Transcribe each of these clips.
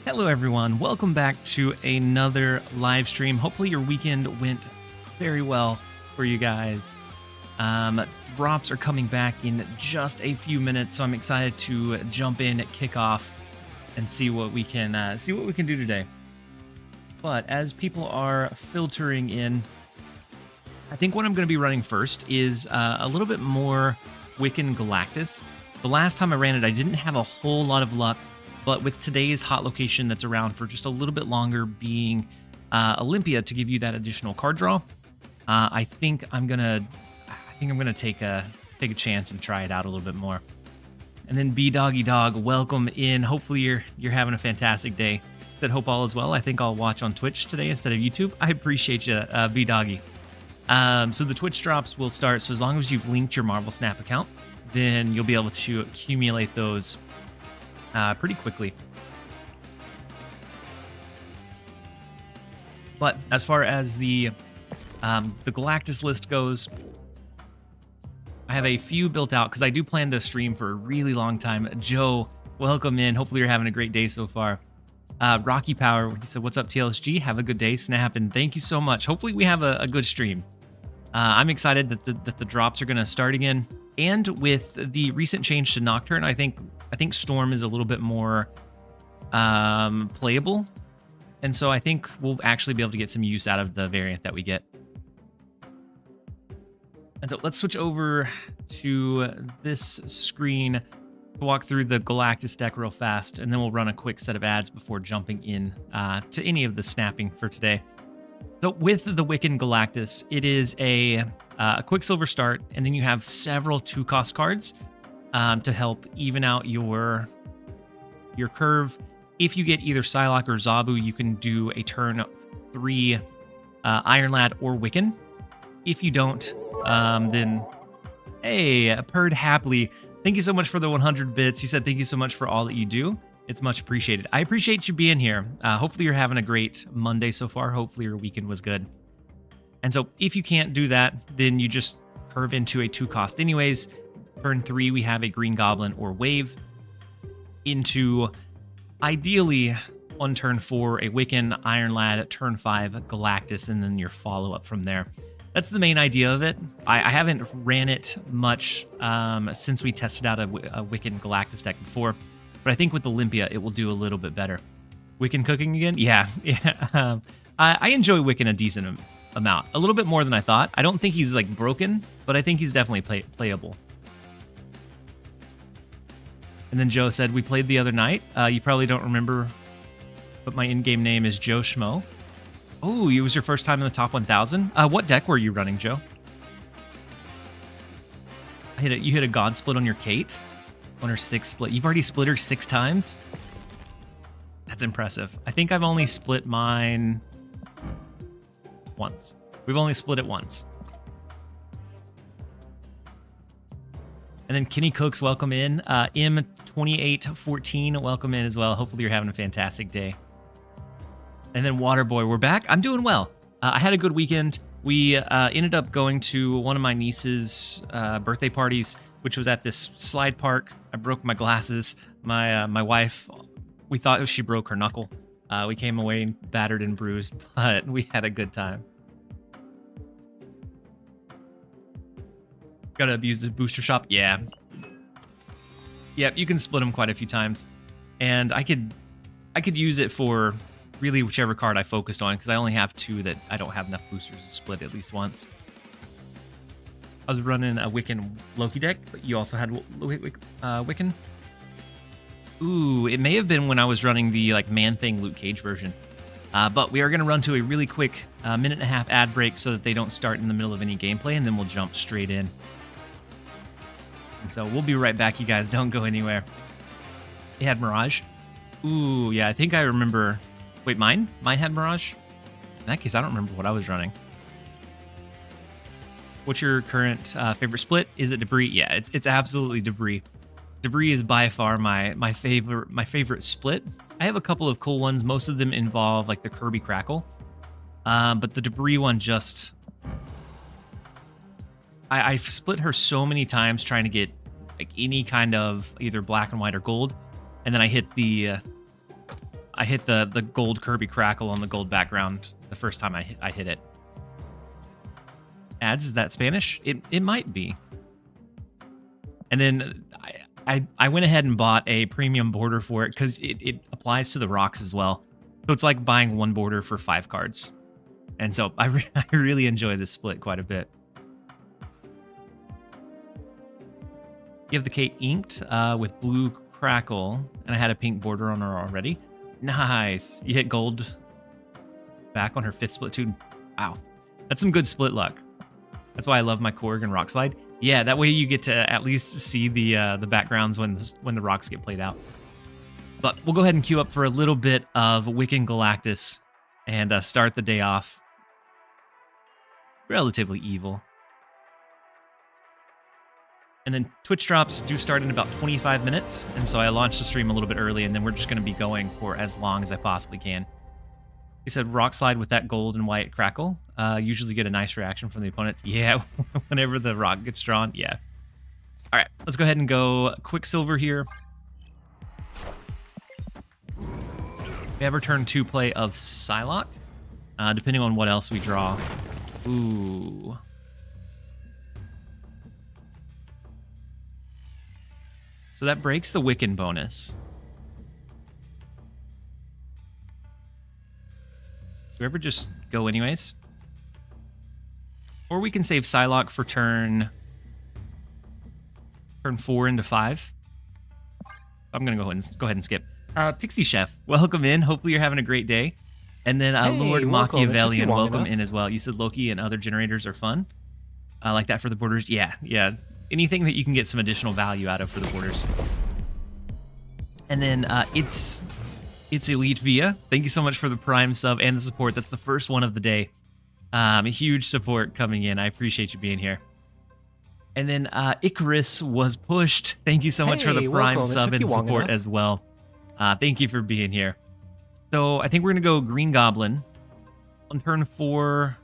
Hello everyone, welcome back to another live stream. Hopefully your weekend went very well for you guys. Drops are coming back in just a few minutes, so I'm excited to jump in at kickoff and see what we can do today. But as people are filtering in, I think what I'm going to be running first is a little bit more Wiccan Galactus. The last time I ran it, I didn't have a whole lot of luck. But with today's hot location that's around for just a little bit longer being Olympia to give you that additional card draw, I think I'm gonna take a chance and try it out a little bit more. And then B Doggy Dog, welcome in. Hopefully you're having a fantastic day. That hope all is well. I think I'll watch on Twitch today instead of YouTube. I appreciate you, B Doggy. So the Twitch drops will start. So as long as you've linked your Marvel Snap account, then you'll be able to accumulate those pretty quickly. But as far as the Galactus list goes, I have a few built out because I do plan to stream for a really long time. Joe, welcome in. Hopefully you're having a great day so far. Rocky Power, he said, "What's up, TLSG? Have a good day, Snap." And thank you so much. Hopefully we have a good stream. I'm excited that the drops are going to start again. And with the recent change to Nocturne, I think Storm is a little bit more playable. And so I think we'll actually be able to get some use out of the variant that we get. And so let's switch over to this screen to walk through the Galactus deck real fast, and then we'll run a quick set of ads before jumping in to any of the snapping for today. So with the Wiccan Galactus, it is a Quicksilver start, and then you have several 2-cost cards to help even out your curve. If you get either Psylocke or Zabu, you can do a turn 3 Iron Lad or Wiccan. If you don't, then hey, Purred Happily, thank you so much for the 100 bits. He said thank you so much for all that you do. It's much appreciated. I appreciate you being here. Hopefully you're having a great Monday so far. Hopefully your weekend was good. And so if you can't do that, then you just curve into a 2-cost anyways. Turn 3, we have a Green Goblin or Wave. Into, ideally, on turn 4, a Wiccan, Iron Lad, turn 5, Galactus, and then your follow-up from there. That's the main idea of it. I haven't ran it much since we tested out a Wiccan Galactus deck before, but I think with Olympia, it will do a little bit better. Wiccan cooking again? Yeah. I enjoy Wiccan a decent amount. A little bit more than I thought. I don't think he's like broken, but I think he's definitely playable. And then Joe said, we played the other night. You probably don't remember, but my in-game name is Joe Schmo. Oh, it was your first time in the top 1,000? What deck were you running, Joe? You hit a God split on your Kate? On her 6 split. You've already split her 6 times? That's impressive. I think I've only split mine once. We've only split it once. And then Kenny Cooks, welcome in. M2814, welcome in as well. Hopefully you're having a fantastic day. And then Waterboy, we're back. I'm doing well. I had a good weekend. We ended up going to one of my niece's birthday parties, which was at this slide park. I broke my glasses. My wife, we thought she broke her knuckle. We came away battered and bruised, but we had a good time. Gotta abuse the booster shop? Yeah. Yep, you can split them quite a few times. And I could use it for really whichever card I focused on, because I only have 2 that I don't have enough boosters to split at least once. I was running a Wiccan Loki deck, but you also had Wiccan. Ooh, it may have been when I was running the like Man-Thing Luke Cage version. But we are going to run to a really quick 1.5-minute ad break so that they don't start in the middle of any gameplay, and then we'll jump straight in. And so we'll be right back, you guys. Don't go anywhere. It had Mirage. Ooh, yeah, I think I remember. Wait, mine? Mine had Mirage? In that case, I don't remember what I was running. What's your current favorite split? Is it Debris? Yeah, it's absolutely Debris. Debris is by far my favorite split. I have a couple of cool ones. Most of them involve like the Kirby Crackle. But the Debris one just... I've split her so many times trying to get like any kind of either black and white or gold. And then I hit I hit the gold Kirby crackle on the gold background the first time I hit it. Ads, is that Spanish? It might be. And then I went ahead and bought a premium border for it because it applies to the rocks as well. So it's like buying one border for 5 cards. And so I really enjoy this split quite a bit. You have the Kate inked with blue crackle, and I had a pink border on her already. Nice. You hit gold back on her 5th split too. Wow. That's some good split luck. That's why I love my Korg and Rock Slide. Yeah, that way you get to at least see the backgrounds when the rocks get played out. But we'll go ahead and queue up for a little bit of Wiccan Galactus and start the day off relatively evil. And then Twitch drops do start in about 25 minutes, and so I launched the stream a little bit early, and then we're just going to be going for as long as I possibly can. He said Rock Slide with that gold and white crackle. Usually get a nice reaction from the opponent. Yeah, whenever the rock gets drawn, yeah. All right, let's go ahead and go Quicksilver here. We have our turn 2 play of Psylocke, depending on what else we draw. Ooh. So that breaks the Wiccan bonus. Do we ever just go anyways? Or we can save Psylocke for turn 4 into 5. I'm gonna go ahead and skip. Pixie Chef, welcome in. Hopefully you're having a great day. And then Hey, Lord welcome. It took Machiavellian, you long welcome enough. in as well. You said Loki and other generators are fun. I like that for the borders. Yeah. Anything that you can get some additional value out of for the borders. And then it's Elite Via. Thank you so much for the Prime sub and the support. That's the first one of the day. A huge support coming in. I appreciate you being here. And then Icarus was pushed. Thank you so much for the Hey, Prime welcome. It sub took and you long support enough. as well. Thank you for being here. So I think we're going to go Green Goblin. On turn 4,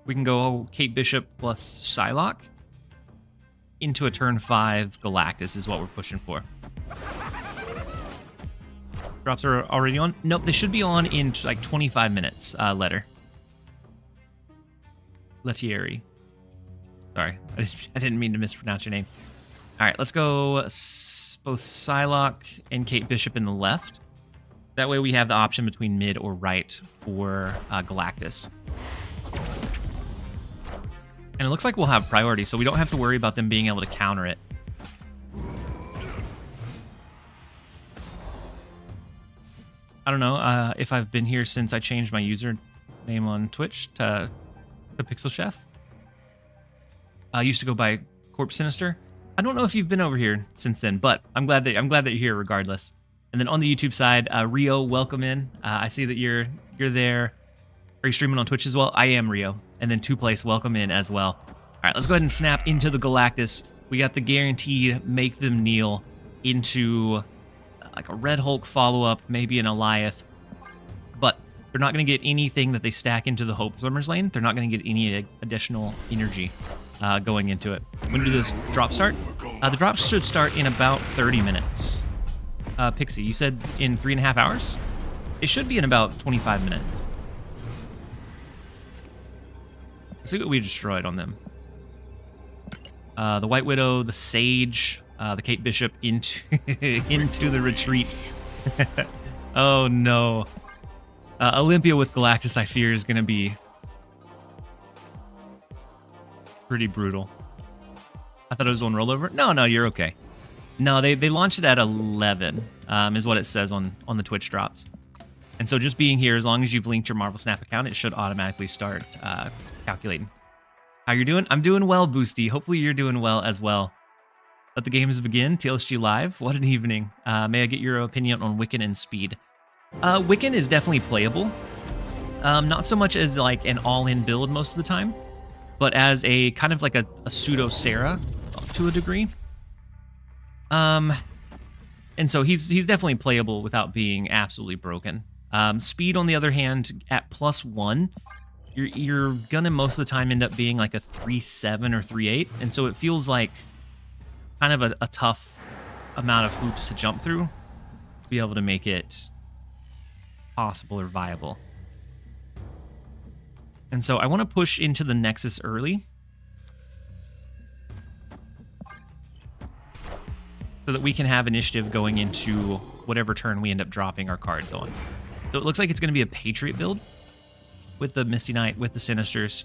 we can go Kate Bishop plus Psylocke. Into a turn 5 Galactus is what we're pushing for. Drops are already on? Nope, they should be on in like 25 minutes, letter. Lettieri. Sorry, I didn't mean to mispronounce your name. All right, let's go both Psylocke and Kate Bishop in the left. That way we have the option between mid or right for Galactus. And it looks like we'll have priority, so we don't have to worry about them being able to counter it. I don't know if I've been here since I changed my username on Twitch to Pixel Chef. I used to go by Corpse Sinister. I don't know if you've been over here since then, but I'm glad that you're here regardless. And then on the YouTube side, Rio, welcome in. I see that you're there. Are you streaming on Twitch as well? I am, Rio. And then 2Place, welcome in as well. All right, let's go ahead and snap into the Galactus. We got the guaranteed make them kneel into like a Red Hulk follow-up, maybe an Eliath. But they're not going to get anything that they stack into the Hope Swimmers lane. They're not going to get any additional energy going into it. When do this drop start? The drops should start in about 30 minutes. Pixie, you said in 3.5 hours? It should be in about 25 minutes. Let's see what we destroyed on them. The White Widow, the Sage, the Kate Bishop into the retreat. Oh no. Olympia with Galactus, I fear, is going to be pretty brutal. I thought it was on rollover. No, you're okay. No, they launched it at 11, is what it says on the Twitch drops. And so just being here, as long as you've linked your Marvel Snap account, it should automatically start calculating. How you doing? I'm doing well, Boosty. Hopefully you're doing well as well. Let the games begin. TLSG Live. What an evening. May I get your opinion on Wiccan and Speed? Wiccan is definitely playable. Not so much as like an all-in build most of the time, but as a kind of like a pseudo Sarah to a degree. And so he's definitely playable without being absolutely broken. Speed, on the other hand, at +1, you're gonna most of the time end up being like a 3.7 or 3.8, and so it feels like kind of a tough amount of hoops to jump through to be able to make it possible or viable. And so I want to push into the Nexus early, so that we can have initiative going into whatever turn we end up dropping our cards on. So it looks like it's going to be a Patriot build with the Misty Knight, with the Sinisters.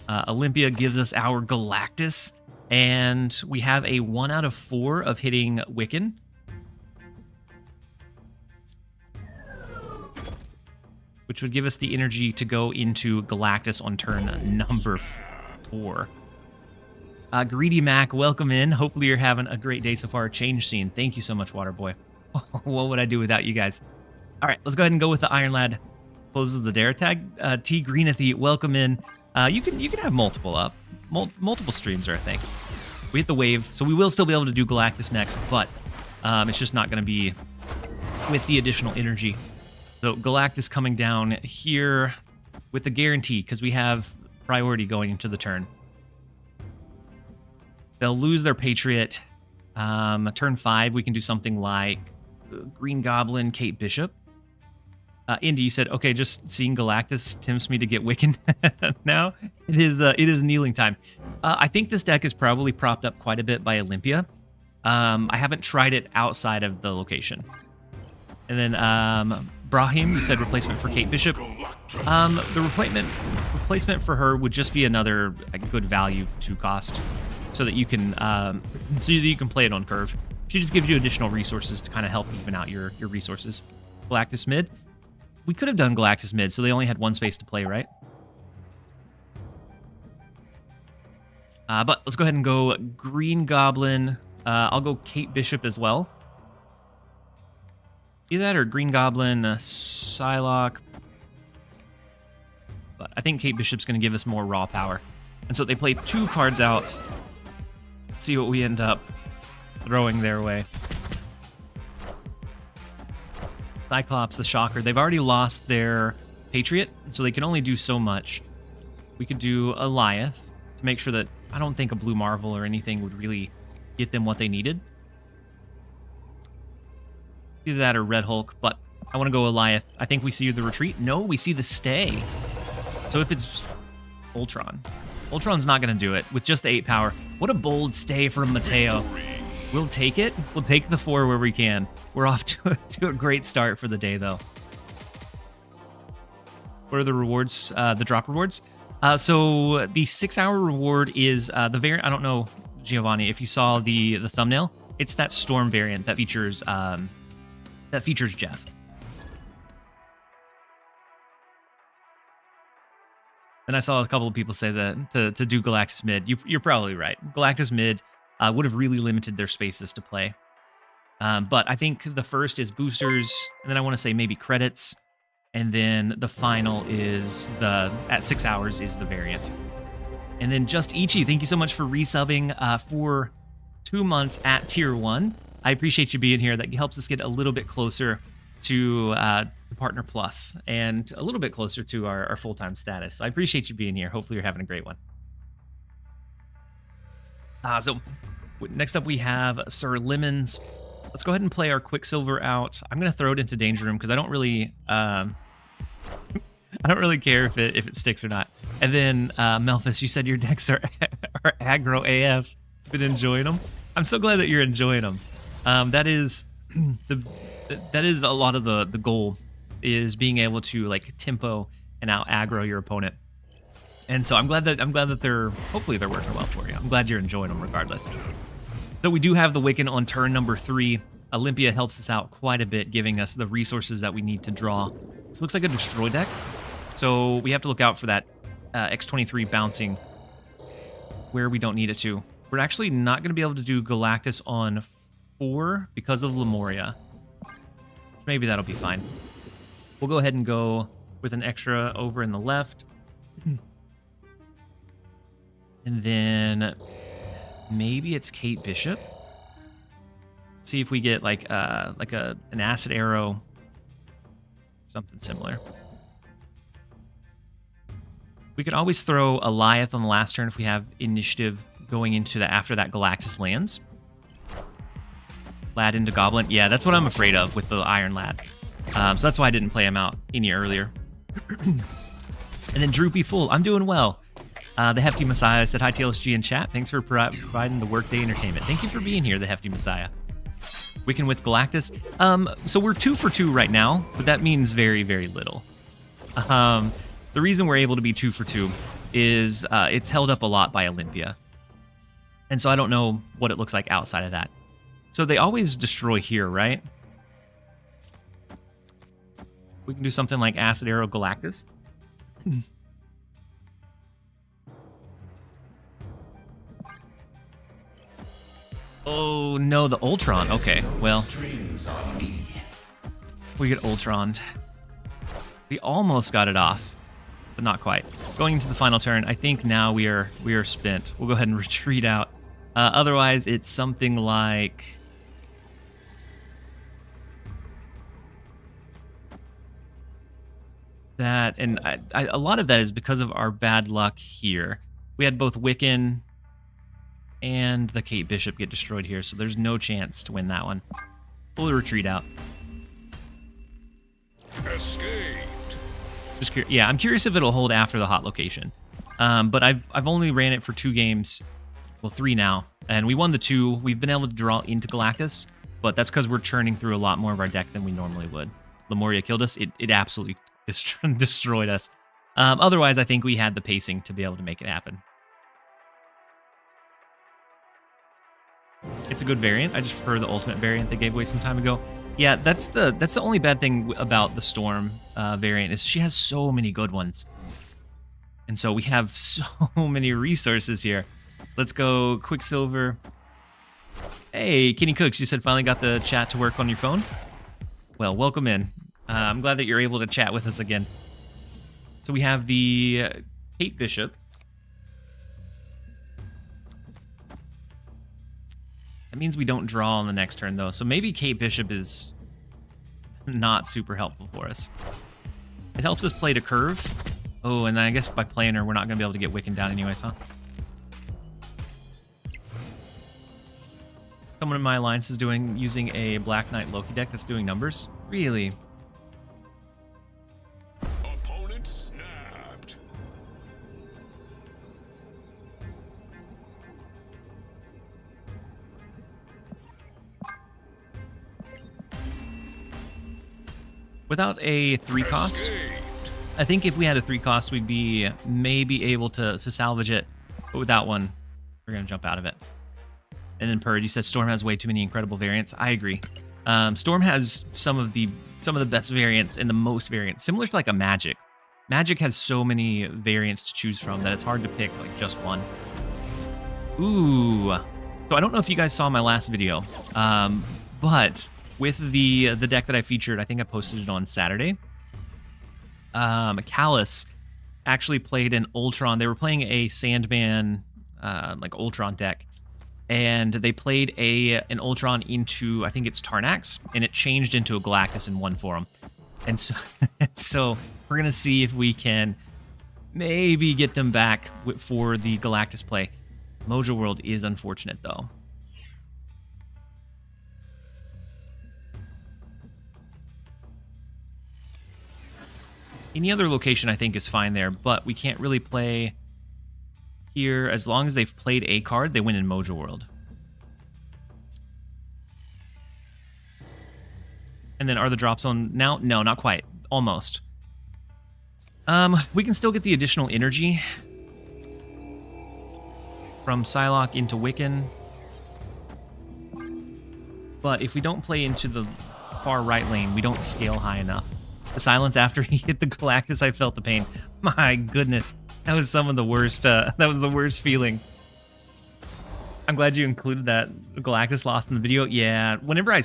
Olympia gives us our Galactus, and we have a 1 out of 4 of hitting Wiccan. Which would give us the energy to go into Galactus on turn number 4. Greedy Mac, welcome in. Hopefully you're having a great day so far. Change scene. Thank you so much, Waterboy. What would I do without you guys? All right, let's go ahead and go with the Iron Lad. Closes the dare tag. T Greenathy, welcome in. You can have multiple up. Multiple streams are a thing. We hit the wave, so we will still be able to do Galactus next, but it's just not going to be with the additional energy. So Galactus coming down here with the guarantee, because we have priority going into the turn. They'll lose their Patriot. Turn 5, we can do something like Green Goblin, Kate Bishop. Indy, you said, okay, just seeing Galactus tempts me to get Wiccan now. It is kneeling time. I think this deck is probably propped up quite a bit by Olympia. I haven't tried it outside of the location. And then Brahim, you said replacement for Kate Bishop. The replacement for her would just be another good value to cost, so that you can play it on curve. She just gives you additional resources to kind of help even out your resources. Galactus mid. We could have done Galactus mid, so they only had 1 space to play, right? But let's go ahead and go Green Goblin. I'll go Kate Bishop as well. Either that or Green Goblin, Psylocke. But I think Kate Bishop's going to give us more raw power. And so they play 2 cards out. Let's see what we end up throwing their way. Cyclops, the Shocker. They've already lost their Patriot, so they can only do so much. We could do Eliath to make sure that I don't think a Blue Marvel or anything would really get them what they needed. Either that or Red Hulk, but I want to go Eliath. I think we see the retreat. No, we see the stay. So if it's Ultron. Ultron's not going to do it with just the 8 power. What a bold stay from Mateo. We'll take it. We'll take the 4 where we can. We're off to a great start for the day, though. What are the rewards? The drop rewards? So the 6-hour reward is the variant. I don't know, Giovanni, if you saw the thumbnail. It's that Storm variant that features Jeff. And I saw a couple of people say that to do Galactus mid. You're probably right. Galactus mid would have really limited their spaces to play. But I think the first is boosters, and then I want to say maybe credits, and then the final is at 6 hours is the variant. And then Just Ichi, thank you so much for resubbing for 2 months at tier 1. I appreciate you being here. That helps us get a little bit closer to Partner Plus and a little bit closer to our full-time status. I appreciate you being here. Hopefully you're having a great one. So next up we have Sir Lemons. Let's go ahead and play our Quicksilver out. I'm going to throw it into Danger Room because I don't really care if it sticks or not. And then Melphis, you said your decks are aggro AF. Been enjoying them. I'm so glad that you're enjoying them. That is a lot of the goal, is being able to like tempo and out aggro your opponent. And so I'm glad that hopefully they're working well for you. I'm glad you're enjoying them regardless. So we do have the Wiccan on turn number 3. Olympia helps us out quite a bit, giving us the resources that we need to draw. This looks like a destroy deck, so we have to look out for that X23 bouncing where we don't need it to. We're actually not going to be able to do Galactus on 4 because of Lemuria. Maybe that'll be fine. We'll go ahead and go with an extra over in the left. And then maybe it's Kate Bishop. See if we get like an acid arrow, something similar. We could always throw Eliath on the last turn if we have initiative going into after that Galactus lands. Lad into Goblin. Yeah, that's what I'm afraid of with the Iron Lad. So that's why I didn't play him out any earlier. And then Droopy Fool, I'm doing well. The Hefty Messiah said, hi TLSG in chat. Thanks for providing the workday entertainment. Thank you for being here, the Hefty Messiah. Wiccan with Galactus. So we're 2 for 2 right now, but that means very, very little. The reason we're able to be 2 for 2 is it's held up a lot by Olympia. And so I don't know what it looks like outside of that. So they always destroy here, right? We can do something like Acid Arrow Galactus. Oh no, the Ultron. Okay, well, we get Ultroned. We almost got it off, but not quite. Going into the final turn, I think now we are spent. We'll go ahead and retreat out. Otherwise, it's something like that, and a lot of that is because of our bad luck here. We had both Wiccan and the Kate Bishop get destroyed here, so there's no chance to win that one. We'll retreat out. Escaped. Just yeah, I'm curious if it'll hold after the hot location. But I've only ran it for 2 games, well 3 now, and we won the 2. We've been able to draw into Galactus, but that's because we're churning through a lot more of our deck than we normally would. Lemuria killed us. It absolutely destroyed us. Otherwise, I think we had the pacing to be able to make it happen. It's a good variant. I just prefer the ultimate variant they gave away some time ago. Yeah, that's the only bad thing about the Storm variant is she has so many good ones. And so we have so many resources here. Let's go Quicksilver. Hey, Kenny Cook, she said finally got the chat to work on your phone. Well, welcome in. I'm glad that you're able to chat with us again. So we have the Kate Bishop. That means we don't draw on the next turn, though. So maybe Kate Bishop is not super helpful for us. It helps us play to curve. Oh, and then I guess by playing her, we're not going to be able to get Wiccan down anyways, huh? Someone in my alliance is using a Black Knight Loki deck that's doing numbers. Really? Opponent snapped. Without a 3 cost, I think if we had a 3 cost, we'd be maybe able to salvage it. But without one, we're going to jump out of it. And then Purd, you said Storm has way too many incredible variants. I agree. Storm has some of the best variants and the most variants, similar to like a Magic. Magic has so many variants to choose from that it's hard to pick like just one. Ooh. So I don't know if you guys saw my last video, but with the deck that I featured, I think I posted it on Saturday. Callus actually played an Ultron. They were playing a Sandman like Ultron deck. And they played an Ultron into, I think it's Tarnax, and it changed into a Galactus in one form. And so, so we're going to see if we can maybe get them back for the Galactus play. Mojo World is unfortunate, though. Any other location, I think, is fine there, but we can't really play here. As long as they've played a card, they win in Mojo World. And then are the drop zone now? No, not quite. Almost. We can still get the additional energy from Psylocke into Wiccan. But if we don't play into the far right lane, we don't scale high enough. The silence after he hit the Galactus, I felt the pain. My goodness. That was some of the worst, that was the worst feeling. I'm glad you included that Galactus lost in the video. Yeah, whenever I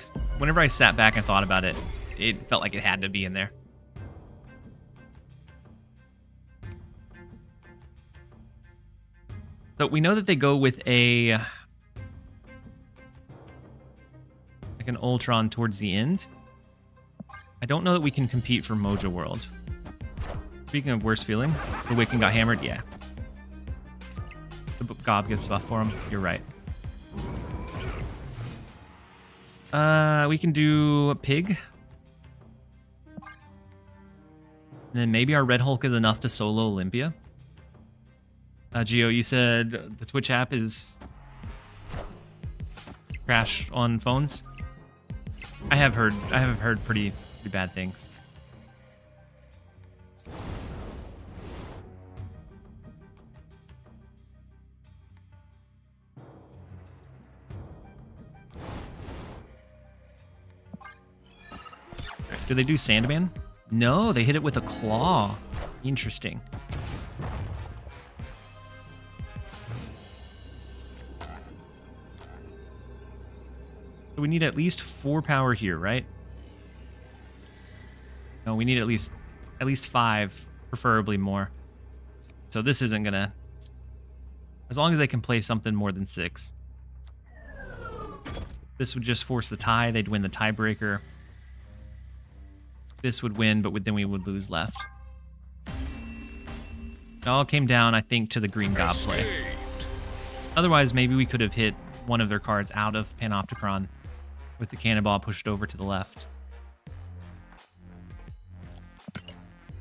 sat back and thought about it, it felt like it had to be in there. So we know that they go with like an Ultron towards the end. I don't know that we can compete for Mojo World. Speaking of worst feeling, the Wiccan got hammered. Yeah. The Gob gives buff for him. You're right. We can do a Pig. And then maybe our Red Hulk is enough to solo Olympia. Gio, you said the Twitch app is crashed on phones. I have heard pretty bad things. Do they do Sandman? No, they hit it with a claw. Interesting. So we need at least 4 power here, right? No, we need at least 5, preferably more. So this isn't gonna... As long as they can play something more than 6. This would just force the tie. They'd win the tiebreaker. This would win, but then we would lose left. It all came down, I think, to the green gob play. Otherwise, maybe we could have hit one of their cards out of Panopticon with the cannonball pushed over to the left.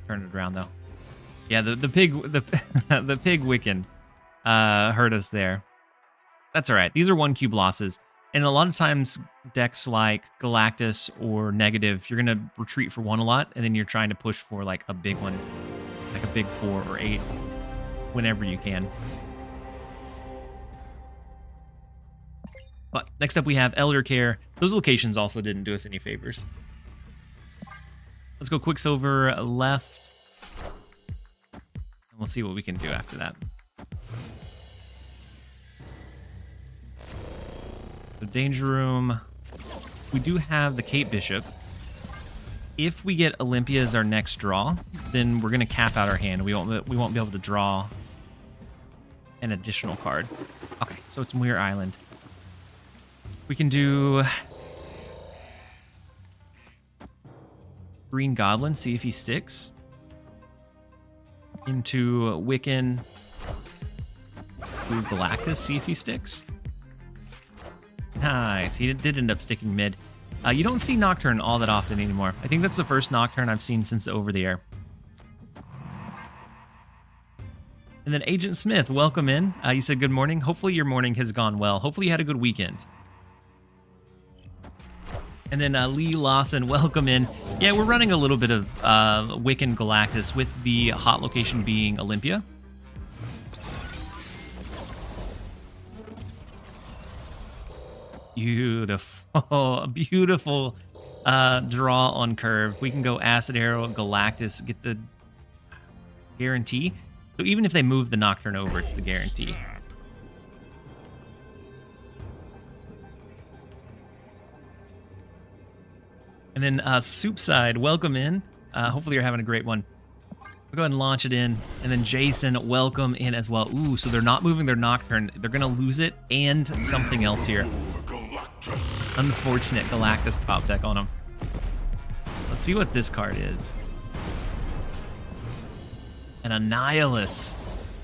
Turn it around, though. Yeah, the pig Wiccan hurt us there. That's all right. These are 1 cube losses. And a lot of times, decks like Galactus or Negative, you're going to retreat for 1 a lot, and then you're trying to push for like a big one, like a big 4 or 8, whenever you can. But next up, we have Elder Care. Those locations also didn't do us any favors. Let's go Quicksilver left, and we'll see what we can do after that. So Danger Room. We do have the Cape Bishop. If we get Olympia as our next draw, then we're going to cap out our hand. We won't be able to draw an additional card. Okay, so it's Muir Island. We can do Green Goblin, see if he sticks. Into Wiccan Blue Galactus, see if he sticks. Nice. He did end up sticking mid. You don't see Nocturne all that often anymore. I think that's the first Nocturne I've seen since Over the Air. And then Agent Smith, welcome in. You said good morning. Hopefully your morning has gone well. Hopefully you had a good weekend. And then Lee Lawson, welcome in. Yeah, we're running a little bit of Wiccan Galactus with the hot location being Olympia. Beautiful, beautiful draw on curve. We can go Acid Arrow, Galactus, get the guarantee. So even if they move the Nocturne over, it's the guarantee. And then Soupside, welcome in. Hopefully you're having a great one. We'll go ahead and launch it in. And then Jason, welcome in as well. Ooh, so they're not moving their Nocturne. They're going to lose it and something else here. Unfortunate Galactus top deck on them. Let's see what this card is. An Annihilus.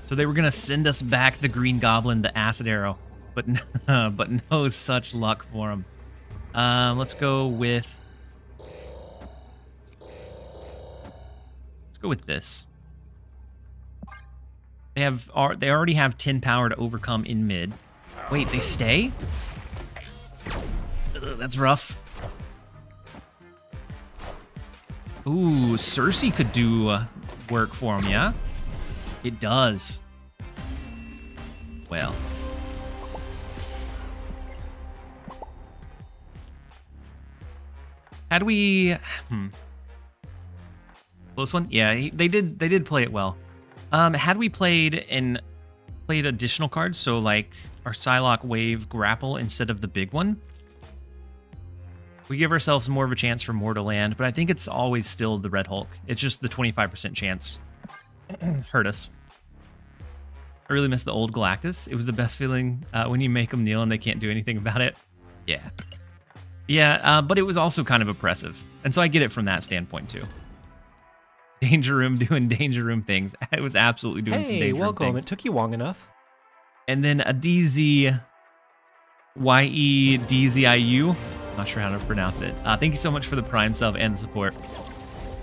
So they were going to send us back the Green Goblin, the Acid Arrow. But no such luck for them. Let's go with... Let's go with this. They already have 10 power to overcome in mid. Wait, they stay? Ugh, that's rough. Ooh, Cersei could do work for him, yeah? It does. Well. Had we... Close one? Yeah, they did play it well. Had we played additional cards, so like our Psylocke Wave Grapple instead of the big one, we give ourselves more of a chance for more to land, but I think it's always still the Red Hulk. It's just the 25% chance. Hurt us. I really miss the old Galactus. It was the best feeling when you make them kneel and they can't do anything about it. Yeah. Yeah, but it was also kind of oppressive. And so I get it from that standpoint too. Danger Room doing Danger Room things. It was absolutely doing some Danger Room welcome. things. It took you long enough. And then a DZ YEDZIU. I'm not sure how to pronounce it. Thank you so much for the Prime sub and the support.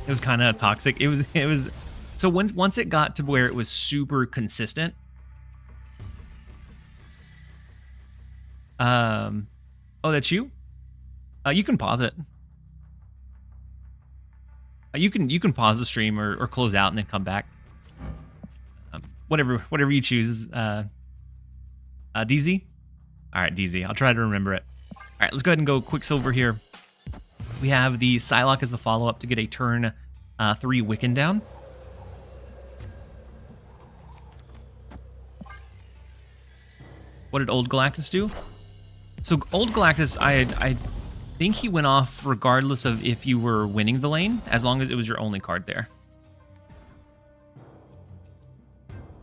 It was kind of toxic. It was so once it got to where it was super consistent. Oh, that's you? You can pause it. You can pause the stream or close out and then come back. Whatever you choose. DZ? All right, DZ. I'll try to remember it. All right, let's go ahead and go Quicksilver here. We have the Psylocke as the follow-up to get a turn 3 Wiccan down. What did old Galactus do? So old Galactus, I think he went off regardless of if you were winning the lane, as long as it was your only card there.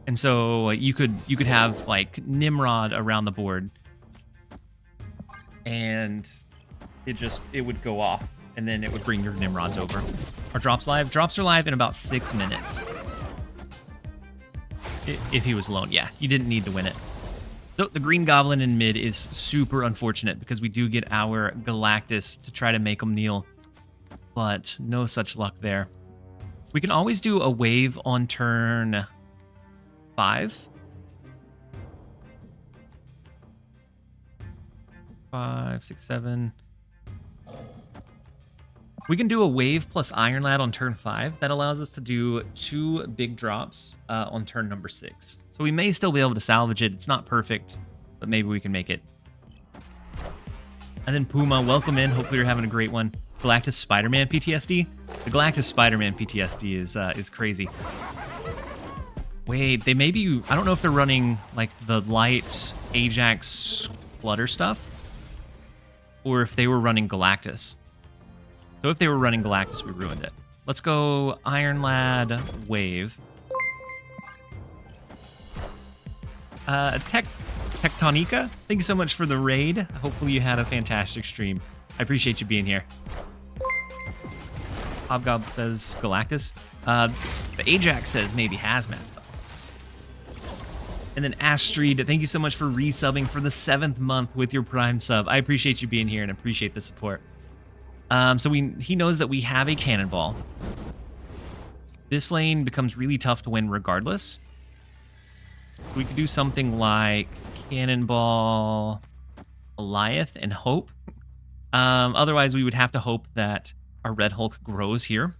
And so you could have like Nimrod around the board, and it would go off, and then it would bring your Nimrods over. Are drops live? Drops are live in about 6 minutes. If he was alone, yeah, you didn't need to win it. The Green Goblin in mid is super unfortunate because we do get our Galactus to try to make him kneel, but no such luck there. We can always do a wave on turn 5. 5, 6, 7. We can do a wave plus Iron Lad on turn 5. That allows us to do 2 big drops on turn number 6. So we may still be able to salvage it. It's not perfect, but maybe we can make it. And then Puma, welcome in. Hopefully you're having a great one. Galactus Spider-Man PTSD. The Galactus Spider-Man PTSD is crazy. Wait, they may be... I don't know if they're running like the light Ajax Flutter stuff, or if they were running Galactus. So if they were running Galactus, we ruined it. Let's go Iron Lad Wave. Tectonica, thank you so much for the raid. Hopefully you had a fantastic stream. I appreciate you being here. Hobgob says Galactus. The Ajax says maybe Hazmat, though. And then Astrid, thank you so much for resubbing for the 7th month with your Prime sub. I appreciate you being here and appreciate the support. So he knows that we have a Cannonball. This lane becomes really tough to win regardless. We could do something like Cannonball, Goliath, and Hope. Otherwise, we would have to hope that our Red Hulk grows here.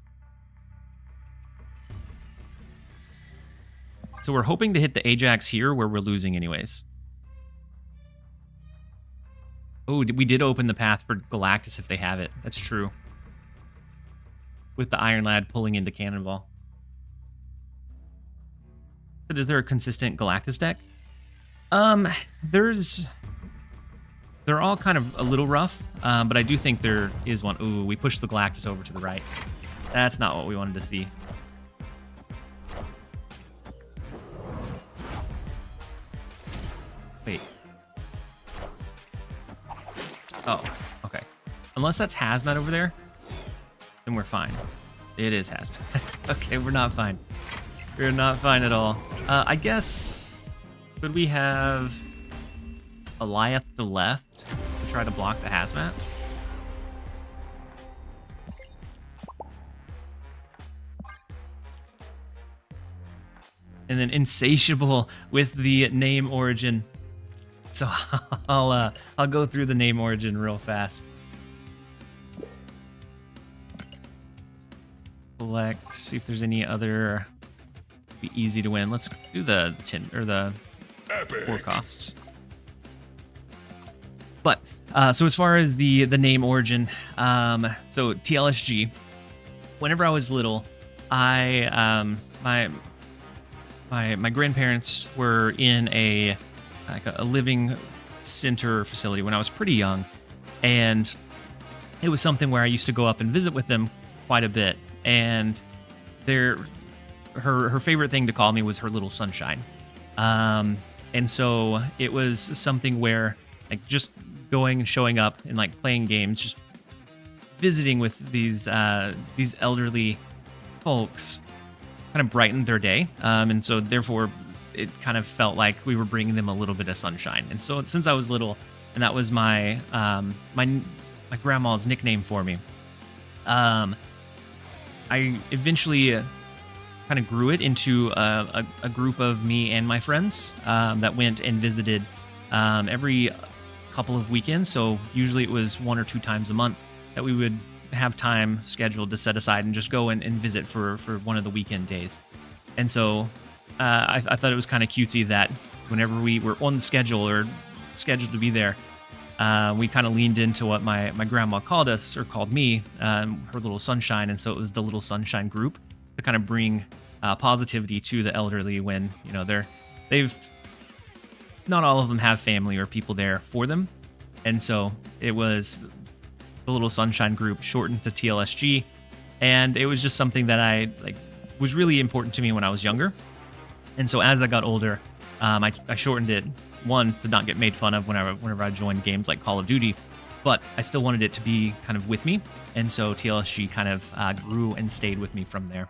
So we're hoping to hit the Ajax here where we're losing anyways. Oh, we did open the path for Galactus if they have it. That's true. With the Iron Lad pulling into Cannonball. But is there a consistent Galactus deck? They're all kind of a little rough, but I do think there is one. Ooh, we pushed the Galactus over to the right. That's not what we wanted to see. Wait. Oh, okay. Unless that's Hazmat over there, then we're fine. It is Hazmat. Okay, we're not fine. We're not fine at all. I guess, could we have Goliath to left to try to block the Hazmat? And then Insatiable with the name origin. So I'll go through the name origin real fast. Select, see if there's any other. Be easy to win. Let's do the 10 or the 4 costs. But so as far as the name origin, so TLSG. Whenever I was little, my grandparents were in a living center facility when I was pretty young, and it was something where I used to go up and visit with them quite a bit. And her favorite thing to call me was her little sunshine, and so it was something where like just going and showing up and like playing games, just visiting with these elderly folks kind of brightened their day, and so therefore it kind of felt like we were bringing them a little bit of sunshine. And so since I was little, and that was my my grandma's nickname for me. I eventually kind of grew it into a group of me and my friends that went and visited every couple of weekends. So usually it was 1 or 2 times a month that we would have time scheduled to set aside and just go and visit for one of the weekend days. And so I thought it was kind of cutesy that whenever we were on the schedule or scheduled to be there, we kind of leaned into what my grandma called us, or called me, her little sunshine. And so it was the little sunshine group to kind of bring positivity to the elderly when, you know, they've not all of them have family or people there for them. And so it was the little sunshine group, shortened to TLSG. And it was just something that I was really important to me when I was younger. And so as I got older, I shortened it, one, to not get made fun of whenever I joined games like Call of Duty, but I still wanted it to be kind of with me. And so TLSG kind of grew and stayed with me from there.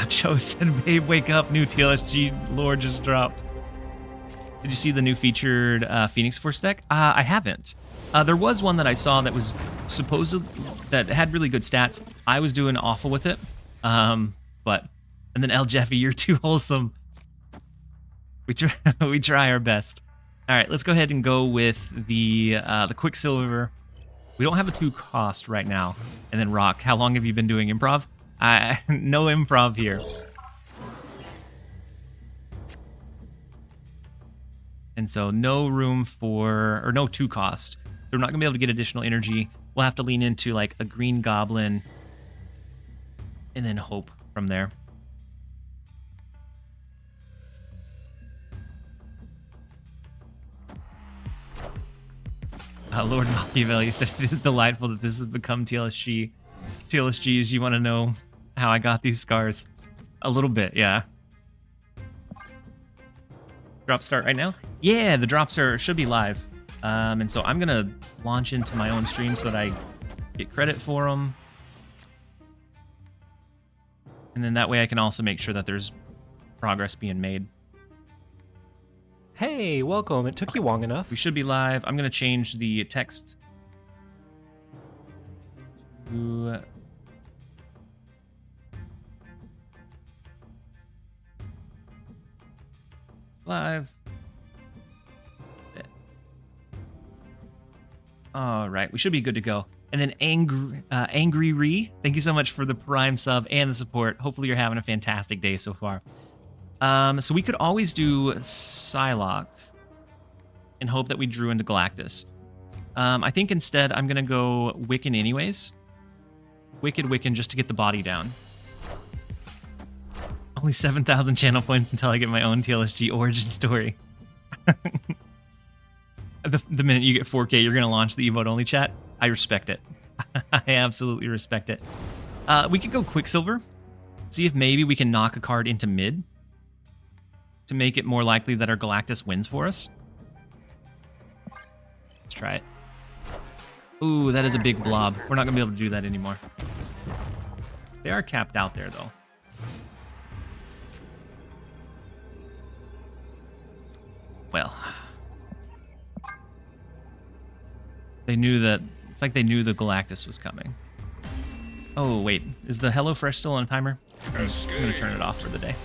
Joe said, "Babe, wake up, new TLSG lore just dropped." Did you see the new featured Phoenix Force deck? I haven't. There was one that I saw that was that had really good stats. I was doing awful with it. And then El Jeffy, you're too wholesome. We try our best. All right, let's go ahead and go with the Quicksilver. We don't have a 2 cost right now. And then Rock, how long have you been doing improv? No improv here. And so no room for, or no 2 cost. So we're not gonna be able to get additional energy. We'll have to lean into like a green goblin and then hope from there. Lord Machiavelli said it is delightful that this has become TLSG. TLSGs, you want to know how I got these scars? A little bit, yeah. Drop start right now? Yeah, the drops should be live. And so I'm gonna launch into my own stream so that I get credit for them. And then that way I can also make sure that there's progress being made. Hey, welcome. It took you long enough. We should be live. I'm gonna change the text to live. All right, we should be good to go. And then Angry Ree, thank you so much for the Prime sub and the support. Hopefully you're having a fantastic day so far. So we could always do Psylocke and hope that we drew into Galactus. I think instead I'm gonna go Wiccan anyways. Wicked Wiccan just to get the body down. Only 7,000 channel points until I get my own TLSG origin story. The minute you get 4K, you're gonna launch the emote only chat. I respect it. I absolutely respect it. We could go Quicksilver. See if maybe we can knock a card into mid to make it more likely that our Galactus wins for us. Let's try it. Ooh, that is a big blob. We're not gonna be able to do that anymore. They are capped out there though. Well, they knew that. It's like they knew the Galactus was coming. Oh wait, is the HelloFresh still on a timer? I'm gonna turn it off for the day.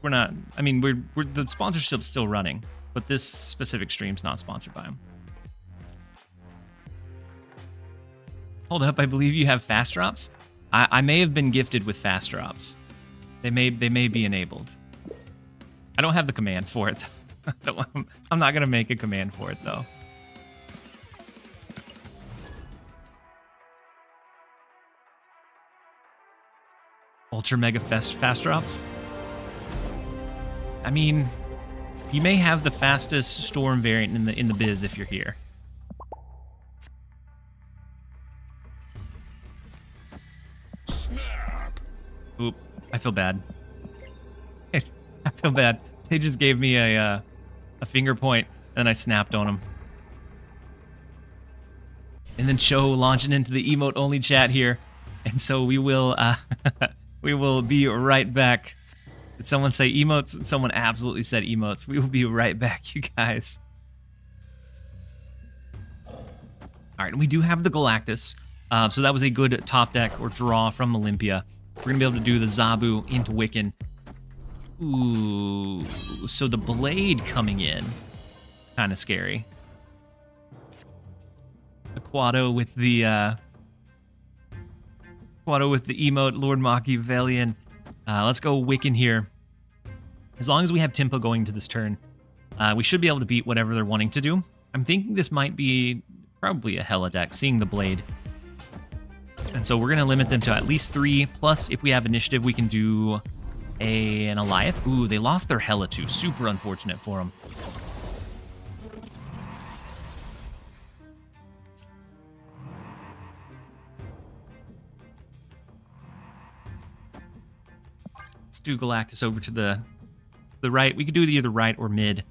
We're not. I mean, we're the sponsorship's still running, but this specific stream's not sponsored by them. Hold up, I believe you have fast drops. I may have been gifted with fast drops. They may be enabled. I don't have the command for it. I'm not gonna make a command for it though. Ultra mega fast drops. I mean, you may have the fastest storm variant in the biz if you're here. Snap. Oop, I feel bad. I feel bad. They just gave me a finger point, and I snapped on them. And then Cho launching into the emote only chat here, and so we will we will be right back. Did someone say emotes? Someone absolutely said emotes. We will be right back, you guys. All right, and we do have the Galactus. So that was a good top deck or draw from Olympia. We're going to be able to do the Zabu into Wiccan. Ooh, so the Blade coming in. Kind of scary. Aquato with the emote, Lord Machiavellian. Let's go Wiccan here. As long as we have tempo going into this turn, we should be able to beat whatever they're wanting to do. I'm thinking this might be probably a Hella deck, seeing the Blade. And so we're going to limit them to at least 3. Plus, if we have initiative, we can do an Alliath. Ooh, they lost their Hella too. Super unfortunate for them. Let's do Galactus over to the right. We could do either right or mid.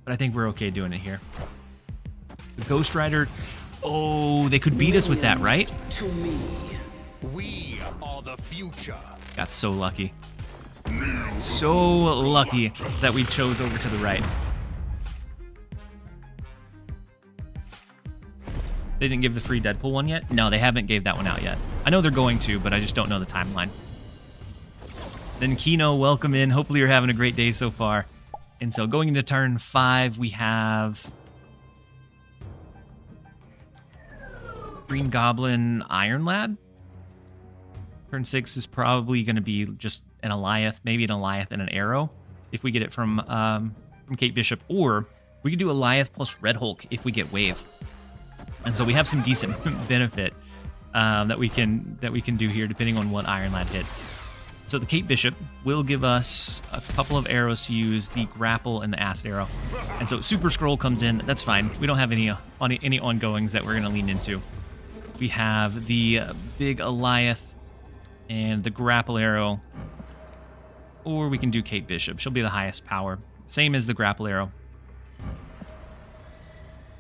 But I think we're okay doing it here. The Ghost Rider. Oh, they could beat us with that, right? To me, we are the future. Got so lucky. So lucky that we chose over to the right. They didn't give the free Deadpool one yet? No, they haven't gave that one out yet. I know they're going to, but I just don't know the timeline. Then Kino, welcome in. Hopefully you're having a great day so far. And so going into turn 5, we have Green Goblin Iron Lad. Turn 6 is probably going to be just an Alliath, maybe an Alliath and an Arrow if we get it from Kate Bishop, or we could do Alliath plus Red Hulk if we get Wave. And so we have some decent benefit that we can do here depending on what Iron Lad hits. So the Kate Bishop will give us a couple of arrows to use, the Grapple and the Acid Arrow. And so Super Scroll comes in. That's fine. We don't have any ongoings that we're going to lean into. We have the big Alliath and the Grapple Arrow. Or we can do Kate Bishop. She'll be the highest power. Same as the Grapple Arrow.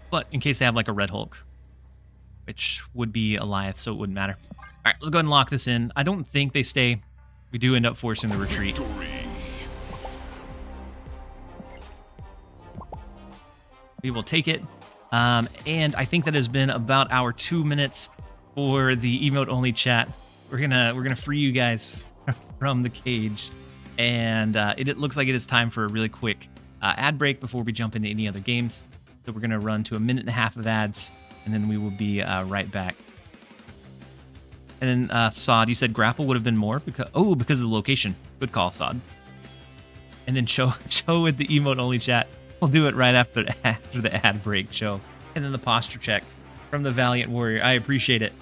But in case they have like a Red Hulk, which would be Alliath, so it wouldn't matter. All right, let's go ahead and lock this in. I don't think they stay. We do end up forcing the retreat. We will take it. And I think that has been about our 2 minutes for the emote only chat. We're gonna free you guys from the cage, and it looks like it is time for a really quick ad break before we jump into any other games. So we're gonna run to 1.5 minutes of ads, and then we will be right back. And then Sod, you said Grapple would have been more because of the location. Good call, Sod. And then Cho with the emote only chat. We'll do it right after the ad break, Cho. And then the posture check from the Valiant Warrior. I appreciate it.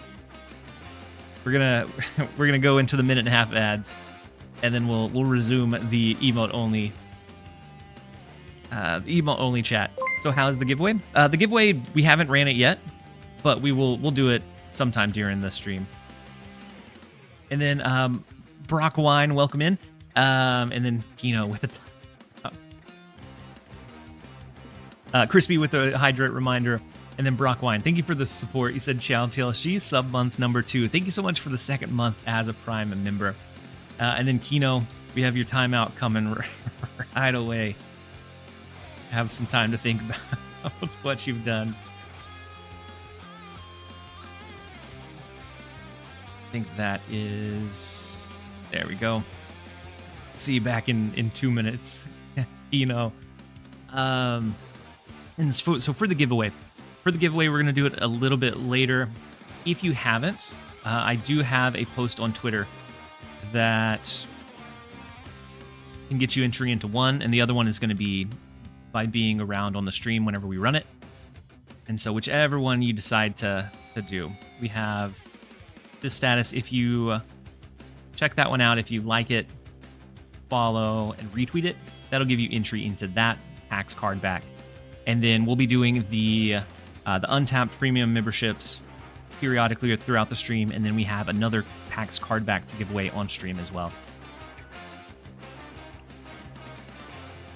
We're gonna go into the 1.5 minutes ads, and then we'll resume the emote only chat. So how's the giveaway? The giveaway, we haven't ran it yet, but we'll do it sometime during the stream. And then Brock Wine, welcome in. And then Kino with the Crispy with the hydrate reminder. And then Brock Wine, thank you for the support. You said Chow TLSG, sub month number 2. Thank you so much for the 2nd month as a Prime member. And then Kino, we have your timeout coming right away. Have some time to think about what you've done. I think that is... There we go. See you back in 2 minutes. And so for the giveaway, we're going to do it a little bit later. If you haven't, I do have a post on Twitter that can get you entry into one, and the other one is going to be by being around on the stream whenever we run it. And so whichever one you decide to do, we have this status. If you check that one out, if you like it, follow and retweet it, that'll give you entry into that PAX card back. And then we'll be doing the untapped premium memberships periodically throughout the stream, and then we have another PAX card back to give away on stream as well.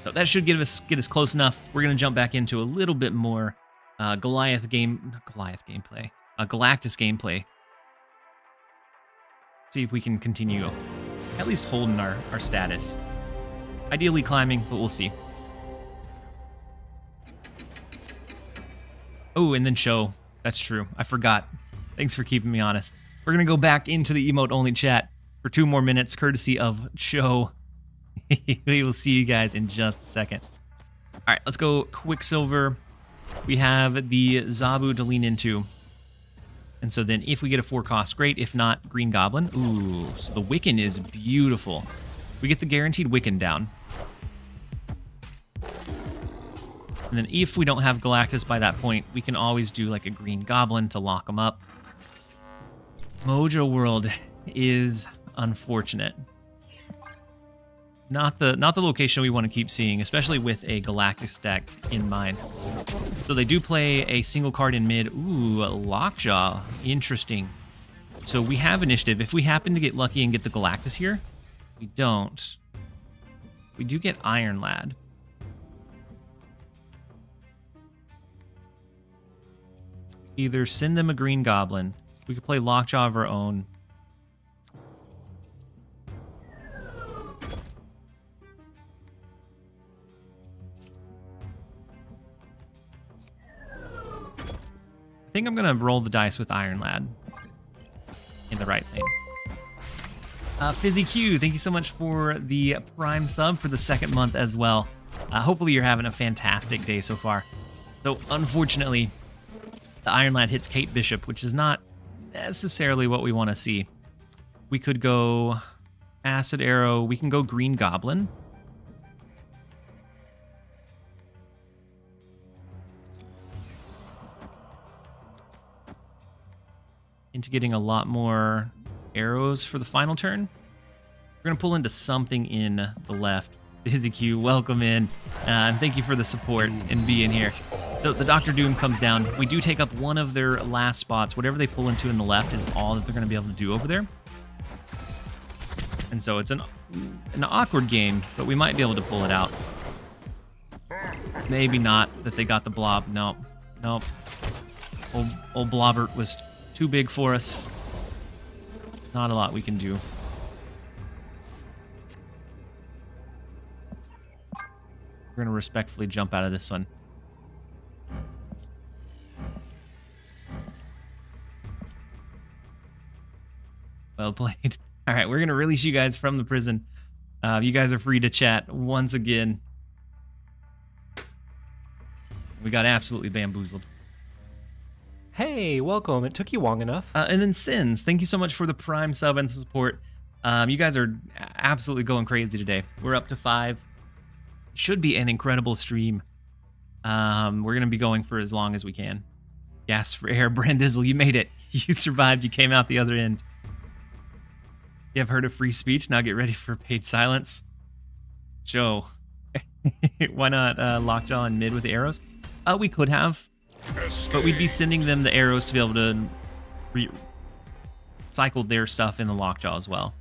So that should get us close enough. We're going to jump back into a little bit more Galactus gameplay. See if we can continue at least holding our status. Ideally climbing, but we'll see. Oh, and then show. That's true. I forgot. Thanks for keeping me honest. We're going to go back into the emote-only chat for 2 more minutes, courtesy of show. We will see you guys in just a second. All right, let's go Quicksilver. We have the Zabu to lean into. And so then if we get a 4 cost, great. If not, Green Goblin. Ooh, so the Wiccan is beautiful. We get the guaranteed Wiccan down. And then if we don't have Galactus by that point, we can always do like a Green Goblin to lock them up. Mojo World is unfortunate. Not the location we want to keep seeing, especially with a Galactus deck in mind. So they do play a single card in mid. Ooh, Lockjaw. Interesting. So we have initiative. If we happen to get lucky and get the Galactus here, we don't. We do get Iron Lad. Either send them a Green Goblin. We could play Lockjaw of our own. I think I'm going to roll the dice with Iron Lad in the right thing. Fizzy Q, thank you so much for the Prime sub for the 2nd month as well. Hopefully you're having a fantastic day so far. So unfortunately, the Iron Lad hits Kate Bishop, which is not necessarily what we want to see. We could go Acid Arrow. We can go Green Goblin. Into getting a lot more arrows for the final turn. We're going to pull into something in the left. Busy Q, welcome in. And thank you for the support and being here. So the Dr. Doom comes down. We do take up one of their last spots. Whatever they pull into in the left is all that they're going to be able to do over there. And so it's an awkward game, but we might be able to pull it out. Maybe not that they got the blob. Nope. Nope. Old Blobbert was too big for us. Not a lot we can do. We're going to respectfully jump out of this one. Well played. All right, we're going to release you guys from the prison. You guys are free to chat once again. We got absolutely bamboozled. Hey, welcome. It took you long enough. And then Sins, thank you so much for the Prime sub and support. You guys are absolutely going crazy today. We're up to 5. Should be an incredible stream. We're going to be going for as long as we can. Gas for air. Brandizzle, you made it. You survived. You came out the other end. You have heard of free speech. Now get ready for paid silence. Joe, why not Lockjaw in mid with the arrows? We could have, but we'd be sending them the arrows to be able to cycle their stuff in the Lockjaw as well.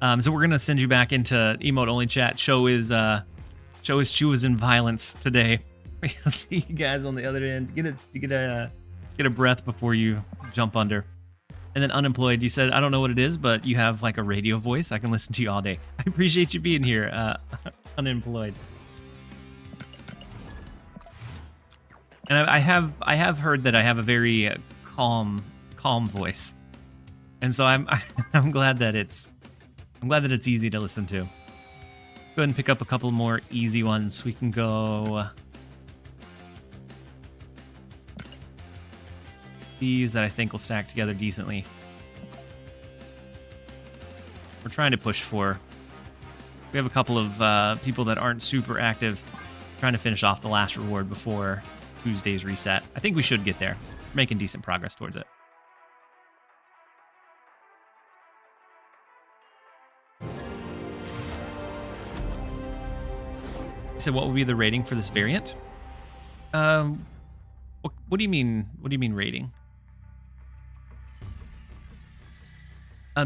So we're gonna send you back into emote only chat. Show is choosing in violence today. We'll see you guys on the other end. Get a breath before you jump under. And then Unemployed, you said, I don't know what it is, but you have like a radio voice. I can listen to you all day. I appreciate you being here, Unemployed. And I have heard that I have a very calm voice, and so I'm glad that it's easy to listen to. Go ahead and pick up a couple more easy ones. We can go these that I think will stack together decently. We're trying to push for. We have a couple of people that aren't super active, trying to finish off the last reward before Tuesday's reset. I think we should get there. We're making decent progress towards it. So what would be the rating for this variant? What do you mean? What do you mean rating?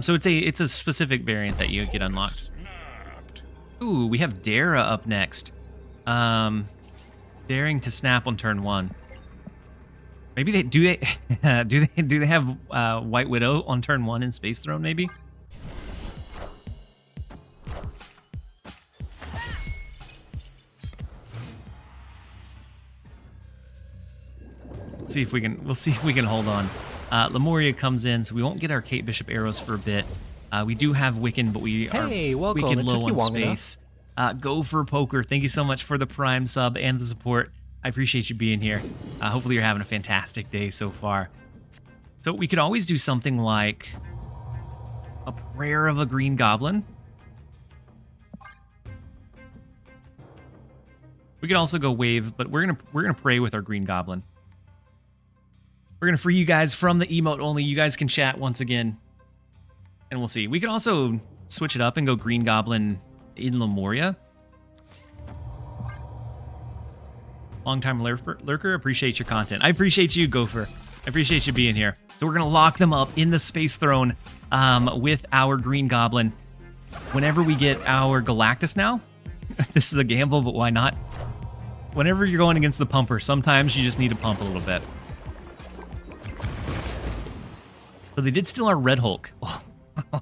So it's a specific variant that you get unlocked. Ooh, we have Dara up next. Daring to snap on turn 1. Maybe they do. They do they have White Widow on turn 1 in Space Throne? Maybe. See if we can. We'll see if we can hold on. Lemuria comes in, so we won't get our Kate Bishop arrows for a bit. We do have Wiccan, but we are Wiccan low on space. Go for poker. Thank you so much for the Prime sub and the support. I appreciate you being here. Hopefully you're having a fantastic day so far. So we could always do something like a Prayer of a Green Goblin. We could also go Wave, but we're gonna pray with our Green Goblin. We're gonna free you guys from the emote only. You guys can chat once again, and we'll see. We could also switch it up and go Green Goblin in Lemuria. Long-time lurker, appreciate your content. I appreciate you, Gopher. I appreciate you being here. So we're gonna lock them up in the Space Throne with our Green Goblin. Whenever we get our Galactus now, this is a gamble, but why not? Whenever you're going against the pumper, sometimes you just need to pump a little bit. So they did steal our Red Hulk.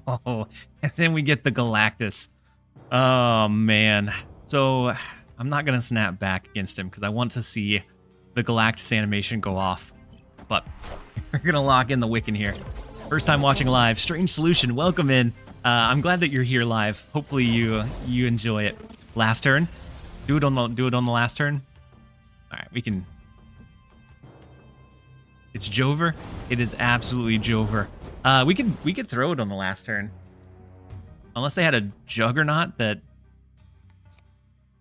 Oh, and then we get the Galactus. Oh, man. So I'm not going to snap back against him because I want to see the Galactus animation go off. But we're going to lock in the Wiccan here. First time watching live. Strange Solution, welcome in. I'm glad that you're here live. Hopefully you enjoy it. Last turn. Do it on the last turn. All right, we can. It's Jover. It is absolutely Jover. We could throw it on the last turn, unless they had a Juggernaut that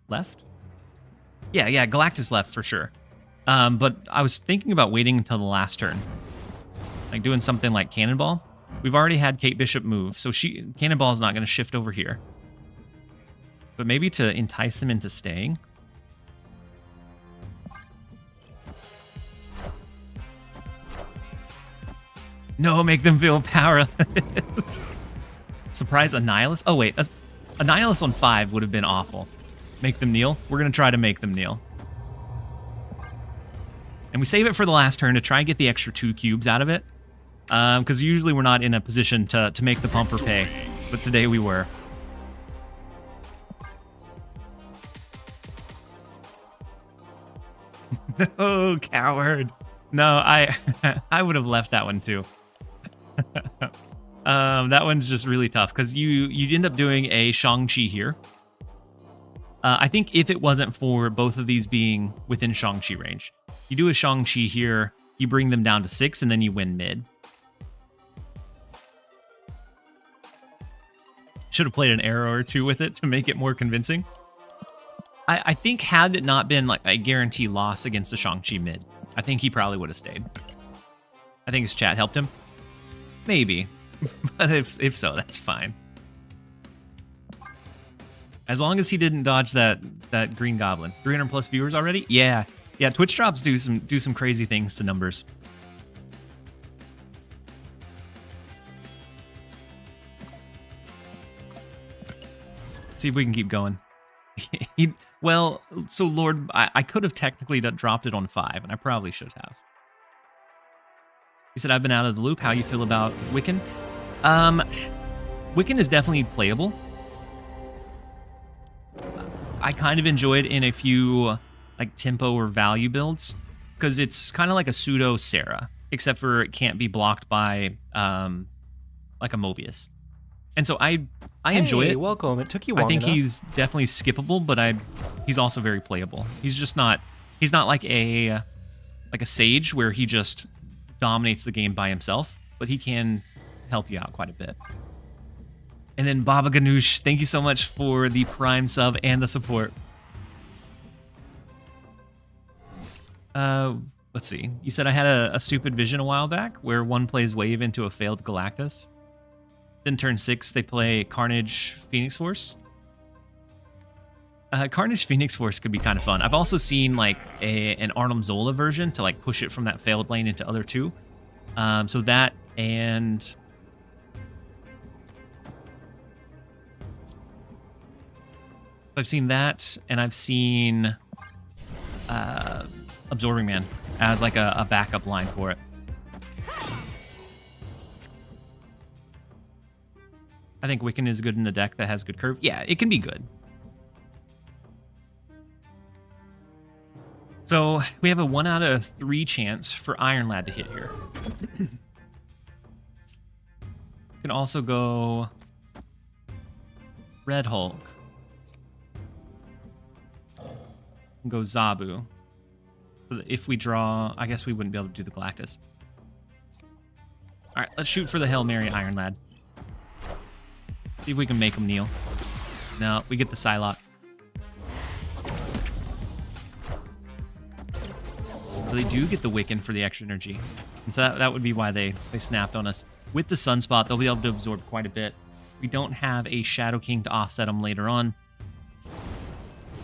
left. Yeah, Galactus left for sure. But I was thinking about waiting until the last turn, like doing something like Cannonball. We've already had Kate Bishop move, so Cannonball is not going to shift over here. But maybe to entice them into staying. No, make them feel powerless. Surprise Annihilus? Oh, wait. Annihilus on 5 would have been awful. Make them kneel? We're going to try to make them kneel. And we save it for the last turn to try and get the extra 2 cubes out of it. Because usually we're not in a position to make the pumper pay. But today we were. No, coward. No, I would have left that one too. That one's just really tough because you end up doing a Shang-Chi here. I think if it wasn't for both of these being within Shang-Chi range, you do a Shang-Chi here, you bring them down to 6, and then you win mid. Should have played an arrow or 2 with it to make it more convincing. I think had it not been like a guarantee loss against the Shang-Chi mid, I think he probably would have stayed. I think his chat helped him. Maybe. But if so, that's fine. As long as he didn't dodge that Green Goblin. 300 plus viewers already? Yeah. Yeah, Twitch drops do some crazy things to numbers. Let's see if we can keep going. Well, so Lord, I could have technically dropped it on 5, and I probably should have. You said I've been out of the loop. How you feel about Wiccan? Wiccan is definitely playable. I kind of enjoyed in a few like tempo or value builds because it's kind of like a pseudo Sarah, except for it can't be blocked by like a Mobius. And so I enjoy it. Welcome. It took you long I think enough. he's definitely skippable, but he's also very playable. He's not like a Sage where he just dominates the game by himself, but he can help you out quite a bit. And then Baba Ganoush, thank you so much for the Prime sub and the support. Let's see. You said I had a stupid vision a while back where one plays Wave into a failed Galactus. Then turn 6, they play Carnage Phoenix Force. Carnage Phoenix Force could be kind of fun. I've also seen like an Arnim Zola version to like push it from that failed lane into other 2. So that and I've seen that, and I've seen Absorbing Man. as like a backup line for it. I think Wiccan is good in a deck that has good curve. Yeah, it can be good. So we have a 1 out of 3 chance for Iron Lad to hit here. Can also go Red Hulk. Go Zabu. So that if we draw, I guess we wouldn't be able to do the Galactus. All right, let's shoot for the Hail Mary Iron Lad. See if we can make him kneel. No, we get the Psylocke. So they do get the Wiccan for the extra energy. And so that would be why they snapped on us. With the Sunspot, they'll be able to absorb quite a bit. We don't have a Shadow King to offset them later on.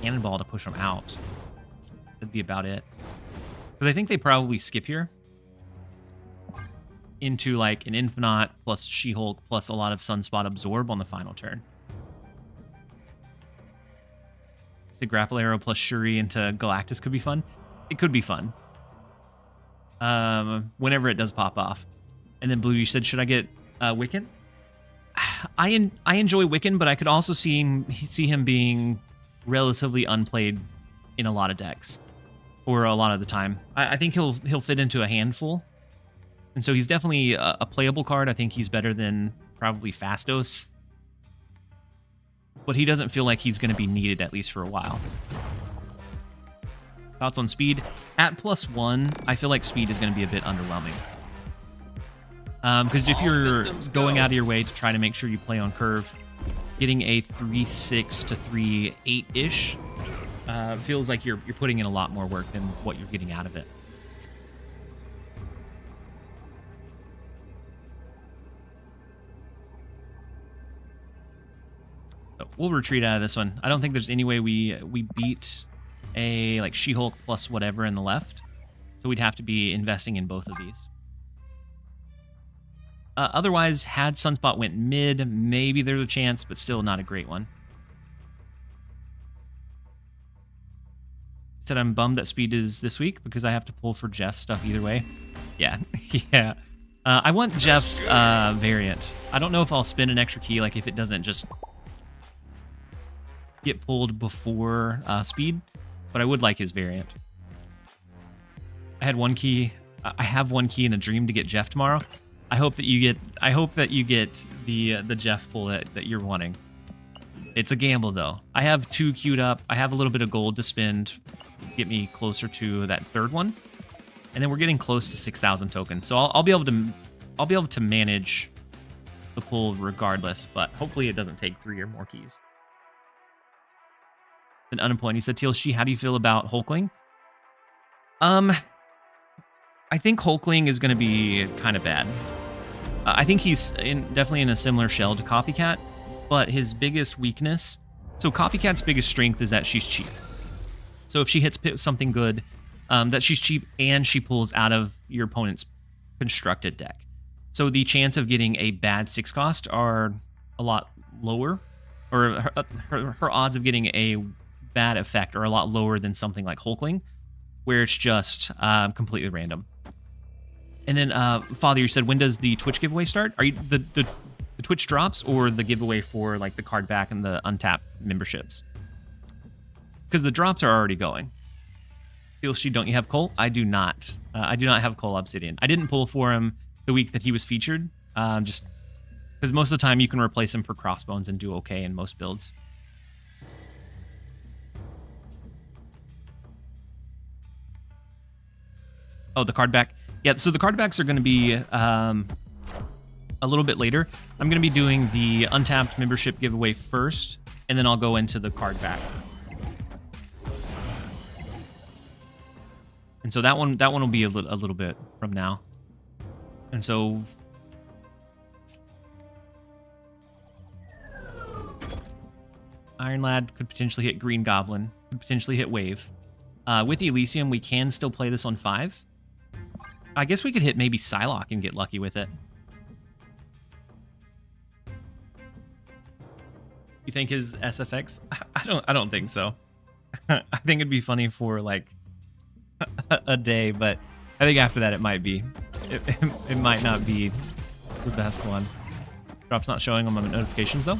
Cannonball to push them out. That'd be about it. Because I think they probably skip here into like an Infinite plus She-Hulk plus a lot of Sunspot absorb on the final turn. The Grapple Arrow plus Shuri into Galactus could be fun. It could be fun. Whenever it does pop off. And then Blue, you said, should I get Wiccan? I enjoy Wiccan, but I could also see him being relatively unplayed in a lot of decks, or a lot of the time. I think he'll fit into a handful, and so he's definitely a playable card. I think he's better than probably Fastos, but he doesn't feel like he's going to be needed, at least for a while. Thoughts on speed? At +1, I feel like speed is going to be a bit underwhelming. Because if you're going out of your way to try to make sure you play on curve, getting a 3.6 to 3.8-ish feels like you're putting in a lot more work than what you're getting out of it. So we'll retreat out of this one. I don't think there's any way we beat a like She-Hulk plus whatever in the left, so we'd have to be investing in both of these. Otherwise, had Sunspot went mid, maybe there's a chance, but still not a great one. Said I'm bummed that speed is this week because I have to pull for Jeff stuff either way. Yeah, yeah. I want Jeff's variant. I don't know if I'll spin an extra key, like if it doesn't just get pulled before speed, but I would like his variant. I have one key in a dream to get Jeff tomorrow. I hope that you get the Jeff pull that you're wanting. It's a gamble though. I have 2 queued up. I have a little bit of gold to spend, get me closer to that third one, and then we're getting close to 6,000 tokens. So I'll be able to manage the pull regardless. But hopefully it doesn't take 3 or more keys. Then Unemployed, he said, TLSG, how do you feel about Hulkling? I think Hulkling is going to be kind of bad. I think he's definitely in a similar shell to Copycat, but his biggest weakness... So Copycat's biggest strength is that she's cheap. So if she hits something good, that she's cheap and she pulls out of your opponent's constructed deck. So the chance of getting a bad 6 cost are a lot lower, or her odds of getting a bad effect are a lot lower than something like Hulkling, where it's just completely random. And then, Father, you said, when does the Twitch giveaway start? Are you the Twitch drops or the giveaway for like the card back and the untapped memberships? Because the drops are already going. TLSG, don't you have Cole? I do not. I do not have Cole Obsidian. I didn't pull for him the week that he was featured, just because most of the time you can replace him for Crossbones and do okay in most builds. Oh, the card back. Yeah, so the card backs are going to be a little bit later. I'm going to be doing the untapped membership giveaway first, and then I'll go into the card back. And so that one will be a little bit from now. And so Iron Lad could potentially hit Green Goblin, could potentially hit Wave. With Elysium, we can still play this on 5. I guess we could hit maybe Psylocke and get lucky with it. You think his SFX? I don't think so. I think it'd be funny for like a day, but I think after that it might be. It might not be the best one. Drop's not showing on my notifications though.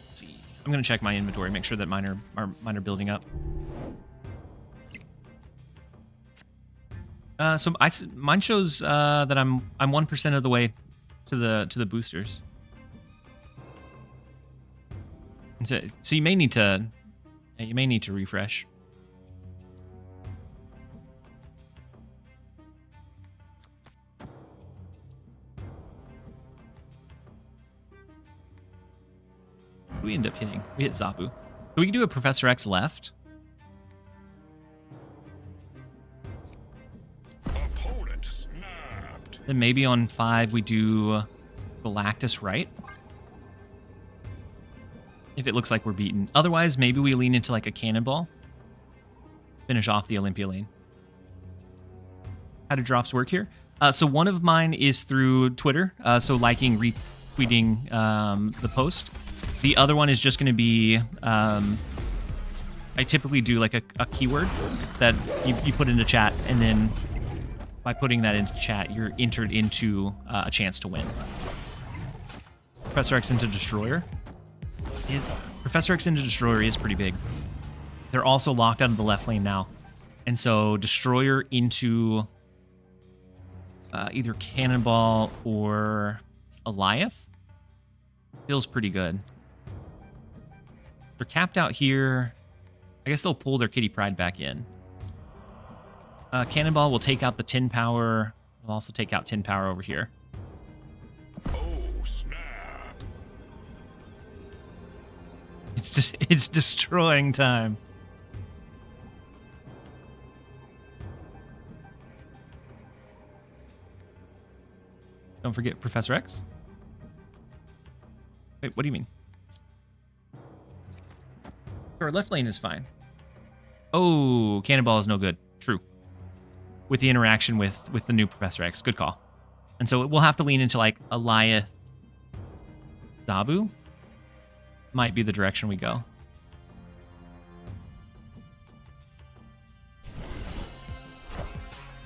Let's see. I'm gonna check my inventory, make sure that mine are building up. So mine shows that I'm 1% of the way to the boosters. And so you may need to refresh. Who we end up hitting? We hit Zabu. So we can do a Professor X left. Then maybe on 5 we do Galactus right. If it looks like we're beaten. Otherwise, maybe we lean into like a cannonball. Finish off the Olympia lane. How do drops work here? So one of mine is through Twitter. So liking, retweeting the post. The other one is just going to be... I typically do like a keyword that you put into chat, and then by putting that into chat, you're entered into a chance to win. Professor X into Destroyer. Professor X into Destroyer is pretty big. They're also locked out of the left lane now. And so Destroyer into either Cannonball or Eliath feels pretty good. They're capped out here. I guess they'll pull their Kitty Pride back in. Cannonball will take out the 10 power. We'll also take out 10 power over here. Oh, snap. It's destroying time. Don't forget Professor X. Wait, what do you mean? Our left lane is fine. Oh, Cannonball is no good. True. With the interaction with the new Professor X. Good call. And so we'll have to lean into like Eliath, Zabu. Might be the direction we go.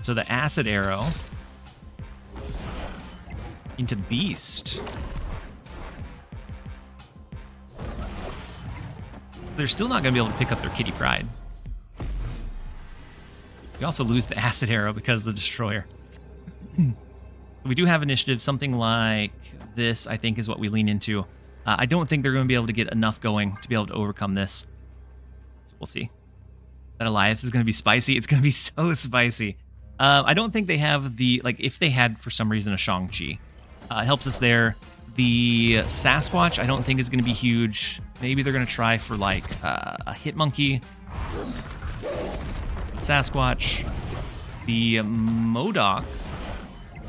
So the Acid Arrow into Beast. They're still not going to be able to pick up their Kitty Pride. We also lose the Acid Arrow because of the Destroyer. We do have initiative. Something like this, I think, is what we lean into. I don't think they're going to be able to get enough going to be able to overcome this. So we'll see. That Eliath is going to be spicy. It's going to be so spicy. I don't think they have the... Like, if they had, for some reason, a Shang-Chi, it helps us there. The Sasquatch, I don't think is going to be huge. Maybe they're going to try for, like, a Hitmonkey. Sasquatch, the Modok,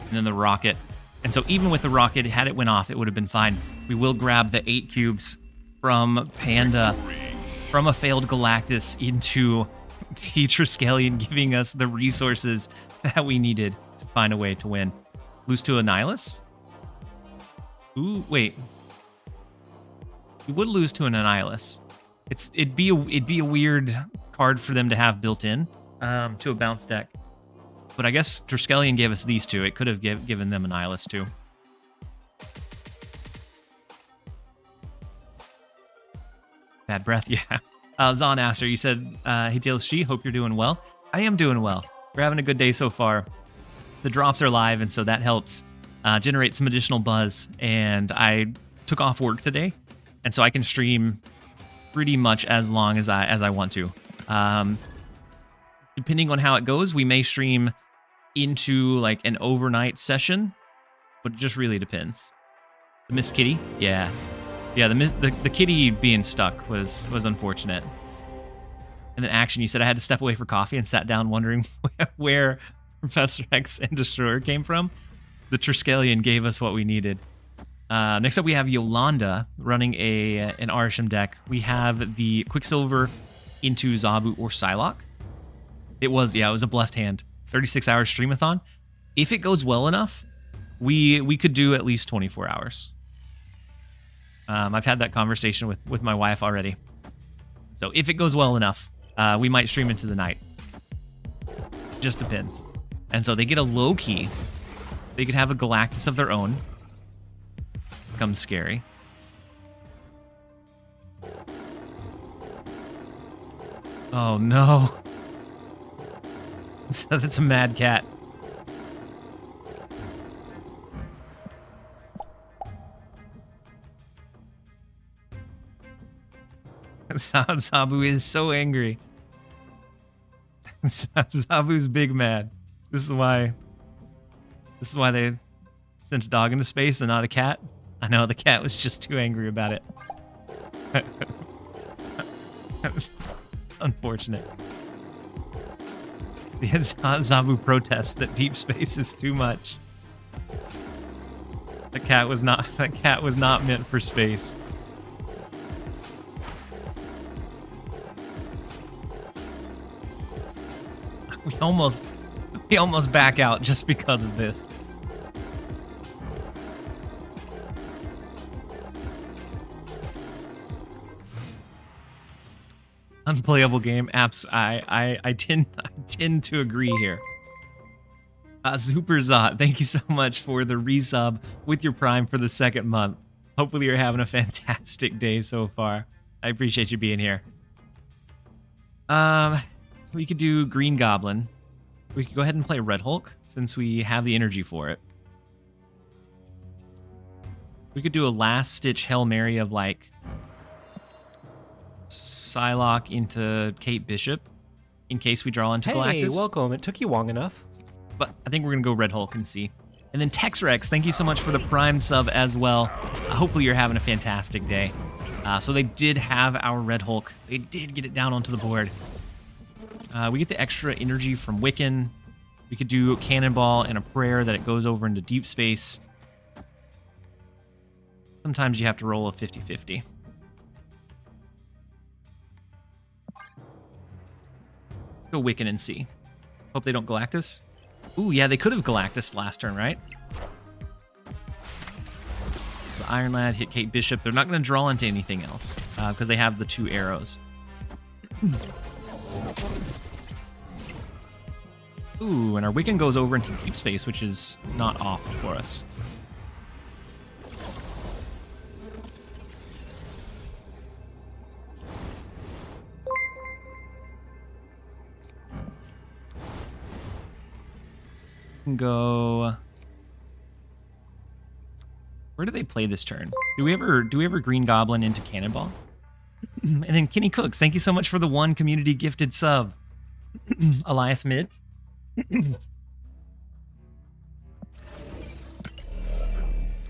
and then the Rocket. And so even with the Rocket, had it went off, it would have been fine. We will grab the 8 cubes from Panda, from a failed Galactus into the Triskelion, giving us the resources that we needed to find a way to win. Lose to Annihilus? Ooh, wait. We would lose to an Annihilus. It'd be a weird card for them to have built in to a bounce deck. But I guess Triskelion gave us these two. It could have given them Annihilus too. Bad breath, yeah. Zon Aster, you said, hey TLSG, hope you're doing well. I am doing well. We're having a good day so far. The drops are live, and so that helps generate some additional buzz. And I took off work today, and so I can stream pretty much as long as I want to. Depending on how it goes, we may stream into like an overnight session, but it just really depends. The Miss Kitty, yeah, the kitty being stuck was unfortunate. And then Action, you said I had to step away for coffee and sat down wondering where Professor X and Destroyer came from. The Triskelion gave us what we needed. Next up, we have Yolanda running an Arisham deck. We have the Quicksilver into Zabu or Psylocke. It was a blessed hand. 36-hour streamathon. If it goes well enough, we could do at least 24 hours. I've had that conversation with my wife already. So if it goes well enough, we might stream into the night. Just depends. And so they get a low key. They could have a Galactus of their own. Becomes scary. Oh no. That's a mad cat. Zabu is so angry. Zabu's big mad. This is why they sent a dog into space and not a cat. I know, the cat was just too angry about it. It's unfortunate. The Zabu protests that deep space is too much. That cat was not meant for space. We almost back out just because of this. Unplayable game. Apps. I tend to agree here. Super Zot, thank you so much for the resub with your Prime for the 2nd month. Hopefully you're having a fantastic day so far. I appreciate you being here. We could do Green Goblin. We could go ahead and play Red Hulk since we have the energy for it. We could do a last-ditch Hail Mary of like Psylocke into Kate Bishop in case we draw into Galactus. Hey, welcome. It took you long enough. But I think we're going to go Red Hulk and see. And then Texrex, thank you so much for the Prime sub as well. Hopefully you're having a fantastic day. So they did have our Red Hulk. They did get it down onto the board. We get the extra energy from Wiccan. We could do Cannonball and a prayer that it goes over into deep space. Sometimes you have to roll a 50-50. Let's go Wiccan and see. Hope they don't Galactus. Ooh, yeah, they could have Galactus last turn, right? The Iron Lad hit Kate Bishop. They're not going to draw into anything else because they have the 2 arrows. Ooh, and our Wiccan goes over into deep space, which is not awful for us. Go. Where do they play this turn? Do we ever Green Goblin into Cannonball? And then Kenny Cooks, thank you so much for the 1 community gifted sub. Eliath mid.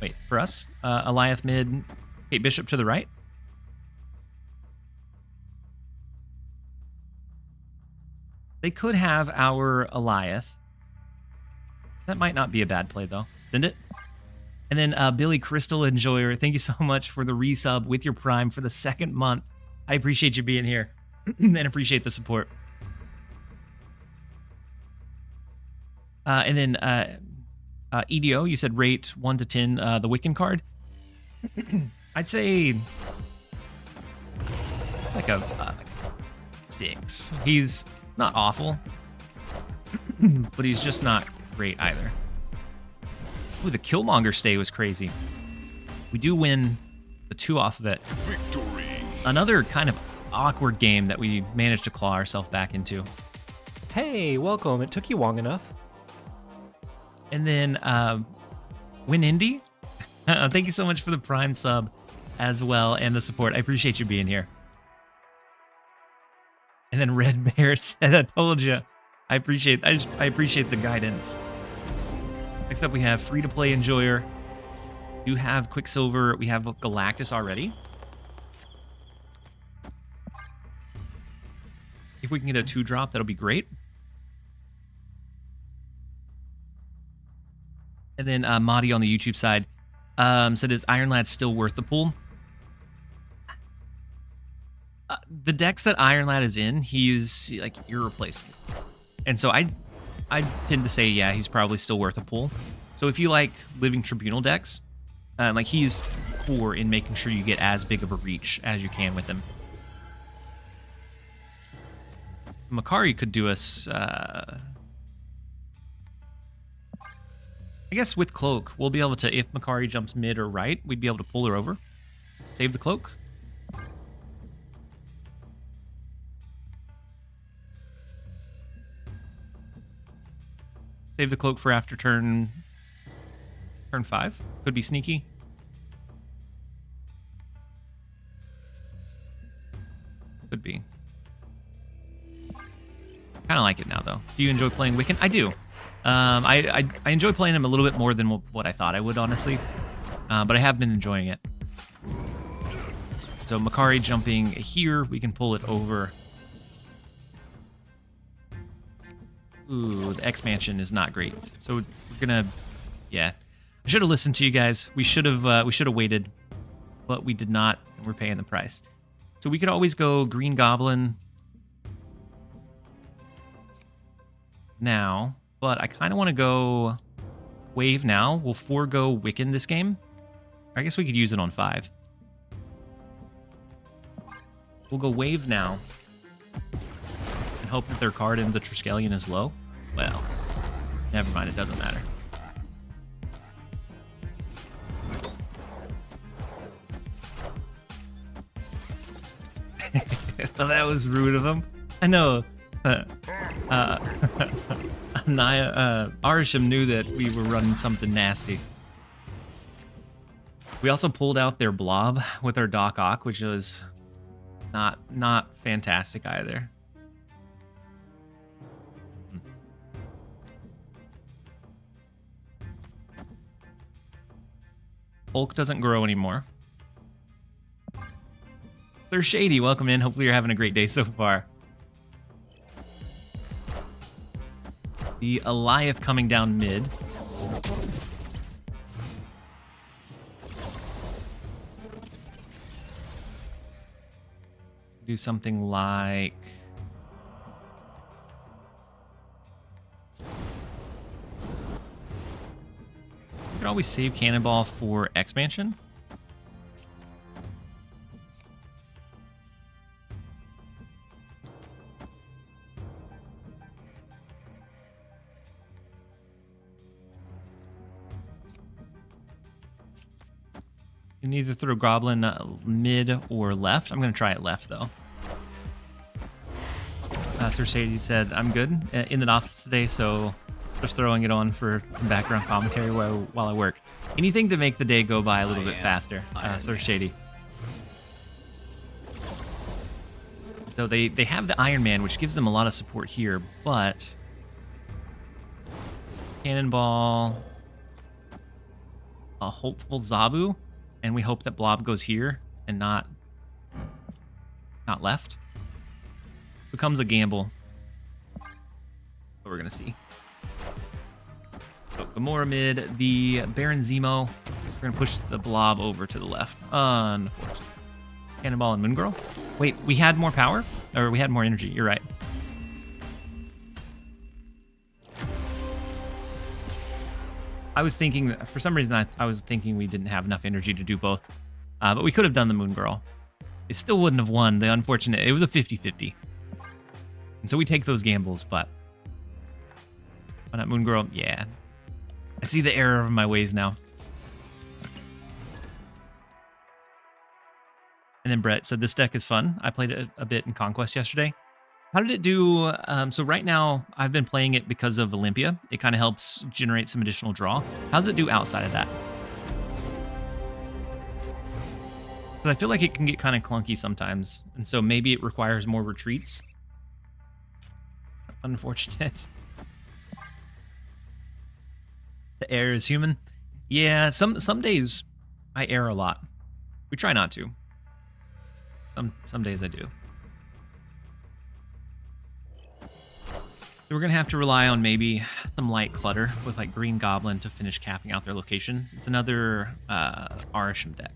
Wait, for us? Eliath mid, Kate Bishop to the right. They could have our Eliath. That might not be a bad play, though. Send it. And then Billy Crystal Enjoyer, thank you so much for the resub with your Prime for the 2nd month. I appreciate you being here and appreciate the support. And then EDO, you said rate 1 to 10 the Wiccan card. I'd say like a 6. He's not awful, but he's just not great either. Ooh, the Killmonger stay was crazy. We do win the 2 off of it. Victory. Another kind of awkward game that we managed to claw ourselves back into. Hey, welcome. It took you long enough. And then Win Indy, thank you so much for the Prime sub as well and the support. I appreciate you being here. And then Red Bear said, I told you. I appreciate the guidance. Next up, we have Free-to-Play Enjoyer. We do have Quicksilver. We have Galactus already. If we can get a 2-drop, that'll be great. And then Madi on the YouTube side said, is Iron Lad still worth the pool? The decks that Iron Lad is in, he's like irreplaceable. And so I tend to say, yeah, he's probably still worth a pull. So if you like Living Tribunal decks, like he's core in making sure you get as big of a reach as you can with him. Makari could do us... I guess with Cloak, we'll be able to, if Makari jumps mid or right, we'd be able to pull her over. Save the Cloak. Save the Cloak for after turn 5. Could be sneaky. Could be. Kind of like it now, though. Do you enjoy playing Wiccan? I do. I enjoy playing him a little bit more than what I thought I would, honestly. But I have been enjoying it. So Makari jumping here, we can pull it over. Ooh, the expansion is not great. So we're gonna, yeah. I should have listened to you guys. We should have waited, but we did not. And we're paying the price. So we could always go Green Goblin now, but I kind of want to go Wave now. We'll forego Wiccan this game. I guess we could use it on 5. We'll go Wave now and hope that their card in the Triskelion is low. Well, never mind. It doesn't matter. Well, that was rude of him. I know. Arisham knew that we were running something nasty. We also pulled out their blob with our Doc Ock, which was not fantastic either. Hulk doesn't grow anymore. Sir Shady, welcome in. Hopefully you're having a great day so far. The Eliath coming down mid. Do something like... You could always save Cannonball for expansion. You can either throw Goblin mid or left. I'm going to try it left, though. Sir Sadie said, I'm good in the office today, so just throwing it on for some background commentary while I work. Anything to make the day go by a little bit faster, Sir Shady. So they have the Iron Man, which gives them a lot of support here, but... Cannonball... A hopeful Zabu, and we hope that Blob goes here and not left. Becomes a gamble. What we're gonna see. So Gamora mid, the Baron Zemo. We're gonna push the Blob over to the left. Unfortunately. Cannonball and Moon Girl. Wait, we had more power? Or we had more energy, you're right. I was thinking, for some reason, I was thinking we didn't have enough energy to do both. But we could have done the Moon Girl. It still wouldn't have won. The unfortunate, it was a 50-50. And so we take those gambles, but... Why not Moon Girl? Yeah. I see the error of my ways now. And then Brett said, this deck is fun. I played it a bit in Conquest yesterday. How did it do? So right now, I've been playing it because of Olympia. It kind of helps generate some additional draw. How does it do outside of that? Because I feel like it can get kind of clunky sometimes. And so maybe it requires more retreats. Unfortunate. The error is human. Yeah, some days I err a lot. We try not to. Some days I do. So we're going to have to rely on maybe some light clutter with like Green Goblin to finish capping out their location. It's another Arisham deck.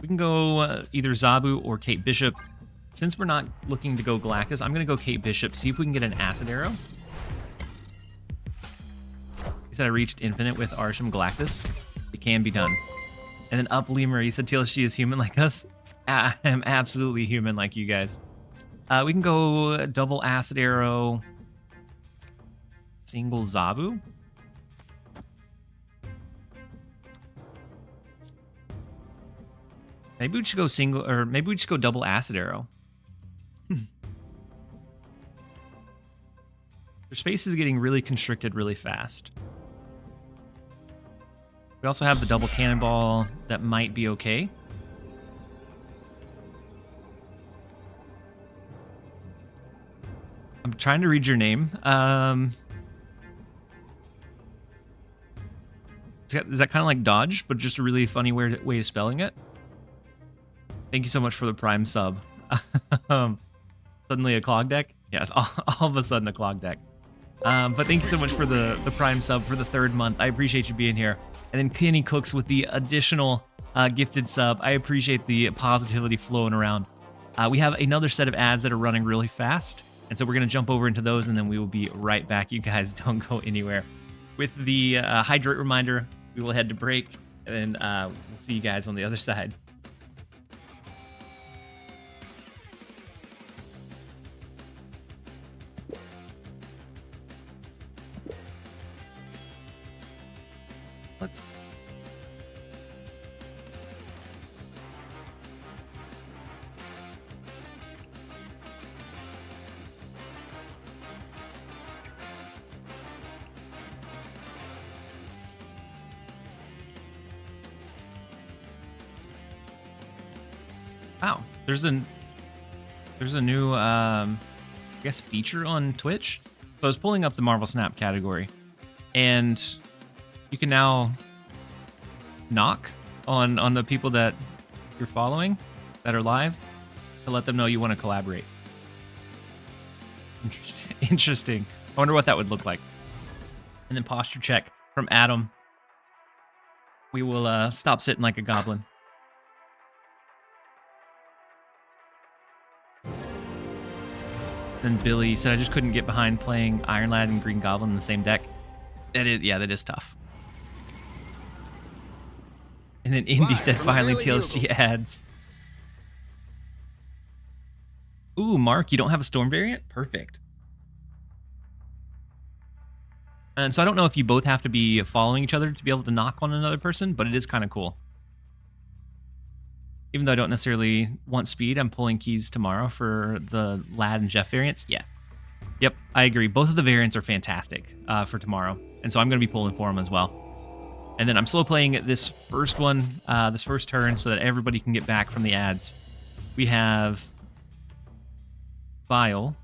We can go either Zabu or Kate Bishop. Since we're not looking to go Galactus, I'm going to go Kate Bishop, see if we can get an Acid Arrow. He said I reached infinite with Arisham Galactus. It can be done. And then Up Lemur, he said TLSG is human like us. I am absolutely human like you guys. We can go double acid arrow, single Zabu. Maybe we should go single, or maybe we should go double acid arrow. Their space is getting really constricted really fast. We also have the double cannonball that might be okay. I'm trying to read your name. Is that kind of like dodge, but just a really funny way of spelling it? Thank you so much for the Prime sub. Suddenly a clog deck? Yeah, all of a sudden a clog deck. But thank you so much for the Prime sub for the 3rd month. I appreciate you being here. And then Kenny Cooks with the additional gifted sub. I appreciate the positivity flowing around. We have another set of ads that are running really fast. And so we're going to jump over into those, and then we will be right back. You guys don't go anywhere. With the hydrate reminder, we will head to break, and we'll see you guys on the other side. Let's... Wow, there's a new I guess feature on Twitch. So I was pulling up the Marvel Snap category, and you can now knock on the people that you're following that are live to let them know you want to collaborate. Interesting. I wonder what that would look like. And then posture check from Adam. We will stop sitting like a goblin. Then Billy said, I just couldn't get behind playing Iron Lad and Green Goblin in the same deck. That is tough. And then Indy said, finally TLSG ads. Ooh, Mark, you don't have a Storm variant? Perfect. And so I don't know if you both have to be following each other to be able to knock on another person, but it is kind of cool. Even though I don't necessarily want speed, I'm pulling keys tomorrow for the Lad and Jeff variants. Yeah. Yep, I agree. Both of the variants are fantastic for tomorrow. And so I'm going to be pulling for them as well. And then I'm slow playing this first one, this first turn, so that everybody can get back from the ads. We have Bile.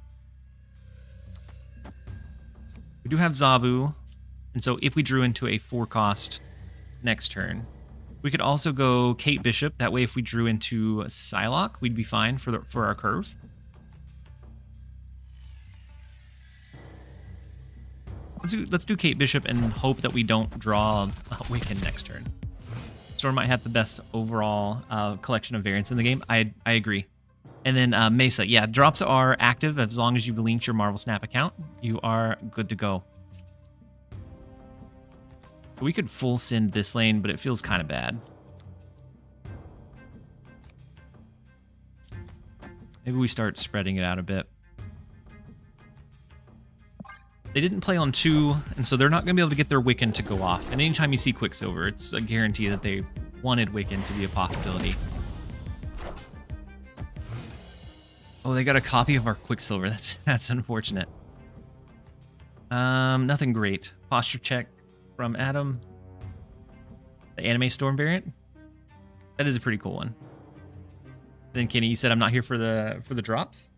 We do have Zabu. And so if we drew into a 4-cost next turn, we could also go Kate Bishop. That way, if we drew into Psylocke, we'd be fine for our curve. Let's do Kate Bishop and hope that we don't draw a Wiccan next turn. Storm might have the best overall collection of variants in the game. I agree. And then Mesa. Yeah, drops are active as long as you've linked your Marvel Snap account. You are good to go. We could full send this lane, but it feels kind of bad. Maybe we start spreading it out a bit. They didn't play on 2, and so they're not going to be able to get their Wiccan to go off. And anytime you see Quicksilver, it's a guarantee that they wanted Wiccan to be a possibility. Oh, they got a copy of our Quicksilver. That's unfortunate. Nothing great. Posture check from Adam. The anime Storm variant. That is a pretty cool one. Then Kenny, you said I'm not here for the drops.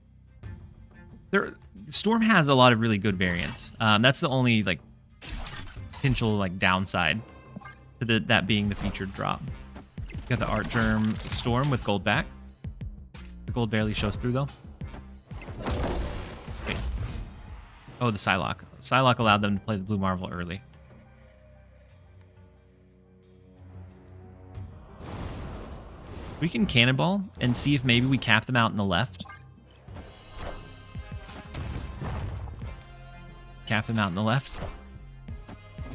Storm has a lot of really good variants. That's the only like potential like downside to that being the featured drop. You got the Art Germ Storm with gold back. The gold barely shows through though. Wait. Oh, the Psylocke. Psylocke allowed them to play the Blue Marvel early. We can Cannonball and see if maybe we cap them out in the left. Cap them out in the left.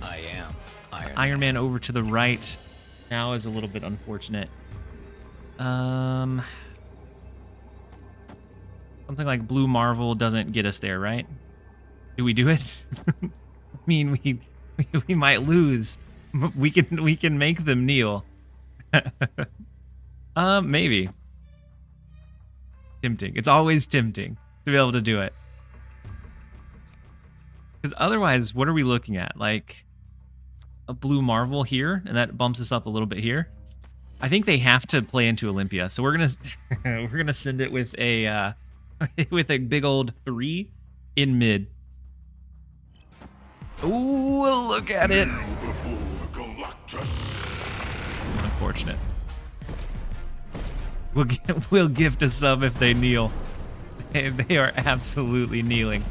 I am Iron Man over to the right now is a little bit unfortunate. Something like Blue Marvel doesn't get us there, right? Do we do it? I mean, we might lose. We can make them kneel. Maybe. Tempting. It's always tempting to be able to do it. Because otherwise, what are we looking at? Like a Blue Marvel here, and that bumps us up a little bit here. I think they have to play into Olympia, so we're gonna send it with a with a big old 3 in mid. Ooh, look at it! Unfortunate. We'll gift a sub if they kneel. They are absolutely kneeling.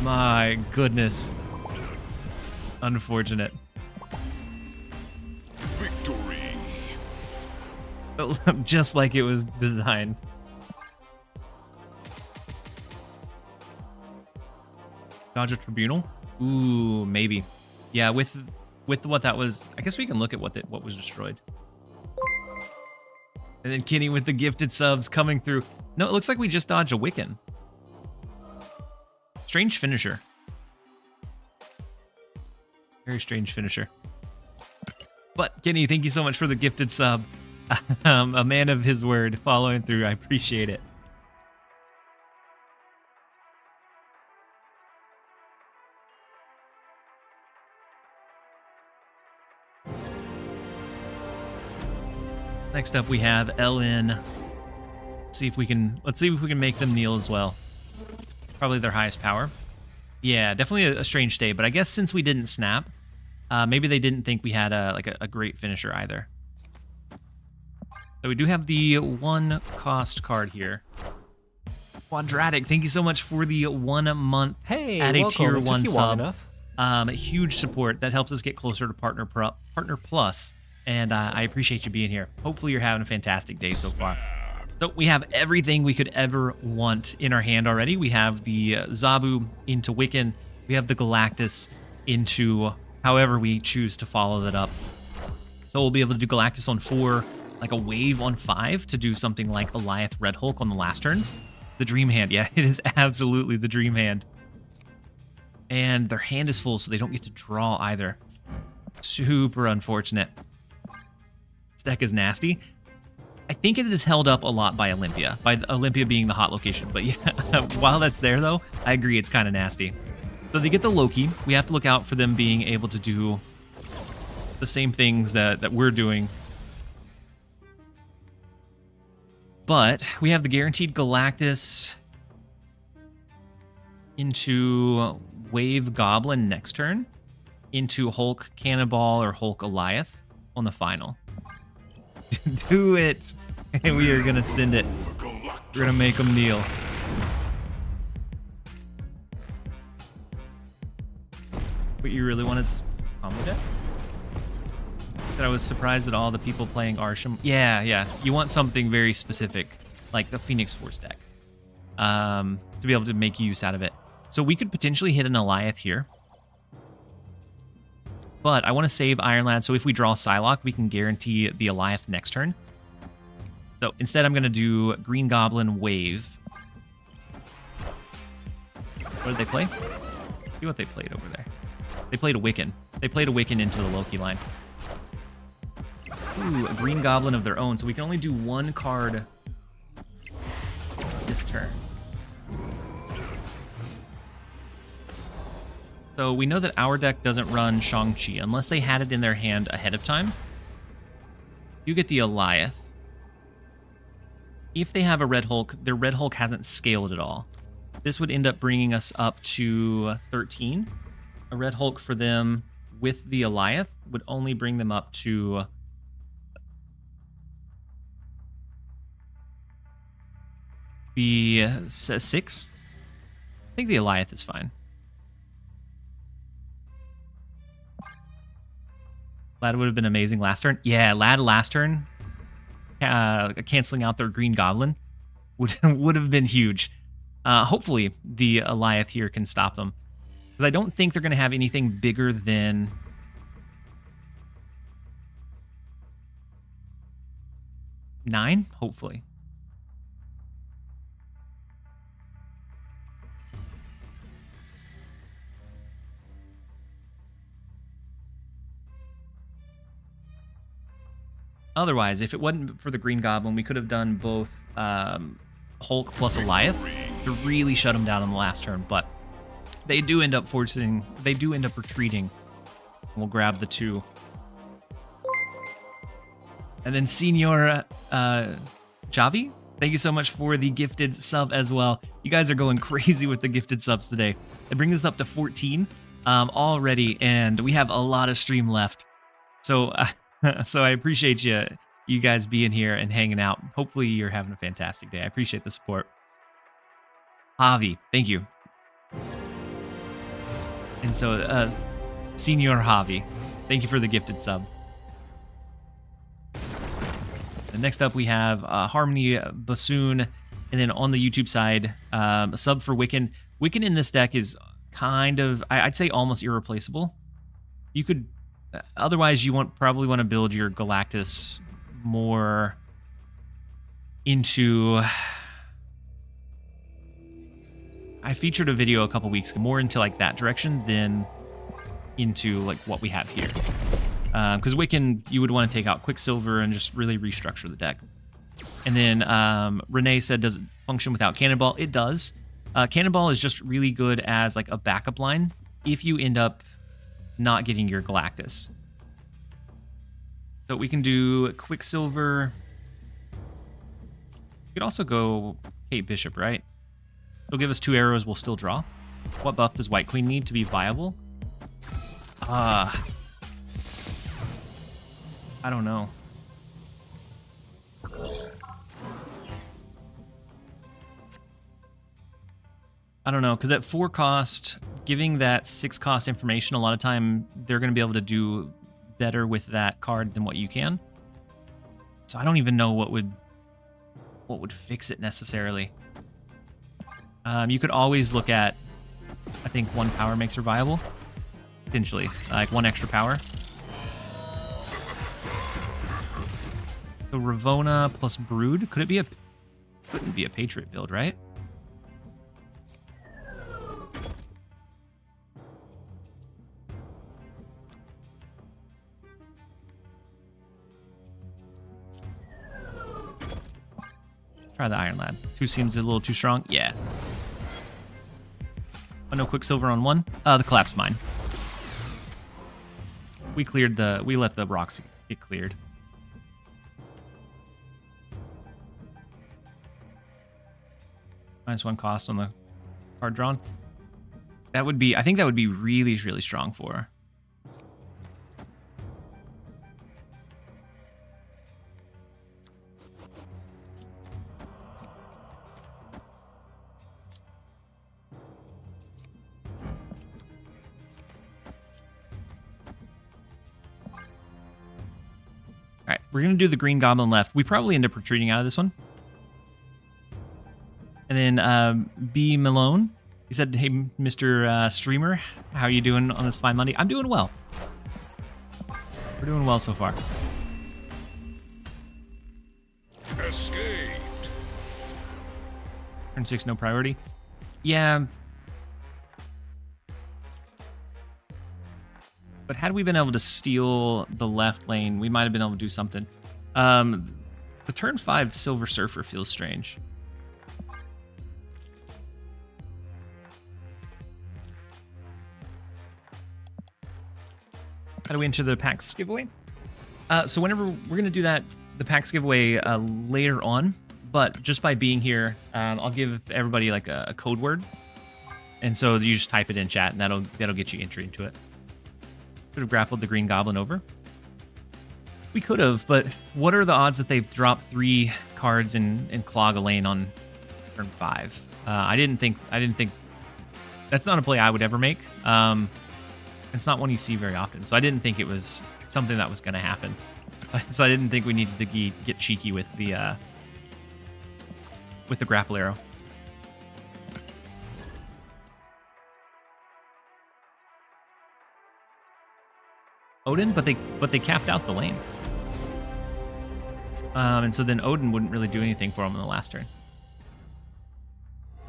My goodness. Unfortunate. Victory. Just like it was designed. Dodge a Tribunal? Ooh, maybe. Yeah, with what that was, I guess we can look at what was destroyed. And then Kenny with the gifted subs coming through. No, it looks like we just dodged a Wiccan. Strange finisher. Very strange finisher. But Kenny, thank you so much for the gifted sub. A man of his word, following through. I appreciate it. Next up, we have LN. Let's see if we can make them kneel as well. Probably their highest power. Yeah, definitely a strange stay. But I guess since we didn't snap, maybe they didn't think we had a great finisher either. So we do have the 1 cost card here. Quadratic, thank you so much for the 1 month at a tier 1 sub. Huge support that helps us get closer to Partner Plus. And I appreciate you being here. Hopefully you're having a fantastic day so far. So we have everything we could ever want in our hand already. We have the Zabu into Wiccan. We have the Galactus into however we choose to follow that up. So we'll be able to do Galactus on 4, like a wave on 5 to do something like Goliath Red Hulk on the last turn. The Dream Hand, yeah, it is absolutely the Dream Hand. And their hand is full, so they don't get to draw either. Super unfortunate. This deck is nasty. I think it is held up a lot by Olympia being the hot location. But yeah, while that's there, though, I agree it's kind of nasty. So they get the Loki. We have to look out for them being able to do the same things that we're doing. But we have the guaranteed Galactus into Wave Goblin next turn, into Hulk Cannonball or Hulk Goliath on the final. Do it! And we are going to send it. We're going to make them kneel. What you really want is combo deck? I was surprised at all the people playing Arsham. Yeah. You want something very specific, like the Phoenix Force deck, to be able to make use out of it. So we could potentially hit an Goliath here. But I want to save Iron Lad, so if we draw Psylocke, we can guarantee the Goliath next turn. So instead, I'm going to do Green Goblin Wave. What did they play? See what they played over there. They played a Wiccan. They played a Wiccan into the Loki line. Ooh, a Green Goblin of their own, so we can only do 1 card this turn. So we know that our deck doesn't run Shang-Chi unless they had it in their hand ahead of time. You get the Goliath. If they have a Red Hulk, their Red Hulk hasn't scaled at all. This would end up bringing us up to 13. A Red Hulk for them with the Goliath would only bring them up to be 6. I think the Goliath is fine. Lad would have been amazing last turn. Yeah, Lad last turn, canceling out their Green Goblin would have been huge. Hopefully, the Goliath here can stop them. Because I don't think they're going to have anything bigger than... nine, hopefully. Otherwise, if it wasn't for the Green Goblin, we could have done both Hulk plus Goliath to really shut him down on the last turn, but they do end up retreating. We'll grab the 2. And then Senior Javi, thank you so much for the gifted sub as well. You guys are going crazy with the gifted subs today. It brings us up to 14 already, and we have a lot of stream left. So so I appreciate you guys being here and hanging out. Hopefully you're having a fantastic day. I appreciate the support. Javi, thank you. And so Senior Javi, thank you for the gifted sub. And next up we have Harmony Bassoon, and then on the YouTube side, a sub for Wiccan. Wiccan in this deck is kind of, I'd say, almost irreplaceable. You could, otherwise you probably want to build your Galactus more into, I featured a video a couple weeks ago, more into like that direction than into like what we have here. Because Wiccan, you would want to take out Quicksilver and just really restructure the deck. And then Renee said, does it function without Cannonball? It does. Cannonball is just really good as like a backup line if you end up not getting your Galactus. So we can do Quicksilver. We could also go Kate Bishop, right? It'll give us 2 arrows, we'll still draw. What buff does White Queen need to be viable? I don't know. I don't know, because at 4 cost, giving that 6 cost information, a lot of time they're going to be able to do better with that card than what you can. So I don't even know what would fix it necessarily. You could always look at, I think 1 power makes her viable. Potentially, like 1 extra power. So Ravona plus Brood, couldn't be a Patriot build, right? Try the Iron Lad. 2 seems a little too strong. Yeah. Oh, no Quicksilver on 1. The Collapse Mine. We let the rocks get cleared. -1 cost on the card drawn. I think that would be really, really strong for her. All right, we're going to do the Green Goblin left. We probably end up retreating out of this one. And then B. Malone, he said, hey, Mr. Streamer, how are you doing on this fine Monday? I'm doing well. We're doing well so far. Escaped. Turn 6, no priority. Yeah. But had we been able to steal the left lane, we might have been able to do something. The turn 5 Silver Surfer feels strange. How do we enter the PAX giveaway? So whenever we're going to do that, the PAX giveaway later on, but just by being here, I'll give everybody like a code word. And so you just type it in chat and that'll get you entry into it. Could have grappled the Green Goblin over. We could have, but what are the odds that they've dropped 3 cards and clog a lane on turn 5? I didn't think that's not a play I would ever make. It's not one you see very often, so I didn't think it was something that was going to happen. So I didn't think we needed to get cheeky with the grapple arrow. Odin, but they capped out the lane. And so then Odin wouldn't really do anything for him in the last turn.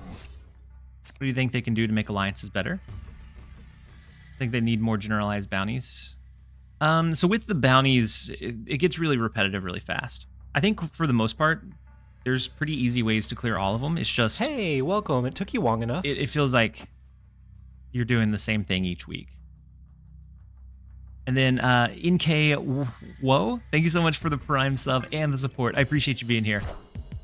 What do you think they can do to make alliances better? I think they need more generalized bounties. So with the bounties, it gets really repetitive really fast. I think for the most part, there's pretty easy ways to clear all of them. It's just... Hey, welcome. It took you long enough. It feels like you're doing the same thing each week. And then NK Whoa, thank you so much for the Prime sub and the support. I appreciate you being here.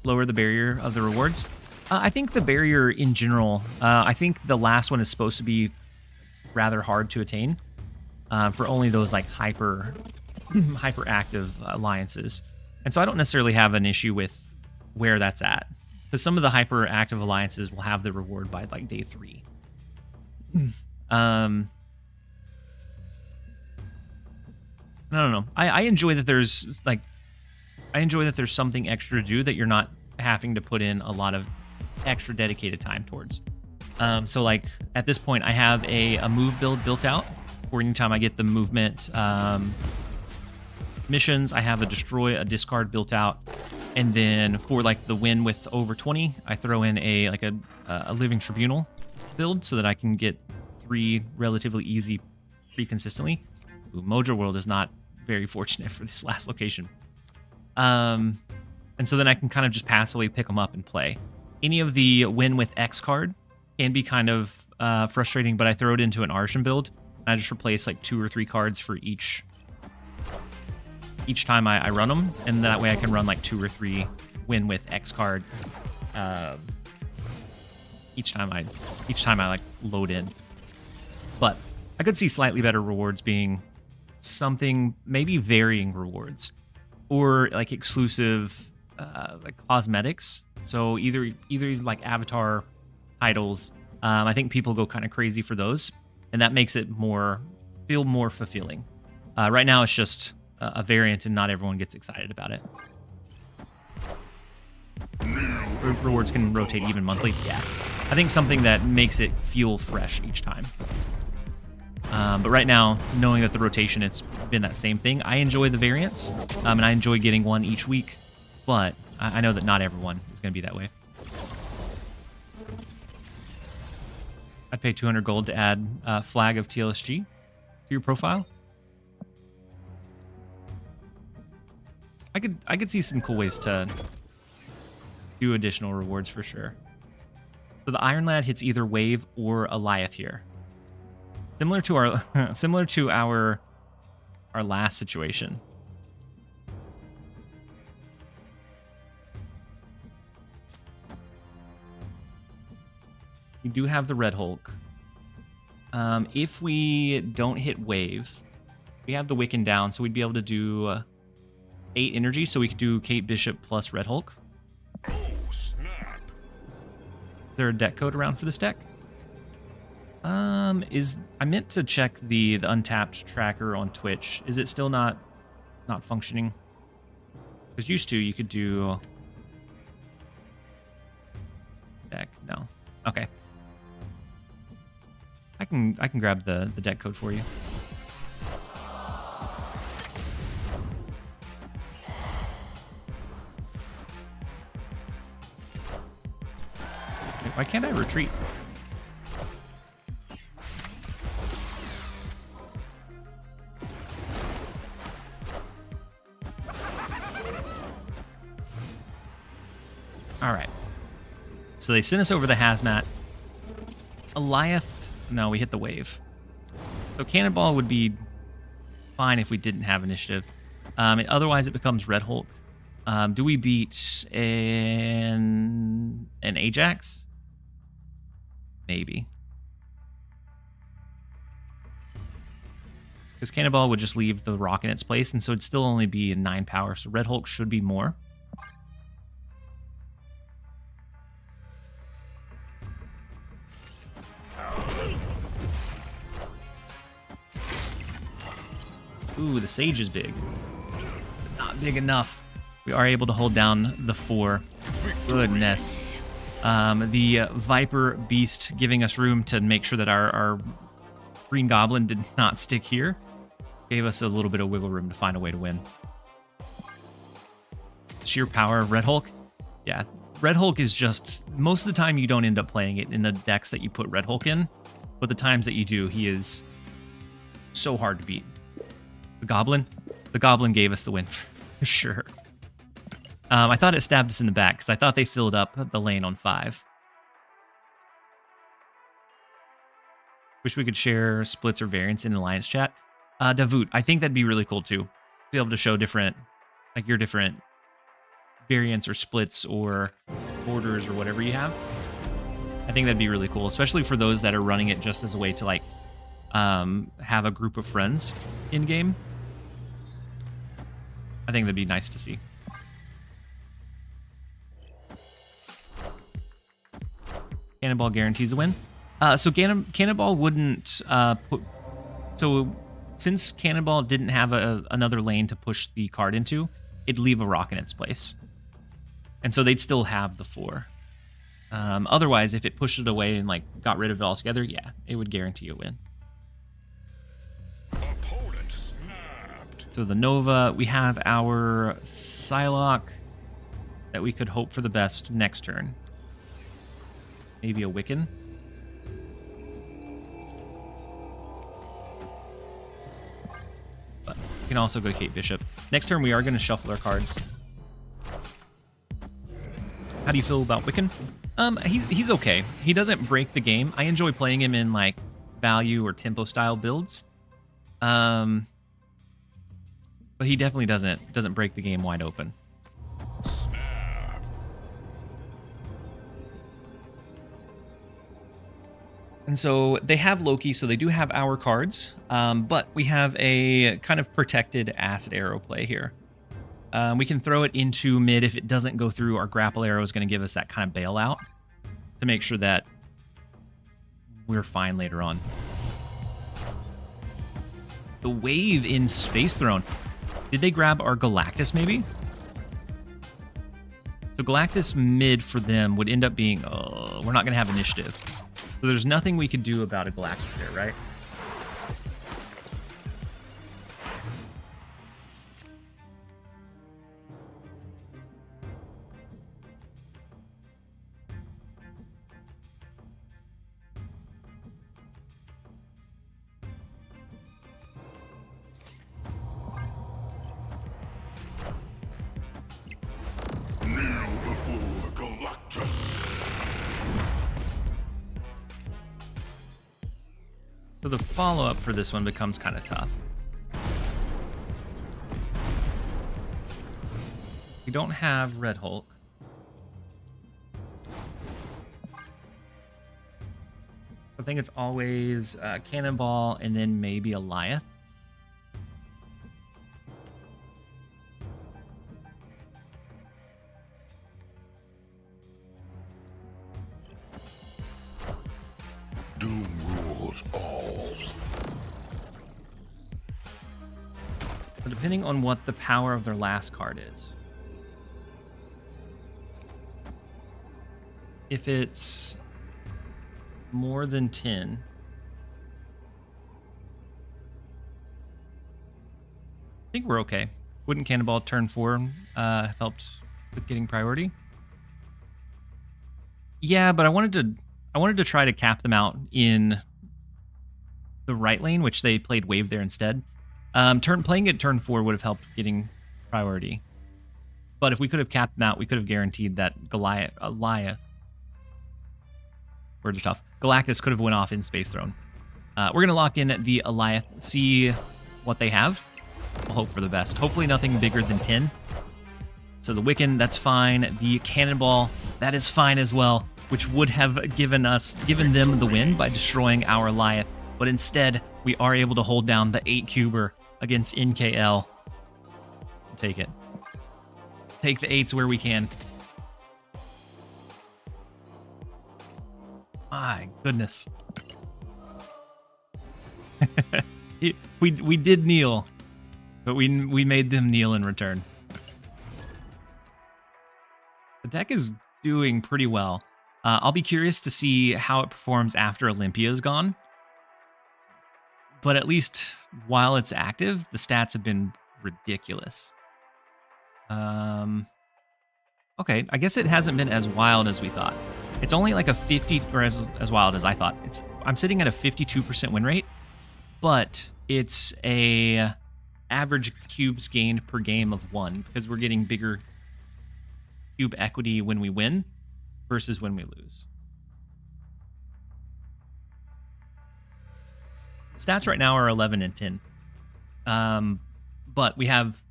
Lower the barrier of the rewards. I think the barrier in general, I think the last one is supposed to be rather hard to attain for only those like hyper active alliances. And so I don't necessarily have an issue with where that's at, because some of the hyper active alliances will have the reward by like day 3. I don't know. I enjoy that there's like, I enjoy that there's something extra to do that you're not having to put in a lot of extra dedicated time towards. So like at this point, I have a move build built out for anytime I get the movement missions. I have a destroy, a discard built out, and then for like the win with over 20, I throw in a living tribunal build so that I can get 3 relatively easy pretty consistently. Ooh, Mojo World is not very fortunate for this last location. And so then I can kind of just passively pick them up and play. Any of the win with X card can be kind of frustrating, but I throw it into an Arshan build. And I just replace like 2 or 3 cards for each time I run them, and that way I can run like 2 or 3 win with X card each time I like load in. But I could see slightly better rewards being something, maybe varying rewards, or like exclusive like cosmetics. So either like avatar titles. I think people go kind of crazy for those, and that makes it feel more fulfilling. Right now it's just a variant, and not everyone gets excited about it. Rewards can rotate even monthly. Yeah, I think something that makes it feel fresh each time. But right now, knowing that the rotation, it's been that same thing. I enjoy the variants, and I enjoy getting one each week, but I know that not everyone is going to be that way. I'd pay 200 gold to add flag of TLSG to your profile. I could see some cool ways to do additional rewards for sure. So the Iron Lad hits either Wave or Eliath here. Similar to our last situation. We do have the Red Hulk. If we don't hit Wave, we have the Wiccan down, so we'd be able to do 8 energy, so we could do Kate Bishop plus Red Hulk. Oh, snap. Is there a deck code around for this deck? I meant to check the untapped tracker on Twitch. Is it still not functioning? Because used to you could do deck. No. Okay. I can grab the deck code for you. Wait, why can't I retreat? All right. So they sent us over the hazmat. Eliath, no, we hit the wave. So Cannonball would be fine if we didn't have initiative. Otherwise, it becomes Red Hulk. Do we beat an Ajax? Maybe. Because Cannonball would just leave the rock in its place, and so it'd still only be a 9 power. So Red Hulk should be more. Ooh, the Sage is big. But not big enough. We are able to hold down the 4. Goodness. The Viper Beast giving us room to make sure that our Green Goblin did not stick here. Gave us a little bit of wiggle room to find a way to win. Sheer power of Red Hulk. Yeah, Red Hulk is just... Most of the time you don't end up playing it in the decks that you put Red Hulk in. But the times that you do, he is so hard to beat. The goblin? The goblin gave us the win for sure. I thought it stabbed us in the back because I thought they filled up the lane on 5. Wish we could share splits or variants in Alliance chat. Davut, I think that'd be really cool too. Be able to show different, like your different variants or splits or borders or whatever you have. I think that'd be really cool, especially for those that are running it just as a way to like have a group of friends in game. I think that'd be nice to see. Cannonball guarantees a win. So Cannonball wouldn't put. So since Cannonball didn't have another lane to push the card into, it'd leave a rock in its place, and so they'd still have the 4. Otherwise, if it pushed it away and like got rid of it altogether, yeah, it would guarantee a win. Opponent snapped. So the Nova, we have our Psylocke that we could hope for the best next turn. Maybe a Wiccan. But we can also go Kate Bishop. Next turn, we are going to shuffle our cards. How do you feel about Wiccan? He's okay. He doesn't break the game. I enjoy playing him in like value or tempo style builds. But he definitely doesn't break the game wide open. And so they have Loki, so they do have our cards, but we have a kind of protected acid arrow play here. We can throw it into mid. If it doesn't go through, our grapple arrow is going to give us that kind of bailout to make sure that we're fine later on. The wave in Space Throne. Did they grab our Galactus maybe? So Galactus mid for them would end up being, we're not going to have initiative. So there's nothing we could do about a Galactus there, right? Kneel before Galactus. So the follow-up for this one becomes kind of tough. We don't have Red Hulk. I think it's always Cannonball and then maybe Eliath. Doom rules all. So depending on what the power of their last card is. If it's more than 10, I think we're okay. Wouldn't Cannonball turn 4 have helped with getting priority? Yeah, but I wanted to try to cap them out in the right lane, which they played wave there instead. Playing it turn 4 would have helped getting priority. But if we could have capped them out, we could have guaranteed that Goliath. Words are tough. Galactus could have went off in Space Throne. We're going to lock in the Eliath, see what they have. We'll hope for the best. Hopefully nothing bigger than 10. So the Wiccan, that's fine. The Cannonball, that is fine as well, which would have given them the win by destroying our Eliath. But instead, we are able to hold down the 8-cuber against NKL. Take it. Take the 8s where we can. My goodness. we did kneel, but we made them kneel in return. The deck is doing pretty well. I'll be curious to see how it performs after Olympia's gone. But at least while it's active, the stats have been ridiculous. Okay, I guess it hasn't been as wild as we thought. It's only like a 50, or as wild as I thought. I'm sitting at a 52% win rate, but it's a average cubes gained per game of 1 because we're getting bigger cube equity when we win versus when we lose. Stats right now are 11 and 10. But we have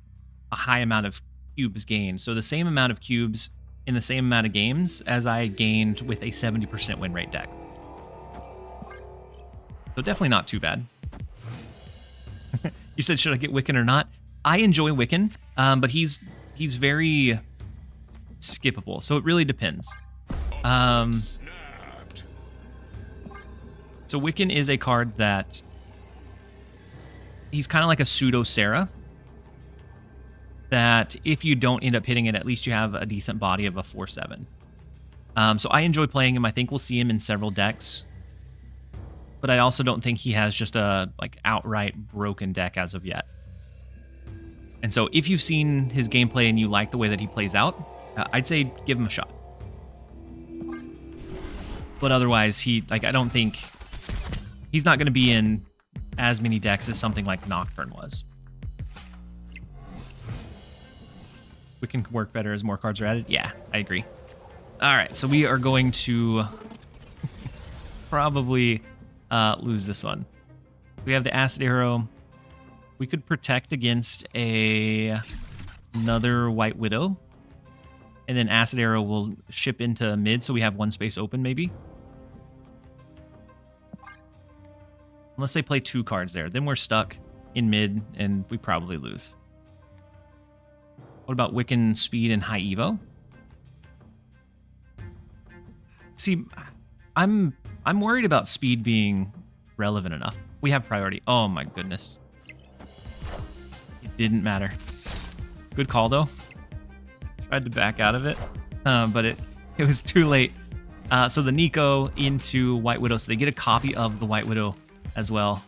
a high amount of cubes gained. So the same amount of cubes in the same amount of games as I gained with a 70% win rate deck. So definitely not too bad. You said, should I get Wiccan or not? I enjoy Wiccan, but he's very skippable. So it really depends. So Wiccan is a card that he's kind of like a pseudo Sarah. That if you don't end up hitting it, at least you have a decent body of a 4/7. So I enjoy playing him. I think we'll see him in several decks. But I also don't think he has just a like outright broken deck as of yet. And so if you've seen his gameplay and you like the way that he plays out, I'd say give him a shot. But otherwise, I don't think he's not going to be in as many decks as something like Nocturne was. We can work better as more cards are added. Yeah, I agree. All right, so we are going to probably lose this one. We have the Acid Arrow. We could protect against another White Widow. And then Acid Arrow will ship into mid, so we have one space open, maybe. Unless they play 2 cards there. Then we're stuck in mid, and we probably lose. What about Wiccan Speed and High Evo? See, I'm worried about Speed being relevant enough. We have priority. Oh my goodness. It didn't matter. Good call though. Tried to back out of it, but it was too late. So the Nico into White Widow, so they get a copy of the White Widow as well.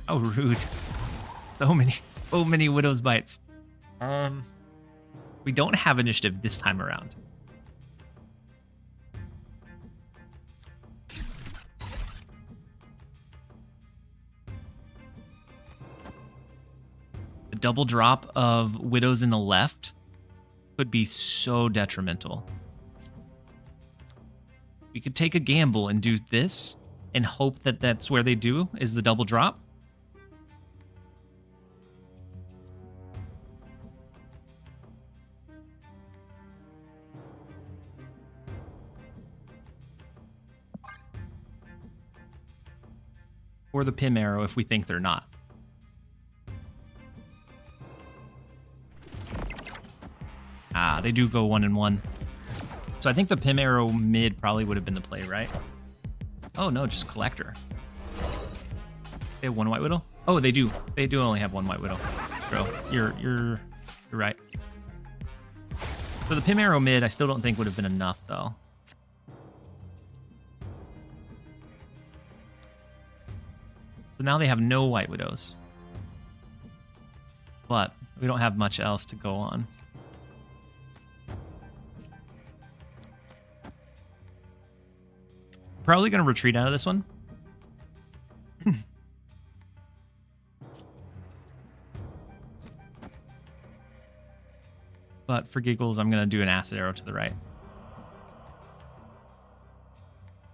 Oh, rude. So many Widow's Bites. We don't have initiative this time around. The double drop of Widows in the left could be so detrimental. We could take a gamble and do this and hope that that's where they do, is the double drop. Or the Pim Arrow if we think they're not. Ah, they do go 1 and 1. So I think the Pim Arrow mid probably would have been the play, right? Oh no, just Collector. They have 1 White Widow? Oh, they do. They do only have 1 White Widow. True. You're right. So the Pim Arrow mid, I still don't think would have been enough though. So now they have no White Widows. But we don't have much else to go on. Probably going to retreat out of this one. But for giggles, I'm going to do an Acid Arrow to the right.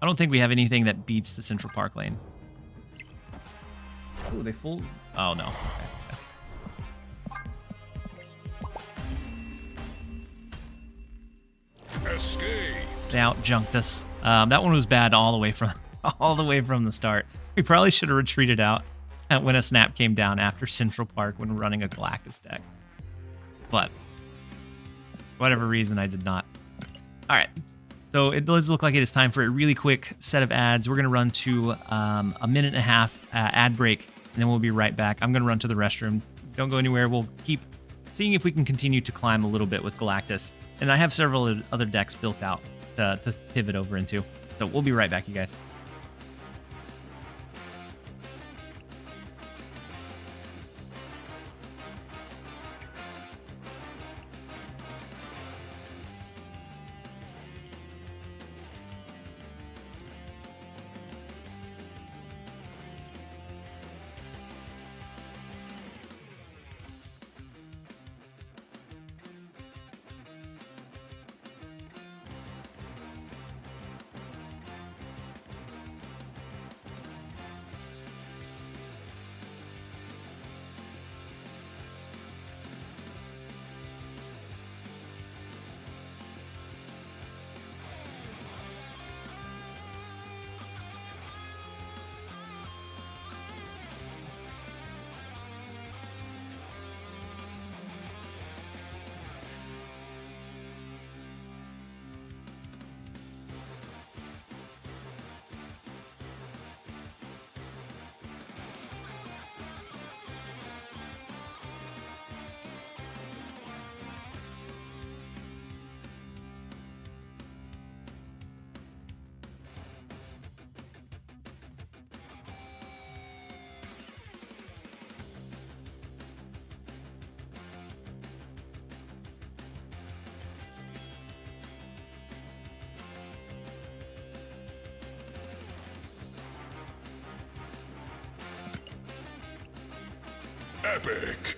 I don't think we have anything that beats the Central Park lane. Ooh, they full... Oh, no. Okay. Escape. They out-junked us. That one was bad all the way from the start. We probably should have retreated out when a snap came down after Central Park when running a Galactus deck. But, for whatever reason, I did not. All right. So it does look like it is time for a really quick set of ads. We're going to run to a minute and a half ad break, and then we'll be right back. I'm going to run to the restroom. Don't go anywhere. We'll keep seeing if we can continue to climb a little bit with Galactus. And I have several other decks built out to pivot over into. So we'll be right back, you guys. Epic.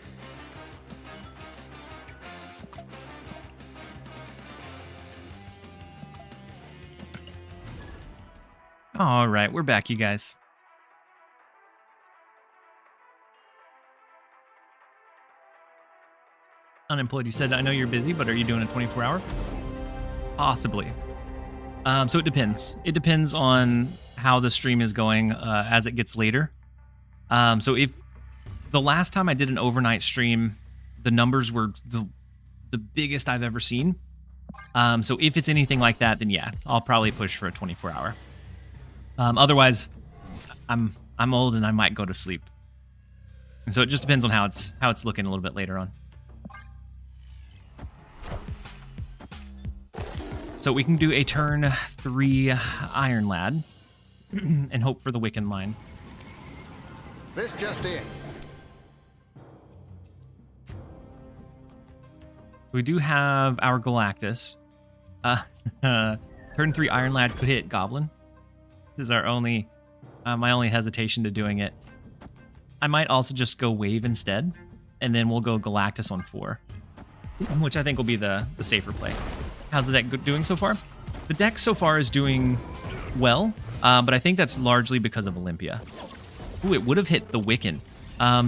All right, we're back, you guys. Unemployed, you said, I know you're busy, but are you doing a 24-hour? Possibly. So it depends. It depends on how the stream is going as it gets later. So if the last time I did an overnight stream, the numbers were the biggest I've ever seen. So if it's anything like that, then yeah, I'll probably push for a 24-hour. Otherwise, I'm old and I might go to sleep. And so it just depends on how it's looking a little bit later on. So we can do a turn 3 Iron Lad and hope for the Wiccan line. This just in. We do have our Galactus. Turn 3 Iron Lad could hit Goblin. This is our only, my only hesitation to doing it. I might also just go Wave instead, and then we'll go Galactus on 4, which I think will be the safer play. How's the deck doing so far? The deck so far is doing well, but I think that's largely because of Olympia. Ooh, it would have hit the Wiccan.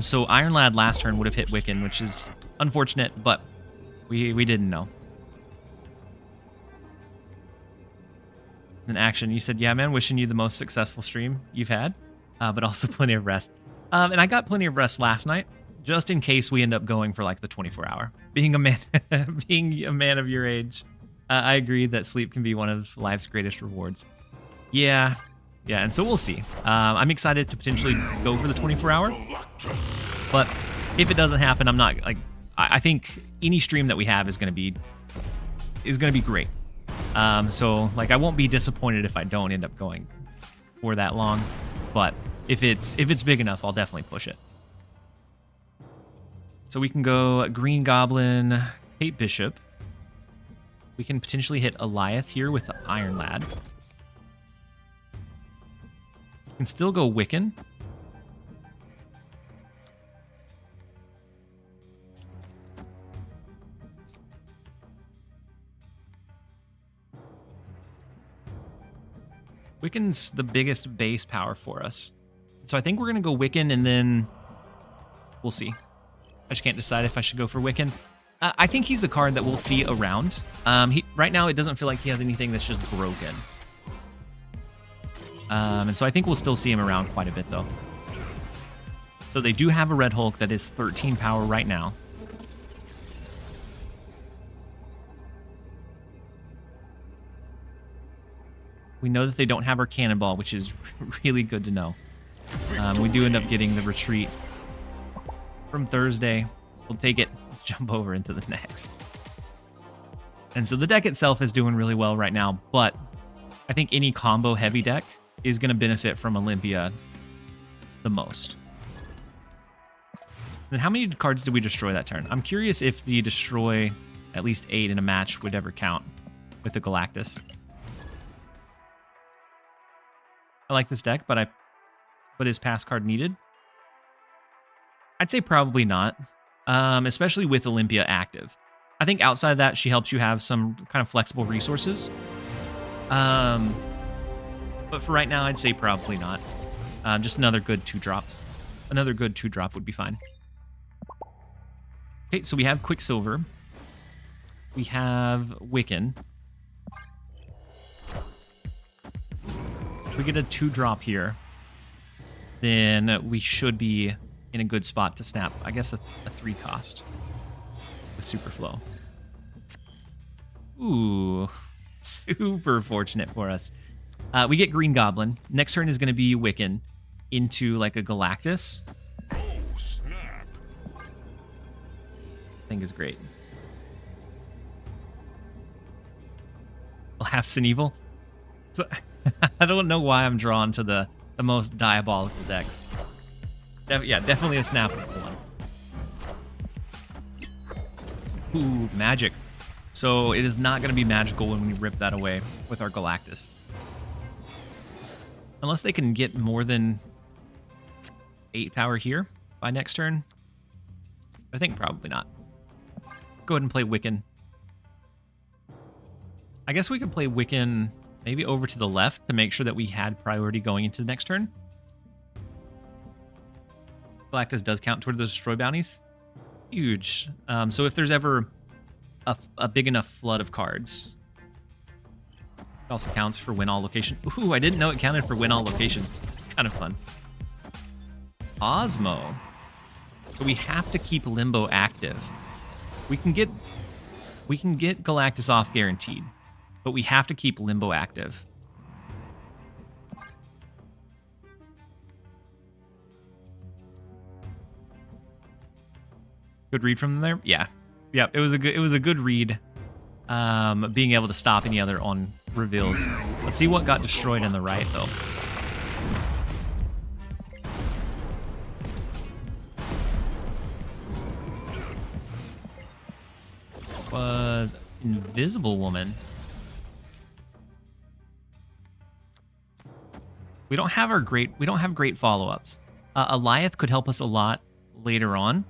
So Iron Lad last turn would have hit Wiccan, which is unfortunate, but we didn't know. In action, you said, yeah, man, wishing you the most successful stream you've had, but also plenty of rest. And I got plenty of rest last night, just in case we end up going for like the 24-hour. Being a man of your age, I agree that sleep can be one of life's greatest rewards. Yeah, and so we'll see. I'm excited to potentially go for the 24-hour, but if it doesn't happen, I'm not like. I think any stream that we have is gonna be great. So like I won't be disappointed if I don't end up going for that long, but if it's big enough, I'll definitely push it. So we can go Green Goblin, Hate Bishop. We can potentially hit Eliath here with the Iron Lad. We can still go Wiccan. Wiccan's the biggest base power for us. So I think we're going to go Wiccan, and then we'll see. I just can't decide if I should go for Wiccan. I think he's a card that we'll see around. Right now, it doesn't feel like he has anything that's just broken. And so I think we'll still see him around quite a bit, though. So they do have a Red Hulk that is 13 power right now. We know that they don't have our Cannonball, which is really good to know. We do end up getting the retreat from Thursday. We'll take it. Let's jump over into the next. And so the deck itself is doing really well right now, but I think any combo heavy deck is going to benefit from Olympia the most. Then how many cards did we destroy that turn? I'm curious if the destroy at least 8 in a match would ever count with the Galactus. I like this deck, but is pass card needed? I'd say probably not, especially with Olympia active. I think outside of that, she helps you have some kind of flexible resources. But for right now, I'd say probably not. Just another good 2-drops. Another good 2-drop would be fine. Okay, so we have Quicksilver. We have Wiccan. If we get a 2-drop here, then we should be in a good spot to snap, I guess, a 3 cost with Super Flow. Ooh, super fortunate for us. We get Green Goblin. Next turn is going to be Wiccan into like a Galactus. Oh, snap. I think is great. Laughs and Evil. So, I don't know why I'm drawn to the most diabolical decks. Yeah, definitely a snappable one. Ooh, magic. So it is not going to be magical when we rip that away with our Galactus. Unless they can get more than 8 power here by next turn. I think probably not. Let's go ahead and play Wiccan. I guess we could play Wiccan maybe over to the left to make sure that we had priority going into the next turn. Galactus does count toward the destroy bounties. Huge. So if there's ever a big enough flood of cards, it also counts for win all location. Ooh, I didn't know it counted for win all locations. It's kind of fun. Osmo. So we have to keep Limbo active. We can get Galactus off guaranteed, but we have to keep Limbo active. Good read from them there? Yeah. Yeah, it was a good read. Being able to stop any other on reveals. Let's see what got destroyed on the right though. Was Invisible Woman. We don't have great follow-ups. Eliath could help us a lot later on.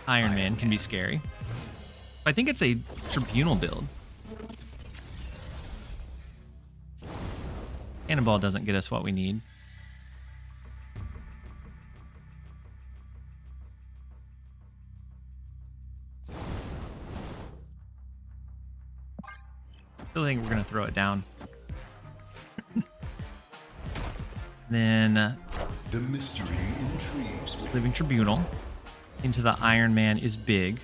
Iron Man can be scary. I think it's a Tribunal build. Cannonball doesn't get us what we need. Still think we're gonna throw it down. Then The mystery intrigues me. Living Tribunal into the Iron Man is big.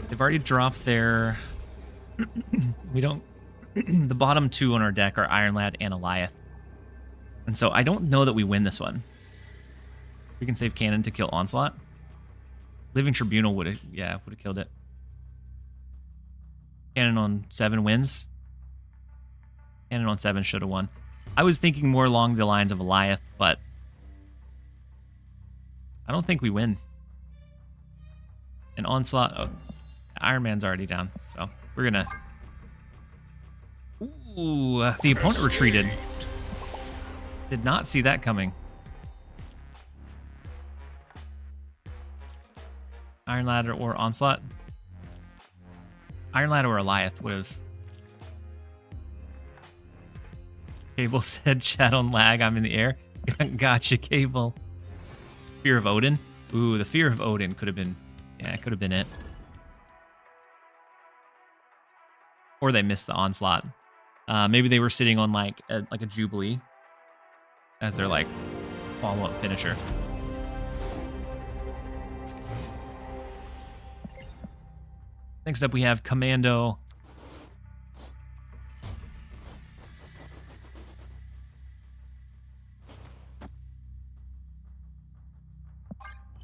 They've already dropped their... we don't... the bottom two on our deck are Iron Lad and Eliath. And so I don't know that we win this one. We can save Cannon to kill Onslaught. Living Tribunal would have killed it. Cannon on 7 wins. Cannon on 7 should have won. I was thinking more along the lines of Eliath, but I don't think we win. And Onslaught, oh, Iron Man's already down, so we're gonna... Ooh, the opponent retreated. Did not see that coming. Iron Ladder or Onslaught? Iron Ladder or Eliath would have... Cable said, chat on lag, I'm in the air. Gotcha, Cable. Fear of Odin? Ooh, the Fear of Odin could have been... Yeah, it could have been it. Or they missed the Onslaught. Maybe they were sitting on like a Jubilee as their like follow-up finisher. Next up we have Commando.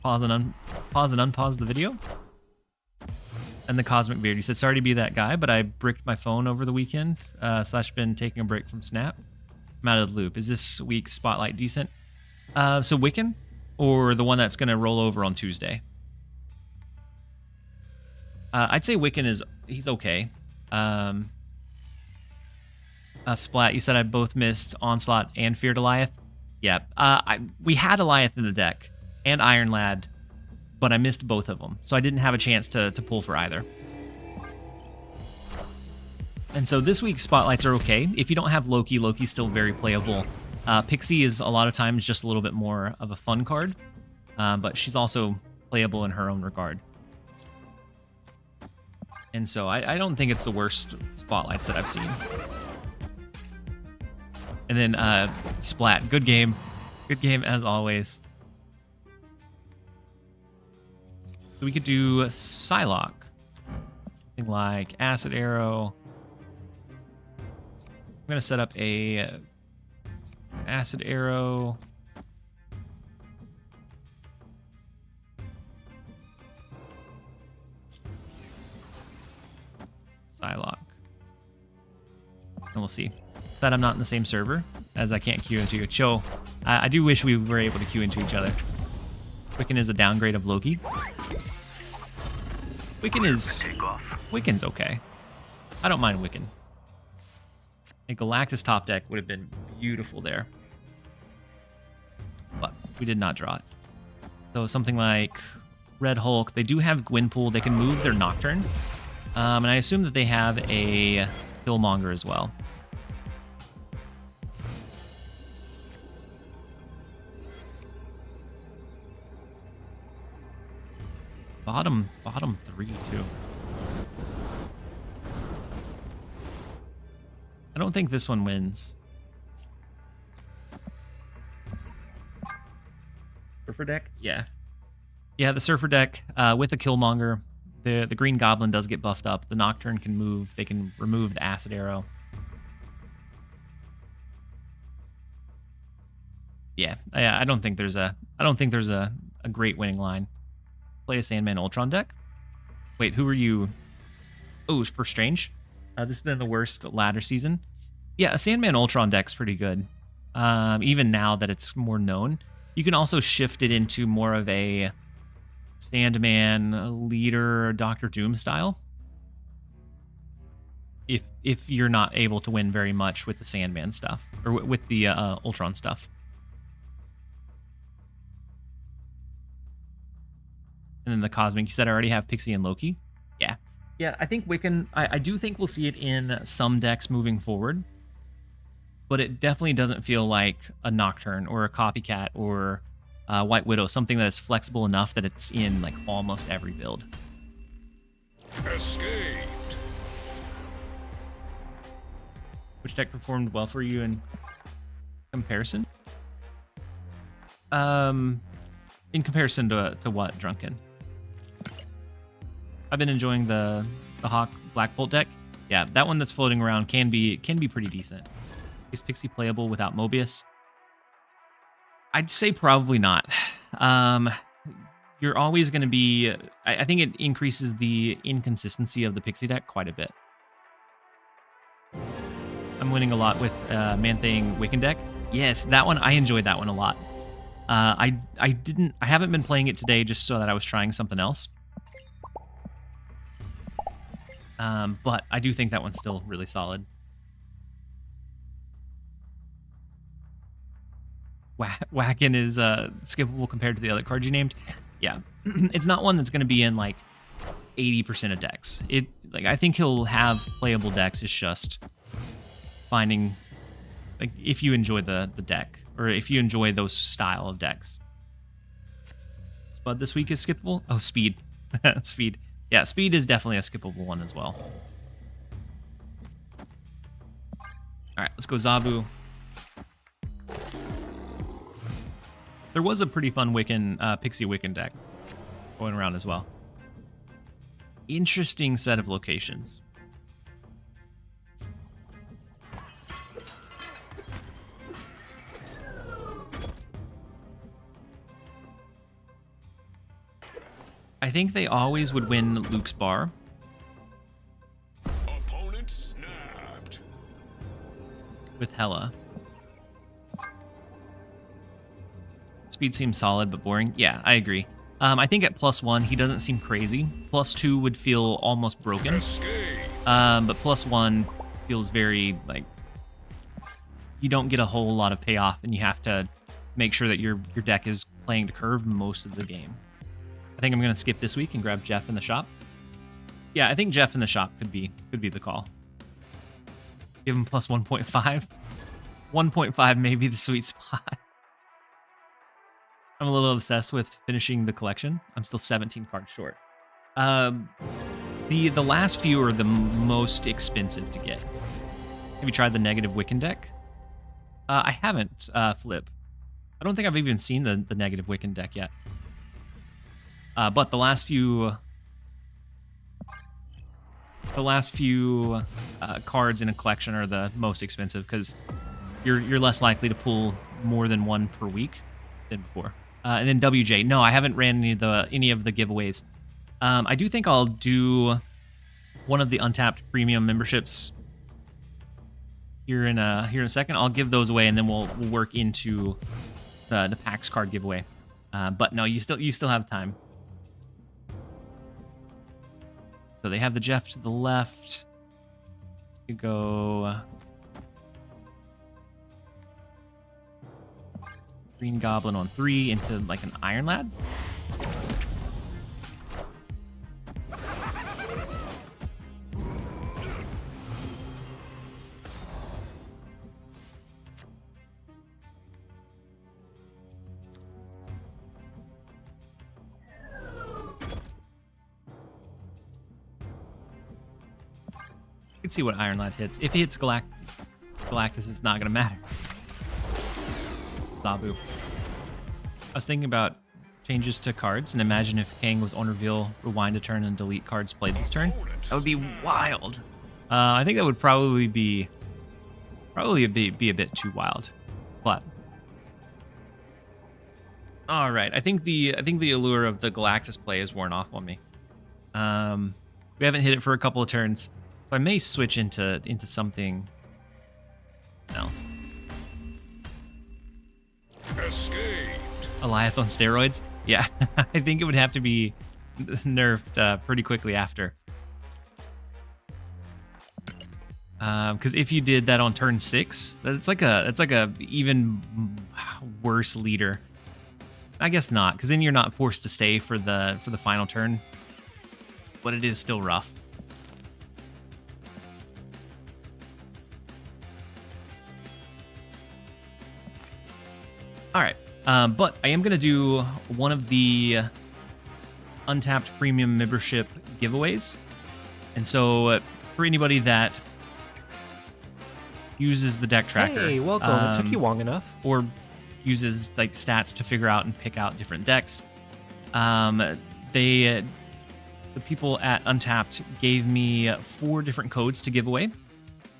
Pause and unpause the video. And the Cosmic Beard. He said, sorry to be that guy, but I bricked my phone over the weekend, / been taking a break from Snap. I'm out of the loop. Is this week's Spotlight decent? So Wiccan, or the one that's going to roll over on Tuesday? I'd say Wiccan he's okay. Splat, you said I both missed Onslaught and Feared Eliath. Yeah, we had Eliath in the deck, and Iron Lad, but I missed both of them, so I didn't have a chance to pull for either. And so this week's Spotlights are okay. If you don't have Loki, Loki's still very playable. Pixie is a lot of times just a little bit more of a fun card, but she's also playable in her own regard. And so I don't think it's the worst Spotlights that I've seen. And then Splat, good game. Good game as always. So we could do Psylocke. Something like Acid Arrow. I'm going to set up a Acid Arrow. Psylocke. And we'll see. That I'm not in the same server, as I can't queue into it. So I do wish we were able to queue into each other. Wiccan is a downgrade of Loki. Wiccan's okay. I don't mind Wiccan. A Galactus top deck would have been beautiful there. but we did not draw it. So something like Red Hulk. They do have Gwynpool. They can move their Nocturne. And I assume that they have a Killmonger as well. Bottom 3 too. I don't think this one wins. Surfer deck? Yeah. Yeah, the Surfer deck with a Killmonger. The Green Goblin does get buffed up. The Nocturne can move. They can remove the Acid Arrow. Yeah, I don't think there's a great winning line. Play a Sandman Ultron deck. Wait, who are you? Oh, for Strange. This has been the worst ladder season. Yeah, a Sandman Ultron deck's pretty good. Even now that it's more known. You can also shift it into more of a Sandman leader Doctor Doom style. If you're not able to win very much with the Sandman stuff or with the Ultron stuff. And then the Cosmic, you said I already have Pixie and Loki. Yeah. Yeah, I think Wiccan, I do think we'll see it in some decks moving forward. But it definitely doesn't feel like a Nocturne or a Copycat or White Widow, something that is flexible enough that it's in like almost every build. Escaped. Which deck performed well for you in comparison? In comparison to what, Drunken? I've been enjoying the Hawk Black Bolt deck. Yeah, that one that's floating around can be pretty decent. Is Pixie playable without Mobius? I'd say probably not. You're always going to be... I think it increases the inconsistency of the Pixie deck quite a bit. I'm winning a lot with Man-Thing Wiccan deck. Yes, that one, I enjoyed that one a lot. I haven't been playing it today just so that I was trying something else. But I do think that one's still really solid. Whacken is skippable compared to the other cards you named. Yeah, it's not one that's going to be in like 80% of decks. I think he'll have playable decks. It's just finding like if you enjoy the deck or if you enjoy those style of decks. Spud this week is skippable. Oh, Speed, Speed. Yeah, Speed is definitely a skippable one as well. All right, let's go Zabu. There was a pretty fun Wiccan, Pixie Wiccan deck going around as well. Interesting set of locations. I think they always would win Luke's Bar. Opponent snapped. With Hela. Speed seems solid but boring. Yeah, I agree. I think at +1 he doesn't seem crazy. +2 would feel almost broken. But +1 feels very like you don't get a whole lot of payoff, and you have to make sure that your deck is playing to curve most of the game. I think I'm gonna skip this week and grab Jeff in the shop. Yeah, I think Jeff in the shop could be the call. Give him +1.5. 1.5 may be the sweet spot. I'm a little obsessed with finishing the collection. I'm still 17 cards short. The last few are the most expensive to get. Have you tried the negative Wiccan deck? I haven't, Flip. I don't think I've even seen the negative Wiccan deck yet. But the last few cards in a collection are the most expensive because you're less likely to pull more than one per week than before. And then WJ. No, I haven't ran any of the giveaways. I do think I'll do one of the untapped premium memberships here in a second. I'll give those away, and then we'll work into the PAX card giveaway. But no, you still have time. So they have the Jeff to the left. You go. Green Goblin on 3 into like an Iron Lad. You can see what Iron Lad hits. If he hits Galactus, it's not going to matter. Zabu. I was thinking about changes to cards, and imagine if Kang was on reveal, rewind a turn, and delete cards played this turn. That would be wild. I think that would probably be a bit too wild, but all right. I think the allure of the Galactus play is worn off on me. We haven't hit it for a couple of turns, so I may switch into something else. Escaped. Eliath on steroids? Yeah, I think it would have to be nerfed pretty quickly after. Because if you did that on turn 6, it's like a even worse leader. I guess not, because then you're not forced to stay for the final turn. But it is still rough. All right. But I am going to do one of the untapped premium membership giveaways. And so for anybody that uses the deck tracker. Hey, welcome. It took you long enough. Or uses like stats to figure out and pick out different decks. The people at Untapped gave me 4 different codes to give away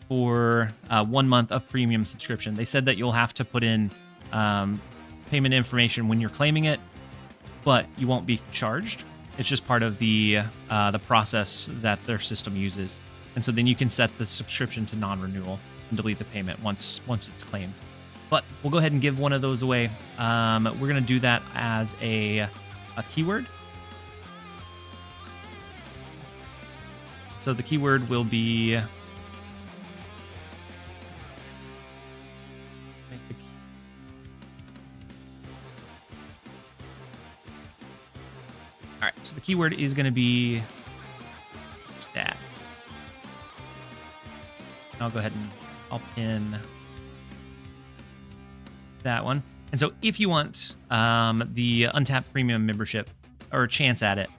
for 1 month of premium subscription. They said that you'll have to put in payment information when you're claiming it, but you won't be charged. It's just part of the process that their system uses. And so then you can set the subscription to non-renewal and delete the payment once it's claimed. But we'll go ahead and give one of those away. We're going to do that as a keyword. So the keyword will be all right, so the keyword is going to be stats. I'll go ahead and I'll pin that one. And so if you want the Untapped Premium membership or a chance at it,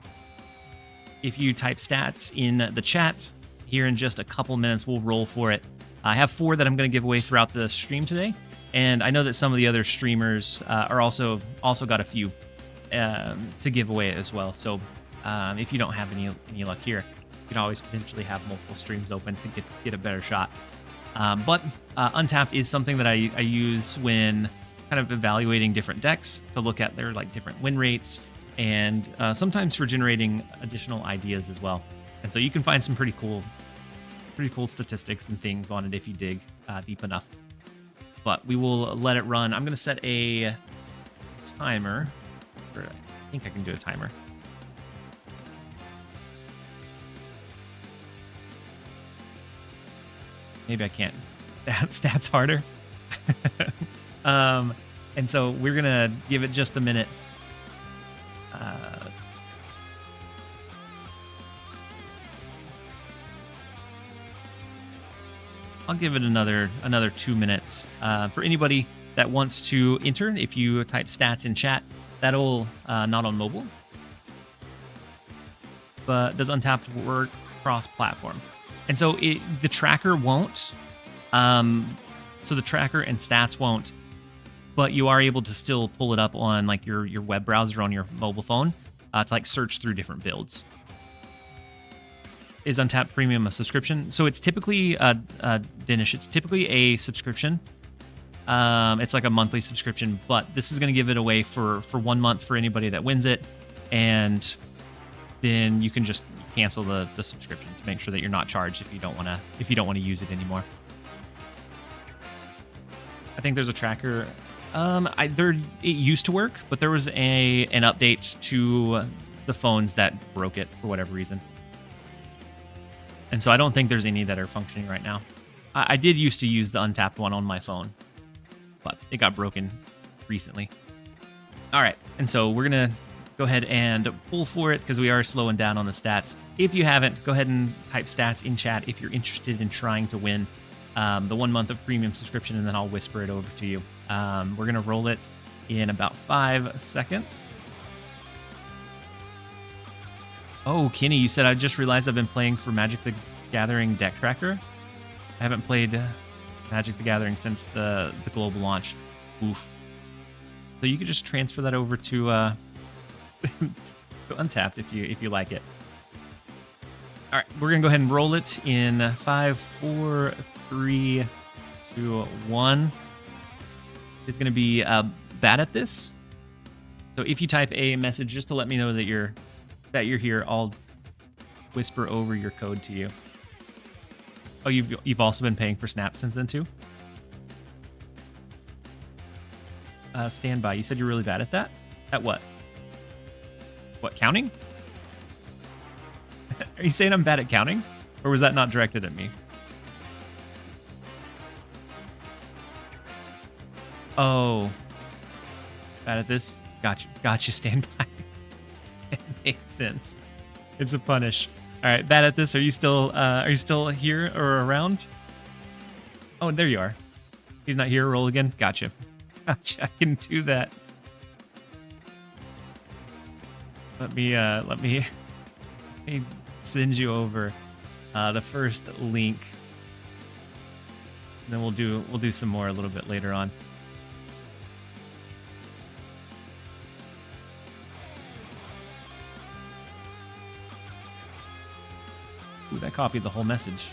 if you type stats in the chat here in just a couple minutes, we'll roll for it. I have 4 that I'm going to give away throughout the stream today. And I know that some of the other streamers are also got a few to give away as well. So if you don't have any luck here, you can always potentially have multiple streams open to get a better shot. But Untapped is something that I use when kind of evaluating different decks to look at their like different win rates and sometimes for generating additional ideas as well. And so you can find some pretty cool statistics and things on it if you dig deep enough. But we will let it run. I'm going to set a timer. I think I can do a timer. Maybe I can't. Stats harder. And so we're going to give it just a minute. I'll give it another 2 minutes. For anybody that wants to enter, if you type stats in chat, that'll not on mobile. But does Untapped work cross-platform? And so the tracker won't. So the tracker and stats won't, but you are able to still pull it up on like your web browser on your mobile phone to like search through different builds. Is Untapped Premium a subscription? So it's typically Danish. It's typically a subscription. It's like a monthly subscription, but this is going to give it away for 1 month for anybody that wins it, and then you can just cancel the subscription to make sure that you're not charged if you don't want to use it anymore. I think there's a tracker. It used to work, but there was an update to the phones that broke it for whatever reason. And so I don't think there's any that are functioning right now. I did used to use the Untapped one on my phone, but it got broken recently. All right, and so we're gonna go ahead and pull for it because we are slowing down on the stats. If you haven't, go ahead and type stats in chat if you're interested in trying to win the 1 month of premium subscription, and then I'll whisper it over to you. We're gonna roll it in about 5 seconds. Oh, Kenny, you said I just realized I've been playing for Magic the Gathering Deck Tracker. I haven't played Magic the Gathering since the global launch. Oof. So you could just transfer that over to Untapped if you like it. All right, we're gonna go ahead and roll it in 5, 4, 3, 2, 1. It's gonna be bad at this. So if you type a message just to let me know that you're here, I'll whisper over your code to you. Oh, you've also been paying for Snap since then too? Standby. You said you're really bad at that? At what? What, counting? Are you saying I'm bad at counting? Or was that not directed at me? Oh. Bad at this? Gotcha, standby. It makes sense. It's a punish. All right, bad at this. Are you still here or around? Oh, there you are. He's not here. Roll again. Gotcha. I can do that. Let me send you over the first link. And then we'll do some more a little bit later on. Ooh, that copied the whole message.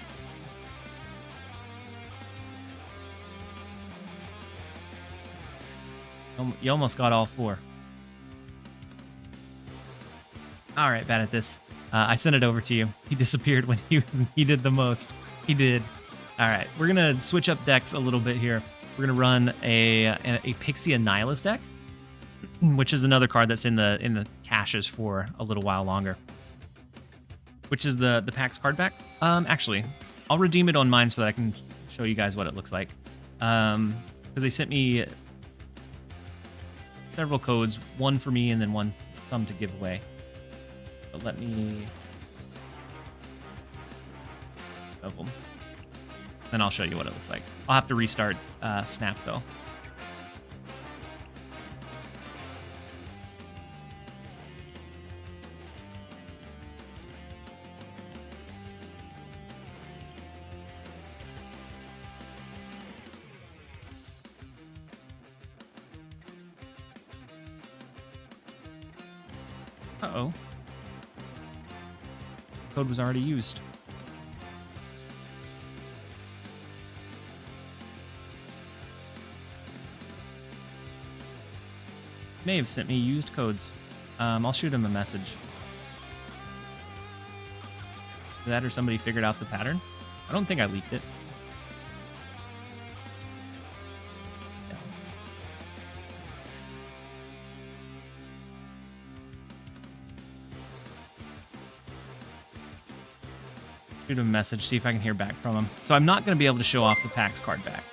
You almost got all 4. All right, bad at this. I sent it over to you. He disappeared when he was needed the most. He did. All right, we're gonna switch up decks a little bit here. We're gonna run a Pixie Annihilus deck, which is another card that's in the caches for a little while longer. Which is the PAX card back. Actually, I'll redeem it on mine so that I can show you guys what it looks like. Because they sent me several codes, one for me and then some to give away. But let me of them. Then I'll show you what it looks like. I'll have to restart Snap though. Uh-oh. Code was already used. May have sent me used codes. I'll shoot him a message. That or somebody figured out the pattern? I don't think I leaked it. Shoot him a message, see if I can hear back from him. So I'm not going to be able to show off the PAX card back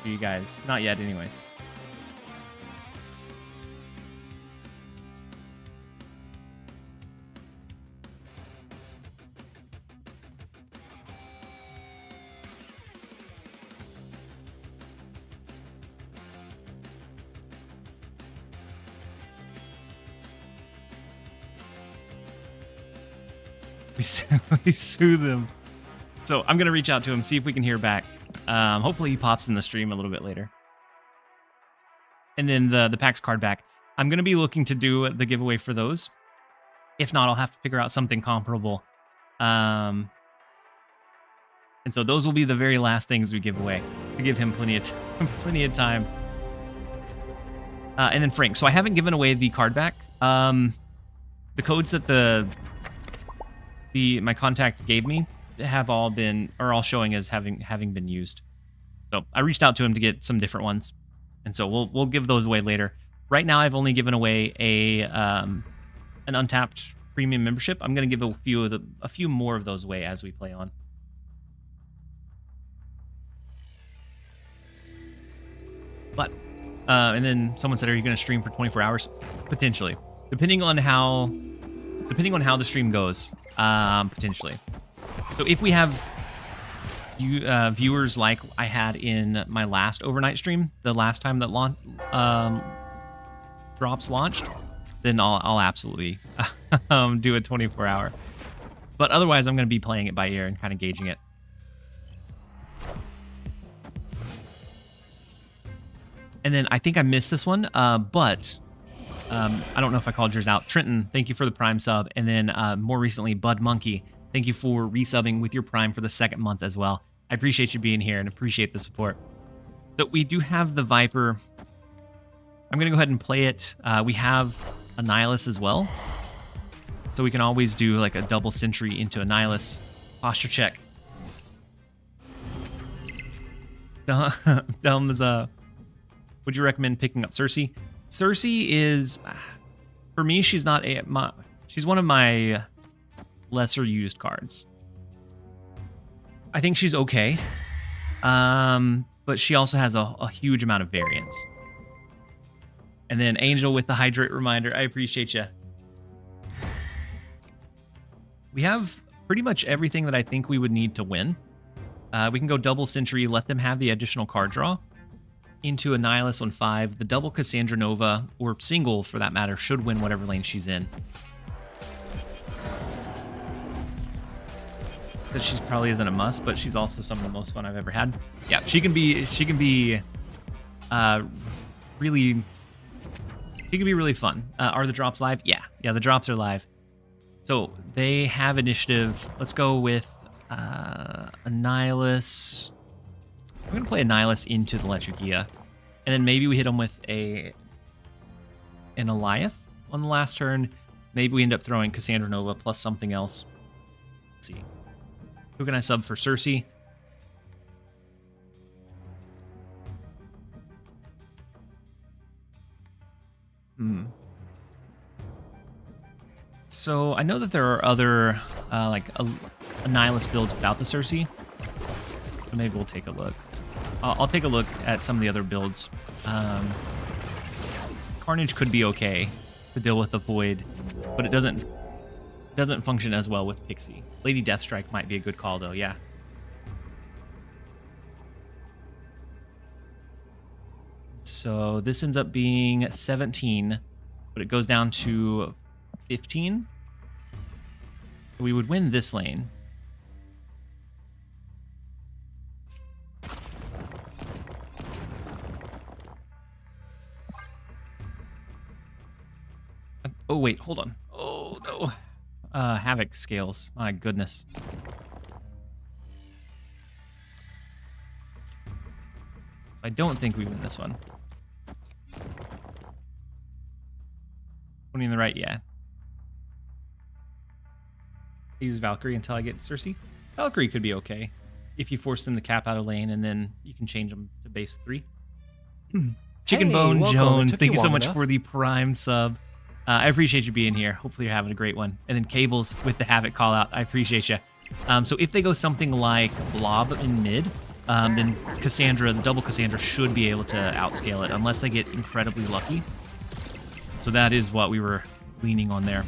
to you guys. Not yet, anyways. We soothe him. So I'm going to reach out to him, see if we can hear back. Hopefully he pops in the stream a little bit later. And then the PAX card back. I'm going to be looking to do the giveaway for those. If not, I'll have to figure out something comparable. And so those will be the very last things we give away to give him plenty of time. And then Frank. So I haven't given away the card back. The codes that my contact gave me are all showing as having been used. So I reached out to him to get some different ones, and so we'll give those away later. Right now, I've only given away an Untapped premium membership. I'm going to give a few more of those away as we play on. But And then someone said, "Are you going to stream for 24 hours?" Potentially, depending on how the stream goes. Potentially. So if we have viewers like I had in my last overnight stream, the last time that drops launched, then I'll absolutely do a 24-hour. But otherwise, I'm going to be playing it by ear and kind of gauging it. And then I think I missed this one, but I don't know if I called yours out. Trenton, thank you for the Prime sub. And then more recently, Bud Monkey, thank you for resubbing with your Prime for the 2nd month as well. I appreciate you being here and appreciate the support. So we do have the Viper. I'm going to go ahead and play it. We have a Nihilus as well. So we can always do like a double sentry into a Nihilus. Posture check. Dumbs, would you recommend picking up Cersei? Cersei is, for me, she's not she's one of my lesser used cards. I think she's okay, but she also has a huge amount of variance. And then Angel with the hydrate reminder. I appreciate you. We have pretty much everything that I think we would need to win. We can go double sentry, let them have the additional card draw into a Nihilus on 5. The double Cassandra Nova, or single for that matter, should win whatever lane she's in. Because she probably isn't a must, but she's also some of the most fun I've ever had. Yeah, she can be really fun. Are the drops live? Yeah, the drops are live. So they have initiative. Let's go with a Nihilus. I'm gonna play a Nihilus into the Lechugia, and then maybe we hit them with an Eliath on the last turn. Maybe we end up throwing Cassandra Nova plus something else. Let's see. Who can I sub for Cersei? So I know that there are other like a Nihilus builds without the Cersei. So maybe we'll take a look. I'll take a look at some of the other builds. Carnage could be okay to deal with the Void, but it doesn't function as well with Pixie. Lady Deathstrike might be a good call though, yeah. So this ends up being 17, but it goes down to 15. We would win this lane. Oh, wait, hold on. Oh, no. Havoc scales. My goodness. So I don't think we win this one. 20 in the right, yeah. I use Valkyrie until I get Cersei. Valkyrie could be okay if you force them to cap out a lane and then you can change them to base 3. Chicken Bone Jones, thank you so much for the Prime sub. I appreciate you being here. Hopefully you're having a great one. And then Cables with the Havoc call out. I appreciate you. So if they go something like Blob in mid, then Cassandra, the double Cassandra, should be able to outscale it unless they get incredibly lucky. So that is what we were leaning on there.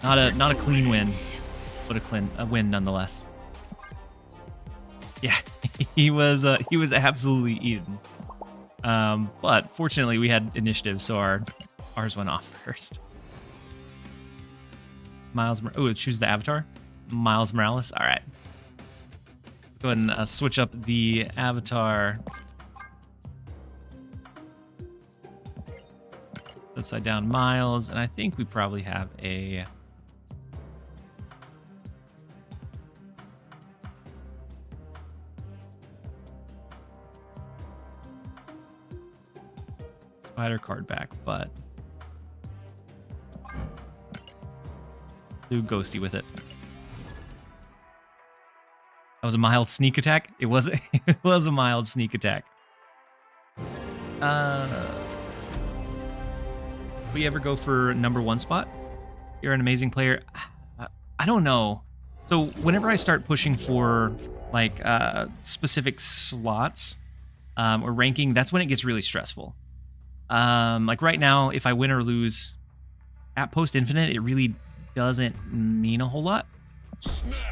Not a clean win, but a win nonetheless. Yeah, he was absolutely eaten. But fortunately we had initiative, so ours went off first. Choose the avatar. Miles Morales. All right. Let's go ahead and switch up the avatar. Upside down Miles, and I think we probably have a spider card back, but do ghosty with it. That was a mild sneak attack. It was a mild sneak attack. We ever go for #1 spot? You're an amazing player. I don't know. So whenever I start pushing for like specific slots, or ranking, that's when it gets really stressful. Like right now, if I win or lose at post infinite, it really doesn't mean a whole lot.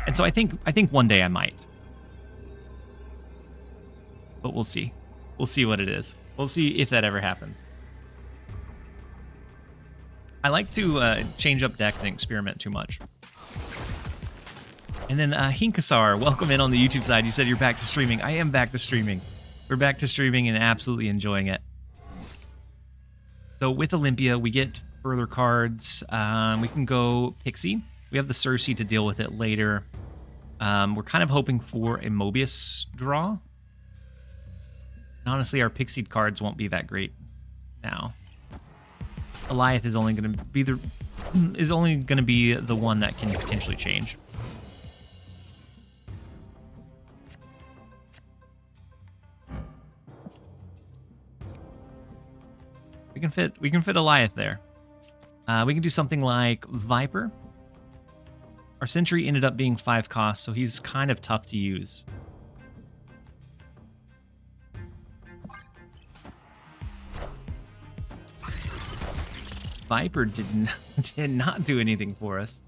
And so I think one day I might. But we'll see. We'll see what it is. We'll see if that ever happens. I like to change up decks and experiment too much. And then Hinkasar, welcome in on the YouTube side. You said you're back to streaming. I am back to streaming. We're back to streaming and absolutely enjoying it. So with Olympia, we get further cards. We can go Pixie. We have the Cersei to deal with it later. We're kind of hoping for a Mobius draw. And honestly, our Pixied cards won't be that great now. Goliath is only going to be the one that can potentially change. We can fit Goliath there. We can do something like Viper. Our Sentry ended up being 5 cost, so he's kind of tough to use. Viper did not do anything for us.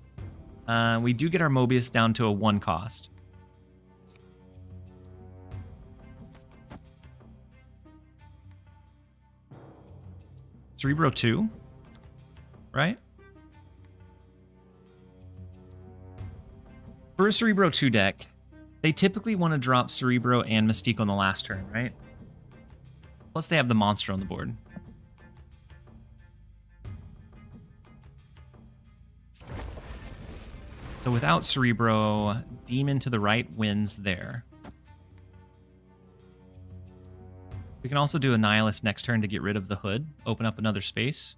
We do get our Mobius down to a 1 cost. Cerebro 2, right? For a Cerebro 2 deck, they typically want to drop Cerebro and Mystique on the last turn, right? Plus they have the monster on the board. So without Cerebro, Demon to the right wins there. We can also do a Nihilist next turn to get rid of the Hood, open up another space.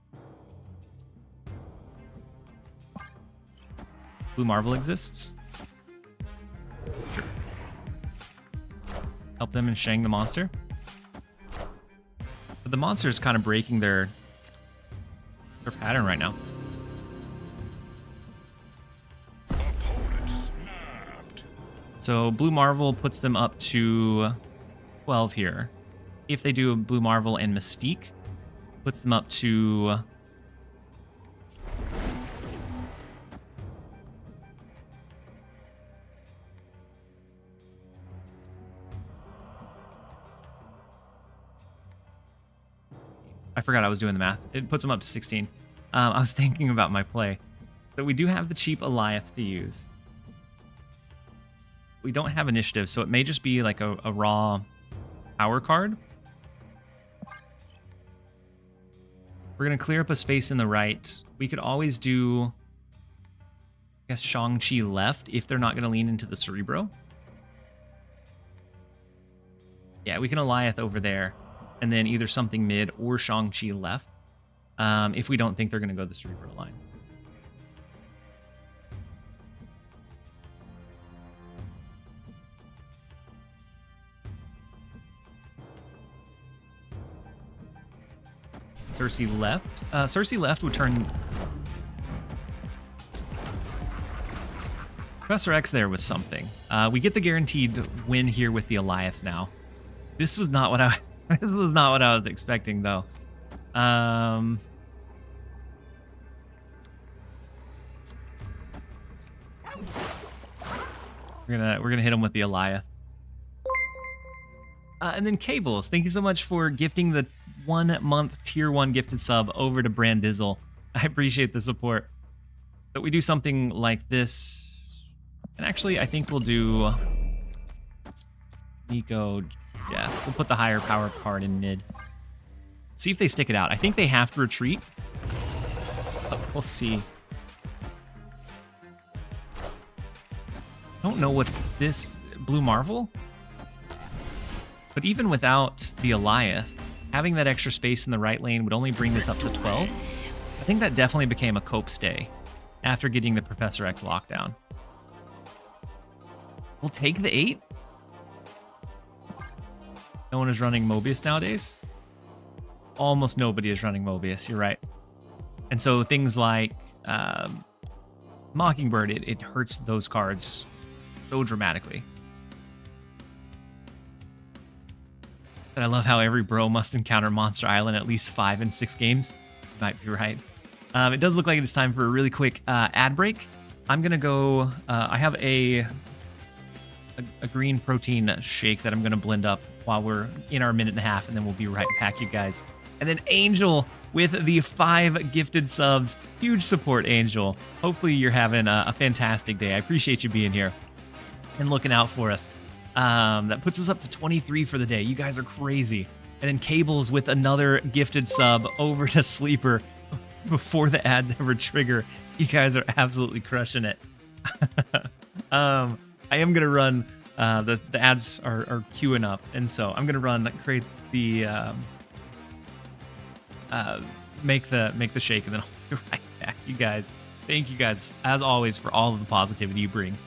Blue Marvel exists. Sure. Help them in Shang the monster. But the monster is kind of breaking their pattern right now. So Blue Marvel puts them up to 12 here. If they do a Blue Marvel and Mystique, puts them up to... I forgot I was doing the math. It puts them up to 16. I was thinking about my play. So we do have the cheap Goliath to use. We don't have initiative, so it may just be like a raw power card. We're going to clear up a space in the right. We could always do, I guess, Shang-Chi left if they're not going to lean into the Cerebro. Yeah, we can Goliath over there, and then either something mid or Shang-Chi left if we don't think they're going to go the Cerebro line. Cersei left. Cersei left would turn... Professor X there was something. We get the guaranteed win here with the Goliath now. This was not what I was expecting though. We're gonna hit him with the Goliath. And then Cables, thank you so much for gifting the 1 month tier 1 gifted sub over to Brandizzle. I appreciate the support. But we do something like this. And actually, I think we'll do Nico. Yeah, we'll put the higher power card in mid. See if they stick it out. I think they have to retreat. But we'll see. I don't know what this Blue Marvel. But even without the Goliath, having that extra space in the right lane would only bring this up to 12. I think that definitely became a cope stay after getting the Professor X lockdown. We'll take the 8. No one is running Mobius nowadays. Almost nobody is running Mobius, you're right. And so things like Mockingbird, it hurts those cards so dramatically. And I love how every bro must encounter Monster Island at least 5 and 6 games. You might be right. It does look like it's time for a really quick ad break. I'm gonna go. I have a green protein shake that I'm gonna blend up while we're in our minute and a half, and then we'll be right back, you guys. And then Angel with the 5 gifted subs. Huge support, Angel. Hopefully you're having a fantastic day. I appreciate you being here and looking out for us. That puts us up to 23 for the day. You guys are crazy. And then Cables with another gifted sub over to Sleeper before the ads ever trigger. You guys are absolutely crushing it. I am gonna run the ads are queuing up, and so I'm gonna create the make the shake, and then I'll be right back. You guys, thank you guys as always for all of the positivity you bring.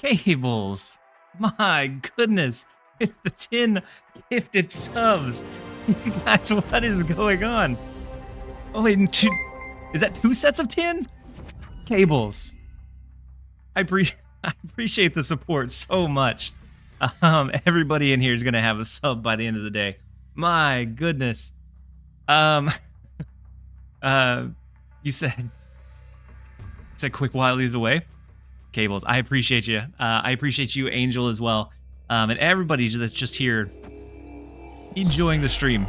Cables, my goodness, with the 10 gifted subs. You guys, what is going on? Oh, wait, is that 2 sets of 10? Cables, I appreciate the support so much. Everybody in here is gonna have a sub by the end of the day. My goodness. You said quick while he's away. Cables, I appreciate you. I appreciate you, Angel, as well, and everybody that's just here enjoying the stream.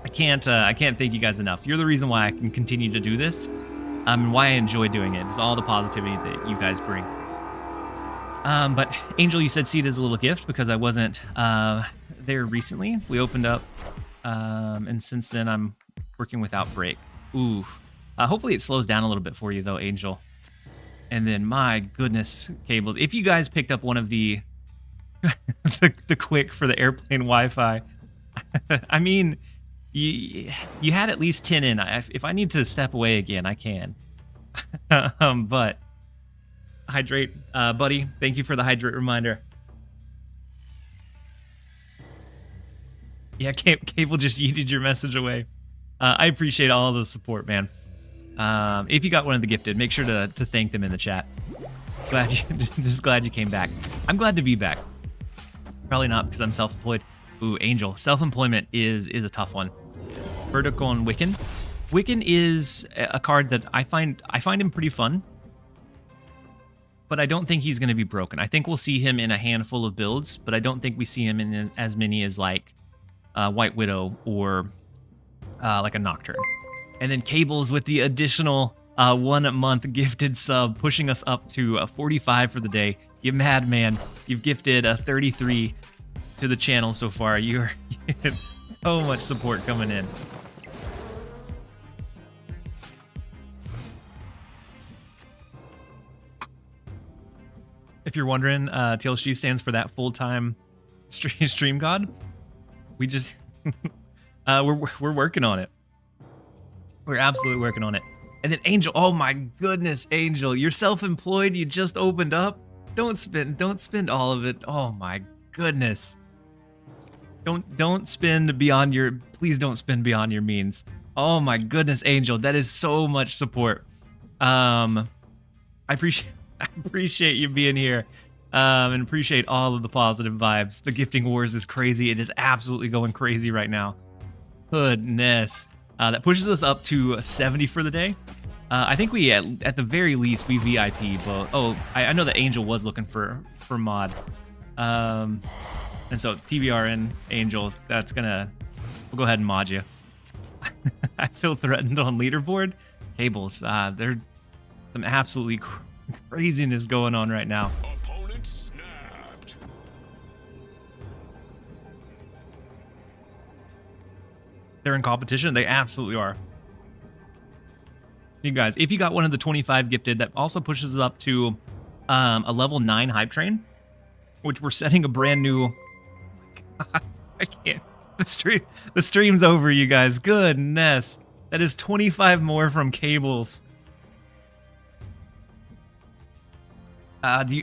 I can't thank you guys enough. You're the reason why I can continue to do this, and why I enjoy doing it. It's all the positivity that you guys bring. But Angel, you said see it as a little gift because I wasn't there recently. We opened up, and since then I'm working without break. Ooh, hopefully it slows down a little bit for you though, Angel. And then, my goodness, Cables, if you guys picked up one of the the quick for the airplane Wi-Fi, I mean, you had at least 10 in. If I need to step away again, I can. But hydrate, buddy. Thank you for the hydrate reminder. Yeah, Cable just yeeted your message away. I appreciate all the support, man. If you got one of the gifted, make sure to thank them in the chat. Just glad you came back. I'm glad to be back. Probably not because I'm self-employed. Ooh, Angel. Self-employment is a tough one. Vertical and Wiccan. Wiccan is a card that I find him pretty fun, but I don't think he's going to be broken. I think we'll see him in a handful of builds, but I don't think we see him in as many as like White Widow or like a Nocturne. And then Cables with the additional 1 month gifted sub, pushing us up to 45 for the day. You madman. You've gifted a 33 to the channel so far. You're so much support coming in. If you're wondering, TLSG stands for that full-time stream god. We just we're working on it. We're absolutely working on it. And then Angel, oh my goodness, Angel, you're self-employed. You just opened up. Don't spend all of it. Oh my goodness. Don't spend beyond your. Please don't spend beyond your means. Oh my goodness, Angel, that is so much support. I appreciate you being here, and appreciate all of the positive vibes. The gifting wars is crazy. It is absolutely going crazy right now. Goodness. That pushes us up to 70 for the day. I think we, at the very least, we VIP, but I know that Angel was looking for mod. And so TBRN, Angel, we'll go ahead and mod you. I feel threatened on leaderboard. Cables, there's some absolutely craziness going on right now. Opponent snapped. They're in competition. They absolutely are. You guys, if you got one of the 25 gifted, that also pushes us up to a level 9 hype train, which we're setting a brand new. God, I can't. The stream's over, you guys. Goodness, that is 25 more from Cables. Do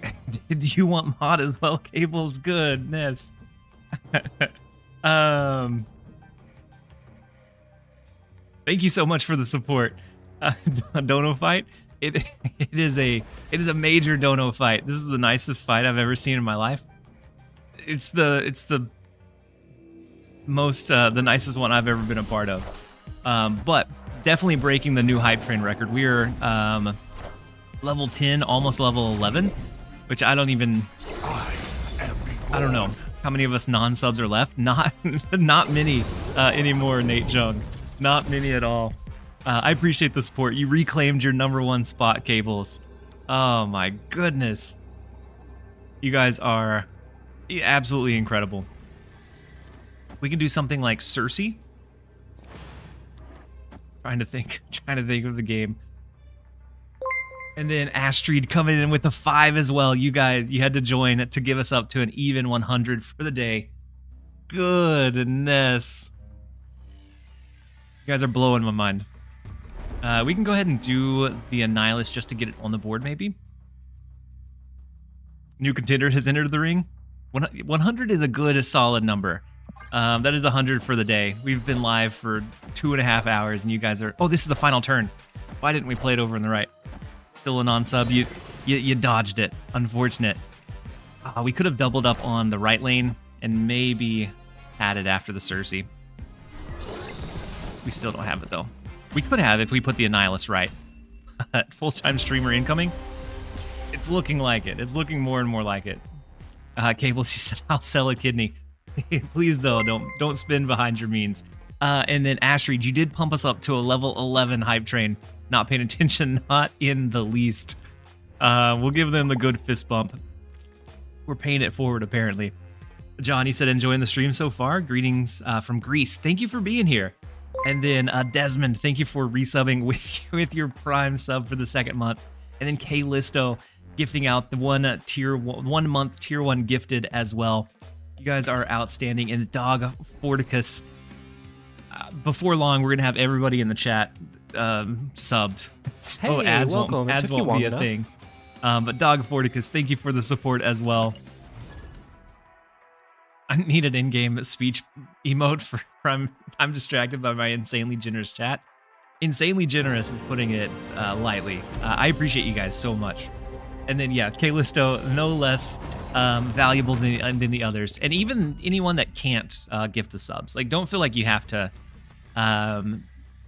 you want mod as well, Cables? Goodness. Thank you so much for the support. Dono fight. It is a major dono fight. This is the nicest fight I've ever seen in my life. It's the most the nicest one I've ever been a part of. But definitely breaking the new hype train record. We are level 10, almost level 11, which I don't know how many of us non-subs are left. Not many anymore, Nate Jung. Not many at all. I appreciate the support. You reclaimed your #1 spot, Cables. Oh my goodness. You guys are absolutely incredible. We can do something like Cersei. Trying to think of the game. And then Astrid coming in with a 5 as well. You guys, you had to join to give us up to an even 100 for the day. Goodness. You guys are blowing my mind. We can go ahead and do the Annihilus just to get it on the board, maybe. New contender has entered the ring. 100 is a good, solid number. That is 100 for the day. We've been live for 2.5 hours, and you guys are... Oh, this is the final turn. Why didn't we play it over on the right? Still a non-sub. You dodged it. Unfortunate. We could have doubled up on the right lane and maybe had it after the Cersei. We still don't have it, though. We could have if we put the Annihilus right. Full-time streamer incoming. It's looking like it. It's looking more and more like it. Cables, she said, I'll sell a kidney. Please, though, don't spin behind your means. And then Astrid, you did pump us up to a level 11 hype train. Not paying attention, not in the least. We'll give them the good fist bump. We're paying it forward, apparently. Johnny said, enjoying the stream so far. Greetings from Greece. Thank you for being here. And then Desmond, thank you for resubbing with your Prime sub for the 2nd month. And then K Listo gifting out the 1 month tier 1 gifted as well. You guys are outstanding. And Dog Forticus. Before long, we're gonna have everybody in the chat subbed. So Hey, ads welcome. won't be a thing. But Dog Forticus, thank you for the support as well. I need an in-game speech emote for I'm distracted by my insanely generous chat. Insanely generous is putting it lightly. I appreciate you guys so much. And then yeah, K-Listo, no less valuable than the others. And even anyone that can't gift the subs. Like, don't feel like you have to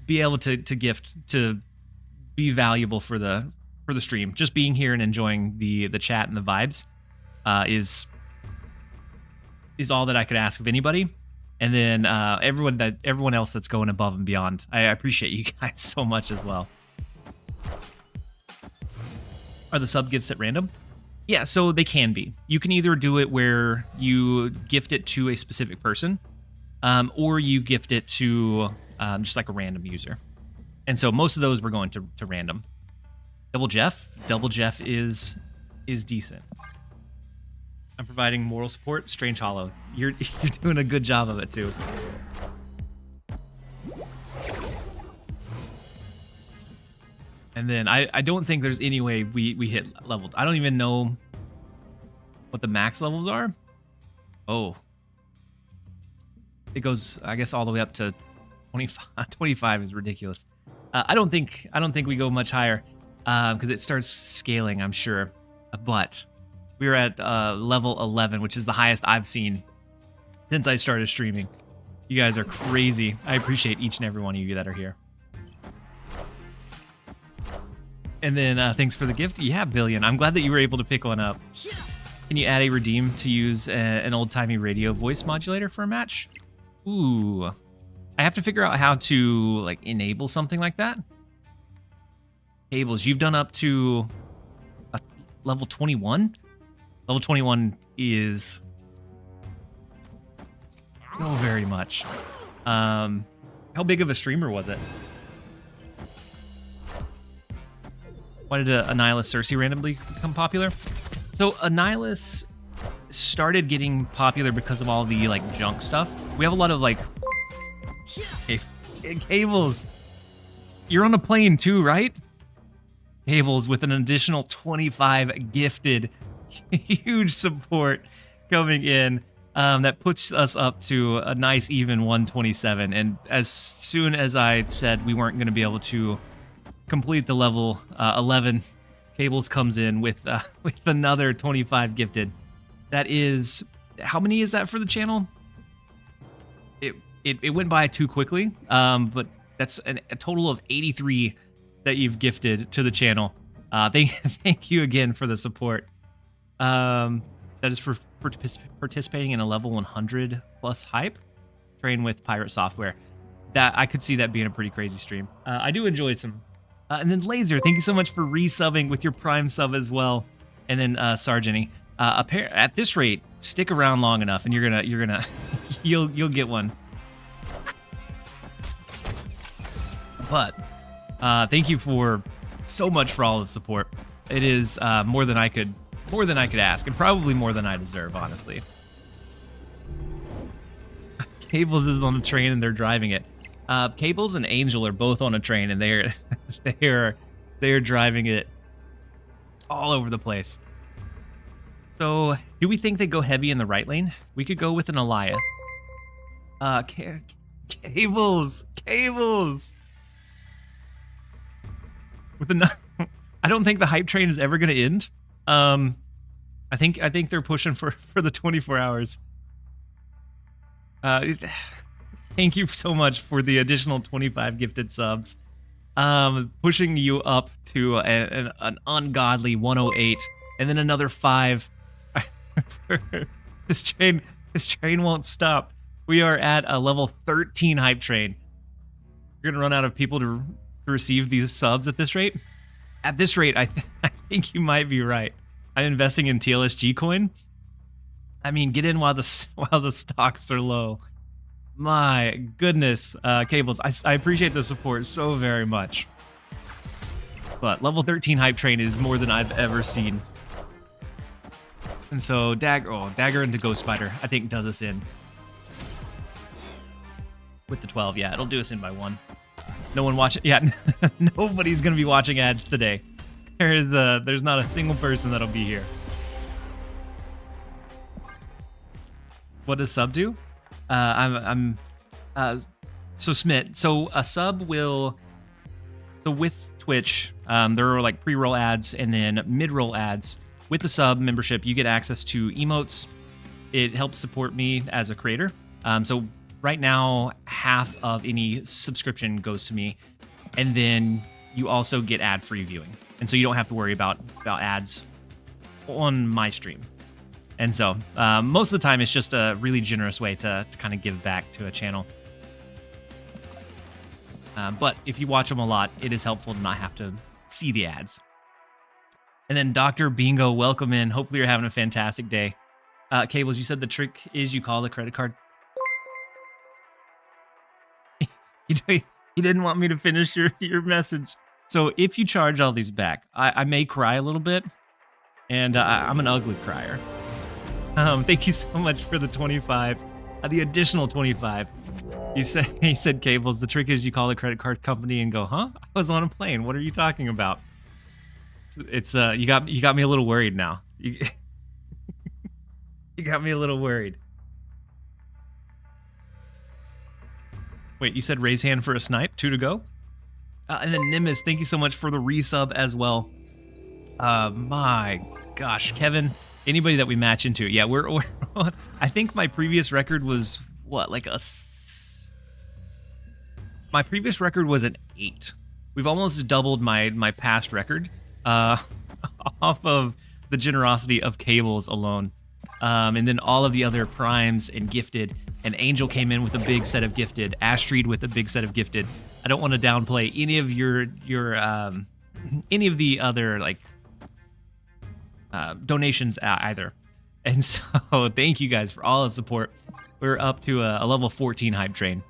be able to gift to be valuable for the stream. Just being here and enjoying the chat and the vibes is all that I could ask of anybody. And then everyone else that's going above and beyond. I appreciate you guys so much as well. Are the sub gifts at random? Yeah, so they can be. You can either do it where you gift it to a specific person, or you gift it to just like a random user. And so most of those we're going to random. Double Jeff is decent. I'm providing moral support. Strange Hollow, you're doing a good job of it too. And then I don't think there's any way we hit leveled. I don't even know what the max levels are. Oh, it goes, I guess, all the way up to 25. 25 is ridiculous. I don't think we go much higher because it starts scaling, I'm sure. But we're at level 11, which is the highest I've seen since I started streaming. You guys are crazy. I appreciate each and every one of you that are here. And then thanks for the gift. Yeah, Billion. I'm glad that you were able to pick one up. Can you add a redeem to use an old-timey radio voice modulator for a match? Ooh. I have to figure out how to like enable something like that. Cables, you've done up to level 21? Level 21 is... oh, very much. How big of a streamer was it? Why did Annihilus Cersei randomly become popular? So Annihilus started getting popular because of all the like junk stuff. We have a lot of like Cables. You're on a plane too, right? Cables with an additional 25 gifted. Huge support coming in. That puts us up to a nice even 127. And as soon as I said we weren't going to be able to complete the level 11, Cables comes in with another 25 gifted. That is, how many is that for the channel? It went by too quickly, but that's a total of 83 that you've gifted to the channel. Thank you again for the support. That is for participating in a level 100 plus hype train with Pirate Software. That I could see that being a pretty crazy stream. I do enjoy some. And then Laser, thank you so much for resubbing with your Prime sub as well. And then Sargeny, at this rate, stick around long enough, and you're gonna you'll get one. But thank you for so much for all the support. It is more than I could ask, and probably more than I deserve, honestly. Cables is on a train and they're driving it. Cables and Angel are both on a train, and they are driving it all over the place. So, do we think they go heavy in the right lane? We could go with an Eliath. Cables. With I don't think the hype train is ever going to end. I think they're pushing for the 24 hours. Thank you so much for the additional 25 gifted subs. Pushing you up to an ungodly 108, and then another 5. This train won't stop. We are at a level 13 hype train. We're gonna run out of people to receive these subs at this rate. At this rate, I think you might be right. I'm investing in TLSG coin. I mean, get in while the stocks are low. My goodness, Cables, I appreciate the support so very much. But level 13 hype train is more than I've ever seen. And so Dagger into Ghost Spider, I think, does us in. With the 12, yeah, it'll do us in by 1. No one watching, yeah, nobody's gonna be watching ads today. There's not a single person that'll be here. What does sub do? So Smith, so a sub will, so with Twitch, there are like pre-roll ads and then mid-roll ads. With the sub membership, you get access to emotes. It helps support me as a creator. So right now, half of any subscription goes to me, and then you also get ad-free viewing. And so you don't have to worry about ads on my stream. And so most of the time, it's just a really generous way to kind of give back to a channel. But if you watch them a lot, it is helpful to not have to see the ads. And then Dr. Bingo, welcome in. Hopefully you're having a fantastic day. Cables, you said the trick is you call the credit card. You didn't want me to finish your message. So if you charge all these back, I may cry a little bit, and I'm an ugly crier. Thank you so much for the 25, the additional 25. He said, Cables, the trick is you call the credit card company and go, huh? I was on a plane. What are you talking about? It's you got me a little worried now. You got me a little worried. Wait, you said raise hand for a snipe? 2 to go? And then Nimbus, thank you so much for the resub as well. My gosh, Kevin, anybody that we match into. Yeah, we're I think my previous record was what, like my previous record was an 8. We've almost doubled my past record off of the generosity of Cables alone. And then all of the other primes and gifted, and Angel came in with a big set of gifted, Astrid with a big set of gifted. I don't want to downplay any of your any of the other like donations either. And so thank you guys for all the support. We're up to a level 14 hype train.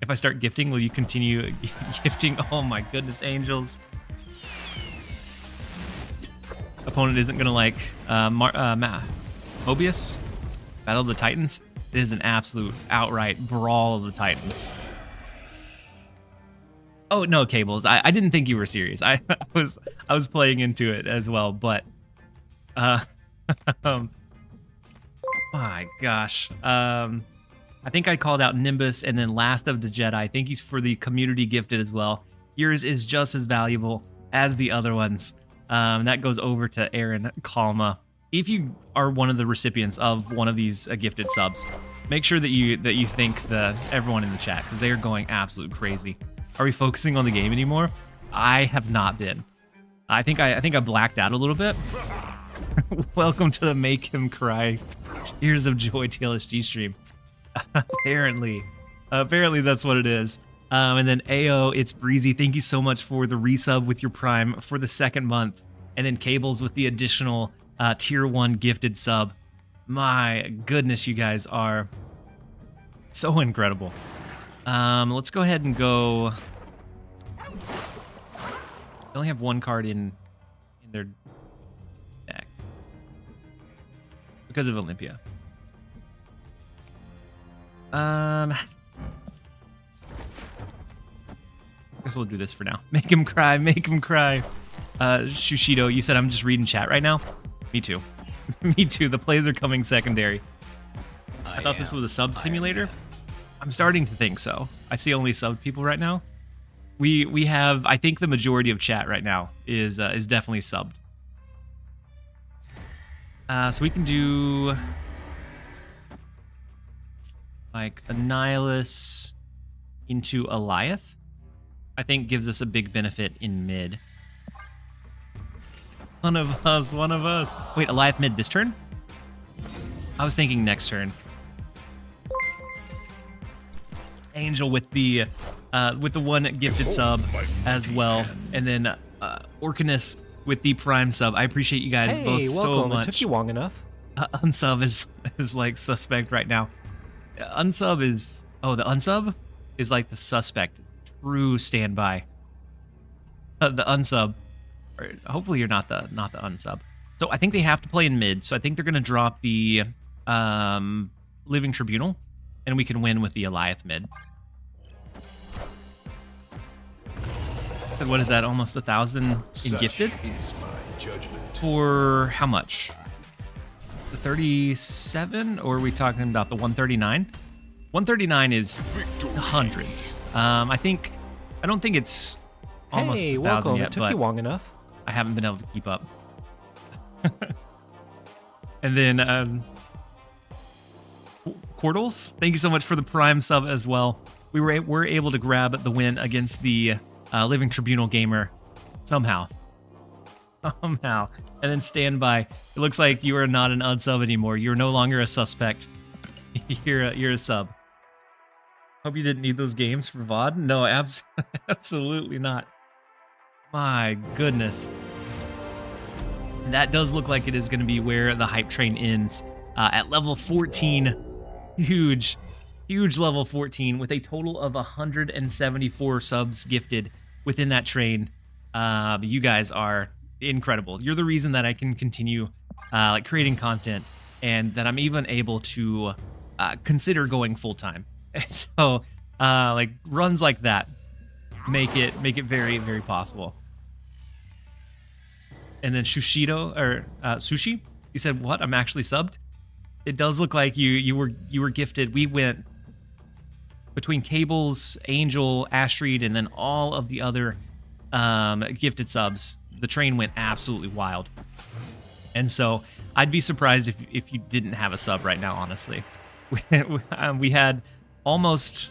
If I start gifting, will you continue gifting? Oh my goodness, Angels. Opponent isn't gonna like Mobius, Battle of the Titans. It is an absolute outright brawl of the Titans. Oh no, Cables. I didn't think you were serious. I was playing into it as well, but my gosh. I think I called out Nimbus and then Last of the Jedi. Thank you for the community gifted as well. Yours is just as valuable as the other ones. That goes over to Aaron Kalma. If you are one of the recipients of one of these gifted subs, make sure that you thank everyone in the chat, because they are going absolute crazy. Are we focusing on the game anymore? I have not been. I think I blacked out a little bit. Welcome to the Make Him Cry Tears of Joy TLSG stream. Apparently that's what it is. And then AO, it's Breezy. Thank you so much for the resub with your Prime for the 2nd month. And then Cables with the additional tier 1 gifted sub. My goodness, you guys are so incredible. Let's go ahead and go. They only have 1 card in their deck because of Olympia. I guess we'll do this for now. Make him cry, make him cry. Shushido, you said I'm just reading chat right now? Me too. Me too. The plays are coming secondary. I thought this was a sub simulator. I'm starting to think so. I see only sub people right now. We have, I think the majority of chat right now is definitely subbed. So we can do like Annihilus into Eliath. I think gives us a big benefit in mid. One of us. Wait, Eliath mid this turn? I was thinking next turn. Angel with the 1 gifted sub as well, and then Orcanus with the prime sub. I appreciate you guys both so much. It took you long enough. Unsub is like suspect right now. Unsub is the unsub is like the suspect. True standby. The unsub. Or hopefully you're not the unsub. So I think they have to play in mid. So I think they're gonna drop the Living Tribunal, and we can win with the Eliath mid. So what is that? Almost 1,000 in gifted? Is my judgment. For how much? The 37, or are we talking about the 139? 139 is hundreds. I don't think it's almost 1,000 welcome. yet, It took but you long enough. I haven't been able to keep up. And then Quartles, thank you so much for the prime sub as well. We were able to grab the win against the Living Tribunal gamer somehow. And then Standby. It looks like you are not an unsub anymore. You're no longer a suspect. You're a sub. Hope you didn't need those games for VOD. No, absolutely not. My goodness. That does look like it is going to be where the hype train ends at level 14. Huge level 14 with a total of 174 subs gifted within that train. You guys are incredible. You're the reason that I can continue like creating content, and that I'm even able to consider going full time. And so like runs like that make it very, very possible. And then Shushito or Sushi, he said, "What? I'm actually subbed." It does look like you were gifted. We went between Cables, Angel, Astrid, and then all of the other gifted subs. The train went absolutely wild, and so I'd be surprised if you didn't have a sub right now. Honestly, we had almost,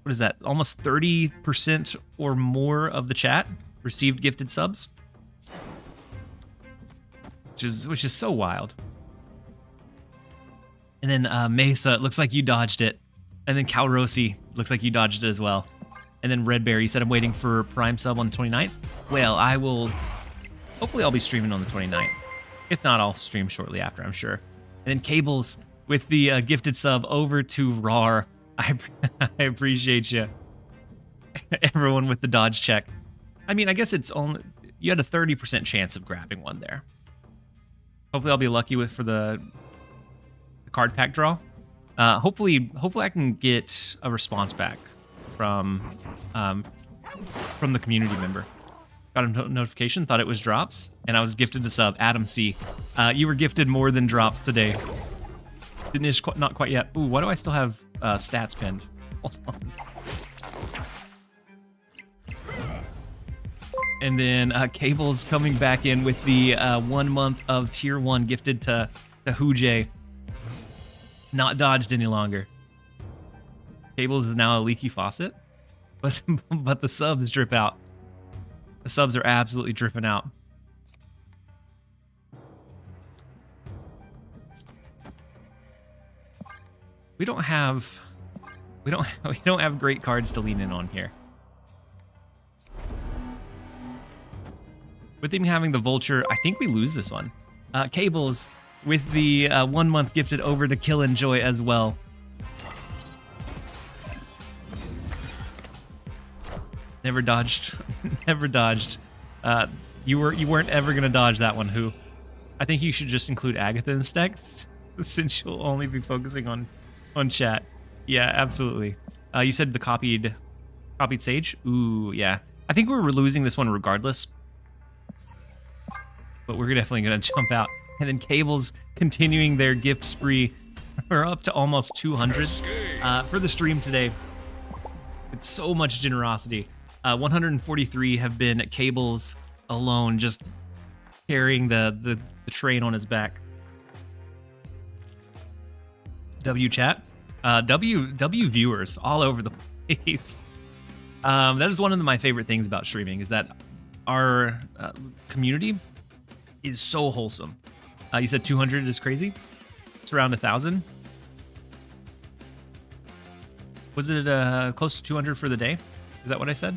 what is that? Almost 30% or more of the chat received gifted subs. Which is so wild. And then Mesa, it looks like you dodged it. And then Calrosi, looks like you dodged it as well. And then Redberry said, "I'm waiting for Prime sub on the 29th. Well, I will, hopefully I'll be streaming on the 29th. If not, I'll stream shortly after, I'm sure. And then Cables with the gifted sub over to RAR. I appreciate you. Everyone with the dodge check. I mean, I guess it's only, you had a 30% chance of grabbing one there. Hopefully I'll be lucky for the card pack draw. Hopefully I can get a response back from the community member. Got a notification, thought it was drops, and I was gifted the sub. Adam C. You were gifted more than drops today. Finish, not quite yet. Ooh, why do I still have stats pinned? Hold on. And then Cable's coming back in with the 1 month of tier 1 gifted to Hujay. Not dodged any longer. Cables is now a leaky faucet, but the subs drip out. The subs are absolutely dripping out. We don't have great cards to lean in on here. With him having the Vulture, I think we lose this one. Cables with the 1 month gifted over to Kill and Joy as well. Never dodged. Never dodged. You weren't ever gonna dodge that one, Who? I think you should just include Agatha in stacks, since you'll only be focusing on chat. Yeah, absolutely. You said the copied Sage? Ooh, yeah. I think we're losing this one regardless. But we're definitely going to jump out. And then Cables continuing their gift spree. We're up to almost 200 for the stream today. It's so much generosity. 143 have been Cables alone, just carrying the train on his back. W chat. W viewers all over the place. That is one of my favorite things about streaming, is that our community is so wholesome. You said 200 is crazy? It's around 1,000. Was it close to 200 for the day? Is that what I said?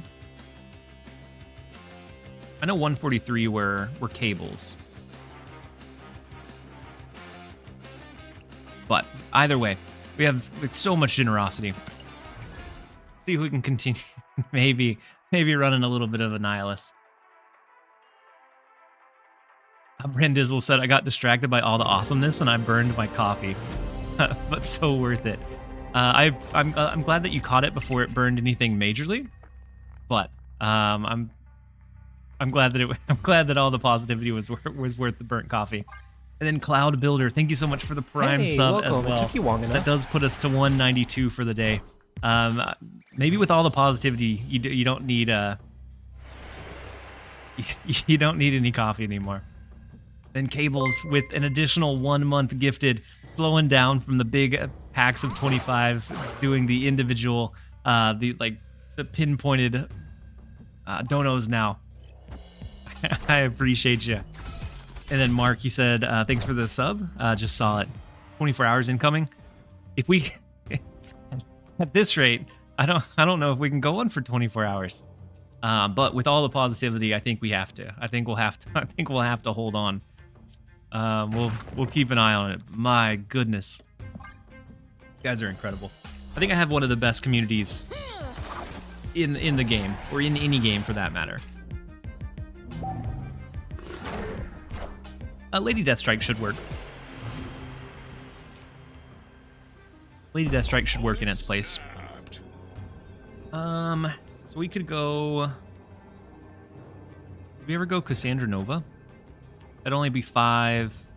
I know 143 were Cables. But either way, we have so much generosity. See if we can continue. maybe running a little bit of a nihilist. Brandizzle said, "I got distracted by all the awesomeness and I burned my coffee." But so worth it. I'm glad that you caught it before it burned anything majorly. But I'm glad that all the positivity was worth the burnt coffee. And then Cloud Builder, thank you so much for the Prime sub as well. It took you long enough. That does put us to 192 for the day. Maybe with all the positivity, you don't need you don't need any coffee anymore. Then Cables with an additional 1 month gifted, slowing down from the big packs of 25, doing the individual, the pinpointed donos now. I appreciate you. And then Mark, you said, thanks for the sub. Just saw it. 24 hours incoming. If we, at this rate, I don't know if we can go on for 24 hours. But with all the positivity, I think we have to. I think we'll have to. I think we'll have to hold on. We'll keep an eye on it. My goodness, you guys are incredible. I think I have one of the best communities in the game, or in any game for that matter. Lady Deathstrike should work. Lady Deathstrike should work in its place. So we could go... Did we ever go Cassandra Nova? That'd only be 5.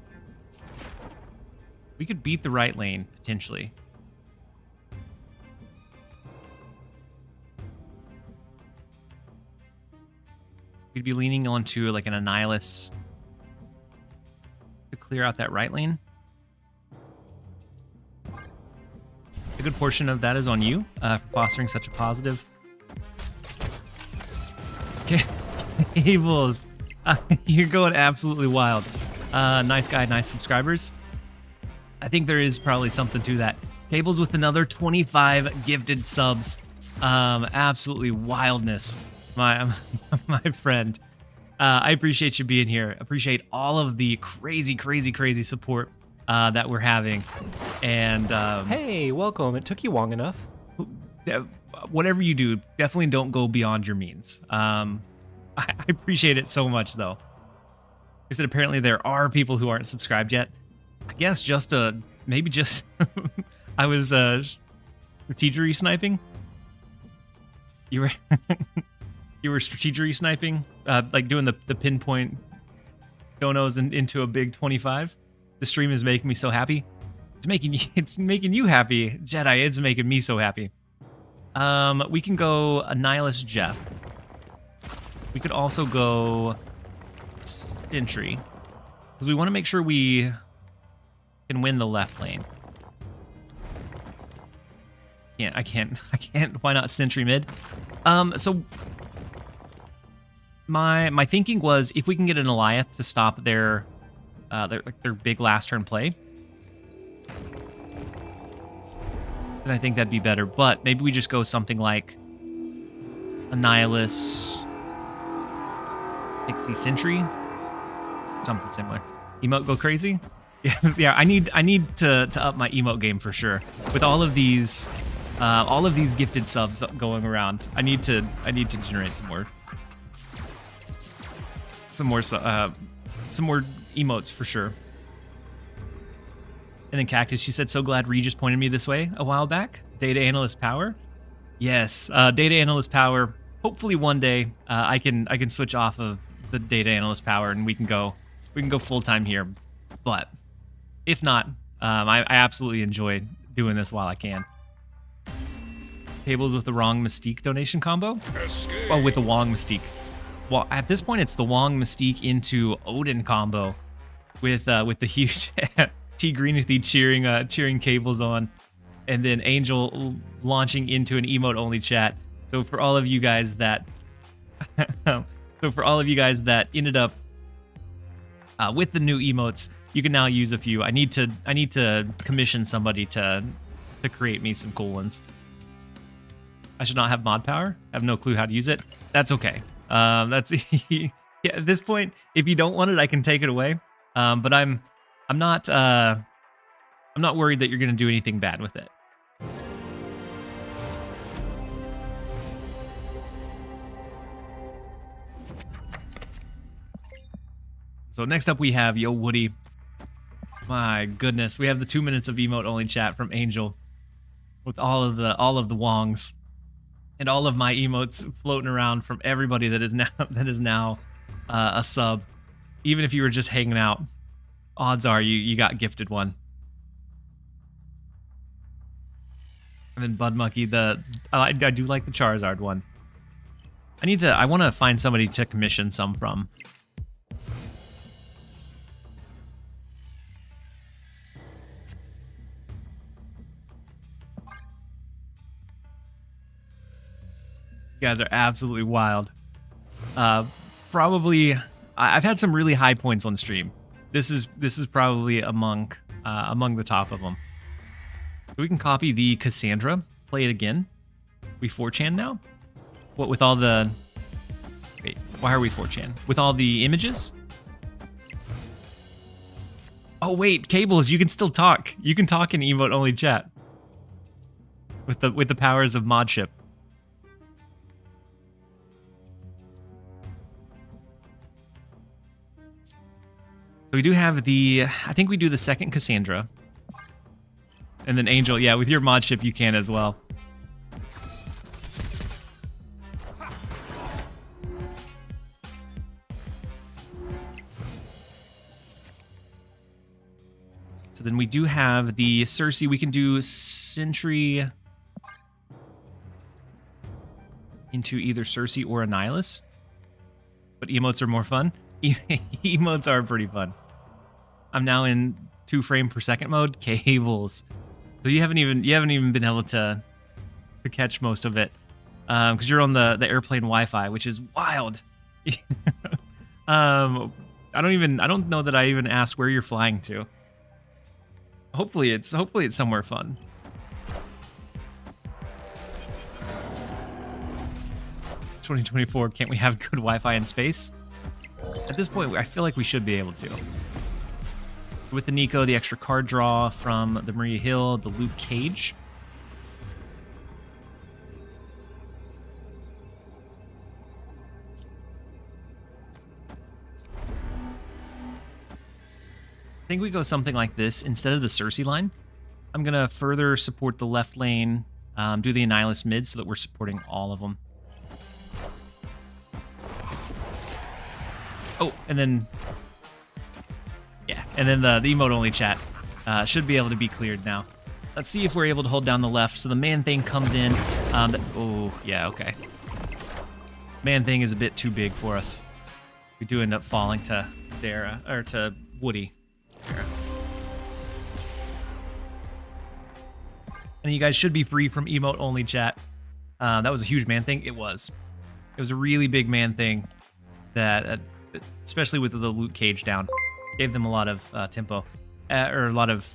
We could beat the right lane, potentially. We'd be leaning onto like an Annihilus to clear out that right lane. A good portion of that is on you for fostering such a positive. Okay, Cables, you're going absolutely wild. Nice guy, nice subscribers. I think there is probably something to that. Cables with another 25 gifted subs. Absolutely wildness. My friend. I appreciate you being here. Appreciate all of the crazy support that we're having. And Hey, welcome. It took you long enough. whatever you do, definitely don't go beyond your means. I appreciate it so much, though. Is that apparently there are people who aren't subscribed yet. I guess maybe just I was strategery sniping. You were you were strategery sniping, like doing the pinpoint donos into a big 25. The stream is making me so happy. It's making you happy, Jedi. It's making me so happy. We can go Annihilus Jeff. We could also go Sentry, because we want to make sure we can win the left lane. I can't. Why not Sentry mid? So my thinking was if we can get an Eliath to stop their big last turn play, then I think that'd be better. But maybe we just go something like Annihilus, Pixie Sentry, something similar. Emote go crazy. Yeah. I need to up my emote game for sure. With all of these gifted subs going around, I need to generate some more emotes for sure. And then Cactus, she said, "So glad Regis pointed me this way a while back." Data analyst power. Yes, data analyst power. Hopefully one day I can switch off of the data analyst power and we can go full time here. But if not, I absolutely enjoy doing this while I can. Tables with the wrong Mystique donation combo. Well, with the Wong Mystique. Well, at this point, it's the Wong Mystique into Odin combo, with the huge T Green with the cheering Cables on, and then Angel launching into an emote only chat. So for all of you guys that, ended up with the new emotes, you can now use a few. I need to commission somebody to create me some cool ones. I should not have mod power. I have no clue how to use it. That's okay. That's yeah, at this point, if you don't want it, I can take it away. But I'm not worried that you're gonna do anything bad with it. So next up we have Yo Woody. My goodness, we have the 2 minutes of emote only chat from Angel with all of the Wongs and all of my emotes floating around from everybody that is now a sub. Even if you were just hanging out, odds are you got gifted one. And then Bud Monkey, I do like the Charizard one. I want to find somebody to commission some from. You guys are absolutely wild. Probably, I've had some really high points on stream. This is probably among the top of them. We can copy the Cassandra, play it again. We 4chan now. What with all the Wait, why are we 4chan? With all the images? Oh wait, Cables, you can still talk. You can talk in emote only chat. With the powers of modship. So we do have the, I think we do the second Cassandra. And then Angel, yeah, with your modship you can as well. So then we do have the Cersei. We can do Sentry into either Cersei or Annihilus. But emotes are more fun. Emotes are pretty fun. I'm now in 2 frame per second mode. Cables. So you haven't even been able to catch most of it. Because you're on the airplane Wi-Fi, which is wild. I don't know that I even asked where you're flying to. Hopefully it's somewhere fun. "2024, can't we have good Wi-Fi in space?" At this point, I feel like we should be able to. With the Nico, the extra card draw from the Maria Hill, the Luke Cage. I think we go something like this instead of the Cersei line. I'm going to further support the left lane, do the Annihilus mid so that we're supporting all of them. Oh, and then... yeah, and then the emote-only chat should be able to be cleared now. Let's see if we're able to hold down the left. So the Man-Thing comes in. Oh, yeah, okay. Man-Thing is a bit too big for us. We do end up falling to Dara, or to Woody. And you guys should be free from emote-only chat. That was a huge Man-Thing. It was. It was a really big Man-Thing that, especially with the Luke Cage down, gave them a lot of tempo, or a lot of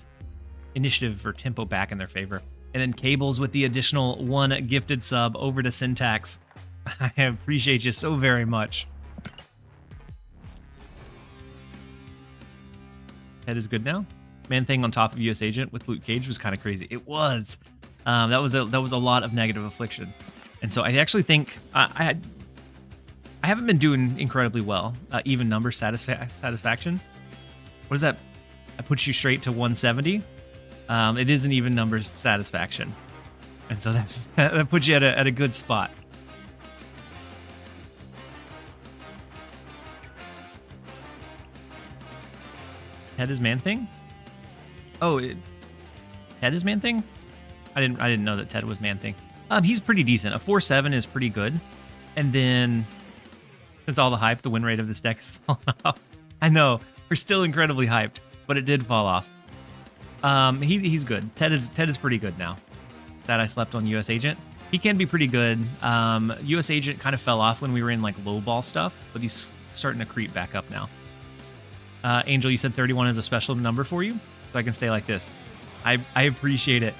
initiative or tempo back in their favor. And then Cables with the additional 1 gifted sub over to Syntax. I appreciate you so very much. Head is good now. Man-Thing on top of US Agent with Luke Cage was kind of crazy. It was. That was a lot of negative affliction, and so I actually think I haven't been doing incredibly well. Even number satisfaction. What is that? I put you straight to 170. It is an even number satisfaction, and so that puts you at a good spot. Head is Man-Thing? Oh, Ted is Man-Thing? I didn't know that Ted was Man-Thing. He's pretty decent. A 4-7 is pretty good. And then, since all the hype, the win rate of this deck has fallen off. I know, we're still incredibly hyped, but it did fall off. He's good. Ted is pretty good now. That I slept on US Agent. He can be pretty good. US Agent kind of fell off when we were in like low ball stuff, but he's starting to creep back up now. Angel, you said 31 is a special number for you, so I can stay like this. I appreciate it.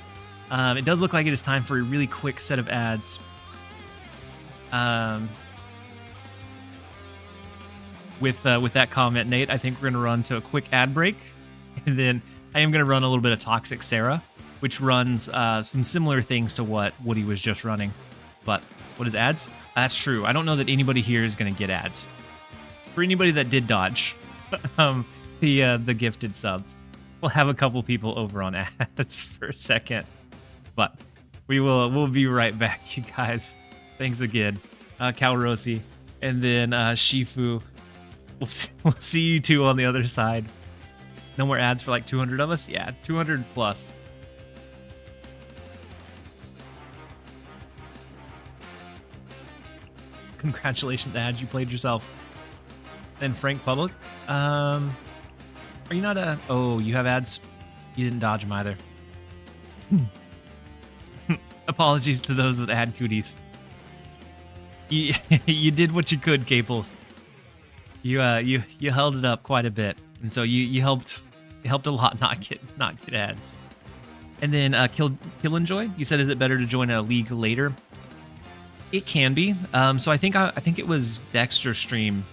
It does look like it is time for a really quick set of ads. With that comment, Nate, I think we're going to run to a quick ad break. And then I am going to run a little bit of Toxic Sarah, which runs some similar things to what Woody was just running. But what is ads? That's true. I don't know that anybody here is going to get ads. For anybody that did dodge the gifted subs, we'll have a couple people over on ads for a second. But we'll be right back, you guys. Thanks again. Calrosi, and then Shifu. We'll see you two on the other side. No more ads for like 200 of us? Yeah, 200 plus. Congratulations, ads. You played yourself. Then Frank Public. Are you not a... Oh, you have ads? You didn't dodge them either. Apologies to those with ad cooties. You did what you could, Caples. You held it up quite a bit, and so you helped a lot not get ads. And then Kill Enjoy. You said, is it better to join a league later? It can be. So I think it was Dexter's stream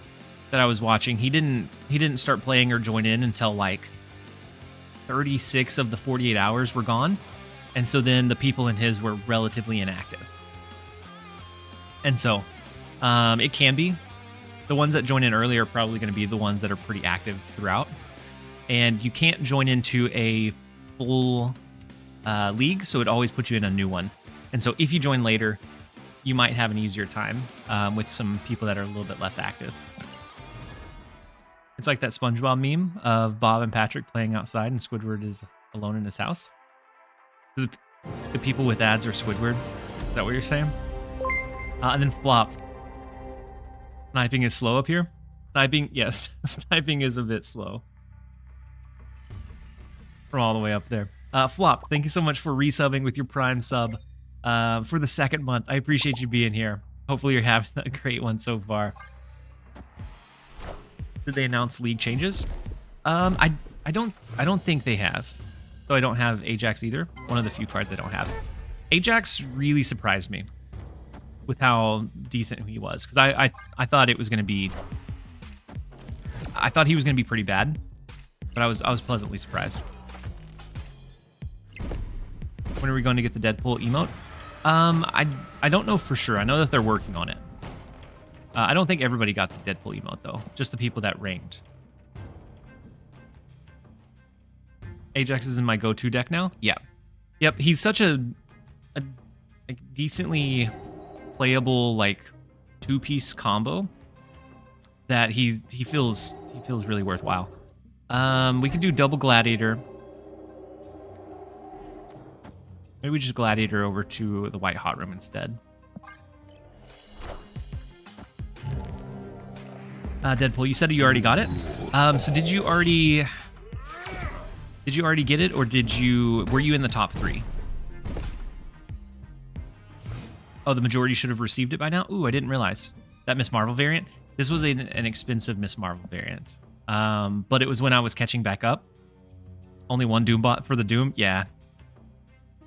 that I was watching. He didn't start playing or join in until like 36 of the 48 hours were gone. And so then the people in his were relatively inactive. And so it can be. The ones that join in early are probably going to be the ones that are pretty active throughout. And you can't join into a full league, so it always puts you in a new one. And so if you join later, you might have an easier time with some people that are a little bit less active. It's like that SpongeBob meme of Bob and Patrick playing outside and Squidward is alone in his house. The people with ads are Squidward. Is that what you're saying? And then Flop. Sniping is slow up here? Sniping, yes. Sniping is a bit slow. From all the way up there. Flop, thank you so much for resubbing with your Prime sub for the second month. I appreciate you being here. Hopefully you're having a great one so far. Did they announce league changes? I don't think they have. So I don't have Ajax either. One of the few cards I don't have. Ajax really surprised me with how decent he was, because I thought it was going to be. I thought he was going to be pretty bad, but I was pleasantly surprised. When are we going to get the Deadpool emote? I don't know for sure. I know that they're working on it. I don't think everybody got the Deadpool emote though. Just the people that ranked. Ajax is in my go-to deck now. Yeah. Yep. He's such a like decently playable like two-piece combo that he feels really worthwhile. We could do double Gladiator. Maybe we just Gladiator over to the White Hot Room instead. Deadpool, you said you already got it. So did you already get it, or were you in the top 3? Oh, the majority should have received it by now. Ooh, I didn't realize that Miss Marvel variant. This was an expensive Miss Marvel variant, but it was when I was catching back up. Only one Doom bot for the Doom. Yeah,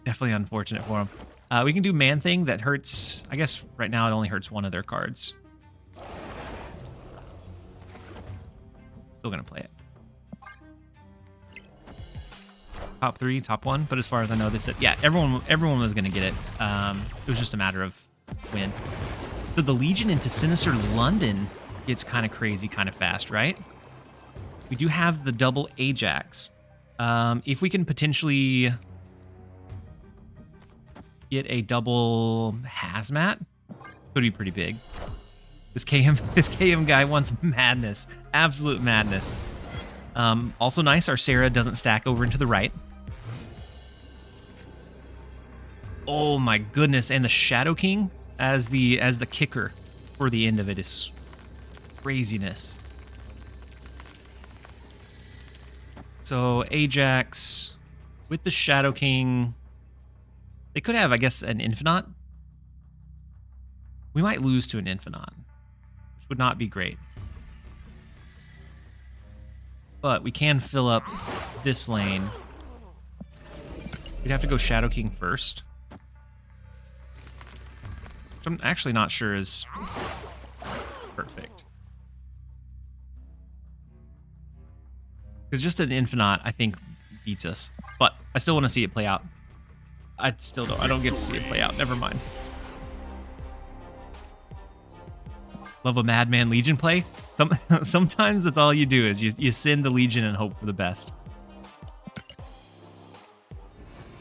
definitely unfortunate for him. We can do Man Thing that hurts. I guess right now it only hurts one of their cards. Still gonna play it. Top 3, top 1, but as far as I know, they said yeah, everyone was gonna get it. It was just a matter of when. So the Legion into Sinister London gets kind of crazy, kind of fast, right? We do have the double Ajax. If we can potentially get a double Hazmat, could be pretty big. This KM guy wants madness, absolute madness. Also nice, our Sarah doesn't stack over into the right. Oh my goodness, and the Shadow King as the kicker for the end of it is craziness. So Ajax with the Shadow King, they could have, I guess, an Infinite. We might lose to an Infinite, which would not be great. But we can fill up this lane. We'd have to go Shadow King first. Which I'm actually not sure is perfect. Because just an Infinite, I think, beats us. But I still want to see it play out. I don't get to see it play out. Never mind. Love a Madman Legion play. Sometimes that's all you do is you send the Legion and hope for the best.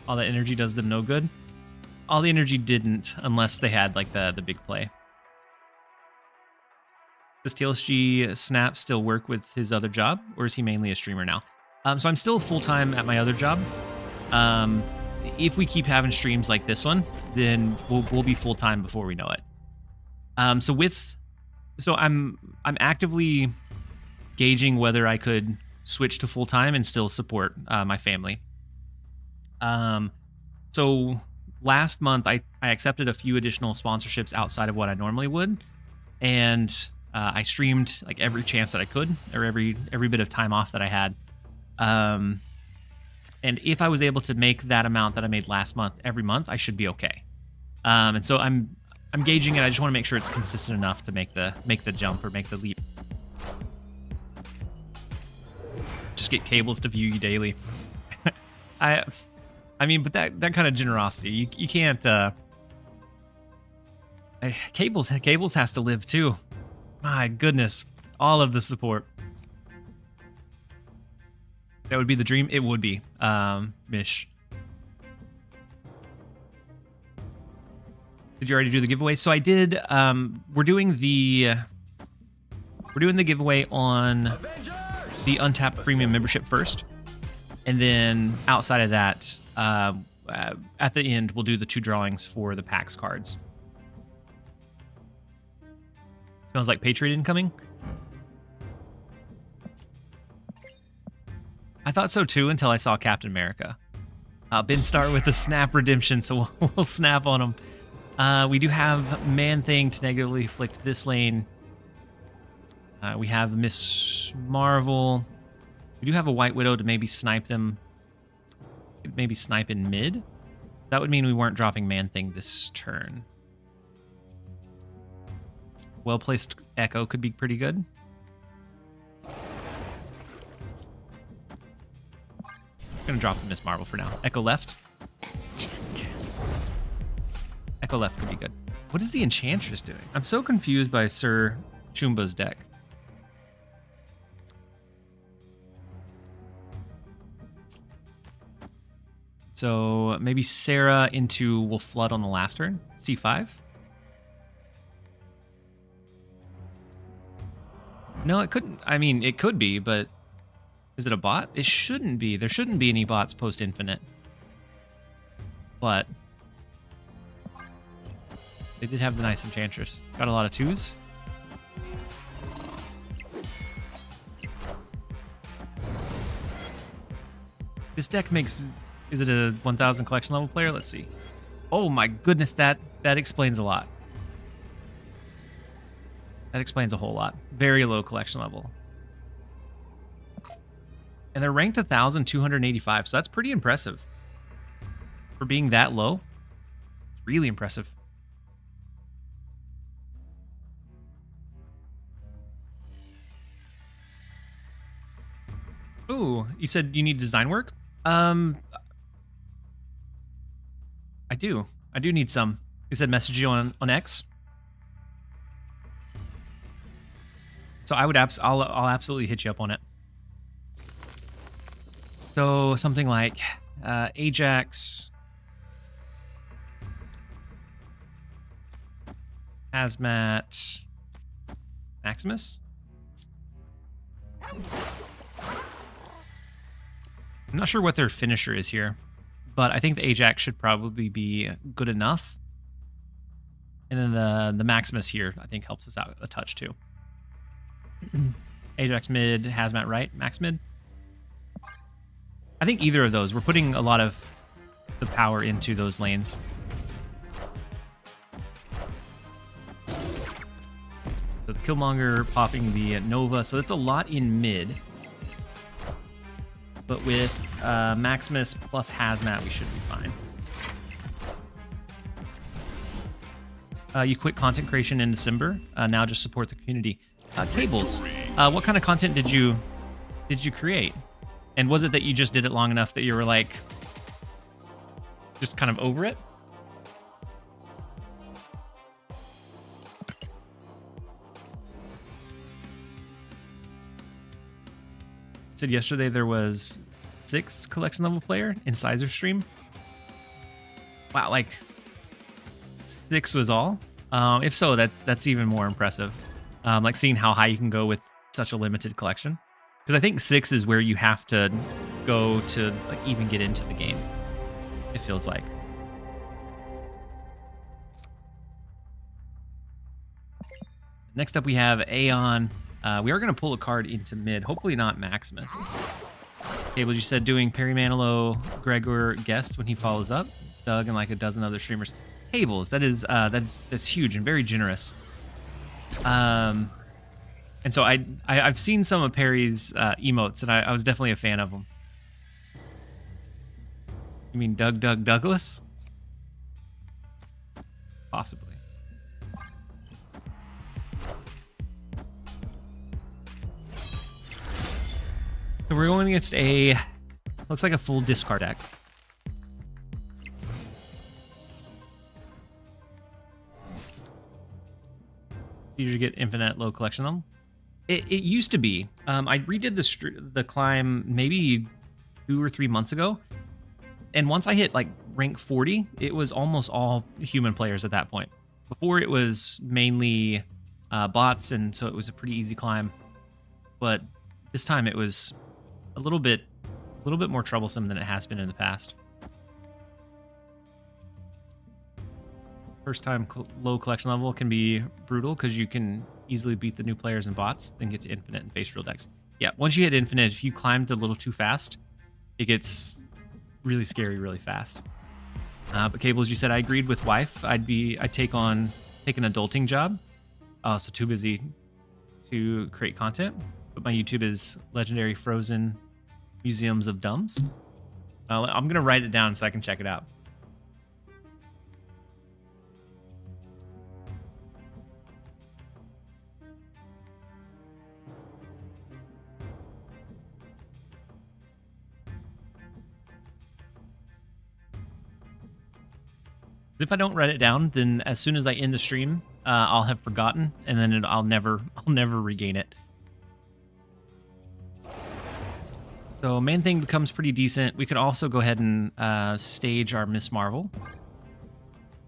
All that energy does them no good. All the energy didn't, unless they had like the big play. Does TLSG Snap still work with his other job, or is he mainly a streamer now? So I'm still full-time at my other job. If we keep having streams like this one, then we'll be full-time before we know it. So I'm actively gauging whether I could switch to full-time and still support my family. So last month I accepted a few additional sponsorships outside of what I normally would, and I streamed like every chance that I could, or every bit of time off that I had. And if I was able to make that amount that I made last month every month, I should be okay. And so I'm I'm gauging it. I just want to make sure it's consistent enough to make the jump or make the leap. Just get cables to view you daily. I mean, but that kind of generosity, you can't. Cables has to live too. My goodness, all of the support. That would be the dream. It would be, Mish. Did you already do the giveaway? So I did. We're doing the giveaway on the Untapped Premium membership first, and then outside of that, at the end, we'll do the 2 drawings for the PAX cards. Smells like Patriot incoming. I thought so too until I saw Captain America. Ben start with the snap redemption, so we'll snap on him. We do have Man-Thing to negatively afflict this lane. We have Miss Marvel. We do have a White Widow to maybe snipe them. Maybe snipe in mid. That would mean we weren't dropping Man-Thing this turn. Well-placed Echo could be pretty good. I'm gonna drop the Miss Marvel for now. Echo left. Enchantress. Echo left could be good. What is the Enchantress doing? I'm so confused by Sir Chumba's deck. So maybe Sarah into Will Flood on the last turn. C5. No, it couldn't. I mean, it could be, but is it a bot? It shouldn't be. There shouldn't be any bots post-infinite. But they did have the nice Enchantress. Got a lot of 2s. This deck makes... Is it a 1000 collection level player? Let's see. Oh my goodness, that explains a lot. That explains a whole lot. Very low collection level. And they're ranked 1,285, so that's pretty impressive. For being that low, really impressive. Ooh, you said you need design work? I do. I do need some. You said message you on X. So I would I'll absolutely hit you up on it. So something like Ajax, Hazmat, Maximus. I'm not sure what their finisher is here, but I think the Ajax should probably be good enough. And then the Maximus here, I think, helps us out a touch too. Ajax mid, Hazmat right, Max mid. I think either of those. We're putting a lot of the power into those lanes. So the Killmonger popping the Nova, so that's a lot in mid. But with Maximus plus Hazmat, we should be fine. You quit content creation in December. Now just support the community. Cables. What kind of content did you create? And was it that you just did it long enough that you were like just kind of over it? Said yesterday there was 6 collection level player in Sizer stream. Wow, like 6 was all. If so, that's even more impressive. Like seeing how high you can go with such a limited collection. Because I think 6 is where you have to go to like even get into the game. It feels like. Next up we have Aeon. We are going to pull a card into mid. Hopefully not Maximus. Cables, you said doing Perry Manilow, Gregor guest when he follows up. Doug and like a dozen other streamers. Cables, that's huge and very generous. And so I've seen some of Perry's emotes, and I was definitely a fan of them. You mean Douglas? Possibly. we're going against looks like a full discard deck. You usually get infinite low collection of them. It used to be. I redid the climb maybe 2 or 3 months ago. And once I hit like rank 40, it was almost all human players at that point. Before it was mainly bots, and so it was a pretty easy climb. But this time it was a little bit more troublesome than it has been in the past. First time low collection level can be brutal because you can easily beat the new players and bots, then get to infinite and face real decks. Yeah, once you hit infinite, if you climbed a little too fast, it gets really scary really fast. But Cables, you said I agreed with wife. I'd take an adulting job. So too busy to create content. But my YouTube is Legendary Frozen Museums of Dumbs. I'm gonna write it down so I can check it out. If I don't write it down, then as soon as I end the stream, I'll have forgotten, and then I'll never regain it. So main thing becomes pretty decent. We could also go ahead and stage our Miss Marvel.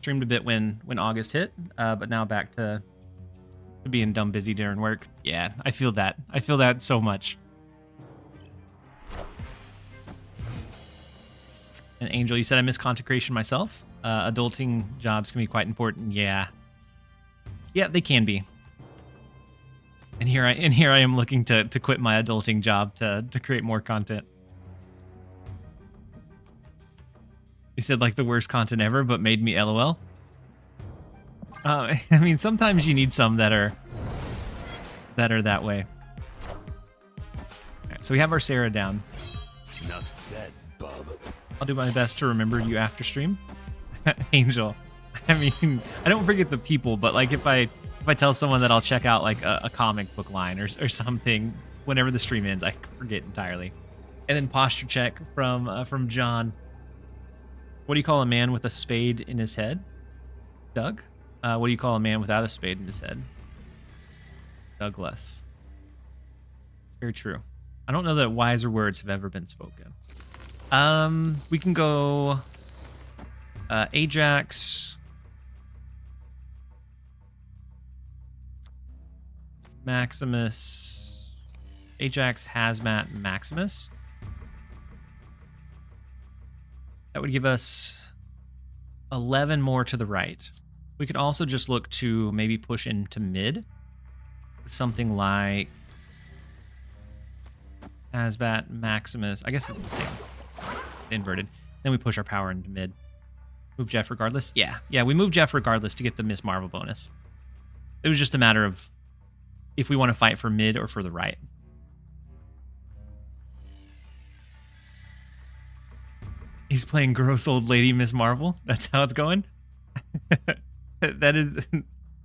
Streamed a bit when August hit, but now back to being dumb busy during work. Yeah, I feel that. I feel that so much. And Angel, you said I miss content creation myself. Adulting jobs can be quite important. Yeah, they can be. And here I am looking to quit my adulting job to create more content. He said like the worst content ever, but made me LOL. I mean, sometimes you need some that are that way. All right, so we have our Sarah down. Enough said, bub. I'll do my best to remember you after stream. Angel, I mean, I don't forget the people, but like if I tell someone that I'll check out like a comic book line or something whenever the stream ends, I forget entirely. And then posture check from John. What do you call a man with a spade in his head? Doug? What do you call a man without a spade in his head? Douglas. Very true. I don't know that wiser words have ever been spoken. We can go Ajax, Maximus, Ajax, Hazmat, Maximus. That would give us 11 more to the right. We could also just look to maybe push into mid. Something like Hazmat, Maximus. I guess it's the same. Inverted. Then we push our power into mid. Move Jeff regardless? Yeah, we move Jeff regardless to get the Miss Marvel bonus. It was just a matter of if we want to fight for mid or for the right. He's playing gross old lady Miss Marvel. That's how it's going. That is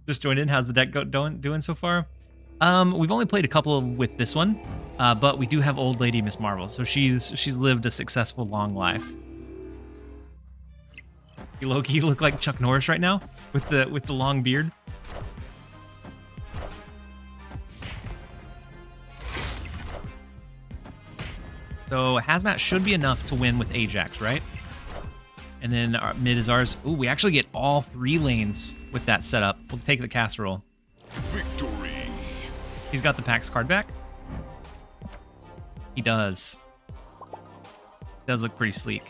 just joined in. How's the deck doing so far? We've only played a couple with this one, but we do have old lady Miss Marvel, so she's lived a successful long life. You look like Chuck Norris right now with the long beard. So Hazmat should be enough to win with Ajax, right? And then our mid is ours. Ooh, we actually get all 3 lanes with that setup. We'll take the casserole. Victory. He's got the Pax card back. He does. Does look pretty sleek.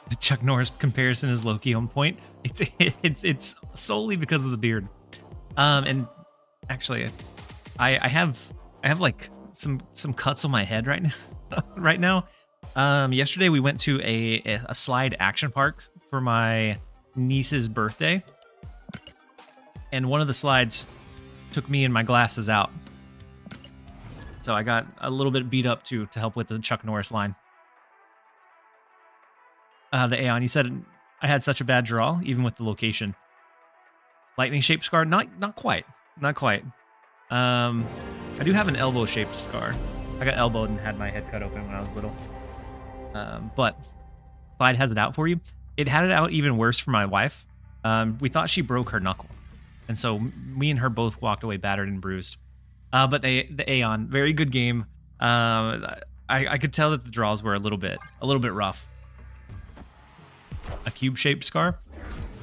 The Chuck Norris comparison is low-key on point. It's solely because of the beard. And actually, I have like some cuts on my head right now. Right now. Yesterday we went to a slide action park for my niece's birthday, and one of the slides took me and my glasses out, so I got a little bit beat up to help with the Chuck Norris line. The Aeon, you said I had such a bad draw, even with the location. Lightning shaped scar, not quite. I do have an elbow-shaped scar. I got elbowed and had my head cut open when I was little. But Slide has it out for you. It had it out even worse for my wife. We thought she broke her knuckle. And so me and her both walked away battered and bruised. But the Aeon, very good game. I could tell that the draws were a little bit rough. A cube-shaped scar,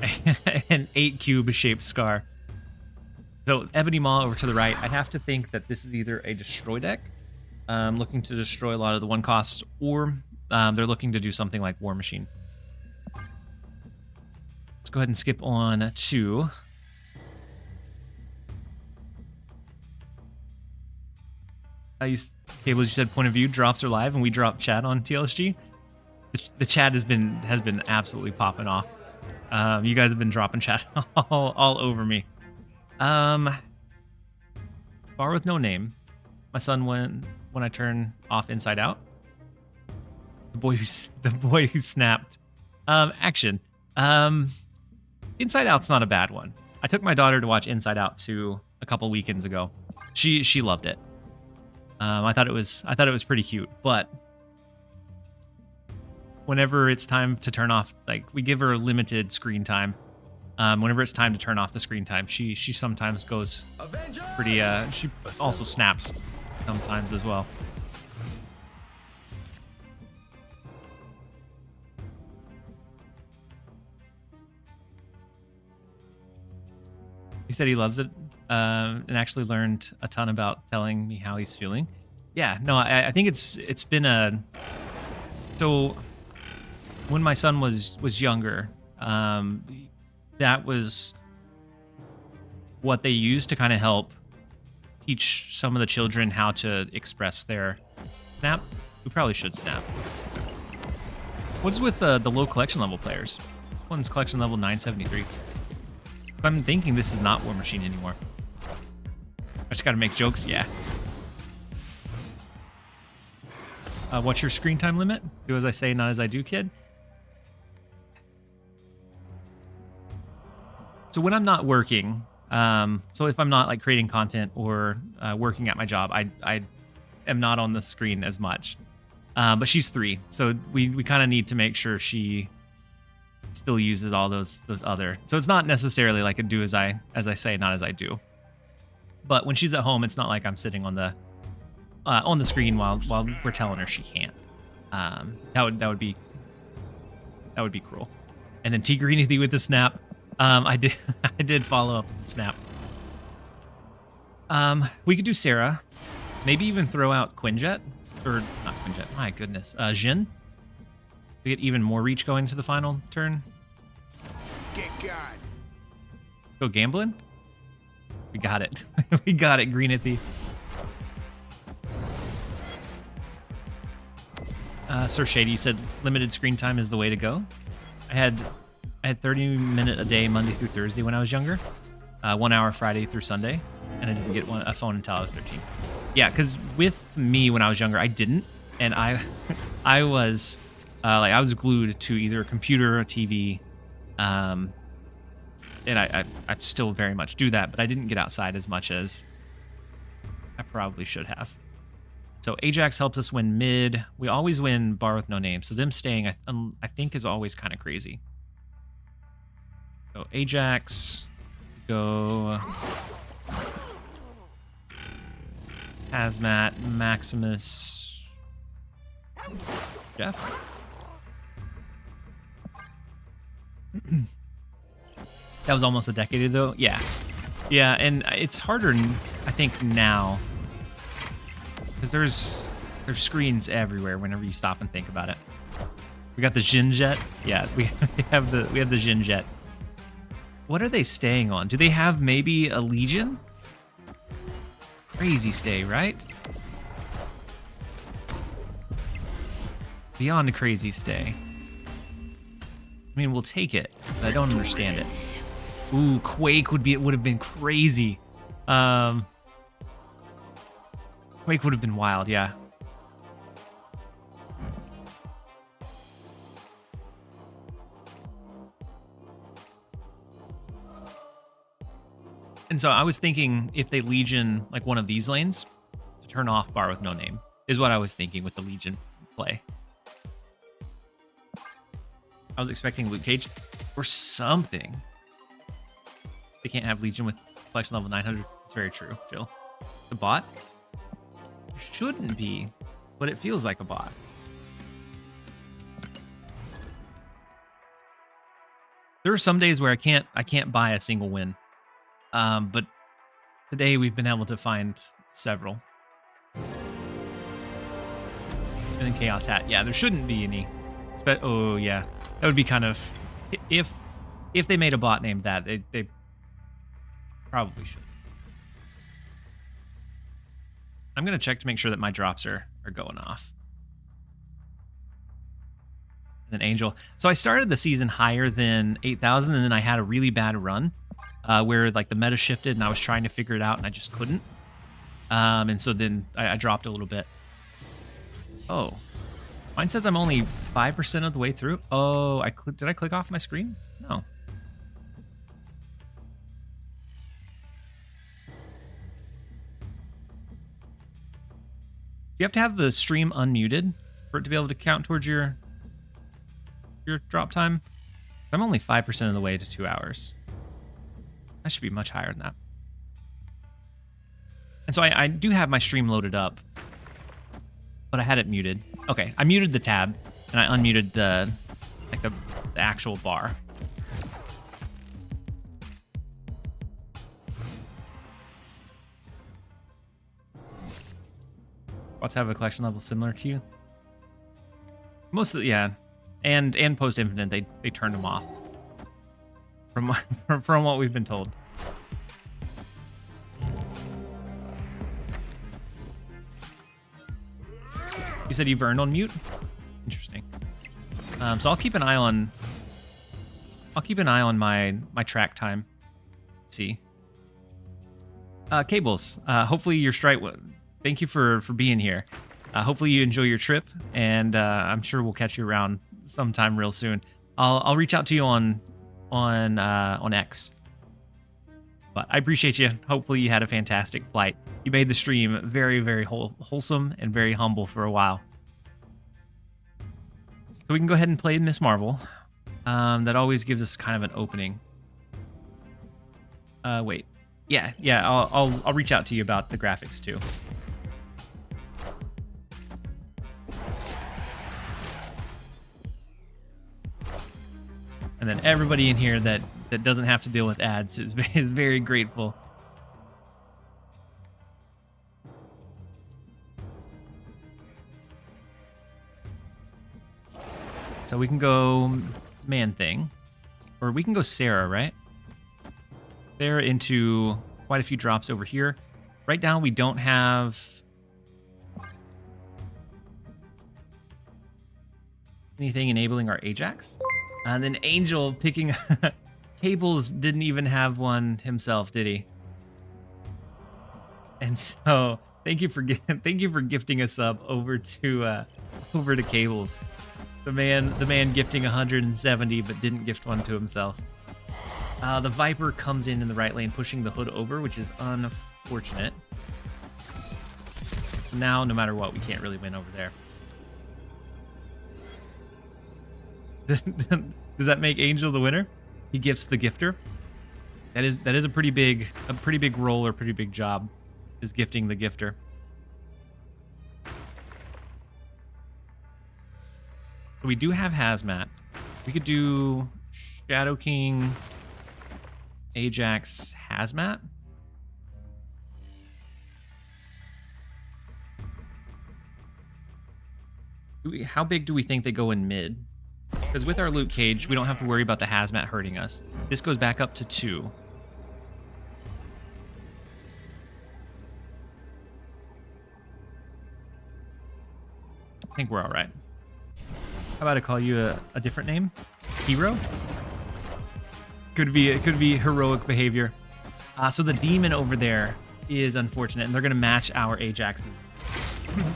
an 8-cube-shaped scar. So Ebony Maw over to the right. I'd have to think that this is either a destroy deck, looking to destroy a lot of the one costs, or they're looking to do something like War Machine. Let's go ahead and skip on to Cables. You said point of view drops are live, and we dropped chat on TLSG. The chat has been absolutely popping off. You guys have been dropping chat all over me. Bar with no name. My son when I turn off Inside Out. The boy who snapped. Action. Inside Out's not a bad one. I took my daughter to watch Inside Out 2 a couple weekends ago. She loved it. I thought it was pretty cute, but whenever it's time to turn off, like, we give her limited screen time. Whenever it's time to turn off the screen time, she sometimes goes pretty. She also snaps sometimes as well. He said he loves it, and actually learned a ton about telling me how he's feeling. Yeah, no, I think it's been a. So when my son was younger, that was what they used to kind of help teach some of the children how to express their snap. We probably should snap. What's with the low collection level players? This one's collection level 973. I'm thinking this is not War Machine anymore. I just gotta make jokes. Yeah. What's your screen time limit? Do as I say, not as I do, kid. So when I'm not working, so if I'm not like creating content or working at my job, I am not on the screen as much. But she's 3, so we kind of need to make sure she still uses all those other. So it's not necessarily like a do as I say, not as I do. But when she's at home, it's not like I'm sitting on the screen while we're telling her she can't. That would be cruel. And then T Greenity with the snap. I did follow up with the snap. We could do Sarah, maybe even throw out Quinjet, or not Quinjet. My goodness, Jhin. To get even more reach going to the final turn. Get God. Let's go gambling. We got it. We got it, Greenity. Sir Shady said limited screen time is the way to go. I had 30-minute a day Monday through Thursday when I was younger. 1 hour Friday through Sunday, and I didn't get a phone until I was 13. Yeah, because with me when I was younger, I didn't, and I was I was glued to either a computer or a TV, and I still very much do that, but I didn't get outside as much as I probably should have. So Ajax helps us win mid. We always win bar with no name, so them staying I think is always kind of crazy. So Ajax, go Hazmat, Maximus, Jeff. That was almost a decade ago. Yeah, and it's harder, I think, now because there's screens everywhere. Whenever you stop and think about it, we got the Jhin Jet. Yeah, we have the Jhin Jet. What are they staying on? Do they have maybe a Legion? Crazy stay, right? Beyond a crazy stay. I mean, we'll take it, but I don't understand it. Ooh, Quake would have been crazy. Quake would have been wild, yeah. And so I was thinking if they Legion like one of these lanes, turn off bar with no name, is what I was thinking with the Legion play. I was expecting Luke Cage or something. They can't have Legion with collection level 900. It's very true, Jill. The bot? Shouldn't be, but it feels like a bot. There are some days where I can't buy a single win. But today we've been able to find several. And then Chaos Hat. Yeah, there shouldn't be any. Oh yeah. That would be kind of, if they made a bot named that, they probably should. I'm gonna check to make sure that my drops are going off. And then Angel. So I started the season higher than 8,000, and then I had a really bad run where like the meta shifted, and I was trying to figure it out, and I just couldn't. And so then I dropped a little bit. Oh, mine says I'm only 5% of the way through. Oh, did I click off my screen? No. You have to have the stream unmuted for it to be able to count towards your drop time. I'm only 5% of the way to 2 hours. That should be much higher than that. And so I do have my stream loaded up, but I had it muted. Okay, I muted the tab and I unmuted the actual bar. Bots have a collection level similar to you. Most of the, yeah, and post infinite they turned them off. From what we've been told. You said you've earned on mute? Interesting. So I'll keep an eye on my track time. Let's see. Cables. Hopefully your strike. Thank you for being here. Hopefully you enjoy your trip, and I'm sure we'll catch you around sometime real soon. I'll reach out to you on X. But I appreciate you. Hopefully you had a fantastic flight. You made the stream very, very wholesome and very humble for a while. So we can go ahead and play Miss Marvel. That always gives us kind of an opening. Wait. Yeah. I'll reach out to you about the graphics too. And then everybody in here that doesn't have to deal with ads is very grateful. So we can go Man Thing, or we can go Sarah, right? Sarah into quite a few drops over here. Right now we don't have anything enabling our Ajax. And then Angel picking Cables didn't even have one himself, did he? And so thank you for gifting a sub over to Cables. The man gifting 170 but didn't gift one to himself. The Viper comes in the right lane, pushing the Hood over, which is unfortunate. Now, no matter what, we can't really win over there. Does that make Angel the winner? He gifts the gifter. That is a pretty big role or pretty big job, is gifting the gifter. So we do have Hazmat. We could do Shadow King, Ajax, Hazmat. How big do we think they go in mid? Because with our Luke Cage, we don't have to worry about the Hazmat hurting us. This goes back up to 2. I think we're all right. How about I call you a different name? Hero? Could be heroic behavior. So the demon over there is unfortunate, and they're going to match our Ajax's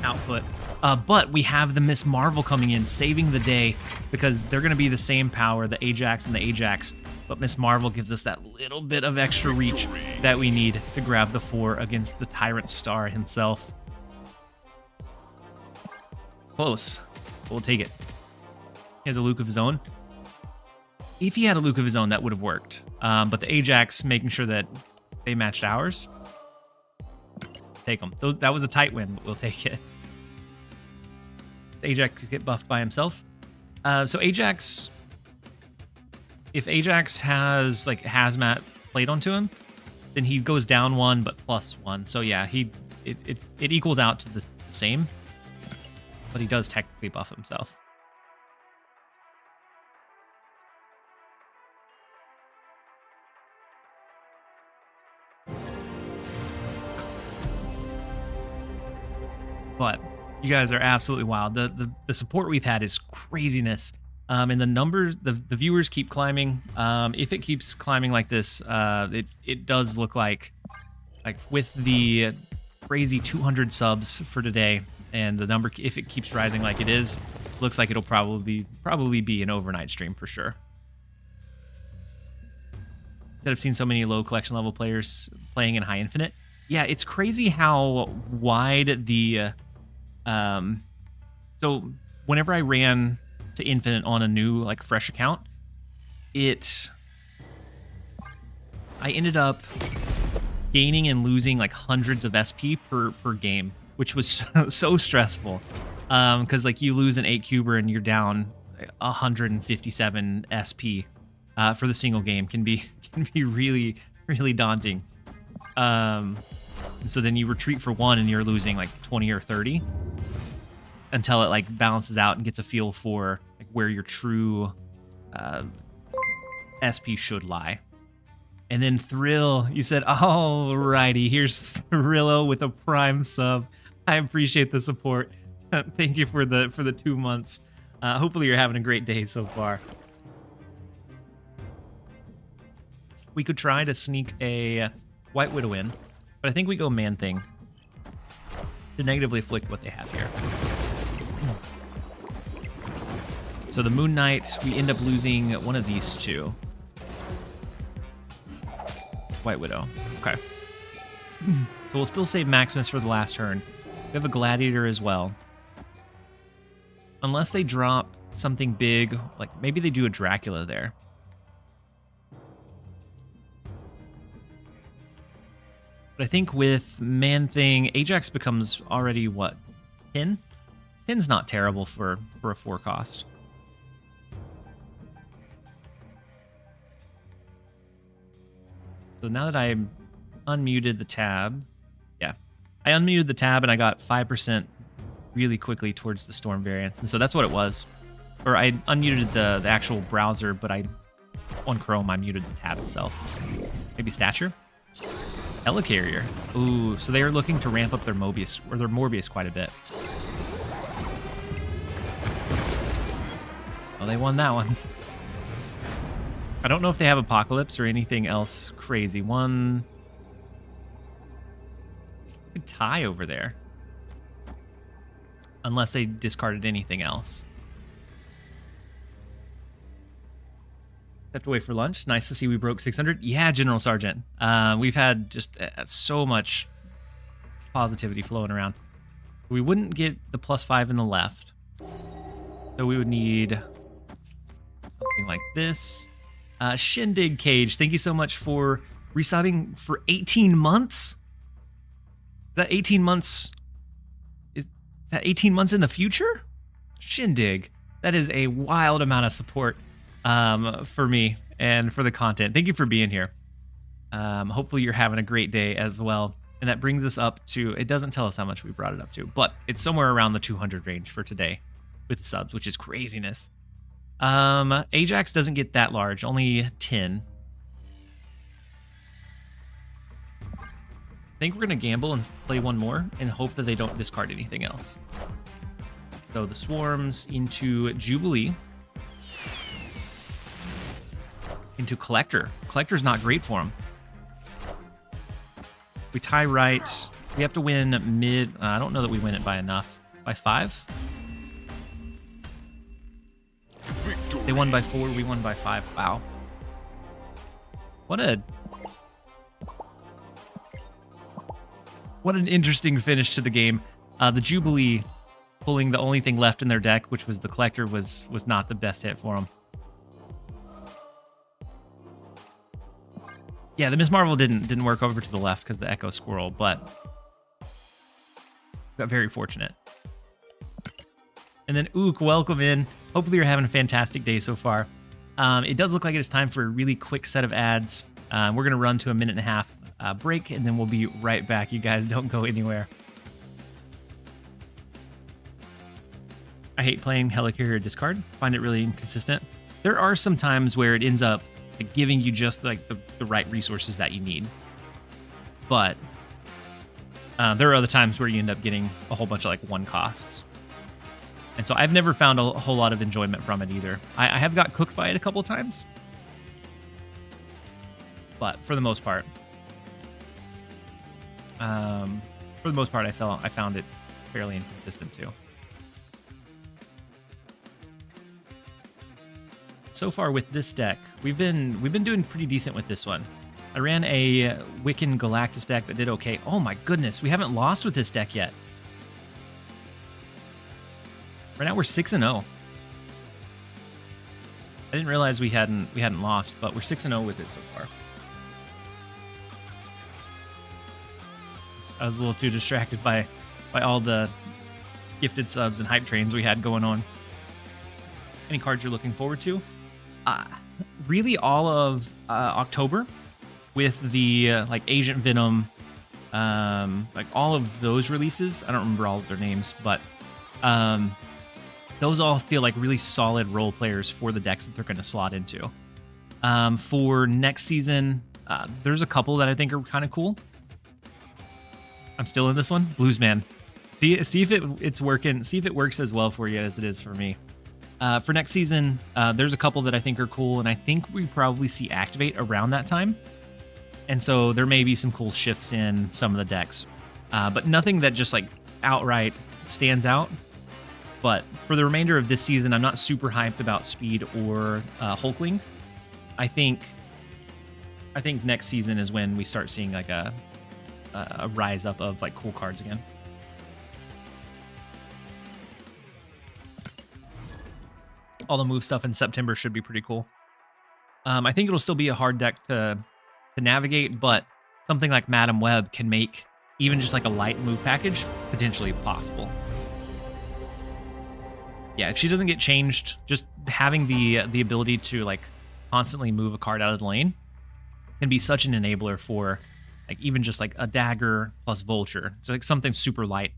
output. But we have the Miss Marvel coming in, saving the day, because they're going to be the same power, the Ajax and the Ajax. But Miss Marvel gives us that little bit of extra reach that we need to grab the 4 against the Tyrant Star himself. Close. We'll take it. He has a Luke of his own. If he had a Luke of his own, that would have worked. But the Ajax making sure that they matched ours. Take them. That was a tight win, but we'll take it. Does Ajax get buffed by himself? So Ajax, if Ajax has like hazmat played onto him, then he goes down 1 but +1. So yeah, it equals out to the same, but he does technically buff himself. But you guys are absolutely wild. The support we've had is craziness. And the numbers, the viewers keep climbing. If it keeps climbing like this, it does look like with the crazy 200 subs for today, and the number, if it keeps rising like it is, looks like it'll probably be an overnight stream for sure. Instead of seeing so many low collection level players playing in high infinite, yeah, it's crazy how wide the so whenever I ran to infinite on a new like fresh account, I ended up gaining and losing like hundreds of SP per game, which was so stressful. Because like you lose an 8-cuber and you're down 157 SP for the single game can be really, really daunting. So then you retreat for 1 and you're losing like 20 or 30 until it like balances out and gets a feel for like where your true SP should lie. And then Thrill, you said, alrighty, here's Thrillo with a Prime sub. I appreciate the support. Thank you for the 2 months. Hopefully you're having a great day so far. We could try to sneak a White Widow in, but I think we go Man Thing to negatively afflict what they have here. So the Moon Knight, we end up losing one of these two. White Widow. Okay. So we'll still save Maximus for the last turn. We have a Gladiator as well. Unless they drop something big, like maybe they do a Dracula there. But I think with Man Thing, Ajax becomes already what? 10? 10's not terrible for a 4 cost. So now that I unmuted the tab, yeah, I unmuted the tab and I got 5% really quickly towards the Storm variant. And so that's what it was. Or I unmuted the actual browser, but on Chrome, I muted the tab itself. Maybe Stature? Helicarrier. Ooh, so they are looking to ramp up their Morbius quite a bit. Well, they won that one. I don't know if they have Apocalypse or anything else crazy. One good tie over there. Unless they discarded anything else. Stepped away for lunch. Nice to see we broke 600. Yeah, General Sergeant. We've had just so much positivity flowing around. We wouldn't get the +5 in the left. So we would need something like this. Shindig Cage, thank you so much for resubbing for 18 months. Is that 18 months? Is that 18 months in the future? Shindig, that is a wild amount of support for me and for the content. Thank you for being here. Hopefully you're having a great day as well. And that brings us up to, it doesn't tell us how much we brought it up to, but it's somewhere around the 200 range for today with subs, which is craziness. Ajax doesn't get that large, only 10. I think we're going to gamble and play one more and hope that they don't discard anything else. So the Swarms into Jubilee. Into Collector. Collector's not great for him. We tie right. We have to win mid. I don't know that we win it by enough. By 5? Victory. They won by 4, we won by 5. Wow. What an interesting finish to the game. The Jubilee pulling the only thing left in their deck, which was the Collector, was not the best hit for them. Yeah, the Miss Marvel didn't work over to the left because the Echo Squirrel, but got very fortunate. And then Ook, welcome in. Hopefully you're having a fantastic day so far. It does look like it is time for a really quick set of ads. We're going to run to a 1.5 minute break, and then we'll be right back. You guys don't go anywhere. I hate playing Helicarrier discard. Find it really inconsistent. There are some times where it ends up like giving you just like the right resources that you need. But there are other times where you end up getting a whole bunch of like one costs. And so I've never found a whole lot of enjoyment from it either. I have got cooked by it a couple of times. But for the most part, I found it fairly inconsistent too. So far with this deck, we've been doing pretty decent with this one. I ran a Wiccan Galactus deck that did okay. Oh my goodness, we haven't lost with this deck yet. Right now we're 6-0. I didn't realize we hadn't lost, but we're 6-0 with it so far. I was a little too distracted by all the gifted subs and hype trains we had going on. Any cards you're looking forward to? Really all of October with the like Agent Venom, like all of those releases. I don't remember all of their names, but those all feel like really solid role players for the decks that they're going to slot into. For next season, there's a couple that I think are kind of cool. I'm still in this one. Bluesman. See if it's working. See if it works as well for you as it is for me. For next season, there's a couple that I think are cool, and I think we probably see Activate around that time. And so there may be some cool shifts in some of the decks, but nothing that just like outright stands out. But for the remainder of this season, I'm not super hyped about Speed or Hulkling. I think next season is when we start seeing like a rise up of like cool cards again. All the move stuff in September should be pretty cool. I think it'll still be a hard deck to navigate, but something like Madam Web can make even just like a light move package potentially possible. Yeah, if she doesn't get changed, just having the ability to like constantly move a card out of the lane can be such an enabler for like even just like a dagger plus vulture. So like something super light,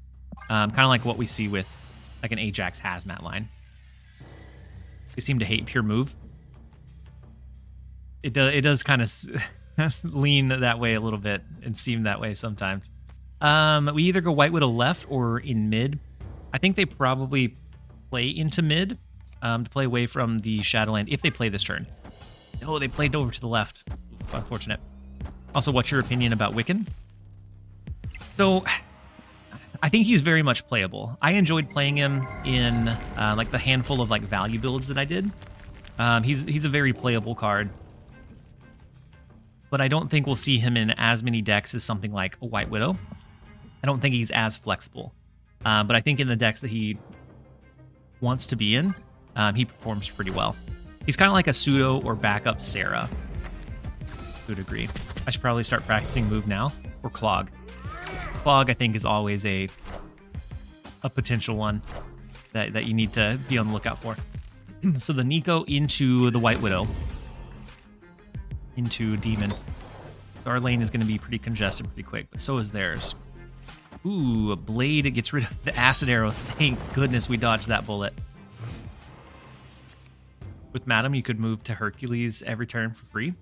kind of like what we see with like an Ajax Hazmat line. They seem to hate pure move. It does kind of lean that way a little bit and seem that way sometimes. We either go White Widow left or in mid. I think they probably play into mid to play away from the Shadowland if they play this turn. Oh, they played over to the left. Unfortunate. Also, what's your opinion about Wiccan? So, I think he's very much playable. I enjoyed playing him in like the handful of like value builds that I did. He's a very playable card, but I don't think we'll see him in as many decks as something like a White Widow. I don't think he's as flexible, but I think in the decks that he wants to be in, he performs pretty well. He's kind of like a pseudo or backup Sarah. Would agree. I should probably start practicing move now or clog. Clog, I think, is always a potential one that you need to be on the lookout for. So the Nico into the White Widow. Into Demon. Our lane is going to be pretty congested pretty quick, but so is theirs. Ooh, a Blade gets rid of the Acid Arrow. Thank goodness we dodged that bullet. With Madam, you could move to Hercules every turn for free.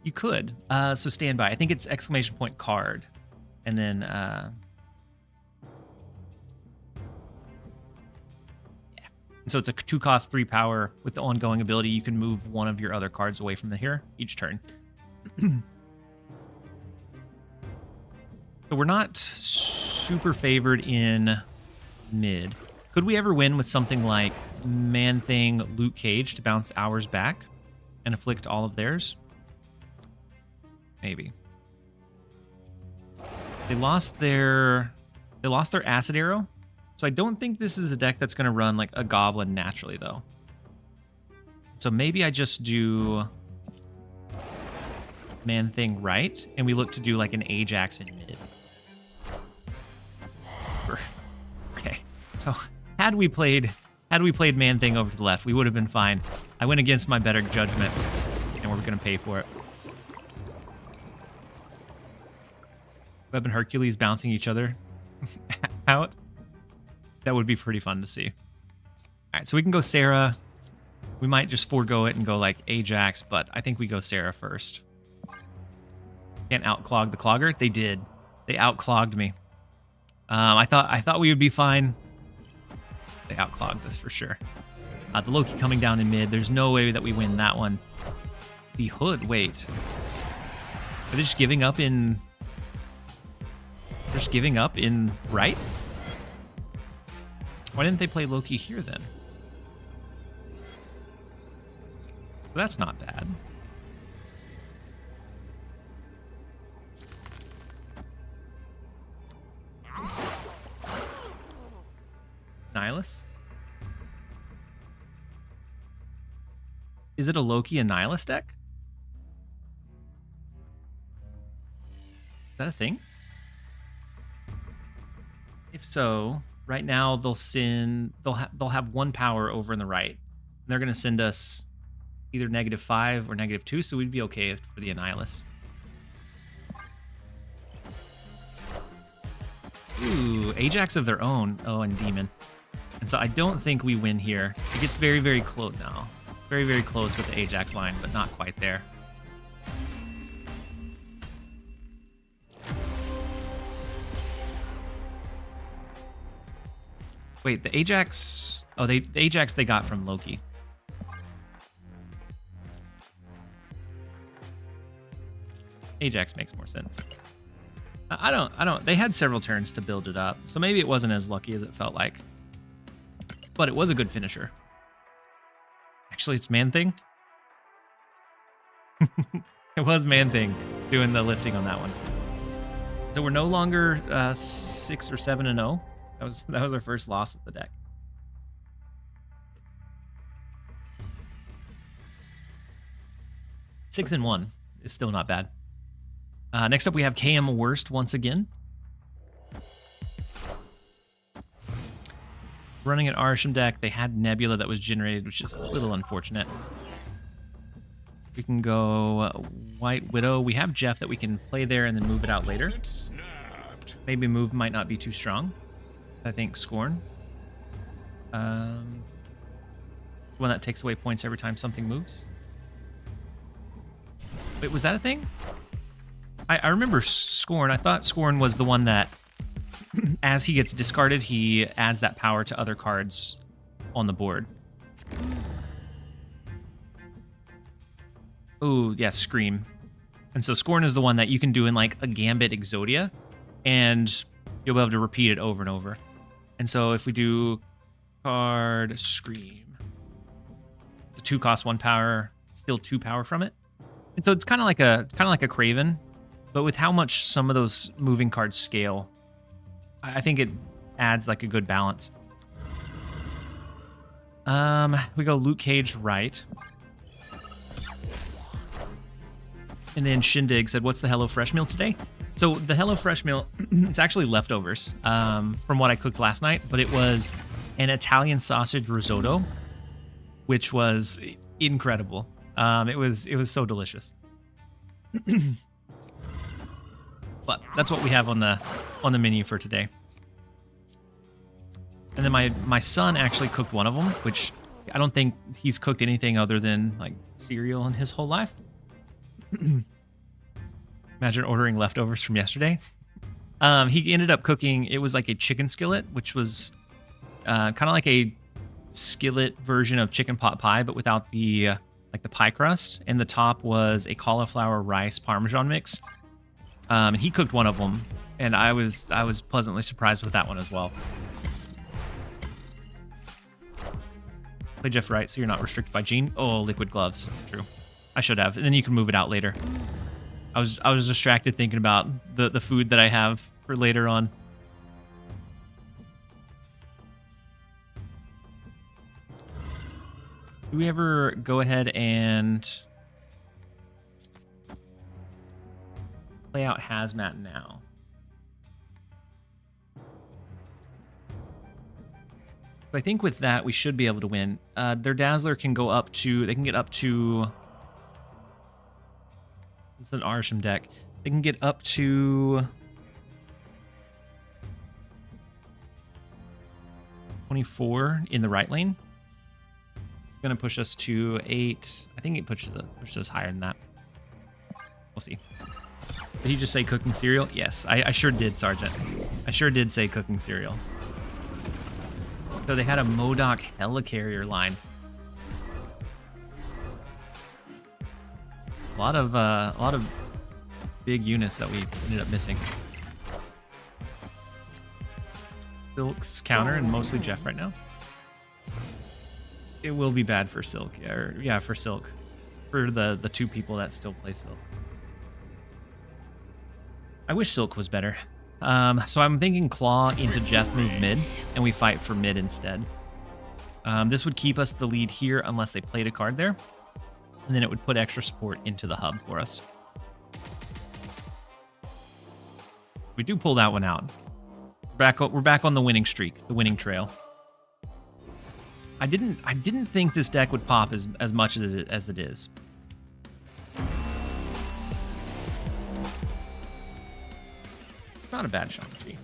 You could. So stand by. I think it's exclamation point card. And then, yeah. And so it's a 2 cost, 3 power with the ongoing ability. You can move one of your other cards away from here each turn. So we're not super favored in mid. Could we ever win with something like Man-Thing, Luke Cage to bounce ours back and afflict all of theirs? Maybe. They lost their Acid Arrow, So I don't think this is a deck that's going to run like a Goblin naturally, though. So maybe I just do Man-Thing right, and we look to do like an Ajax in mid. Okay, so had we played Man-Thing over to the left, we would have been fine. I went against my better judgment, and we're going to pay for it. Web and Hercules bouncing each other out. That would be pretty fun to see. All right, so we can go Sarah. We might just forego it and go like Ajax, but I think we go Sarah first. Can't outclog the clogger. They did. They outclogged me. I thought we would be fine. They outclogged us for sure. The Loki coming down in mid. There's no way that we win that one. The Hood. Wait. Are they just giving up in? They're just giving up in right? Why didn't they play Loki here then? Well, that's not bad. Nihilus? Is it a Loki and Nihilus deck? Is that a thing? If so, right now they'll have one power over in the right. And they're gonna send us either -5 or -2, so we'd be okay for the Annihilus. Ooh, Ajax of their own. Oh, and Demon. And so I don't think we win here. It gets very, very close now. Very, very close with the Ajax line, but not quite there. Wait, the Ajax... Oh, the Ajax they got from Loki. Ajax makes more sense. I don't... They had several turns to build it up, so maybe it wasn't as lucky as it felt like. But it was a good finisher. Actually, it's Man-Thing. It was Man-Thing doing the lifting on that one. So we're no longer 6 or 7-0. That was our first loss with the deck. Six and 1 is still not bad. Next up, we have KM Worst once again. Running an Arsham deck, they had Nebula that was generated, which is a little unfortunate. We can go White Widow. We have Jeff that we can play there and then move it out later. Maybe move might not be too strong. I think Scorn. One that takes away points every time something moves. Wait, was that a thing? I remember Scorn. I thought Scorn was the one that, as he gets discarded, he adds that power to other cards on the board. Oh, yeah, Scream. And so Scorn is the one that you can do in like a Gambit Exodia, and you'll be able to repeat it over and over. And so if we do card Scream, it's a 2-cost 1 power, still 2 power from it. And so it's kind of like a Craven, but with how much some of those moving cards scale, I think it adds like a good balance. We go Luke Cage right. And then Shindig said, what's the HelloFresh meal today? So the HelloFresh meal, it's actually leftovers from what I cooked last night, but it was an Italian sausage risotto, which was incredible. It was so delicious. But that's what we have on the menu for today. And then my son actually cooked one of them, which I don't think he's cooked anything other than like cereal in his whole life. Imagine ordering leftovers from yesterday. He ended up cooking, it was like a chicken skillet, which was kind of like a skillet version of chicken pot pie, but without the like the pie crust. And the top was a cauliflower rice parmesan mix. And he cooked one of them, and I was pleasantly surprised with that one as well. Play Jeff right, so you're not restricted by Gene. Oh, liquid gloves. True. I should have. And then you can move it out later. I was distracted thinking about the food that I have for later on. Do we ever go ahead and play out Hazmat now? I think with that, we should be able to win. Their Dazzler can go up to... They can get up to... It's an Arsham deck. They can get up to... 24 in the right lane. It's going to push us to 8. I think it pushes us higher than that. We'll see. Did he just say cooking cereal? Yes, I sure did, Sergeant. I sure did say cooking cereal. So they had a Modok Helicarrier line. A lot of big units that we ended up missing. Silk's counter and mostly Jeff right now. It will be bad for Silk, yeah, for Silk, for the two people that still play Silk. I wish Silk was better. So I'm thinking Claw into Jeff move mid, and we fight for mid instead. This would keep us the lead here unless they played a card there, and then it would put extra support into the hub for us. We do pull that one out. We're back on the winning streak, the winning trail. I didn't think this deck would pop as much as it is. Not a bad Shang-Chi.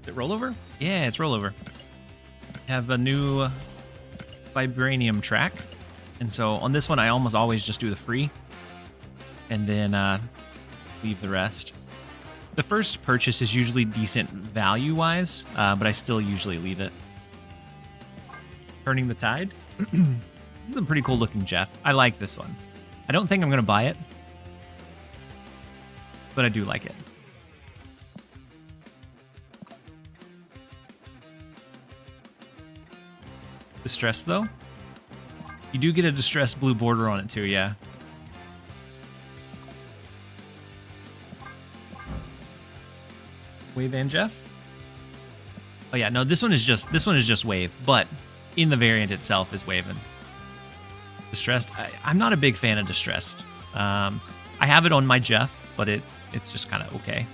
Is it rollover? Yeah, it's rollover. Have a new Vibranium track. And so on this one, I almost always just do the free. And then leave the rest. The first purchase is usually decent value-wise, but I still usually leave it. Turning the Tide. This is a pretty cool-looking Jeff. I like this one. I don't think I'm going to buy it, but I do like it. Distress, though? You do get a distressed blue border on it, too, yeah. Wave and Jeff? Oh yeah, no, this one is just wave, but in the variant itself is waving. Distressed. I'm not a big fan of distressed. I have it on my Jeff, but it's just kind of okay.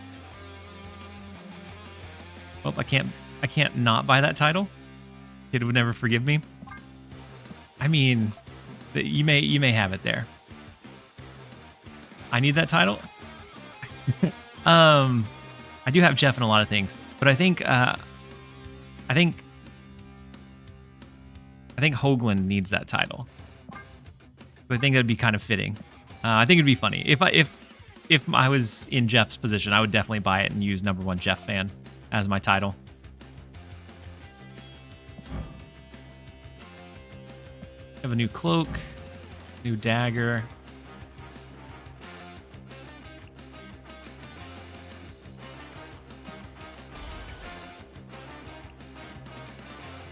Oh, I can't not buy that title. Kid would never forgive me. I mean, you may have it there. I need that title. I do have Jeff in a lot of things, but I think Hoagland needs that title. I think that'd be kind of fitting. I think it'd be funny if I was in Jeff's position. I would definitely buy it and use #1 Jeff fan as my title. Have a new cloak, new dagger.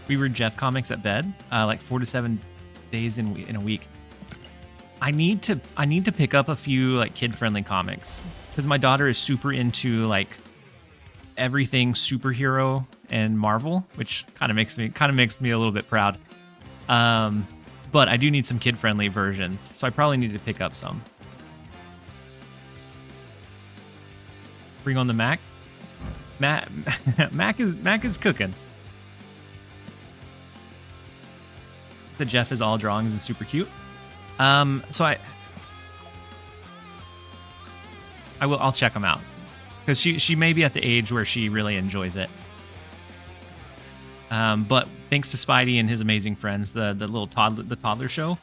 We read Jeff comics at bed, like 4 to 7 days in a week. I need to pick up a few like kid-friendly comics because my daughter is super into like everything superhero and Marvel, which kind of makes me a little bit proud. But I do need some kid-friendly versions, so I probably need to pick up some. Bring on the Mac. Mac is cooking. The Jeff is all drawings and super cute. So I'll check them out because she may be at the age where she really enjoys it. But thanks to Spidey and his amazing friends, the little toddler show,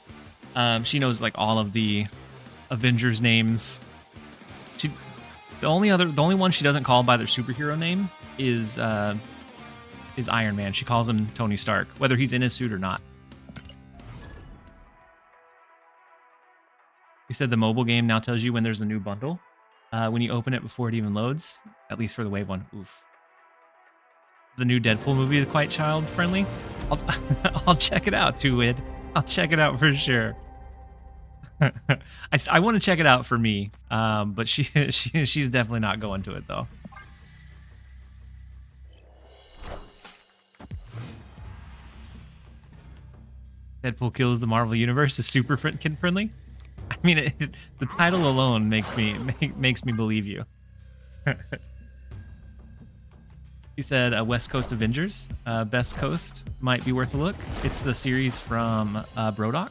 she knows like all of the Avengers names. The only one she doesn't call by their superhero name is Iron Man. She calls him Tony Stark, whether he's in his suit or not. You said the mobile game now tells you when there's a new bundle. When you open it before it even loads, at least for the Wave one. Oof. The new Deadpool movie is quite child friendly. I'll check it out, Tuwid. I'll check it out for sure. I want to check it out for me, but she's definitely not going to it though. Deadpool kills the Marvel Universe is super kid friendly. I mean, the title alone makes me believe you. He said West Coast Avengers, Best Coast might be worth a look. It's the series from Brodock.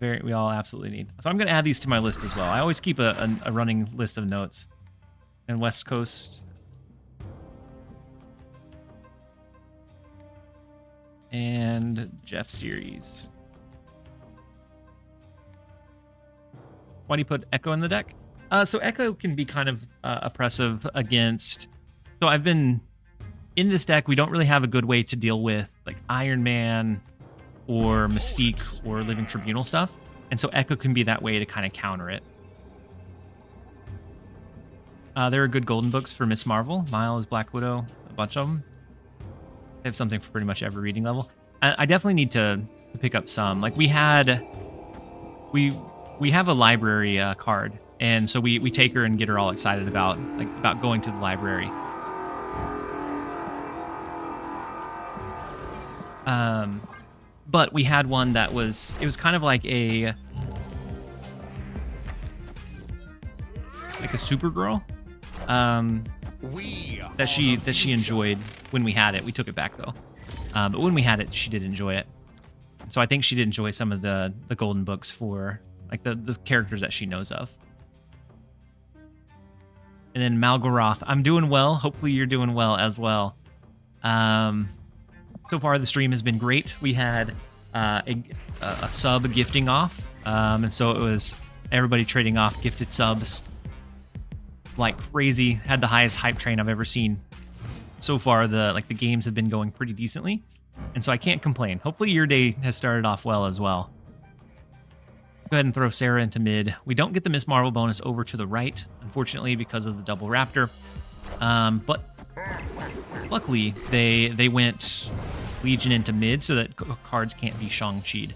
We all absolutely need. So I'm going to add these to my list as well. I always keep a running list of notes. And West Coast. And Jeff series. Why do you put Echo in the deck? So Echo can be kind of oppressive against... So I've been... In this deck, we don't really have a good way to deal with like Iron Man or Mystique or Living Tribunal stuff. And so Echo can be that way to kind of counter it. There are good golden books for Miss Marvel. Miles, Black Widow, a bunch of them. They have something for pretty much every reading level. I definitely need to pick up some. Like we have a library card, and so we take her and get her all excited about going to the library. But we had one that was kind of like a Supergirl that she enjoyed when we had it. We took it back though, but when we had it, she did enjoy it. So I think she did enjoy some of the golden books for like the characters that she knows of. And then Malgoroth, I'm doing well. Hopefully you're doing well as well. So far the stream has been great. We had a sub gifting off, and so it was everybody trading off gifted subs like crazy. Had the highest hype train I've ever seen. So far the games have been going pretty decently, and so I can't complain. Hopefully your day has started off well as well. Let's go ahead and throw Sarah into mid. We don't get the Miss Marvel bonus over to the right, unfortunately, because of the double Raptor. But luckily they went Legion into mid so that cards can't be Shang-Chi'd.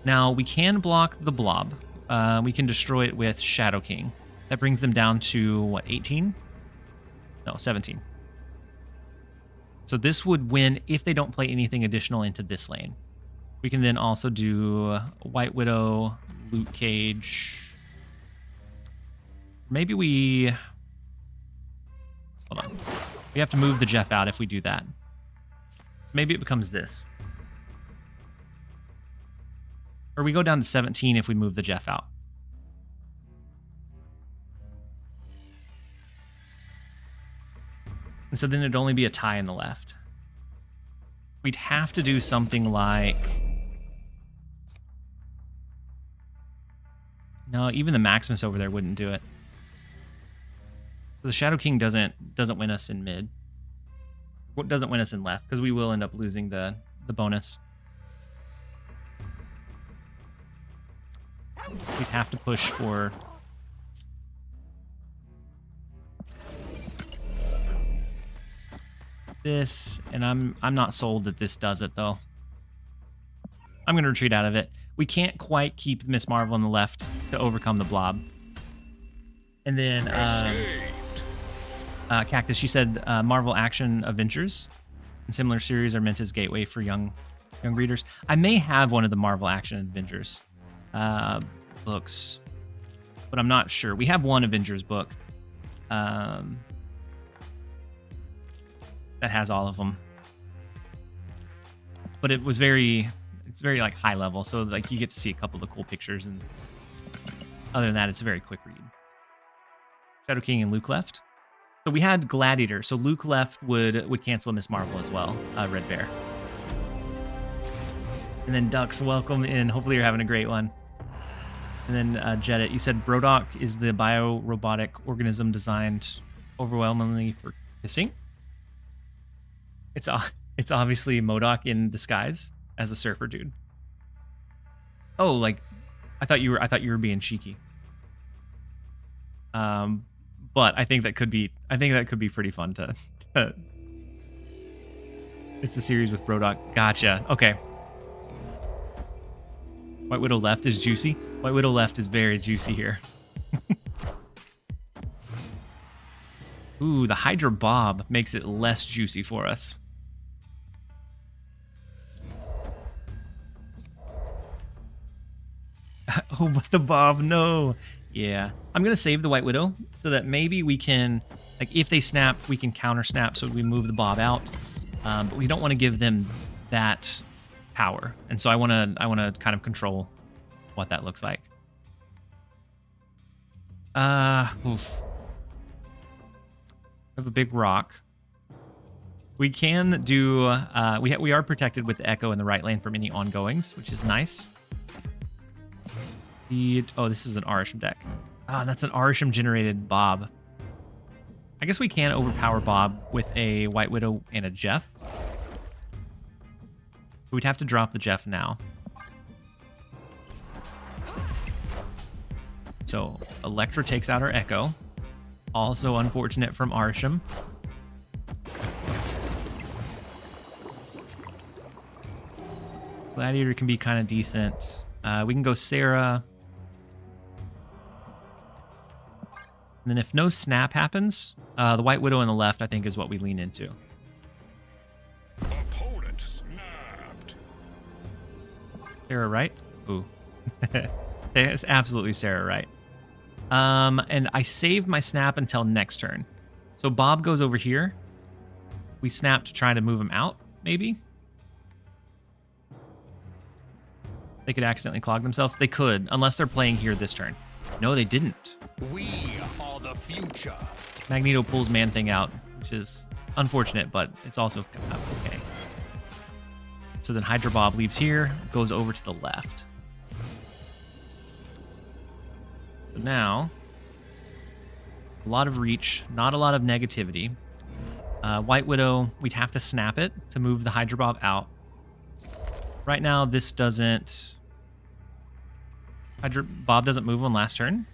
Now we can block the Blob. We can destroy it with Shadow King. That brings them down to what, 18? No, 17. So this would win if they don't play anything additional into this lane. We can then also do White Widow, Luke Cage. Maybe we... Hold on. We have to move the Jeff out if we do that. Maybe it becomes this. Or we go down to 17 if we move the Jeff out. And so then it'd only be a tie in the left. We'd have to do something like... No, even the Maximus over there wouldn't do it. So the Shadow King doesn't win us in mid. Doesn't win us in left, because we will end up losing the bonus. We'd have to push for... this, and I'm not sold that this does it though. I'm gonna retreat out of it. We can't quite keep Miss Marvel on the left to overcome the Blob. And then Cactus, she said Marvel Action Avengers and similar series are meant as gateway for young readers. I may have one of the Marvel Action Avengers books, but I'm not sure. We have one Avengers book that has all of them, but it's very like high level, so like you get to see a couple of the cool pictures, and other than that it's a very quick read. Shadow King and Luke left. So we had Gladiator, so Luke left would cancel Miss Marvel as well. Red Bear. And then Ducks, welcome in. Hopefully you're having a great one. And then Jedit, you said Brodock is the bio-robotic organism designed overwhelmingly for kissing. It's obviously MODOK in disguise as a surfer dude. Oh, like I thought you were being cheeky. But I think that could be pretty fun to It's a series with Brodock. Gotcha. Okay. White Widow left is juicy. White Widow left is very juicy here. Ooh, the Hydra Bob makes it less juicy for us. Oh, but the Bob, no. Yeah. I'm going to save the White Widow so that maybe we can, like, if they snap, we can counter snap so we move the Bob out. But we don't want to give them that power. And so I want to kind of control what that looks like. Oof. We have a big rock. We can do, we are protected with the Echo in the right lane from any ongoings, which is nice. Oh, this is an Arisham deck. Ah, that's an Arisham generated Bob. I guess we can overpower Bob with a White Widow and a Jeff. We'd have to drop the Jeff now. So Electra takes out our Echo. Also unfortunate from Arisham. Gladiator can be kind of decent. We can go Sarah. And then if no snap happens, the White Widow on the left, I think, is what we lean into. Opponent snapped. Sarah right? Ooh. It's absolutely Sarah right. And I save my snap until next turn. So Bob goes over here. We snap to try to move him out, maybe? They could accidentally clog themselves. They could, unless they're playing here this turn. No, they didn't. We are the future. Magneto pulls Man-Thing out, which is unfortunate, but it's also okay. So then Hydra Bob leaves here, goes over to the left. So now, a lot of reach, not a lot of negativity. White Widow, we'd have to snap it to move the Hydra Bob out. Right now, this doesn't... Bob doesn't move on last turn.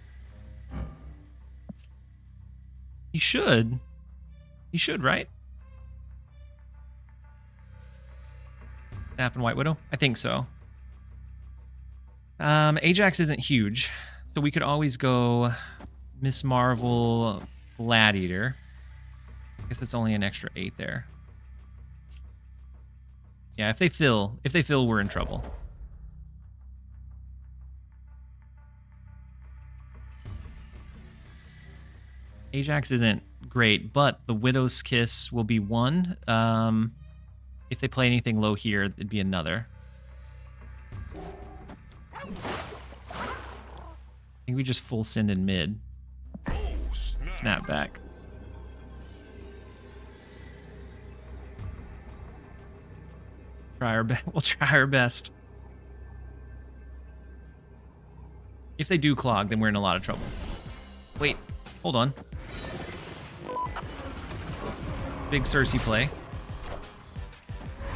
He should. He should, right? Snap and White Widow? I think so. Ajax isn't huge, so we could always go Miss Marvel, Gladiator. I guess that's only an extra 8 there. Yeah, if they fill, we're in trouble. Ajax isn't great, but the Widow's Kiss will be 1. If they play anything low here, it'd be another. I think we just full send in mid. Snap back. We'll try our best. If they do clog, then we're in a lot of trouble. Wait, hold on. Big Cersei play.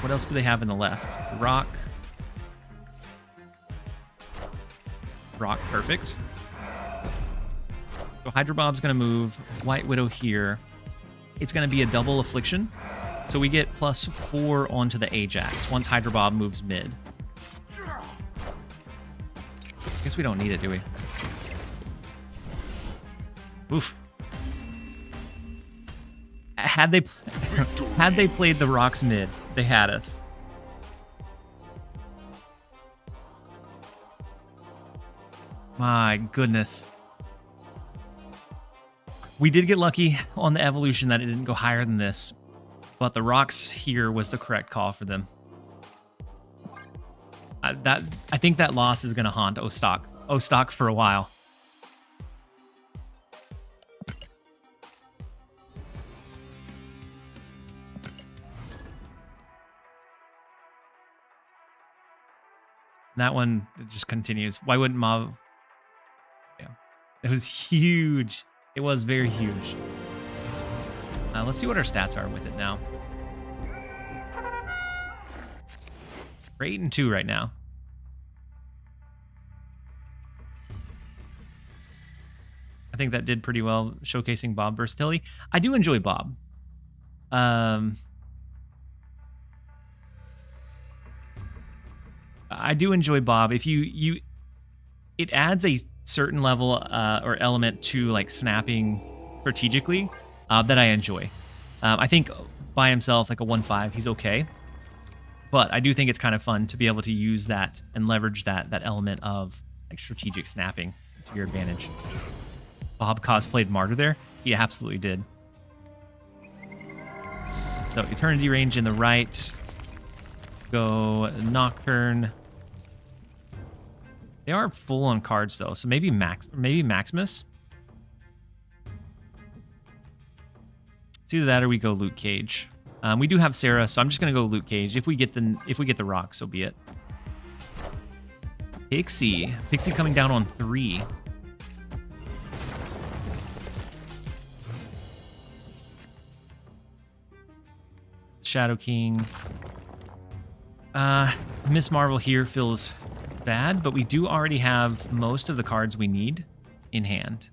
What else do they have in the left? Rock. Rock, perfect. So Hydra Bob's going to move. White Widow here. It's going to be a double affliction. So we get +4 onto the Ajax once Hydra Bob moves mid. I guess we don't need it, do we? Oof. Had they played the rocks mid, they had us. My goodness. We did get lucky on the evolution that it didn't go higher than this, but the rocks here was the correct call for them. I think that loss is going to haunt Ostock for a while. That one, it just continues. Why wouldn't Mav? Yeah, it was huge. It was very huge. Let's see what our stats are with it now. We're 8-2 right now. I think that did pretty well, showcasing Bob versatility. I do enjoy Bob. I do enjoy Bob. If it adds a certain level or element to like snapping strategically that I enjoy. I think by himself, like a 1-5, he's okay. But I do think it's kind of fun to be able to use that and leverage that element of like strategic snapping to your advantage. Bob cosplayed Martyr there. He absolutely did. So Eternity Range in the right. Go Nocturne. They are full on cards though, so maybe Maximus. It's either that or we go Luke Cage. We do have Sarah, so I'm just gonna go Luke Cage. If we get the rock, so be it. Pixie coming down on 3. Shadow King. Miss Marvel here feels bad, but we do already have most of the cards we need in hand.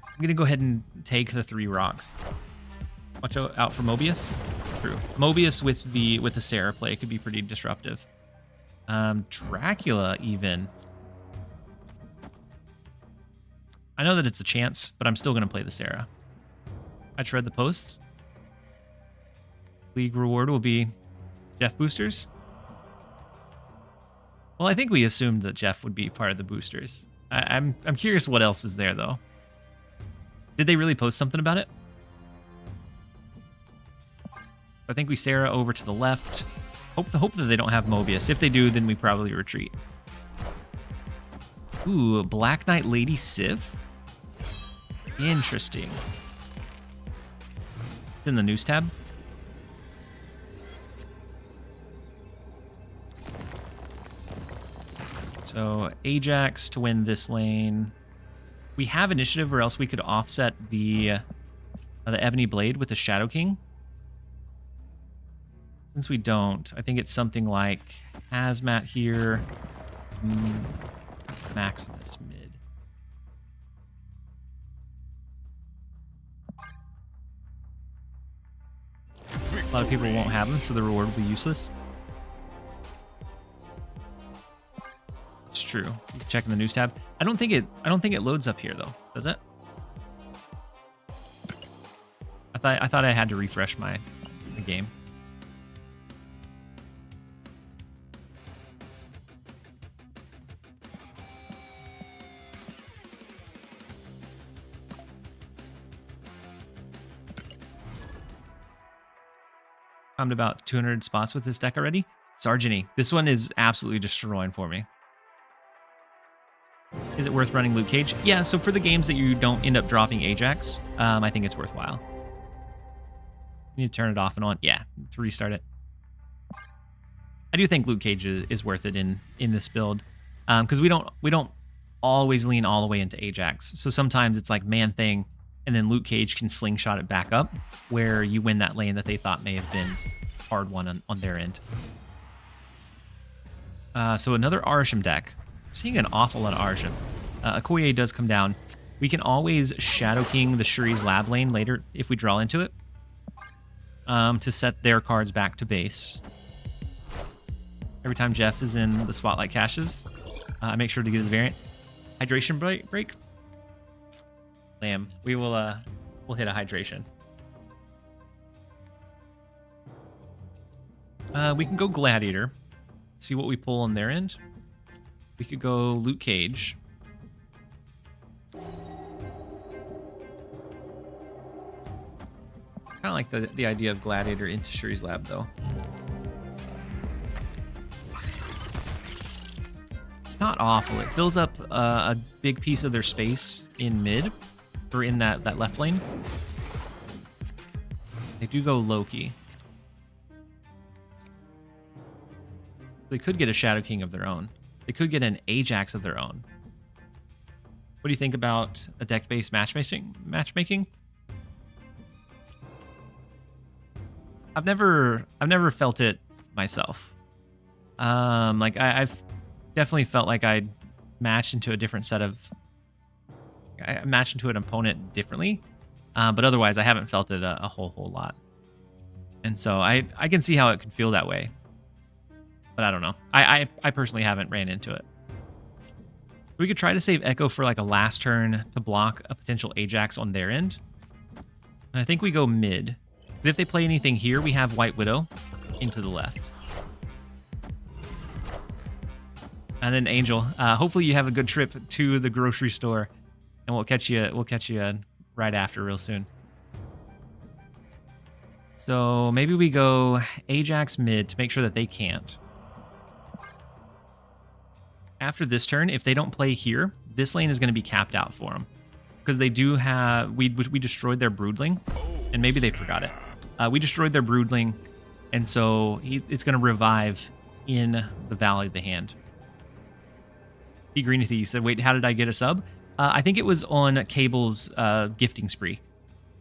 I'm gonna go ahead and take the 3 rocks. Watch out for Mobius. True. Mobius with the Sarah play could be pretty disruptive. Dracula even. I know that it's a chance, but I'm still gonna play the Sarah. I tread the post. League reward will be Jeff boosters. Well, I think we assumed that Jeff would be part of the boosters. I'm curious what else is there though. Did they really post something about it? I think we Sarah over to the left. Hope that they don't have Mobius. If they do, then we probably retreat. Ooh, Black Knight Lady Sif. Interesting. It's in the news tab. So Ajax to win this lane. We have initiative, or else we could offset the Ebony Blade with the Shadow King. Since we don't, I think it's something like Hazmat here, Maximus mid. A lot of people won't have them, so the reward will be useless. It's true. Checking the news tab. I don't think it loads up here though. Does it? I thought I had to refresh the game. I'm at about 200 spots with this deck already. Sargeny. This one is absolutely destroying for me. Is it worth running Luke Cage? Yeah, so for the games that you don't end up dropping Ajax, I think it's worthwhile. You need to turn it off and on. Yeah, to restart it. I do think Luke Cage is worth it in this build, because we don't always lean all the way into Ajax. So sometimes it's like Man Thing, and then Luke Cage can slingshot it back up, where you win that lane that they thought may have been hard won on their end. So another Arisham deck. Seeing an awful lot of Arisham. Okoye does come down. We can always Shadow King the Shuri's Lab lane later if we draw into it, to set their cards back to base. Every time Jeff is in the Spotlight caches, I make sure to get his variant. Hydration break. Lamb. We'll hit a hydration. We can go Gladiator. See what we pull on their end. We could go Luke Cage. Kind of like the idea of Gladiator into Shuri's Lab, though. It's not awful. It fills up a big piece of their space in mid, or in that left lane. They do go Loki. They could get a Shadow King of their own. They could get an Ajax of their own. What do you think about a deck-based matchmaking? I've never felt it myself. Like I've definitely felt like I matched into a different set of. I matched into an opponent differently, but otherwise I haven't felt it a whole lot. And so I can see how it could feel that way. But I don't know. I personally haven't ran into it. We could try to save Echo for like a last turn to block a potential Ajax on their end. And I think we go mid. If they play anything here, we have White Widow into the left. And then Angel, hopefully you have a good trip to the grocery store, and we'll catch you right after real soon. So maybe we go Ajax mid to make sure that they can't. After this turn, if they don't play here, this lane is going to be capped out for them. Because they do have... We destroyed their Broodling, and maybe they forgot it. We destroyed their Broodling, and so it's going to revive in the Valley of the Hand. T Greeny said, wait, how did I get a sub? I think it was on Cable's gifting spree.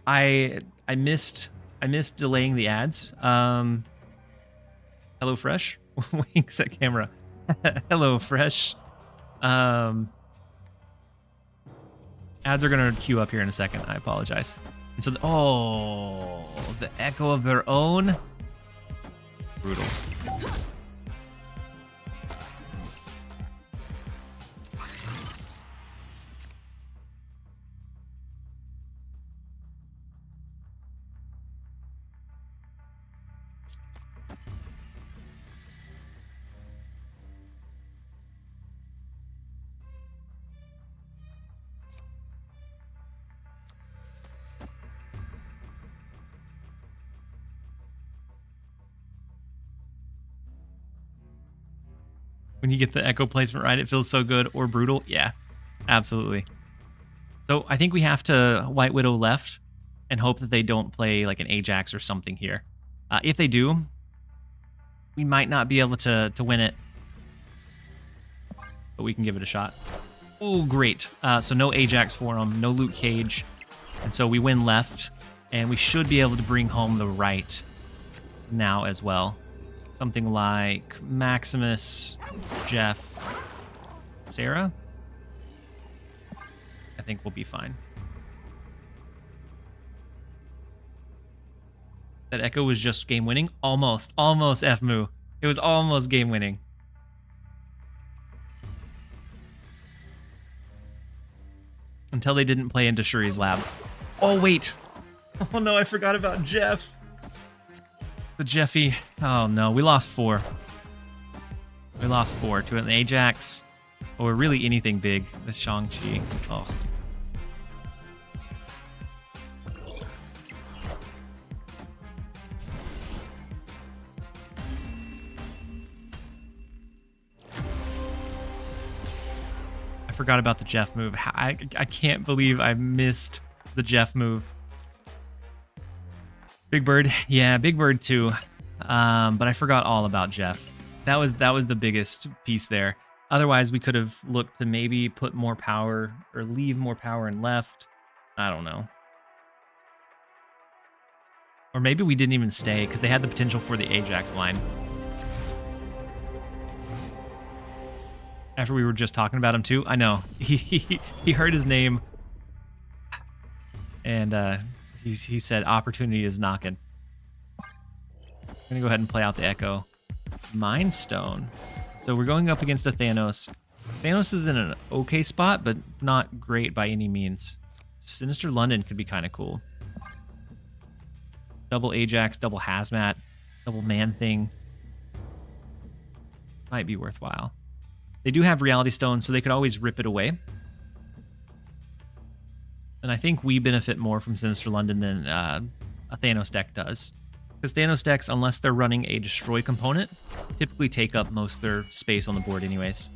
I missed delaying the ads. Hello Fresh. Winks at camera. Hello Fresh. Ads are gonna queue up here in a second. I apologize. And so, the echo of their own. Brutal. When you get the echo placement right, it feels so good. Or brutal. Yeah, absolutely. So I think we have to White Widow left and hope that they don't play like an Ajax or something here. If they do, we might not be able to win it. But we can give it a shot. Oh, great. So no Ajax for them, no Luke Cage. And so we win left. And we should be able to bring home the right now as well. Something like Maximus, Jeff, Sarah. I think we'll be fine. That echo was just game winning. Almost F-moo. It was almost game winning. Until they didn't play into Shuri's lab. Oh, wait. Oh no, I forgot about Jeff. The Jeffy. Oh no, we lost 4. We lost 4 to an Ajax or really anything big. The Shang-Chi. Oh. I forgot about the Jeff move. I can't believe I missed the Jeff move. Big Bird, yeah, Big Bird too, but I forgot all about Jeff. That was the biggest piece there. Otherwise, we could have looked to maybe put more power or leave more power in left. I don't know. Or maybe we didn't even stay because they had the potential for the Ajax line. After we were just talking about him too, I know he heard his name, and he said opportunity is knocking. I'm gonna go ahead and play out the echo. Mind Stone. So we're going up against a Thanos. Thanos is in an okay spot, but not great by any means. Sinister London could be kind of cool. Double Ajax, double Hazmat, double Man-Thing. Might be worthwhile. They do have Reality Stone, so they could always rip it away. And I think we benefit more from Sinister London than a Thanos deck does. Because Thanos decks, unless they're running a Destroy component, typically take up most of their space on the board anyways.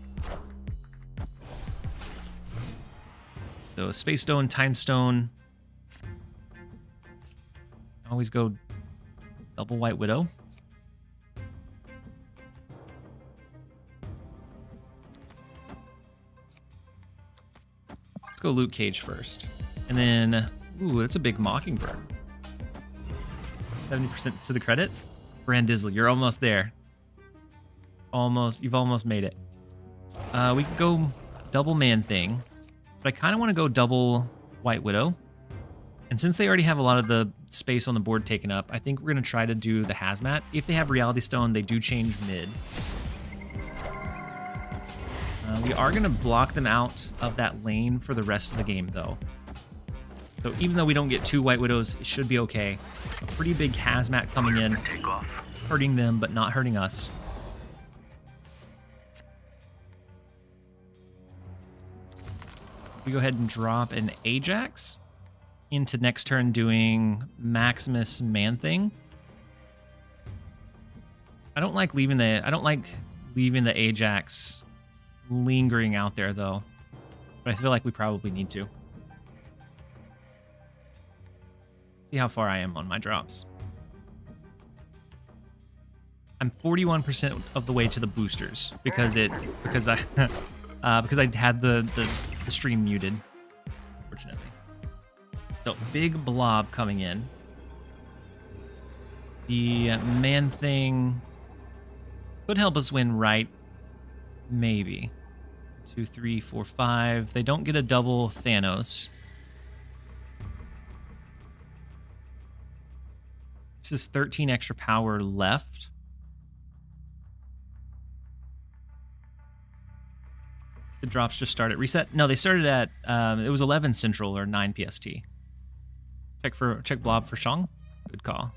So Space Stone, Time Stone. Always go double White Widow. Let's go Luke Cage first. And then, ooh, that's a big Mockingbird. 70% to the credits. Brandizzle, you're almost there. Almost, you've almost made it. We could go double Man-Thing, but I kind of want to go double White Widow. And since they already have a lot of the space on the board taken up, I think we're going to try to do the Hazmat. If they have Reality Stone, they do change mid. We are going to block them out of that lane for the rest of the game, though. So even though we don't get 2 White Widows, it should be okay. A pretty big Hazmat coming in, hurting them, but not hurting us. We go ahead and drop an Ajax into next turn doing Maximus Man-Thing. I don't like leaving the Ajax lingering out there though. But I feel like we probably need to. See how far I am on my drops. I'm 41% of the way to the boosters because I had the stream muted, unfortunately. So big blob coming in. The Man-Thing could help us win, right? Maybe. 2, 3, 4, 5. They don't get a double Thanos. This is 13 extra power left. The drops just start at reset. No, they started at it was 11 Central or 9 PST. Check blob for Shang. Good call.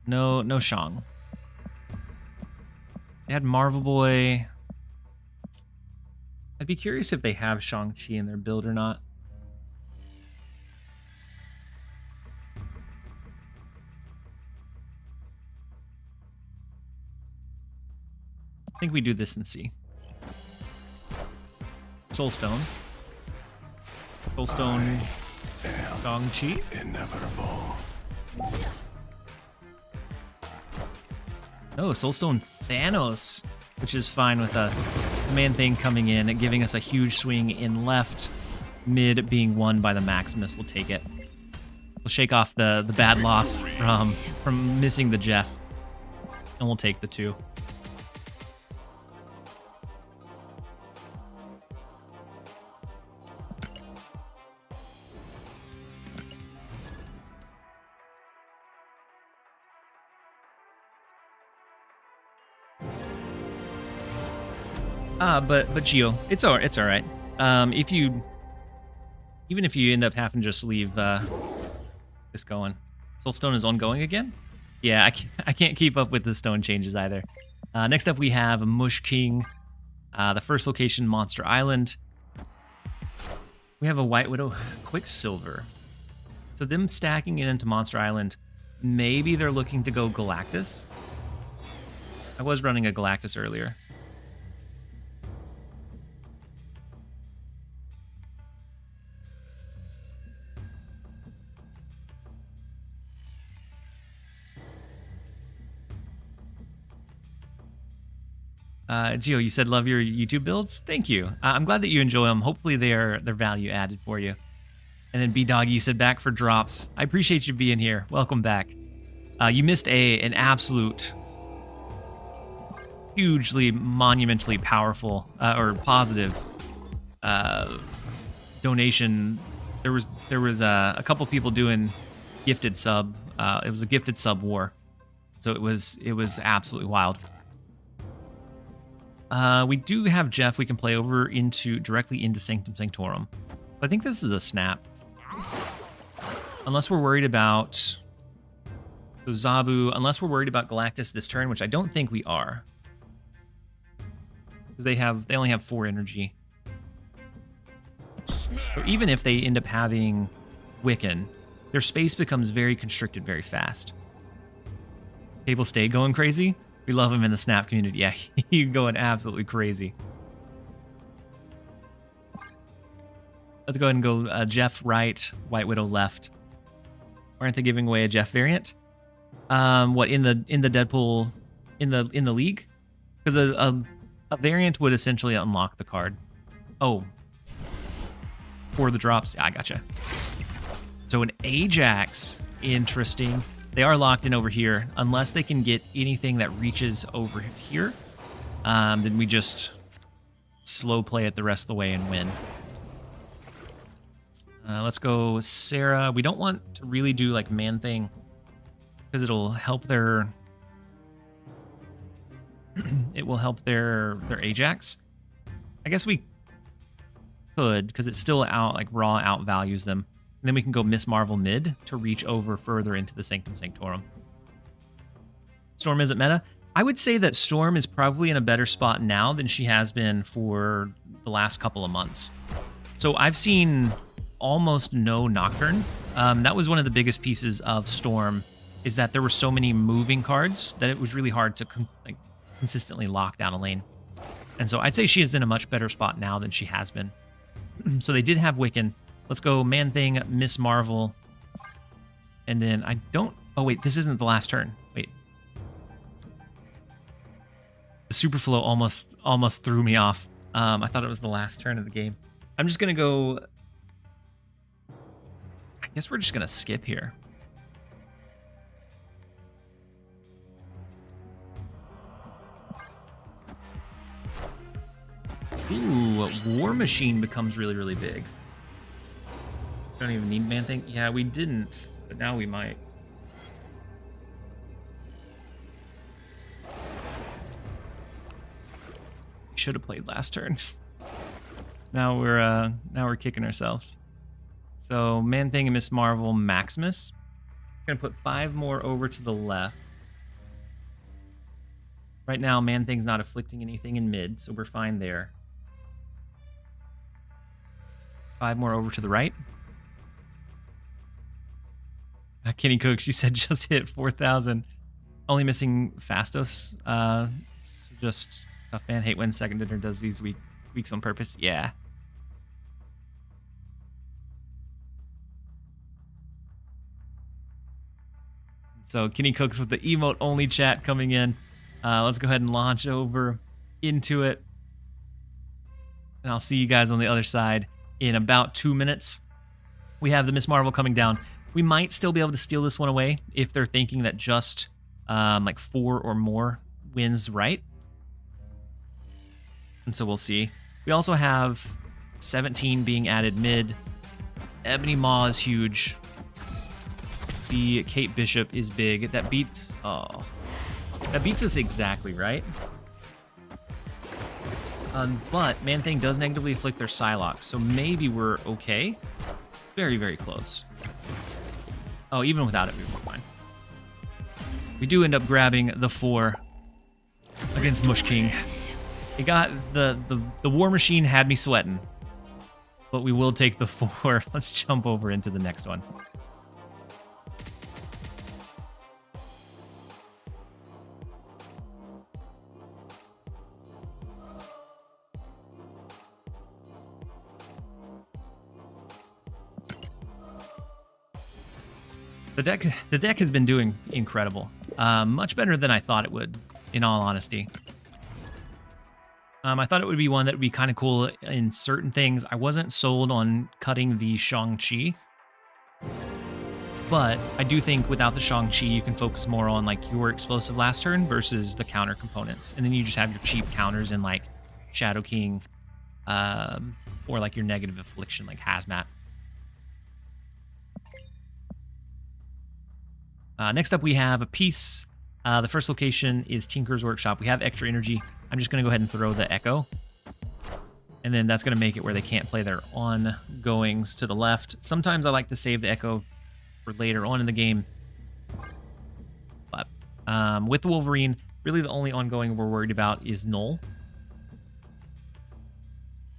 No Shang. They had Marvel Boy. I'd be curious if they have Shang-Chi in their build or not. I think we do this and see. Soulstone. Soulstone. Shang-Chi. Inevitable. Oh, Soulstone Thanos, which is fine with us. Man-Thing coming in and giving us a huge swing in left. Mid being won by the Maximus. We'll take it. We'll shake off the bad loss from missing the Jeff. And we'll take the 2. But Gio, it's all right. Even if you end up having to just leave this going, Soulstone is ongoing again. Yeah, I can't keep up with the stone changes either. Next up we have Mush King, the first location Monster Island. We have a White Widow Quicksilver. So them stacking it into Monster Island, maybe they're looking to go Galactus. I was running a Galactus earlier. Gio, you said love your YouTube builds. Thank you. I'm glad that you enjoy them. Hopefully they're value added for you. And then B-Dog, you said back for drops. I appreciate you being here. Welcome back. You missed an absolute, hugely, monumentally powerful or positive donation. There was a couple people doing gifted sub. It was a gifted sub war, so it was absolutely wild. We do have Jeff we can play over directly into Sanctum Sanctorum. But I think this is a snap. Unless we're worried about... So Zabu, unless we're worried about Galactus this turn, which I don't think we are. Because they only have 4 energy. So even if they end up having Wiccan, their space becomes very constricted very fast. Table stay going crazy? We love him in the Snap community. Yeah, he's going absolutely crazy. Let's go ahead and go Jeff right, White Widow left. Aren't they giving away a Jeff variant? What in the Deadpool in the league? Because a variant would essentially unlock the card. Oh, for the drops. Yeah, I gotcha. So an Ajax, interesting. They are locked in over here. Unless they can get anything that reaches over here, then we just slow play it the rest of the way and win. Let's go Sarah. We don't want to really do like Man-Thing because it'll help their it will help their Ajax. I guess we could because it's still out, like raw outvalues them. And then we can go Miss Marvel mid to reach over further into the Sanctum Sanctorum. Storm isn't meta. I would say that Storm is probably in a better spot now than she has been for the last couple of months. So I've seen almost no Nocturne. That was one of the biggest pieces of Storm, is that there were so many moving cards that it was really hard to consistently lock down a lane. And so I'd say she is in a much better spot now than she has been. So they did have Wiccan. Let's go Man-Thing, Miss Marvel. And then I don't... Oh, wait, this isn't the last turn. Wait. The Superflow almost threw me off. I thought it was the last turn of the game. I'm just going to go... I guess we're just going to skip here. Ooh, War Machine becomes really, really big. Don't even need Man-Thing. Yeah, we didn't, but now we might. We should have played last turn. Now we're kicking ourselves. So Man-Thing and Miss Marvel, Maximus. Gonna put 5 more over to the left. Right now, Man-Thing's not afflicting anything in mid, so we're fine there. 5 more over to the right. Kenny Cook, she said just hit 4,000. Only missing Fastos. So just tough man. Hate when second dinner does these weeks on purpose. Yeah. So Kenny Cooks with the emote only chat coming in. Let's go ahead and launch over into it. And I'll see you guys on the other side in about 2 minutes. We have the Miss Marvel coming down. We might still be able to steal this one away if they're thinking that just like 4 or more wins right. And so we'll see. We also have 17 being added mid. Ebony Maw is huge. The Kate Bishop is big. That beats us exactly, right? But Man-Thing does negatively afflict their Psylocke, so maybe we're okay. Very, very close. Oh, even without it, we were fine. We do end up grabbing the 4 against Mush King. It got the War Machine had me sweating, but we will take the 4. Let's jump over into the next one. The deck has been doing incredible. Much better than I thought it would, in all honesty. I thought it would be one that would be kind of cool in certain things. I wasn't sold on cutting the Shang-Chi. But I do think without the Shang-Chi, you can focus more on like your explosive last turn versus the counter components. And then you just have your cheap counters in like Shadow King, or like your negative affliction like Hazmat. Next up, we have a piece. The first location is Tinker's Workshop. We have extra energy. I'm just going to go ahead and throw the Echo. And then that's going to make it where they can't play their ongoings to the left. Sometimes I like to save the Echo for later on in the game. But with the Wolverine, really the only ongoing we're worried about is Null.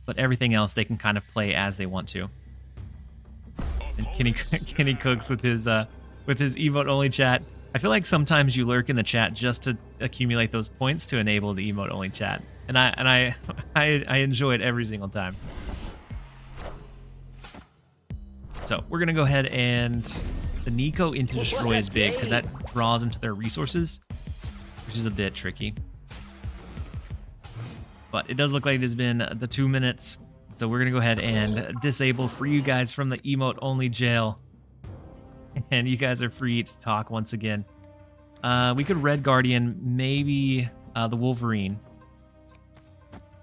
But everything else they can kind of play as they want to. And Kenny Cooks with his emote only chat. I feel like sometimes you lurk in the chat just to accumulate those points to enable the emote only chat, and I enjoy it every single time. So we're gonna go ahead and the Nico into destroy is big because that draws into their resources, which is a bit tricky. But it does look like it has been the 2 minutes, so we're gonna go ahead and disable for you guys from the emote only jail. And you guys are free to talk once again. We could Red Guardian, maybe the Wolverine.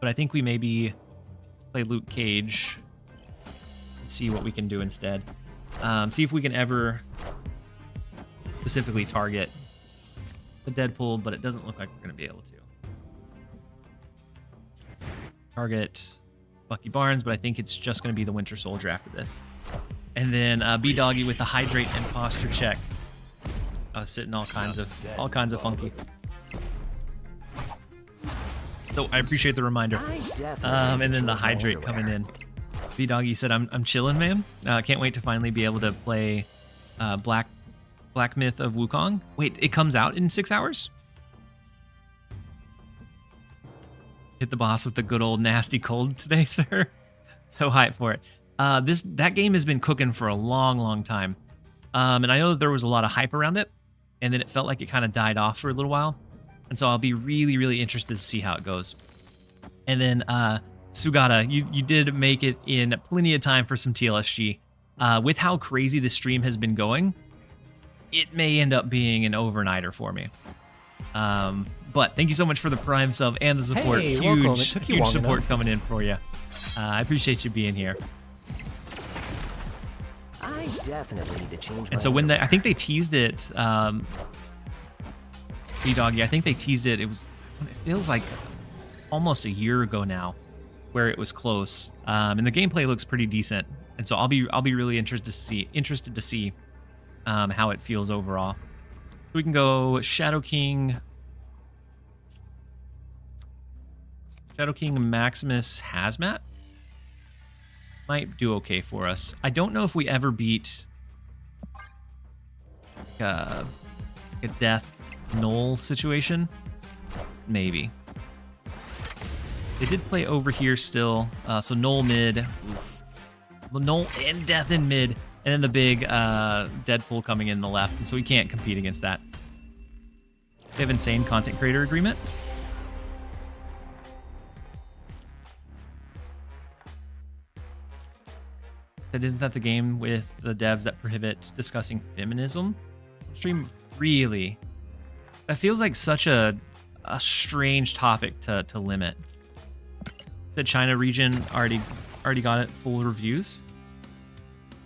But I think we maybe play Luke Cage and see what we can do instead. See if we can ever specifically target the Deadpool, but it doesn't look like we're going to be able to. Target Bucky Barnes, but I think it's just going to be the Winter Soldier after this. And then B-Doggy with the Hydrate and Posture check. Sitting all kinds of funky. So I appreciate the reminder. And then the Hydrate coming in. B-Doggy said, I'm chilling, man. Can't wait to finally be able to play Black Myth of Wukong. Wait, it comes out in 6 hours? Hit the boss with the good old nasty cold today, sir. So hyped for it. That game has been cooking for a long time. And I know that there was a lot of hype around it, and then it felt like it kind of died off for a little while. And so I'll be really interested to see how it goes. And then Sugata, you did make it in plenty of time for some TLSG. With how crazy the stream has been going, it may end up being an overnighter for me. But thank you so much for the Prime sub and the support. Hey, welcome. It took you huge long support enough. coming in for you. I appreciate you being here. I definitely need to change. And so I think they teased it, B-Doggy, I think they teased it. It feels like almost a year ago now, where it was close. And the gameplay looks pretty decent. And so I'll be really interested to see how it feels overall. We can go Shadow King Maximus Hazmat. Might do okay for us. I don't know if we ever beat a death null situation. Maybe. They did play over here still. So null mid. Oof. Null and death in mid. And then the big Deadpool coming in the left. And so we can't compete against that. They have insane content creator agreement. Isn't that the game with the devs that prohibit discussing feminism? Stream really. That feels like such a strange topic to limit. The China region already got it full reviews.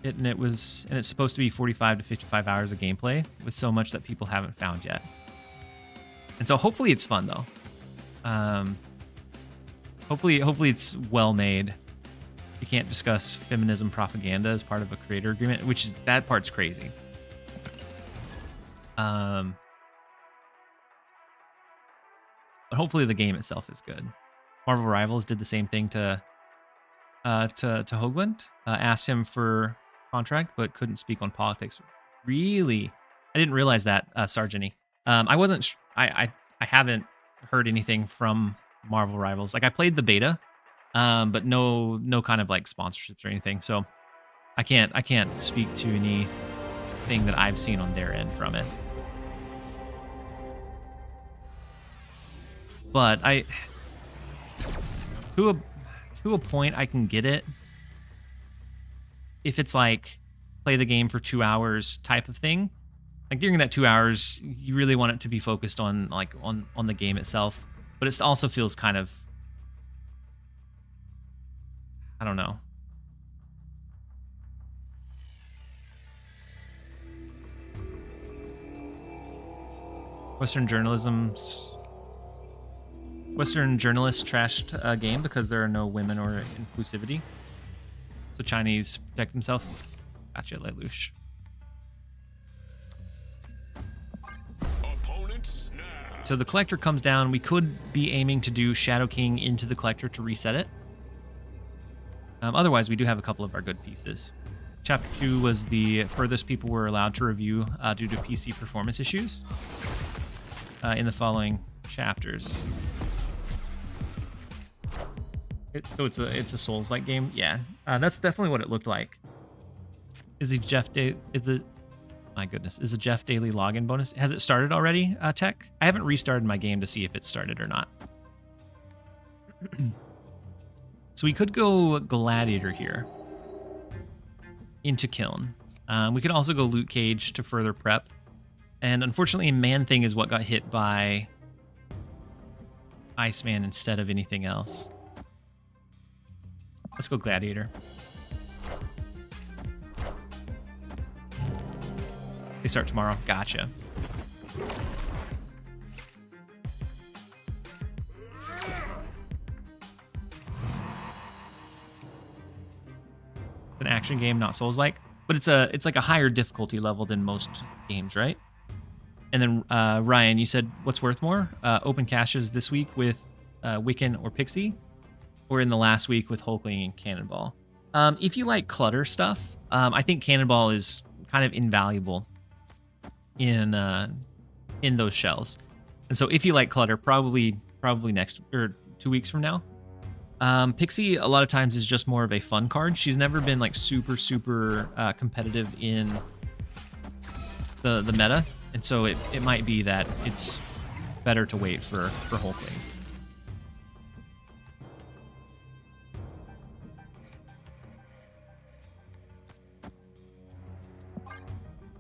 It's supposed to be 45 to 55 hours of gameplay with so much that people haven't found yet. And so hopefully it's fun though. Hopefully it's well made. You can't discuss feminism propaganda as part of a creator agreement, which is that part's crazy. But hopefully the game itself is good. Marvel Rivals did the same thing to Hoagland. Asked him for contract, but couldn't speak on politics. Really, I didn't realize that, Sargent. I haven't heard anything from Marvel Rivals. Like I played the beta. But no kind of like sponsorships or anything. So I can't speak to anything that I've seen on their end from it. But to a point I can get it. If it's like play the game for 2 hours type of thing. Like during that 2 hours, you really want it to be focused on on the game itself. But it also feels kind of, I don't know. Western journalists trashed a game because there are no women or inclusivity. So Chinese protect themselves. Gotcha, Lelouch. Opponent snapped. So the collector comes down. We could be aiming to do Shadow King into the collector to reset it. Otherwise, we do have a couple of our good pieces. Chapter 2 was the furthest people were allowed to review due to PC performance issues in the following chapters. So it's a Souls-like game? Yeah, that's definitely what it looked like. Is the Jeff Daily login bonus? Has it started already, Tech? I haven't restarted my game to see if it started or not. So we could go Gladiator here into Kiln. We could also go Loot Cage to further prep. And unfortunately, Man-Thing is what got hit by Iceman instead of anything else. Let's go Gladiator. They start tomorrow. Gotcha. It's an action game, not Souls-like, but it's like a higher difficulty level than most games, right? And then Ryan, you said what's worth more? Open caches this week with Wiccan or Pixie, or in the last week with Hulkling and Cannonball? If you like clutter stuff, I think Cannonball is kind of invaluable in those shells. And so if you like clutter, probably next or 2 weeks from now. Pixie a lot of times is just more of a fun card. She's never been like super competitive in the meta, and so it might be that it's better to wait for Hulkling.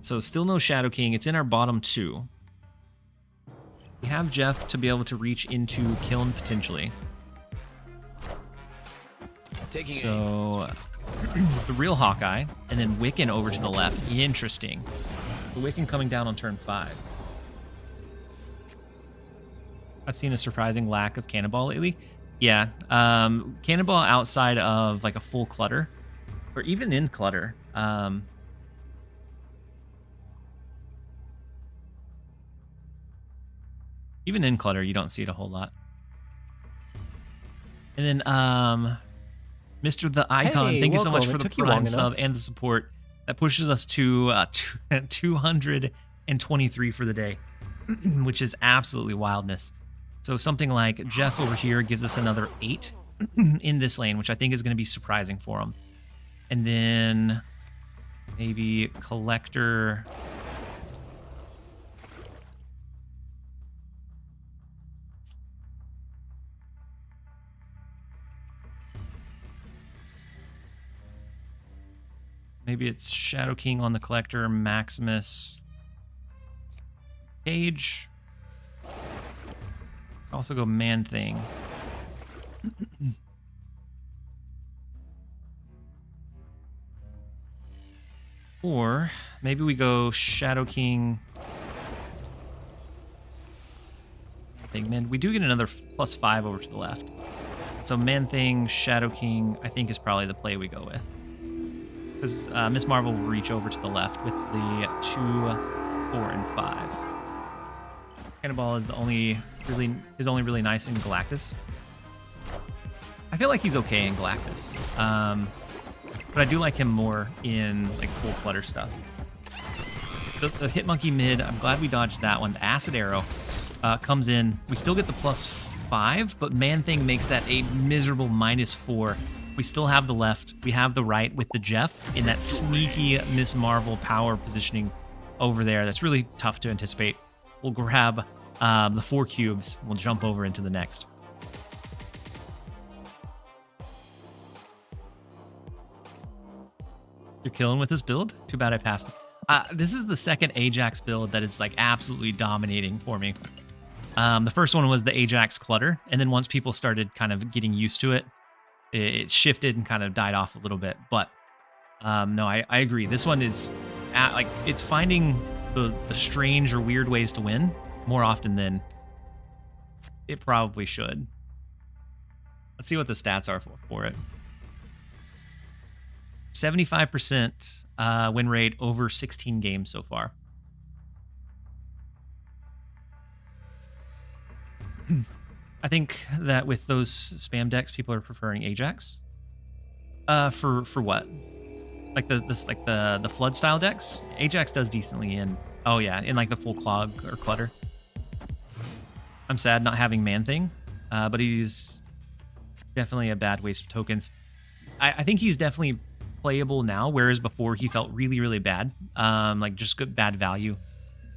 So still no Shadow King. It's in our bottom 2. We have Jeff to be able to reach into Kiln potentially. So the real Hawkeye, and then Wiccan over to the left. Interesting. The Wiccan coming down on turn 5. I've seen a surprising lack of Cannonball lately. Yeah, Cannonball outside of like a full clutter, or even in clutter. Even in clutter, you don't see it a whole lot. And then, Mr. The Icon, Hey, thank you so much welcome. for It the took you long Prime sub enough. and the support. That pushes us to 223 for the day, which is absolutely wildness. So something like Jeff over here gives us another 8 in this lane, which I think is going to be surprising for him. And then maybe Collector. Maybe it's Shadow King on the Collector, Maximus, Cage. Also go Man Thing. Or maybe we go Shadow King. Man, we do get another +5 over to the left. So Man Thing, Shadow King, I think is probably the play we go with. Because Miss Marvel will reach over to the left with the 2, 4, and 5. Cannonball is only really nice in Galactus. I feel like he's okay in Galactus, but I do like him more in like full clutter stuff. The Hitmonkey mid, I'm glad we dodged that one. The Acid Arrow comes in. We still get the +5, but Man Thing makes that a miserable -4. We still have the left. We have the right with the Jeff in that sneaky Miss Marvel power positioning over there. That's really tough to anticipate. We'll grab the 4 cubes. We'll jump over into the next. You're killing with this build? Too bad I passed. This is the second Ajax build that is like absolutely dominating for me. The first one was the Ajax Clutter, and then once people started kind of getting used to it, it shifted and kind of died off a little bit. But no, I agree. This one is like it's finding the strange or weird ways to win more often than it probably should. Let's see what the stats are for it. 75% win rate over 16 games so far. I think that with those spam decks, people are preferring Ajax. For what? Like the flood style decks, Ajax does decently in. Oh yeah, in like the full clog or clutter. I'm sad not having Man Thing, but he's definitely a bad waste of tokens. I think he's definitely playable now, whereas before he felt really bad. Like just good bad value.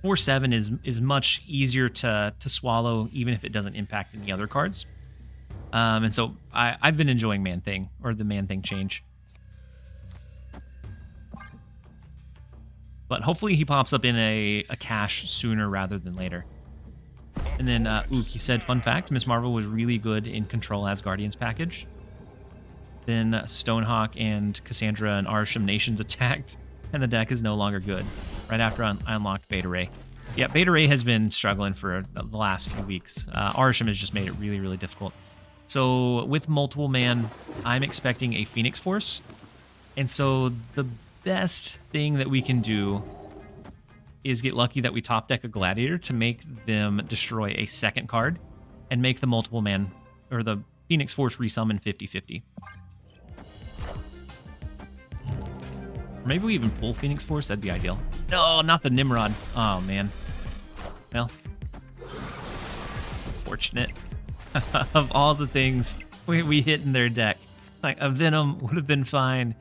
4/7 is much easier to swallow, even if it doesn't impact any other cards. And so I've been enjoying Man Thing, or the Man Thing change. But hopefully he pops up in a cache sooner rather than later. And then, Ook, you said, fun fact, Miss Marvel was really good in Control Asgardians package. Then Stonehawk and Cassandra and Arsham Nations attacked, and the deck is no longer good. Right after I unlocked Beta Ray. Yeah, Beta Ray has been struggling for the last few weeks. Arsham has just made it really difficult. So with multiple man, I'm expecting a Phoenix Force. And so the best thing that we can do is get lucky that we top deck a Gladiator to make them destroy a second card and make the multiple man, or the Phoenix Force resummon 50-50. Maybe we even pull Phoenix Force. That'd be ideal. No, not the Nimrod. Oh, man. Well, fortunate. Of all the things we hit in their deck, like a Venom would have been fine.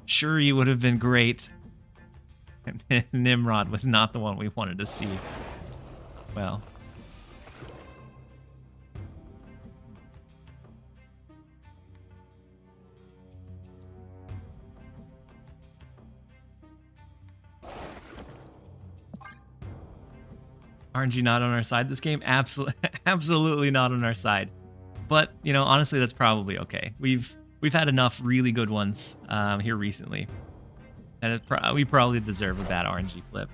Shuri would have been great. And Nimrod was not the one we wanted to see. Well. RNG not on our side this game? Absolutely not on our side. But, you know, honestly, that's probably okay. We've had enough really good ones here recently. And we probably deserve a bad RNG flip.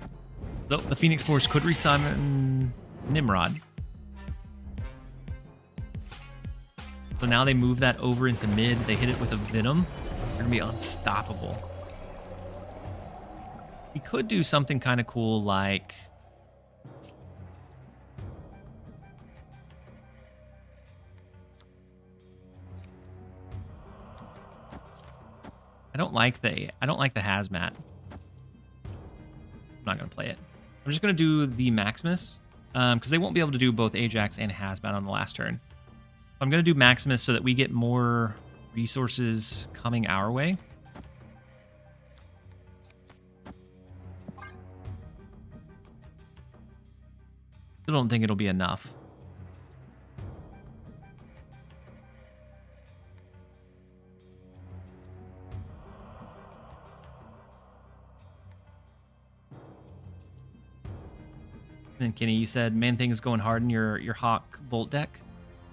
So the Phoenix Force could resummon Nimrod. So now they move that over into mid. They hit it with a Venom. They're going to be unstoppable. We could do something kind of cool like... I don't like the hazmat. I'm not gonna play it. I'm just gonna do the Maximus because they won't be able to do both Ajax and hazmat on the last turn. I'm gonna do Maximus so that we get more resources coming our way. Still don't think it'll be enough. And Kenny, you said Man-Thing is going hard in your Hawk Bolt deck.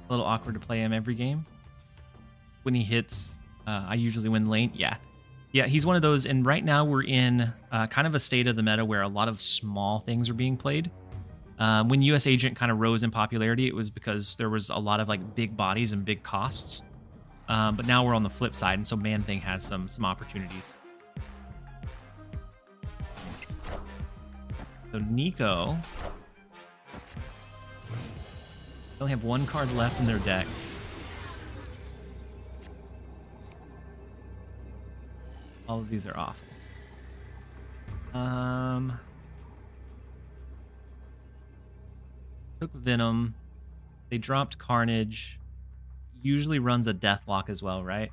A little awkward to play him every game. When he hits, I usually win lane. Yeah, he's one of those. And right now we're in kind of a state of the meta where a lot of small things are being played. When US Agent kind of rose in popularity, it was because there was a lot of like big bodies and big costs. But now we're on the flip side, and so Man-Thing has some opportunities. So Nico, they only have one card left in their deck. All of these are awful. Took Venom. They dropped Carnage. Usually runs a Deathlock as well, right?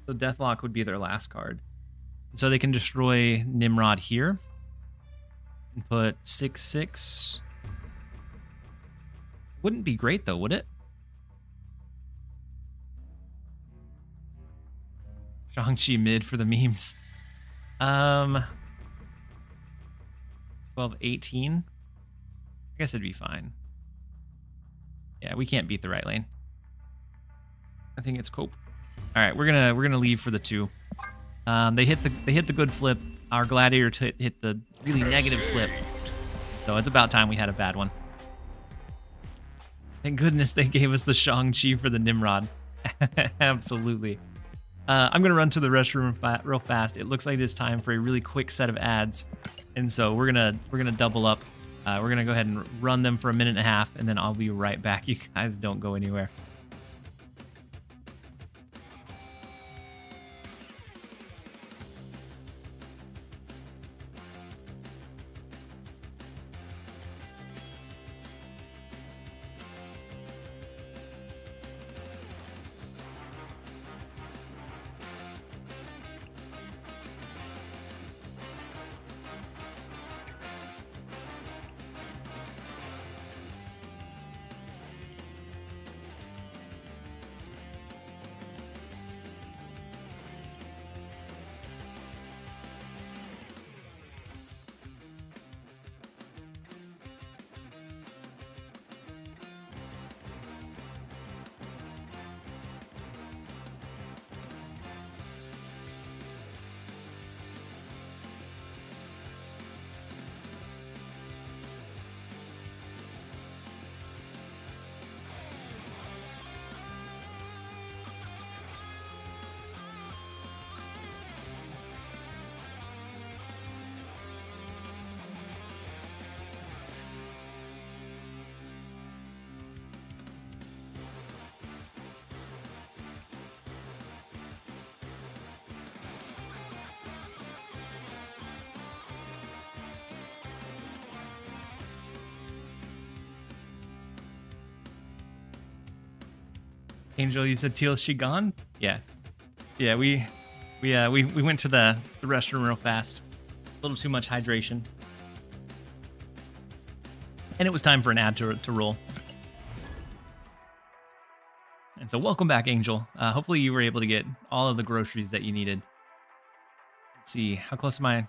So Deathlock would be their last card. So they can destroy Nimrod here and put 6/6. Wouldn't be great though, would it? Shang-Chi mid for the memes. 12/18. I guess it'd be fine. Yeah, we can't beat the right lane. I think it's cope. All right, we're gonna leave for the 2. They hit the good flip. Our Gladiator hit the really negative flip. So it's about time we had a bad one. Thank goodness they gave us the Shang-Chi for the Nimrod. Absolutely. I'm going to run to the restroom real fast. It looks like it's time for a really quick set of ads. And so we're gonna double up. We're going to go ahead and run them for a minute and a half, and then I'll be right back. You guys don't go anywhere. Angel, you said TLSG gone? Yeah. Yeah, we went to the restroom real fast. A little too much hydration. And it was time for an ad to roll. And so welcome back, Angel. Hopefully you were able to get all of the groceries that you needed. Let's see, how close am I?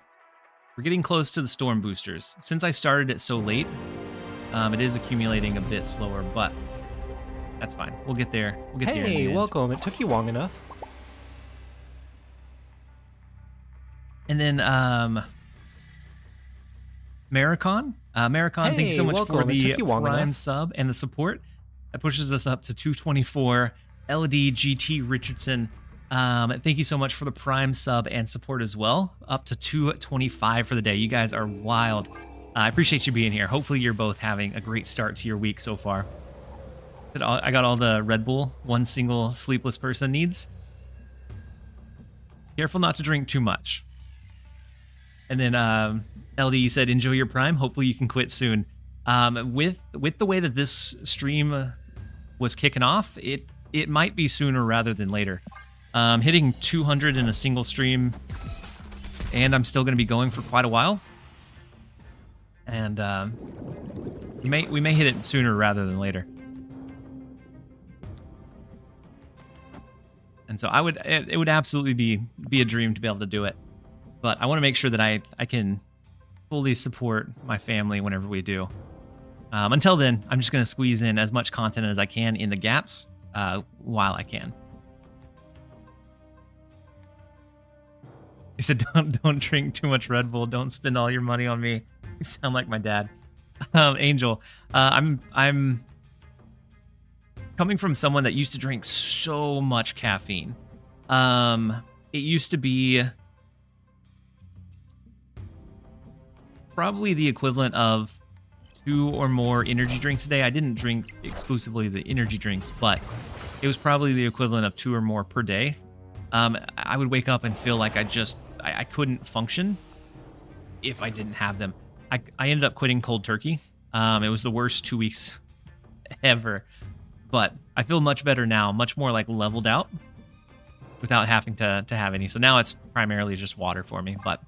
We're getting close to the storm boosters. Since I started it so late, it is accumulating a bit slower, but that's fine. We'll get there. We'll get there in the Hey, end. welcome. It took you long enough. And then Maricon. Maricon, thank you so Hey, much welcome. for It the took you long Prime enough. sub and the support. That pushes us up to 224. LD GT Richardson, thank you so much for the Prime sub and support as well. Up to 225 for the day. You guys are wild. I appreciate you being here. Hopefully you're both having a great start to your week so far. I got all the Red Bull one single sleepless person needs. Careful not to drink too much. And then LD said, enjoy your Prime. Hopefully you can quit soon. With the way that this stream was kicking off, it might be sooner rather than later. Hitting 200 in a single stream, and I'm still going to be going for quite a while. And we may hit it sooner rather than later. And so it would absolutely be a dream to be able to do it. But I want to make sure that I can fully support my family whenever we do. Until then, I'm just going to squeeze in as much content as I can in the gaps while I can. He said, "Don't drink too much Red Bull. Don't spend all your money on me." You sound like my dad. Angel, I'm coming from someone that used to drink so much caffeine. It used to be probably the equivalent of 2 or more energy drinks a day. I didn't drink exclusively the energy drinks, but it was probably the equivalent of 2 or more per day. I would wake up and feel like I couldn't function if I didn't have them. I ended up quitting cold turkey. It was the worst 2 weeks ever, but I feel much better now, much more like leveled out without having to have any. So now it's primarily just water for me, but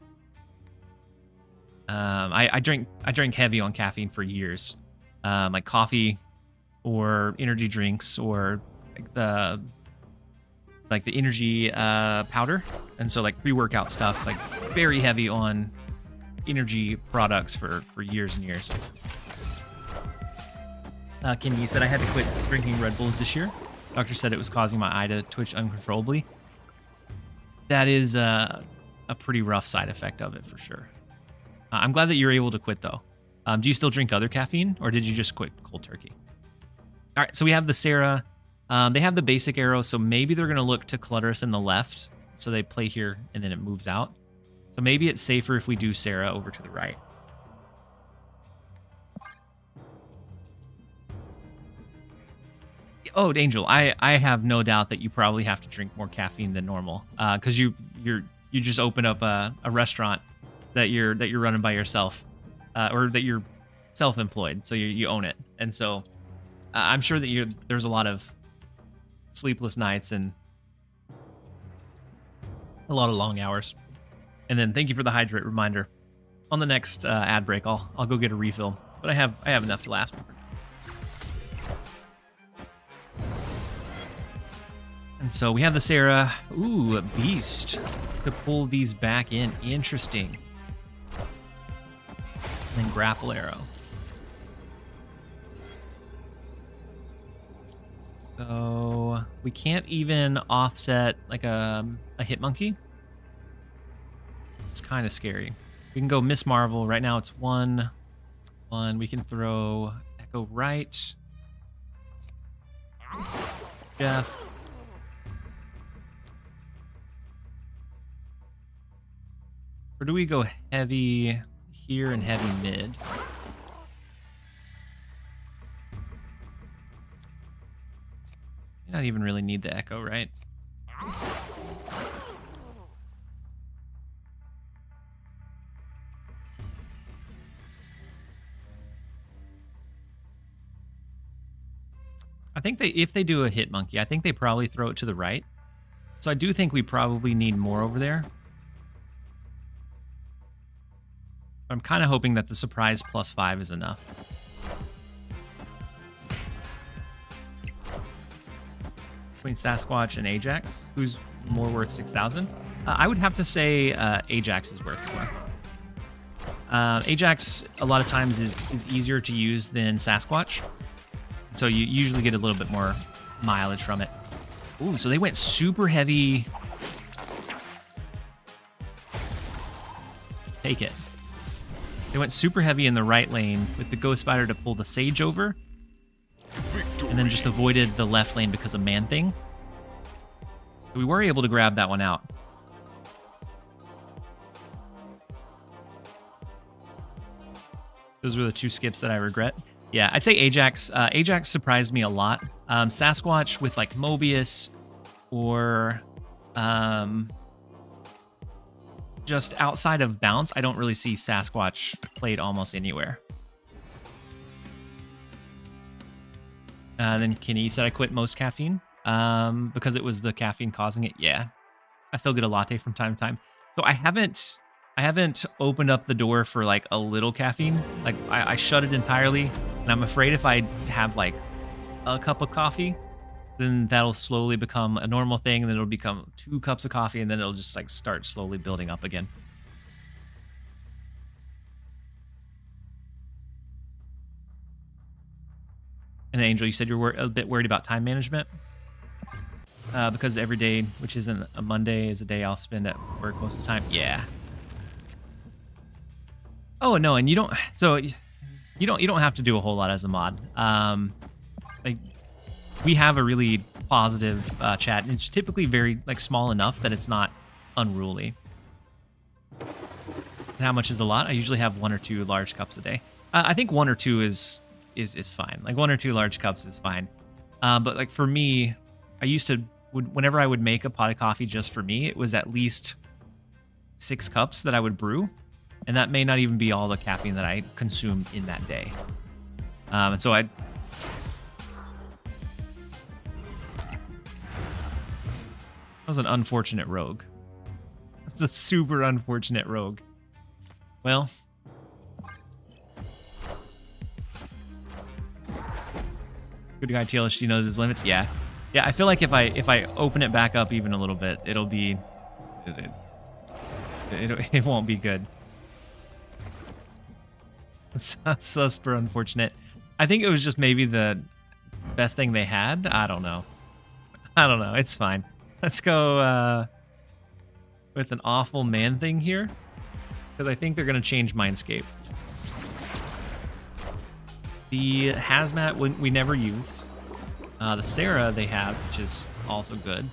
I drank heavy on caffeine for years, like coffee or energy drinks or like the energy powder, and so like pre-workout stuff, like very heavy on energy products for years and years. Kenny said I had to quit drinking Red Bulls this year. Doctor said it was causing my eye to twitch uncontrollably. That is a pretty rough side effect of it for sure. I'm glad that you're able to quit though. Do you still drink other caffeine, or did you just quit cold turkey? All right, so we have the Sarah. They have the basic arrow, so maybe they're going to look to clutter us in the left. So they play here, and then it moves out. So maybe it's safer if we do Sarah over to the right. Oh, Angel, I have no doubt that you probably have to drink more caffeine than normal, because you just opened up a restaurant that you're running by yourself, or that you're self-employed, so you own it, and so I'm sure that there's a lot of sleepless nights and a lot of long hours. And then thank you for the hydrate reminder. On the next ad break, I'll go get a refill, but I have enough to last me for now. And so we have the Sarah. Ooh, a beast to pull these back in. Interesting. And then grapple arrow. So we can't even offset like a hit monkey. It's kind of scary. We can go Miss Marvel. Right now it's 1. We can throw Echo right. Jeff. Or do we go heavy here and heavy mid? You don't even really need the Echo, right? I think if they do a hit monkey, I think they probably throw it to the right. So I do think we probably need more over there. I'm kind of hoping that the surprise +5 is enough. Between Sasquatch and Ajax, who's more worth 6,000? I would have to say Ajax is worth more. Ajax, a lot of times, is easier to use than Sasquatch. So you usually get a little bit more mileage from it. Ooh, so they went super heavy. Take it. They went super heavy in the right lane with the Ghost Spider to pull the Sage over. And then just avoided the left lane because of Man-Thing. So we were able to grab that one out. Those were the 2 skips that I regret. Yeah, I'd say Ajax. Ajax surprised me a lot. Sasquatch with like Mobius or just outside of Bounce, I don't really see Sasquatch played almost anywhere. Then Kenny, you said I quit most caffeine because it was the caffeine causing it. Yeah, I still get a latte from time to time. So I haven't opened up the door for like a little caffeine. Like I shut it entirely, and I'm afraid if I have like a cup of coffee, then that'll slowly become a normal thing, and then it'll become 2 cups of coffee, and then it'll just like start slowly building up again. And Angel, you said you're a bit worried about time management because every day, which isn't a Monday, is a day I'll spend at work most of the time. Yeah. Oh no, and you don't. So you don't have to do a whole lot as a mod. Like we have a really positive chat, and it's typically very like small enough that it's not unruly. And how much is a lot? I usually have 1 or 2 large cups a day. I think 1 or 2 is fine. Like 1 or 2 large cups is fine. But like for me, I used to whenever I would make a pot of coffee just for me, it was at least 6 cups that I would brew. And that may not even be all the caffeine that I consumed in that day. And so that was an unfortunate rogue. It's a super unfortunate rogue. Well, good guy TLSG knows his limits. Yeah, I feel like if I open it back up even a little bit, it'll be it won't be good. So super unfortunate. I think it was just maybe the best thing they had. I don't know. It's fine. Let's go with an awful Man-Thing here, because I think they're going to change Mindscape. The Hazmat we never use. The Sarah they have, which is also good.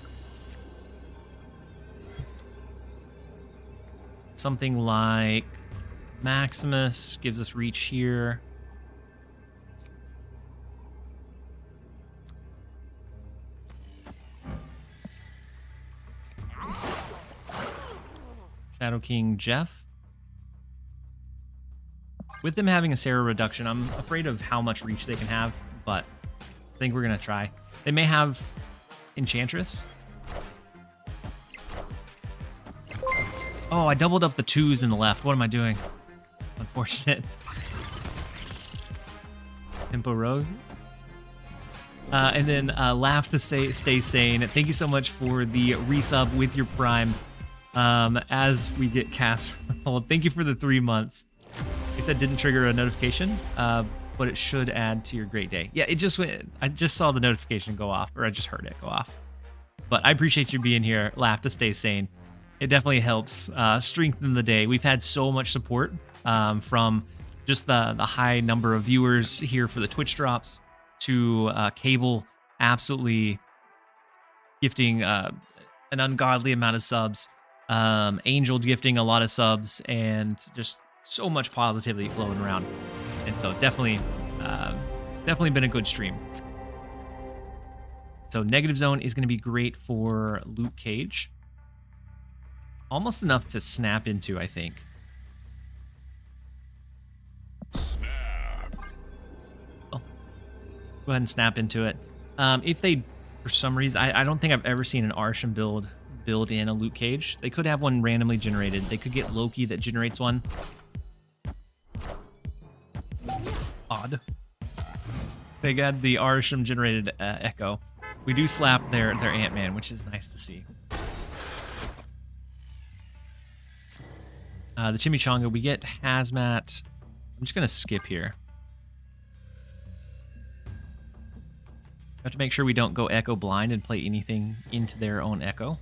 Something like Maximus gives us reach here. Shadow King Jeff. With them having a Sarah reduction, I'm afraid of how much reach they can have, but I think we're going to try. They may have Enchantress. Oh, I doubled up the 2s in the left. What am I doing? Unfortunate. Tempo Rogue. And then Laugh to Stay Sane. Thank you so much for the resub with your Prime as we get cast rolled. Thank you for the 3 months. He said didn't trigger a notification, but it should add to your great day. Yeah, it just went. I just saw the notification go off, or I just heard it go off. But I appreciate you being here. Laugh to Stay Sane. It definitely helps strengthen the day. We've had so much support from just the high number of viewers here for the Twitch drops to Cable absolutely gifting an ungodly amount of subs, Angel gifting a lot of subs, and just so much positivity flowing around. And so definitely been a good stream. So Negative Zone is going to be great for Luke Cage. Almost enough to snap into, I think. Snap. Oh. Go ahead and snap into it. If they, for some reason, I don't think I've ever seen an Arsham build in a loot cage. They could have one randomly generated. They could get Loki that generates one. Odd. They got the Arsham generated Echo. We do slap their Ant-Man, which is nice to see. The Chimichanga, we get Hazmat. I'm just going to skip here. We have to make sure we don't go Echo blind and play anything into their own Echo.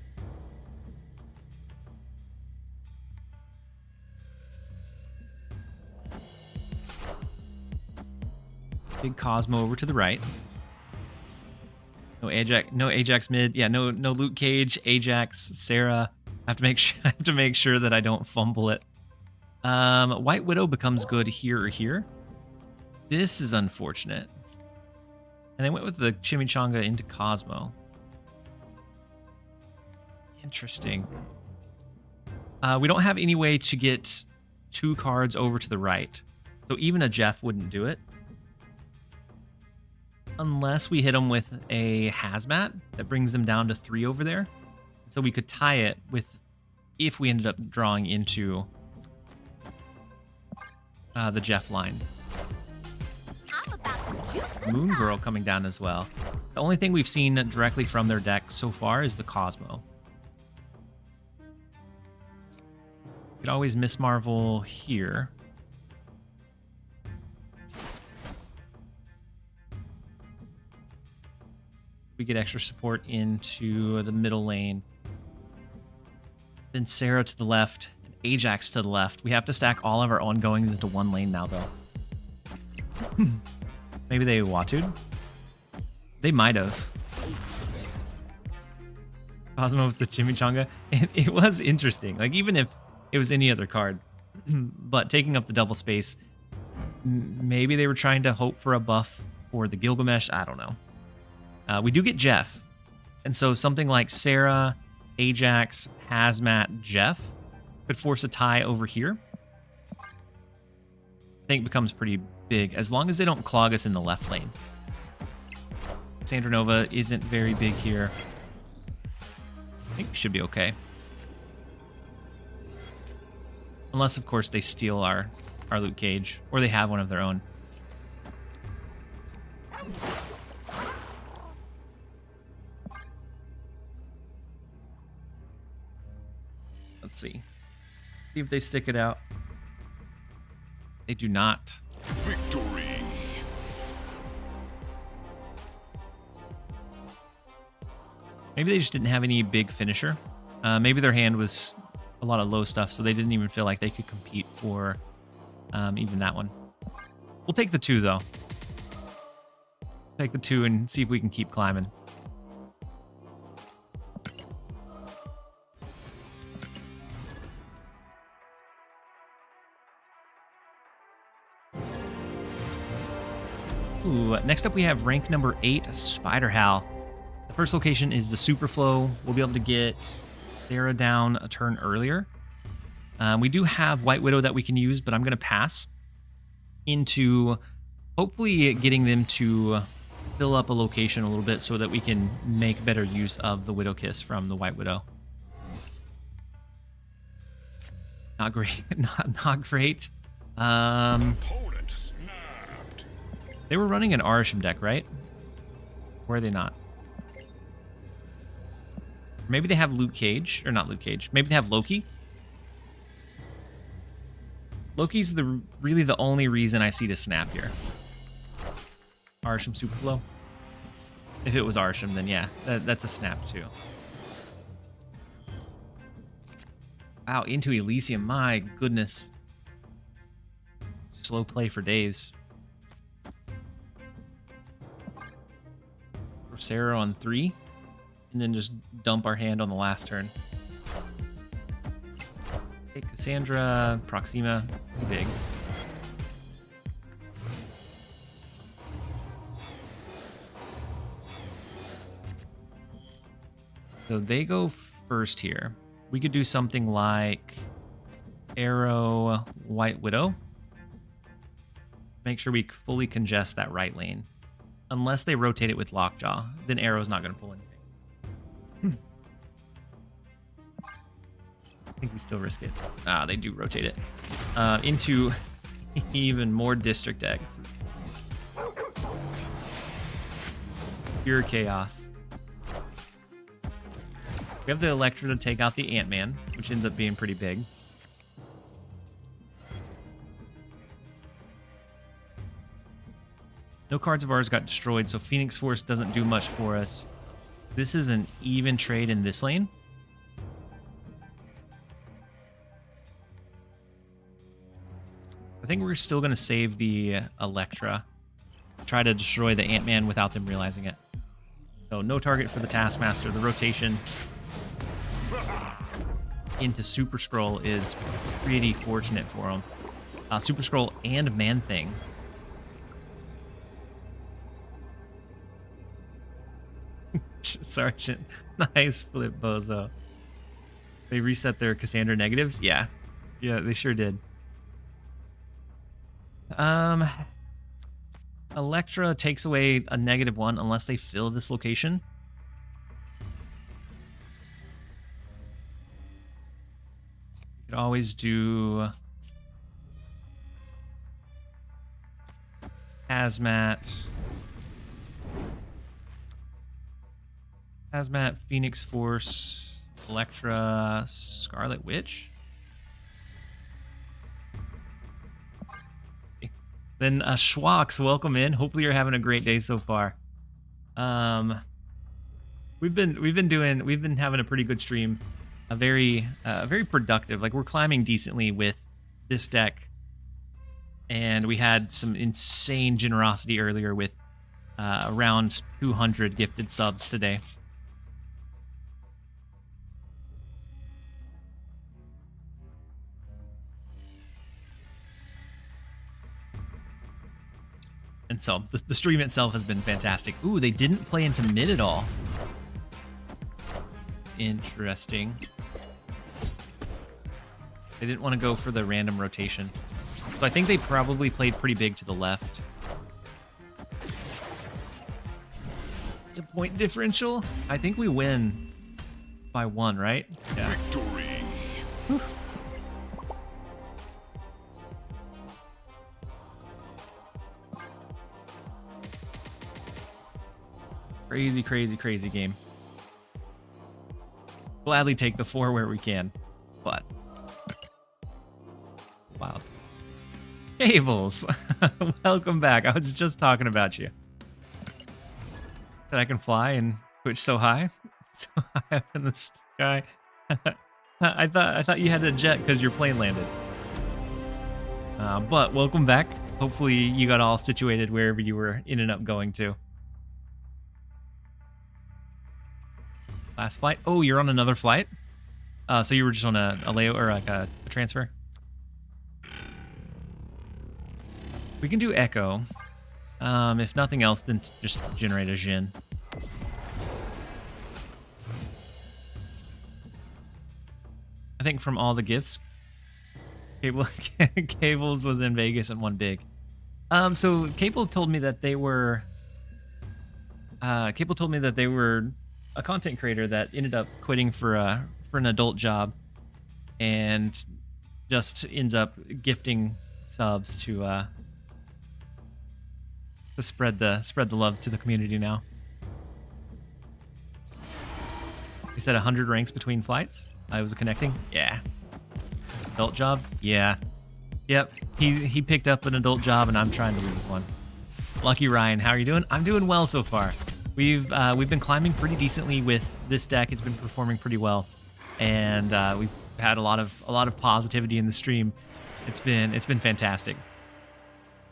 Big Cosmo over to the right. No Ajax mid. Yeah, no Luke Cage, Ajax, Sarah. I have to make sure that I don't fumble it. White Widow becomes good here or here. This is unfortunate. And they went with the Chimichanga into Cosmo. Interesting. We don't have any way to get 2 cards over to the right. So even a Jeff wouldn't do it. Unless we hit them with a Hazmat that brings them down to 3 over there. So we could tie it with, if we ended up drawing into the Jeff line. Moon Girl coming down as well. The only thing we've seen directly from their deck so far is the Cosmo. You could always Miss Marvel here. We get extra support into the middle lane. Then Sarah to the left, and Ajax to the left. We have to stack all of our ongoings into one lane now, though. Maybe they Watu'd? They might have. Cosmo with the Chimichanga. It was interesting. Like, even if it was any other card. But taking up the double space, maybe they were trying to hope for a buff for the Gilgamesh. I don't know. We do get Jeff. And so something like Sarah, Ajax, Hazmat, Jeff could force a tie over here. I think becomes pretty big, as long as they don't clog us in the left lane. Sandra Nova isn't very big here. I think we should be okay. Unless, of course, they steal our loot cage, or they have one of their own. Let's see. See if they stick it out. They do not. Victory. Maybe they just didn't have any big finisher. Maybe their hand was a lot of low stuff, so they didn't even feel like they could compete for even that one. We'll take the 2, though. Take the 2 and see if we can keep climbing. Ooh, next up we have rank number 8, Spider Hal. The first location is the Superflow. We'll be able to get Sarah down a turn earlier. We do have White Widow that we can use, but I'm going to pass into hopefully getting them to fill up a location a little bit so that we can make better use of the Widow Kiss from the White Widow. Not great. Not great. Opponent snapped. They were running an Arsham deck, right? Or are they not? Maybe they have Luke Cage, or not Luke Cage. Maybe they have Loki. Loki's really the only reason I see to snap here. Arsham Superflow. If it was Arsham, then yeah, that's a snap too. Wow, into Elysium, my goodness. Slow play for days. For Sarah on 3. And then just dump our hand on the last turn. Okay, Cassandra, Proxima, big. So they go first here. We could do something like Arrow, White Widow. Make sure we fully congest that right lane. unless they rotate it with Lockjaw, then Arrow's not going to pull anything. I think we still risk it. Ah, they do rotate it into even more district decks. Pure chaos. We have the Electra to take out the Ant-Man, which ends up being pretty big. No cards of ours got destroyed, so Phoenix Force doesn't do much for us. This is an even trade in this lane. I think we're still going to save the Electra. Try to destroy the Ant-Man without them realizing it. So no target for the Taskmaster. The rotation into Super Scroll is pretty fortunate for him. Super Scroll and Man-Thing. Sergeant. Nice flip, Bozo. They reset their Cassandra negatives? Yeah. Yeah, they sure did. Electra takes away a -1 unless they fill this location. You could always do Hazmat, Phoenix Force, Electra, Scarlet Witch. Then Schwaks, welcome in. Hopefully you're having a great day so far. We've been having a pretty good stream, a very productive. Like, we're climbing decently with this deck, and we had some insane generosity earlier with around 200 gifted subs today. And so the stream itself has been fantastic. Ooh, they didn't play into mid at all. Interesting. They didn't want to go for the random rotation. So I think they probably played pretty big to the left. It's a point differential. I think we win by 1, right? Yeah. Victory. Whew. Crazy game. Gladly take the 4 where we can, but wow. Cables, welcome back. I was just talking about you. That I can fly and twitch so high up in the sky. I thought you had a jet because your plane landed. But welcome back. Hopefully you got all situated wherever you were ended up going to. Last flight. Oh, you're on another flight? So you were just on a layover or like a transfer? We can do Echo. If nothing else, then just generate a Jhin. I think from all the gifts, Cables was in Vegas and won big. So Cable told me that they were a content creator that ended up quitting for an adult job and just ends up gifting subs to spread the love to the community now. He said 100 ranks between flights. I was connecting. Yeah. Adult job. Yeah. Yep. He picked up an adult job and I'm trying to leave one. Lucky Ryan, how are you doing? I'm doing well so far. We've been climbing pretty decently with this deck. It's been performing pretty well, and we've had a lot of positivity in the stream. It's been fantastic.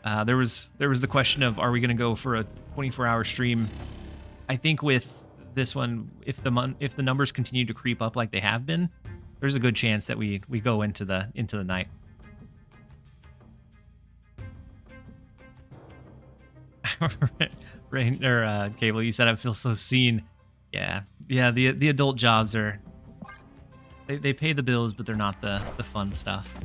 There was the question of, are we going to go for a 24-hour stream? I think with this one, if the numbers continue to creep up like they have been, there's a good chance that we go into the night. Rain or Cable, you said I feel so seen. Yeah. The adult jobs are they pay the bills, but they're not the fun stuff.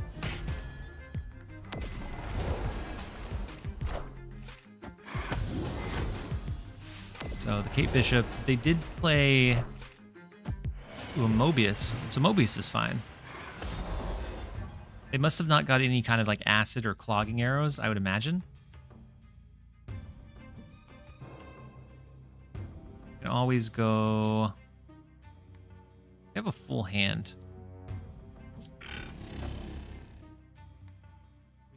So the Kate Bishop, they did play a Mobius, so Mobius is fine. They must have not got any kind of like acid or clogging arrows, I would imagine. You can always go... They have a full hand. We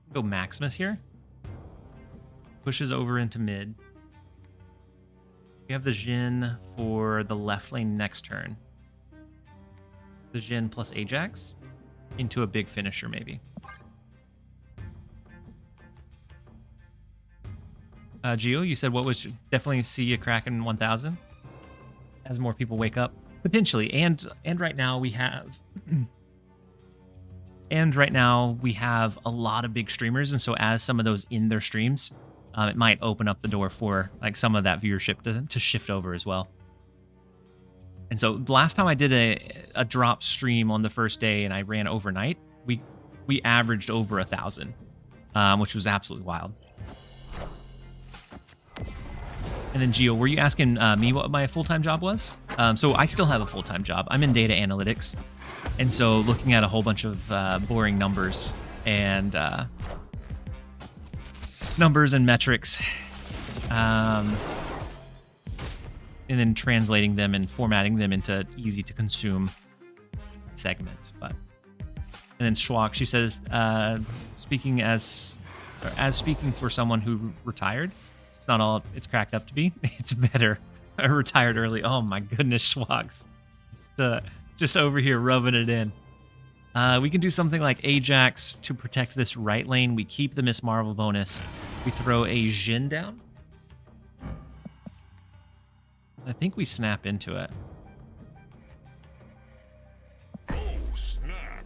can go Maximus here. Pushes over into mid. We have the Jhin for the left lane next turn. The Jhin plus Ajax into a big finisher, maybe. Gio, you said what was definitely see a Kraken 1000 as more people wake up potentially, and right now we have a lot of big streamers, and so as some of those in their streams, it might open up the door for like some of that viewership to shift over as well. And so the last time I did a drop stream on the first day and I ran overnight, we averaged over 1,000, which was absolutely wild. And then Gio, were you asking me what my full-time job was? So I still have a full-time job. I'm in data analytics. And so looking at a whole bunch of boring numbers and metrics, and then translating them and formatting them into easy to consume segments. And then Schwak, she says, speaking for someone who retired, it's not all it's cracked up to be. It's better. I retired early. Oh my goodness, Schwaks. Just over here rubbing it in. We can do something like Ajax to protect this right lane. We keep the Miss Marvel bonus. We throw a Jhin down. I think we snap into it. Oh, snap.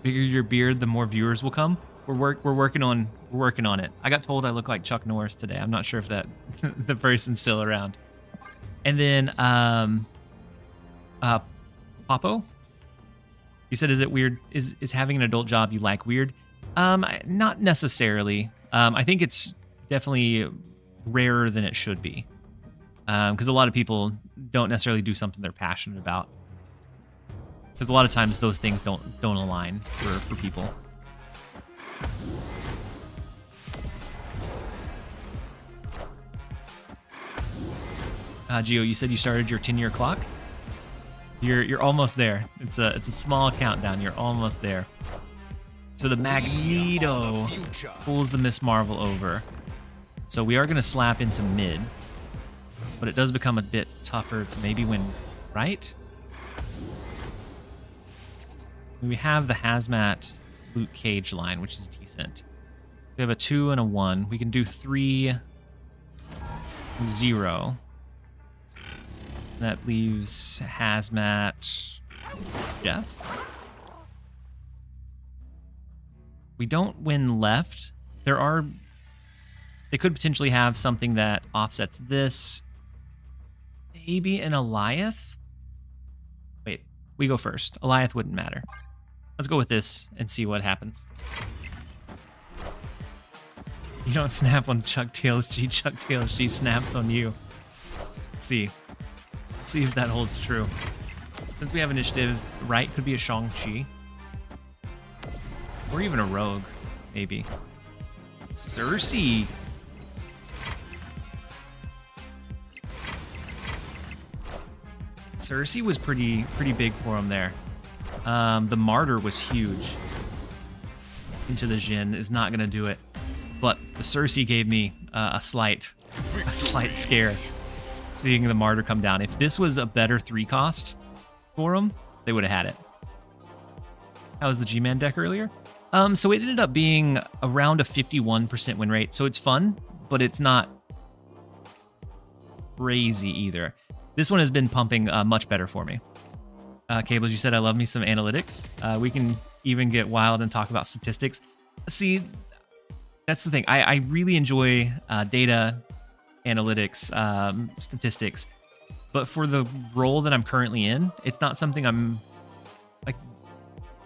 Bigger your beard, the more viewers will come. We're working on it. I got told I look like Chuck Norris today. I'm not sure if that the person's still around. And then Popo, you said, is it weird? Is having an adult job you like weird? Not necessarily. I think it's definitely rarer than it should be. Because a lot of people don't necessarily do something they're passionate about. Because a lot of times those things don't align for people. Gio, you said you started your 10-year clock. You're almost there. It's a small countdown. You're almost there. So the Magneto pulls the Miss Marvel over. So we are going to slap into mid, but it does become a bit tougher to maybe win right. We have the Hazmat Luke Cage line, which is decent. We have a 2 and a 1. We can do 3-0. That leaves Hazmat Jeff. We don't win left. They could potentially have something that offsets this. Maybe an Eliath? Wait, we go first. Eliath wouldn't matter. Let's go with this and see what happens. You don't snap on Chuck TLSG. Chuck TLSG snaps on you. Let's see. Let's see if that holds true. Since we have initiative, right could be a Shang-Chi. Or even a Rogue, maybe. Cersei. Cersei was pretty big for him there. The Martyr was huge. Into the Jhin is not going to do it. But the Cersei gave me a slight scare. Seeing the Martyr come down. If this was a better 3-cost for him, they would have had it. How was the G-Man deck earlier? So it ended up being around a 51% win rate. So it's fun, but it's not crazy either. This one has been pumping much better for me. Cables, you said I love me some analytics. We can even get wild and talk about statistics. See, that's the thing. I really enjoy data analytics, statistics, but for the role that I'm currently in, it's not something I'm like.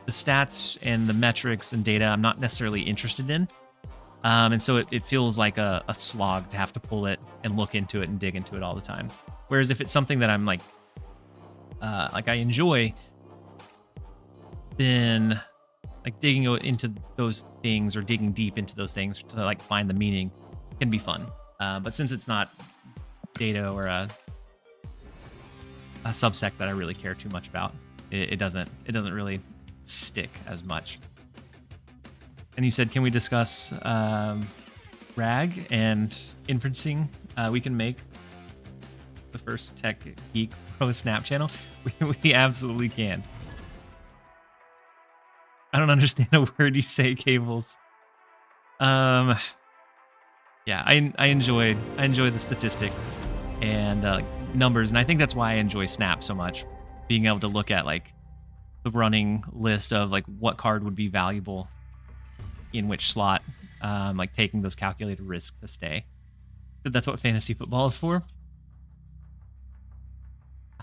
The stats and the metrics and data I'm not necessarily interested in. And so it feels like a slog to have to pull it and look into it and dig into it all the time. Whereas if it's something that I'm like I enjoy, then like digging into those things or digging deep into those things to like find the meaning can be fun. But since it's not data or a subsect that I really care too much about, it doesn't really stick as much. And you said, can we discuss RAG and inferencing we can make the first Tech Geek Pro Snap channel? We absolutely can. I don't understand a word you say, Cables. Yeah, I enjoy the statistics and numbers, and I think that's why I enjoy Snap so much. Being able to look at like the running list of like what card would be valuable in which slot, like taking those calculated risks to stay. That's what fantasy football is for.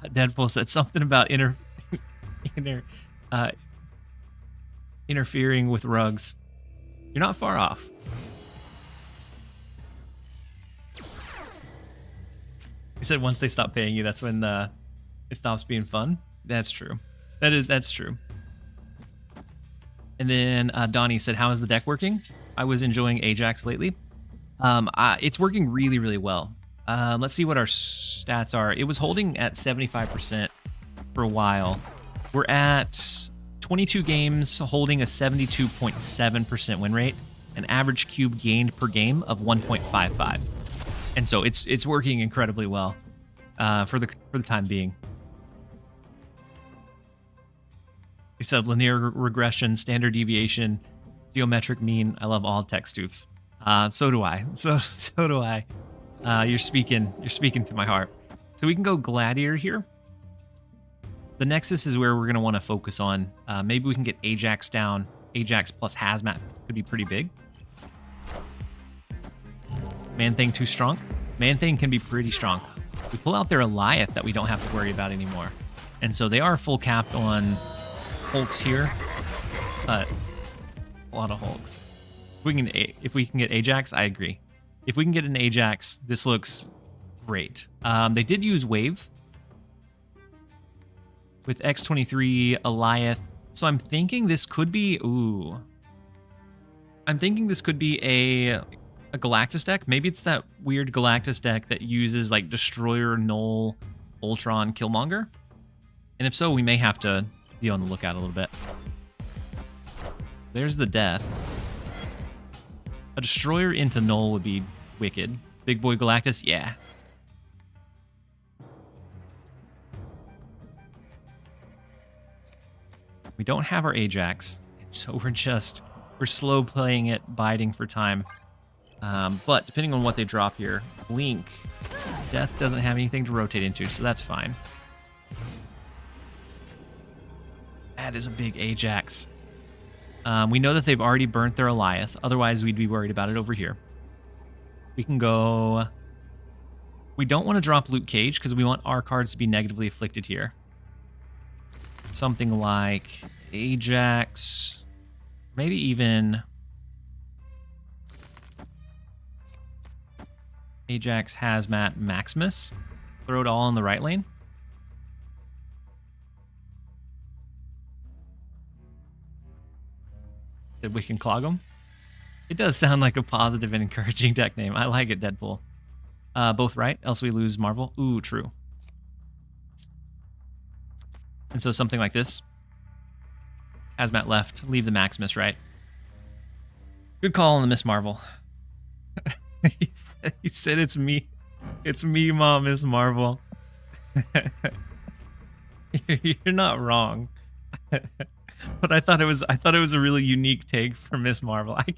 Deadpool said something about interfering with rugs. You're not far off. He said once they stop paying you, that's when it stops being fun. That's true. That's true. And then Donnie said, how is the deck working? I was enjoying Ajax lately. It's working really, really well. Let's see what our stats are. It was holding at 75% for a while. We're at 22 games, holding a 72.7% win rate, an average cube gained per game of 1.55. And so it's working incredibly well for the time being. He said linear regression, standard deviation, geometric mean. I love all tech stoofs. So do I. So do I. You're speaking to my heart. So we can go Gladiator here. The Nexus is where we're going to want to focus on. Maybe we can get Ajax down. Ajax plus Hazmat could be pretty big. Man-Thing too strong? Man-Thing can be pretty strong. We pull out their Goliath that we don't have to worry about anymore. And so they are full capped on Hulks here, but a lot of Hulks. If we can get Ajax, I agree. If we can get an Ajax, this looks great. They did use Wave with X23, Goliath. So I'm thinking this could be a Galactus deck. Maybe it's that weird Galactus deck that uses like Destroyer, Null, Ultron, Killmonger. And if so, we may have to be on the lookout a little bit. There's the death. A Destroyer into Null would be wicked. Big boy Galactus, yeah. We don't have our Ajax, and so we're slow playing it, biding for time. But depending on what they drop here, Blink, Death doesn't have anything to rotate into, so that's fine. That is a big Ajax. We know that they've already burnt their Goliath. Otherwise, we'd be worried about it over here. We can go... We don't want to drop Luke Cage because we want our cards to be negatively afflicted here. Something like Ajax. Maybe even... Ajax, Hazmat, Maximus. Throw it all in the right lane. Said we can clog them. It does sound like a positive and encouraging deck name. I like it, Deadpool. Both right, else we lose Marvel. Ooh, true. And so something like this. Hazmat left, leave the Maximus right. Good call on the Miss Marvel. he said it's me. It's me, Mom, Miss Marvel. You're not wrong. But I thought it was a really unique take for Miss Marvel. I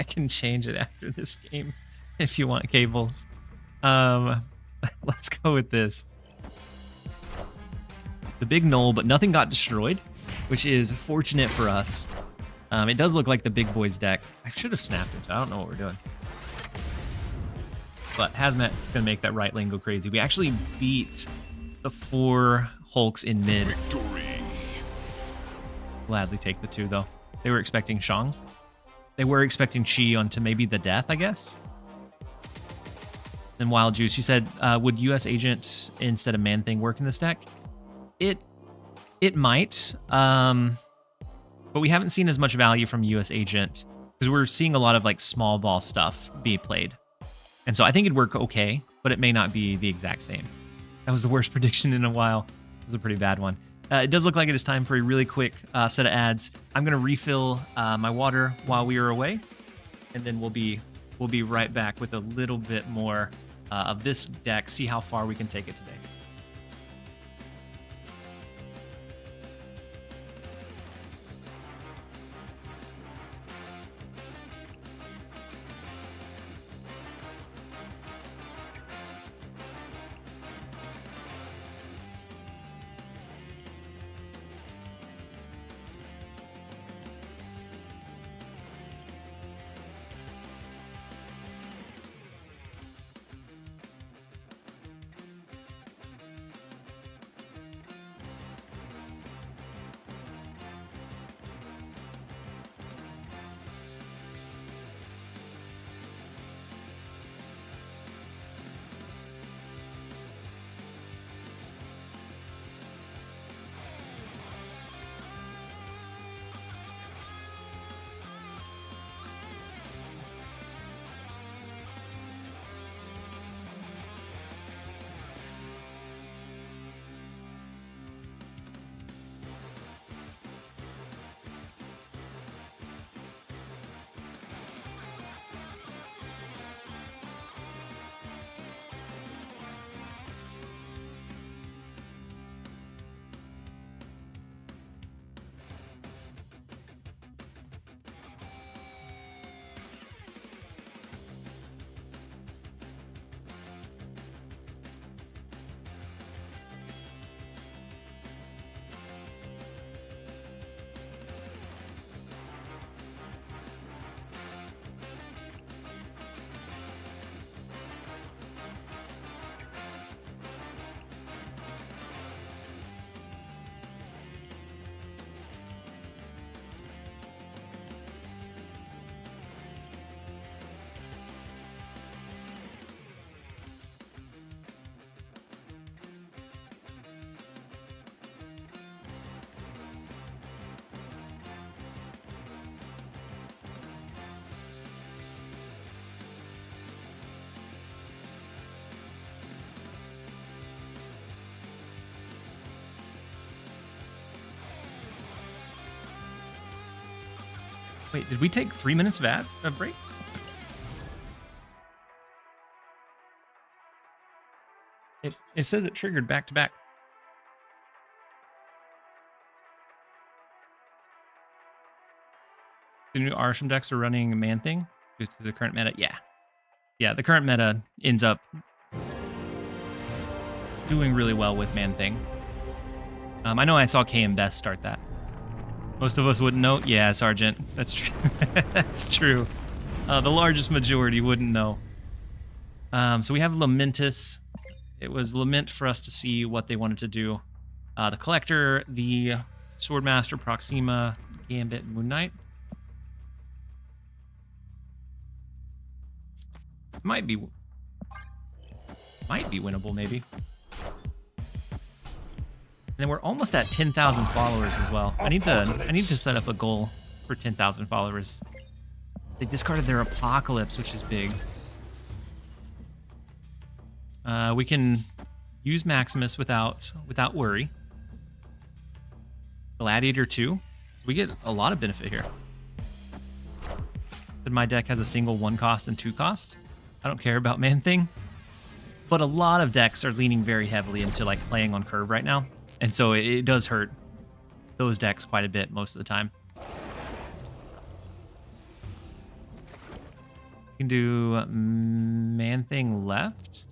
can change it after this game if you want, Cables. Let's go with this. The big Null, but nothing got destroyed, which is fortunate for us. It does look like the big boys deck. I should have snapped it. I don't know what we're doing. But Hazmat is going to make that right lane go crazy. We actually beat the 4 Hulks in mid. Victory. Gladly take the 2, though. They were expecting Shang. They were expecting Chi onto maybe the death, I guess. Then Wild Juice, you said, would U.S. Agent instead of Man-Thing work in this deck? It might, but we haven't seen as much value from U.S. Agent because we're seeing a lot of like small ball stuff be played. And so I think it'd work okay, but it may not be the exact same. That was the worst prediction in a while. It was a pretty bad one. It does look like it is time for a really quick set of ads. I'm going to refill my water while we are away, and then we'll be right back with a little bit more of this deck, see how far we can take it today. Wait, did we take 3 minutes of break? It says it triggered back to back. The new Arsham decks are running Man-Thing due to the current meta. Yeah, the current meta ends up doing really well with Man-Thing. I know I saw KM Best start that. Most of us wouldn't know. Yeah, Sergeant. That's true. That's true. The largest majority wouldn't know. So we have Lamentus. It was Lament for us to see what they wanted to do. The Collector, the Swordmaster, Proxima, Gambit, and Moon Knight. Might be winnable, maybe. And then we're almost at 10,000 followers as well. I need to set up a goal for 10,000 followers. They discarded their Apocalypse, which is big. We can use Maximus without worry. Gladiator 2. So we get a lot of benefit here. But my deck has a single 1 cost and 2 cost. I don't care about Man-Thing. But a lot of decks are leaning very heavily into like playing on curve right now. And so it does hurt those decks quite a bit most of the time. You can do Man-Thing left.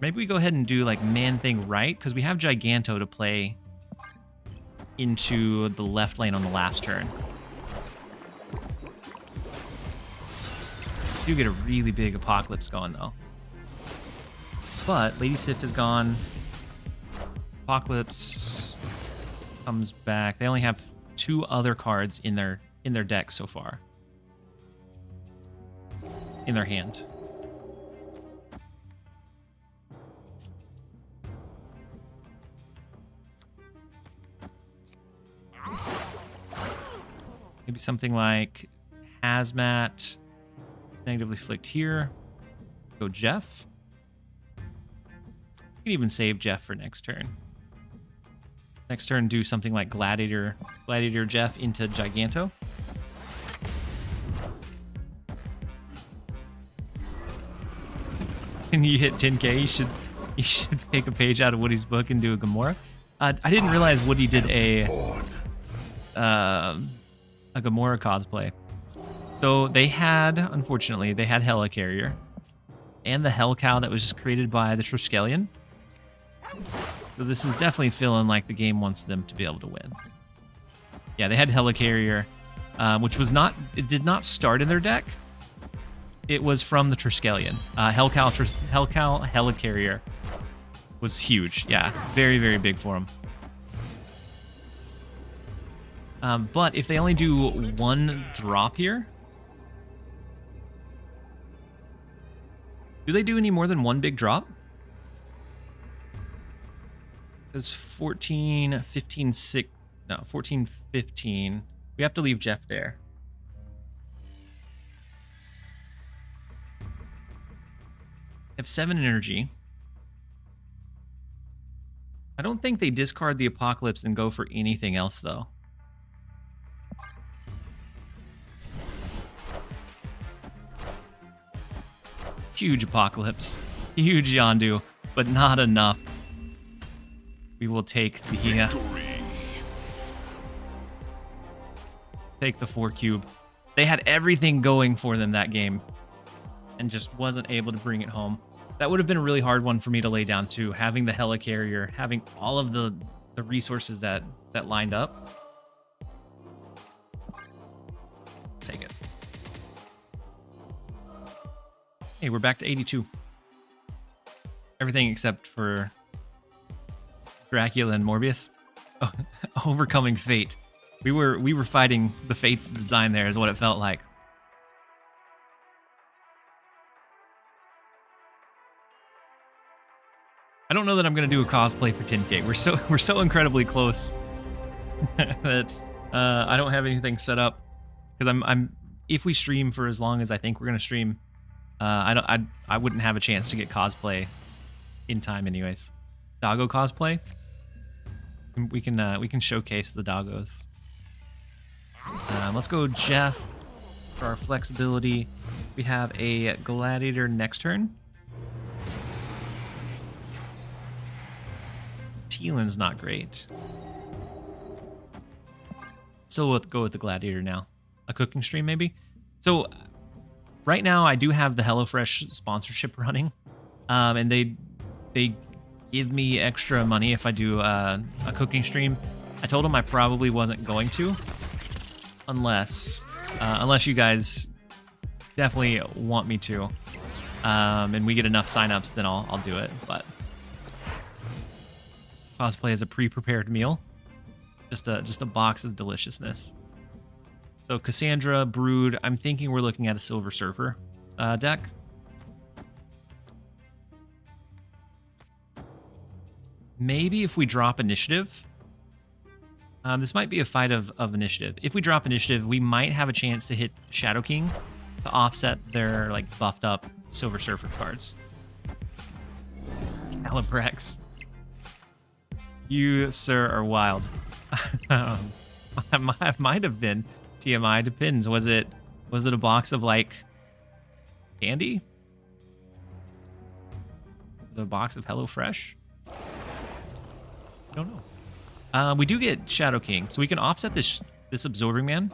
Maybe we go ahead and do like Man-Thing right, because we have Giganto to play into the left lane on the last turn. We do get a really big Apocalypse going though. But Lady Sif is gone. Apocalypse comes back. They only have 2 other cards in their deck so far. in their hand. Maybe something like Hazmat, negatively flicked here. Go Jeff. You can even save Jeff for next turn. Next turn, do something like Gladiator Jeff into Giganto. And you hit 10k, you should take a page out of Woody's book and do a Gamora. I didn't realize Woody did a Gamora cosplay. So they had, unfortunately, they had Helicarrier and the Hell Cow that was created by the Triskelion. So this is definitely feeling like the game wants them to be able to win. Yeah, they had Helicarrier, which was not, it did not start in their deck. It was from the Triskelion. Hell Cow Helicarrier was huge. Yeah, very, very big for them. But if they only do one drop here, do they do any more than one big drop? It's 14, 15, 6, no, 14, 15. We have to leave Jeff there. Have 7 energy. I don't think they discard the Apocalypse and go for anything else, though. Huge Apocalypse. Huge Yondu, but not enough. We will take the take the 4 cube. They had everything going for them that game and just wasn't able to bring it home. That would have been a really hard one for me to lay down too, having the Helicarrier, having all of the resources that lined up. Take it. Hey, we're back to 82. Everything except for Dracula and Morbius. Oh, overcoming fate. We were fighting the Fate's design there is what it felt like. I don't know that I'm gonna do a cosplay for 10k. We're so incredibly close that I don't have anything set up because I'm if we stream for as long as I think we're gonna stream, I wouldn't have a chance to get cosplay in time anyways. Doggo cosplay. We can showcase the doggos. Let's go Jeff for our flexibility. We have a Gladiator next turn. Teelan's not great. So we'll go with the Gladiator now. A cooking stream maybe? So right now I do have the HelloFresh sponsorship running. And they give me extra money if I do a cooking stream. I told them I probably wasn't going to. Unless you guys definitely want me to. And we get enough signups, then I'll do it. But cosplay as a pre-prepared meal, just a box of deliciousness. So Cassandra, Brood. I'm thinking we're looking at a Silver Surfer deck. Maybe if we drop initiative. This might be a fight of initiative. If we drop initiative, we might have a chance to hit Shadow King to offset their like buffed up Silver Surfer cards. Calibrex. You, sir, are wild. I might have been. TMI depends. Was it a box of like candy? The box of HelloFresh? I don't know. We do get Shadow King, so we can offset this Absorbing Man.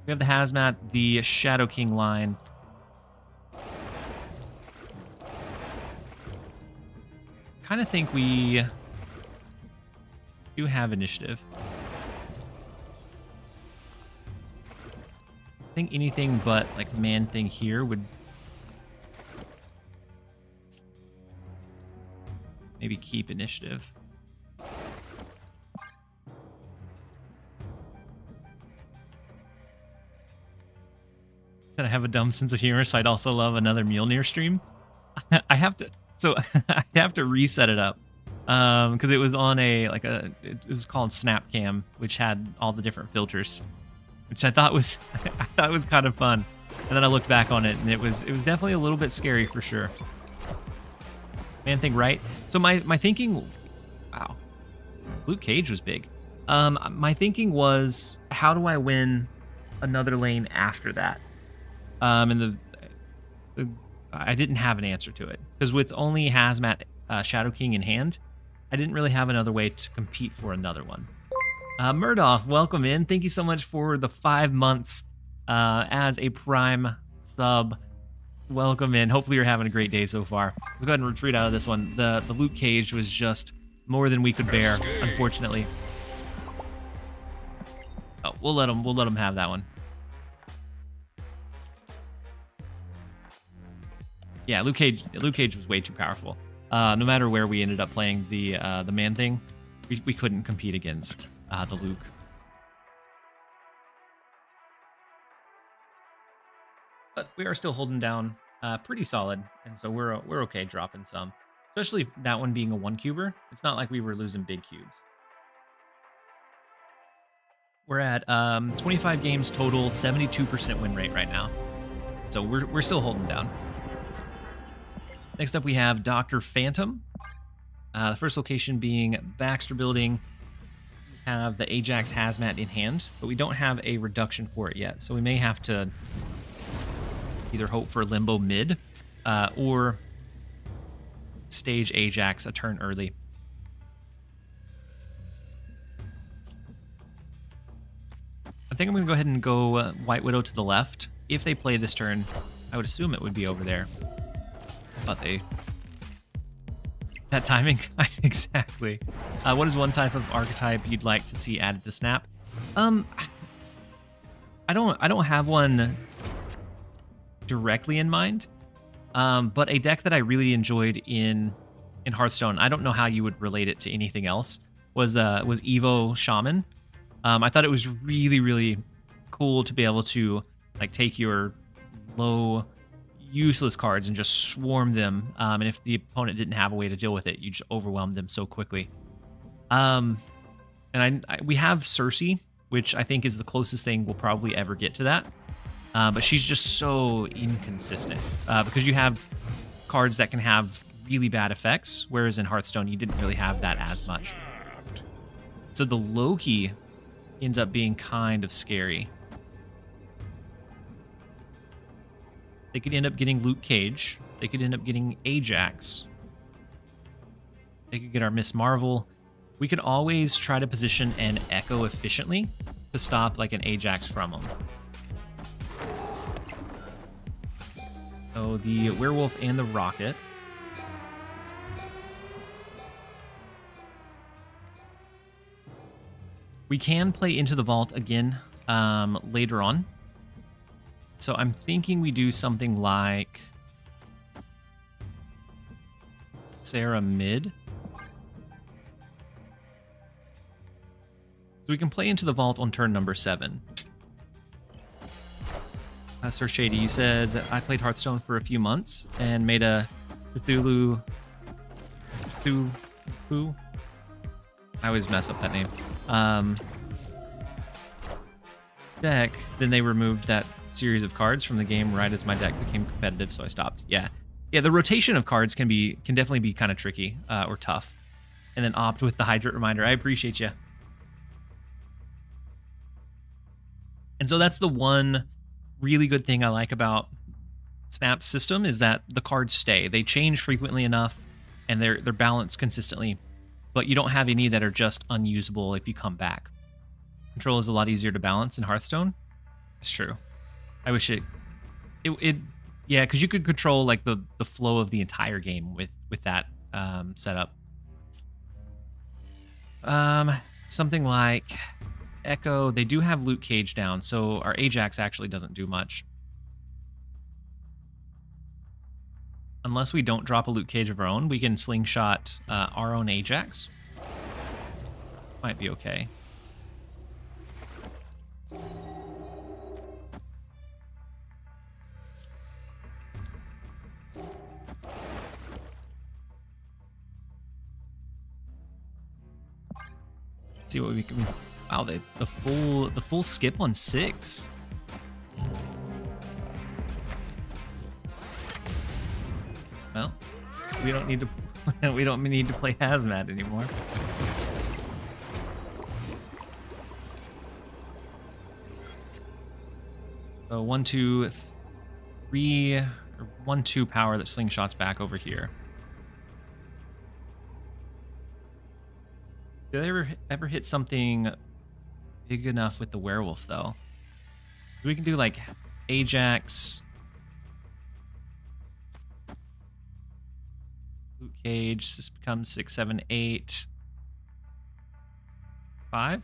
We have the Hazmat, the Shadow King line. Kind of think we do have initiative. I think anything but like Man Thing here would maybe keep initiative. That I have a dumb sense of humor, so I'd also love another Mjolnir stream. I have to, so I have to reset it up because it was on it was called Snapcam, which had all the different filters, which I thought was kind of fun. And then I looked back on it, and it was definitely a little bit scary for sure. Man thing, right? So my thinking, wow, Luke Cage was big. My thinking was, how do I win another lane after that? And I didn't have an answer to it because with only Hazmat Shadow King in hand, I didn't really have another way to compete for another one. Murdoch, welcome in. Thank you so much for the 5 months as a Prime sub. Welcome in. Hopefully you're having a great day so far. Let's go ahead and retreat out of this one. The Luke Cage was just more than we could bear, unfortunately. Oh, we'll let him have that one. Yeah, Luke Cage was way too powerful. No matter where we ended up playing the man thing, we couldn't compete against the Luke. But we are still holding down pretty solid, and so we're okay dropping some. Especially that one being a 1-cuber. It's not like we were losing big cubes. We're at 25 games total, 72% win rate right now. So we're still holding down. Next up, we have Dr. Phantom. The first location being Baxter Building. We have the Ajax Hazmat in hand, but we don't have a reduction for it yet. So we may have to either hope for Limbo mid or stage Ajax a turn early. I think I'm going to go ahead and go White Widow to the left. If they play this turn, I would assume it would be over there. But that timing. Exactly. What is one type of archetype you'd like to see added to Snap? I don't have one directly in mind, but a deck that I really enjoyed in Hearthstone, I don't know how you would relate it to anything else, was Evo Shaman. I thought it was really, really cool to be able to like take your low useless cards and just swarm them, and if the opponent didn't have a way to deal with it, you just overwhelm them so quickly. And we have Cersei, which I think is the closest thing we'll probably ever get to that, but she's just so inconsistent because you have cards that can have really bad effects, whereas in Hearthstone you didn't really have that as much. So the Loki ends up being kind of scary. They could end up getting Luke Cage. They could end up getting Ajax. They could get our Miss Marvel. We could always try to position an Echo efficiently to stop like an Ajax from them. So the Werewolf and the Rocket. We can play Into the Vault again later on. So I'm thinking we do something like Sarah mid. So we can play Into the Vault on turn number 7. Sir Shady, you said I played Hearthstone for a few months and made a Cthulhu. I always mess up that name. Deck. Then they removed that series of cards from the game right as my deck became competitive, so I stopped. Yeah. The rotation of cards can definitely be kind of tricky or tough. And then opt with the Hydrate Reminder. I appreciate you. And so that's the one really good thing I like about Snap's system is that the cards stay. They change frequently enough, and they're balanced consistently, but you don't have any that are just unusable if you come back. Control is a lot easier to balance in Hearthstone. It's true. I wish it yeah, because you could control like the flow of the entire game with that setup. Something like Echo. They do have Luke Cage down, so our Ajax actually doesn't do much. Unless we don't drop a Luke Cage of our own, we can slingshot our own Ajax. Might be okay. see what we can. Wow, the full skip on 6. Well, we don't need to we don't need to play hazmat anymore. So 1, 2, 3, or 1, 2 power that slingshots back over here. Did I ever hit something big enough with the werewolf though? We can do like Ajax, Luke Cage. This becomes 6, 7, 8, 5.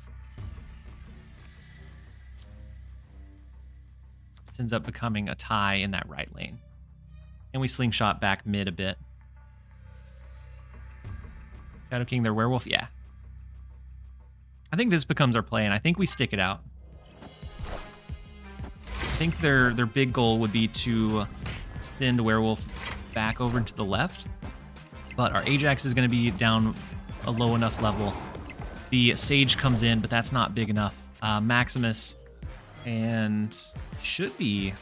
This ends up becoming a tie in that right lane, and we slingshot back mid a bit. Shadow King, their werewolf, yeah. I think this becomes our play, and I think we stick it out. I think their big goal would be to send werewolf back over to the left, but our Ajax is going to be down a low enough level. The Sage comes in, but that's not big enough. Maximus and should be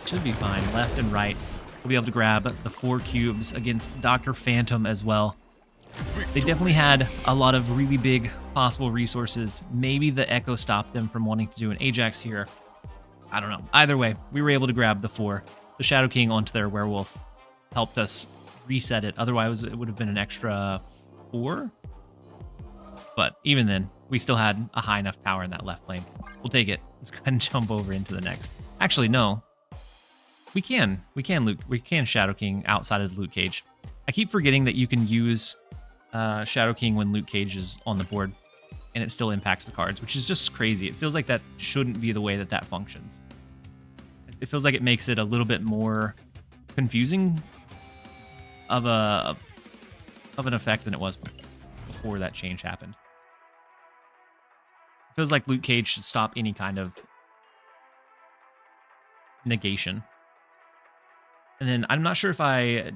fine. Left and right, we'll be able to grab the 4 cubes against Dr. Phantom as well. They definitely had a lot of really big possible resources. Maybe the Echo stopped them from wanting to do an Ajax here. I don't know. Either way, we were able to grab the 4. The Shadow King onto their werewolf helped us reset it. Otherwise, it would have been an extra 4. But even then, we still had a high enough power in that left lane. We'll take it. Let's go ahead and jump over into the next. Actually, no. We can Shadow King outside of the Luke Cage. I keep forgetting that you can use Shadow King when Luke Cage is on the board, and it still impacts the cards, which is just crazy. It feels like that shouldn't be the way that functions. It feels like it makes it a little bit more confusing of an effect than it was before that change happened. It feels like Luke Cage should stop any kind of negation. And then I'm not sure if I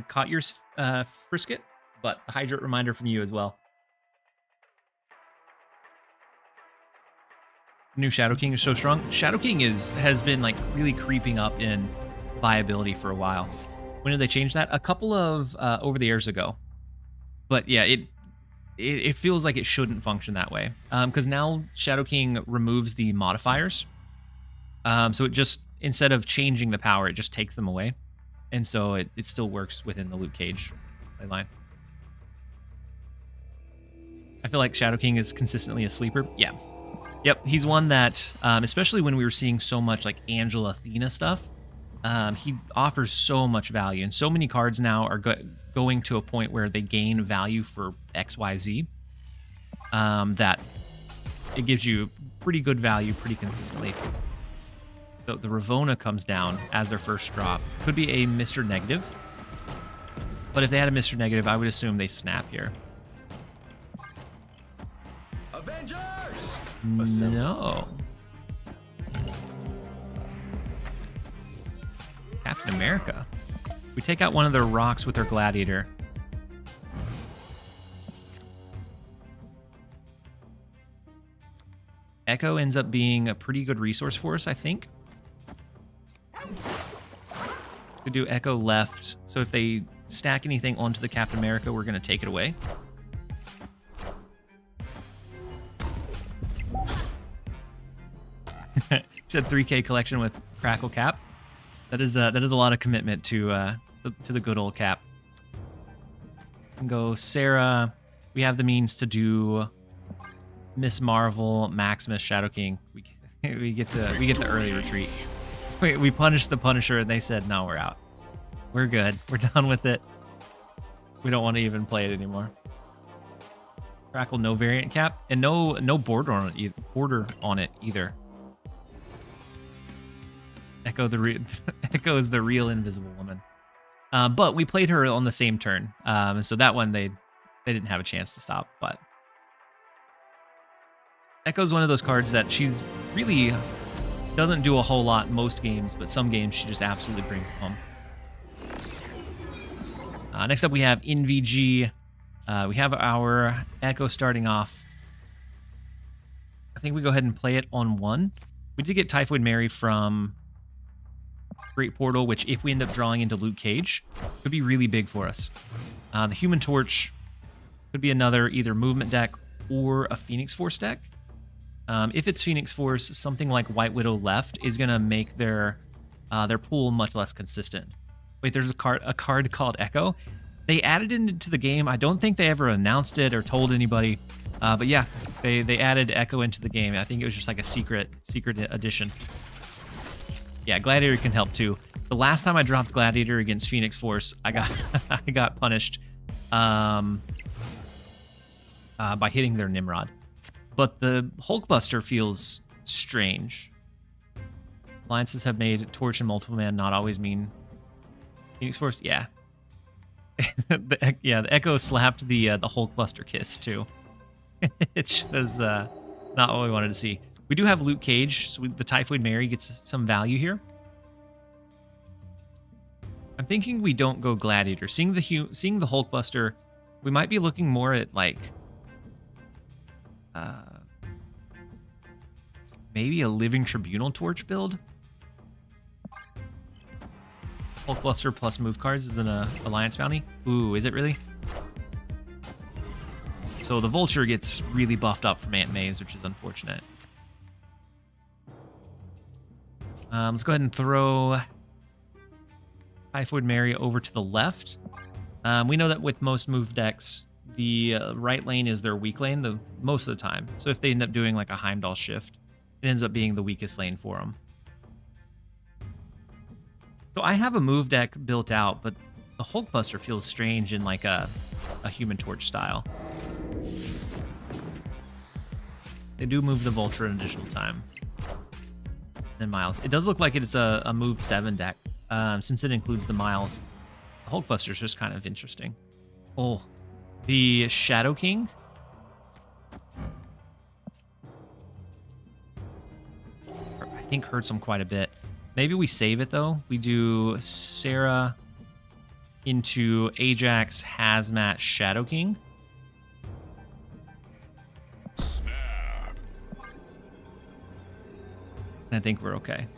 caught your Frisket, but the Hydrate reminder from you as well. New Shadow King is so strong. Shadow King has been like really creeping up in viability for a while. When did they change that? A couple of over the airs ago. But yeah, it feels like it shouldn't function that way. Because now Shadow King removes the modifiers. So it just, instead of changing the power, it just takes them away. And so it still works within the Luke Cage playline. I feel like Shadow King is consistently a sleeper. Yeah. Yep, he's one that, especially when we were seeing so much like Angela Athena stuff, he offers so much value. And so many cards now are going to a point where they gain value for XYZ, that it gives you pretty good value pretty consistently. So the Ravona comes down as their first drop. Could be a Mr. Negative. But if they had a Mr. Negative, I would assume they snap here. Avengers! No. Captain America. We take out one of their rocks with their Gladiator. Echo ends up being a pretty good resource for us, I think. We do Echo left, so if they stack anything onto the Captain America, we're going to take it away. Said 3K collection with Crackle Cap. That is a lot of commitment to the good old Cap. And go Sarah. We have the means to do Miss Marvel, Maximus, Shadow King. We get the early retreat. We punished the Punisher, and they said, no, we're out. We're good. We're done with it. We don't want to even play it anymore. Crackle, no variant cap, and no border on it either. Echo Echo is the real Invisible Woman. But we played her on the same turn, so that one they didn't have a chance to stop. But Echo's one of those cards that she's really doesn't do a whole lot most games, but some games she just absolutely brings home. Next up we have NVG We have our Echo starting off. I think we go ahead and play it on 1. We did get Typhoid Mary from Great Portal, which if we end up drawing into Luke Cage, could be really big for us. The Human Torch could be another either movement deck or a Phoenix Force deck. If it's Phoenix Force, something like White Widow left is going to make their pool much less consistent. Wait, there's a card called Echo. They added it into the game. I don't think they ever announced it or told anybody. But yeah, they added Echo into the game. I think it was just like a secret addition. Yeah, Gladiator can help too. The last time I dropped Gladiator against Phoenix Force, I got punished by hitting their Nimrod. But the Hulkbuster feels strange. Alliances have made Torch and Multiple Man not always mean Phoenix Force. Yeah. The Echo slapped the Hulkbuster kiss too. It was not what we wanted to see. We do have Luke Cage, so the Typhoid Mary gets some value here. I'm thinking we don't go Gladiator. Seeing the Hulkbuster, we might be looking more at like maybe a Living Tribunal Torch build. Hulkbuster plus move cards is an Alliance bounty. Ooh, is it really? So the Vulture gets really buffed up from Aunt May's, which is unfortunate. Let's go ahead and throw Typhoid Mary over to the left. We know that with most move decks, the right lane is their weak lane most of the time. So if they end up doing like a Heimdall shift, it ends up being the weakest lane for them. So I have a move deck built out, but the Hulkbuster feels strange in like a Human Torch style. They do move the Vulture an additional time. And Miles. It does look like it's a move 7 deck, since it includes the Miles. The Hulkbuster is just kind of interesting. Oh, the Shadow King. I think hurts him quite a bit. Maybe we save it though. We do Sarah into Ajax, Hazmat, Shadow King. Snap. And I think we're okay.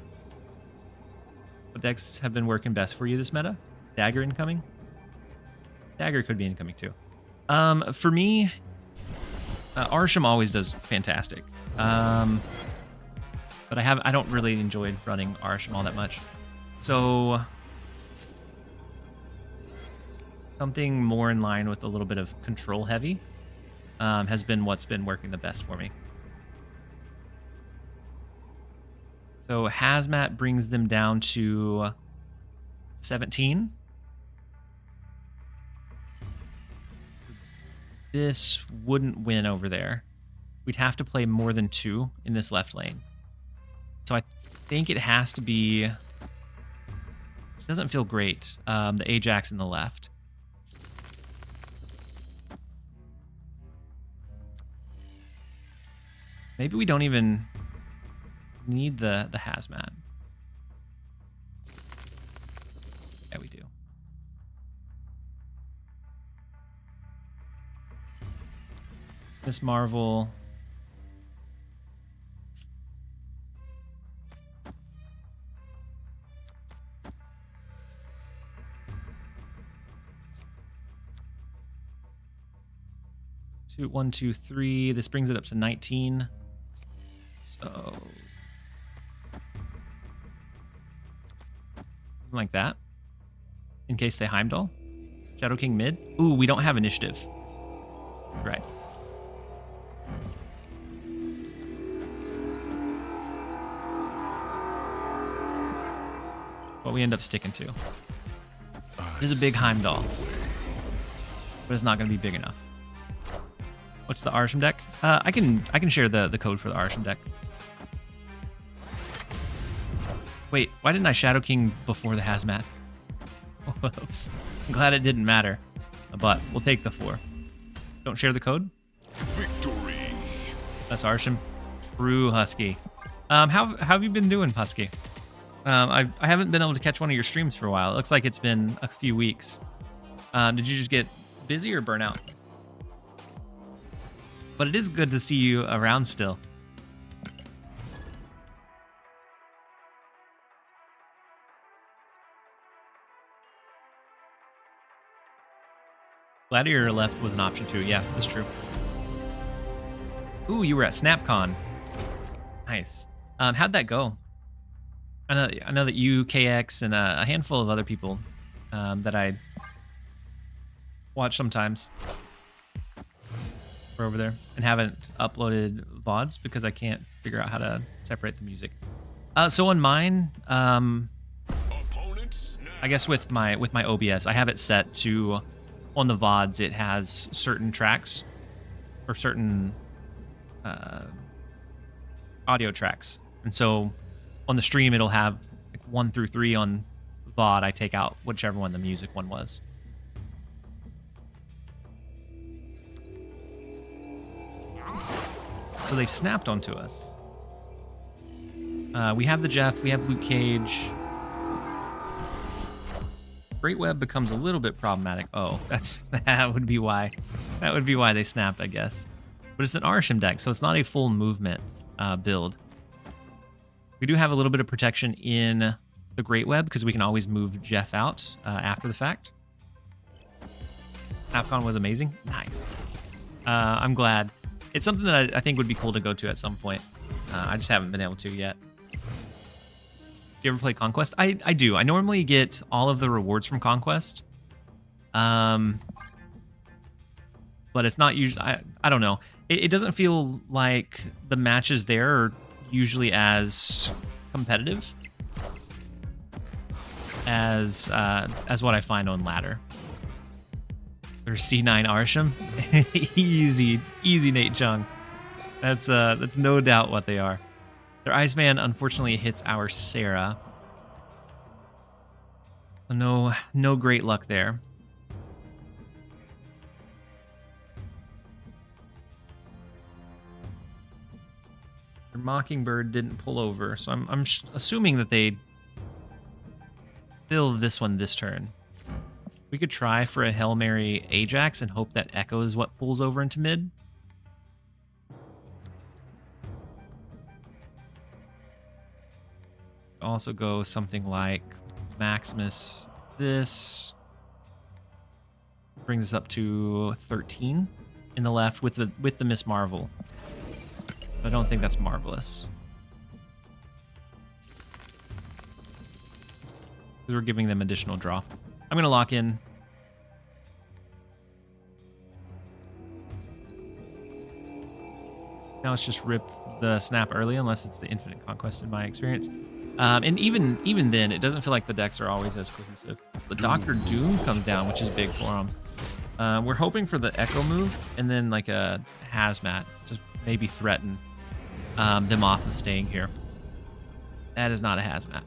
What decks have been working best for you this meta? Dagger incoming? Dagger could be incoming too. For me, Arsham always does fantastic. But I don't really enjoy running Arsham all that much. So something more in line with a little bit of control heavy has been what's been working the best for me. So Hazmat brings them down to 17. This wouldn't win over there. We'd have to play more than 2 in this left lane. So I think it has to be... It doesn't feel great. The Ajax in the left. Maybe we don't even need the Hazmat. Yeah, we do. Miss Marvel... 1, 2, 3. This brings it up to 19. So something like that. In case they Heimdall. Shadow King mid. Ooh, we don't have initiative. Right. What we end up sticking to. It is a big Heimdall. But it's not going to be big enough. What's the Arsham deck? I can share the code for the Arsham deck. Wait, why didn't I Shadow King before the Hazmat? Whoops. I'm glad it didn't matter. But we'll take the 4. Don't share the code? Victory. That's Arsham. True Husky. How have you been doing, Husky? I haven't been able to catch one of your streams for a while. It looks like it's been a few weeks. Did you just get busy or burn out? But it is good to see you around still. Gladiator left was an option too. Yeah, that's true. Ooh, you were at SnapCon. Nice. How'd that go? I know that you, KX, and a handful of other people that I watch sometimes were over there and haven't uploaded VODs because I can't figure out how to separate the music. So on mine, Opponent snap. I guess with my OBS, I have it set to, on the VODs, it has certain tracks or certain audio tracks. And so on the stream, it'll have like 1 through 3 on VOD. I take out whichever one the music one was. So they snapped onto us. We have the Jeff, we have Luke Cage. Great Web becomes a little bit problematic. Oh, that would be why. That would be why they snapped, I guess. But it's an Arsham deck, so it's not a full movement build. We do have a little bit of protection in the Great Web because we can always move Jeff out after the fact. AppCon was amazing. Nice. I'm glad. It's something that I think would be cool to go to at some point. I just haven't been able to yet. Do you ever play Conquest? I do. I normally get all of the rewards from Conquest. But it's not usually... I don't know. It doesn't feel like the matches there are usually as competitive as what I find on ladder. There's C9 Arsham. easy Nate Chung. That's no doubt what they are. Their Iceman unfortunately hits our Sarah. So no great luck there. Their Mockingbird didn't pull over, so I'm assuming that they fill this one this turn. We could try for a Hail Mary Ajax and hope that Echo is what pulls over into mid. Also go something like Maximus. This brings us up to 13 in the left with the Miss Marvel. I don't think that's marvelous. Because we're giving them additional draw. I'm going to lock in. Now let's just rip the snap early, unless it's the Infinite Conquest in my experience. And even then, it doesn't feel like the decks are always as cohesive. The Doctor Doom comes down, which is big for them. We're hoping for the Echo move, and then like a Hazmat to maybe threaten them off of staying here. That is not a Hazmat.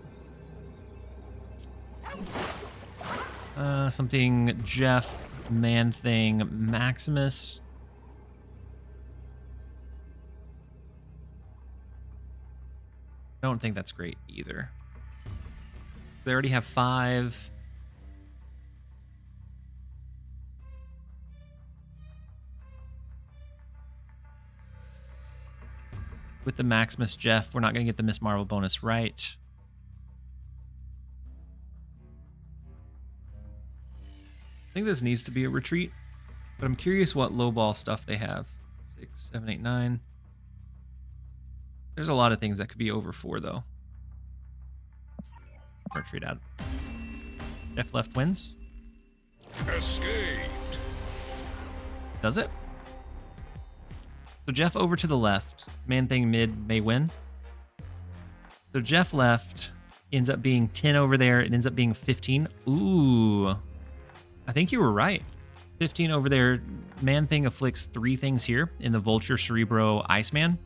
Something Jeff, Man-Thing, Maximus. I don't think that's great either. They already have 5. With the Maximus Jeff, we're not going to get the Miss Marvel bonus right. I think this needs to be a retreat, but I'm curious what lowball stuff they have. 6, 7, 8, 9. There's a lot of things that could be over 4, though. Retreat out. Jeff left wins. Escaped. Does it? So Jeff over to the left. Man-Thing mid may win. So Jeff left ends up being 10 over there. It ends up being 15. Ooh. I think you were right. 15 over there. Man-Thing afflicts 3 things here in the Vulture, Cerebro, Iceman.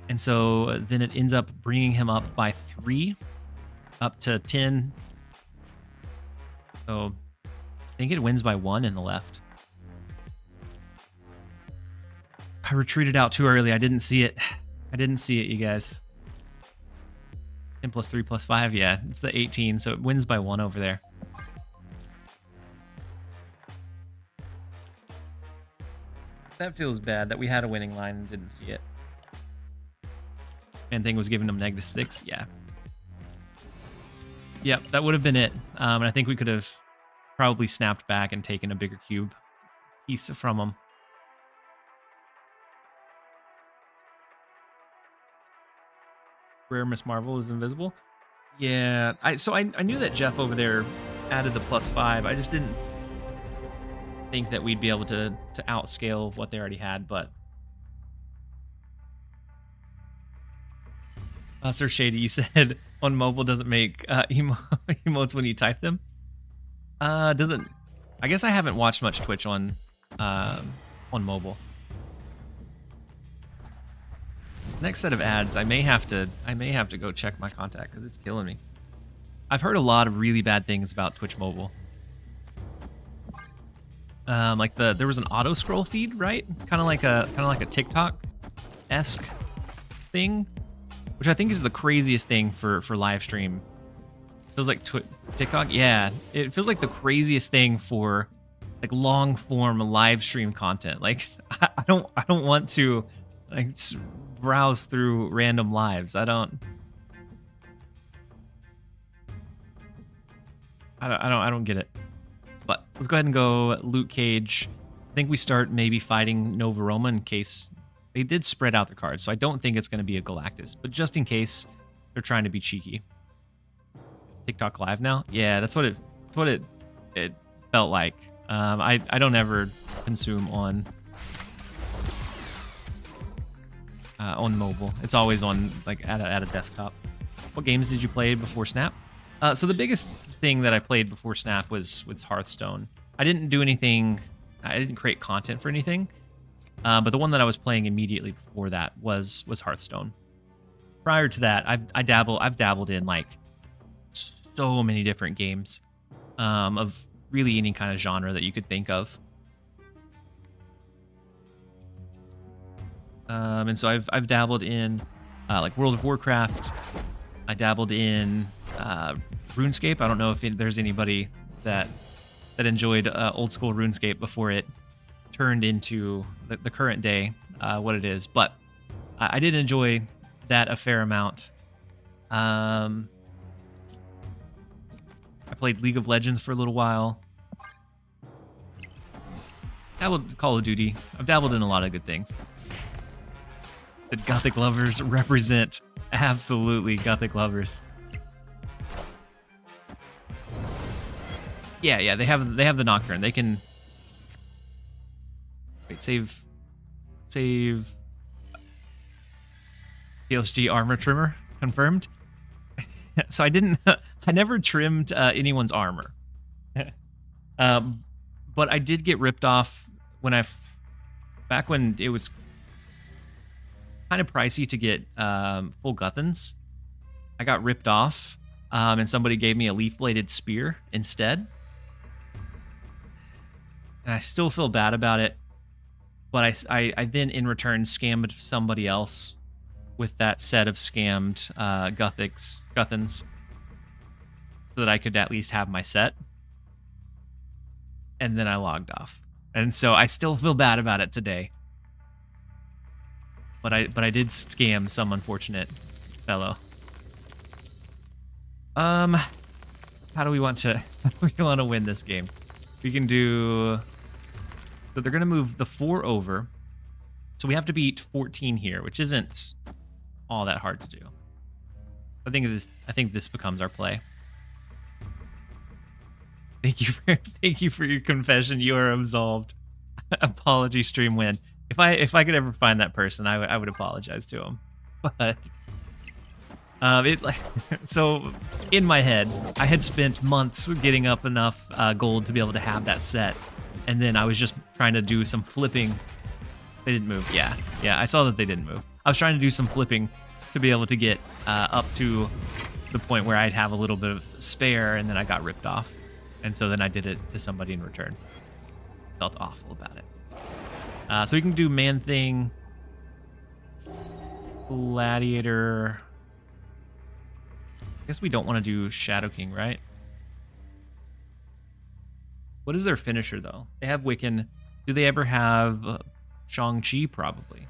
And so then it ends up bringing him up by 3, up to 10. So I think it wins by 1 in the left. I retreated out too early. I didn't see it. You guys. 10 plus 3 plus 5. Yeah, it's the 18. So it wins by 1 over there. That feels bad that we had a winning line and didn't see it. And thing was giving them -6. Yeah. Yep, that would have been it. And I think we could have probably snapped back and taken a bigger cube piece from them. Rare Miss Marvel is invisible. Yeah, I knew that Jeff over there added the +5. I just didn't think that we'd be able to outscale what they already had, but Sir Shady, you said on mobile doesn't make emotes when you type them. Doesn't. I guess I haven't watched much Twitch on mobile. Next set of ads, I may have to go check my contact because it's killing me. I've heard a lot of really bad things about Twitch mobile. Like there was an auto scroll feed, right? Kind of like a TikTok-esque thing, which I think is the craziest thing for live stream. Feels like TikTok, yeah. It feels like the craziest thing for like long form live stream content. Like I don't want to like browse through random lives. I don't get it. But let's go ahead and go Luke Cage. I think we start maybe fighting Nova Roma in case they did spread out the cards. So I don't think it's going to be a Galactus, but just in case they're trying to be cheeky. TikTok live now? Yeah, that's what it felt like. I don't ever consume on mobile. It's always on like at a desktop. What games did you play before Snap? So the biggest thing that I played before Snap was Hearthstone. I didn't do anything. I didn't create content for anything. But the one that I was playing immediately before that was Hearthstone. Prior to that, I've dabbled in like so many different games of really any kind of genre that you could think of. And so I've dabbled in like World of Warcraft. I dabbled in RuneScape. I don't know if there's anybody that enjoyed old school RuneScape before it turned into the current day what it is, but I did enjoy that a fair amount. I played League of Legends for a little while. Dabbled Call of Duty. I've dabbled in a lot of good things. The Gothic lovers represent. Absolutely, Gothic lovers. Yeah, they have the Nocturne. They can wait, save TLSG armor trimmer confirmed. So I never trimmed anyone's armor. But I did get ripped off back when it was kind of pricey to get full Guthans. I got ripped off, and somebody gave me a leaf-bladed spear instead. And I still feel bad about it, but I then in return scammed somebody else with that set of scammed Guthans so that I could at least have my set. And then I logged off. And so I still feel bad about it today. But I did scam some unfortunate fellow. How do we want to win this game? We can do. So they're gonna move the 4 over. So we have to beat 14 here, which isn't all that hard to do. I think this becomes our play. Thank you for your confession. You are absolved. Apology stream win. If I could ever find that person, I would apologize to him. But so in my head, I had spent months getting up enough gold to be able to have that set, and then I was just trying to do some flipping. They didn't move. Yeah, I saw that they didn't move. I was trying to do some flipping to be able to get up to the point where I'd have a little bit of spare, and then I got ripped off. And so then I did it to somebody in return. Felt awful about it. So we can do Man-Thing, Gladiator. I guess we don't want to do Shadow King, right? What is their finisher, though? They have Wiccan. Do they ever have Shang-Chi, probably.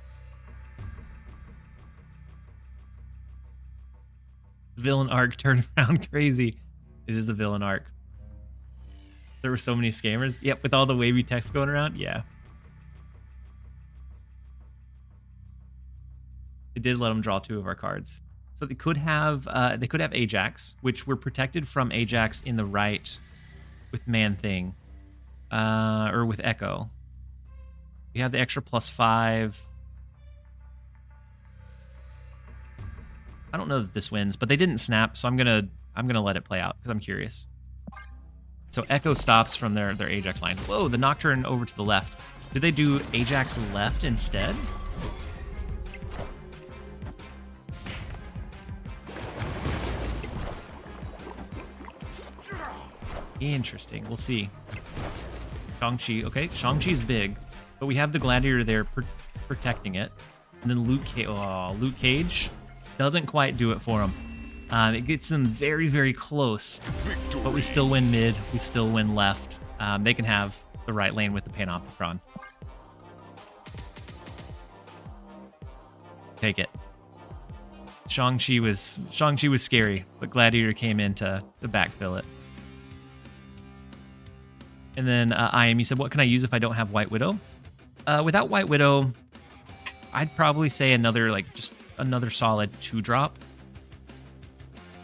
Villain arc turned around crazy. It is the villain arc. There were so many scammers. Yep, with all the wavy text going around. Yeah. It did let them draw 2 of our cards. So they could have Ajax, which we're protected from Ajax in the right with Man-Thing. Or with Echo. We have the extra +5. I don't know that this wins, but they didn't snap, so I'm gonna let it play out because I'm curious. So Echo stops from their Ajax line. Whoa, the Nocturne over to the left. Did they do Ajax left instead? Interesting. We'll see. Shang-Chi. Okay, Shang-Chi's big, but we have the Gladiator there protecting it. And then Luke Cage doesn't quite do it for him. It gets them very, very close, but we still win mid. We still win left. They can have the right lane with the Panopticon. Take it. Shang-Chi was scary, but Gladiator came in to backfill it. And then you said, what can I use if I don't have White Widow? Without White Widow, I'd probably say another solid 2-drop.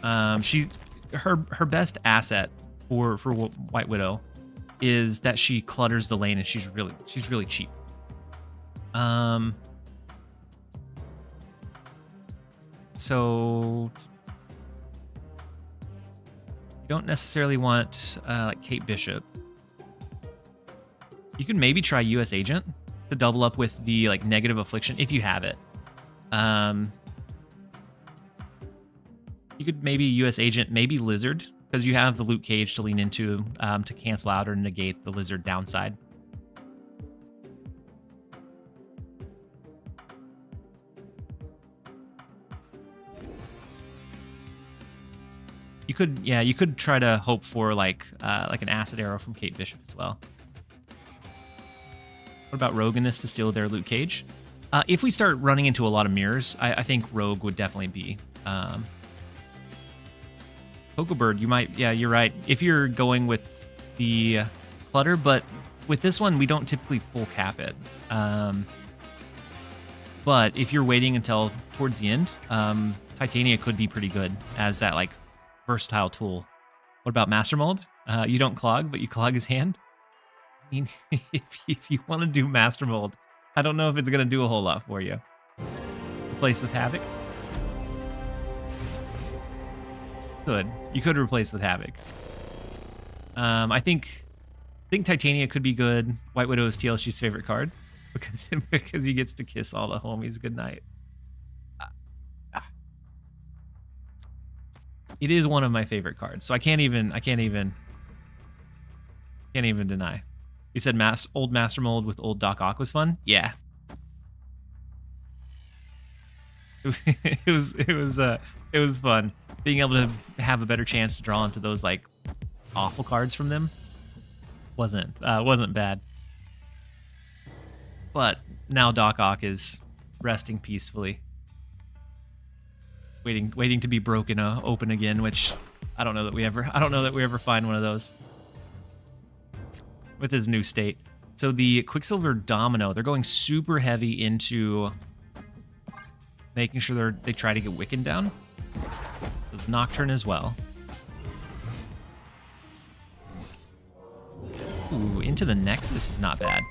Her best asset for White Widow is that she clutters the lane and she's really cheap. So you don't necessarily want like Kate Bishop. You can maybe try US Agent to double up with the like negative affliction if you have it. You could maybe US Agent, maybe Lizard, because you have the Luke Cage to lean into to cancel out or negate the Lizard downside. You could try to hope for like an acid arrow from Kate Bishop as well. What about Rogue in this to steal their Luke Cage? If we start running into a lot of mirrors, I think Rogue would definitely be. Pokebird, you might, yeah, you're right. If you're going with the clutter, but with this one, we don't typically full cap it. But if you're waiting until towards the end, Titania could be pretty good as that like versatile tool. What about Master Mold? You don't clog, but you clog his hand. I mean, if you want to do Master Mold, I don't know if it's going to do a whole lot for you. Replace with Havoc. You could replace with Havoc. I think Titania could be good. White Widow is TLSG's favorite card because he gets to kiss all the homies goodnight. It is one of my favorite cards, so I can't even deny. You said old Master Mold with old Doc Ock was fun. Yeah, it was fun. Being able to have a better chance to draw into those like awful cards from them wasn't bad. But now Doc Ock is resting peacefully, waiting to be broken open again. Which I don't know that we ever find one of those with his new state. So the Quicksilver Domino, they're going super heavy into making sure they try to get Wiccan down. So the Nocturne as well. Ooh, into the Nexus is not bad.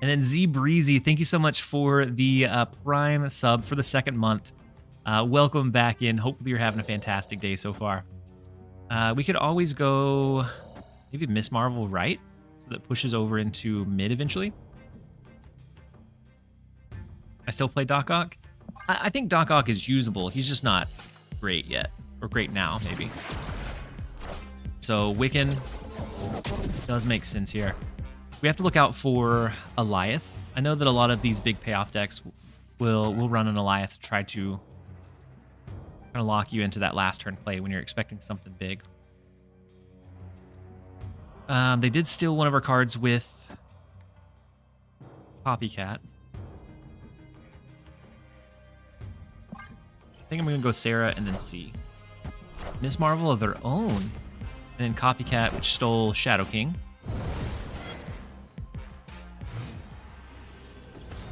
And then Z Breezy, thank you so much for the Prime sub for the 2nd month. Welcome back in. Hopefully you're having a fantastic day so far. We could always go maybe Miss Marvel right, so that pushes over into mid eventually. I still play Doc Ock. I think Doc Ock is usable. He's just not great yet, or great now maybe. So Wiccan does make sense here. We have to look out for Alioth. I know that a lot of these big payoff decks will run an Alioth to try to kind of lock you into that last turn play when you're expecting something big. They did steal one of our cards with Poppycat. think I'm gonna go Sarah and then C. Miss Marvel of their own. And then Copycat, which stole Shadow King.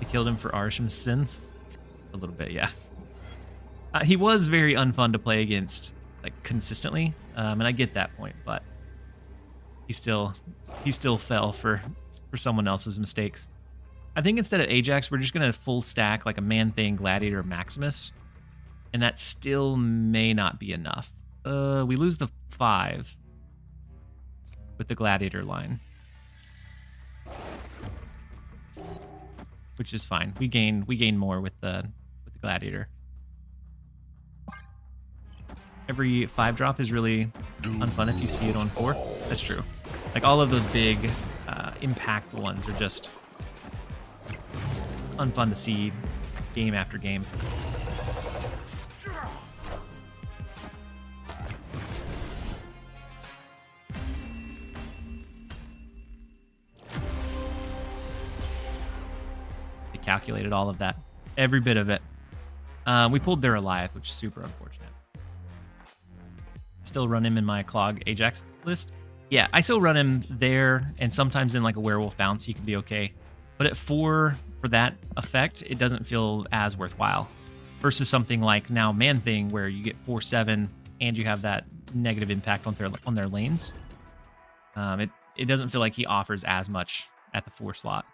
They killed him for Arisham's sins. A little bit, yeah. He was very unfun to play against, like, consistently. And I get that point, but he still fell for someone else's mistakes. I think instead of Ajax, we're just gonna full stack like a Man-Thing, Gladiator, Maximus. And that still may not be enough. We lose the 5 with the Gladiator line, which is fine. We gain more with the Gladiator. Every 5-drop is really unfun if you see it on 4. That's true. Like all of those big, impactful ones are just unfun to see game after game. They calculated all of that, every bit of it. We pulled their Goliath, which is super unfortunate. Still run him in my Clog Ajax list. Yeah, I still run him there, and sometimes in like a Werewolf bounce, he can be okay. But at 4 for that effect, it doesn't feel as worthwhile. Versus something like now Man-Thing, where you get 4/7 and you have that negative impact on their lanes. It doesn't feel like he offers as much at the 4 slot.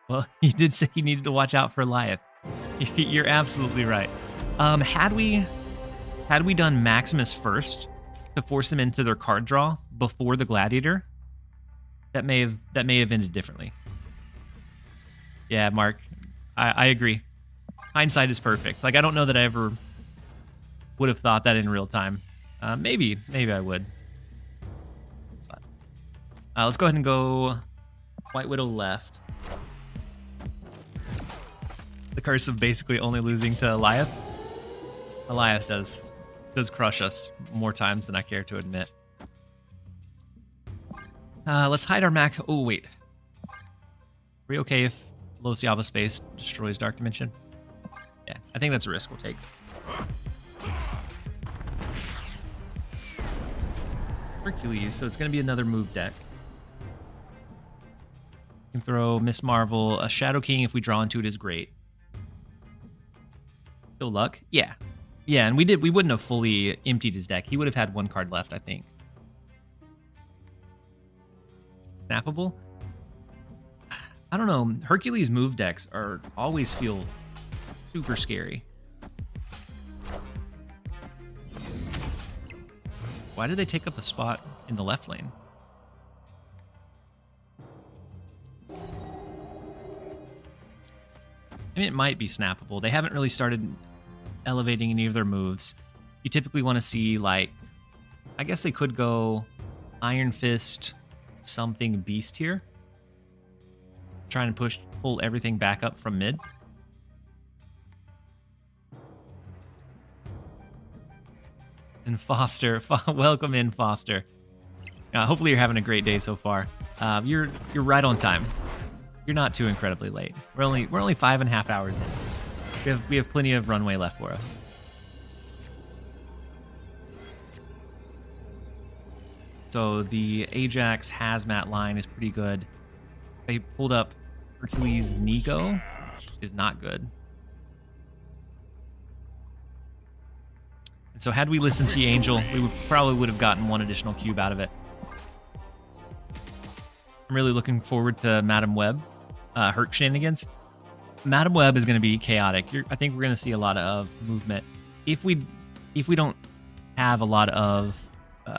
Well, he did say he needed to watch out for Goliath. You're absolutely right. Had we done Maximus first to force them into their card draw before the Gladiator, that may have ended differently. Yeah, Mark, I agree. Hindsight is perfect. Like, I don't know that I ever would have thought that in real time. Maybe I would. But, let's go ahead and go White Widow left. The curse of basically only losing to Goliath. Goliath does crush us more times than I care to admit. Let's hide our max. Oh, wait. Are we okay if Los Yava Space destroys Dark Dimension? Yeah, I think that's a risk we'll take. Hercules, so it's going to be another move deck. We can throw Miss Marvel. A Shadow King, if we draw into it, is great. Still luck? Yeah. Yeah, and we wouldn't have fully emptied his deck. He would have had 1 card left, I think. Snappable? I don't know. Hercules move decks always feel super scary. Why did they take up a spot in the left lane? I mean, it might be snappable. They haven't really started elevating any of their moves. You typically want to see, like, I guess they could go Iron Fist, something Beast here. Trying to pull everything back up from mid. And Foster, welcome in, Foster. Hopefully you're having a great day so far. You're right on time. You're not too incredibly late. We're only 5.5 hours in. We have plenty of runway left for us. So the Ajax Hazmat line is pretty good. They pulled up Hercules Nico, which is not good. And so had we listened to Angel, we probably would have gotten 1 additional cube out of it. I'm really looking forward to Madam Web, Herc shenanigans. Madam Web is going to be chaotic. I think we're going to see a lot of movement. If we don't have a lot of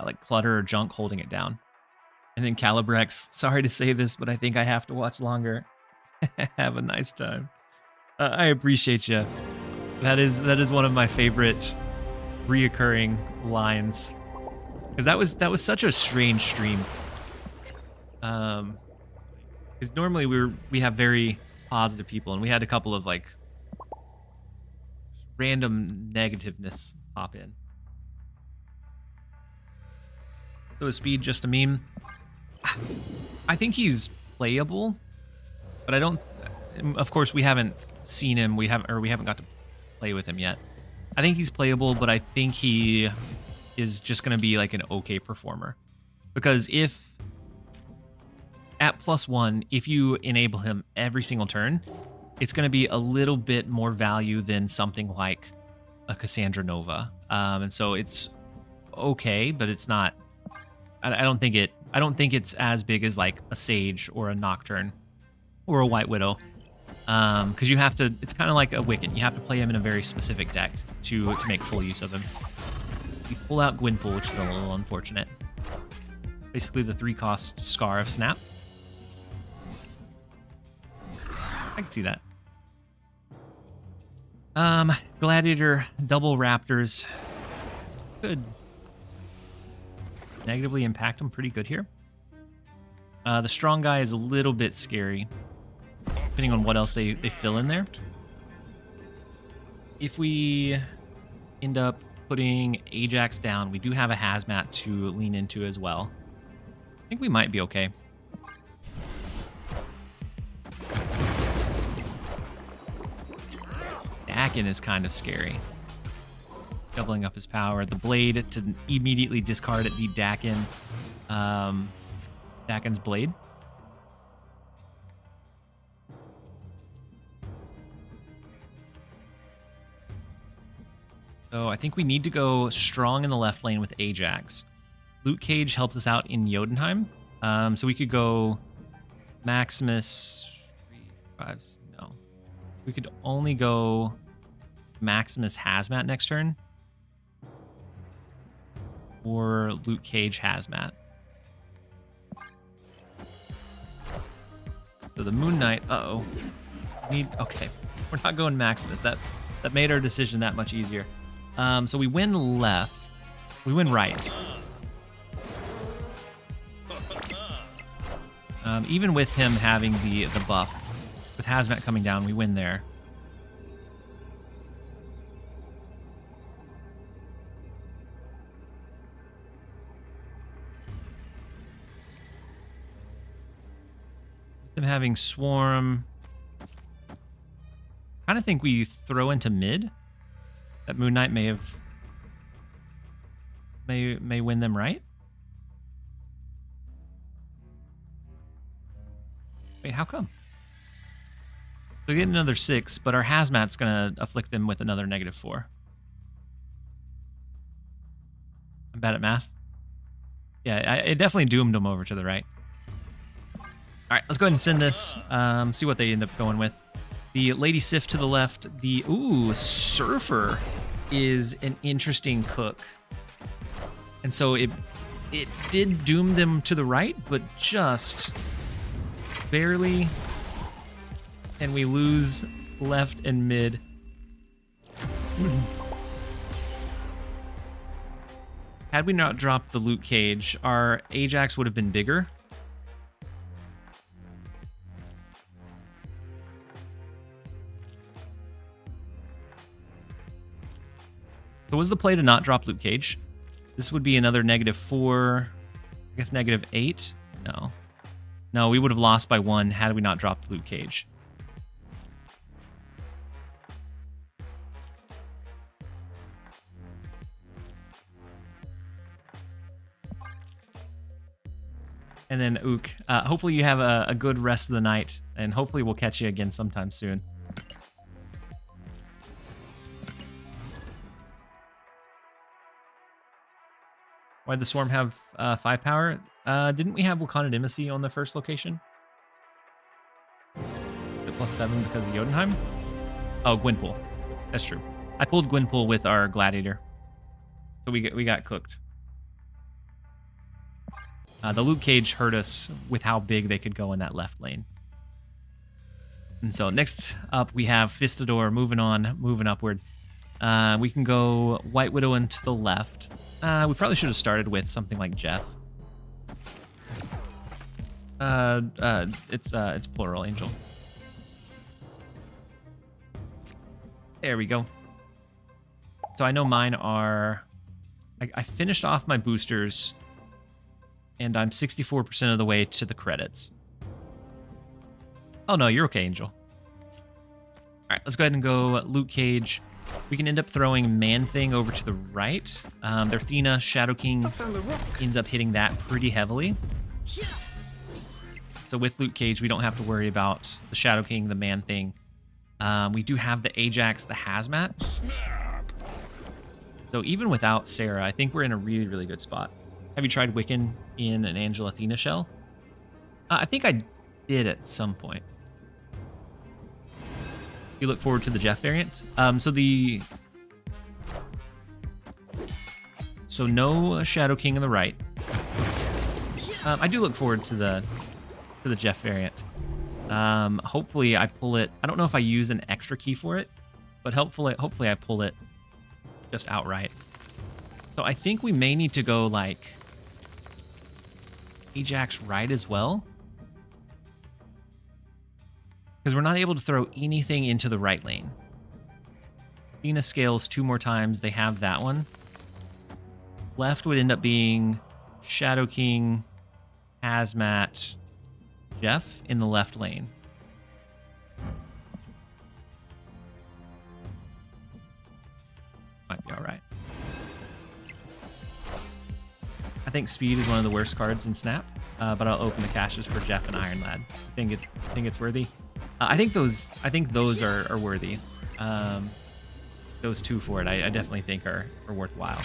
like clutter or junk holding it down. And then Calibrex, sorry to say this, but I think I have to watch longer. Have a nice time. I appreciate you. That is one of my favorite reoccurring lines, because that was such a strange stream. Because normally we have very positive people, and we had a couple of like random negativeness pop in. So is Speed just a meme? I think he's playable, but I don't. Of course, we haven't seen him. We haven't got to play with him yet. I think he's playable, but I think he is just going to be like an okay performer. Because if at +1, if you enable him every single turn, it's going to be a little bit more value than something like a Cassandra Nova. And so it's okay, but it's not. I don't think it's as big as like a Sage or a Nocturne or a White Widow. Because you have to. It's kind of like a Wiccan. You have to play him in a very specific deck to make full use of him. You pull out Gwynpool, which is a little unfortunate. Basically, the 3-cost Scar of Snap. I can see that. Gladiator, double Raptors. Could negatively impact him pretty good here. The strong guy is a little bit scary, depending on what else they fill in there. If we end up putting Ajax down, we do have a Hazmat to lean into as well. I think we might be okay. Dakin is kind of scary. Doubling up his power. The Blade to immediately discard it, the Dakin. Dakin's Blade. So I think we need to go strong in the left lane with Ajax. Luke Cage helps us out in Jotunheim. So we could go Maximus. 3, 5, no. We could only go Maximus Hazmat next turn. Or Luke Cage Hazmat. So the Moon Knight, okay, we're not going Maximus. That made our decision that much easier. So we win left. We win right. Even with him having the buff, with Hazmat coming down, we win there. With him having Swarm, kind of think we throw into mid. That Moon Knight may win them right. Wait, how come? So we get another 6, but our Hazmat's gonna afflict them with another -4. I'm bad at math. Yeah, it definitely doomed them over to the right. All right, let's go ahead and send this. See what they end up going with. The Lady Sif to the left. The Surfer is an interesting cook, and so it did doom them to the right, but just barely. And we lose left and mid. Had we not dropped the Luke Cage, our Ajax would have been bigger. So was the play to not drop Luke Cage? This would be another -4, I guess -8? No. No, we would have lost by 1 had we not dropped Luke Cage. And then Ook, hopefully you have a good rest of the night, and hopefully we'll catch you again sometime soon. Why'd the Swarm have 5 power? Didn't we have Wakanda Embassy on the first location? The +7 because of Jotunheim? Oh, Gwynpool. That's true. I pulled Gwynpool with our Gladiator. So we got cooked. The Luke Cage hurt us with how big they could go in that left lane. And so next up we have Fistador moving upward. We can go White Widow into the left. We probably should have started with something like Jeff. It's plural angel. There we go. So I know mine are. I finished off my boosters, and I'm 64% of the way to the credits. Oh no, you're okay, Angel. All right, let's go ahead and go Luke Cage. We can end up throwing Man-Thing over to the right. Their Thena Shadow King ends up hitting that pretty heavily. So with Luke Cage, we don't have to worry about the Shadow King, the Man-Thing. We do have the Ajax, the Hazmat. So even without Sarah, I think we're in a really, really good spot. Have you tried Wiccan in an Angel Athena shell? I think I did at some point. You look forward to the Jeff variant. So no Shadow King on the right. I do look forward to the Jeff variant. Hopefully I pull it. I don't know if I use an extra key for it, but hopefully I pull it just outright. So I think we may need to go like Ajax right as well, because we're not able to throw anything into the right lane. Athena scales 2 more times. They have that one. Left would end up being Shadow King, Hazmat, Jeff in the left lane. Might be all right. I think Speed is one of the worst cards in Snap, but I'll open the caches for Jeff and Iron Lad. I think it's worthy. I think those are worthy. Those 2 for it, I definitely think are worthwhile.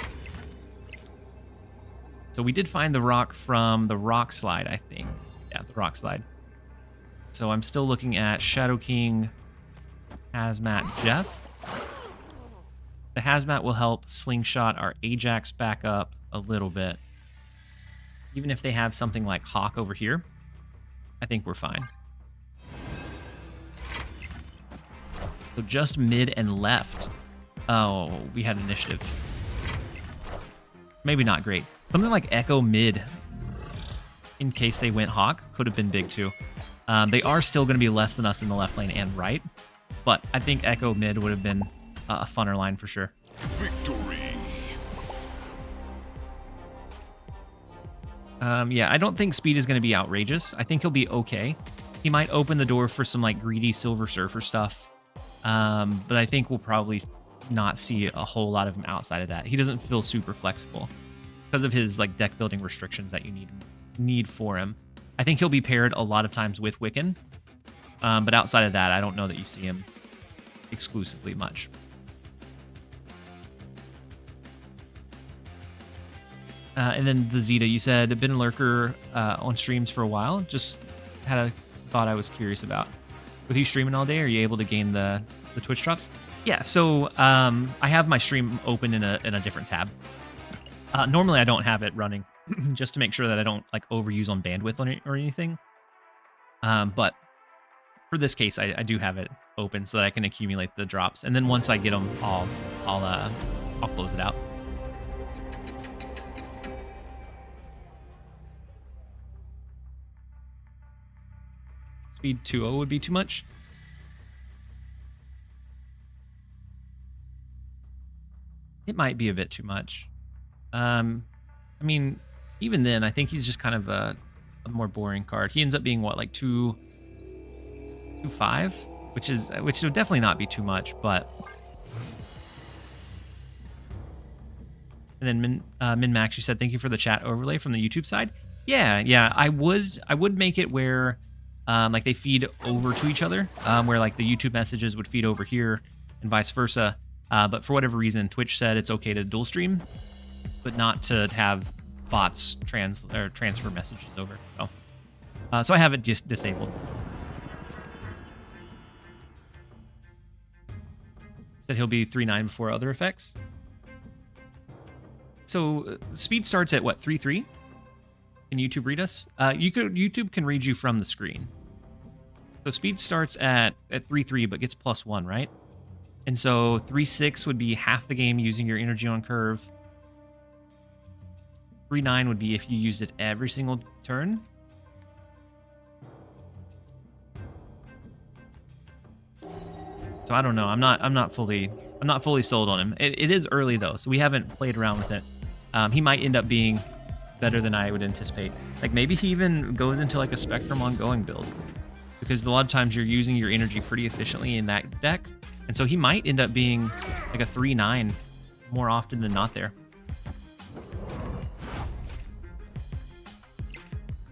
So we did find the rock from the rock slide, I think. Yeah, the rock slide. So I'm still looking at Shadow King, Hazmat, Jeff. The Hazmat will help slingshot our Ajax back up a little bit. Even if they have something like Hawk over here, I think we're fine. So just mid and left. Oh, we had initiative. Maybe not great. Something like Echo mid, in case they went Hawk, could have been big too. They are still going to be less than us in the left lane and right, but I think Echo mid would have been a funner line for sure. Victory. Yeah, I don't think Speed is going to be outrageous. I think he'll be okay. He might open the door for some like greedy Silver Surfer stuff, but I think we'll probably not see a whole lot of him outside of that. He doesn't feel super flexible because of his like deck building restrictions that you need for him. I think he'll be paired a lot of times with Wiccan, but outside of that, I don't know that you see him exclusively much. And then the Zeta, you said, been a lurker on streams for a while. Just had a thought I was curious about. With you streaming all day, are you able to gain the Twitch drops? Yeah, so I have my stream open in a different tab. Normally I don't have it running, just to make sure that I don't like overuse on bandwidth or anything. But for this case, I do have it open so that I can accumulate the drops, and then once I get them, I'll close it out. Speed 2.0 would be too much. It might be a bit too much. I mean, even then, I think he's just kind of a more boring card. He ends up being what, like 2.5, which would definitely not be too much, but. And then Min Max, you said thank you for the chat overlay from the YouTube side. Yeah, I would make it where like they feed over to each other, where like the YouTube messages would feed over here and vice versa. But for whatever reason, Twitch said it's okay to dual stream, but not to have bots transfer messages over. So I have it disabled. Said he'll be 3.9 before other effects. So speed starts at what, 3.3? Can YouTube read us? YouTube can read you from the screen. So speed starts at 3.3 but gets +1, right? And so 3.6 would be half the game using your energy on curve. 3.9 would be if you used it every single turn. So I don't know. I'm not fully sold on him. It is early though, so we haven't played around with it. He might end up being better than I would anticipate. Like maybe he even goes into like a Spectrum ongoing build, because a lot of times you're using your energy pretty efficiently in that deck, And so he might end up being like a 3/9 more often than not there.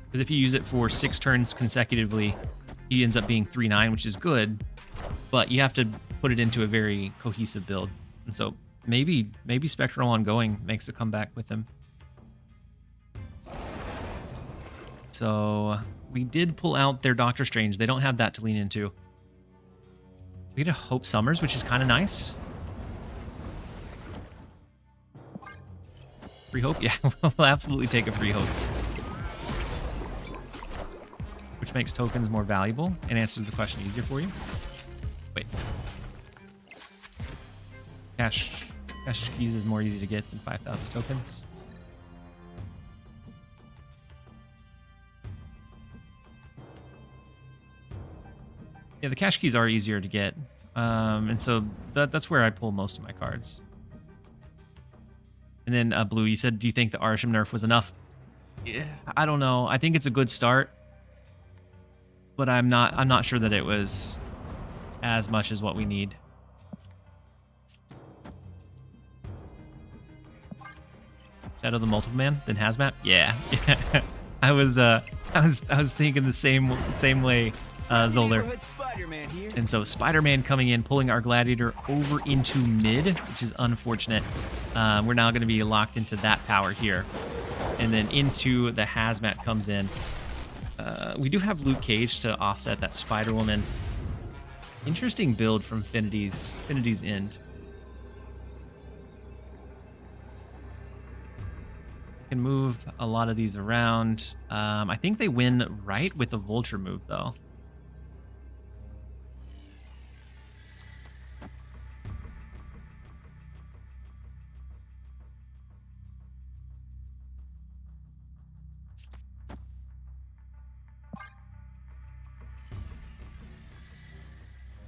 Because if you use it for 6 turns consecutively, he ends up being 3/9, which is good, but you have to put it into a very cohesive build. And so maybe Spectral Ongoing makes a comeback with him. So we did pull out their Doctor Strange. They don't have that to lean into. We get a Hope Summers, which is kind of nice. Free Hope? Yeah, we'll absolutely take a free Hope. Which makes tokens more valuable and answers the question easier for you. Wait. Cash keys is more easy to get than 5,000 tokens. Yeah, the cash keys are easier to get. And so that's where I pull most of my cards. And then Blue, you said, do you think the Arsham nerf was enough? Yeah, I don't know. I think it's a good start, but I'm not sure that it was as much as what we need. Shadow the Multiple Man, then Hazmat? Yeah. I was thinking the same way, Zoller. And so Spider-Man coming in, pulling our Gladiator over into mid, which is unfortunate. We're now going to be locked into that power here. And then into the Hazmat comes in. We do have Luke Cage to offset that Spider-Woman. Interesting build from Infinity's End. Can move a lot of these around. I think they win right with a Vulture move, though.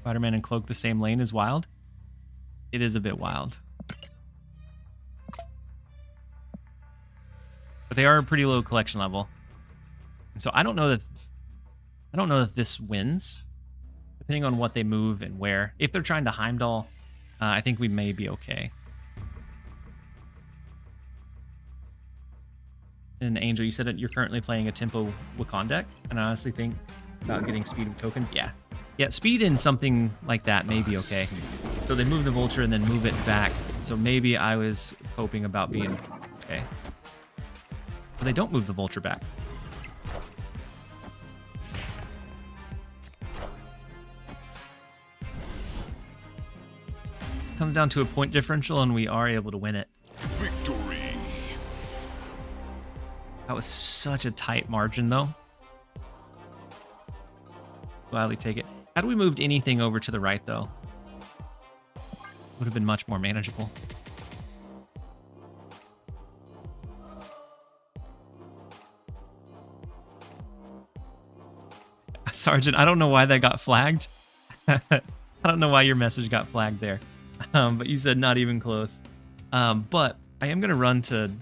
Spider-Man and Cloak the same lane is wild. It is a bit wild. But they are a pretty low collection level. And so I don't know that this wins, depending on what they move and where. If they're trying to Heimdall, I think we may be okay. And Angel, you said that you're currently playing a Tempo Wiccan deck, and I honestly think about getting speed of tokens. Yeah, speed in something like that may be okay. So they move the Vulture and then move it back. So maybe I was hoping about being okay. But they don't move the Vulture back. Comes down to a point differential, and we are able to win it. Victory. That was such a tight margin, though. Gladly take it. Had we moved anything over to the right, though, would have been much more manageable. Sergeant, I don't know why that got flagged. I don't know why your message got flagged there. But you said not even close. But I am going to run to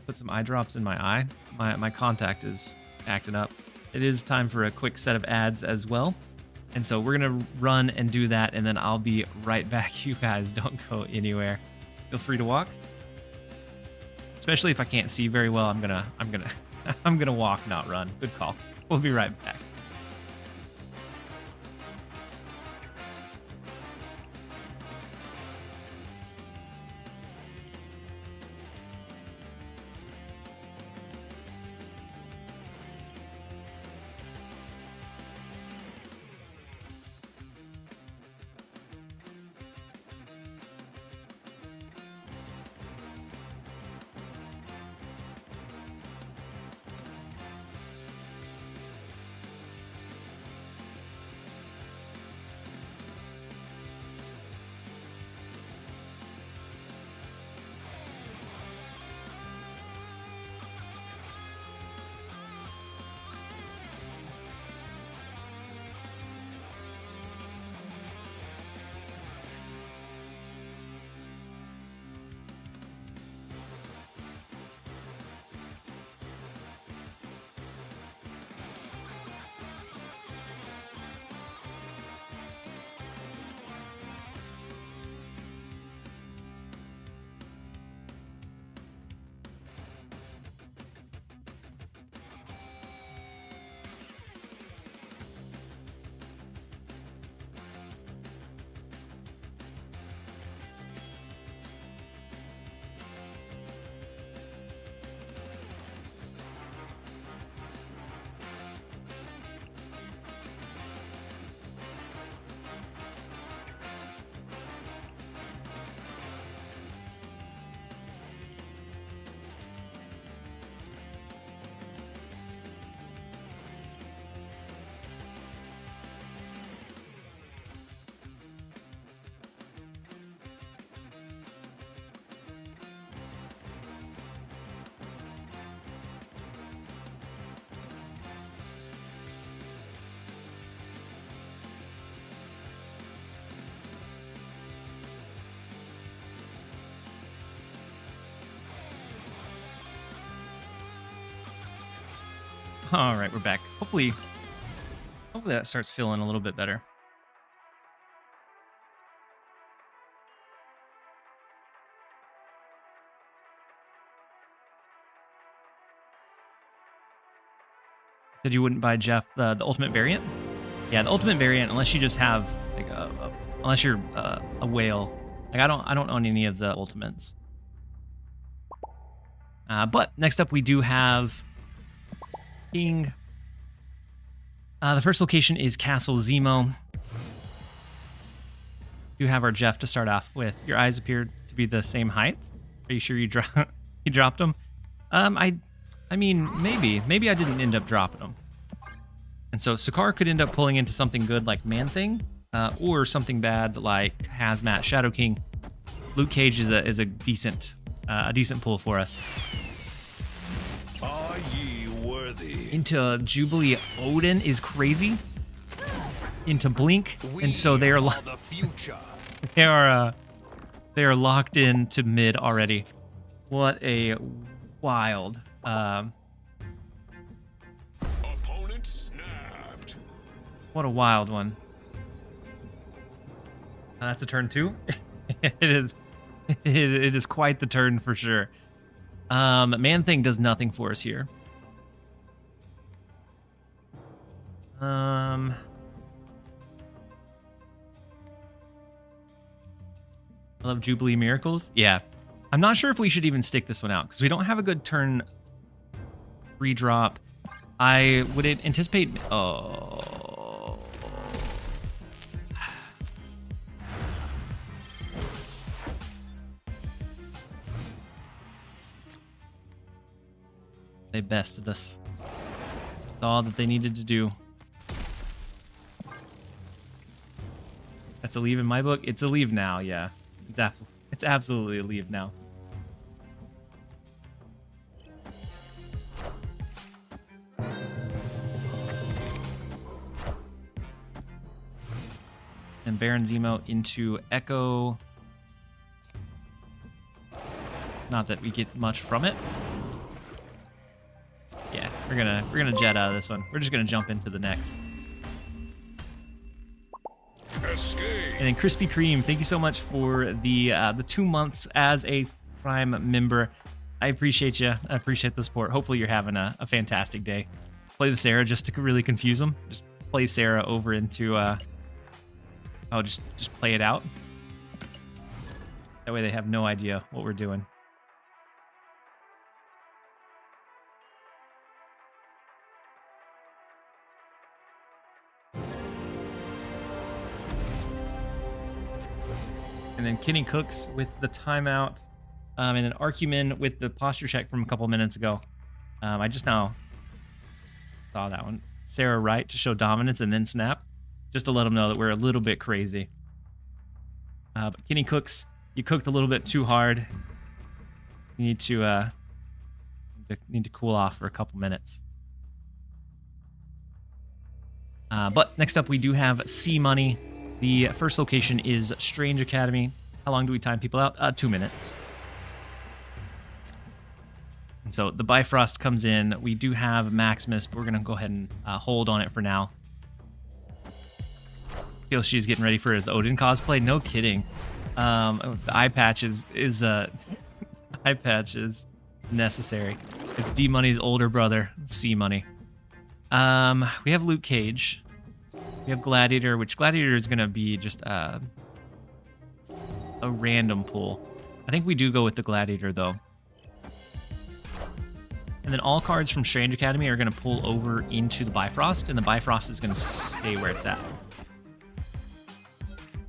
put some eye drops in my eye. My contact is acting up. It is time for a quick set of ads as well. And so we're going to run and do that, and then I'll be right back. You guys don't go anywhere. Feel free to walk. Especially if I can't see very well, I'm gonna walk, not run. Good call. We'll be right back. All right, we're back. Hopefully that starts feeling a little bit better. Said you wouldn't buy Jeff the ultimate variant? Yeah, the ultimate variant, unless you just have like unless you're a whale. Like I don't own any of the ultimates. But next up we do have King. The first location is Castle Zemo. Do have our Jeff to start off with. Your eyes appear to be the same height. Are you sure you you dropped them? I mean, maybe I didn't end up dropping them. And so Sakaar could end up pulling into something good like Man-Thing, or something bad like Hazmat Shadow King. Luke Cage is a decent pull for us. Are ye worthy? Into Jubilee Odin is crazy. Into Blink, and so they are the future. they are locked in to mid already. What a wild. Opponent snapped. What a wild one. That's a turn 2. It is. It is quite the turn for sure. Man-Thing does nothing for us here. I love Jubilee Miracles. Yeah. I'm not sure if we should even stick this one out because we don't have a good turn redrop. I would anticipate. Oh. They bested us. That's all that they needed to do. That's a leave in my book. It's a leave now, yeah. It's absolutely a leave now. And Baron Zemo into Echo. Not that we get much from it. Yeah, we're gonna jet out of this one. We're just gonna jump into the next. Escape. And then Krispy Kreme, thank you so much for the 2 months as a Prime member. I appreciate you. I appreciate the support. Hopefully you're having a fantastic day. Play the Sarah just to really confuse them. Just play Sarah over into just play it out. That way they have no idea what we're doing. And then Kenny Cooks with the timeout. And then Arcumin with the posture check from a couple minutes ago. I just now saw that one. Sarah Wright to show dominance and then snap. Just to let them know that we're a little bit crazy. But Kenny Cooks, you cooked a little bit too hard. You need to cool off for a couple minutes. But next up we do have C Money. The first location is Strange Academy. How long do we time people out? 2 minutes. And so the Bifrost comes in. We do have Maximus, but we're going to go ahead and hold on it for now. TLSG is getting ready for his Odin cosplay. No kidding. The eye patch is eye patch is necessary. It's D Money's older brother, C Money. We have Luke Cage. We have Gladiator, which Gladiator is going to be just a random pull. I think we do go with the Gladiator, though. And then all cards from Strange Academy are going to pull over into the Bifrost, and the Bifrost is going to stay where it's at.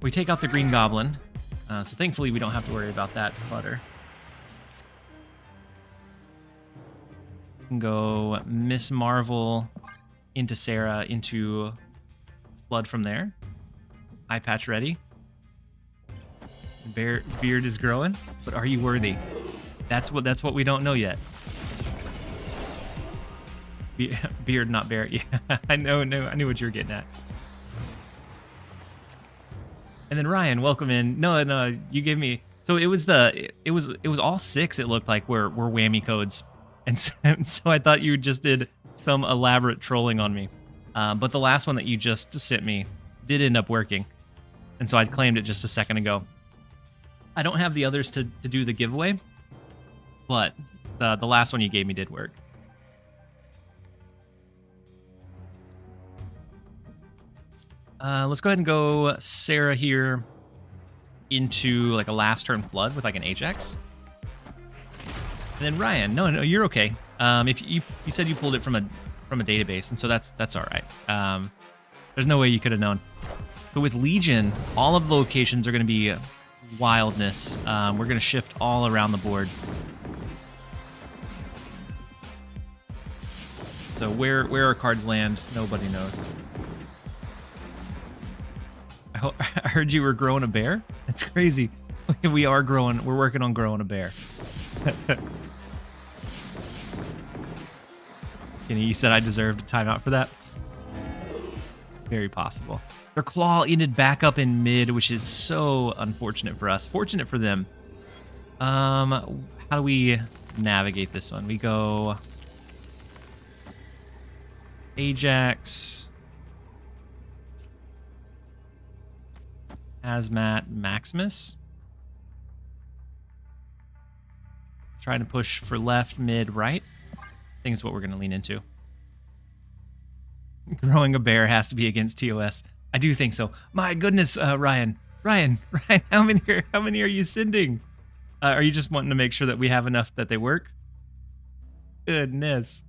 We take out the Green Goblin, so thankfully we don't have to worry about that clutter. We can go Miss Marvel into Sarah, into Flood from there. Eye patch ready. Beard is growing, but are you worthy? That's what we don't know yet. Beard, not bear. Yeah, I knew what you were getting at. And then Ryan, welcome in. No, you gave me. So it was all 6. It looked like were whammy codes, and so I thought you just did some elaborate trolling on me. But the last one that you just sent me did end up working. And so I claimed it just a second ago. I don't have the others to do the giveaway, but the last one you gave me did work. Let's go ahead and go Sarah here into like a last turn flood with like an Ajax. And then Ryan, no, you're okay. If you said you pulled it from a database, and so that's all right. There's no way you could have known. But with Legion, all of the locations are going to be wildness. We're going to shift all around the board. So where our cards land, nobody knows. I heard you were growing a bear. That's crazy. We are growing. We're working on growing a bear. Kenny, you said I deserved a timeout for that. Very possible. Their claw ended back up in mid, which is so unfortunate for us. Fortunate for them. How do we navigate this one? We go Ajax, Hazmat, Maximus. Trying to push for left, mid, right. I think it's what we're going to lean into. Growing a bear has to be against TOS. I do think so. My goodness, Ryan, how many are you sending? Are you just wanting to make sure that we have enough that they work? Goodness.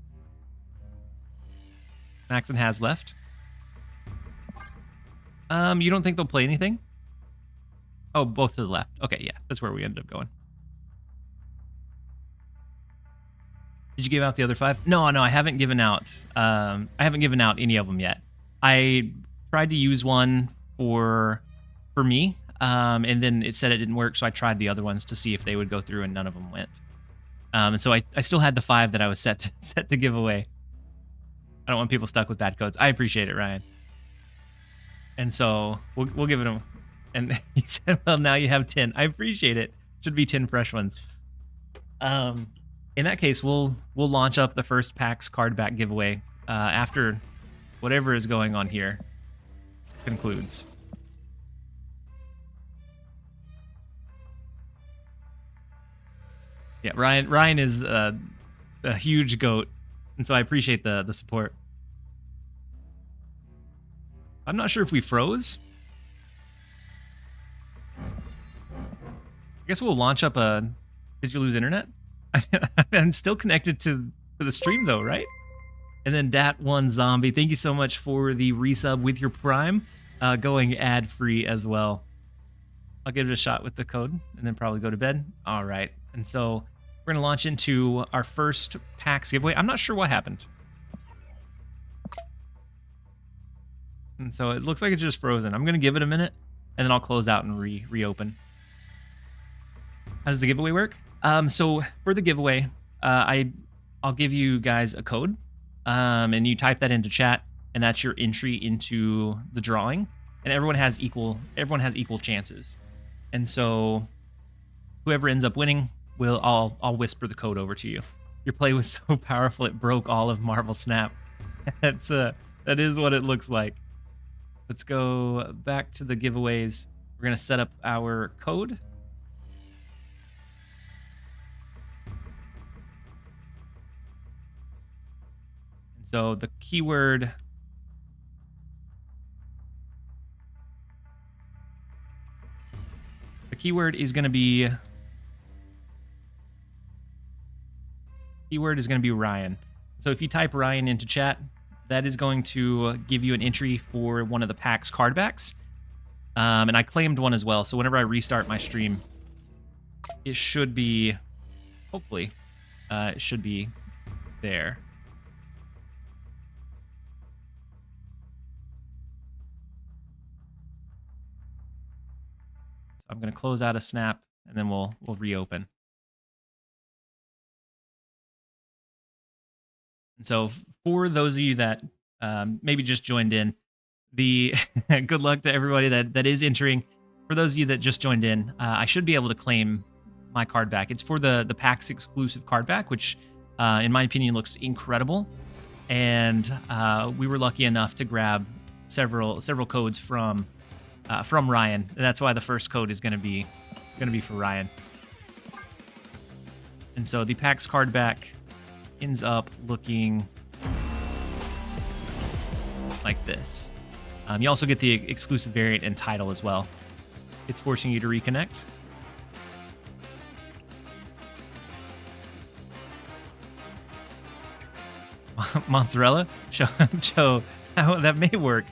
Maxon has left. You don't think they'll play anything? Oh, both to the left. Okay, yeah, that's where we ended up going. Did you give out the other 5? No, I haven't given out. I haven't given out any of them yet. I tried to use one for me, and then it said it didn't work, so I tried the other ones to see if they would go through, and none of them went. And so I still had the 5 that I was set to give away. I don't want people stuck with bad codes. I appreciate it, Ryan. And so we'll give it a. And he said, "Well, now you have 10." I appreciate it. Should be 10 fresh ones. In that case, we'll launch up the first PAX card back giveaway after whatever is going on here concludes. Yeah, Ryan is a huge goat, and so I appreciate the support. I'm not sure if we froze. I guess we'll launch up a. Did you lose internet? I'm still connected to the stream though, right? And then Dat1 Zombie, thank you so much for the resub with your Prime, going ad free as well. I'll give it a shot with the code and then probably go to bed. All right, and so we're gonna launch into our first PAX giveaway. I'm not sure what happened, and so it looks like it's just frozen. I'm gonna give it a minute and then I'll close out and reopen. How does the giveaway work? So for the giveaway, I'll give you guys a code, and you type that into chat, and that's your entry into the drawing. And everyone has equal chances. And so whoever ends up winning, I'll whisper the code over to you. Your play was so powerful it broke all of Marvel Snap. That is what it looks like. Let's go back to the giveaways. We're gonna set up our code. So the keyword is going to be Ryan. So if you type Ryan into chat, that is going to give you an entry for one of the PAX card backs. And I claimed one as well. So whenever I restart my stream, it should be, hopefully, it should be there. I'm going to close out a snap, and then we'll reopen. And so for those of you that maybe just joined in, the good luck to everybody that is entering. For those of you that just joined in, I should be able to claim my card back. It's for the PAX exclusive card back, which in my opinion looks incredible. and we were lucky enough to grab several codes from Ryan. And that's why the first code is going to be for Ryan. And so the PAX card back ends up looking like this. You also get the exclusive variant and title as well. It's forcing you to reconnect. Mozzarella? Show how that may work.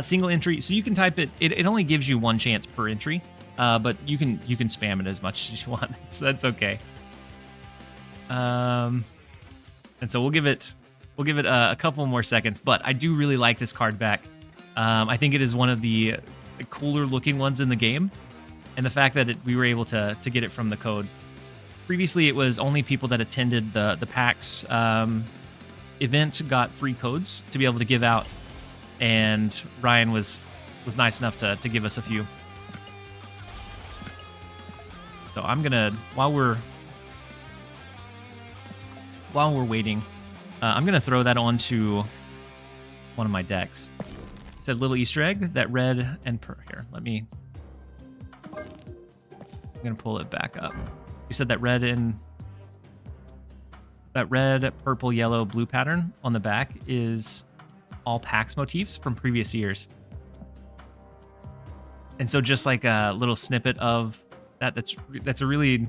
Single entry, so you can type it. It only gives you one chance per entry, but you can spam it as much as you want. So that's okay. And so we'll give it a couple more seconds. But I do really like this card back. I think it is one of the cooler looking ones in the game, and the fact that we were able to get it from the code. Previously, it was only people that attended the PAX event got free codes to be able to give out, and Ryan was nice enough to give us a few. So I'm gonna while we're waiting, I'm gonna throw that onto one of my decks. It said little Easter egg, that red and here. I'm gonna pull it back up. You said that red, purple, yellow, blue pattern on the back is all PAX motifs from previous years. And so just like a little snippet of that's a really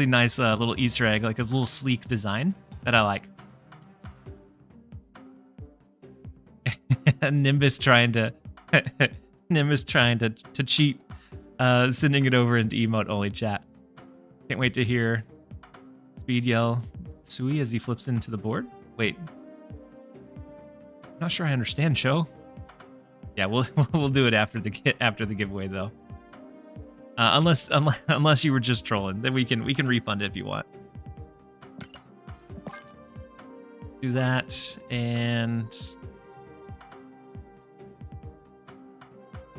nice little Easter egg, like a little sleek design that I like. Nimbus trying to cheat, sending it over into emote only chat. Can't wait to hear Speed yell Sui as he flips into the board. Wait, not sure I understand, show. Yeah, we'll do it after the giveaway though. Unless you were just trolling, then we can refund it if you want. Let's do that. And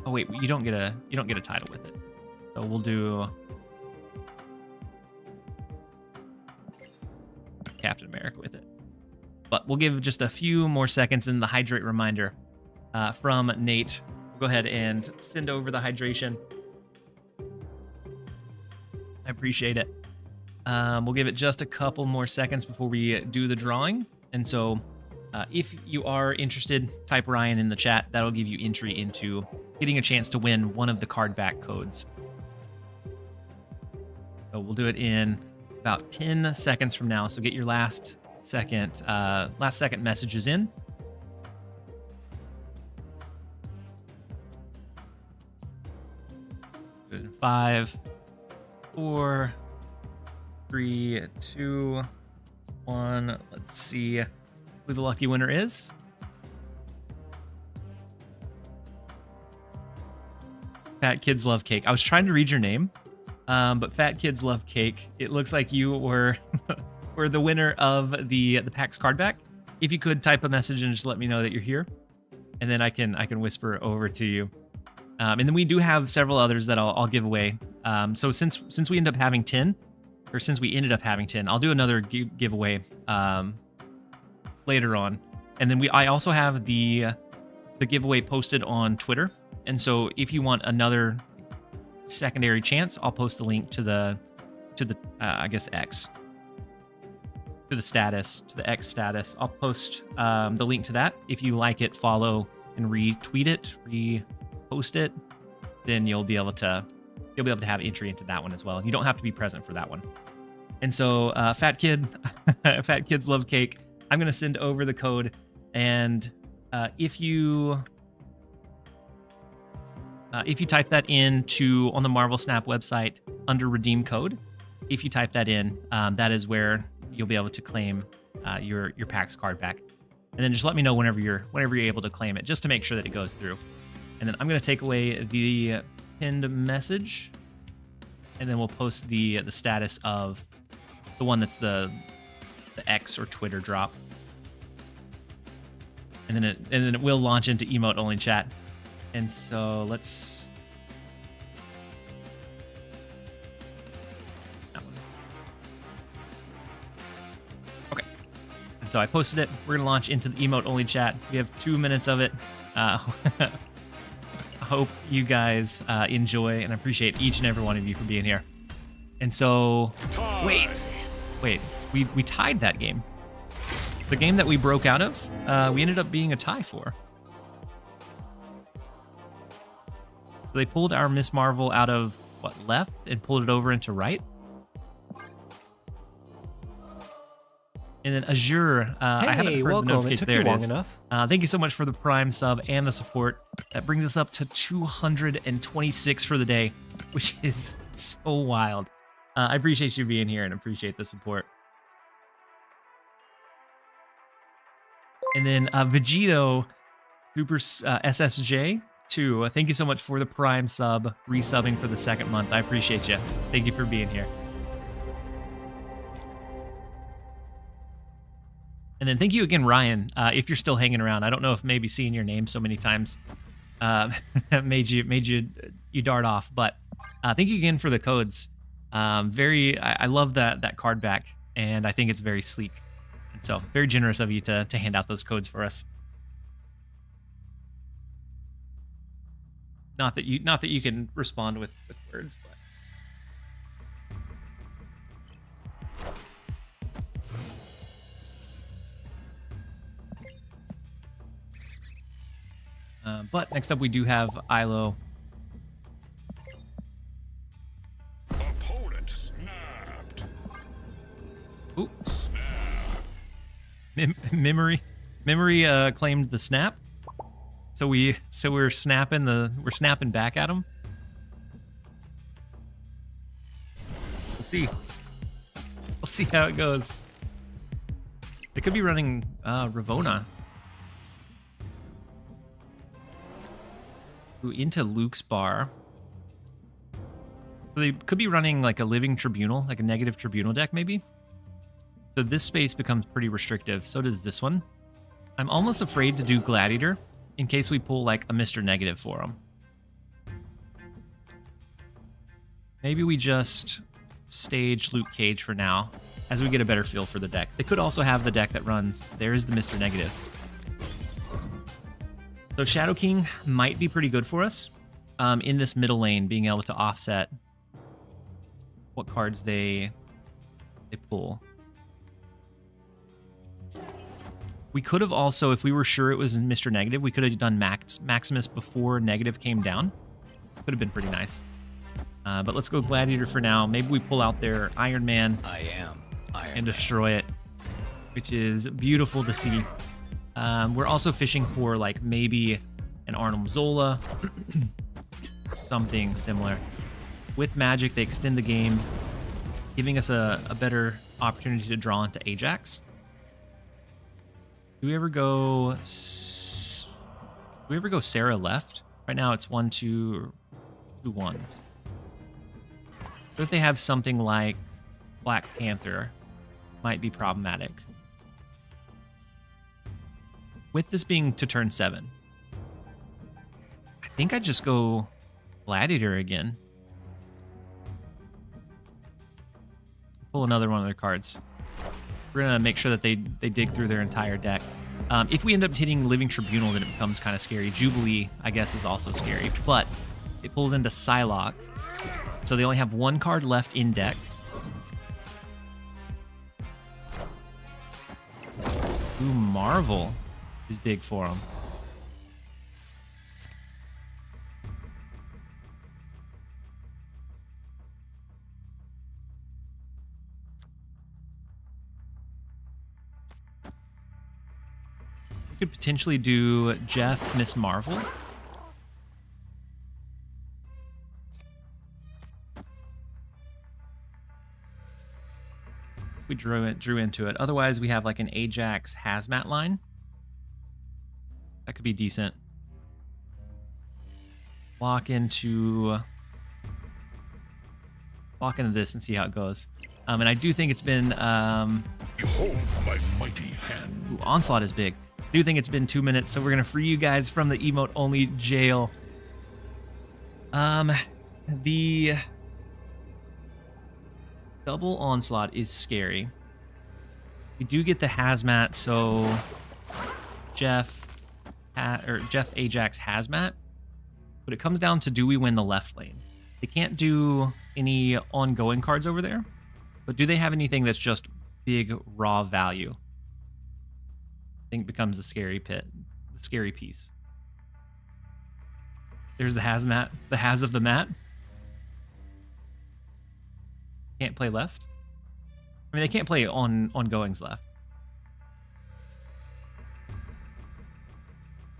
oh wait, you don't get a title with it. So we'll do Captain America with it. But we'll give just a few more seconds in the hydrate reminder from Nate. We'll go ahead and send over the hydration. I appreciate it. We'll give it just a couple more seconds before we do the drawing. And so if you are interested, type Ryan in the chat. That'll give you entry into getting a chance to win one of the card back codes. So we'll do it in about 10 seconds from now. So get your last second messages in. Good. 5, 4, 3, 2, 1. Let's see who the lucky winner is. Fat Kids Love Cake. I was trying to read your name, but Fat Kids Love Cake. It looks like you were were the winner of the PAX card back. If you could type a message and just let me know that you're here, and then I can whisper over to you. And then we do have several others that I'll give away. So since we ended up having 10, I'll do another giveaway later on. And then I also have the giveaway posted on Twitter. And so if you want another secondary chance, I'll post a link to the I guess X, to the status, to the X status. I'll post the link to that. If you like it, follow and retweet it, repost it, then you'll be able to have entry into that one as well. You don't have to be present for that one. And so Fat Kids Love Cake, I'm gonna send over the code, and if you type that into on the Marvel Snap website under redeem code, if you type that in, that is where you'll be able to claim your PAX card back. And then just let me know whenever you're able to claim it, just to make sure that it goes through. And then I'm gonna take away the pinned message, and then we'll post the status of the one that's the X or Twitter drop. And then it will launch into emote only chat. And so let's okay. And So I posted it. We're going to launch into the emote-only chat. We have 2 minutes of it. I hope you guys enjoy, and I appreciate each and every one of you for being here. And so, wait, we tied that game. The game that we broke out of, we ended up being a tie for. So they pulled our Miss Marvel out of, what, left and pulled it over into right? And then Azure, I haven't heard welcome. the notification. It took There you long is. enough. Thank you so much for the Prime sub and the support. That brings us up to 226 for the day, which is so wild. I appreciate you being here and appreciate the support. And then Vegito, Super SSJ, too. Thank you so much for the Prime sub, resubbing for the 2nd month. I appreciate you. Thank you for being here. And then thank you again, Ryan, if you're still hanging around. I don't know if maybe seeing your name so many times made you dart off, but thank you again for the codes. I love that card back, and I think it's very sleek. And so very generous of you to hand out those codes for us. Not that you can respond with words, but. But next up, we do have Ilo. Opponent snapped. Ooh. Snap. Memory claimed the snap. So we're snapping back at him. We'll see how it goes. They could be running Ravona. Ooh, into Luke's bar. So they could be running like a living tribunal, like a negative tribunal deck maybe. So this space becomes pretty restrictive. So does this one. I'm almost afraid to do Gladiator in case we pull like a Mr. Negative for him. Maybe we just stage Luke Cage for now as we get a better feel for the deck. They could also have the deck that runs, there is the Mr. Negative. So Shadow King might be pretty good for us in this middle lane, being able to offset what cards they pull. We could have also, if we were sure it was Mr. Negative, we could have done Maximus before Negative came down. Could have been pretty nice. But let's go Gladiator for now. Maybe we pull out their Iron Man and destroy it, which is beautiful to see. We're also fishing for like maybe an Arnold Zola, something similar. With Magic, they extend the game, giving us a better opportunity to draw into Ajax. Do we ever go Sarah left? Right now it's 1, 2, 2 ones. So if they have something like Black Panther, might be problematic. With this being to turn 7, I think I'd just go Gladiator again. Pull another one of their cards. We're going to make sure that they dig through their entire deck. If we end up hitting Living Tribunal, then it becomes kind of scary. Jubilee, I guess, is also scary, but it pulls into Psylocke. So they only have 1 card left in deck. Ooh, Marvel is big for them. We could potentially do Jeff, Miss Marvel. We drew into it. Otherwise, we have like an Ajax Hazmat line. That could be decent. Lock into this and see how it goes. And I do think it's been Behold my mighty hand. ooh, Onslaught is big. I do think it's been 2 minutes, so we're gonna free you guys from the emote only jail. The double Onslaught is scary. We do get the hazmat, so Jeff Ajax hazmat, but it comes down to do we win the left lane? They can't do any ongoing cards over there, but do they have anything that's just big raw value? I think becomes the scary piece. There's the hazmat, the haz of the mat. Can't play left. I mean, they can't play ongoings left.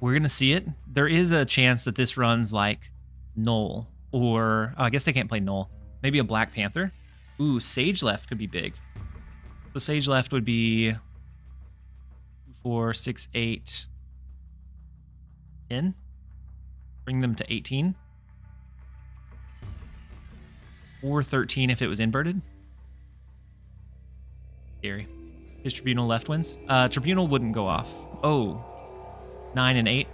We're gonna see it. There is a chance that this runs like Null, or I guess they can't play Null. Maybe a Black Panther. Ooh, Sage left could be big. So Sage left would be 4, 6, 8, 10. Bring them to 18. Or 13 if it was inverted. Scary. His Tribunal left wins. Tribunal wouldn't go off. Oh. 9 and 8.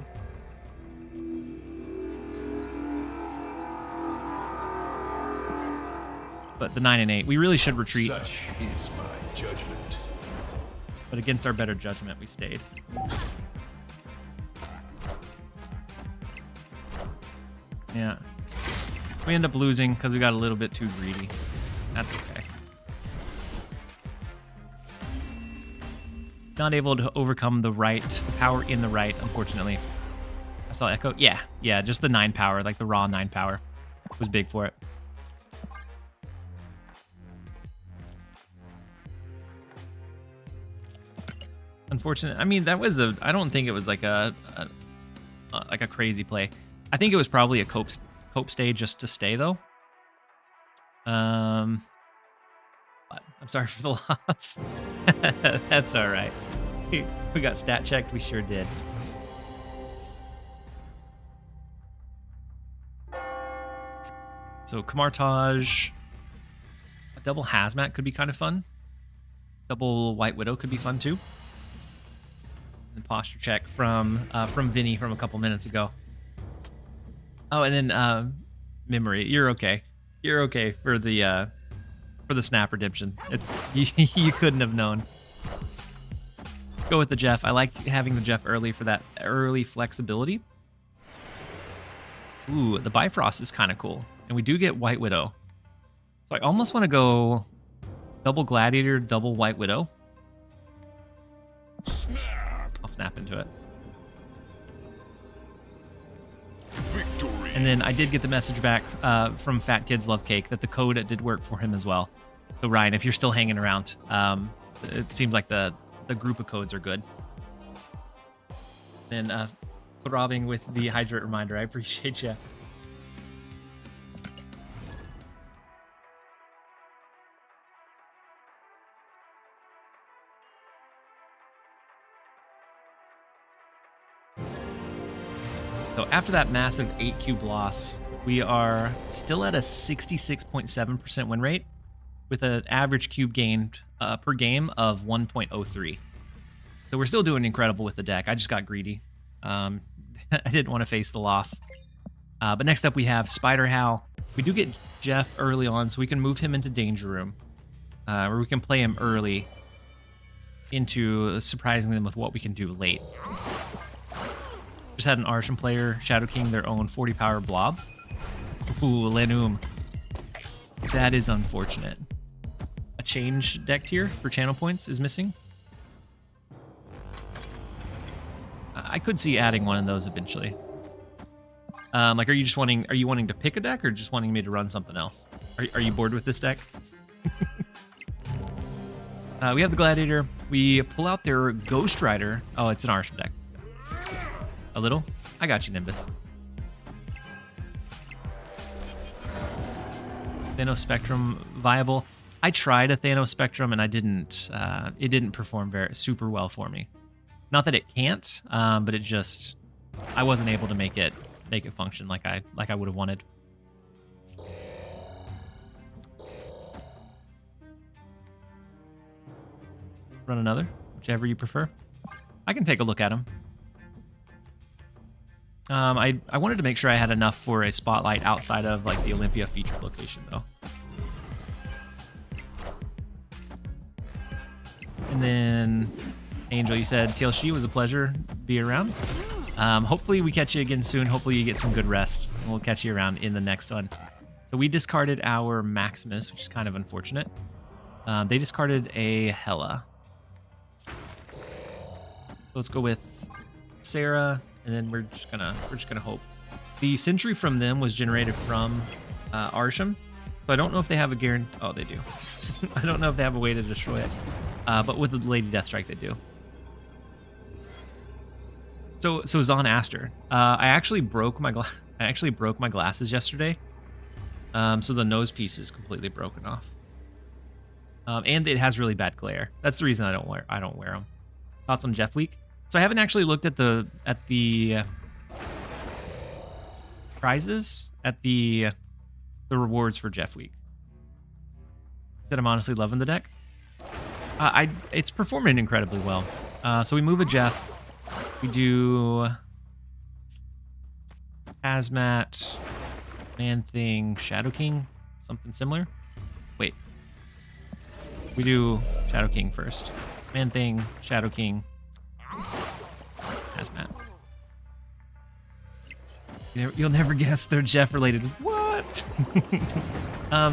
But the 9 and 8, we really should retreat. Such is my judgment. But against our better judgment, we stayed. Yeah. We end up losing because we got a little bit too greedy. That's okay. Not able to overcome the power in the right, unfortunately. I saw Echo. Yeah, just the 9 power, like the raw 9 power was big for it. Unfortunate. I mean, that was I don't think it was like a crazy play. I think it was probably a cope stay just to stay though. But I'm sorry for the loss. That's all right. We got stat checked. We sure did. So Kamartaj, a double hazmat could be kind of fun. Double White Widow could be fun too. And posture check from Vinny from a couple minutes ago. Oh, and then memory. You're okay. You're okay for the snap redemption. You couldn't have known. Go with the Jeff. I like having the Jeff early for that early flexibility. Ooh, the Bifrost is kind of cool. And we do get White Widow. So I almost want to go double Gladiator, double White Widow. Snap. I'll snap into it. Victory. And then I did get the message back from Fat Kids Love Cake that the code did work for him as well. So Ryan, if you're still hanging around, it seems like the group of codes are good. And throbbing with the hydrate reminder. I appreciate you. So after that massive 8 cube loss, we are still at a 66.7% win rate with an average cube gained per game of 1.03. So we're still doing incredible with the deck. I just got greedy. I didn't want to face the loss. But next up we have Spider Hal. We do get Jeff early on, so we can move him into Danger Room, where we can play him early into surprising them with what we can do late. Just had an Arshan player, Shadow King, their own 40 power blob. Ooh, Lenum. That is unfortunate. A change deck tier for channel points is missing. I could see adding one of those eventually. Like, are you wanting to pick a deck or just wanting me to run something else? Are you bored with this deck? We have the Gladiator. We pull out their Ghost Rider. Oh, it's an Arshan deck. A little? I got you, Nimbus. Thanos Spectrum viable. I tried a Thanos Spectrum and I didn't. It didn't perform super well for me. Not that it can't, but it just. I wasn't able to make it function like I would have wanted. Run another, whichever you prefer. I can take a look at them. I wanted to make sure I had enough for a spotlight outside of like the Olympia featured location though. And then Angel, you said TLSG was a pleasure be around. Hopefully we catch you again soon. Hopefully you get some good rest. And we'll catch you around in the next one. So we discarded our Maximus, which is kind of unfortunate. They discarded a Hela. So let's go with Sarah, and then we're just gonna hope. The Sentry from them was generated from Arsham. So I don't know if they have a guarantee. Oh, they do. I don't know if they have a way to destroy it. But with the Lady Deathstrike, they do. So Zon Aster. I actually broke my glasses yesterday. So the nose piece is completely broken off. And it has really bad glare. That's the reason I don't wear them. Thoughts on Jeff Week? So I haven't actually looked at the prizes, at the rewards for Jeff Week. That I'm honestly loving the deck. It's performing incredibly well. So we move a Jeff. We do Hazmat, Man Thing, Shadow King, something similar. Wait. We do Shadow King first. Man Thing, Shadow King, Hazmat. You'll never guess they're Jeff related. What?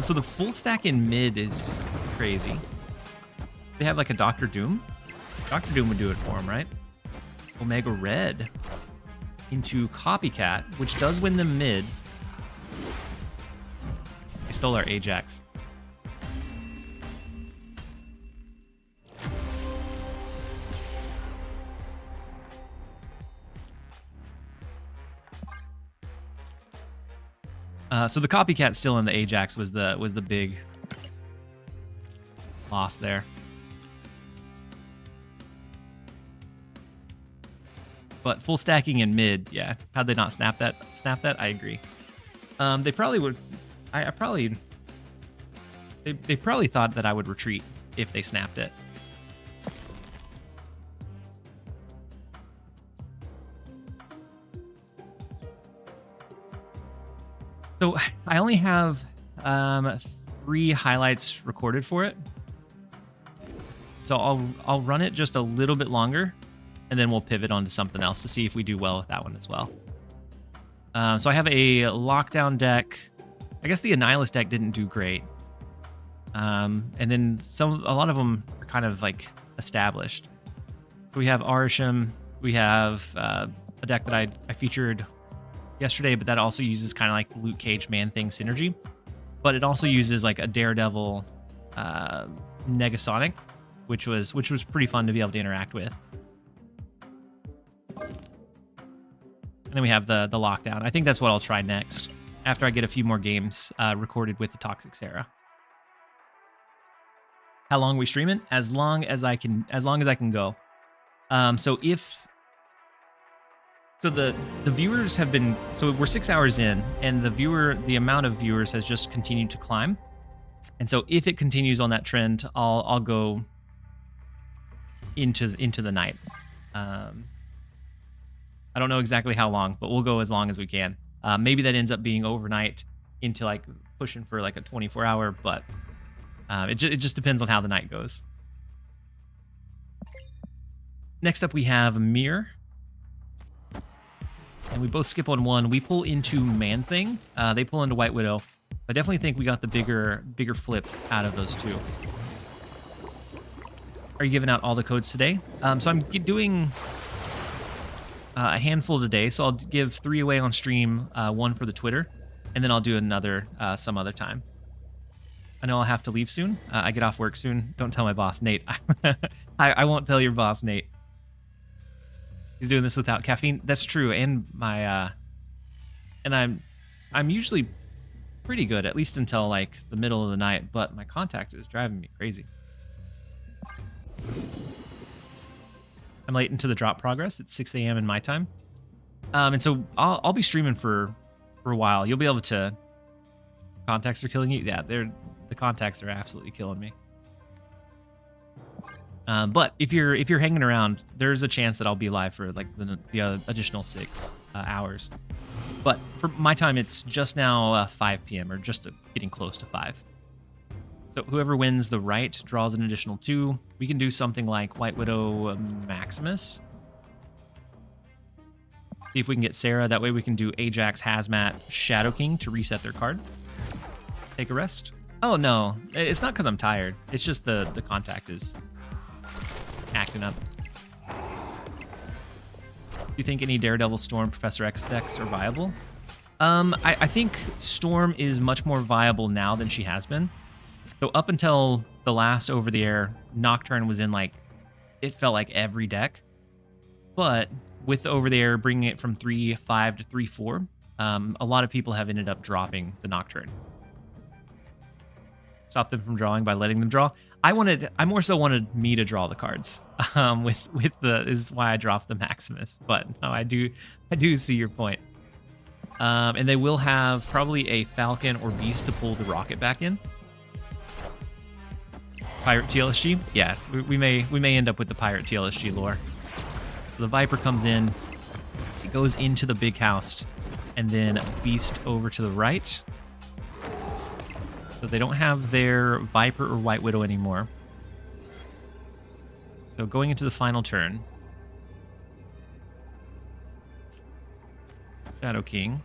So the full stack in mid is crazy. They have like a Doctor Doom. Doctor Doom would do it for him, right? Omega Red into Copycat, which does win them mid. They stole our Ajax. So the Copycat still in the Ajax was the big loss there. But full stacking in mid, yeah. How'd they not snap that? I agree. They probably would. They probably thought that I would retreat if they snapped it. So I only have 3 highlights recorded for it. So I'll run it just a little bit longer, and then we'll pivot onto something else to see if we do well with that one as well. So I have a lockdown deck. I guess the Annihilus deck didn't do great. And then a lot of them are kind of like established. So we have Arsham. We have a deck that I featured yesterday, but that also uses kind of like Luke Cage Man Thing synergy. But it also uses like a Daredevil Negasonic, which was pretty fun to be able to interact with. And then we have the lockdown. I think that's what I'll try next after I get a few more games recorded with the Toxic Sarah. How long are we streaming? As long as I can go. So the viewers have been, so we're 6 hours in, and the amount of viewers has just continued to climb. And so if it continues on that trend, I'll go into the night. I don't know exactly how long, but we'll go as long as we can. Maybe that ends up being overnight into like pushing for like a 24-hour, but it just depends on how the night goes. Next up, we have Mir. And we both skip on one. We pull into Man Thing. They pull into White Widow. I definitely think we got the bigger flip out of those two. Are you giving out all the codes today? So I'm doing a handful today. So I'll give 3 away on stream, 1 for the Twitter, and then I'll do another some other time. I know I'll have to leave soon. I get off work soon. Don't tell my boss, Nate. I won't tell your boss, Nate. He's doing this without caffeine. That's true, and my and I'm usually pretty good, at least until like the middle of the night. But my contact is driving me crazy. I'm late into the drop progress. It's 6 a.m. in my time, and so I'll be streaming for a while. You'll be able to. Contacts are killing you. Yeah, the contacts are absolutely killing me. But if you're hanging around, there's a chance that I'll be live for like the additional 6 hours. But for my time, it's just now 5 p.m. or just getting close to 5. So whoever wins the right draws an additional 2. We can do something like White Widow Maximus. See if we can get Sarah. That way we can do Ajax, Hazmat, Shadow King to reset their card. Take a rest. Oh, no. It's not because I'm tired. It's just the contact is acting up. Do you think any Daredevil, Storm, Professor X decks are viable? I think Storm is much more viable now than she has been. So up until the last over-the-air, Nocturne was in, like, it felt like every deck. But with the over-the-air bringing it from 3-5 to 3-4, a lot of people have ended up dropping the Nocturne. Stop them from drawing by letting them draw. I more so wanted me to draw the cards. Is why I dropped the Maximus. But no, I do see your point. And they will have probably a Falcon or Beast to pull the Rocket back in. Pirate TLSG? Yeah, we may end up with the Pirate TLSG lore. So the Viper comes in, it goes into the big house, and then Beast over to the right. So they don't have their Viper or White Widow anymore. So going into the final turn, Shadow King.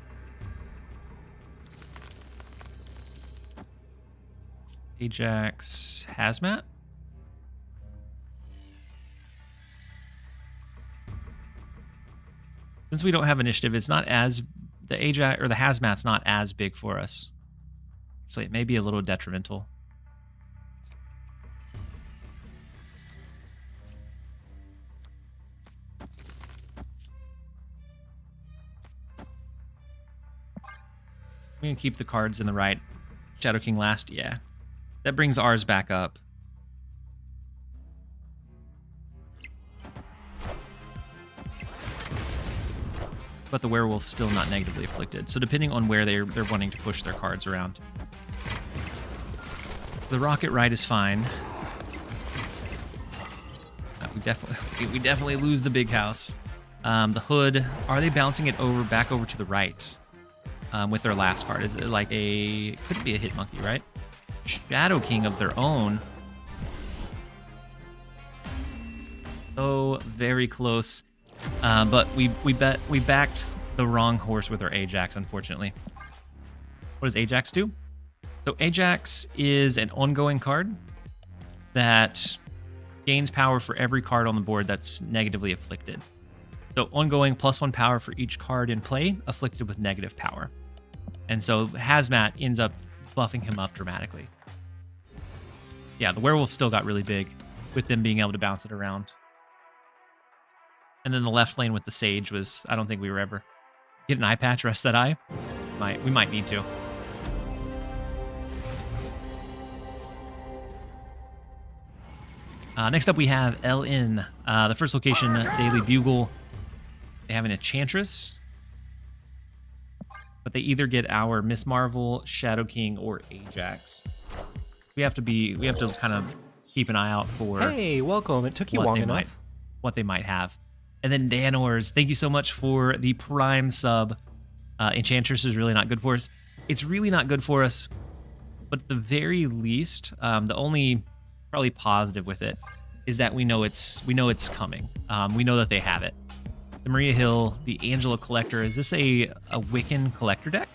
Ajax, Hazmat. Since we don't have initiative, it's not as the Ajax or the Hazmat's not as big for us. So it may be a little detrimental. We can keep the cards in the right. Shadow King last, yeah. That brings ours back up. But the werewolf's still not negatively afflicted. So depending on where they're wanting to push their cards around. The rocket right is fine. We definitely lose the big house. The hood, are they bouncing it back over to the right with their last card? Is it like could be a hit monkey, right? Shadow King of their own. Oh, very close. But we backed the wrong horse with our Ajax, unfortunately. What does Ajax do? So Ajax is an ongoing card that gains power for every card on the board that's negatively afflicted. So ongoing +1 power for each card in play afflicted with negative power. And so Hazmat ends up buffing him up dramatically. Yeah, the werewolf still got really big with them being able to bounce it around. And then the left lane with the Sage was, I don't think we were ever get an eye patch, rest that eye. We might need to. Next up we have LN. The first location, Daily Bugle. They have an Enchantress. But they either get our Miss Marvel, Shadow King, or Ajax. We have to kind of keep an eye out for. Hey, welcome. It took you long enough. What they might have. And then Danors, thank you so much for the Prime sub. Enchantress is really not good for us. It's really not good for us, but at the very least, the only probably positive with it is that we know it's coming. We know that they have it. The Maria Hill, the Angela Collector. Is this a Wiccan Collector deck?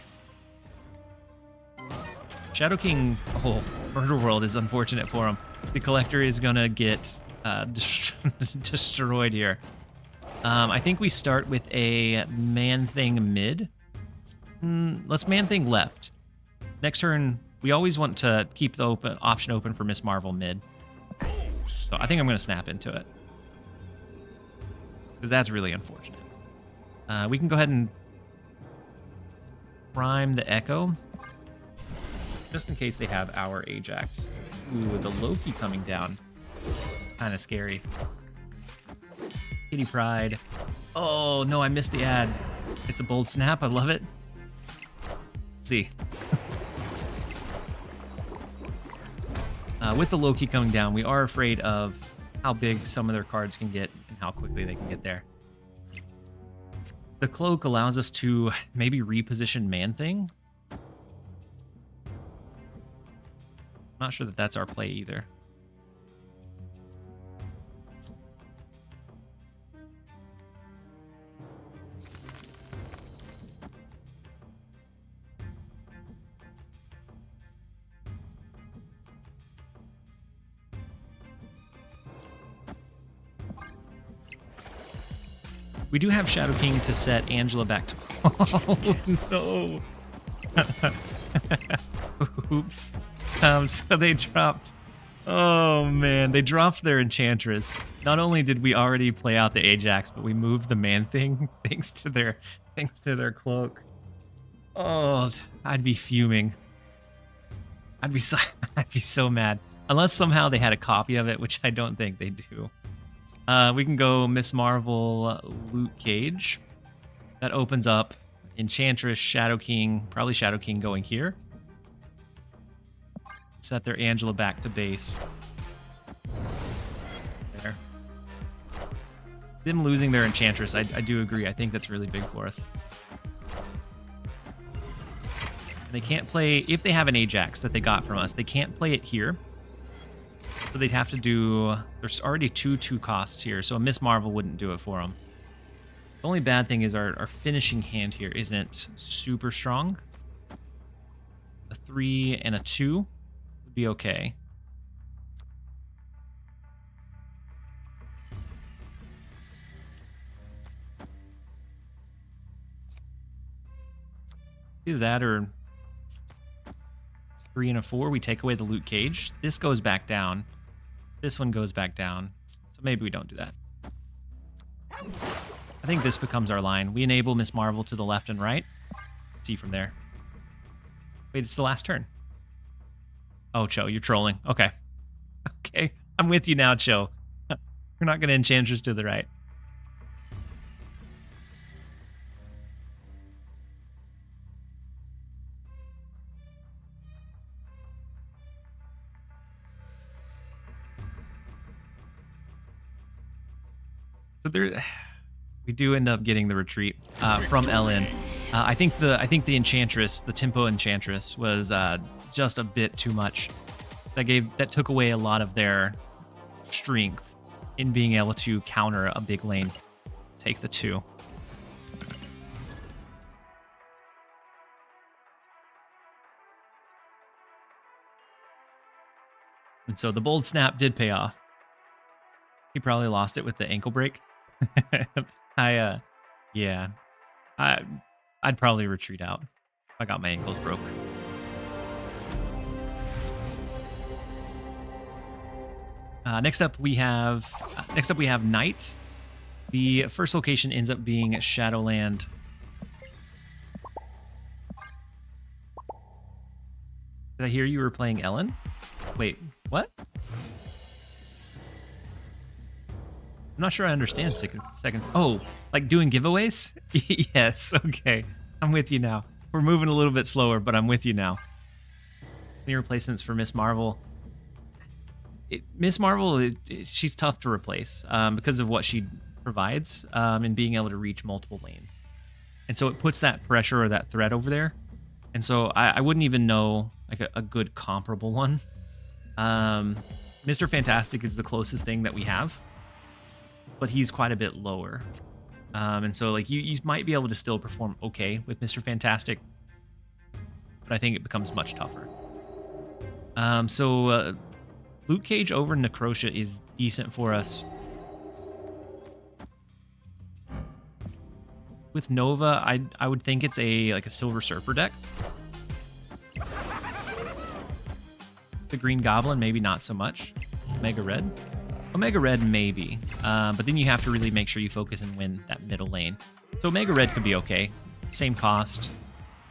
Shadow King, Murder World is unfortunate for him. The Collector is gonna get destroyed here. I think we start with a Man-Thing mid. Let's Man-Thing left. Next turn, we always want to keep the option open for Miss Marvel mid. So I think I'm going to snap into it. Because that's really unfortunate. We can go ahead and prime the Echo. Just in case they have our Ajax. Ooh, the Loki coming down. It's kind of scary. Kitty Pride. Oh, no, I missed the ad. It's a bold snap. I love it. Let's see. With the Loki coming down, we are afraid of how big some of their cards can get and how quickly they can get there. The Cloak allows us to maybe reposition Man-Thing. Not sure that that's our play either. We do have Shadow King to set Angela back to... Oh, no. Oops. So they dropped... Oh, man. They dropped their Enchantress. Not only did we already play out the Ajax, but we moved the Man-Thing thanks to their cloak. Oh, I'd be fuming. I'd be so mad. Unless somehow they had a copy of it, which I don't think they do. We can go Miss Marvel, Luke Cage. That opens up Enchantress, Shadow King, probably Shadow King going here. Set their Angela back to base. There. Them losing their Enchantress, I do agree. I think that's really big for us. They can't play, if they have an Ajax that they got from us, they can't play it here. So they'd have to do, there's already two costs here, so a Miss Marvel wouldn't do it for them. The only bad thing is our finishing hand here isn't super strong. A 3 and a 2 would be okay. Either that or 3 and a 4, we take away the Luke Cage. This goes back down. This one goes back down. So maybe we don't do that. I think this becomes our line. We enable Miss Marvel to the left and right. See from there. Wait, it's the last turn. Oh, Cho, you're trolling. Okay. Okay, I'm with you now, Cho. We're not going to Enchantress to the right. So there, we do end up getting the retreat from LN. I think the Enchantress, the Tempo Enchantress, was just a bit too much. That took away a lot of their strength in being able to counter a big lane. Take the 2. And so the bold snap did pay off. He probably lost it with the ankle break. Yeah. I'd probably retreat out if I got my ankles broke. Next up we have Night. The first location ends up being Shadowland. Did I hear you were playing Ellen? Wait, what? I'm not sure I understand seconds. Oh, like doing giveaways? Yes, okay. I'm with you now. We're moving a little bit slower, but I'm with you now. Any replacements for Miss Marvel? Miss Marvel, she's tough to replace because of what she provides in being able to reach multiple lanes. And so it puts that pressure or that threat over there. And so I wouldn't even know like a good comparable one. Mr. Fantastic is the closest thing that we have, but he's quite a bit lower. And so like you might be able to still perform okay with Mr. Fantastic, but I think it becomes much tougher. Luke Cage over Necrotia is decent for us. With Nova, I would think it's a Silver Surfer deck. The Green Goblin, maybe not so much. Omega Red? Omega Red, maybe. But then you have to really make sure you focus and win that middle lane. So Omega Red could be okay. Same cost.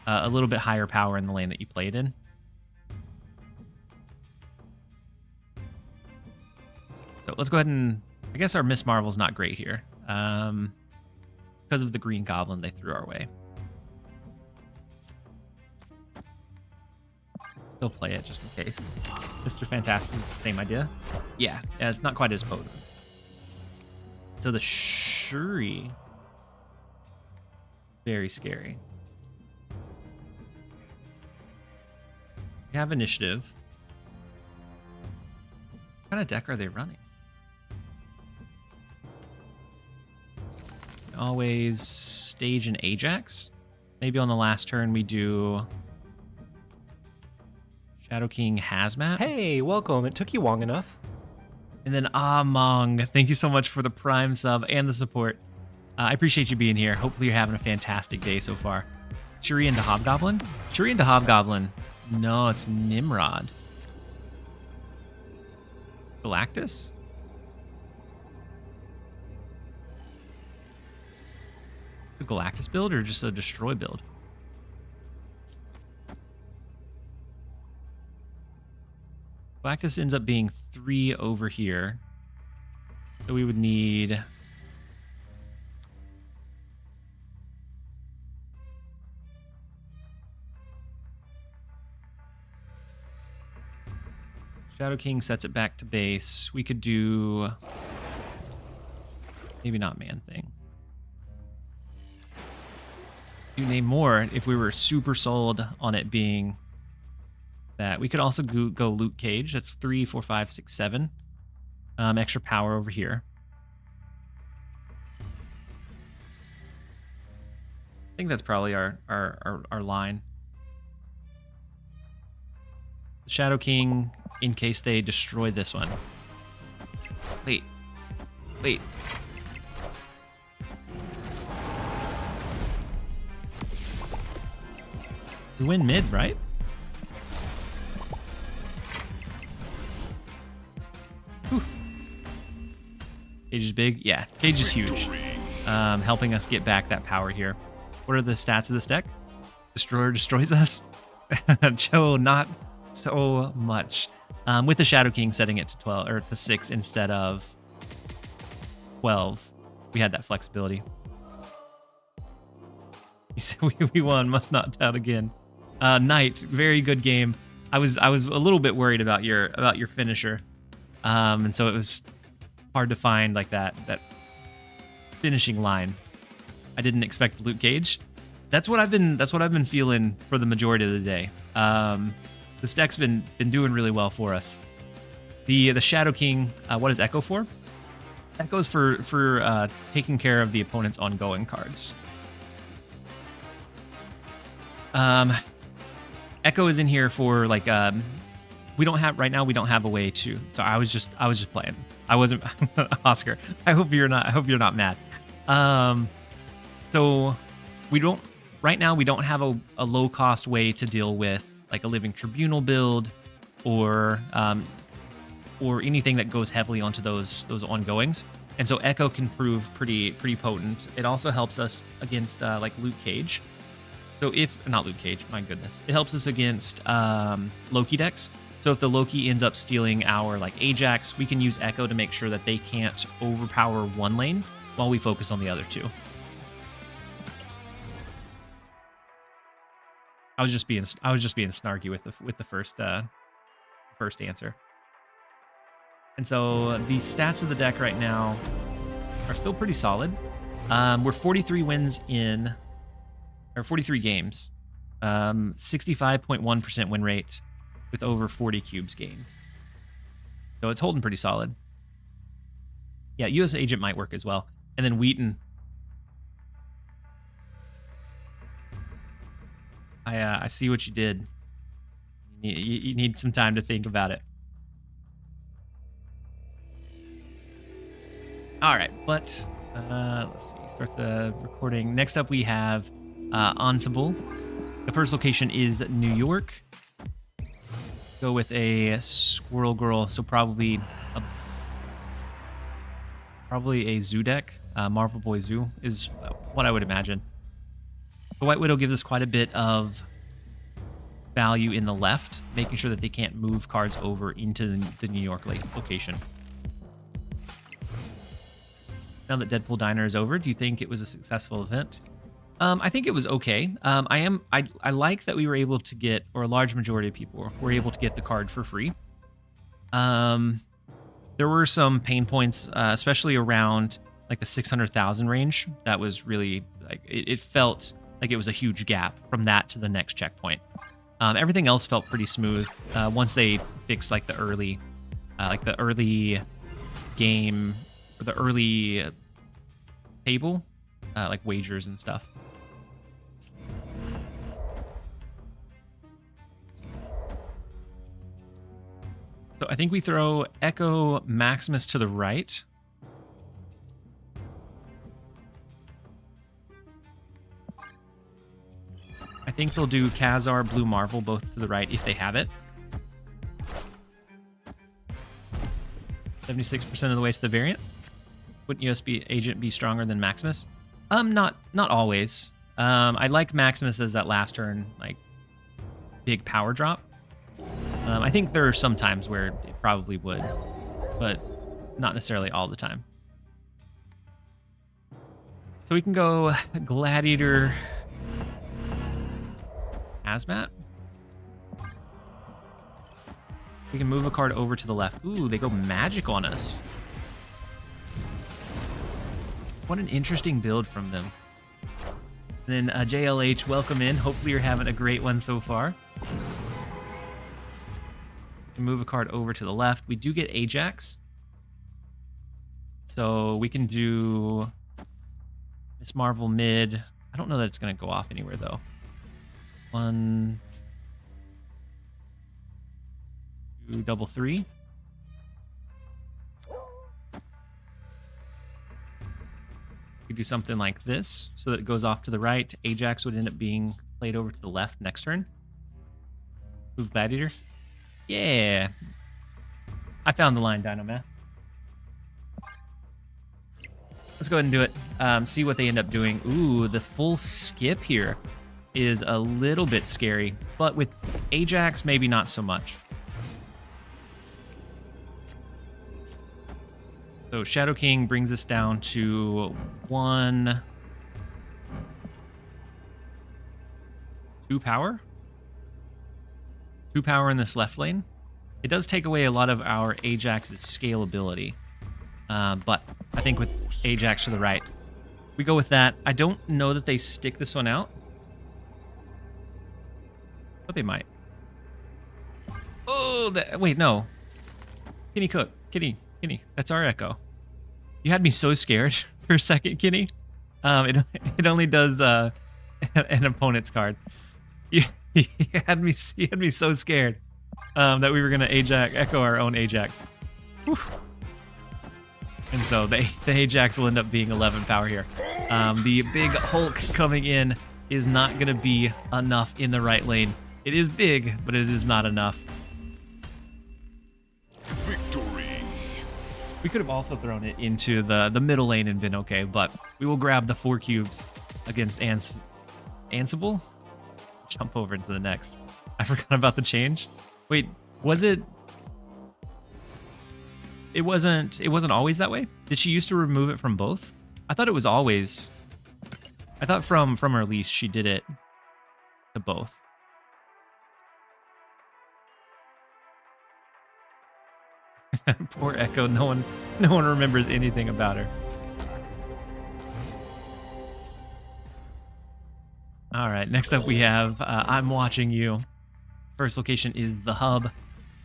A little bit higher power in the lane that you played in. So let's go ahead and... I guess our Miss Marvel's not great here. Because of the Green Goblin they threw our way. Still play it just in case. Mr. Fantastic, same idea. Yeah, it's not quite as potent. So the Shuri, very scary. We have initiative. kind of deck are they running? Always stage an Ajax. Maybe on the last turn we do Shadow King Hazmat. Hey, welcome. It took you long enough. And then Among. Thank you so much for the Prime sub and the support. I appreciate you being here. Hopefully you're having a fantastic day so far. Shuri into Hobgoblin? Shuri into Hobgoblin. No, it's Nimrod. Galactus? A Galactus build or just a destroy build? Galactus ends up being 3 over here. So we would need... Shadow King sets it back to base. We could do... maybe not Man Thing. Do name more if we were super sold on it being that. We could also go Luke Cage. That's 3, 4, 5, 6, 7. Extra power over here. I think that's probably our line. Shadow King, in case they destroy this one. Wait. We win mid, right? Whew. Cage is big. Yeah, Cage is huge. Helping us get back that power here. What are the stats of this deck? Destroyer destroys us. Joe, not so much. With the Shadow King setting it to 12 or to 6 instead of 12, we had that flexibility. You said we won. Must not doubt again. Knight, very good game. I was a little bit worried about your finisher, and so it was hard to find like that finishing line. I didn't expect Luke Cage. That's what I've been feeling for the majority of the day. This deck's been doing really well for us. The Shadow King, what is Echo for? Echo's for taking care of the opponent's ongoing cards. Echo is in here for like we don't have a way to. So I was just playing. I wasn't Oscar. I hope you're not mad. So we don't have a low cost way to deal with like a Living Tribunal build or anything that goes heavily onto those ongoings. And so Echo can prove pretty potent. It also helps us against like Luke Cage. So not Luke Cage, my goodness. It helps us against Loki decks. So if the Loki ends up stealing our like Ajax, we can use Echo to make sure that they can't overpower one lane while we focus on the other two. I was just being snarky with the first answer. And so the stats of the deck right now are still pretty solid. We're 43 wins in, or 43 games, 65.1% win rate with over 40 cubes gained. So it's holding pretty solid. Yeah, US Agent might work as well. And then Wheaton. I see what you did. You need some time to think about it. All right, but let's see. Start the recording. Next up, we have Ensemble. The first location is New York. Go with a Squirrel Girl, so probably a Zoo deck. Marvel Boy Zoo is what I would imagine. The White Widow gives us quite a bit of value in the left, making sure that they can't move cards over into the New York location. Now that Deadpool Diner is over, do you think it was a successful event? I think it was okay. I like that we were able to get, or a large majority of people were able to get the card for free. There were some pain points, especially around like the 600,000 range. That was really like it felt like it was a huge gap from that to the next checkpoint. Everything else felt pretty smooth once they fixed like the early like the early game or the early table, like wagers and stuff. So I think we throw Echo Maximus to the right. I think they'll do Khazar, Blue Marvel, both to the right if they have it. 76% of the way to the variant. Wouldn't USB agent be stronger than Maximus? Not always. I like Maximus as that last turn, like big power drop. I think there are some times where it probably would, but not necessarily all the time. So we can go Gladiator, Hazmat. We can move a card over to the left. Ooh, they go Magic on us. What an interesting build from them. And then JLH, welcome in. Hopefully you're having a great one so far. Move a card over to the left. We do get Ajax. So we can do Miss Marvel mid. I don't know that it's going to go off anywhere, though. 1, 2, double 3. We could do something like this so that it goes off to the right. Ajax would end up being played over to the left next turn. Move Gladiator. Yeah. I found the line, Dino Man. Let's go ahead and do it. See what they end up doing. Ooh, the full skip here is a little bit scary, but with Ajax, maybe not so much. So Shadow King brings us down to 1, 2 power. 2 power in this left lane. It does take away a lot of our Ajax's scalability. But I think with Ajax to the right, we go with that. I don't know that they stick this one out, but they might. Oh, wait, no. Kenny Cook. Kenny. That's our Echo. You had me so scared for a second, Kenny. It only does an opponent's card. You had me so scared that we were gonna Echo our own Ajax. Whew. And so the Ajax will end up being 11 power here. The big Hulk coming in is not gonna be enough in the right lane. It is big, but it is not enough. Victory. We could have also thrown it into the middle lane and been okay, but we will grab the 4 cubes against Ansible. Jump over into the next. I forgot about the change. Wait, was it? It wasn't always that way? Did she used to remove it from both? I thought it was always. I thought from her lease she did it to both. Poor Echo. No one remembers anything about her. All right, next up we have I'm Watching You. First location is the hub.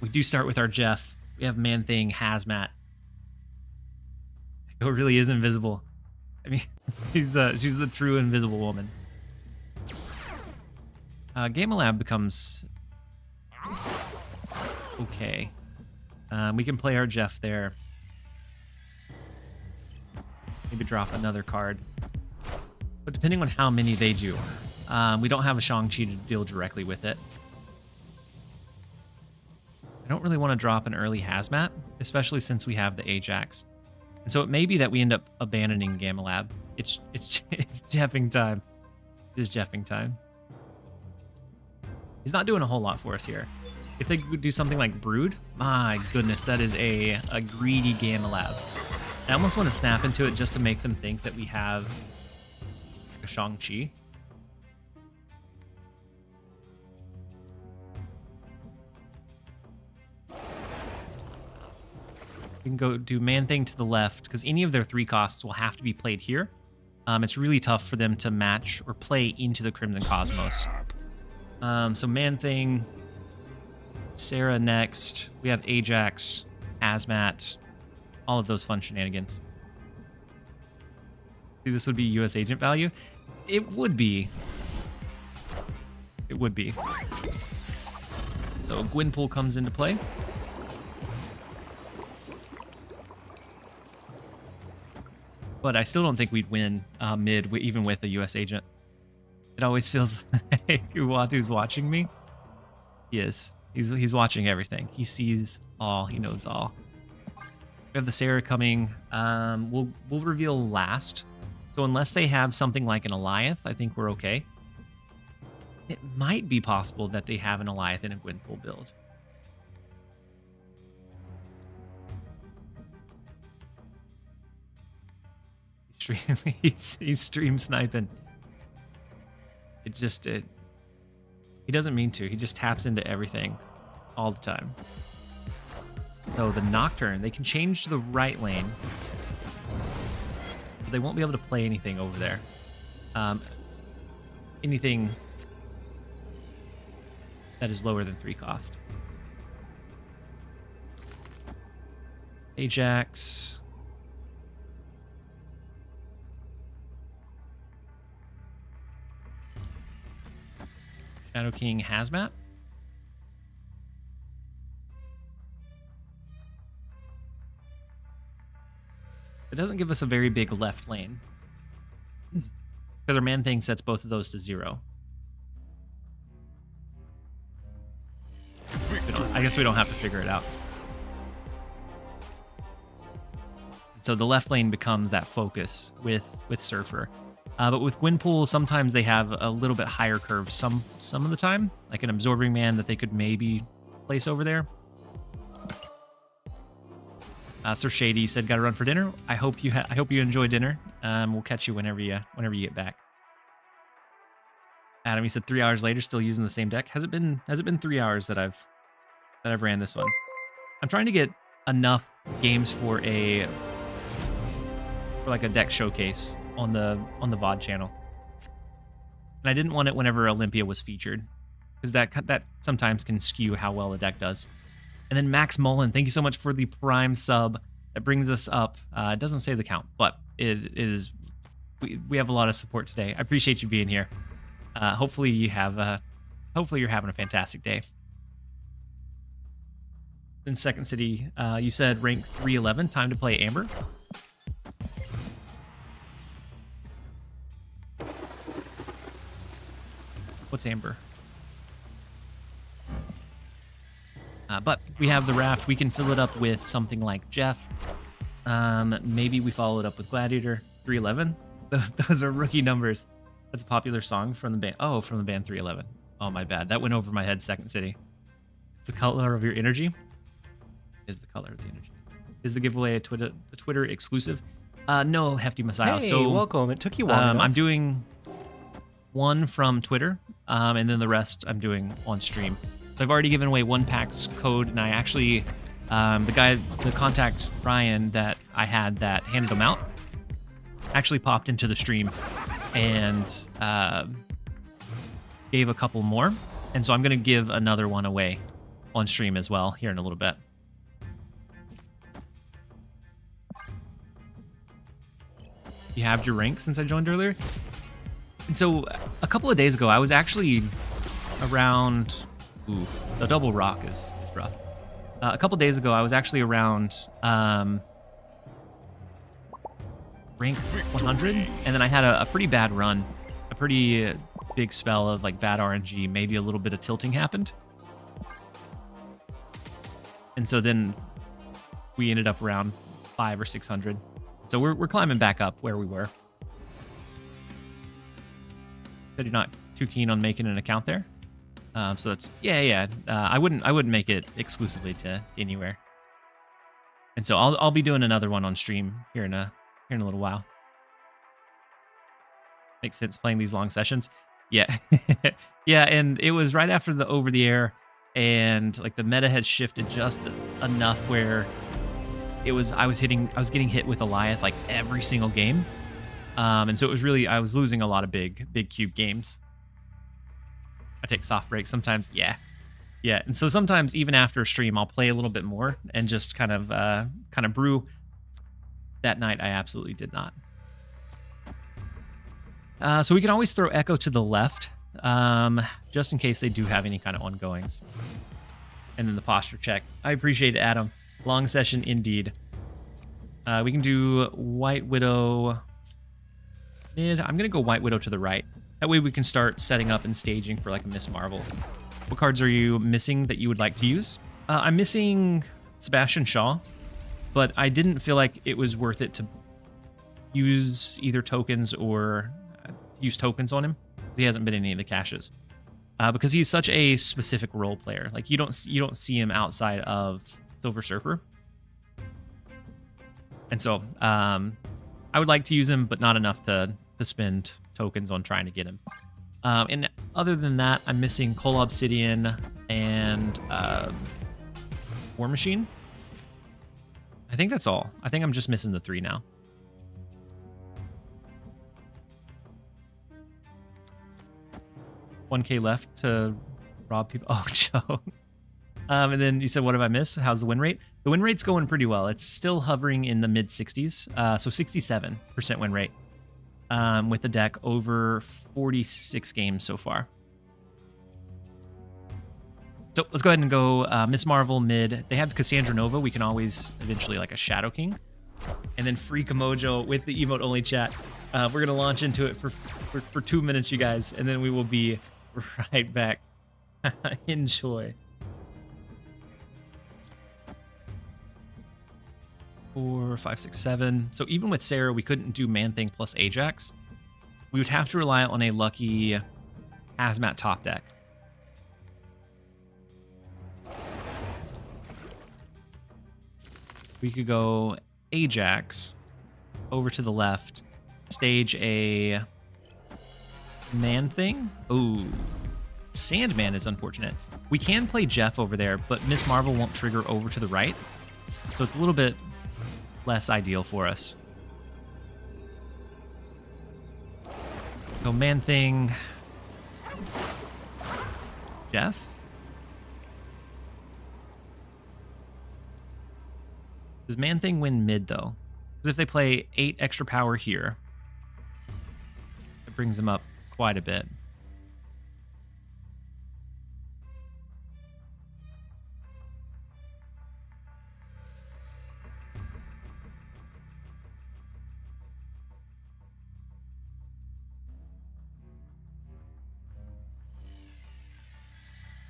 We do start with our Jeff. We have Man-Thing, Hazmat. Echo really is invisible. I mean, she's the true invisible woman. Gamma Lab becomes okay. We can play our Jeff there. Maybe drop another card. But depending on how many they do, we don't have a Shang-Chi to deal directly with it. I don't really want to drop an early Hazmat, especially since we have the Ajax. And so it may be that we end up abandoning Gamma Lab. It's Jeffing time. It is Jeffing time. He's not doing a whole lot for us here. If they could do something like Brood, my goodness, that is a greedy Gamma Lab. I almost want to snap into it just to make them think that we have a Shang-Chi. We can go do Man-Thing to the left, because any of their 3 costs will have to be played here. It's really tough for them to match or play into the Crimson Cosmos. So Man-Thing, Sarah next. We have Ajax. hazmat, all of those fun shenanigans. See, this would be US agent value. It would be. It would be. So Gwynpool comes into play. But I still don't think we'd win mid, even with a US agent. It always feels like Uatu's watching me. He is. He's watching everything. He sees all. He knows all. We have the Sarah coming. We'll reveal last. So unless they have something like an Alioth, I think we're okay. It might be possible that they have an Alioth in a Gwynpool build. He's stream sniping. He doesn't mean to. He just taps into everything all the time. So the Nocturne, they can change to the right lane, but they won't be able to play anything over there. Anything that is lower than 3 cost. Ajax. Shadow King Hazmat. It doesn't give us a very big left lane. Because our Man Thing sets both of those to 0. I guess we don't have to figure it out. So the left lane becomes that focus with Surfer. But with Gwynpool, sometimes they have a little bit higher curve some of the time, like an Absorbing Man that they could maybe place over there. Sir Shady said, "Got to run for dinner." I hope you enjoy dinner. We'll catch you whenever you get back. Adam, he said 3 hours later, still using the same deck. Has it been 3 hours that I've ran this one? I'm trying to get enough games for like a deck showcase on the VOD channel, and I didn't want it whenever Olympia was featured, because that sometimes can skew how well a deck does. And then Max Mullen, thank you so much for the Prime sub. That brings us up. It doesn't say the count, but it is. We have a lot of support today. I appreciate you being here. Hopefully you're having a fantastic day. In Second City, you said rank 311. Time to play Amber. What's Amber? But we have the raft. We can fill it up with something like Jeff. Maybe we follow it up with Gladiator. 311. Those are rookie numbers. That's a popular song from the band. Oh, from the band 311. Oh, my bad. That went over my head. Second City. It's the color of your energy. Is the color of the energy. Is the giveaway a Twitter exclusive? No, Hefty Messiah. Hey, so welcome. It took you long enough. I'm doing one from Twitter, and then the rest I'm doing on stream. So I've already given away one PAX code, and I actually, the contact Ryan that I had that handed them out, actually popped into the stream and gave a couple more. And so I'm going to give another one away on stream as well here in a little bit. You have your rank since I joined earlier? And so a couple of days ago, I was actually around... Ooh, the double rock is rough. A couple days ago, I was actually around rank 100, and then I had a pretty bad run, a pretty big spell of like bad RNG. Maybe a little bit of tilting happened, and so then we ended up around 500 or 600. So we're climbing back up where we were. Said you're not too keen on making an account there. So that's I wouldn't make it exclusively to anywhere. And so I'll be doing another one on stream here in a little while. Makes sense playing these long sessions. Yeah. Yeah, and it was right after the over the air, and like the meta had shifted just enough where I was getting hit with Alioth like every single game. And so it was really, I was losing a lot of big cube games. I take soft breaks sometimes. Yeah. Yeah, and so sometimes even after a stream, I'll play a little bit more and just kind of brew. That night, I absolutely did not. So we can always throw Echo to the left, just in case they do have any kind of ongoings. And then the posture check. I appreciate it, Adam. Long session indeed. We can do White Widow mid. I'm going to go White Widow to the right. That way we can start setting up and staging for like a Miss Marvel. What cards are you missing that you would like to use? I'm missing Sebastian Shaw, but I didn't feel like it was worth it to use either tokens or use tokens on him. He hasn't been in any of the caches because he's such a specific role player. Like you don't see him outside of Silver Surfer, and so I would like to use him, but not enough to spend tokens on trying to get him. And other than that, I'm missing Coal Obsidian and War Machine. I think that's all. I think I'm just missing the 3 now. $1K left to rob people. Oh, Joe. And then you said, what have I missed? How's the win rate? The win rate's going pretty well. It's still hovering in the mid 60s. So 67% win rate with the deck over 46 games so far. So let's go ahead and go Miss Marvel mid. They have Cassandra Nova. We can always eventually like a Shadow King. And then Freak Mojo with the emote only chat. We're going to launch into it for 2 minutes, you guys. And then we will be right back. Enjoy. 4, 5, 6, 7. So even with Sarah, we couldn't do Man-Thing plus Ajax. We would have to rely on a lucky Hazmat top deck. We could go Ajax over to the left, stage a Man-Thing. Ooh, Sandman is unfortunate. We can play Jeff over there, but Miss Marvel won't trigger over to the right, so it's a little bit less ideal for us. So Man-Thing, Jeff. Does Man-Thing win mid, though? Because if they play 8 extra power here, it brings them up quite a bit.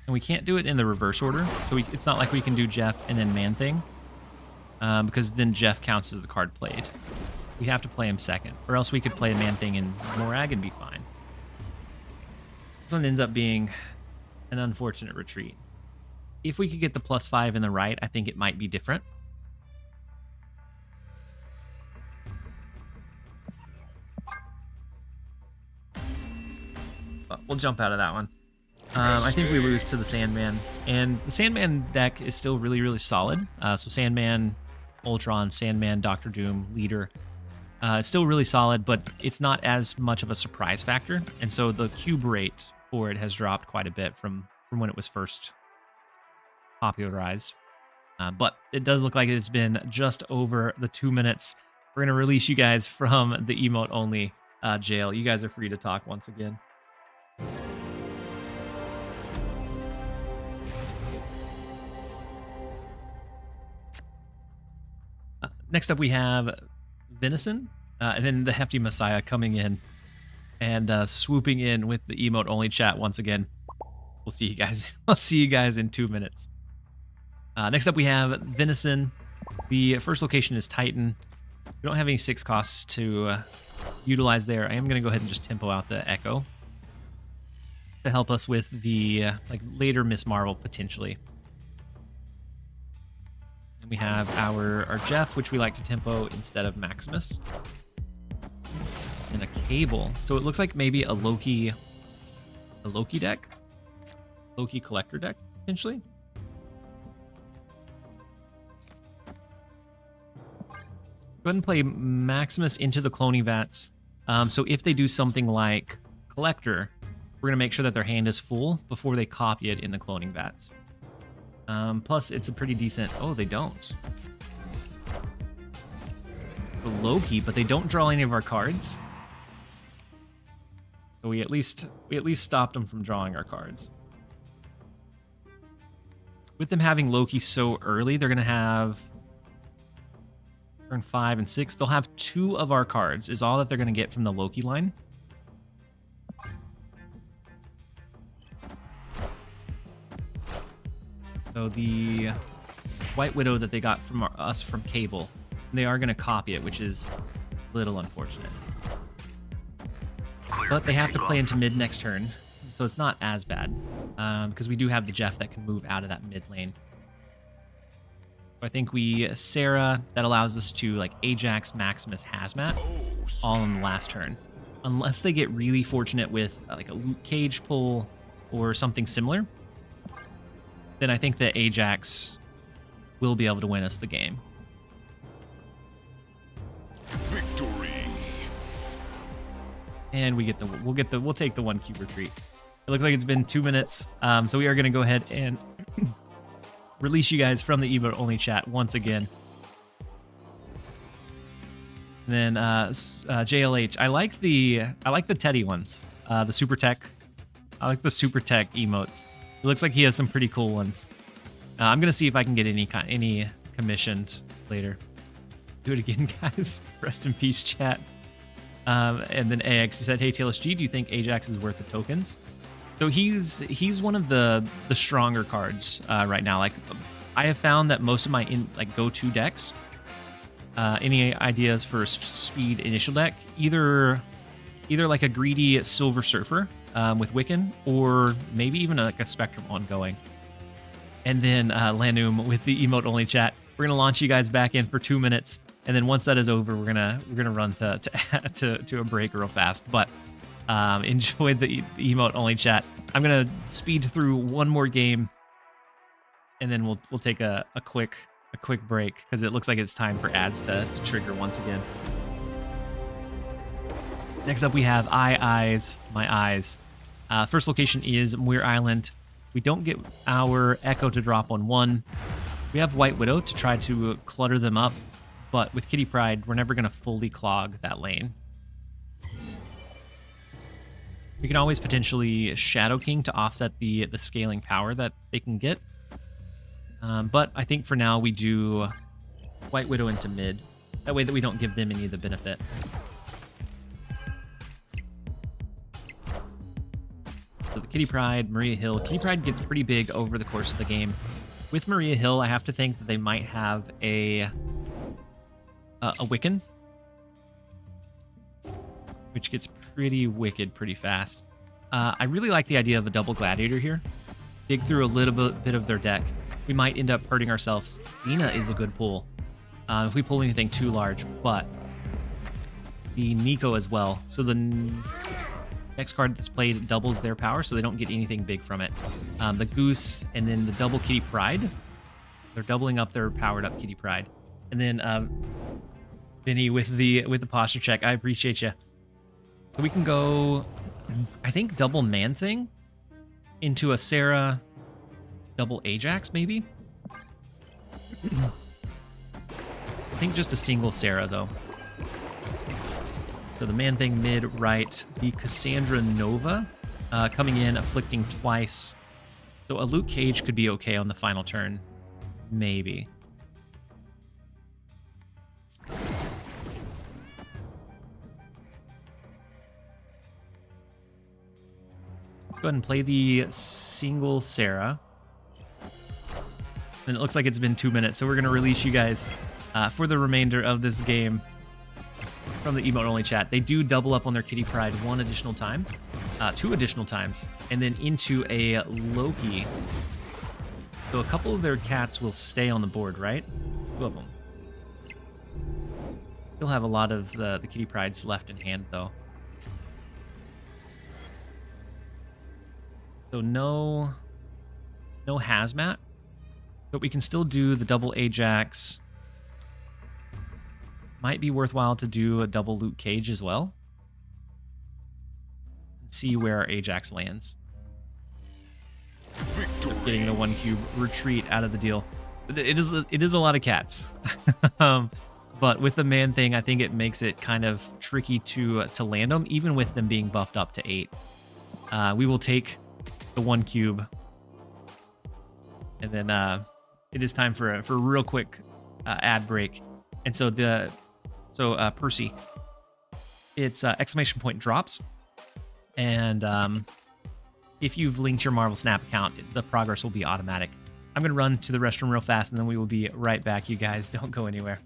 And we can't do it in the reverse order, so it's not like we can do Jeff and then Man-Thing. Because then Jeff counts as the card played. We have to play him second, or else we could play Man-Thing and Morag and be fine. This one ends up being an unfortunate retreat. If we could get the +5 in the right, I think it might be different. But we'll jump out of that one. I think we lose to the Sandman, and the Sandman deck is still really, really solid. So Sandman, Ultron, Sandman, Doctor Doom, Leader. It's still really solid, but it's not as much of a surprise factor. And so the cube rate for it has dropped quite a bit from when it was first popularized. But it does look like it's been just over the 2 minutes. We're going to release you guys from the emote only jail. You guys are free to talk once again. Next up, we have Venison, and then the Hefty Messiah coming in and swooping in with the emote only chat once again. We'll see you guys. I'll see you guys in 2 minutes. Next up, we have Venison. The first location is Titan. We don't have any 6 costs to utilize there. I am going to go ahead and just tempo out the Echo to help us with the later Miss Marvel potentially. We have our Jeff, which we like to tempo instead of Maximus. And a Cable. So it looks like maybe a Loki deck? Loki collector deck, potentially? Go ahead and play Maximus into the cloning vats. So if they do something like Collector, we're going to make sure that their hand is full before they copy it in the cloning vats. Plus, it's a pretty decent... Oh, they don't. So Loki, but they don't draw any of our cards. So we at least stopped them from drawing our cards. With them having Loki so early, they're going to have turn 5 and 6. They'll have 2 of our cards is all that they're going to get from the Loki line. So the White Widow that they got from us from Cable, they are going to copy it, which is a little unfortunate. But they have to play into mid next turn, so it's not as bad, because we do have the Jeff that can move out of that mid lane. So I think we Sarah, that allows us to like Ajax, Maximus, Hazmat, all in the last turn. Unless they get really fortunate with like a Luke Cage pull or something similar, then I think that Ajax will be able to win us the game. Victory. And we'll take the 1 cube retreat. It looks like it's been 2 minutes, so we are going to go ahead and release you guys from the emote only chat once again. And then JLH, I like the Teddy ones, the Super Tech. I like the Super Tech emotes. It looks like he has some pretty cool ones. I'm gonna see if I can get any commissioned later. Do it again, guys. Rest in peace, chat. And then AX said, "Hey TLSG, do you think Ajax is worth the tokens?" So he's one of the stronger cards right now. Like I have found that most of my go-to decks. Any ideas for speed initial deck? Either like a greedy Silver Surfer with Wiccan, or maybe even like a Spectrum ongoing. And then Lanum with the emote only chat. We're gonna launch you guys back in for 2 minutes, and then once that is over, we're gonna run to a break real fast. But enjoy the emote only chat. I'm gonna speed through one more game, and then we'll take a quick break because it looks like it's time for ads to trigger once again. Next up, we have My Eyes. First location is Muir Island. We don't get our Echo to drop on 1. We have White Widow to try to clutter them up, but with Kitty Pryde, we're never going to fully clog that lane. We can always potentially Shadow King to offset the scaling power that they can get. But I think for now we do White Widow into mid. That way that we don't give them any of the benefit. So the Kitty Pryde, Maria Hill. Kitty Pryde gets pretty big over the course of the game. With Maria Hill, I have to think that they might have a Wiccan, which gets pretty wicked pretty fast. I really like the idea of a double Gladiator here. Dig through a little bit of their deck. We might end up hurting ourselves. Dina is a good pull if we pull anything too large, but the Nico as well. So the next card that's played doubles their power, so they don't get anything big from it. The Goose, and then the double Kitty Pryde. They're doubling up their powered up Kitty Pryde. And then Vinny with the posture check. I appreciate you. So we can go, I think, double Man Thing into a Sarah double Ajax, maybe? I think just a single Sarah, though. So the Man Thing mid right, the Cassandra Nova coming in, afflicting twice. So a Luke Cage could be okay on the final turn, maybe. Go ahead and play the single Sarah. And it looks like it's been 2 minutes, so we're going to release you guys for the remainder of this game from the emote only chat. They do double up on their Kitty Pryde 1 additional time, 2 additional times, and then into a Loki. So a couple of their cats will stay on the board, right? 2 of them. Still have a lot of the Kitty Prydes left in hand, though. So no Hazmat, but we can still do the double Ajax. Might be worthwhile to do a double Luke Cage as well. And see where our Ajax lands. Victory. getting the 1 cube retreat out of the deal. It is a lot of cats. But with the man thing, I think it makes it kind of tricky to land them, even with them being buffed up to 8. We will take the 1 cube. And then it is time for a real quick ad break. And so Percy, it's exclamation point drops. And if you've linked your Marvel Snap account, the progress will be automatic. I'm going to run to the restroom real fast, and then we will be right back. You guys don't go anywhere.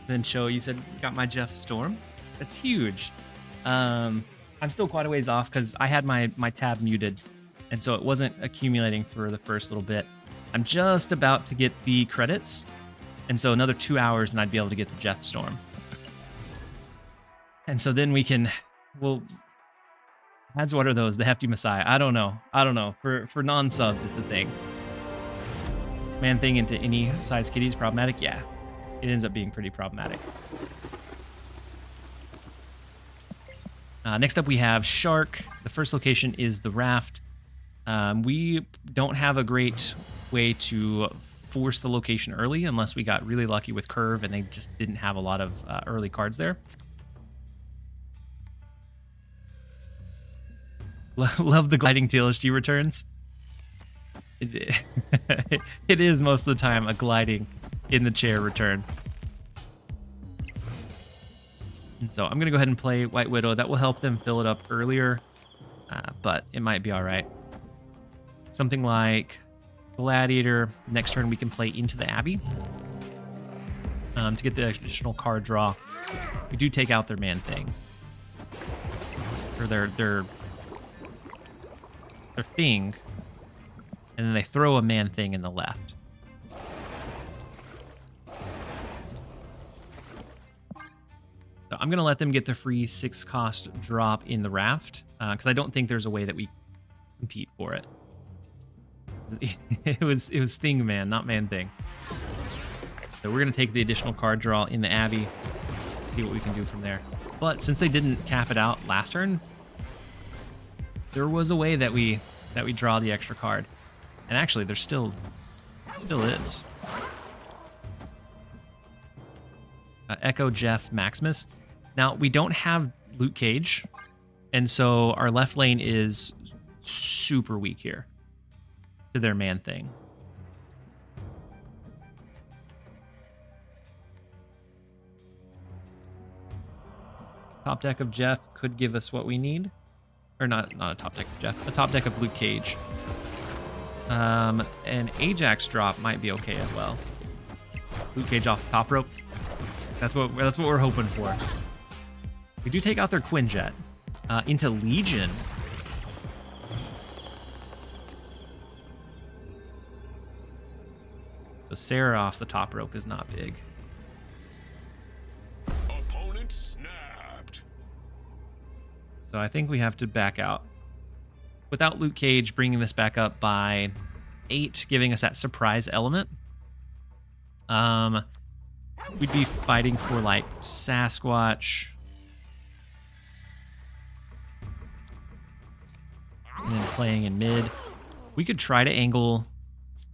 Then show you said got my Jeff Storm. That's huge. I'm still quite a ways off because I had my tab muted, and so it wasn't accumulating for the first little bit. I'm just about to get the credits, and so another 2 hours and I'd be able to get the Jeff Storm. And so then we'll ads. What are those? The Hefty Messiah. I don't know. For non-subs, it's the thing. Man thing into any size kitty is problematic. Yeah. It ends up being pretty problematic. Next up, we have Shark. The first location is the raft. We don't have a great way to force the location early unless we got really lucky with Curve and they just didn't have a lot of early cards there. Love the gliding TLSG returns. It is most of the time a gliding in the chair return. And so I'm going to go ahead and play White Widow. That will help them fill it up earlier, but it might be all right. Something like Gladiator. Next turn we can play into the Abbey to get the additional card draw. We do take out their man thing. Or their thing. And then they throw a man thing in the left. So I'm going to let them get the free 6-cost drop in the raft, because I don't think there's a way that we compete for it. It was Thing Man, not Man Thing. So we're going to take the additional card draw in the Abbey, see what we can do from there. But since they didn't cap it out last turn, there was a way that we draw the extra card. And actually, there still is. Echo Jeff Maximus. Now, we don't have Luke Cage, and so our left lane is super weak here to their man thing. Top deck of Jeff could give us what we need. Or not a top deck of Jeff, a top deck of Luke Cage. An Ajax drop might be okay as well. Luke Cage off the top rope. That's what we're hoping for. We do take out their Quinjet into Legion. So Sarah off the top rope is not big. Opponent snapped. So I think we have to back out. Without Luke Cage bringing this back up by 8, giving us that surprise element. We'd be fighting for like Sasquatch. And then playing in mid. We could try to angle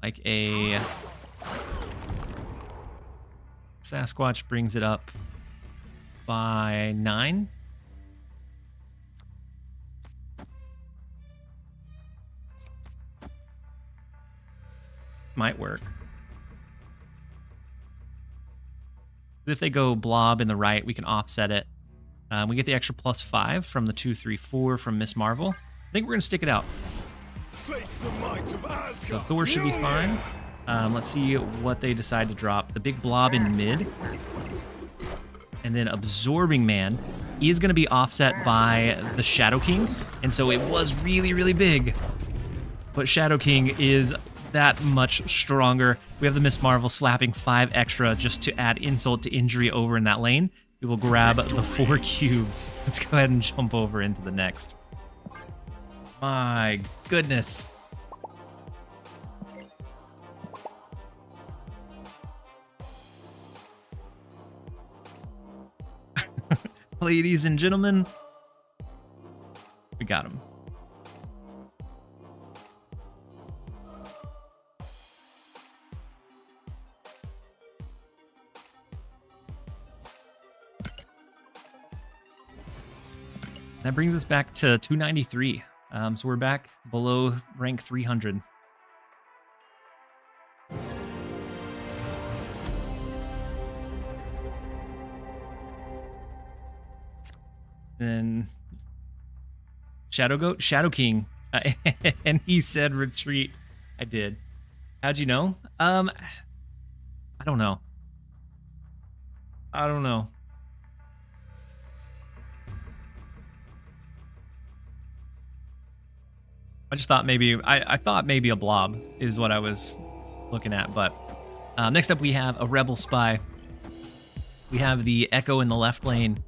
like a Sasquatch brings it up by 9. Might work. If they go blob in the right, we can offset it. We get the extra +5 from the 2, 3, 4 from Miss Marvel. I think we're going to stick it out. Face the might of Asgard. So Thor should be fine. Let's see what they decide to drop. The big blob in mid. And then Absorbing Man is going to be offset by the Shadow King. And so it was really, really big. But Shadow King is that much stronger. We have the Miss Marvel slapping 5 extra just to add insult to injury over in that lane. We will grab the 4 cubes. Let's go ahead and jump over into the next. My goodness. Ladies and gentlemen, we got him. That brings us back to 293. So we're back below rank 300. Then Shadow Goat, Shadow King, and he said retreat. I did. How'd you know? I don't know. I don't know. I just thought maybe, I thought maybe a blob is what I was looking at, but next up we have a Rebel Spy. We have the Echo in the left lane.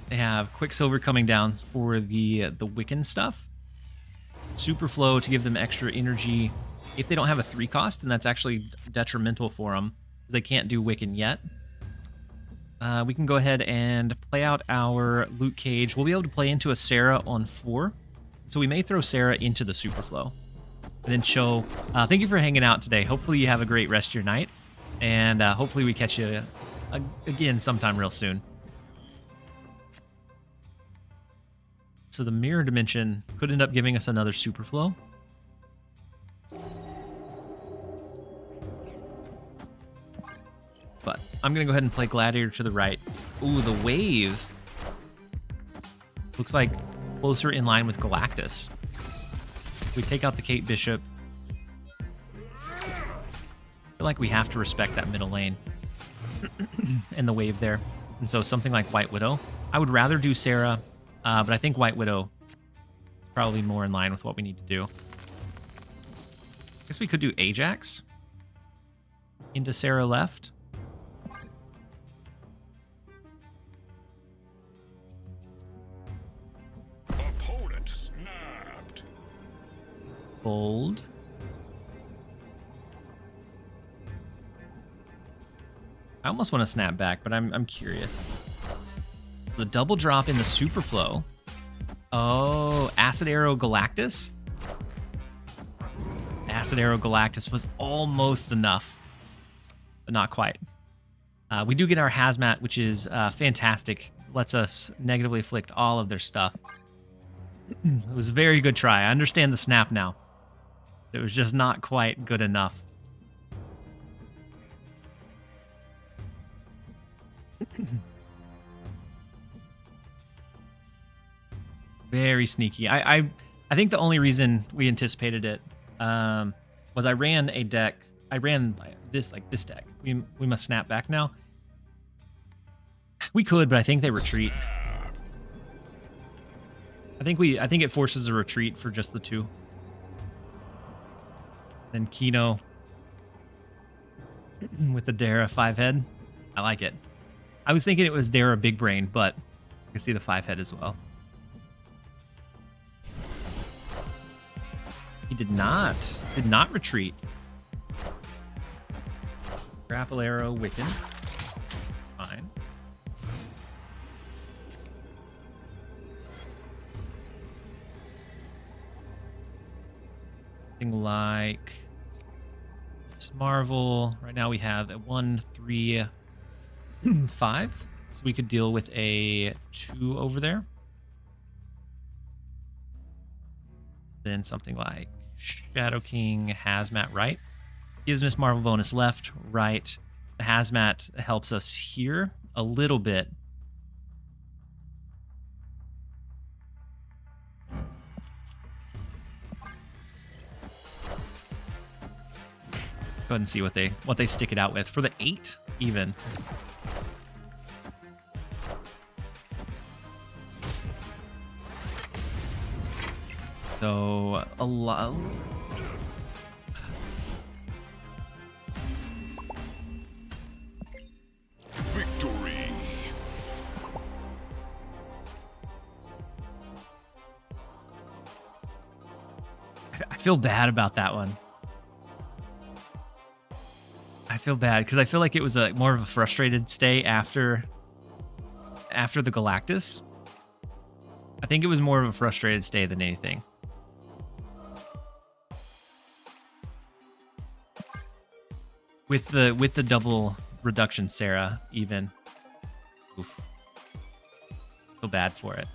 They have Quicksilver coming down for the Wiccan stuff. Superflow to give them extra energy. If they don't have a 3 cost, then that's actually detrimental for them. They can't do Wiccan yet. We can go ahead and play out our Luke Cage. We'll be able to play into a Sarah on 4. So we may throw Sarah into the Superflow. And then show, thank you for hanging out today. Hopefully you have a great rest of your night. And hopefully we catch you again sometime real soon. So the Mirror Dimension could end up giving us another Superflow. But I'm going to go ahead and play Gladiator to the right. Ooh, the Wave. Looks like closer in line with Galactus. We take out the Kate Bishop. I feel like we have to respect that middle lane. And the Wave there. And so something like White Widow. I would rather do Sarah, but I think White Widow is probably more in line with what we need to do. I guess we could do Ajax into Sarah left. Opponent snapped. Bold. I almost want to snap back, but I'm curious. The double drop in the Superflow. Oh, Acid Arrow Galactus? Acid Arrow Galactus was almost enough, but not quite. We do get our Hazmat, which is fantastic. Lets us negatively afflict all of their stuff. It was a very good try. I understand the snap now. It was just not quite good enough. Very sneaky. I think the only reason we anticipated it was I ran a deck. I ran this deck. We must snap back now. We could, but I think they retreat. I think it forces a retreat for just the 2. Then Kino with the Dara 5-head. I like it. I was thinking it was Dara Big Brain, but I can see the 5-head as well. He did not retreat. Grapple Arrow Wiccan. Fine. Something like Marvel. Right now we have a 1, 3, 5. So we could deal with a 2 over there. Then something like Shadow King, Hazmat, right? Gives Miss Marvel bonus left, right. The Hazmat helps us here a little bit. Go ahead and see what they stick it out with for the 8 even. So a lot. Victory. I feel bad about that one. I feel bad because I feel like it was a more of a frustrated stay after the Galactus. I think it was more of a frustrated stay than anything. With the double reduction Sarah even. Oof. Feel bad for it.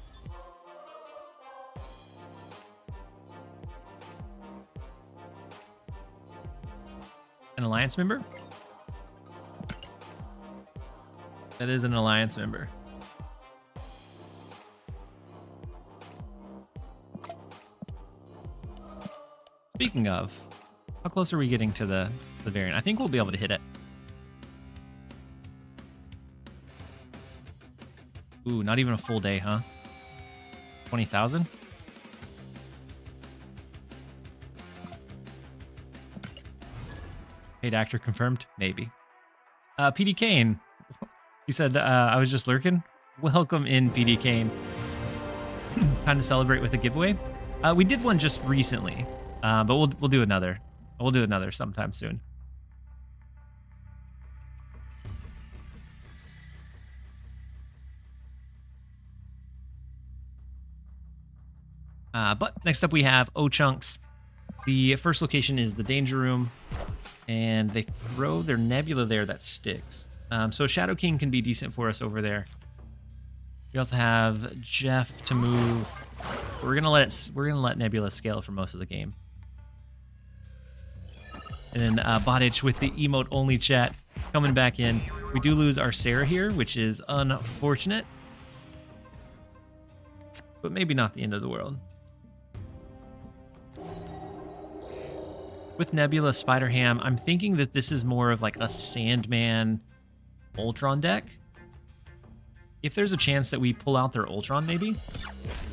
An Alliance member? That is an Alliance member. Speaking of, how close are we getting to the variant? I think we'll be able to hit it. Ooh, not even a full day, huh? 20,000? Paid actor confirmed? Maybe. PD Kane. He said, I was just lurking. Welcome in, PD Kane. Time to celebrate with a giveaway. We did one just recently, but we'll do another. We'll do another sometime soon. But next up we have O-Chunks. The first location is the Danger Room, and they throw their Nebula there that sticks. So Shadow King can be decent for us over there. We also have Jeff to move. We're gonna let Nebula scale for most of the game. And then Botich with the emote only chat coming back in. We do lose our Sarah here, which is unfortunate, but maybe not the end of the world. With Nebula Spider-Ham, I'm thinking that this is more of like a Sandman Ultron deck. If there's a chance that we pull out their Ultron maybe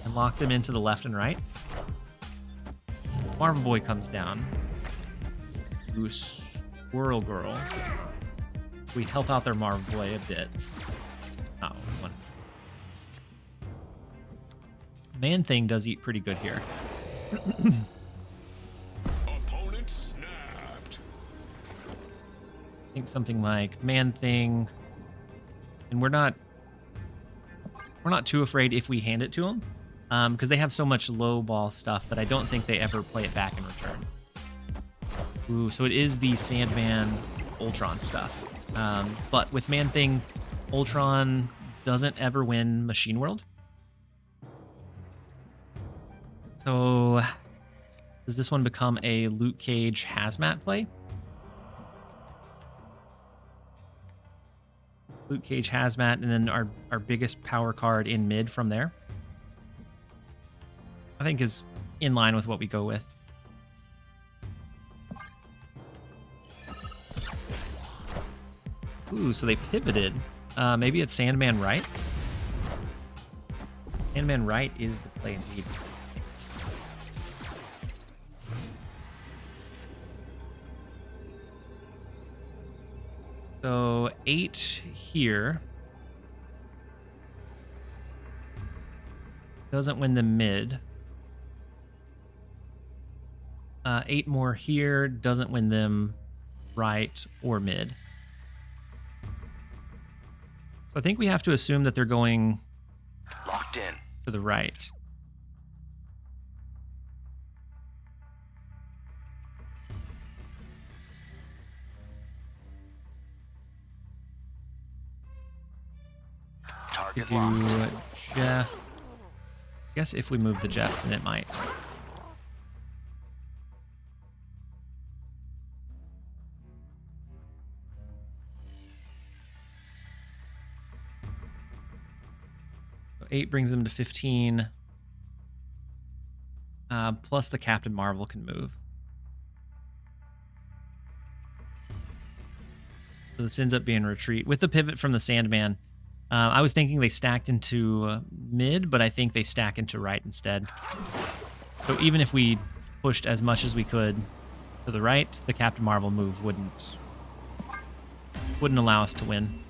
and lock them into the left and right. Marvel Boy comes down. Ooh, Squirrel Girl. We help out their Marvel Boy a bit. Oh, one. Man Thing does eat pretty good here. Opponent snapped. I think something like Man Thing, and we're not too afraid if we hand it to them, because they have so much low ball stuff that I don't think they ever play it back in return. Ooh, so it is the Sandman Ultron stuff, but with Man Thing, Ultron doesn't ever win Machine World. So does this one become a Luke Cage Hazmat play? Luke Cage Hazmat, and then our biggest power card in mid from there. think is in line with what we go with. Ooh, so they pivoted. Maybe it's Sandman right? Sandman right is the play indeed. So 8 here. Doesn't win the mid. 8 more here. Doesn't win them right or mid. So I think we have to assume that they're going Locked in. to the right. Target Do locked. Jeff. I guess if we move the Jeff, then it might. So 8 brings them to 15. Plus the Captain Marvel can move. So this ends up being retreat. With the pivot from the Sandman, I was thinking they stacked into mid, but I think they stack into right instead. So even if we pushed as much as we could to the right, the Captain Marvel move wouldn't allow us to win.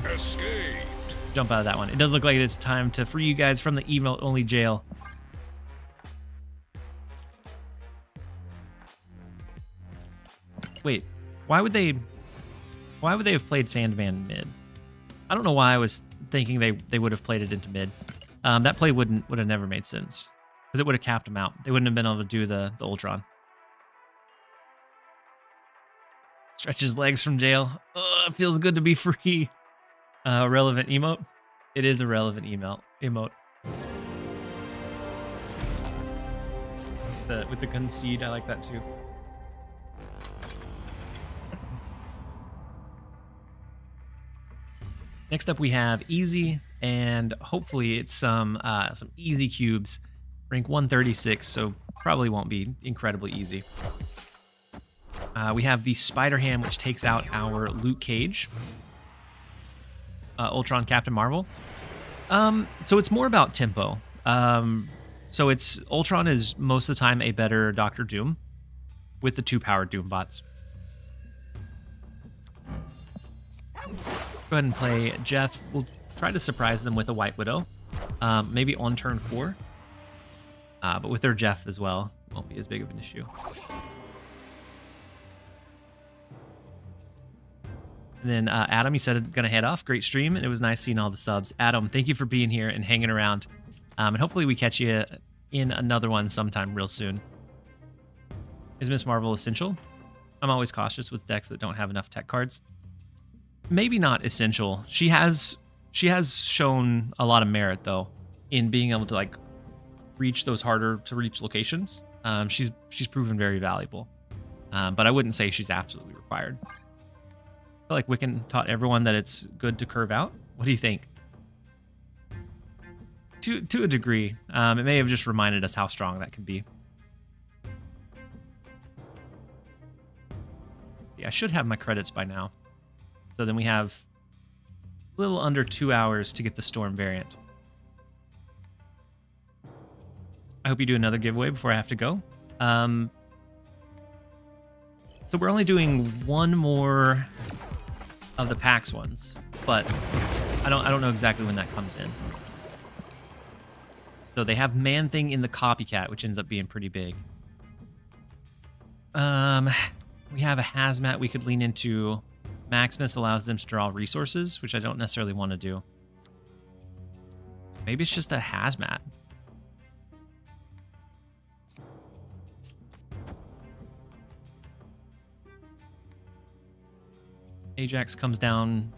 Escaped. Jump out of that one. It does look like it's time to free you guys from the email-only jail. Wait, why would they have played Sandman mid? I don't know why I was thinking they would have played it into mid. That play would have never made sense because it would have capped them out. They wouldn't have been able to do the Ultron. Stretch his legs from jail. It feels good to be free. Relevant emote. It is a relevant emote. With the concede, I like that too. Next up, we have easy, and hopefully it's some easy cubes. Rank 136, so probably won't be incredibly easy. We have the Spider Ham, which takes out our Luke Cage. Ultron, Captain Marvel. So it's more about tempo. So it's Ultron is most of the time a better Doctor Doom with the 2 powered Doom bots. Go ahead and play Jeff. We'll try to surprise them with a White Widow, maybe on turn 4. But with their Jeff as well, it won't be as big of an issue. And then Adam, you said gonna head off. Great stream, and it was nice seeing all the subs. Adam, thank you for being here and hanging around. And hopefully we catch you in another one sometime real soon. Is Miss Marvel essential? I'm always cautious with decks that don't have enough tech cards. Maybe not essential. She has shown a lot of merit though in being able to like reach those harder to reach locations. She's proven very valuable. But I wouldn't say she's absolutely required. I feel like Wiccan taught everyone that it's good to curve out. What do you think? To a degree, it may have just reminded us how strong that can be. Yeah, I should have my credits by now. So then we have a little under 2 hours to get the Storm variant. I hope you do another giveaway before I have to go. So we're only doing one more of the PAX ones, but I don't know exactly when that comes in. So they have Man-Thing in the Copycat, which ends up being pretty big. We have a Hazmat we could lean into. Maximus allows them to draw resources, which I don't necessarily want to do. Maybe it's just a Hazmat. Ajax comes down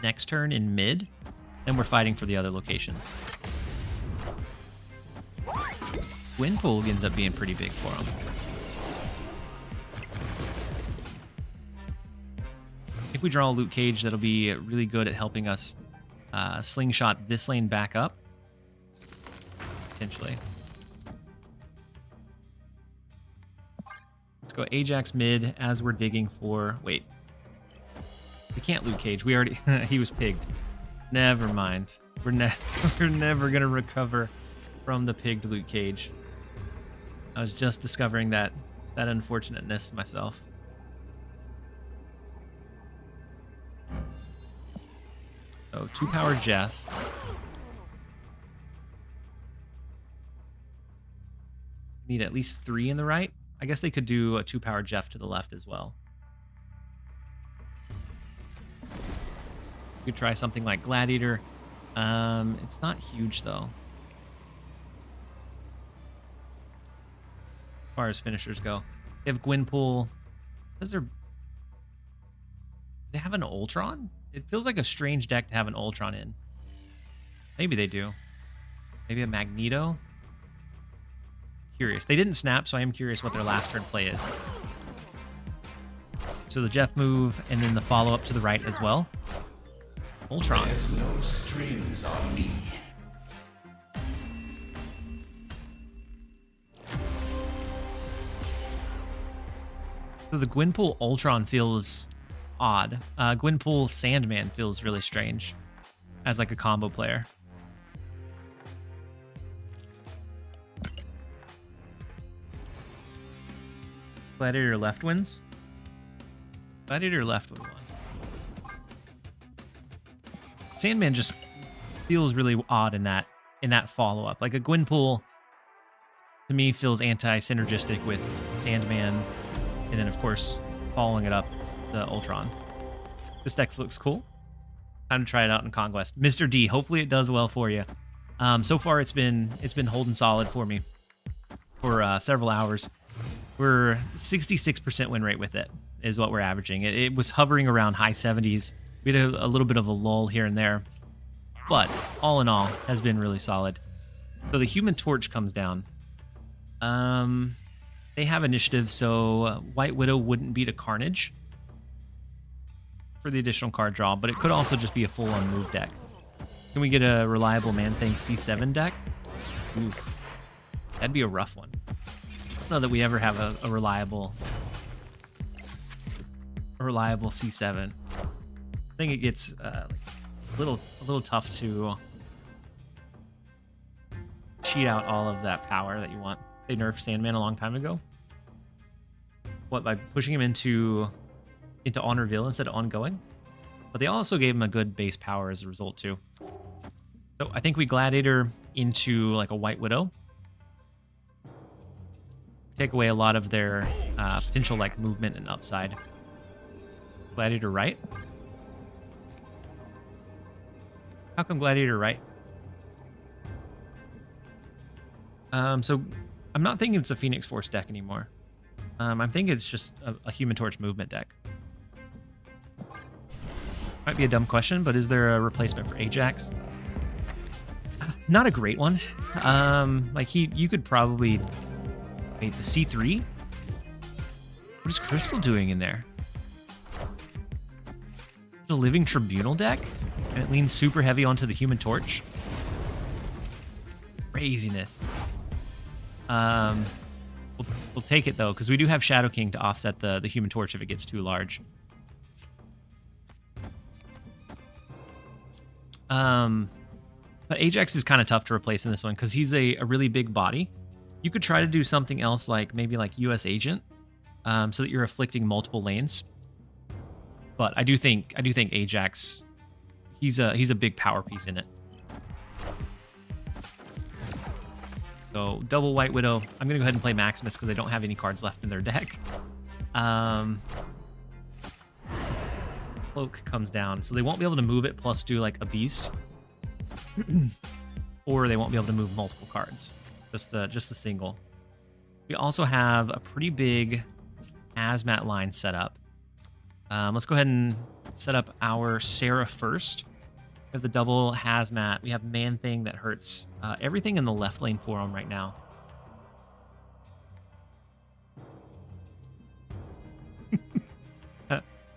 next turn in mid, and we're fighting for the other locations. Gwynpool ends up being pretty big for him. If we draw a Luke Cage, that'll be really good at helping us slingshot this lane back up. potentially. Let's go Ajax mid as we're digging for... Wait. We can't loot cage. We already... he was pigged. Never mind. We're never going to recover from the pigged loot cage. I was just discovering that unfortunateness myself. So 2-power Jeff. Need at least 3 in the right. I guess they could do a 2-power Jeff to the left as well. You could try something like Gladiator. It's not huge though. As far as finishers go. They have Gwynpool. They have an Ultron? It feels like a strange deck to have an Ultron in. Maybe they do. Maybe a Magneto? Curious. They didn't snap, so I am curious what their last turn play is. So the Jeff move, and then the follow-up to the right as well. Ultron. There's no strings on me. So the Gwynpool Ultron feels odd. Gwynpool Sandman feels really strange as like a combo player. Gladiator left wins. Gladiator left would win. Sandman just feels really odd in that follow-up. Like a Gwynpool to me feels anti-synergistic with Sandman, and then of course following it up is the Ultron. This deck looks cool. Time to try it out in Conquest. Mr. D, hopefully it does well for you. So far it's been holding solid for me for several hours. We're 66% win rate with it is what we're averaging. It was hovering around high 70s. We had a little bit of a lull here and there, but all in all has been really solid. So the Human Torch comes down. They have initiative, so White Widow wouldn't beat a Carnage for the additional card draw, but it could also just be a full-on move deck. Can we get a reliable Man-Thing C7 deck? Oof. That'd be a rough one. I don't know that we ever have a reliable C7. I think it gets a little tough to cheat out all of that power that you want. They nerfed Sandman a long time ago. What, by pushing him into on reveal instead of ongoing? But they also gave him a good base power as a result too. So I think we Gladiator into like a White Widow. Take away a lot of their potential like movement and upside. Gladiator right. How come Gladiator right? So I'm not thinking it's a Phoenix Force deck anymore. I'm thinking it's just a Human Torch movement deck. Might be a dumb question, but is there a replacement for Ajax? Not a great one. Like you could probably... Wait, the C3? What is Crystal doing in there? The Living Tribunal deck? And it leans super heavy onto the Human Torch? Craziness. We'll take it though, because we do have Shadow King to offset the Human Torch if it gets too large. But Ajax is kind of tough to replace in this one because he's a really big body. You could try to do something else like maybe like US Agent, so that you're afflicting multiple lanes. But I do think Ajax, he's a big power piece in it. So double White Widow. I'm gonna go ahead and play Maximus because they don't have any cards left in their deck. Cloak comes down, so they won't be able to move it plus do like a beast, or they won't be able to move multiple cards. Just the single. We also have a pretty big hazmat line set up. Let's go ahead and set up our Sarah first. We have the double hazmat. We have Man-Thing that hurts everything in the left lane for him right now.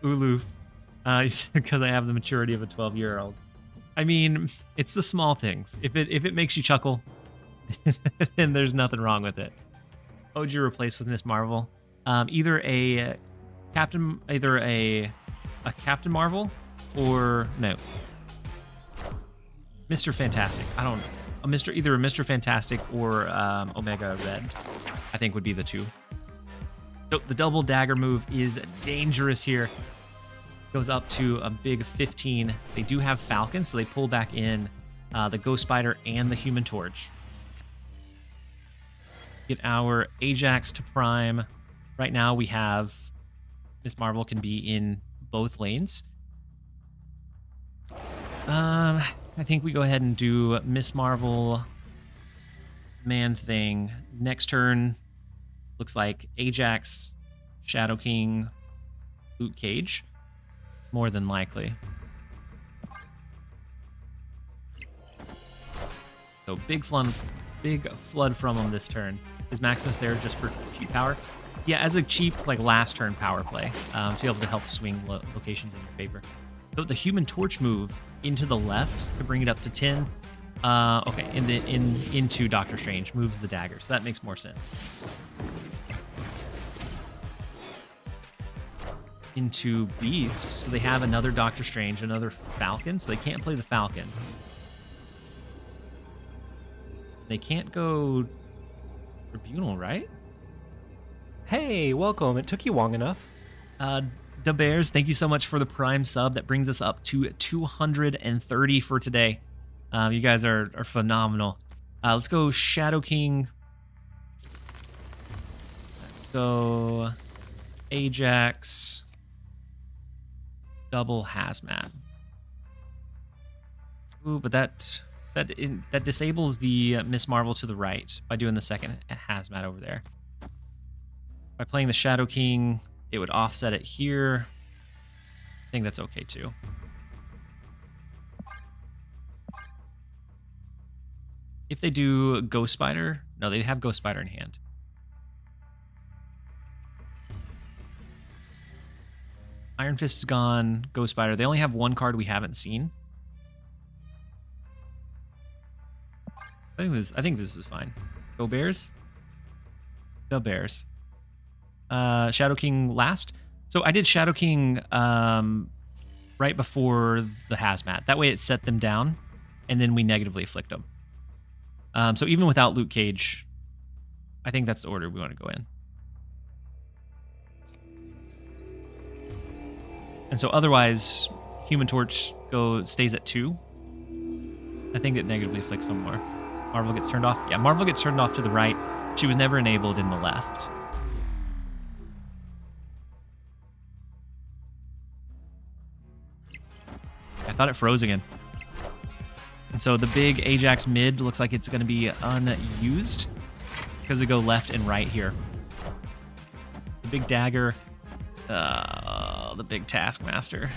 Uluf. Because I have the maturity of a 12-year-old. I mean, it's the small things. If it makes you chuckle, and there's nothing wrong with it. What would you replace with Miss Marvel? Either a Captain Marvel or no. Mr. Fantastic. I don't know. Either a Mr. Fantastic or Omega Red, I think would be the two. So the double dagger move is dangerous here. Goes up to a big 15. They do have Falcon, so they pull back in the Ghost Spider and the Human Torch. Get our Ajax to prime. Right now we have Miss Marvel can be in both lanes. I think we go ahead and do Miss Marvel Man Thing. Next turn looks like Ajax, Shadow King, Luke Cage. More than likely. So big flood from him this turn. Is Maximus there just for cheap power? Yeah, as a cheap like last turn power play to be able to help swing locations in your favor. So the Human Torch move into the left to bring it up to 10. Okay, into Doctor Strange moves the dagger, so that makes more sense. Into Beast, so they have another Doctor Strange, another Falcon, so they can't play the Falcon. They can't go Tribunal, right? Hey, welcome. It took you long enough. The Bears, thank you so much for the Prime sub. That brings us up to 230 for today. You guys are phenomenal. Let's go Shadow King. Let's go Ajax. Double Hazmat. Ooh, but that disables the Miss Marvel to the right by doing the second Hazmat over there. By playing the Shadow King, it would offset it here. I think that's okay too. If they do Ghost Spider, no, they have Ghost Spider in hand. Iron Fist is gone. Ghost Spider. They only have one card we haven't seen. I think this is fine. Go Bears. The Bears. Shadow King last. So I did Shadow King right before the Hazmat. That way it set them down, and then we negatively afflict them. So even without Luke Cage, I think that's the order we want to go in. And so otherwise, Human Torch stays at 2. I think it negatively afflicts some more. Marvel gets turned off. Yeah, Marvel gets turned off to the right. She was never enabled in the left. I thought it froze again. And so the big Ajax mid looks like it's going to be unused because they go left and right here. The big dagger. The big Taskmaster.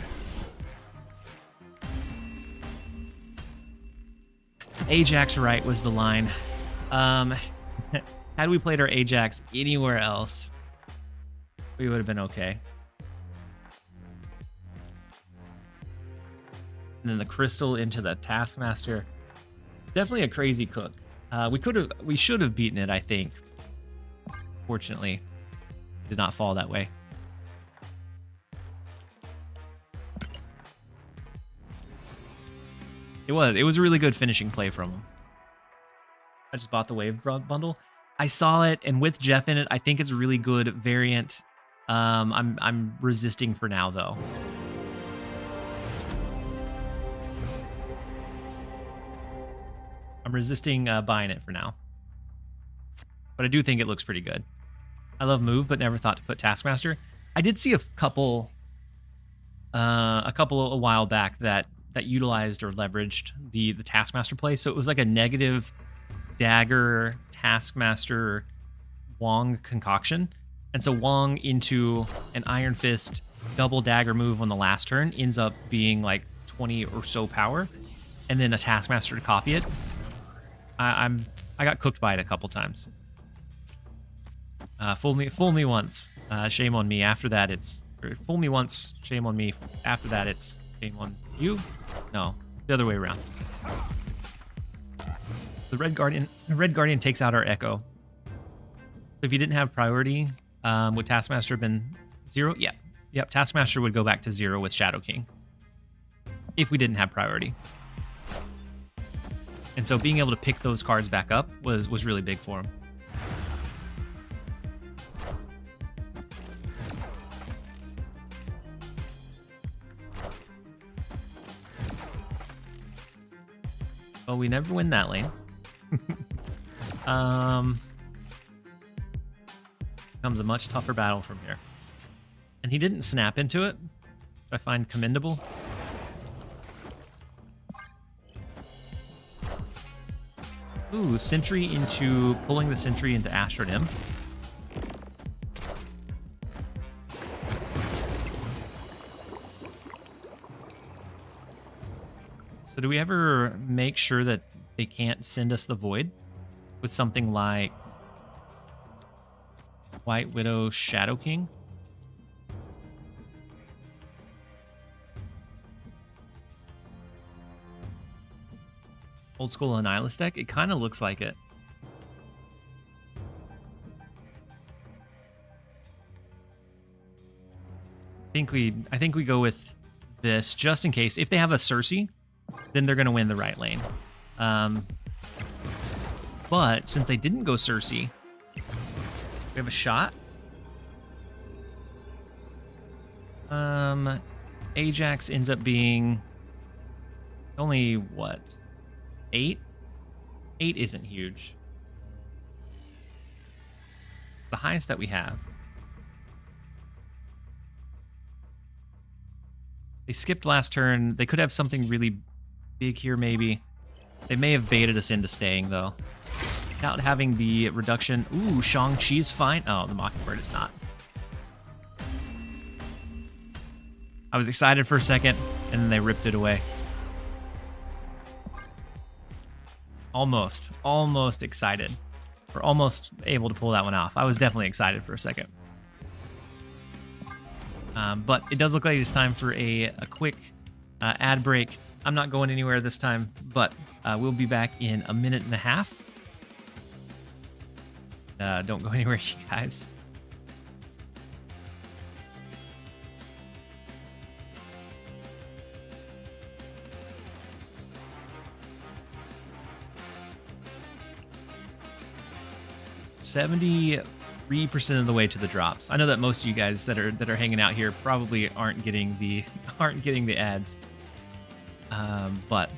Ajax right was the line. Had we played our Ajax anywhere else, we would have been okay. And then the crystal into the Taskmaster. Definitely a crazy cook. We should have beaten it, I think. Fortunately, it did not fall that way. It was a really good finishing play from him. I just bought the Wave bundle. I saw it, and with Jeff in it, I think it's a really good variant. I'm resisting for now, though. I'm resisting buying it for now. But I do think it looks pretty good. I love Move, but never thought to put Taskmaster. I did see a couple a while back that utilized or leveraged the Taskmaster play. So it was like a negative dagger Taskmaster Wong concoction. And so Wong into an Iron Fist double dagger move on the last turn ends up being like 20 or so power, and then a Taskmaster to copy it. I got cooked by it a couple times. Fool me once, shame on me. After that, fool me once, shame on me. After that, it's shame on you. No, the other way around. The Red Guardian takes out our Echo. So if you didn't have priority, would Taskmaster have been 0? Yeah. Yep, Taskmaster would go back to 0 with Shadow King. If we didn't have priority. And so being able to pick those cards back up was really big for him. Well, we never win that lane. Becomes a much tougher battle from here. And he didn't snap into it, which I find commendable. Ooh, Sentry into... pulling the Sentry into Astronym. So do we ever make sure that they can't send us the Void with something like White Widow Shadow King? Old school Annihilus deck? It kind of looks like it. I think we go with this just in case. If they have a Cersei, then they're going to win the right lane. But since they didn't go Cersei, we have a shot. Ajax ends up being only, what, 8? 8 isn't huge. It's the highest that we have. They skipped last turn. They could have something really big here, maybe. They may have baited us into staying, though. Without having the reduction. Ooh, Shang-Chi's fine. Oh, the Mockingbird is not. I was excited for a second, and then they ripped it away. Almost excited. We're almost able to pull that one off. I was definitely excited for a second. But it does look like it's time for a quick ad break. I'm not going anywhere this time, but we'll be back in a minute and a half. Don't go anywhere, you guys. $73% of the way to the drops. I know that most of you guys that are hanging out here probably aren't getting the ads, but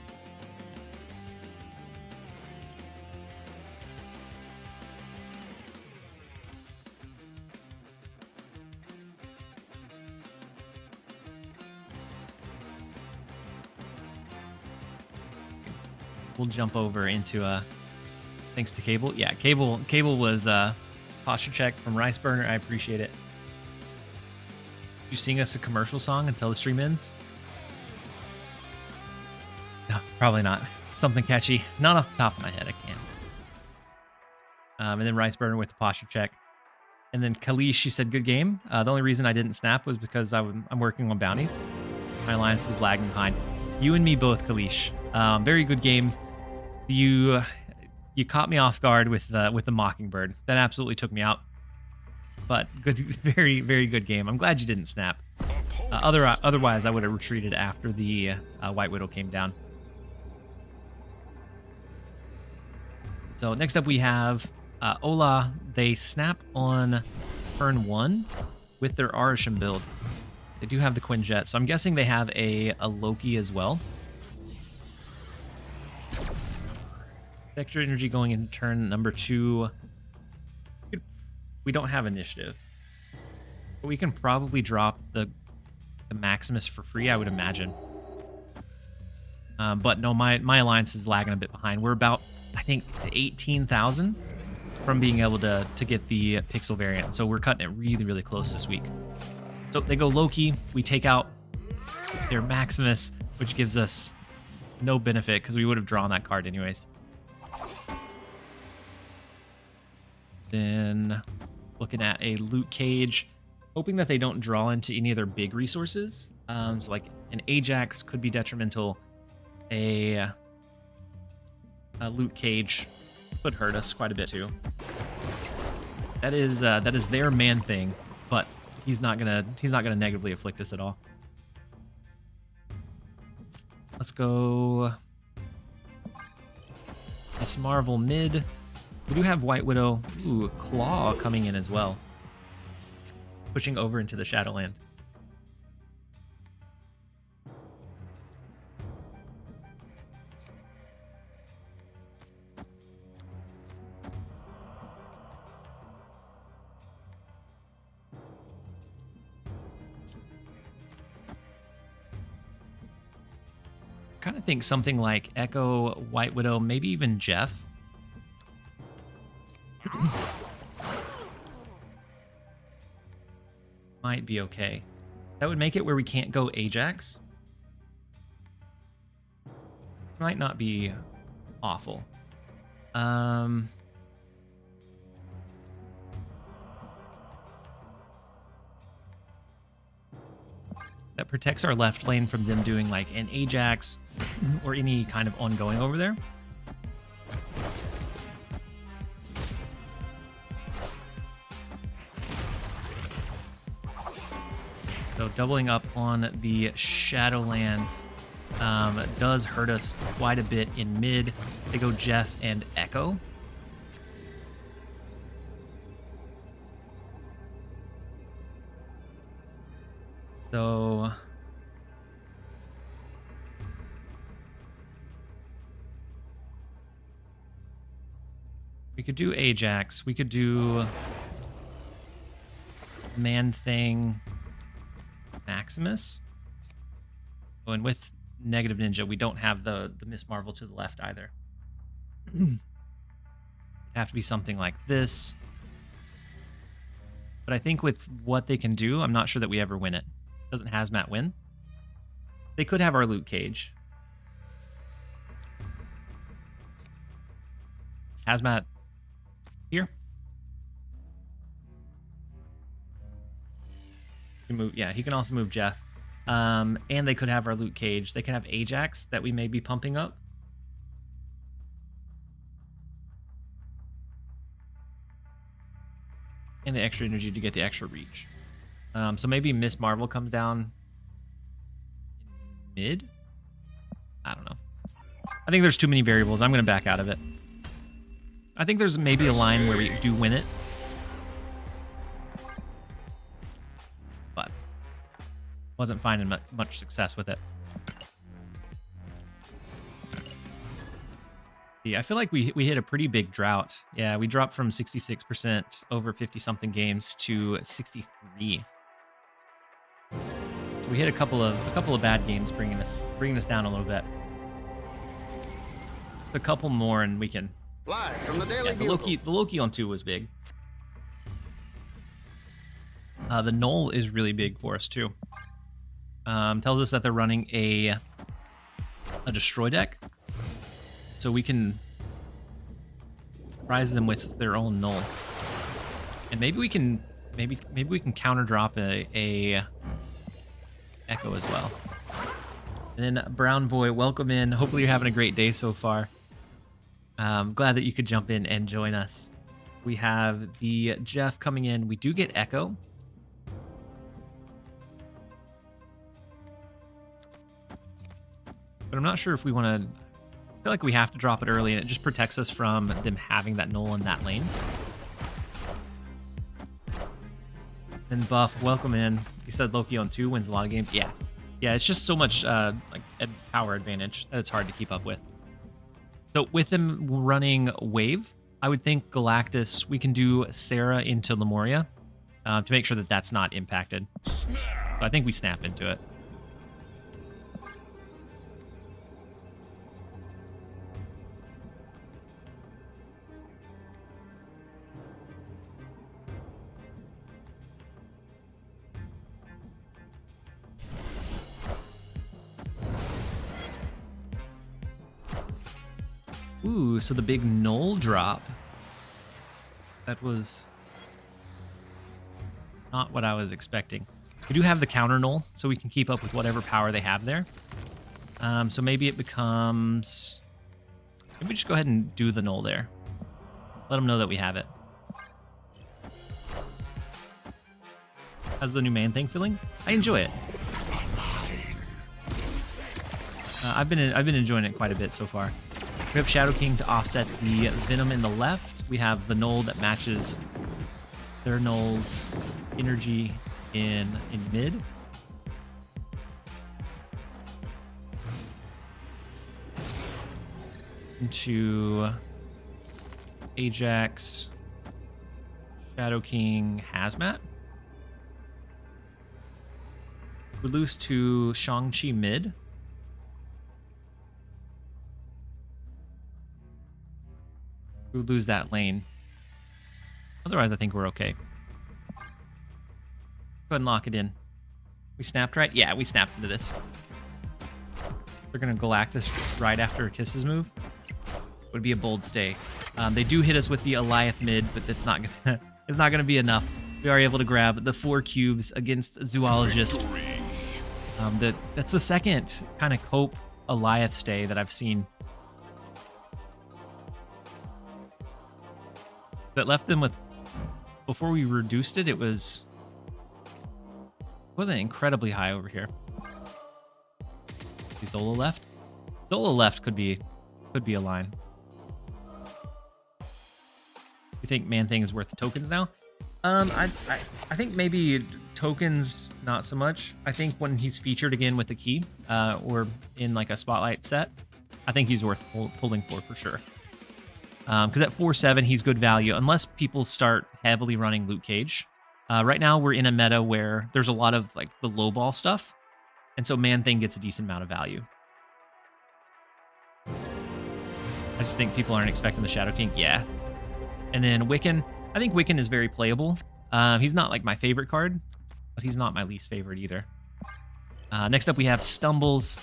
we'll jump over into thanks to Cable. Yeah, Cable was posture check from Rice Burner. I appreciate it. Did you sing us a commercial song until the stream ends? No, probably not. Something catchy. Not off the top of my head, I can't. And then Rice Burner with the posture check. And then Kalish, she said, good game. The only reason I didn't snap was because I'm working on bounties. My alliance is lagging behind. You and me both, Kalish. Very good game. You caught me off guard with the Mockingbird. That absolutely took me out. But good, very, very good game. I'm glad you didn't snap. Otherwise, I would have retreated after the White Widow came down. So next up we have Ola. They snap on turn 1 with their Arishem build. They do have the Quinjet, so I'm guessing they have a Loki as well. Extra energy going into turn number 2. We don't have initiative, but we can probably drop the Maximus for free, I would imagine. But no, my alliance is lagging a bit behind. We're about, I think, 18,000 from being able to get the pixel variant. So we're cutting it really, really close this week. So they go Loki. We take out their Maximus, which gives us no benefit because we would have drawn that card anyways. Then looking at a loot cage, hoping that they don't draw into any of their big resources. So like an Ajax could be detrimental. A loot cage could hurt us quite a bit too. That is their man thing, but he's not gonna negatively afflict us at all. Let's go Miss Marvel mid. We do have White Widow. Ooh, Claw coming in as well. Pushing over into the Shadowland. Kind of think something like Echo, White Widow, maybe even Jeff. Might be okay. That would make it where we can't go Ajax. Might not be awful. That protects our left lane from them doing like an Ajax or any kind of ongoing over there. So doubling up on the Shadowlands does hurt us quite a bit in mid. They go Jeff and Echo. So we could do Ajax. We could do Man-Thing Maximus. Oh, and with Negative Ninja, we don't have the Miss Marvel to the left either. It'd have to be something like this. But I think with what they can do, I'm not sure that we ever win it. Doesn't Hazmat win? They could have our loot cage. Hazmat here. He can move, yeah, he can also move Jeff. And they could have our loot cage. They can have Ajax that we may be pumping up. And the extra energy to get the extra reach. So maybe Miss Marvel comes down in mid? I don't know. I think there's too many variables. I'm going to back out of it. I think there's maybe a line where we do win it. But wasn't finding much success with it. Yeah, I feel like we hit a pretty big drought. Yeah, we dropped from 66% over 50-something games to 63. So we hit a couple of bad games, bringing us down a little bit. A couple more, and we can. Live from the Daily The Loki on 2 was big. The Null is really big for us too. Tells us that they're running a destroy deck, so we can surprise them with their own Null, and maybe we can counter drop a Echo as well. And then Brown Boy, welcome in. Hopefully you're having a great day so far. Glad that you could jump in and join us. We have the Jeff coming in. We do get Echo. But I'm not sure if we want to. I feel like we have to drop it early, and it just protects us from them having that Null in that lane. And Buff, welcome in. He said Loki on 2 wins a lot of games. Yeah. Yeah, it's just so much like power advantage that it's hard to keep up with. So with them running Wave, I would think Galactus, we can do Sarah into Lemuria to make sure that that's not impacted. So I think we snap into it. Ooh, so the big Null drop. That was not what I was expecting. We do have the counter Null, so we can keep up with whatever power they have there. So maybe it becomes Maybe just go ahead and do the null there. Let them know that we have it. How's the new man thing feeling? I enjoy it. I've been enjoying it quite a bit so far. We have Shadow King to offset the Venom in the left. We have the null that matches their null's energy in mid. Into Ajax, Shadow King, Hazmat. We lose to Shang-Chi mid. We would lose that lane. Otherwise, I think we're okay. Go ahead and lock it in. We snapped right? Yeah, we snapped into this. They're going to Galactus right after Kiss's move. Would be a bold stay. They do hit us with the Eliath mid, but it's not gonna be enough. We are able to grab the 4 cubes against Zoologist. That's the second kind of cope Eliath stay that I've seen. That left them with, before we reduced it, it wasn't incredibly high over here. Is Zola left? Zola left could be a line. You think Man Thing is worth tokens now? I think maybe tokens not so much. I think when he's featured again with the key, or in like a spotlight set, I think he's worth pulling for sure. Because at 4/7 he's good value unless people start heavily running Luke Cage. Right now we're in a meta where there's a lot of like the low ball stuff, and so Man Thing gets a decent amount of value. I just think people aren't expecting the Shadow King. Yeah. And then Wiccan. I think Wiccan is very playable. He's not like my favorite card, but he's not my least favorite either. Next up we have Stumbles.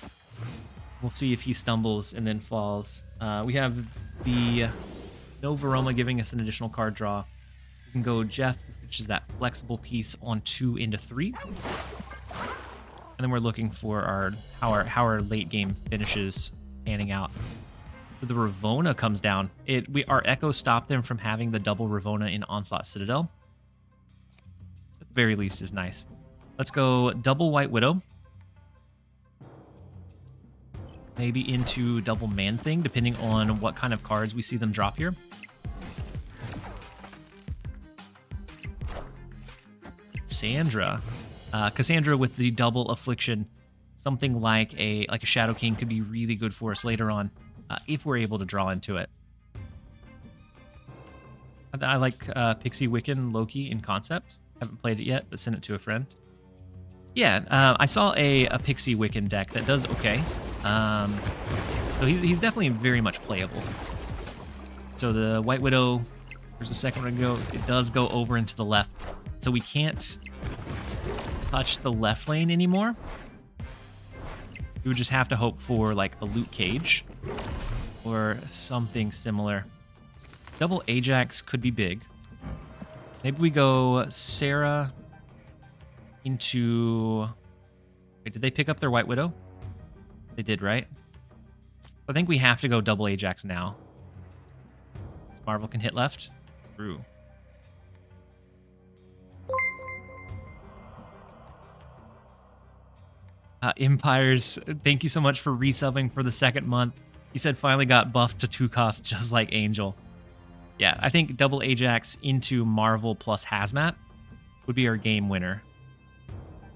We'll see if he stumbles and then falls. We have the Novaroma giving us an additional card draw. We can go Jeff, which is that flexible piece, on 2 into 3. And then we're looking for how our late game finishes panning out. The Ravona comes down. Our Echo stopped them from having the double Ravona in Onslaught Citadel. At the very least is nice. Let's go double White Widow. Maybe into double Man Thing, depending on what kind of cards we see them drop here. Cassandra with the double Affliction. Something like a Shadow King could be really good for us later on. If we're able to draw into it. I like Pixie Wiccan Loki in concept. Haven't played it yet, but sent it to a friend. Yeah, I saw a Pixie Wiccan deck that does okay. So he's definitely very much playable. So the White Widow, there's a second one to go. It does go over into the left. So we can't touch the left lane anymore. We would just have to hope for like a Luke Cage or something similar. Double Ajax could be big. Maybe we go Sarah into... Wait, did they pick up their White Widow? They did, right? I think we have to go double Ajax now. Marvel can hit left. True. Empires, thank you so much for resubbing for the 2nd month. He said finally got buffed to 2 cost just like Angel. Yeah, I think double Ajax into Marvel plus Hazmat would be our game winner.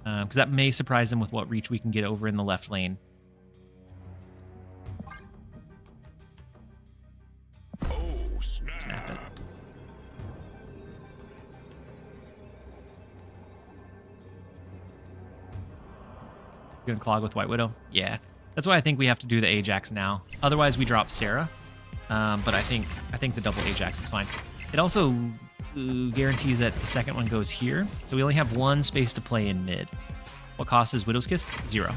Because that may surprise them with what reach we can get over in the left lane. Oh, Snap it. Gonna clog with White Widow. Yeah, that's why I think we have to do the Ajax now. Otherwise, we drop Sarah. But I think the double Ajax is fine. It also guarantees that the second one goes here, so we only have 1 space to play in mid. What cost is Widow's Kiss? 0.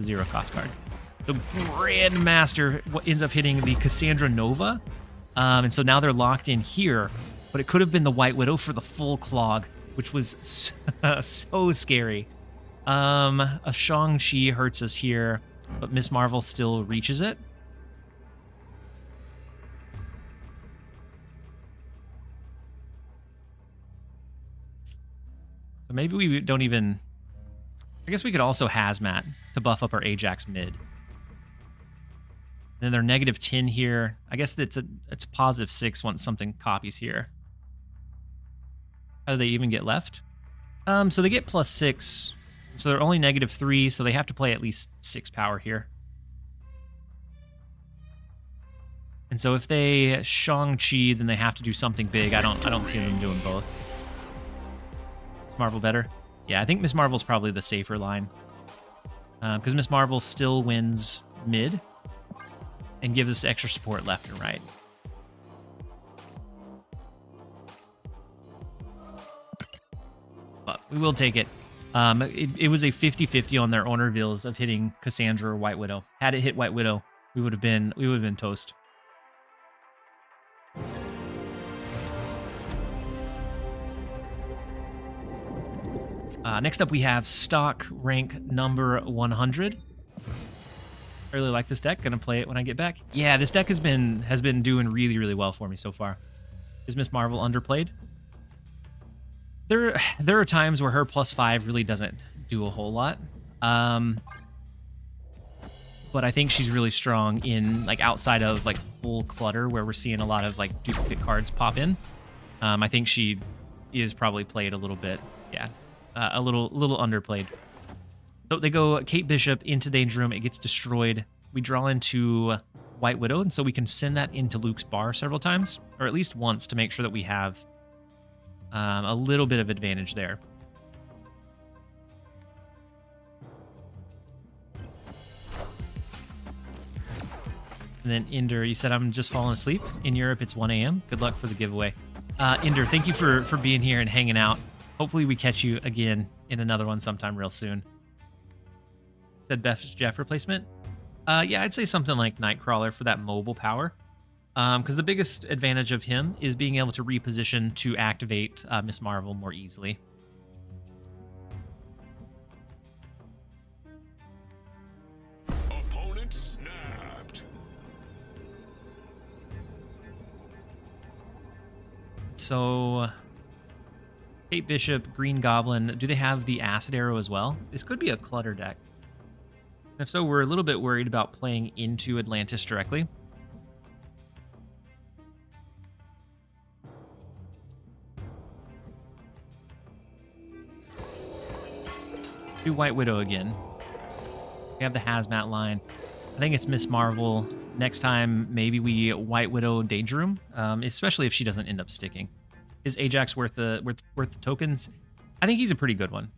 0 cost card. So Grandmaster ends up hitting the Cassandra Nova, and so now they're locked in here. But it could have been the White Widow for the full clog, which was so scary. A Shang-Chi hurts us here, but Miss Marvel still reaches it. But maybe we don't even... I guess we could also Hazmat to buff up our Ajax mid. Then they're -10 here. I guess it's +6 once something copies here. How do they even get left? So they get +6. So they're only -3, so they have to play at least 6 power here. And so if they Shang-Chi, then they have to do something big. I don't see them doing both. Is Marvel better? Yeah, I think Miss Marvel's probably the safer line. Because Miss Marvel still wins mid and gives us extra support left and right. But we will take it. It was a 50-50 on their own reveals of hitting Cassandra or White Widow. Had it hit White Widow, we would have been toast. Next up, we have stock rank number 100. I really like this deck. Gonna play it when I get back. Yeah, this deck has been doing really, really well for me so far. Is Miss Marvel underplayed? There are times where her +5 really doesn't do a whole lot. But I think she's really strong in like outside of like full clutter where we're seeing a lot of like duplicate cards pop in. I think she is probably played a little bit. Yeah. A little underplayed. So they go Kate Bishop into Danger Room. It gets destroyed. We draw into White Widow, and so we can send that into Luke's bar several times, or at least once, to make sure that we have a little bit of advantage there. And then Inder, you said I'm just falling asleep. In Europe, it's 1 a.m. Good luck for the giveaway. Inder, thank you for being here and hanging out. Hopefully we catch you again in another one sometime real soon. Said Beth's Jeff replacement. Yeah, I'd say something like Nightcrawler for that mobile power. Because the biggest advantage of him is being able to reposition to activate Miss Marvel more easily. Opponent snapped. So... Kate Bishop, Green Goblin, do they have the Acid Arrow as well? This could be a clutter deck. If so, we're a little bit worried about playing into Atlantis directly. Do White Widow again. We have the Hazmat line. I think it's Miss Marvel. Next time, maybe we White Widow Danger Room, especially if she doesn't end up sticking. Is Ajax worth the tokens? I think he's a pretty good one.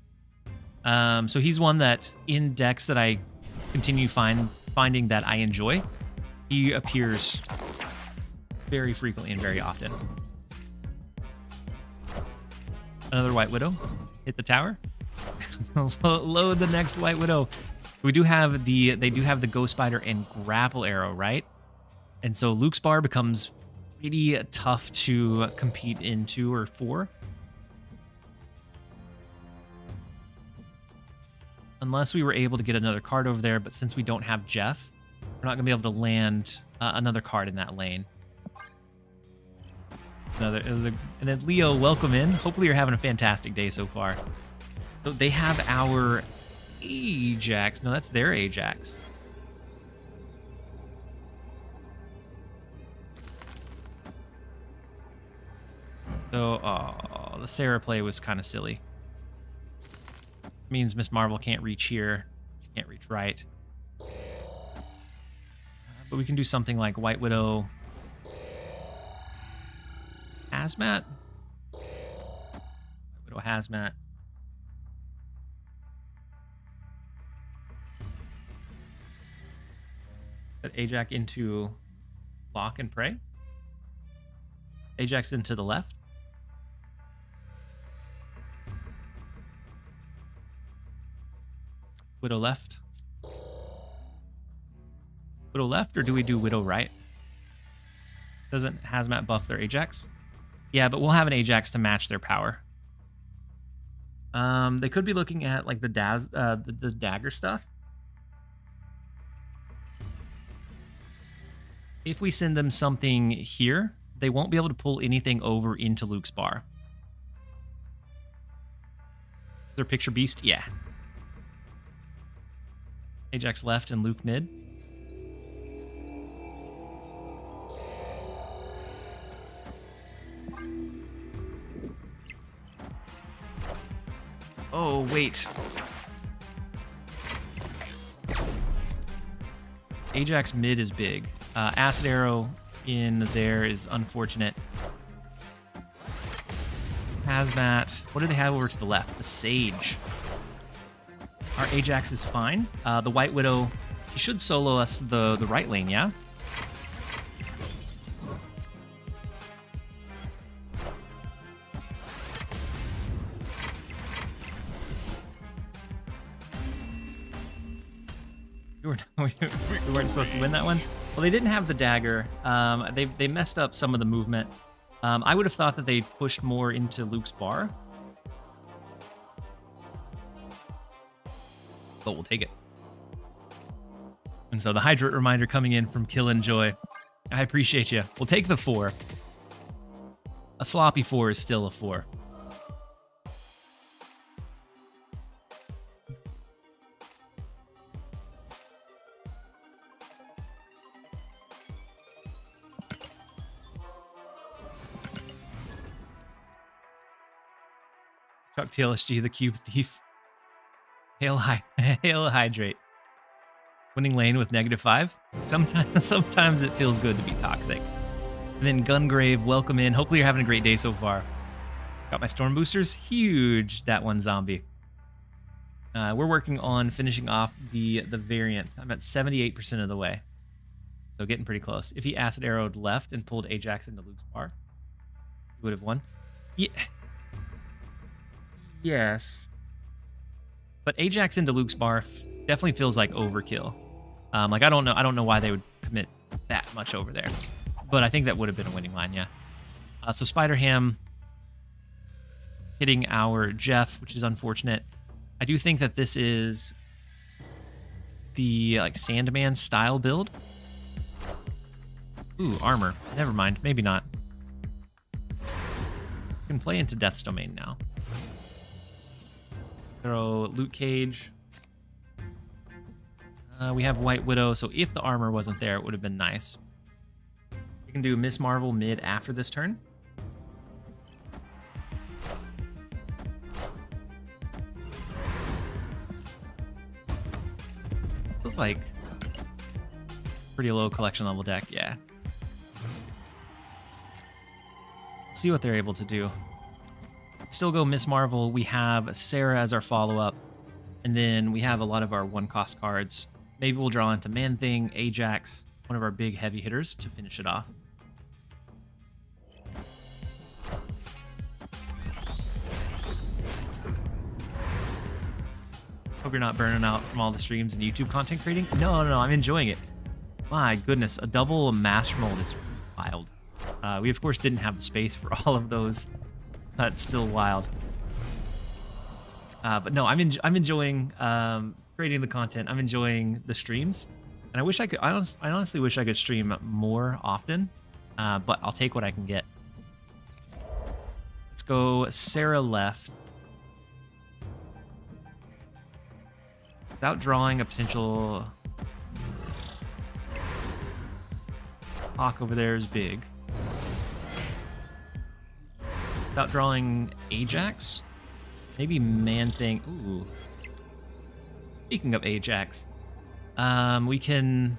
So he's one that in decks that I continue finding that I enjoy, he appears very frequently and very often. Another White Widow. Hit the tower. Load the next White Widow. They do have the Ghost Spider and Grapple Arrow, right? And so Luke's bar becomes pretty tough to compete into or for. Unless we were able to get another card over there, but since we don't have Jeff, we're not going to be able to land another card in that lane. And then Leo, welcome in. Hopefully you're having a fantastic day so far. So they have our Ajax. No, that's their Ajax. So, the Sarah play was kind of silly. Means Miss Marvel can't reach here. She can't reach right. But we can do something like White Widow. Hazmat? White Widow Hazmat. Put Ajax into Lock and Pray. Ajax into the left. Widow left. Widow left, or do we do Widow right? Doesn't Hazmat buff their Ajax? Yeah, but we'll have an Ajax to match their power. They could be looking at like the dagger stuff. If we send them something here, they won't be able to pull anything over into Luke's bar. Their picture beast? Yeah. Ajax left and Luke mid. Oh, wait. Ajax mid is big. Acid Arrow in there is unfortunate. Hazmat. What do they have over to the left? The Sage. Our Ajax is fine. The White Widow, she should solo us the right lane, yeah? We weren't supposed to win that one. Well, they didn't have the dagger. They messed up some of the movement. I would have thought that they pushed more into Luke's bar. But we'll take it. And so the hydrate reminder coming in from Kill and Joy. I appreciate you. We'll take the 4. A sloppy 4 is still a 4. Chuck TLSG, the cube thief. Hail hydrate. Winning lane with -5. Sometimes it feels good to be toxic. And then Gungrave, welcome in. Hopefully you're having a great day so far. Got my storm boosters. Huge, that one zombie. We're working on finishing off the variant. I'm at 78% of the way. So getting pretty close. If he acid arrowed left and pulled Ajax into Luke's bar, he would have won. Yeah. Yes. But Ajax into Luke's bar definitely feels like overkill. Like I don't know why they would commit that much over there. But I think that would have been a winning line, yeah. So Spider Ham hitting our Jeff, which is unfortunate. I do think that this is the like Sandman style build. Ooh, armor. Never mind, maybe not. Can play into Death's Domain now. Throw Loot Cage. We have White Widow, so if the armor wasn't there, it would have been nice. We can do Miss Marvel mid after this turn. Feels like pretty low collection level deck, yeah. See what they're able to do. Still go Miss Marvel. We have Sarah as our follow-up, and then we have a lot of our one-cost cards. Maybe we'll draw into Man-Thing, Ajax, one of our big heavy hitters to finish it off. Hope you're not burning out from all the streams and YouTube content creating. No, I'm enjoying it. My goodness, a double Master Mold is wild. We of course didn't have the space for all of those. That's still wild. But no, I'm enjoying creating the content. I'm enjoying the streams, and I wish I could. I honestly wish I could stream more often, but I'll take what I can get. Let's go Sarah left. Without drawing a potential Hawk over there is big. Without drawing Ajax, maybe Man-Thing. Ooh. Speaking of Ajax, we can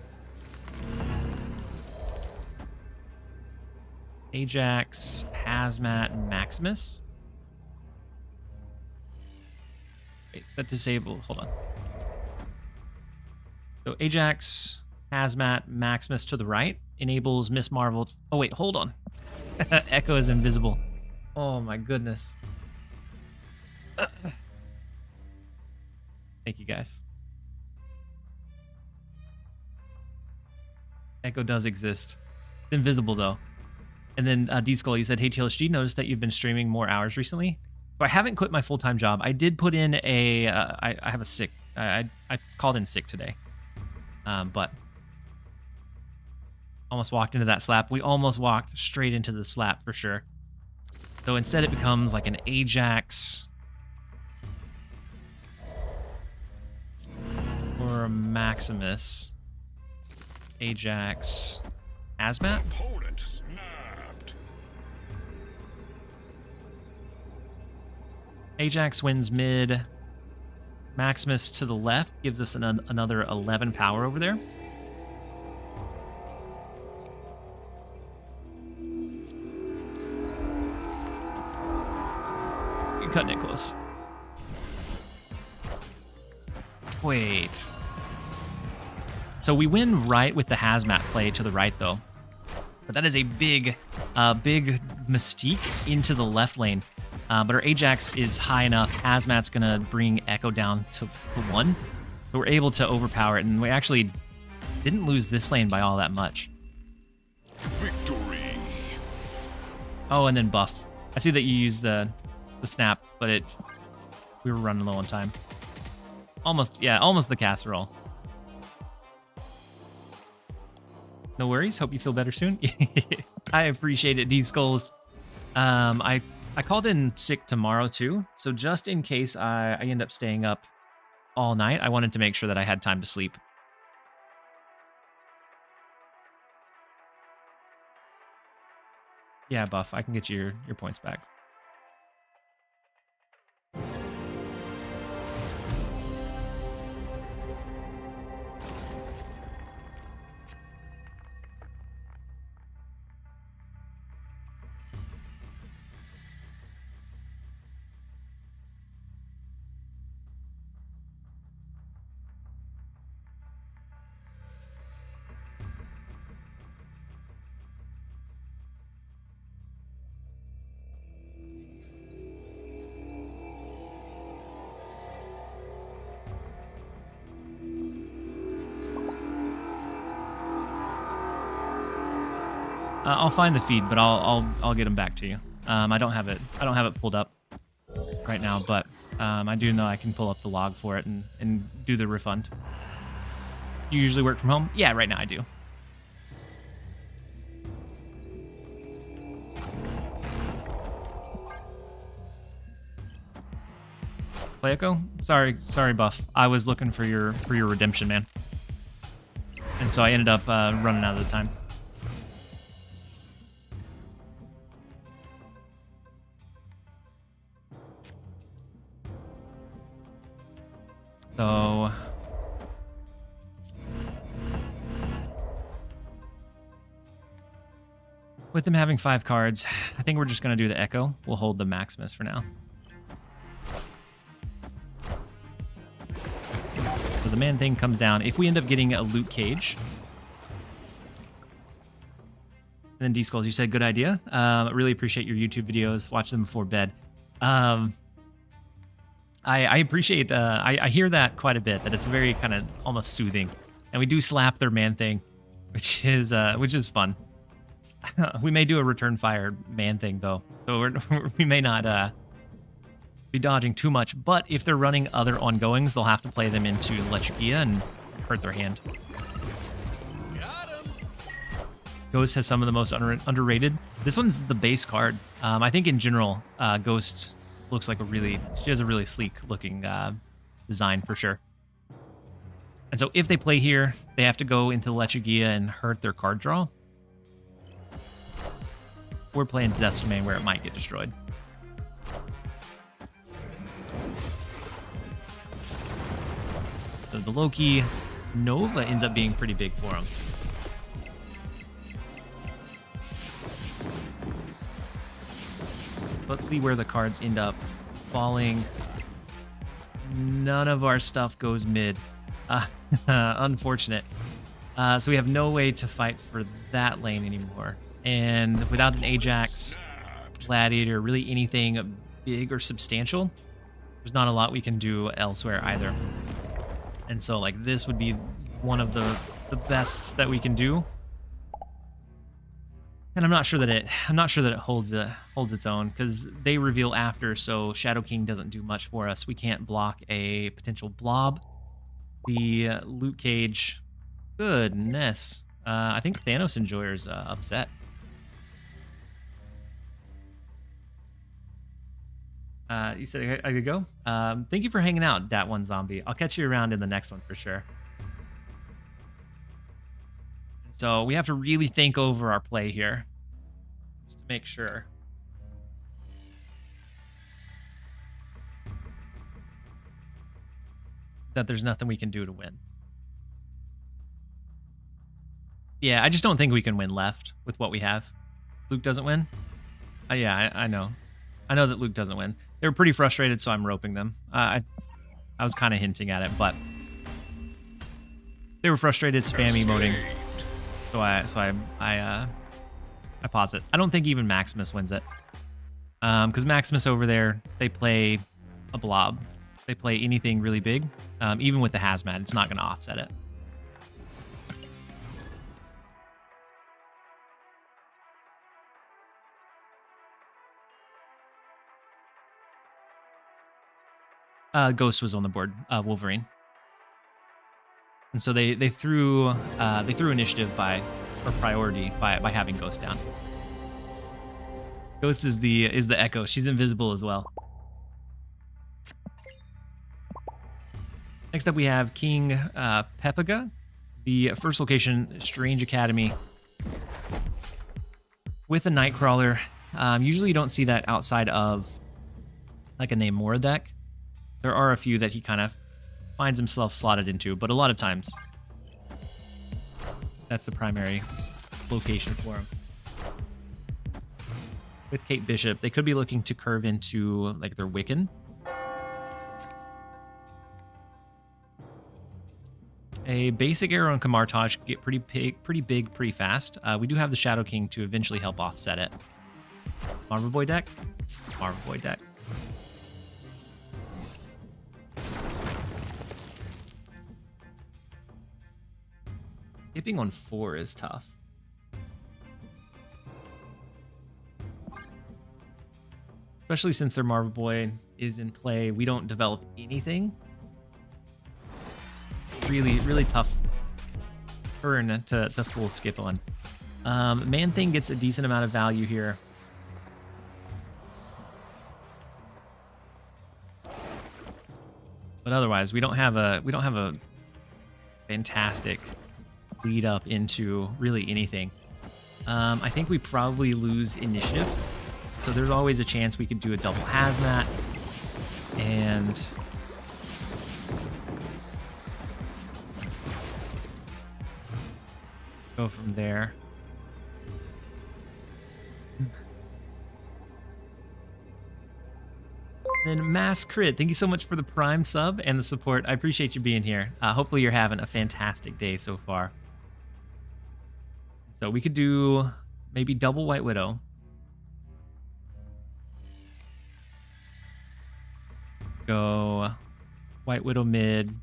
Ajax, Hazmat, Maximus. Wait, that disabled. Hold on. So Ajax, Hazmat, Maximus to the right enables Miss Marvel. Oh wait, hold on. Echo is invisible. Oh my goodness. Thank you guys. Echo does exist. It's invisible though. And then D-Skull, you said, hey TLSG, noticed that you've been streaming more hours recently. So I haven't quit my full-time job. I did put in a, I have a sick, I called in sick today. But almost walked into that slap. We almost walked straight into the slap for sure. So instead it becomes like an Ajax, Maximus, Ajax, Hazmat. Opponent snapped. Ajax wins mid. Maximus to the left gives us another 11 power over there. You're cutting it close. Wait. So we win right with the Hazmat play to the right, though. But that is a big mystique into the left lane. But our Ajax is high enough. Hazmat's going to bring Echo down to 1. So we're able to overpower it, and we actually didn't lose this lane by all that much. Victory. Oh, and then buff. I see that you used the snap, but we were running low on time. Almost the casserole. No worries. Hope you feel better soon. I appreciate it, D Skulls. I called in sick tomorrow too, so just in case I end up staying up all night, I wanted to make sure that I had time to sleep. Yeah, buff. I can get you your points back. I'll find the feed, but I'll get them back to you. I don't have it pulled up right now, but I do know I can pull up the log for it and do the refund. You usually work from home? Yeah, right now I do. Play Echo? Sorry, Buff. I was looking for your redemption, man, and so I ended up running out of the time. So with them having 5 cards, I think we're just going to do the Echo. We'll hold the Maximus for now. So the man thing comes down. If we end up getting a loot cage, and then D-Skulls, you said good idea. Really appreciate your YouTube videos. Watch them before bed. I appreciate, I hear that quite a bit, that it's very kind of almost soothing. And we do slap their man thing, which is fun. We may do a return fire man thing though. So we may not be dodging too much, but if they're running other ongoings, they'll have to play them into Lechugia and hurt their hand. Ghost has some of the most underrated. This one's the base card. I think in general, Ghost looks like she has a really sleek looking design for sure. And so if they play here, they have to go into Lechugia and hurt their card draw. We're playing Death Domain where it might get destroyed. So the Loki Nova ends up being pretty big for him. Let's see where the cards end up falling. None of our stuff goes mid. Unfortunate. So we have no way to fight for that lane anymore. And without an Ajax, Gladiator, really anything big or substantial, there's not a lot we can do elsewhere either. And so like this would be one of the best that we can do. And I'm not sure that it holds its own, because they reveal after, so Shadow King doesn't do much for us. We can't block a potential blob. The loot cage, goodness. I think Thanos Enjoyer's upset. You said I could go? Thank you for hanging out, Dat1 Zombie. I'll catch you around in the next one for sure. So we have to really think over our play here, just to make sure. That there's nothing we can do to win. Yeah, I just don't think we can win left with what we have. Luke doesn't win? Yeah, I know. I know that Luke doesn't win. They were pretty frustrated, so I'm roping them. I was kind of hinting at it, but they were frustrated, spam emoting. So I pause it. I don't think even Maximus wins it. Because Maximus over there, they play a blob. They play anything really big. Even with the hazmat, it's not going to offset it. Ghost was on the board. Wolverine. And so they threw initiative or priority by having Ghost down. Ghost is the Echo. She's invisible as well. Next up we have King Pepaga, the first location, Strange Academy, with a Nightcrawler. Usually you don't see that outside of like a Namora deck. There are a few that he kind of finds himself slotted into, but a lot of times that's the primary location for him. With Kate Bishop, they could be looking to curve into like their Wiccan. A basic arrow on Kamartaj could get pretty big, pretty fast. We do have the Shadow King to eventually help offset it. Marvel Boy deck? Marvel Boy deck. Skipping on 4 is tough. Especially since their Marvel Boy is in play. We don't develop anything. Really tough turn to full skip on. Man-Thing gets a decent amount of value here. But otherwise, we don't have a fantastic lead up into really anything. I think we probably lose initiative. So there's always a chance we could do a double hazmat and go from there. Then Mass Crit, thank you so much for the Prime sub and the support. I appreciate you being here. Hopefully you're having a fantastic day so far. So we could do maybe double White Widow. Go White Widow mid.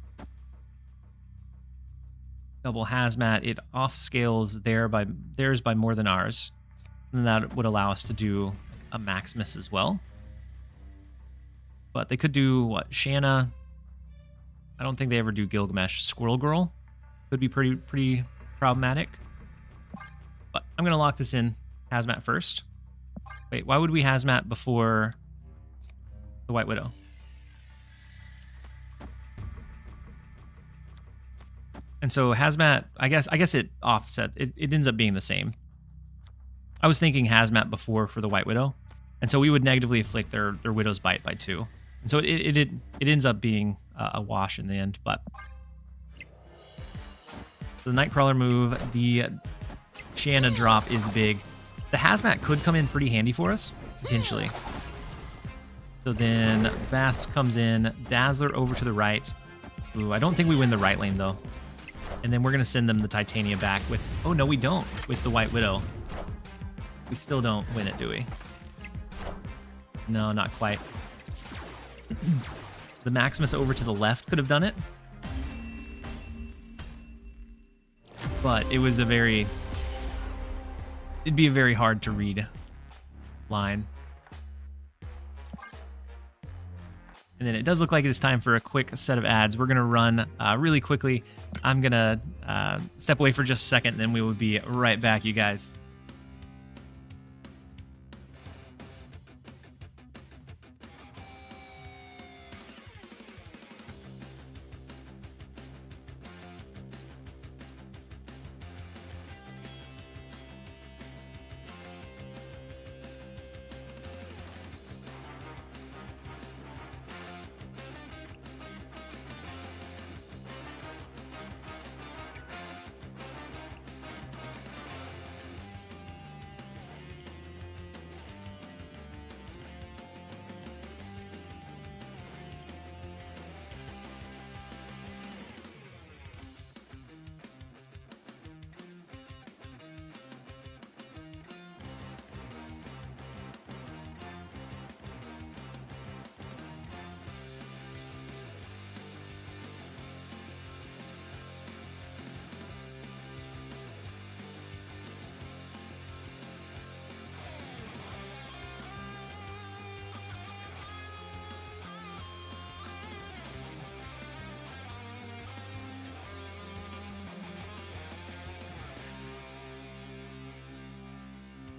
Double hazmat. It off scales theirs by more than ours. And that would allow us to do a Maximus as well. But they could do what? Shanna. I don't think they ever do Gilgamesh. Squirrel Girl could be pretty problematic. But I'm gonna lock this in. Hazmat first. Wait, why would we hazmat before the White Widow? And so hazmat, I guess it offset. It ends up being the same. I was thinking hazmat before for the White Widow, and so we would negatively afflict their Widow's Bite by 2. And so it ends up being a wash in the end. But the Nightcrawler move, the Shanna drop is big. The hazmat could come in pretty handy for us potentially. So then Bast comes in, Dazzler over to the right. Ooh, I don't think we win the right lane though. And then we're going to send them the Titania back with... Oh, no, we don't. With the White Widow. We still don't win it, do we? No, not quite. The Maximus over to the left could have done it. But it was it'd be a very hard to read line. And then it does look like it is time for a quick set of ads. We're going to run really quickly. I'm going to step away for just a second, then we will be right back, you guys.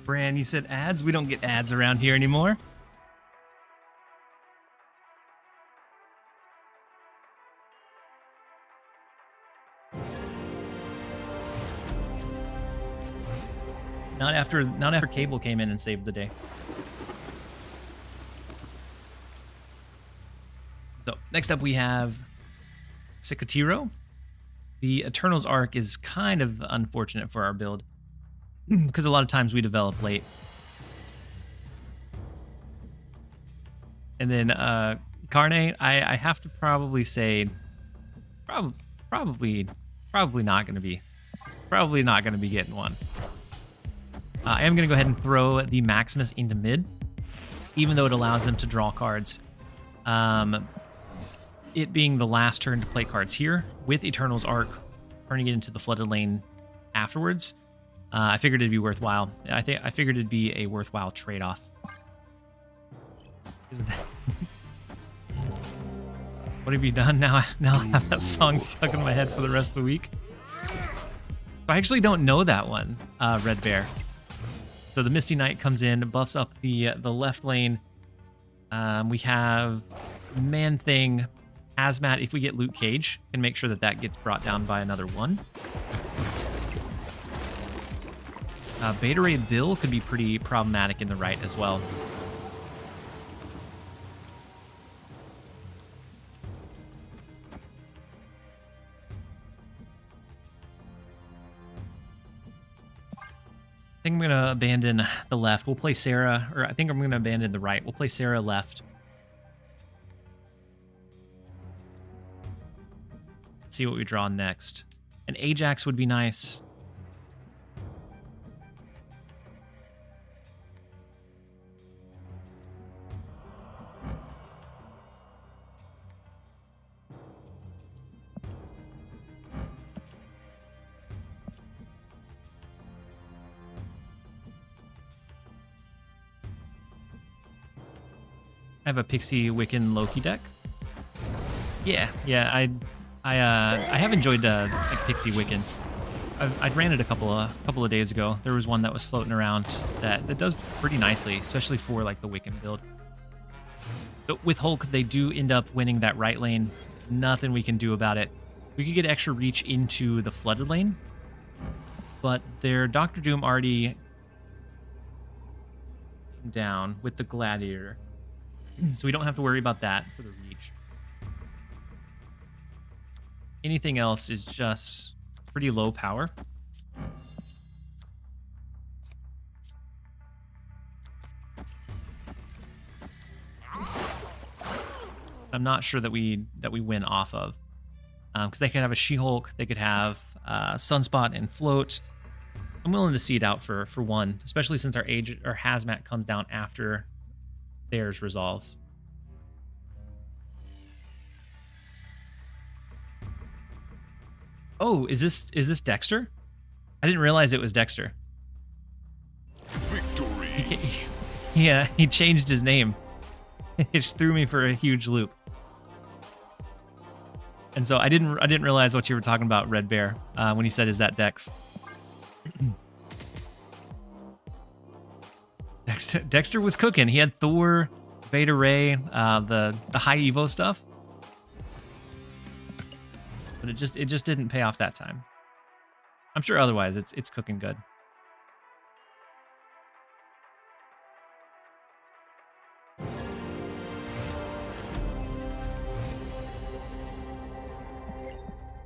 Bran, you said ads? We don't get ads around here anymore. Not after Cable came in and saved the day. So next up we have Cicatiro. The Eternals arc is kind of unfortunate for our build because a lot of times we develop late. And then Carne, I have to probably say probably not going to be getting one. I am going to go ahead and throw the Maximus into mid, even though it allows them to draw cards. It being the last turn to play cards here, with Eternal's Arc, turning it into the flooded lane afterwards, I figured it'd be worthwhile. I figured it'd be a worthwhile trade-off. Isn't that... What have you done? Now I have that song stuck in my head for the rest of the week. I actually don't know that one, Red Bear. So the Misty Knight comes in, buffs up the left lane. We have Man-Thing, Hazmat. If we get Luke Cage, can make sure that gets brought down by another one. Beta Ray Bill could be pretty problematic in the right as well. I think I'm going to abandon the left. We'll play Sarah, or I think I'm going to abandon the right. We'll play Sarah left. See what we draw next. An Ajax would be nice. I have a Pixie Wiccan Loki deck. Yeah, I have enjoyed like Pixie Wiccan. I ran it a couple of days ago. There was one that was floating around that does pretty nicely, especially for like the Wiccan build. But with Hulk, they do end up winning that right lane. Nothing we can do about it. We could get extra reach into the flooded lane, but their Doctor Doom already down with the Gladiator. So we don't have to worry about that for the reach. Anything else is just pretty low power. I'm not sure that we win off of, because they could have a She-Hulk, they could have Sunspot and Float. I'm willing to see it out for one, especially since our Hazmat comes down after theirs resolves. Oh, is this Dexter? I didn't realize it was Dexter. Victory. Yeah, he changed his name. It just threw me for a huge loop. And so I didn't realize what you were talking about, Red Bear, when you said, "Is that Dex?" Dexter was cooking. He had Thor, Beta Ray, the high Evo stuff, but it just didn't pay off that time. I'm sure otherwise it's cooking good.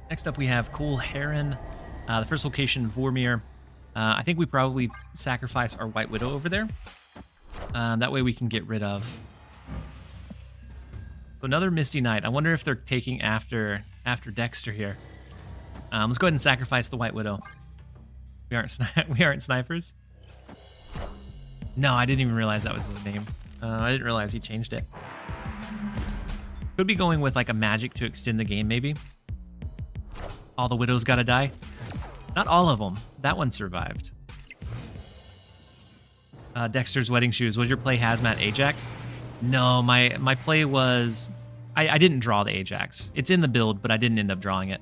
Next up, we have Cole Heron. The first location, Vormir. I think we probably sacrifice our White Widow over there. That way we can get rid of. So another Misty Knight. I wonder if they're taking after Dexter here. Let's go ahead and sacrifice the White Widow. We aren't snipers. No, I didn't even realize that was his name. I didn't realize he changed it. Could be going with like a magic to extend the game, maybe. All the widows gotta die. Not all of them. That one survived. Dexter's Wedding Shoes. Was your play Hazmat Ajax? No, my play was... I didn't draw the Ajax. It's in the build, but I didn't end up drawing it.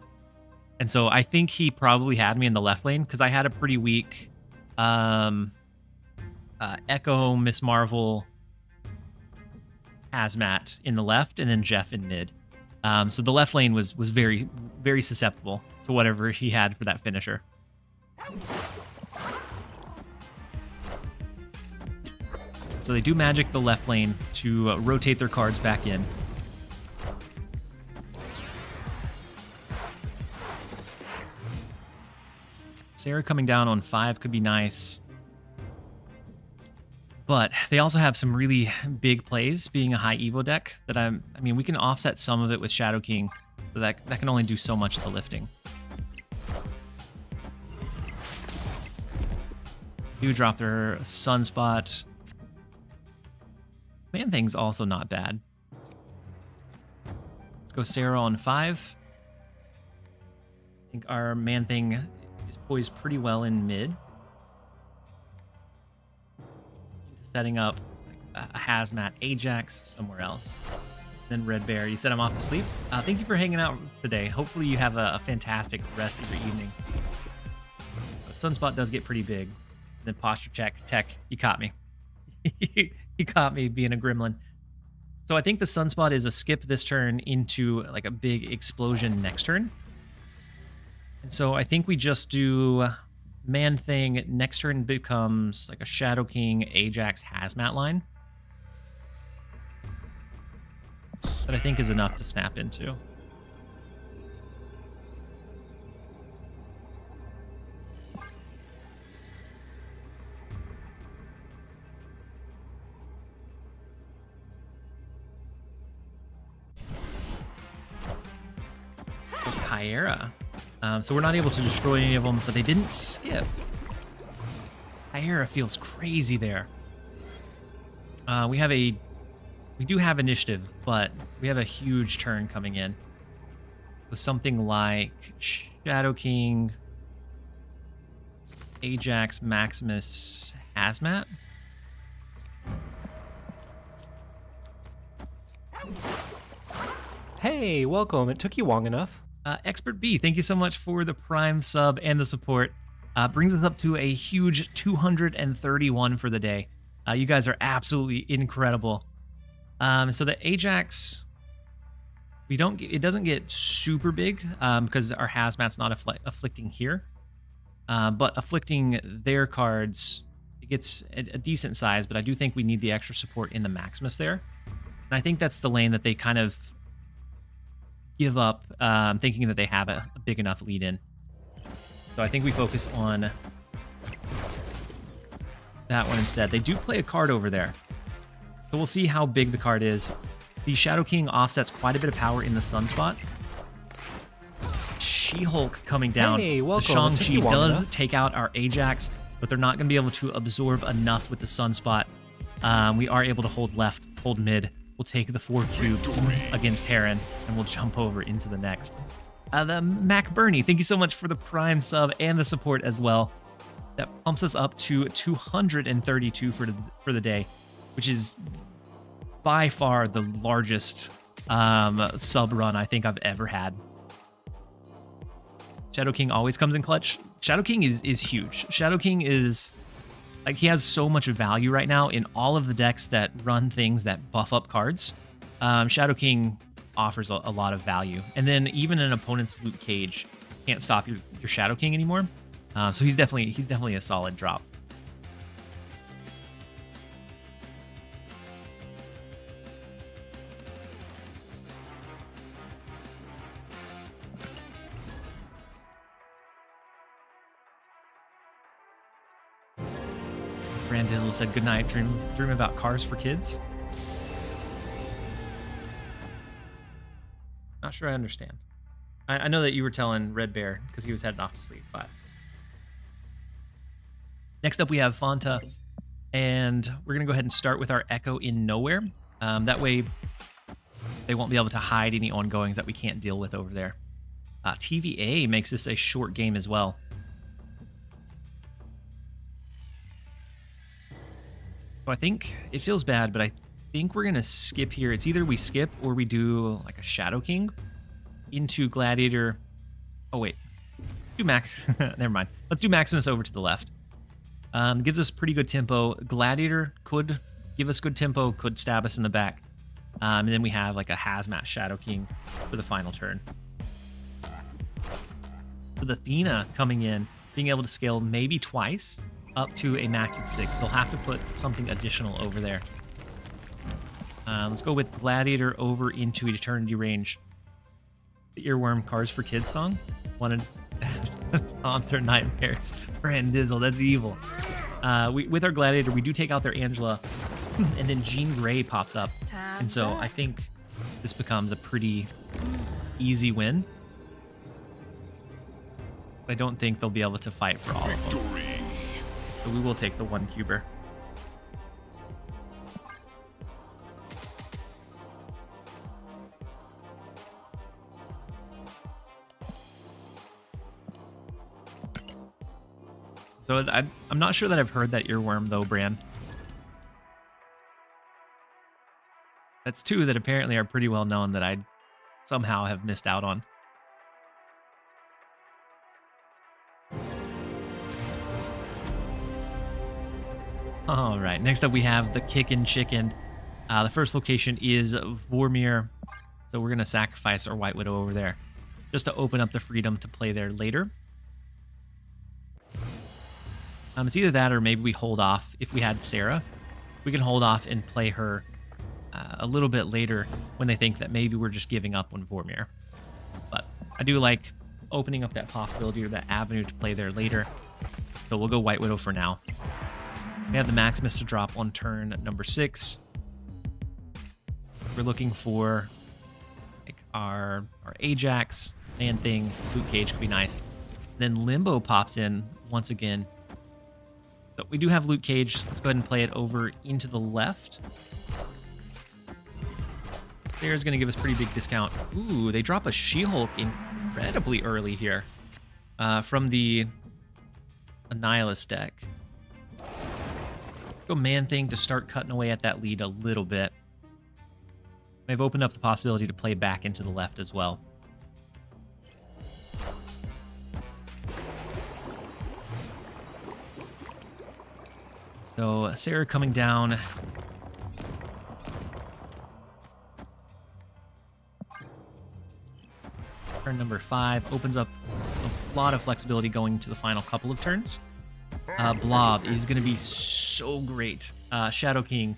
And so I think he probably had me in the left lane, because I had a pretty weak... Echo, Miss Marvel, Hazmat in the left, and then Jeff in mid. So the left lane was very, very susceptible to whatever he had for that finisher. So they do magic the left lane to rotate their cards back in. Sarah coming down on 5 could be nice. But they also have some really big plays, being a high Evo deck, that I mean, we can offset some of it with Shadow King, but that can only do so much of the lifting. Do drop their Sunspot. Man Thing's also not bad. Let's go Sarah on 5. I think our Man Thing is poised pretty well in mid. Setting up a Hazmat Ajax somewhere else. Then Red Bear, you said I'm off to sleep. Thank you for hanging out today. Hopefully you have a fantastic rest of your evening. Sunspot does get pretty big. Then Posture Check, Tech, you caught me. He caught me being a gremlin. So I think the Sunspot is a skip this turn into like a big explosion next turn. And so I think we just do Man Thing. Next turn becomes like a Shadow King, Ajax, Hazmat line. That I think is enough to snap into. Hierra. So we're not able to destroy any of them, but they didn't skip. Hierra feels crazy there. We do have initiative, but we have a huge turn coming in. So something like Shadow King, Ajax, Maximus, Hazmat. Hey, welcome. It took you long enough. Expert B, thank you so much for the Prime sub and the support. Brings us up to a huge 231 for the day. You guys are absolutely incredible. So the Ajax, it doesn't get super big because our Hazmat's not afflicting here. But afflicting their cards, it gets a decent size, but I do think we need the extra support in the Maximus there. And I think that's the lane that they kind of give up, thinking that they have a big enough lead in. So I think we focus on that one instead. They do play a card over there, so we'll see how big the card is. The Shadow King offsets quite a bit of power in the Sunspot. She-Hulk coming down. Hey, the welcome. Shang-Chi does take out our Ajax, but they're not going to be able to absorb enough with the Sunspot. We are able to hold mid. We'll take the 4 cubes against Heron, and we'll jump over into the next. The Mac Bernie, thank you so much for the Prime sub and the support as well. That pumps us up to 232 for the day, which is by far the largest sub run I think I've ever had. Shadow King always comes in clutch. Shadow King is huge. Shadow King is... like, he has so much value right now in all of the decks that run things that buff up cards. Shadow King offers a lot of value. And then even an opponent's loot cage can't stop your Shadow King anymore. So he's definitely a solid drop. Brand Dizzle said, good night, dream about cars for kids. Not sure I understand. I know that you were telling Red Bear because he was heading off to sleep, but... Next up we have Fanta, and we're going to go ahead and start with our Echo in Nowhere. That way they won't be able to hide any ongoings that we can't deal with over there. TVA makes this a short game as well. So I think it feels bad, but I think we're going to skip here. It's either we skip or we do like a Shadow King into Gladiator. Oh, wait. Do Max. Never mind. Let's do Maximus over to the left. Gives us pretty good tempo. Gladiator could give us good tempo, could stab us in the back. And then we have like a Hazmat Shadow King for the final turn. With Athena coming in, being able to scale maybe twice up to a max of 6. They'll have to put something additional over there. Let's go with Gladiator over into Eternity Range. The Earworm Cars for Kids song. Wanted on their nightmares. Brand Dizzle, that's evil. With our Gladiator, we do take out their Angela, and then Jean Grey pops up. And so I think this becomes a pretty easy win. I don't think they'll be able to fight for all of them. So we will take the 1 cuber. So I'm not sure that I've heard that earworm though, Bran. That's 2 that apparently are pretty well known that I somehow have missed out on. All right, next up we have the Kickin' Chicken. The first location is Vormir, so we're going to sacrifice our White Widow over there just to open up the freedom to play there later. It's either that or maybe we hold off. If we had Sarah, we can hold off and play her a little bit later when they think that maybe we're just giving up on Vormir. But I do like opening up that possibility or that avenue to play there later. So we'll go White Widow for now. We have the Maximus to drop on turn number 6. We're looking for like our Ajax, Man Thing, Luke Cage could be nice. Then Limbo pops in once again. So we do have Luke Cage. Let's go ahead and play it over into the left. Sarah's going to give us pretty big discount. Ooh, they drop a She-Hulk incredibly early here from the Annihilus deck. Go Man Thing to start cutting away at that lead a little bit. They've opened up the possibility to play back into the left as well. So Sarah coming down. Turn number 5 opens up a lot of flexibility going into the final couple of turns. Blob is going to be so great. Shadow King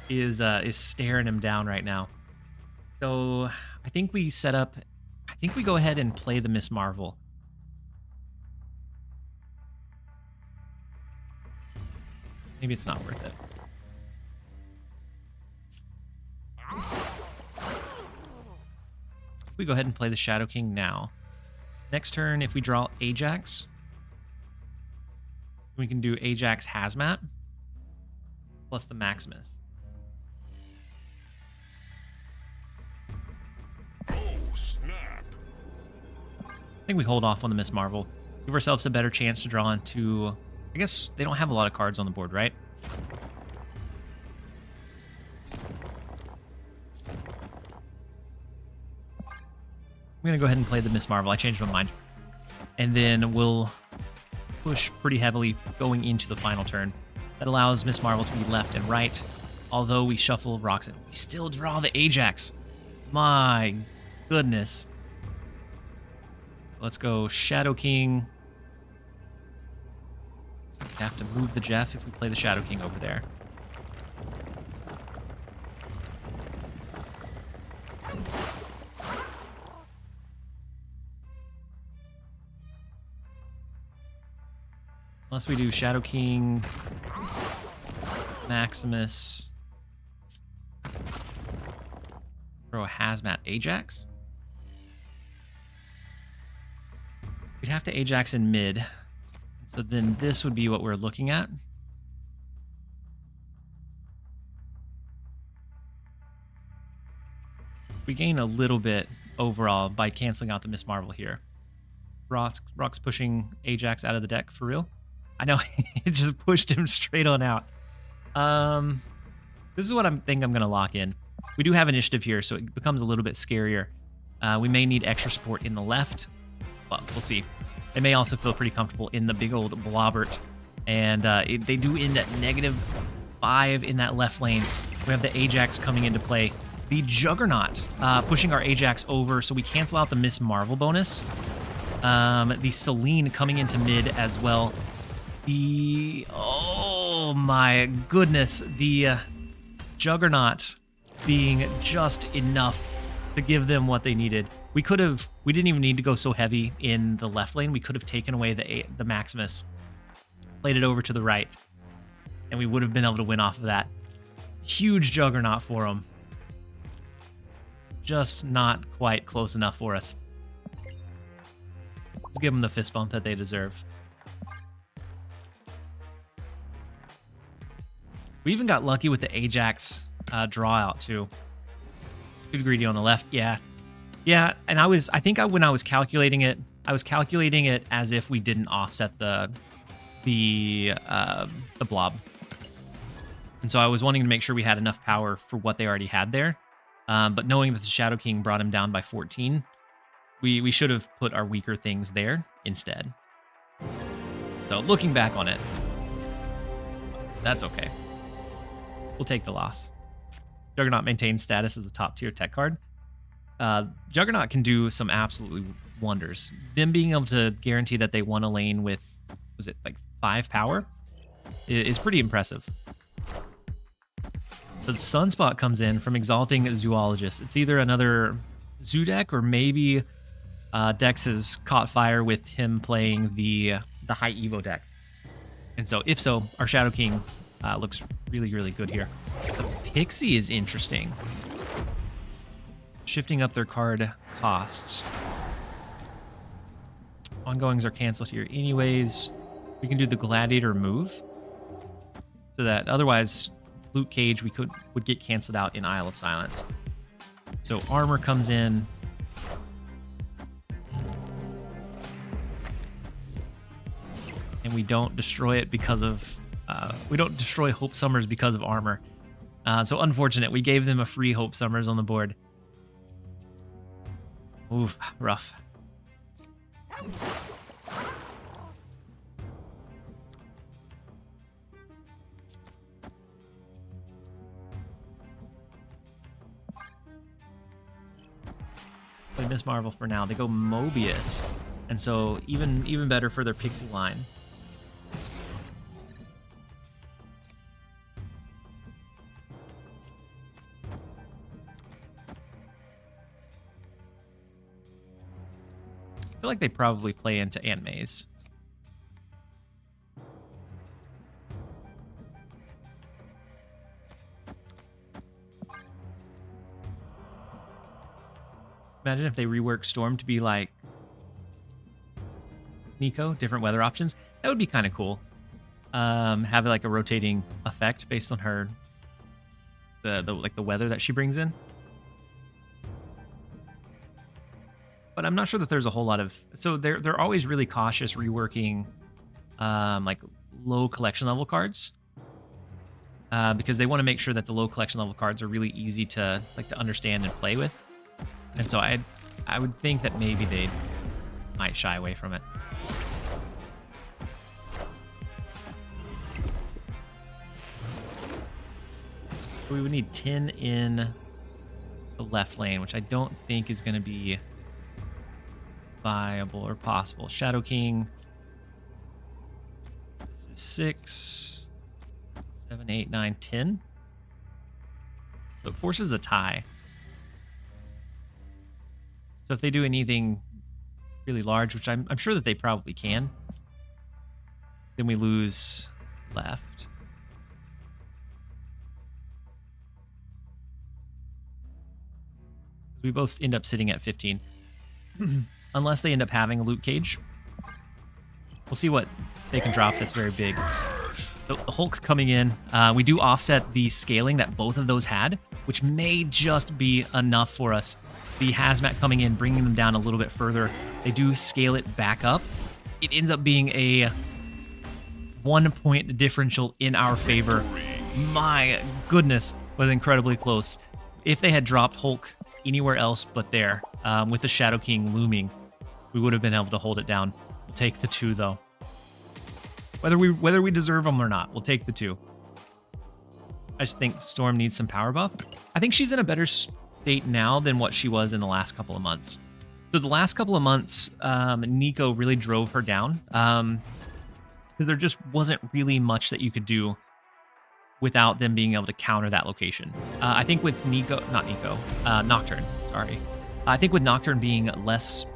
is staring him down right now. So I think we set up. I think we go ahead and play the Miss Marvel. Maybe it's not worth it. We go ahead and play the Shadow King now. Next turn, if we draw Ajax, we can do Ajax Hazmat plus the Maximus. Oh, snap. I think we hold off on the Miss Marvel. Give ourselves a better chance to draw into... I guess they don't have a lot of cards on the board, right? I'm going to go ahead and play the Miss Marvel. I changed my mind. And then we'll push pretty heavily going into the final turn. That allows Miss Marvel to be left and right. Although we shuffle Roxanne, we still draw the Ajax. My goodness. Let's go Shadow King. We have to move the Jeff if we play the Shadow King over there. Unless we do Shadow King, Maximus, throw a Hazmat Ajax. We'd have to Ajax in mid. So then this would be what we're looking at. We gain a little bit overall by canceling out the Miss Marvel here. Rock's pushing Ajax out of the deck for real. I know, it just pushed him straight on out. This is what I'm going to lock in. We do have initiative here, so it becomes a little bit scarier. We may need extra support in the left, but we'll see. They may also feel pretty comfortable in the big old Blobbert And they do end at -5 in that left lane. We have the Ajax coming into play. The Juggernaut pushing our Ajax over, so we cancel out the Miss Marvel bonus. The Celine coming into mid as well. Oh my goodness, the Juggernaut being just enough to give them what they needed. We didn't even need to go so heavy in the left lane. We could have taken away the Maximus, played it over to the right, and we would have been able to win off of that. Huge Juggernaut for them. Just not quite close enough for us. Let's give them the fist bump that they deserve. We even got lucky with the Ajax draw out too. Too greedy on the left. Yeah. And when I was calculating it, I was calculating it as if we didn't offset the blob. And so I was wanting to make sure we had enough power for what they already had there. But knowing that the Shadow King brought him down by 14, we should have put our weaker things there instead. So looking back on it, that's okay. We'll take the loss. Juggernaut maintains status as a top tier tech card. Juggernaut can do some absolutely wonders. Them being able to guarantee that they won a lane with, was it like 5 power, is pretty impressive. The Sunspot comes in from Exalting Zoologist. It's either another Zoo deck or maybe Dex has caught fire with him playing the High Evo deck. And so, if so, our Shadow King looks really, really good here. The Pixie is interesting. Shifting up their card costs. Ongoings are canceled here anyways. We can do the Gladiator move. So that otherwise, Luke Cage would get canceled out in Isle of Silence. So armor comes in. And we don't destroy it because of... we don't destroy Hope Summers because of armor. So unfortunate. We gave them a free Hope Summers on the board. Oof, rough. Play Miss Marvel for now. They go Mobius. And so even better for their Pixie line. I feel like they probably play into Aunt May's. Imagine if they rework Storm to be like Nico, different weather options. That would be kind of cool. Have like a rotating effect based on her the weather that she brings in. But I'm not sure that there's a whole lot of... So they're always really cautious reworking like low collection level cards. Because they want to make sure that the low collection level cards are really easy to understand and play with. And so I would think that maybe they might shy away from it. We would need 10 in the left lane, which I don't think is going to be viable or possible. Shadow King. This is 6, 7, 8, 9, 10. So it forces a tie. So if they do anything really large, which I'm sure that they probably can, then we lose left. We both end up sitting at 15. Unless they end up having a Luke Cage. We'll see what they can drop that's very big. The Hulk coming in. We do offset the scaling that both of those had, which may just be enough for us. The Hazmat coming in, bringing them down a little bit further. They do scale it back up. It ends up being a 1-point differential in our favor. My goodness, was incredibly close. If they had dropped Hulk anywhere else but there, with the Shadow King looming, we would have been able to hold it down. We'll take the 2, though. Whether we deserve them or not, we'll take the 2. I just think Storm needs some power buff. I think she's in a better state now than what she was in the last couple of months. So the last couple of months, Nico really drove her down because there just wasn't really much that you could do without them being able to counter that location. I think with Nocturne, sorry. I think with Nocturne being less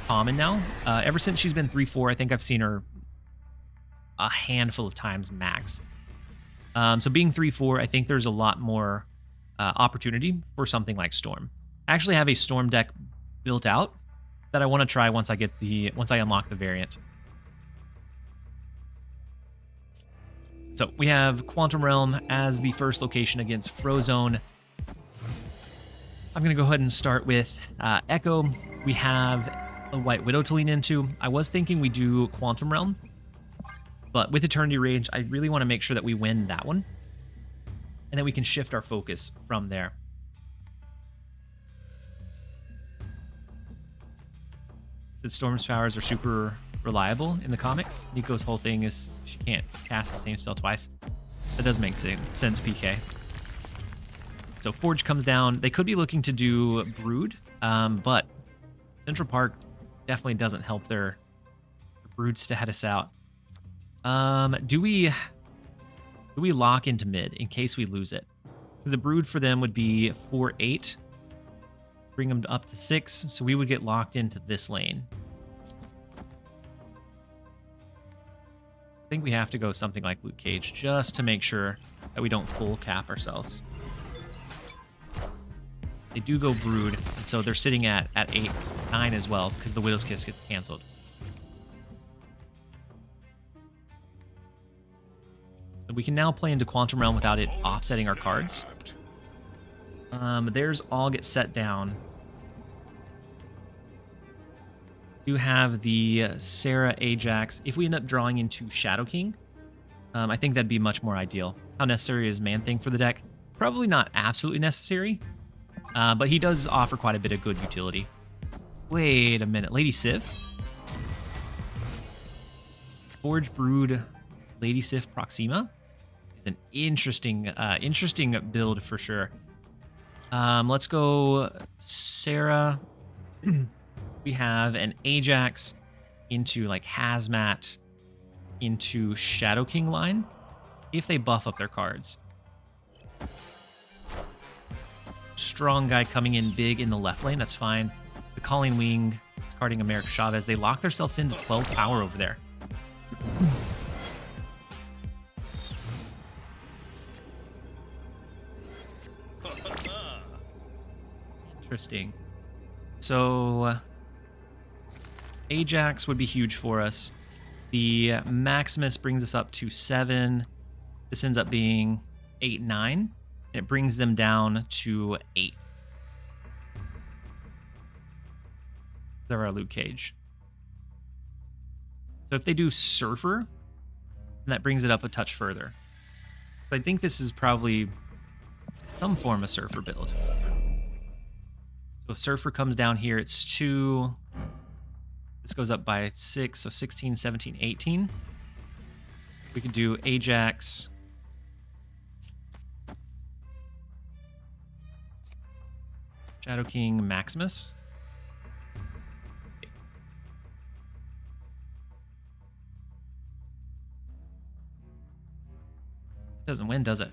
common now, ever since she's been 3-4, I think I've seen her a handful of times max. So being 3-4, I think there's a lot more opportunity for something like Storm. I actually have a Storm deck built out that I want to try once I unlock the variant. So we have Quantum Realm as the first location against Frozone. I'm going to go ahead and start with Echo. We have a White Widow to lean into. I was thinking we do Quantum Realm, but with Eternity Rage, I really want to make sure that we win that one, and then we can shift our focus from there. Since Storm's powers are super reliable in the comics, Nico's whole thing is she can't cast the same spell twice. That does make sense, PK. So Forge comes down. They could be looking to do Brood, but Central Park definitely doesn't help their Brood status out. Do we lock into mid in case we lose it? The Brood for them would be 4-8. Bring them up to 6, so we would get locked into this lane. I think we have to go something like Luke Cage just to make sure that we don't full cap ourselves. They do go Brood, and so they're sitting at 8, 9 as well, because the Widow's Kiss gets canceled. So we can now play into Quantum Realm without it offsetting our cards. Theirs all get set down. Do have the Sarah Ajax. If we end up drawing into Shadow King, I think that'd be much more ideal. How necessary is Man-Thing for the deck? Probably not absolutely necessary, but he does offer quite a bit of good utility. Wait a minute, Lady Sif? Forge Brood Lady Sif Proxima is an interesting build for sure. Let's go Sarah. We have an Ajax into like Hazmat into Shadow King line if they buff up their cards. Strong guy coming in big in the left lane, that's fine. The Calling Wing discarding America Chavez. They lock themselves into 12 power over there. Interesting. So Ajax would be huge for us. The Maximus brings us up to 7. This ends up being 8, 9. It brings them down to 8. They're our Luke Cage. So if they do Surfer, then that brings it up a touch further. But I think this is probably some form of Surfer build. So if Surfer comes down here, it's 2. This goes up by 6, so 16, 17, 18. We could do Ajax. Shadow King, Maximus. Doesn't win, does it?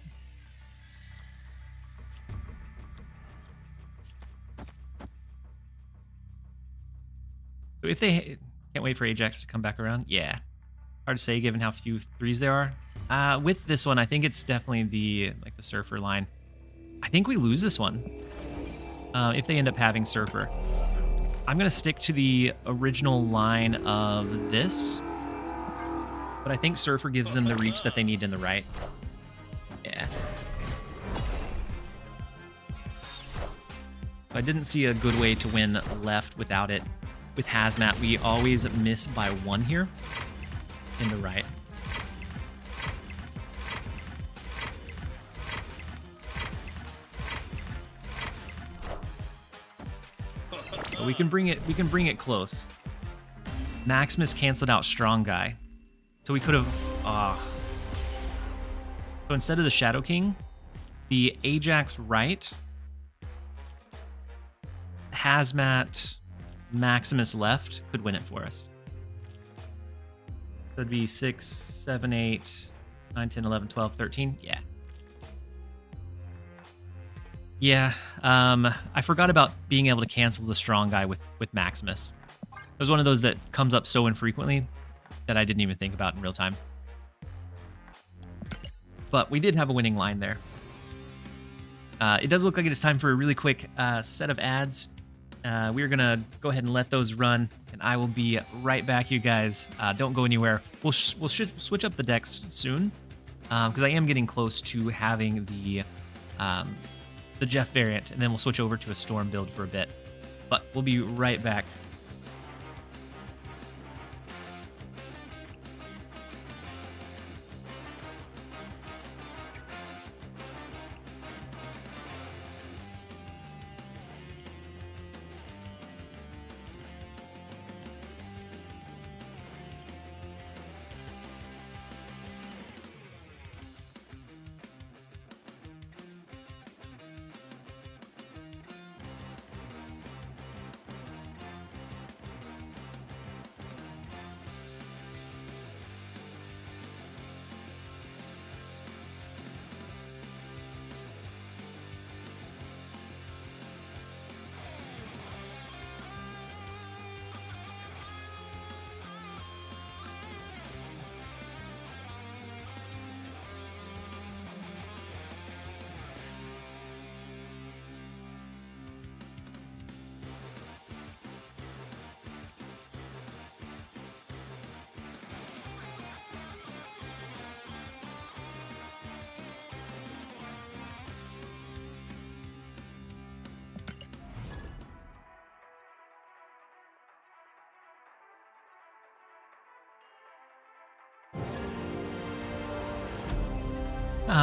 So if they can't wait for Ajax to come back around, yeah. Hard to say given how few 3s there are. With this one, I think it's definitely the Surfer line. I think we lose this one if they end up having Surfer. I'm going to stick to the original line of this, but I think Surfer gives them the reach that they need in the right. Yeah. I didn't see a good way to win left without it. With Hazmat, we always miss by 1 here in the right. But we can bring it close. Maximus canceled out Strong Guy. So we could have So instead of the Shadow King, the Ajax right, Hazmat, Maximus left could win it for us. That'd be 6, 7, 8, 9, 10, 11, 12, 13. Yeah. Yeah. I forgot about being able to cancel the strong guy with Maximus. It was one of those that comes up so infrequently that I didn't even think about in real time. But we did have a winning line there. It does look like it is time for a really quick set of ads. We're going to go ahead and let those run, and I will be right back, you guys. Don't go anywhere. We'll switch up the decks soon, because I am getting close to having the Jeff variant, and then we'll switch over to a Storm build for a bit. But we'll be right back.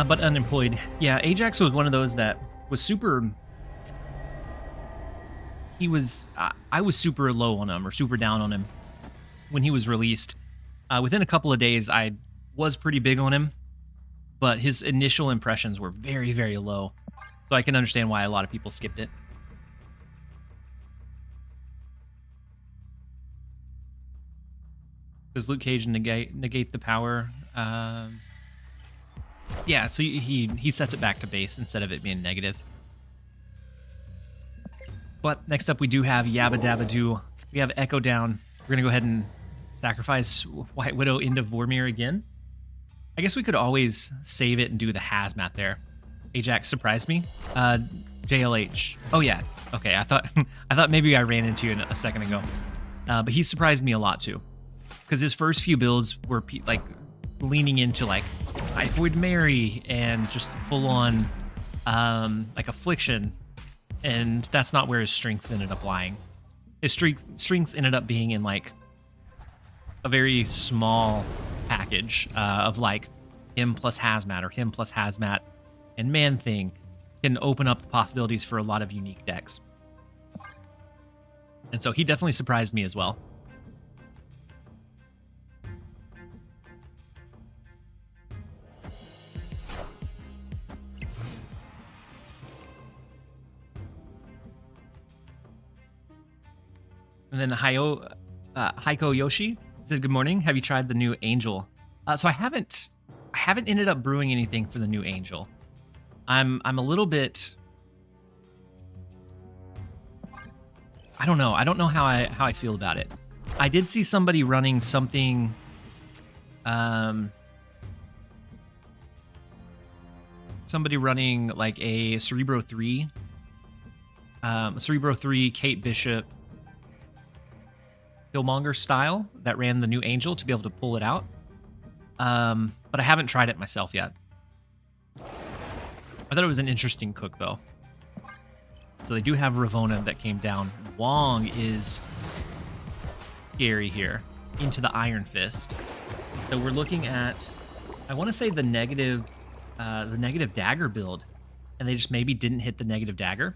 But unemployed. Yeah, Ajax was one of those that was super... I was super low on him, or super down on him when he was released. Within a couple of days, I was pretty big on him, but his initial impressions were very, very low. So I can understand why a lot of people skipped it. Does Luke Cage negate the power? Yeah, so he sets it back to base instead of it being negative. But next up we do have Yabba Dabba Doo. We have Echo down. We're gonna go ahead and sacrifice White Widow into Vormir again. I guess we could always save it and do the Hazmat there. Ajax surprised me. JLH. Oh yeah. Okay, I thought maybe I ran into you a second ago. But he surprised me a lot too, because his first few builds were like leaning into like Typhoid Mary and just full on like Affliction, and that's not where his strengths ended up lying. His strengths ended up being in like a very small package of like him plus Hazmat or him plus Hazmat, and Man Thing can open up the possibilities for a lot of unique decks. And so he definitely surprised me as well. And then Heiko Yoshi said, "Good morning. Have you tried the new Angel?" So I haven't ended up brewing anything for the new Angel. I'm a little bit. I don't know. I don't know how I feel about it. I did see somebody running something. Somebody running like a Cerebro 3. Cerebro 3 Kate Bishop Killmonger style that ran the new Angel to be able to pull it out. But I haven't tried it myself yet. I thought it was an interesting cook though. So they do have Ravonna that came down. Wong is scary here into the Iron Fist. So we're looking at, I want to say the negative dagger build, and they just maybe didn't hit the negative dagger.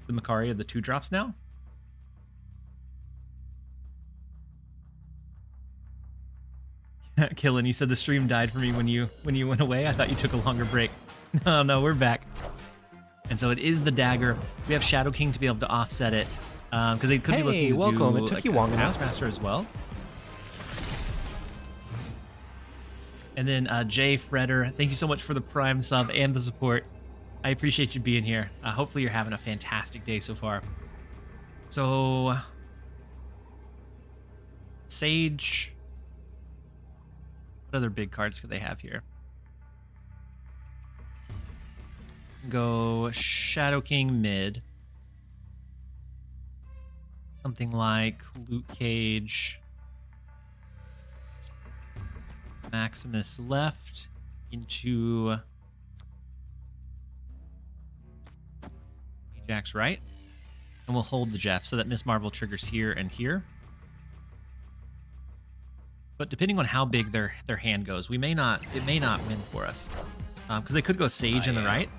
The Makari of the 2-drops now. Killen, you said the stream died for me when you went away. I thought you took a longer break. No, we're back. And so it is the dagger. We have Shadow King to be able to offset it, because they could be looking to welcome. do It took you long enough. Taskmaster as well. And then Jay Fredder, thank you so much for the Prime sub and the support. I appreciate you being here. Hopefully you're having a fantastic day so far. So, Sage. What other big cards could they have here? Go Shadow King mid. Something like Luke Cage. Maximus left into Ajax right. And we'll hold the Jeff so that Miss Marvel triggers here and here. But depending on how big their hand goes, it may not win for us. Because they could go Sage in the right.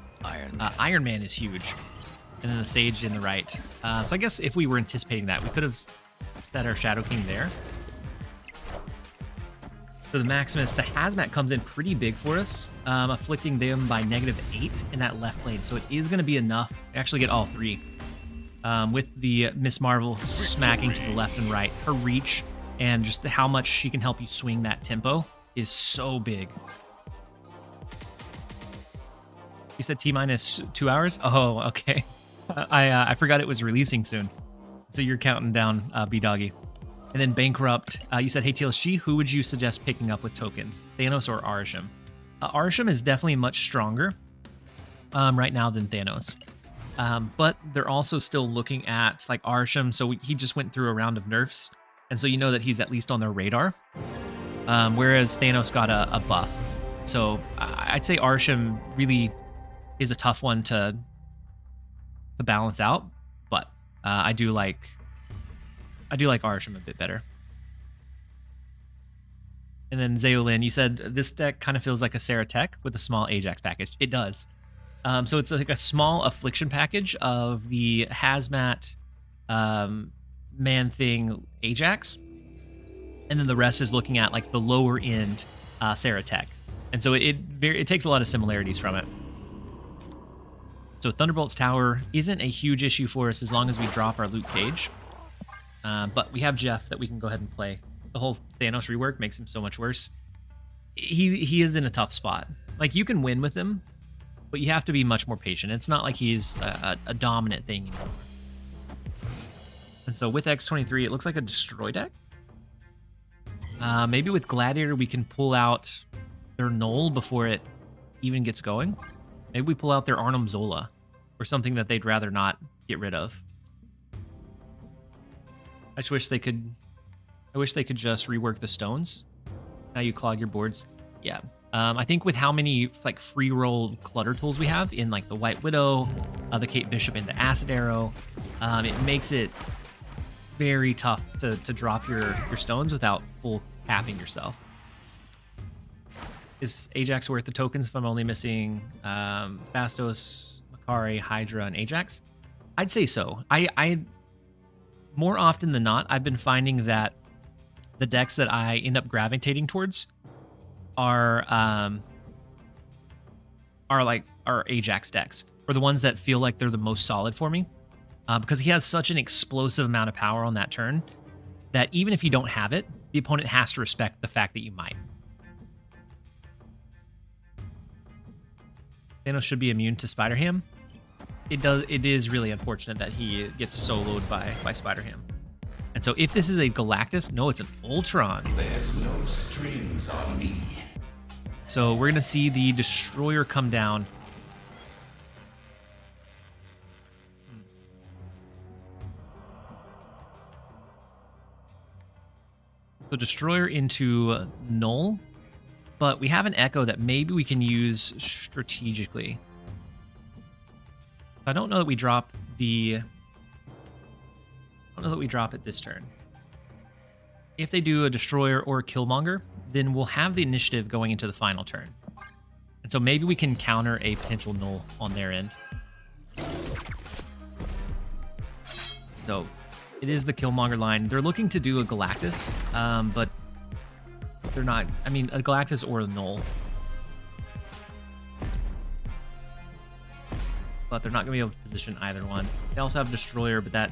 Iron Man is huge. And then the Sage in the right. So I guess if we were anticipating that, we could have set our Shadow King there. So the Maximus, the Hazmat comes in pretty big for us, afflicting them by -8 in that left lane. So it is going to be enough to actually get all three. With the Miss Marvel smacking to the left and right, her reach and just how much she can help you swing that tempo is so big. You said T-minus 2 hours? Oh, okay. I forgot it was releasing soon. So you're counting down B-Doggy. And then Bankrupt, you said, hey, TLSG, who would you suggest picking up with tokens? Thanos or Arisham? Arisham is definitely much stronger right now than Thanos. But they're also still looking at like Arisham. So he just went through a round of nerfs. And so you know that he's at least on their radar. Whereas Thanos got a buff. So I'd say Arisham really is a tough one to balance out. But I do like Arisham a bit better. And then Zeolin, you said this deck kind of feels like a Sarah Tech with a small Ajax package. It does. So it's like a small affliction package of the Hazmat, Man-Thing, Ajax. And then the rest is looking at like the lower end Sarah Tech. And so it takes a lot of similarities from it. So Thunderbolt's Tower isn't a huge issue for us as long as we drop our Luke Cage. But we have Jeff that we can go ahead and play. The whole Thanos rework makes him so much worse. He is in a tough spot. Like, you can win with him, but you have to be much more patient. It's not like he's a dominant thing anymore. And so with X23, it looks like a Destroy deck. Maybe with Gladiator, we can pull out their Null before it even gets going. Maybe we pull out their Arnhem Zola or something that they'd rather not get rid of. I just wish they could. I wish they could just rework the stones. Now you clog your boards. Yeah. I think with how many like free roll clutter tools we have in like the White Widow, the Kate Bishop, and the Acid Arrow, it makes it very tough to drop your stones without full capping yourself. Is Ajax worth the tokens if I'm only missing Fastos, Makari, Hydra, and Ajax? I'd say so. I more often than not, I've been finding that the decks that I end up gravitating towards are Ajax decks, or the ones that feel like they're the most solid for me, because he has such an explosive amount of power on that turn that even if you don't have it, the opponent has to respect the fact that you might. Thanos should be immune to Spider-Ham. It is really unfortunate that he gets soloed by Spider-Ham. And so if this is a Galactus, no, it's an Ultron. There's no strings on me. So we're gonna see the Destroyer come down. So Destroyer into Null, but we have an Echo that maybe we can use strategically. I don't know that we drop the... I don't know that we drop it this turn. If they do a Destroyer or a Killmonger, then we'll have the initiative going into the final turn. And so maybe we can counter a potential Null on their end. So it is the Killmonger line. They're looking to do a Galactus, but They're not, I mean, a Galactus or a Null. But they're not going to be able to position either one. They also have Destroyer, but that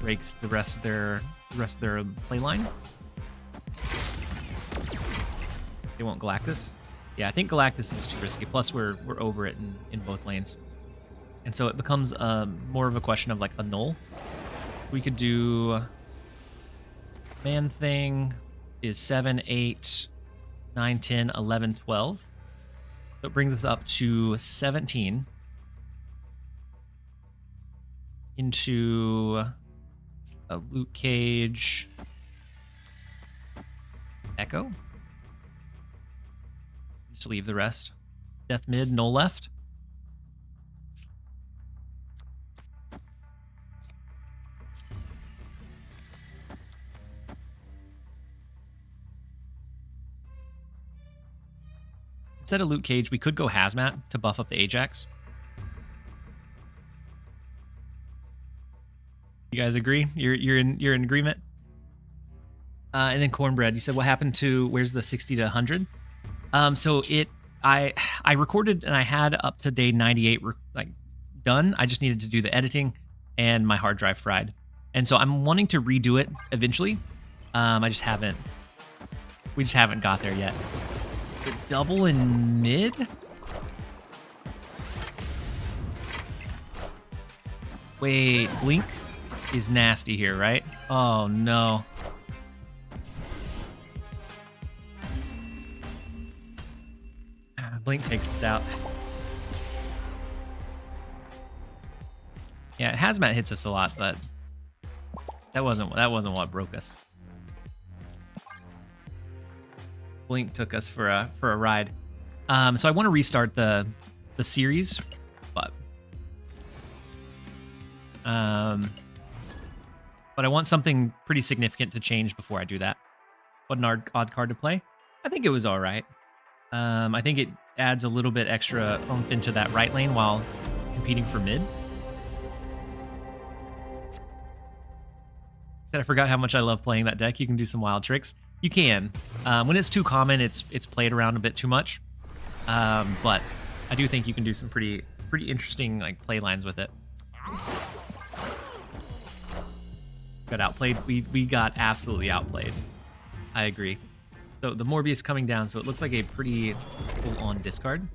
breaks the rest of their play line. They want Galactus. Yeah, I think Galactus is too risky. Plus, we're over it in both lanes. And so it becomes more of a question of like a Null. We could do Man Thing is 7, 8, 9, 10, 11, 12. So it brings us up to 17. Into a Luke Cage Echo. Just leave the rest. Death mid, Null left. Instead of Luke Cage, we could go Hazmat to buff up the Ajax. You guys agree? You're in agreement? And then Cornbread, you said what happened to where's the 60 to 100? So I recorded and I had up to day 98 like done. I just needed to do the editing and my hard drive fried. And so I'm wanting to redo it eventually. We just haven't got there yet. The double in mid? Wait, Blink is nasty here, right? Oh no. Blink takes us out. Yeah, Hazmat hits us a lot, but that wasn't what broke us. Blink took us for a ride. So I want to restart the series, but I want something pretty significant to change before I do that. What an odd card to play. I think it was all right. I think it adds a little bit extra oomph into that right lane while competing for mid. Said I forgot how much I love playing that deck. You can do some wild tricks. You can. When it's too common, it's played around a bit too much. But I do think you can do some pretty interesting like play lines with it. Got outplayed. We got absolutely outplayed. I agree. So the Morbius coming down, so it looks like a pretty full-on discard.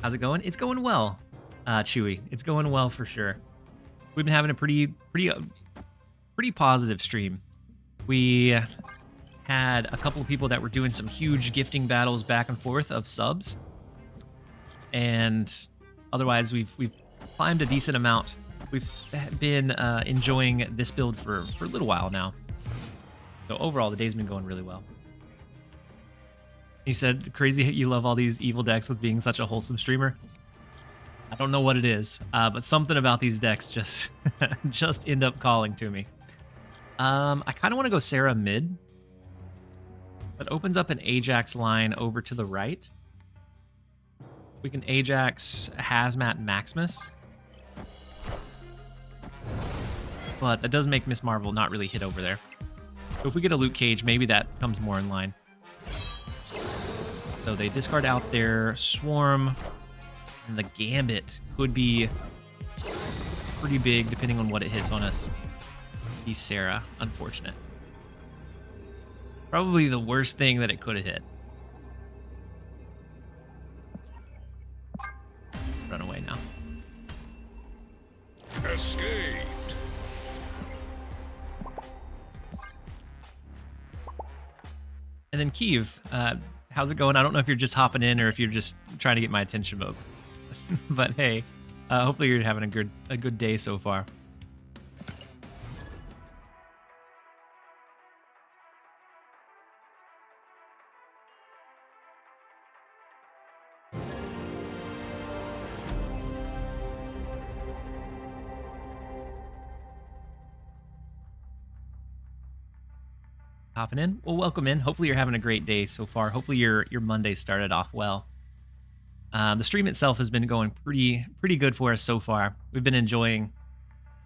How's it going? It's going well, Chewy. It's going well for sure. We've been having a pretty positive stream. We had a couple of people that were doing some huge gifting battles back and forth of subs, and otherwise we've climbed a decent amount. We've been enjoying this build for a little while now. So overall, the day's been going really well. He said, crazy you love all these evil decks with being such a wholesome streamer. I don't know what it is, but something about these decks just end up calling to me. I kind of want to go Sarah mid. That opens up an Ajax line over to the right. We can Ajax Hazmat Maximus. But that does make Miss Marvel not really hit over there. So if we get a Luke Cage, maybe that comes more in line. So they discard out their Swarm, and the Gambit could be pretty big depending on what it hits on us. Be Sarah, unfortunate. Probably the worst thing that it could have hit. Run away now. Escaped. And then Kiev, how's it going? I don't know if you're just hopping in or if you're just trying to get my attention, but hey, hopefully you're having a good day so far. Hopping in. Well, welcome in. Hopefully you're having a great day so far. Hopefully your Monday started off well. The stream itself has been going pretty good for us so far. We've been enjoying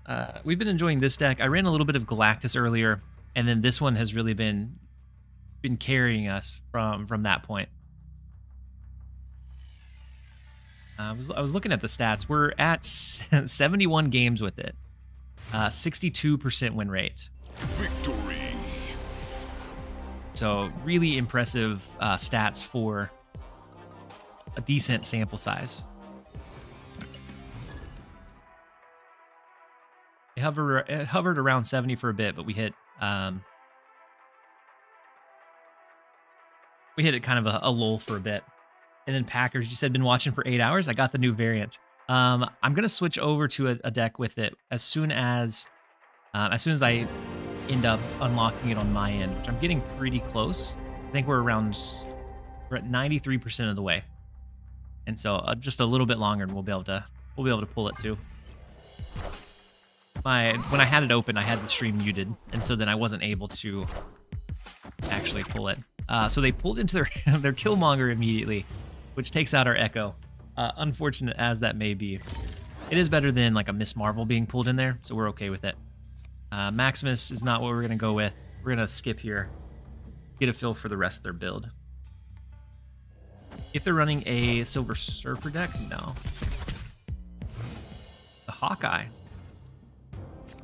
this deck. I ran a little bit of Galactus earlier, and then this one has really been been carrying us from that point. I was looking at the stats. We're at 71 games with it. 62% win rate. Victory. So really impressive stats for a decent sample size. It hovered around 70 for a bit, but we hit it kind of a lull for a bit. And then Packers, you said been watching for 8 hours. I got the new variant. I'm gonna switch over to a deck with it as soon as I end up unlocking it on my end, which I'm getting pretty close. I think we're at 93% of the way, and so just a little bit longer, and we'll be able to pull it too. When I had it open, I had the stream muted, and so then I wasn't able to actually pull it. So they pulled into their Killmonger immediately, which takes out our Echo. Unfortunate as that may be, it is better than like a Miss Marvel being pulled in there, so we're okay with it. Maximus is not what we're gonna go with. We're gonna skip here, get a feel for the rest of their build. If they're running a Silver Surfer deck, no. The Hawkeye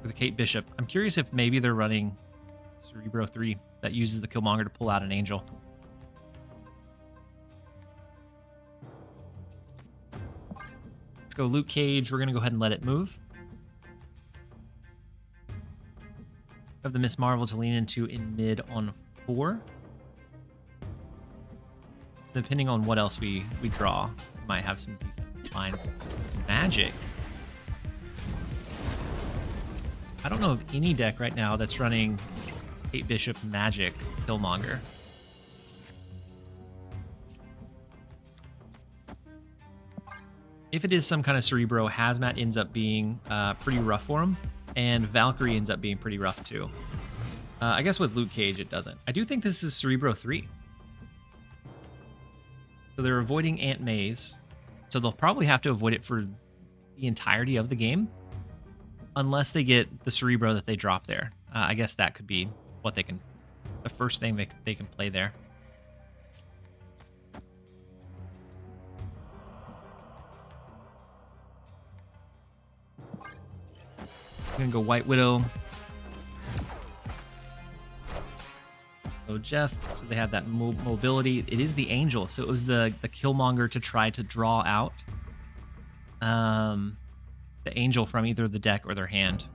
for the Kate Bishop. I'm curious if maybe they're running Cerebro 3 that uses the Killmonger to pull out an Angel. Let's go Luke Cage. We're going to go ahead and let it move. Have the Miss Marvel to lean into in mid on 4. Depending on what else we draw, we might have some decent lines. Magic. I don't know of any deck right now that's running Kate Bishop Magic Killmonger. If it is some kind of Cerebro, Hazmat ends up being pretty rough for him, and Valkyrie ends up being pretty rough too. I guess with Luke Cage it doesn't. I do think this is Cerebro 3. So they're avoiding Aunt May's, so they'll probably have to avoid it for the entirety of the game, unless they get the Cerebro that they drop there. I guess that could be what the first thing they can play there. I'm gonna go White Widow. So Jeff, so they have that mobility. It is the Angel, so it was the Killmonger to try to draw out the Angel from either the deck or their hand.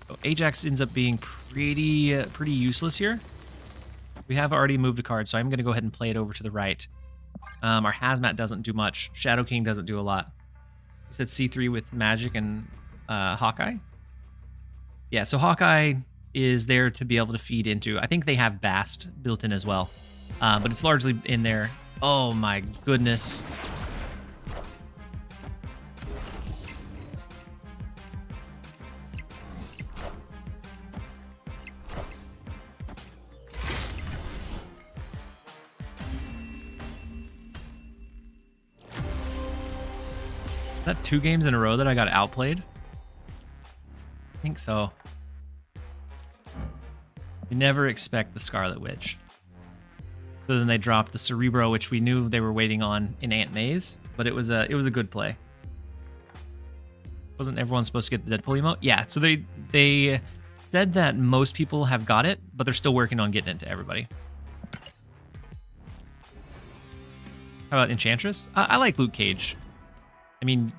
So Ajax ends up being pretty useless here. We have already moved a card, so I'm going to go ahead and play it over to the right. Our Hazmat doesn't do much. Shadow King doesn't do a lot. He said C3 with Magic and Hawkeye. Yeah, so Hawkeye is there to be able to feed into. I think they have Bast built in as well, but it's largely in there. Oh my goodness. Is that 2 games in a row that I got outplayed? I think so. You never expect the Scarlet Witch. So then they dropped the Cerebro, which we knew they were waiting on in Aunt May's, but it was a good play. Wasn't everyone supposed to get the Deadpool emote? Yeah, so they said that most people have got it, but they're still working on getting it to everybody. How about Enchantress? I like Luke Cage. I mean,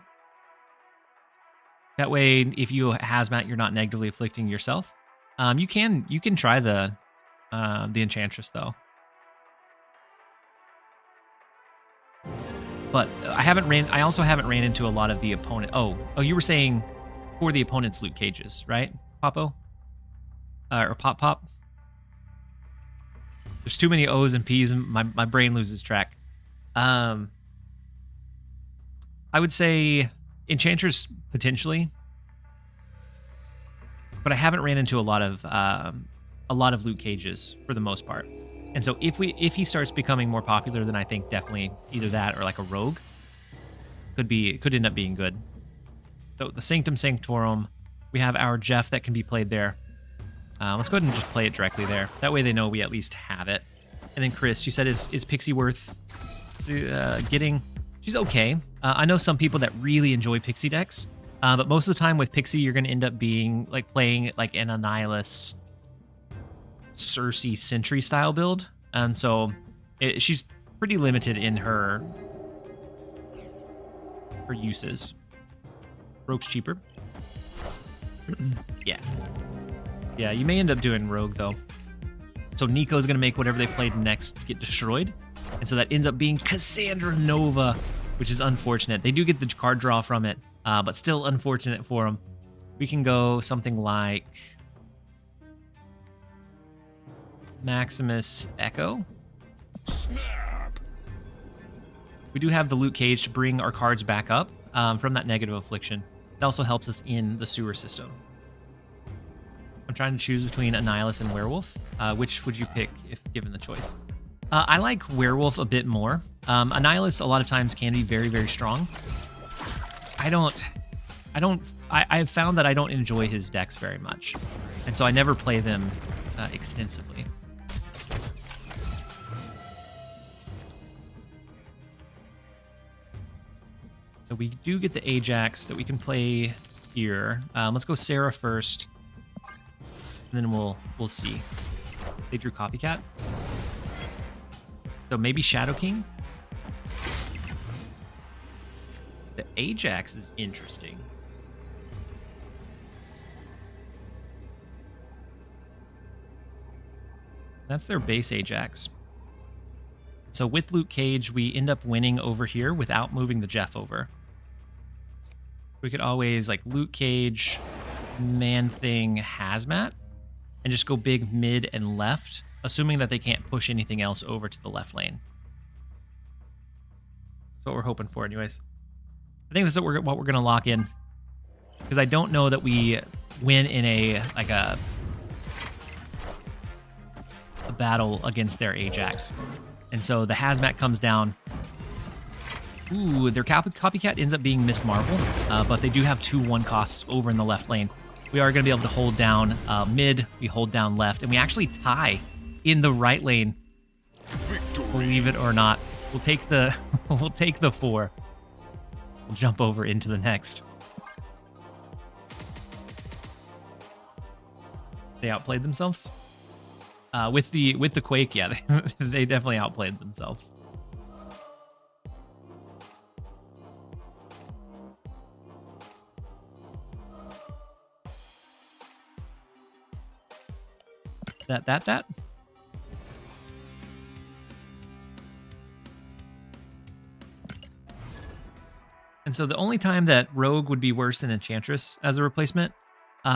that way, if you Hazmat, you're not negatively afflicting yourself. You can try the Enchantress though. But I also haven't ran into a lot of the opponent. Oh, you were saying for the opponent's Luke Cages, right, Popo? Or Pop? There's too many O's and P's, and my brain loses track. I would say Enchantress potentially, but I haven't ran into a lot of Luke Cages for the most part. And so if he starts becoming more popular, then I think definitely either that or like a Rogue could end up being good. So the Sanctum Sanctorum, we have our Jeff that can be played there. Let's go ahead and just play it directly there. That way they know we at least have it. And then Chris, you said, is Pixie worth getting? She's okay. I know some people that really enjoy Pixie decks, but most of the time with Pixie, you're going to end up being like playing like an Annihilus Cersei Sentry style build. And so she's pretty limited in her uses. Rogue's cheaper. Yeah. Yeah, you may end up doing Rogue, though. So Nico's going to make whatever they played next get destroyed. And so that ends up being Cassandra Nova, which is unfortunate. They do get the card draw from it, but still unfortunate for them. We can go something like Maximus Echo. Snap. We do have the Luke Cage to bring our cards back up from that negative affliction. It also helps us in the sewer system. I'm trying to choose between Annihilus and Werewolf. Which would you pick if given the choice? I like Werewolf a bit more. Annihilus a lot of times can be very, very strong. I've found that I don't enjoy his decks very much. And so I never play them extensively. So we do get the Ajax that we can play here. Let's go Sarah first. And then we'll see. They drew Copycat. So maybe Shadow King. The Ajax is interesting. That's their base Ajax. So with Luke Cage, we end up winning over here without moving the Jeff over. We could always like Luke Cage, Man-Thing, Hazmat, and just go big mid and left, assuming that they can't push anything else over to the left lane. That's what we're hoping for anyways. I think that's what we're going to lock in. Because I don't know that we win in a battle against their Ajax. And so the Hazmat comes down. Ooh, their Copycat ends up being Miss Marvel, but they do have 2/1 costs over in the left lane. We are going to be able to hold down mid, we hold down left, and we actually tie in the right lane. Victory. Believe it or not. We'll take the we'll take the 4. We'll jump over into the next. They outplayed themselves. With the Quake, yeah, they definitely outplayed themselves. That. And so the only time that Rogue would be worse than Enchantress as a replacement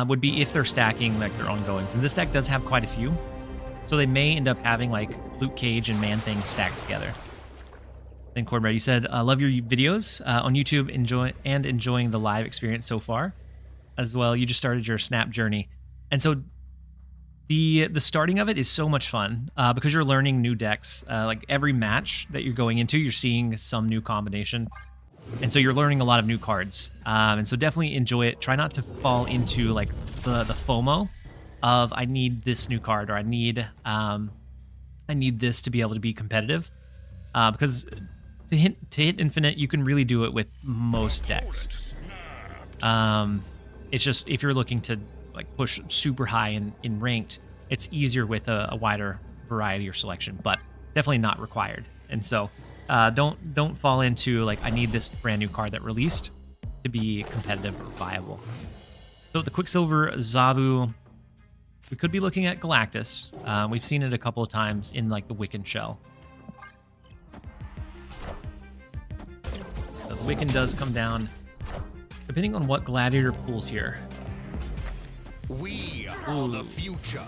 would be if they're stacking like their ongoings. And this deck does have quite a few. So they may end up having like Luke Cage and Man-Thing stacked together. Then Cornbread, you said, I love your videos on YouTube, enjoying the live experience so far. As well, you just started your Snap journey. And so the starting of it is so much fun because you're learning new decks. Like every match that you're going into, you're seeing some new combination. And so you're learning a lot of new cards. And so definitely enjoy it. Try not to fall into like the FOMO of I need this new card or I need this to be able to be competitive. Because to hit infinite, you can really do it with most decks. It's just if you're looking to like push super high in ranked, it's easier with a wider variety or selection, but definitely not required. And so don't fall into like I need this brand new card that released to be competitive or viable. So the Quicksilver Zabu, we could be looking at Galactus. We've seen it a couple of times in like the Wiccan shell. So the Wiccan does come down depending on what Gladiator pulls here. We are the future.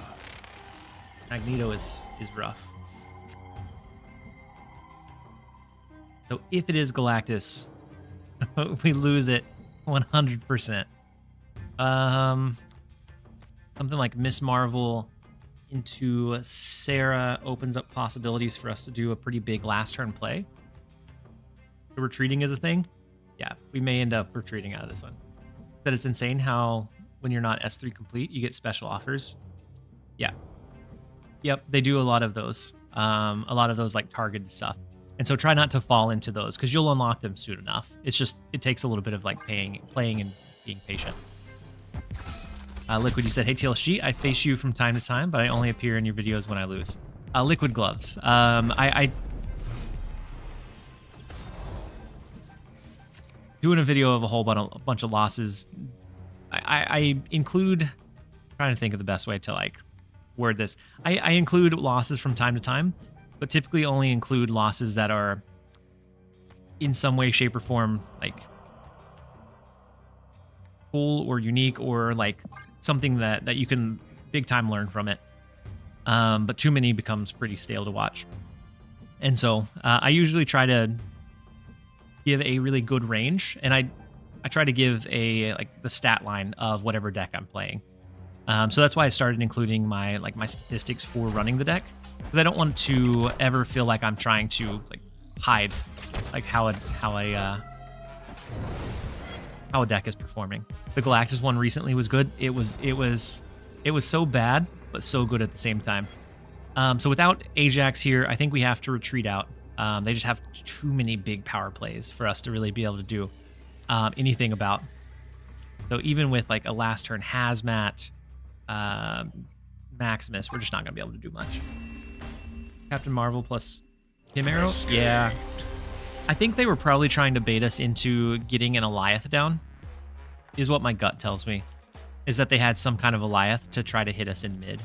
Magneto is rough. So if it is Galactus, we lose it 100%. Something like Miss Marvel into Sarah opens up possibilities for us to do a pretty big last turn play. So retreating is a thing. Yeah, we may end up retreating out of this one. That it's insane how when you're not S3 complete, you get special offers. Yeah. Yep, they do a lot of those. A lot of those like targeted stuff. And so try not to fall into those because you'll unlock them soon enough. It's just, it takes a little bit of like playing and being patient. Liquid, you said, hey TLSG, I face you from time to time, but I only appear in your videos when I lose. Liquid gloves. I doing a video of a bunch of losses. I include, trying to think of the best way to like word this. I include losses from time to time, but typically only include losses that are in some way, shape, or form like cool or unique or like something that you can big time learn from it. But too many becomes pretty stale to watch. And so I usually try to give a really good range, and I try to give a like the stat line of whatever deck I'm playing. So that's why I started including my statistics for running the deck, because I don't want to ever feel like I'm trying to like hide like how a deck is performing. The Galactus one recently was good. It was so bad but so good at the same time. So without Ajax here, I think we have to retreat out. They just have too many big power plays for us to really be able to do anything about. So even with like a last turn Hazmat, Maximus, we're just not going to be able to do much. Captain Marvel plus Kim Arrow? Yeah. I think they were probably trying to bait us into getting an Alioth down, is what my gut tells me. Is that they had some kind of Alioth to try to hit us in mid.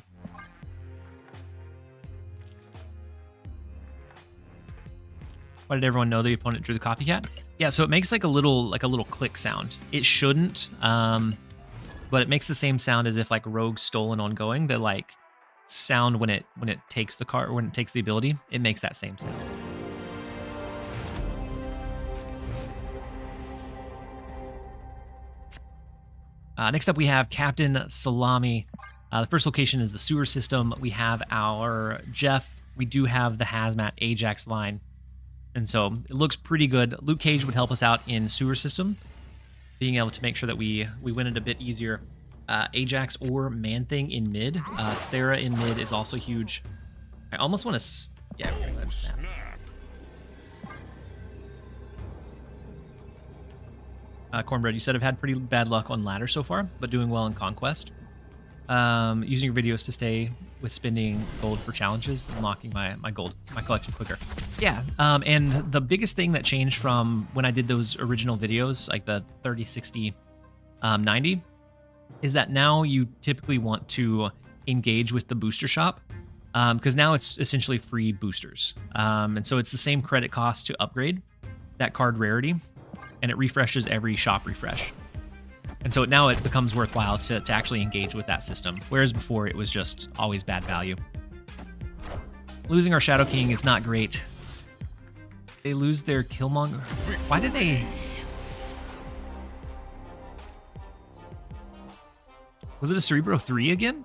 Why did everyone know the opponent drew the copycat? Yeah, so it makes like a little click sound. It shouldn't, but it makes the same sound as if like Rogue stole an ongoing. The like sound when it takes the card, or when it takes the ability, it makes that same sound. Next up, we have Captain Salami. The first location is the sewer system. We have our Jeff. We do have the Hazmat Ajax line. And so it looks pretty good. Luke Cage would help us out in sewer system, being able to make sure that we win it a bit easier. Ajax or Man-Thing in mid. Sarah in mid is also huge. I almost want to... Yeah, we're going to snap. Cornbread, you said I've had pretty bad luck on ladder so far, but doing well in Conquest. Using your videos to stay with spending gold for challenges, unlocking my collection quicker. Yeah, and the biggest thing that changed from when I did those original videos, like the 30, 60, 90, is that now you typically want to engage with the booster shop, because now it's essentially free boosters. And so it's the same credit cost to upgrade that card rarity, and it refreshes every shop refresh. And so now it becomes worthwhile to actually engage with that system, whereas before it was just always bad value. Losing our Shadow King is not great. They lose their Killmonger. Why did they... Was it a Cerebro 3 again?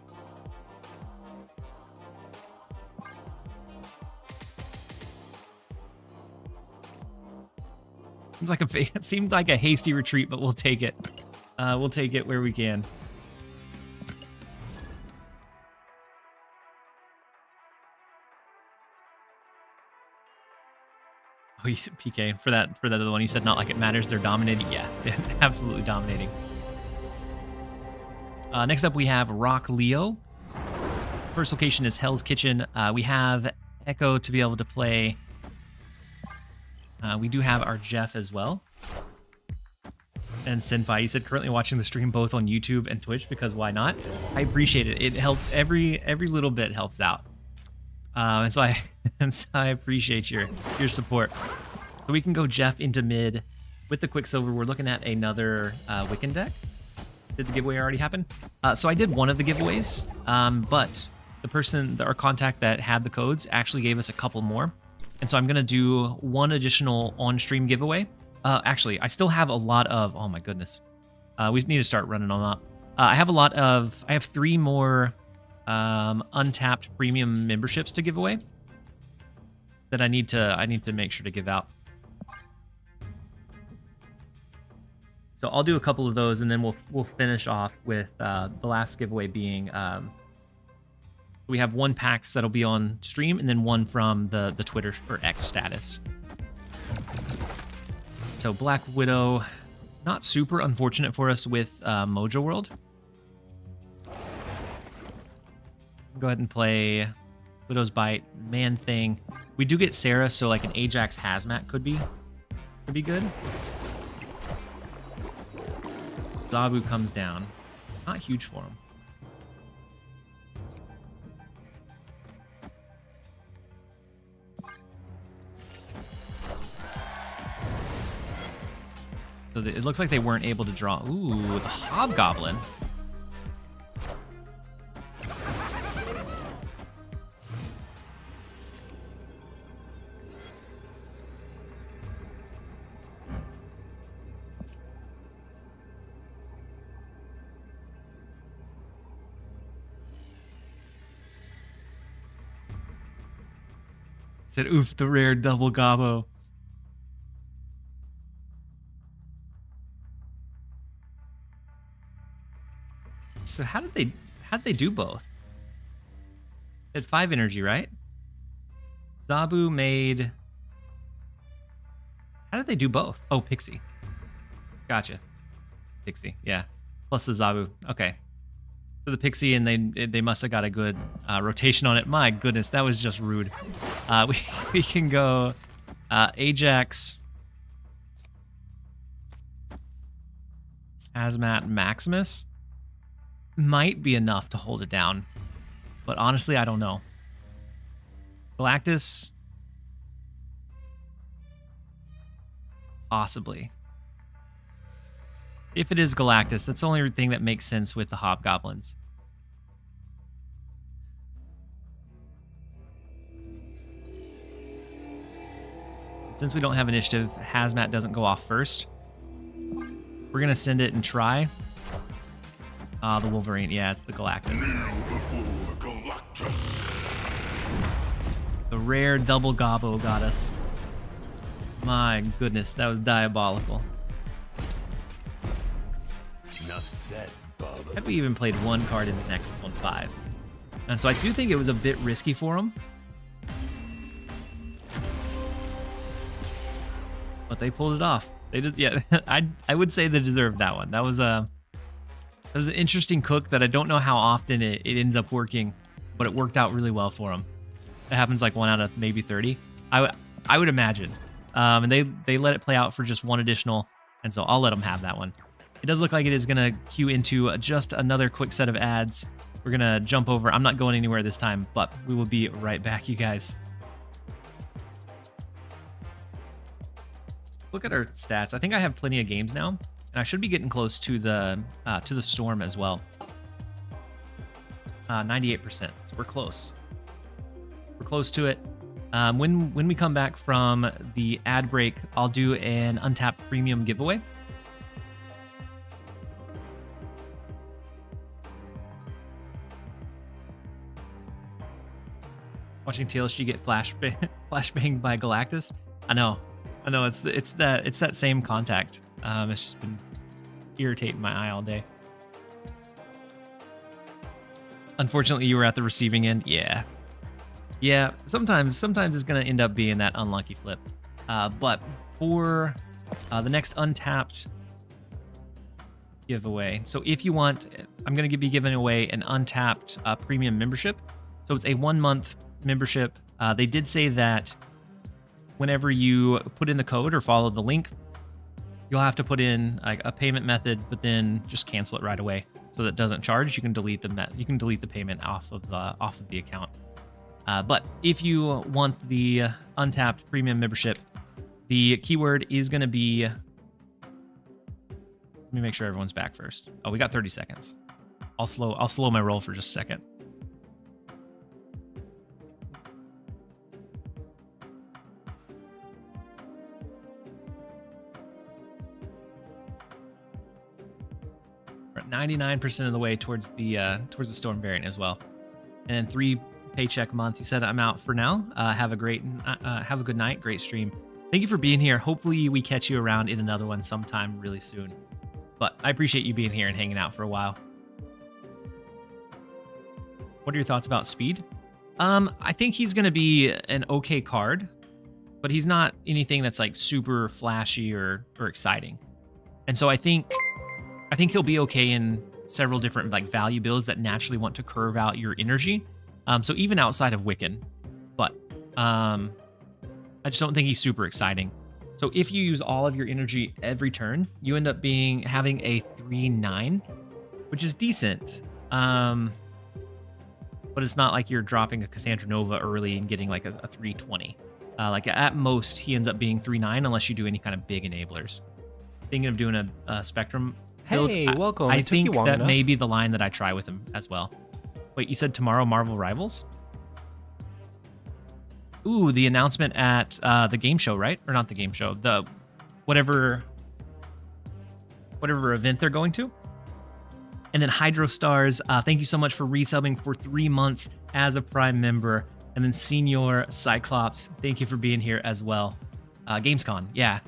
It seemed like a hasty retreat, but we'll take it. We'll take it where we can. Oh, you said PK for that other one. You said not like it matters. They're dominating. Yeah, they're absolutely dominating. Next up, we have Rock Leo. First location is Hell's Kitchen. We have Echo to be able to play. We do have our Jeff as well. And Senpai, you said currently watching the stream both on YouTube and Twitch because why not? I appreciate it. It helps. Every little bit helps out. And so I appreciate your support. So we can go Jeff into mid with the Quicksilver. We're looking at another Wiccan deck. Did the giveaway already happen? So I did one of the giveaways, but the person, our contact that had the codes actually gave us a couple more. And so I'm going to do one additional on-stream giveaway. Actually, I still have a lot of... Oh, my goodness. We need to start running them up. I have 3 more untapped premium memberships to give away that I need to make sure to give out. So I'll do a couple of those, and then we'll finish off with the last giveaway being We have one PAX that'll be on stream, and then one from the Twitter or X status. So Black Widow, not super unfortunate for us with Mojo World. Go ahead and play Widow's Bite, Man Thing. We do get Sarah, so like an Ajax Hazmat could be good. Zabu comes down. Not huge for him. So it looks like they weren't able to draw. Ooh, the Hobgoblin. Said, oof, the rare double gobbo. So how did they do both? They had 5 energy, right? Zabu made... How did they do both? Oh, Pixie. Gotcha. Pixie, yeah. Plus the Zabu. Okay. So the Pixie, and they must have got a good rotation on it. My goodness, that was just rude. We can go Ajax, Hazmat, Maximus. Might be enough to hold it down, but honestly, I don't know. Galactus, possibly. If it is Galactus, that's the only thing that makes sense with the Hobgoblins. Since we don't have initiative, Hazmat doesn't go off first. We're gonna send it and try. The Wolverine, yeah, it's the Galactus. The rare double gobbo got us. My goodness, that was diabolical. Enough said, Bub. Had we even played one card in the Nexus on 5. And so I do think it was a bit risky for him. But they pulled it off. They did, yeah. I would say they deserved that one. That was an interesting cook that I don't know how often it ends up working, but it worked out really well for him. It happens like 1 out of maybe 30. I would imagine. And they let it play out for just 1 additional, and so I'll let them have that one. It does look like it is going to queue into just another quick set of ads. We're going to jump over. I'm not going anywhere this time, but we will be right back, you guys. Look at our stats. I think I have plenty of games now, and I should be getting close to the storm as well. 98%. So we're close. We're close to it. When we come back from the ad break, I'll do an untapped premium giveaway. Watching TLSG get flashbanged by Galactus. I know. It's that same contact. It's just been irritating my eye all day. Unfortunately, you were at the receiving end. Yeah. Sometimes it's gonna end up being that unlucky flip. But for the next untapped giveaway, so if you want, I'm gonna be giving away an untapped premium membership. So it's a 1-month membership. They did say that whenever you put in the code or follow the link, you'll have to put in like a payment method, but then just cancel it right away so that it doesn't charge. You can delete the payment off of the account. But if you want the untapped premium membership, the keyword is going to be. Let me make sure everyone's back first. Oh, we got 30 seconds. I'll slow my roll for just a second. We're at 99% of the way towards the storm variant as well, and then 3 paycheck month. He said, I'm out for now. Have a good night. Great stream. Thank you for being here. Hopefully we catch you around in another one sometime really soon. But I appreciate you being here and hanging out for a while. What what are your thoughts about speed? I think he's going to be an okay card, but he's not anything that's like super flashy or exciting. And so I think he'll be okay in several different like value builds that naturally want to curve out your energy. So even outside of Wiccan, but I just don't think he's super exciting. So if you use all of your energy every turn, you end up having a 3/9, which is decent. But it's not like you're dropping a Cassandra Nova early and getting like a 3/20. Like at most, he ends up being 3/9 unless you do any kind of big enablers. Thinking of doing a Spectrum build. Hey, welcome. I It took you think long that enough. may be the line that I try with him as well. Wait, you said tomorrow Marvel Rivals? Ooh, the announcement at the game show, right? Or not the game show, the whatever event they're going to. And then Hydro Stars, thank you so much for resubbing for 3 months as a Prime member. And then Senior Cyclops, thank you for being here as well. Gamescom, yeah.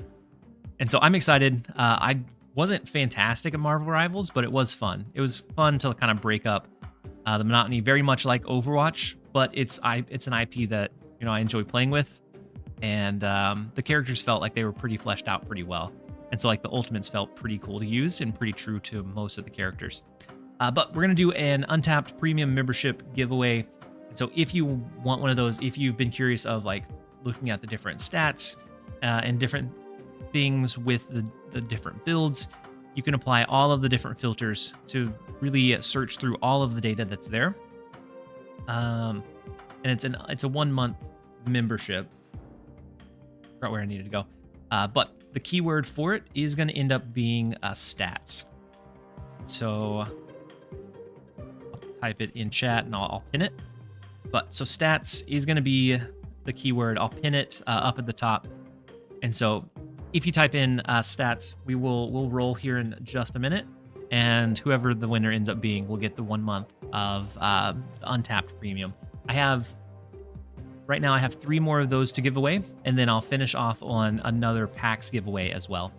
And so I'm excited. I wasn't fantastic at Marvel Rivals, but it was fun. It was fun to kind of break up the monotony, very much like Overwatch, but it's an IP that I enjoy playing with, and the characters felt like they were pretty fleshed out pretty well. And so like the ultimates felt pretty cool to use and pretty true to most of the characters. But we're going to do an untapped premium membership giveaway. And so if you want one of those, if you've been curious of like looking at the different stats and different things with the different builds, you can apply all of the different filters to really search through all of the data that's there. And it's a 1 month membership. I forgot where I needed to go. But the keyword for it is going to end up being stats. So I'll type it in chat and I'll pin it. But so stats is going to be the keyword. I'll pin it up at the top. And so if you type in stats, we'll roll here in just a minute. And whoever the winner ends up being will get the 1 month of the untapped premium. Right now I have 3 more of those to give away, and then I'll finish off on another PAX giveaway as well.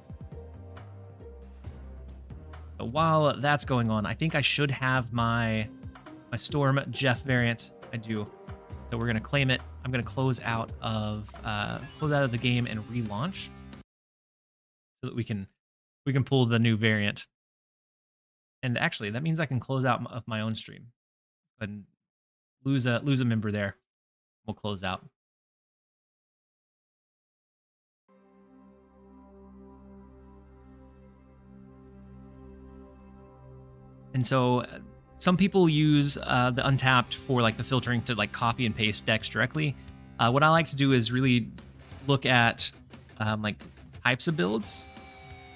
So while that's going on, I think I should have my Storm Jeff variant. I do. So we're gonna claim it. I'm gonna close out of the game and relaunch, so that we can pull the new variant. And actually, that means I can close out of my own stream and lose a member there. We'll close out. And so some people use the untapped for like the filtering to like copy and paste decks directly. What I like to do is really look at like types of builds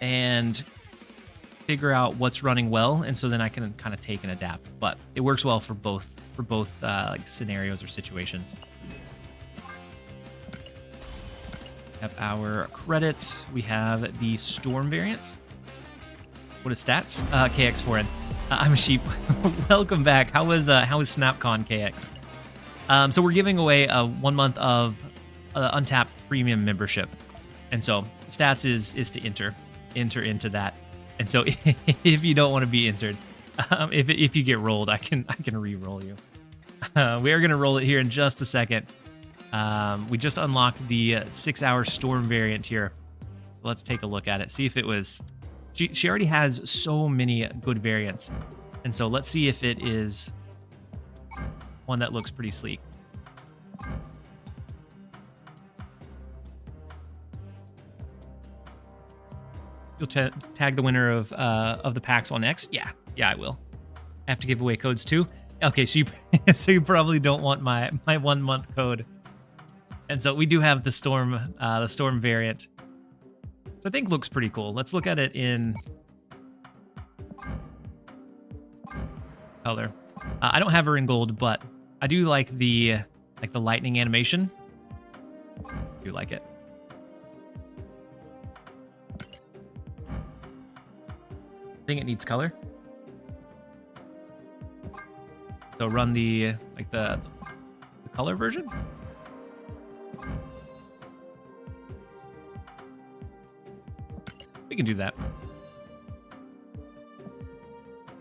and figure out what's running well, and so then I can kind of take and adapt. But it works well for both like scenarios or situations. We have our credits. We have the Storm variant. What is stats? KX4N. I'm a sheep. Welcome back. How was SnapCon KX? So we're giving away a 1 month of untapped premium membership, and so stats is to enter into that. And so if you don't want to be entered, if you get rolled, I can re-roll you. We are going to roll it here in just a second. We just unlocked the 6-hour Storm variant here. So let's take a look at it. See if it was... She already has so many good variants. And so let's see if it is one that looks pretty sleek. You'll tag the winner of the PAX on X? Yeah, I will. I have to give away codes too. Okay, so you probably don't want my 1 month code. And so we do have the Storm variant. So I think looks pretty cool. Let's look at it in color. I don't have her in gold, but I do like the lightning animation. I do like it. I think it needs color. So run the color version. We can do that.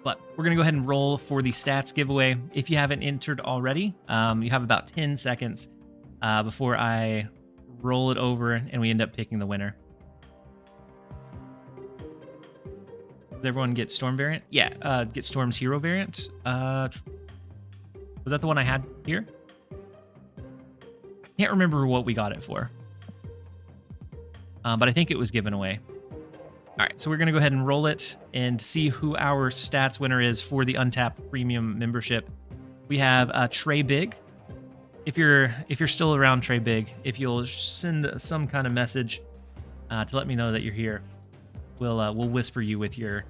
But we're going to go ahead and roll for the stats giveaway. If you haven't entered already, you have about 10 seconds before I roll it over and we end up picking the winner. Does everyone get Storm variant? Yeah, get Storm's hero variant. Was that the one I had here? I can't remember what we got it for. But I think it was given away. All right, so we're going to go ahead and roll it and see who our stats winner is for the Untapped Premium membership. We have Trey Big. If you're still around, Trey Big, if you'll send some kind of message to let me know that you're here, we'll whisper you with your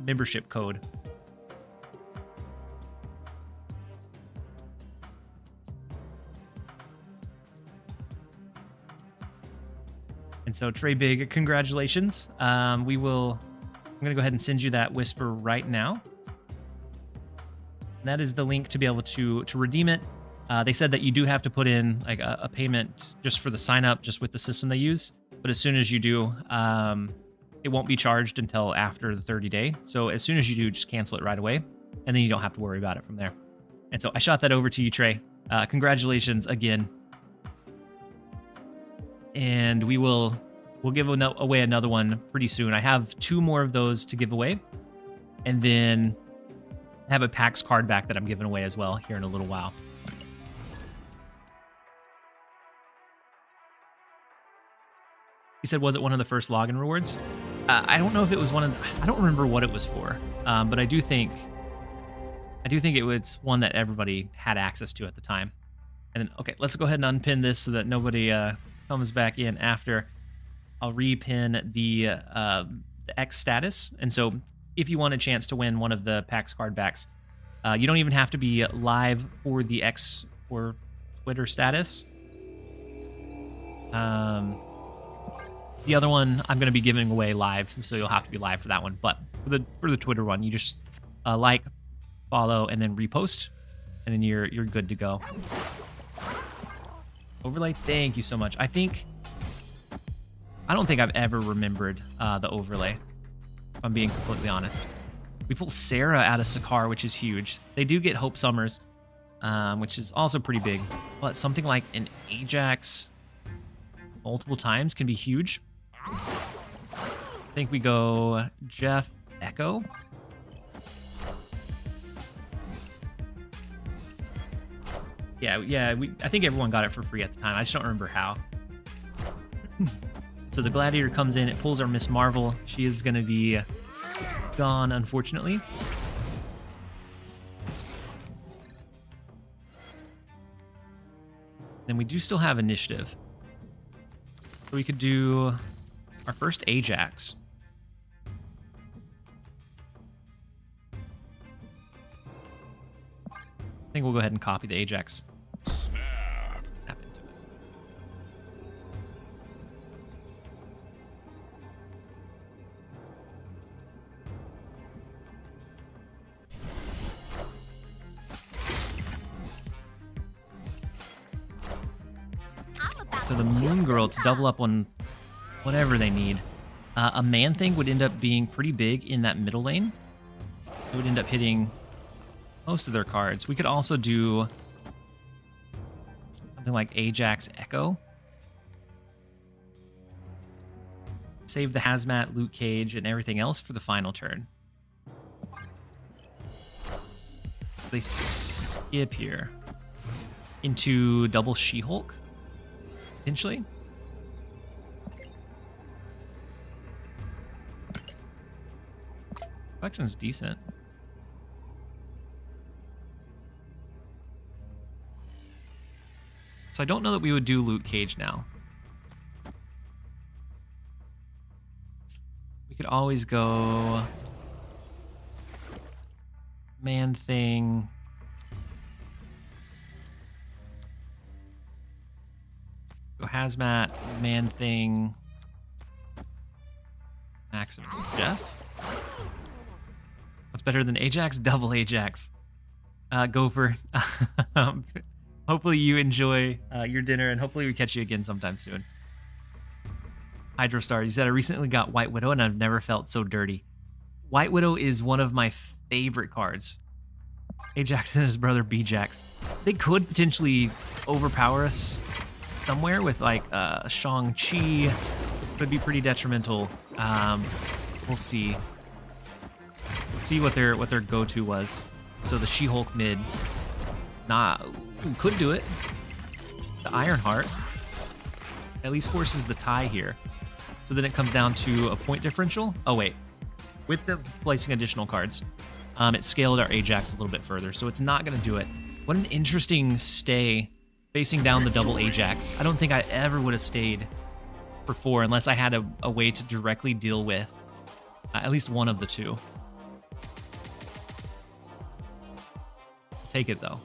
membership code. And so Trey Big, congratulations. I'm going to go ahead and send you that whisper right now. And that is the link to be able to redeem it. They said that you do have to put in like a payment just for the sign up, just with the system they use. But as soon as you do, it won't be charged until after the 30-day. So as soon as you do, just cancel it right away. And then you don't have to worry about it from there. And so I shot that over to you, Trey. Congratulations again. And we'll give away another one pretty soon. I have 2 more of those to give away, and then I have a PAX card back that I'm giving away as well here in a little while. He said, was it one of the first login rewards? I don't know if it was one of I don't remember what it was for, but I do think it was one that everybody had access to at the time. And then, okay, let's go ahead and unpin this so that nobody comes back in after. I'll repin the X status. And so if you want a chance to win one of the PAX card backs, you don't even have to be live for the X or Twitter status. The other one I'm going to be giving away live, so you'll have to be live for that one. But for the Twitter one, you just like, follow, and then repost, and then you're good to go. Overlay, thank you so much. I don't think I've ever remembered the overlay, if I'm being completely honest. We pulled Sarah out of Sakar, which is huge. They do get Hope Summers, which is also pretty big. But something like an Ajax multiple times can be huge. I think we go Jeff Echo. Yeah, I think everyone got it for free at the time. I just don't remember how. So the Gladiator comes in, it pulls our Miss Marvel. She is going to be gone, unfortunately. Then we do still have initiative. So we could do our first Ajax. I think we'll go ahead and copy the Ajax. Snap into it. So the Moon Girl to double up on whatever they need. A Man Thing would end up being pretty big in that middle lane. It would end up hitting most of their cards. We could also do something like Ajax Echo. Save the Hazmat, Luke Cage, and everything else for the final turn. They skip here into double She-Hulk, potentially. Collection's decent. So I don't know that we would do Luke Cage now. We could always go Man Thing. Go Hazmat, Man Thing, Maximus Jeff. What's better than Ajax? Double Ajax. Gopher. Hopefully you enjoy your dinner, and hopefully we catch you again sometime soon. Hydrostar, you said I recently got White Widow and I've never felt so dirty. White Widow is one of my favorite cards. Ajax and his brother B-Jax. They could potentially overpower us somewhere with like Shang-Chi. Could be pretty detrimental. We'll see. See what their go-to was. So the She-Hulk mid. Could do it. The Ironheart at least forces the tie here. So then it comes down to a point differential. Oh wait, with them placing additional cards, it scaled our Ajax a little bit further, so it's not going to do it. What an interesting stay facing down the double Ajax. I don't think I ever would have stayed for 4 unless I had a way to directly deal with at least one of the two. Take it though.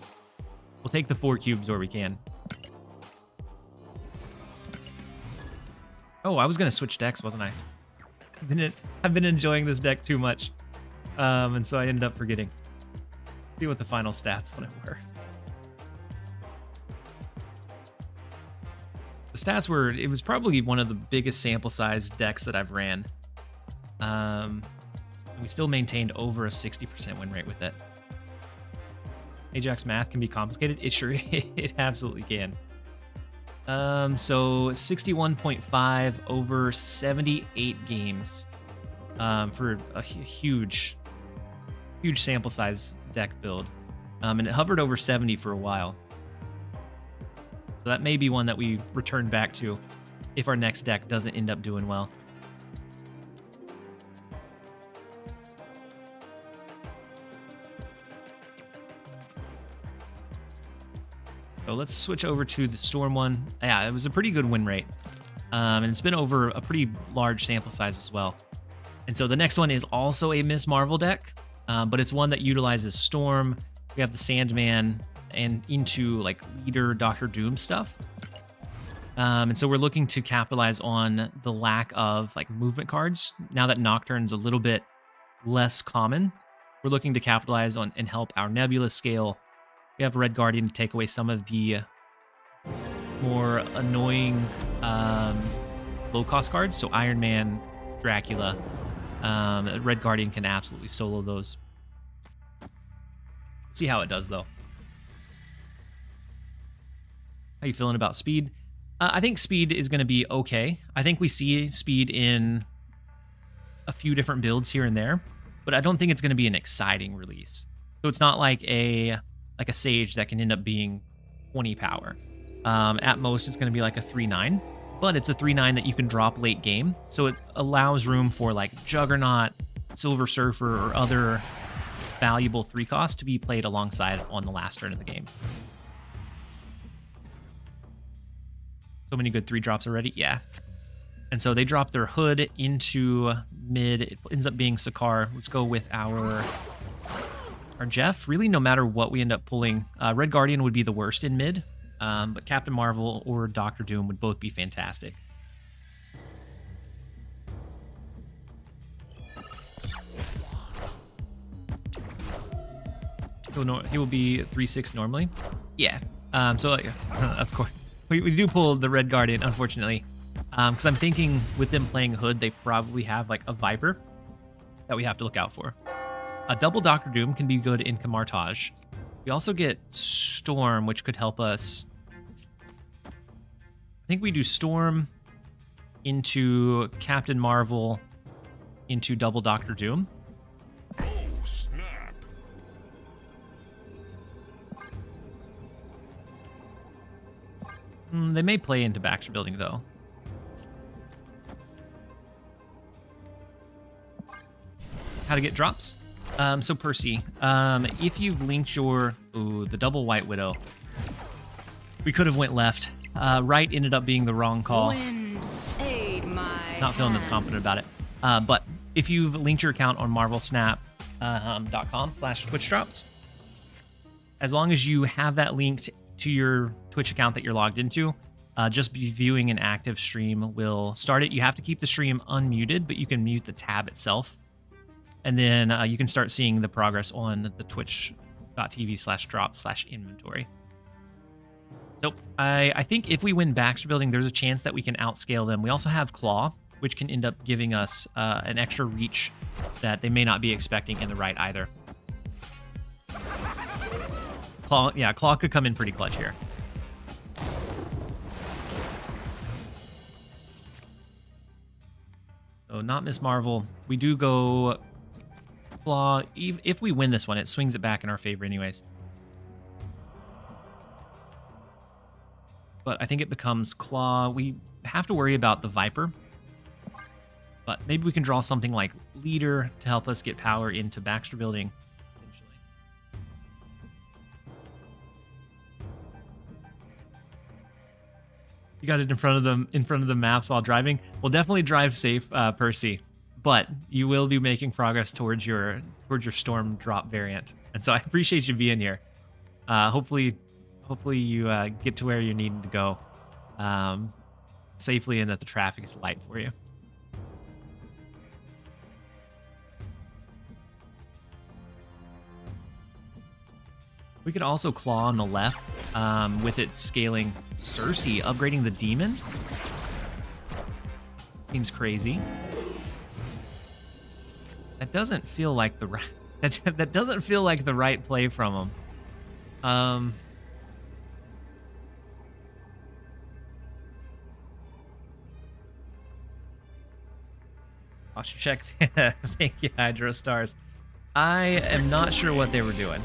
We'll take the 4 cubes where we can. Oh, I was gonna switch decks, wasn't I? I've been enjoying this deck too much, and so I ended up forgetting. See what the final stats on it were. The stats were, it was probably one of the biggest sample size decks that I've ran. And we still maintained over a 60% win rate with it. Ajax math can be complicated. It sure, it absolutely can. So 61.5 over 78 games, for a huge sample size deck build. And it hovered over 70 for a while. So that may be one that we return back to if our next deck doesn't end up doing well. So let's switch over to the Storm one. Yeah, it was a pretty good win rate. And it's been over a pretty large sample size as well. And so the next one is also a Miss Marvel deck, but it's one that utilizes Storm. We have the Sandman and into like leader Doctor Doom stuff. And so we're looking to capitalize on the lack of like movement cards. Now that Nocturne's a little bit less common, we're looking to capitalize on and help our Nebula scale. We have Red Guardian to take away some of the more annoying low-cost cards. So Iron Man, Dracula, Red Guardian can absolutely solo those. See how it does, though. How you feeling about speed? I think speed is going to be okay. I think we see speed in a few different builds here and there, but I don't think it's going to be an exciting release. So it's not like a Sage that can end up being 20 power. At most, it's going to be like a 3-9, but it's a 3-9 that you can drop late game, so it allows room for like Juggernaut, Silver Surfer, or other valuable 3-costs to be played alongside on the last turn of the game. So many good 3-drops already, yeah. And so they drop their Hood into mid. It ends up being Sakaar. Let's go with our Jeff. Really, no matter what we end up pulling, Red Guardian would be the worst in mid, but Captain Marvel or Doctor Doom would both be fantastic. He will be 3-6 normally. Yeah. So of course we do pull the Red Guardian, unfortunately, because I'm thinking with them playing Hood, they probably have like a Viper that we have to look out for. A double Doctor Doom can be good in Camartage. We also get Storm, which could help us. I think we do Storm into Captain Marvel into double Doctor Doom. Oh, snap. They may play into Baxter Building, though. How to get drops? So Percy, if you've linked your the double White Widow, we could have went left. Right ended up being the wrong call. Not feeling as confident about it. But if you've linked your account on marvelsnap.com/twitchdrops, as long as you have that linked to your Twitch account that you're logged into, just viewing an active stream will start it. You have to keep the stream unmuted, but you can mute the tab itself. And then you can start seeing the progress on the twitch.tv/drop/inventory. So I think if we win Baxter Building, there's a chance that we can outscale them. We also have Claw, which can end up giving us an extra reach that they may not be expecting in the right either. Claw could come in pretty clutch here. So not Miss Marvel. We do go Claw. If we win this one, it swings it back in our favor anyways. But I think it becomes Claw. We have to worry about the Viper. But maybe we can draw something like Leader to help us get power into Baxter Building. You got it in front of the maps while driving. Well, definitely drive safe, Percy. But you will be making progress towards your storm drop variant, and so I appreciate you being here. Hopefully you get to where you need to go safely, and that the traffic is light for you. We could also claw on the left with it scaling Cersei, upgrading the demon. Seems crazy. That doesn't feel like the right. That doesn't feel like the right play from him. I should check. Thank you, Hydro Stars. I am not sure what they were doing.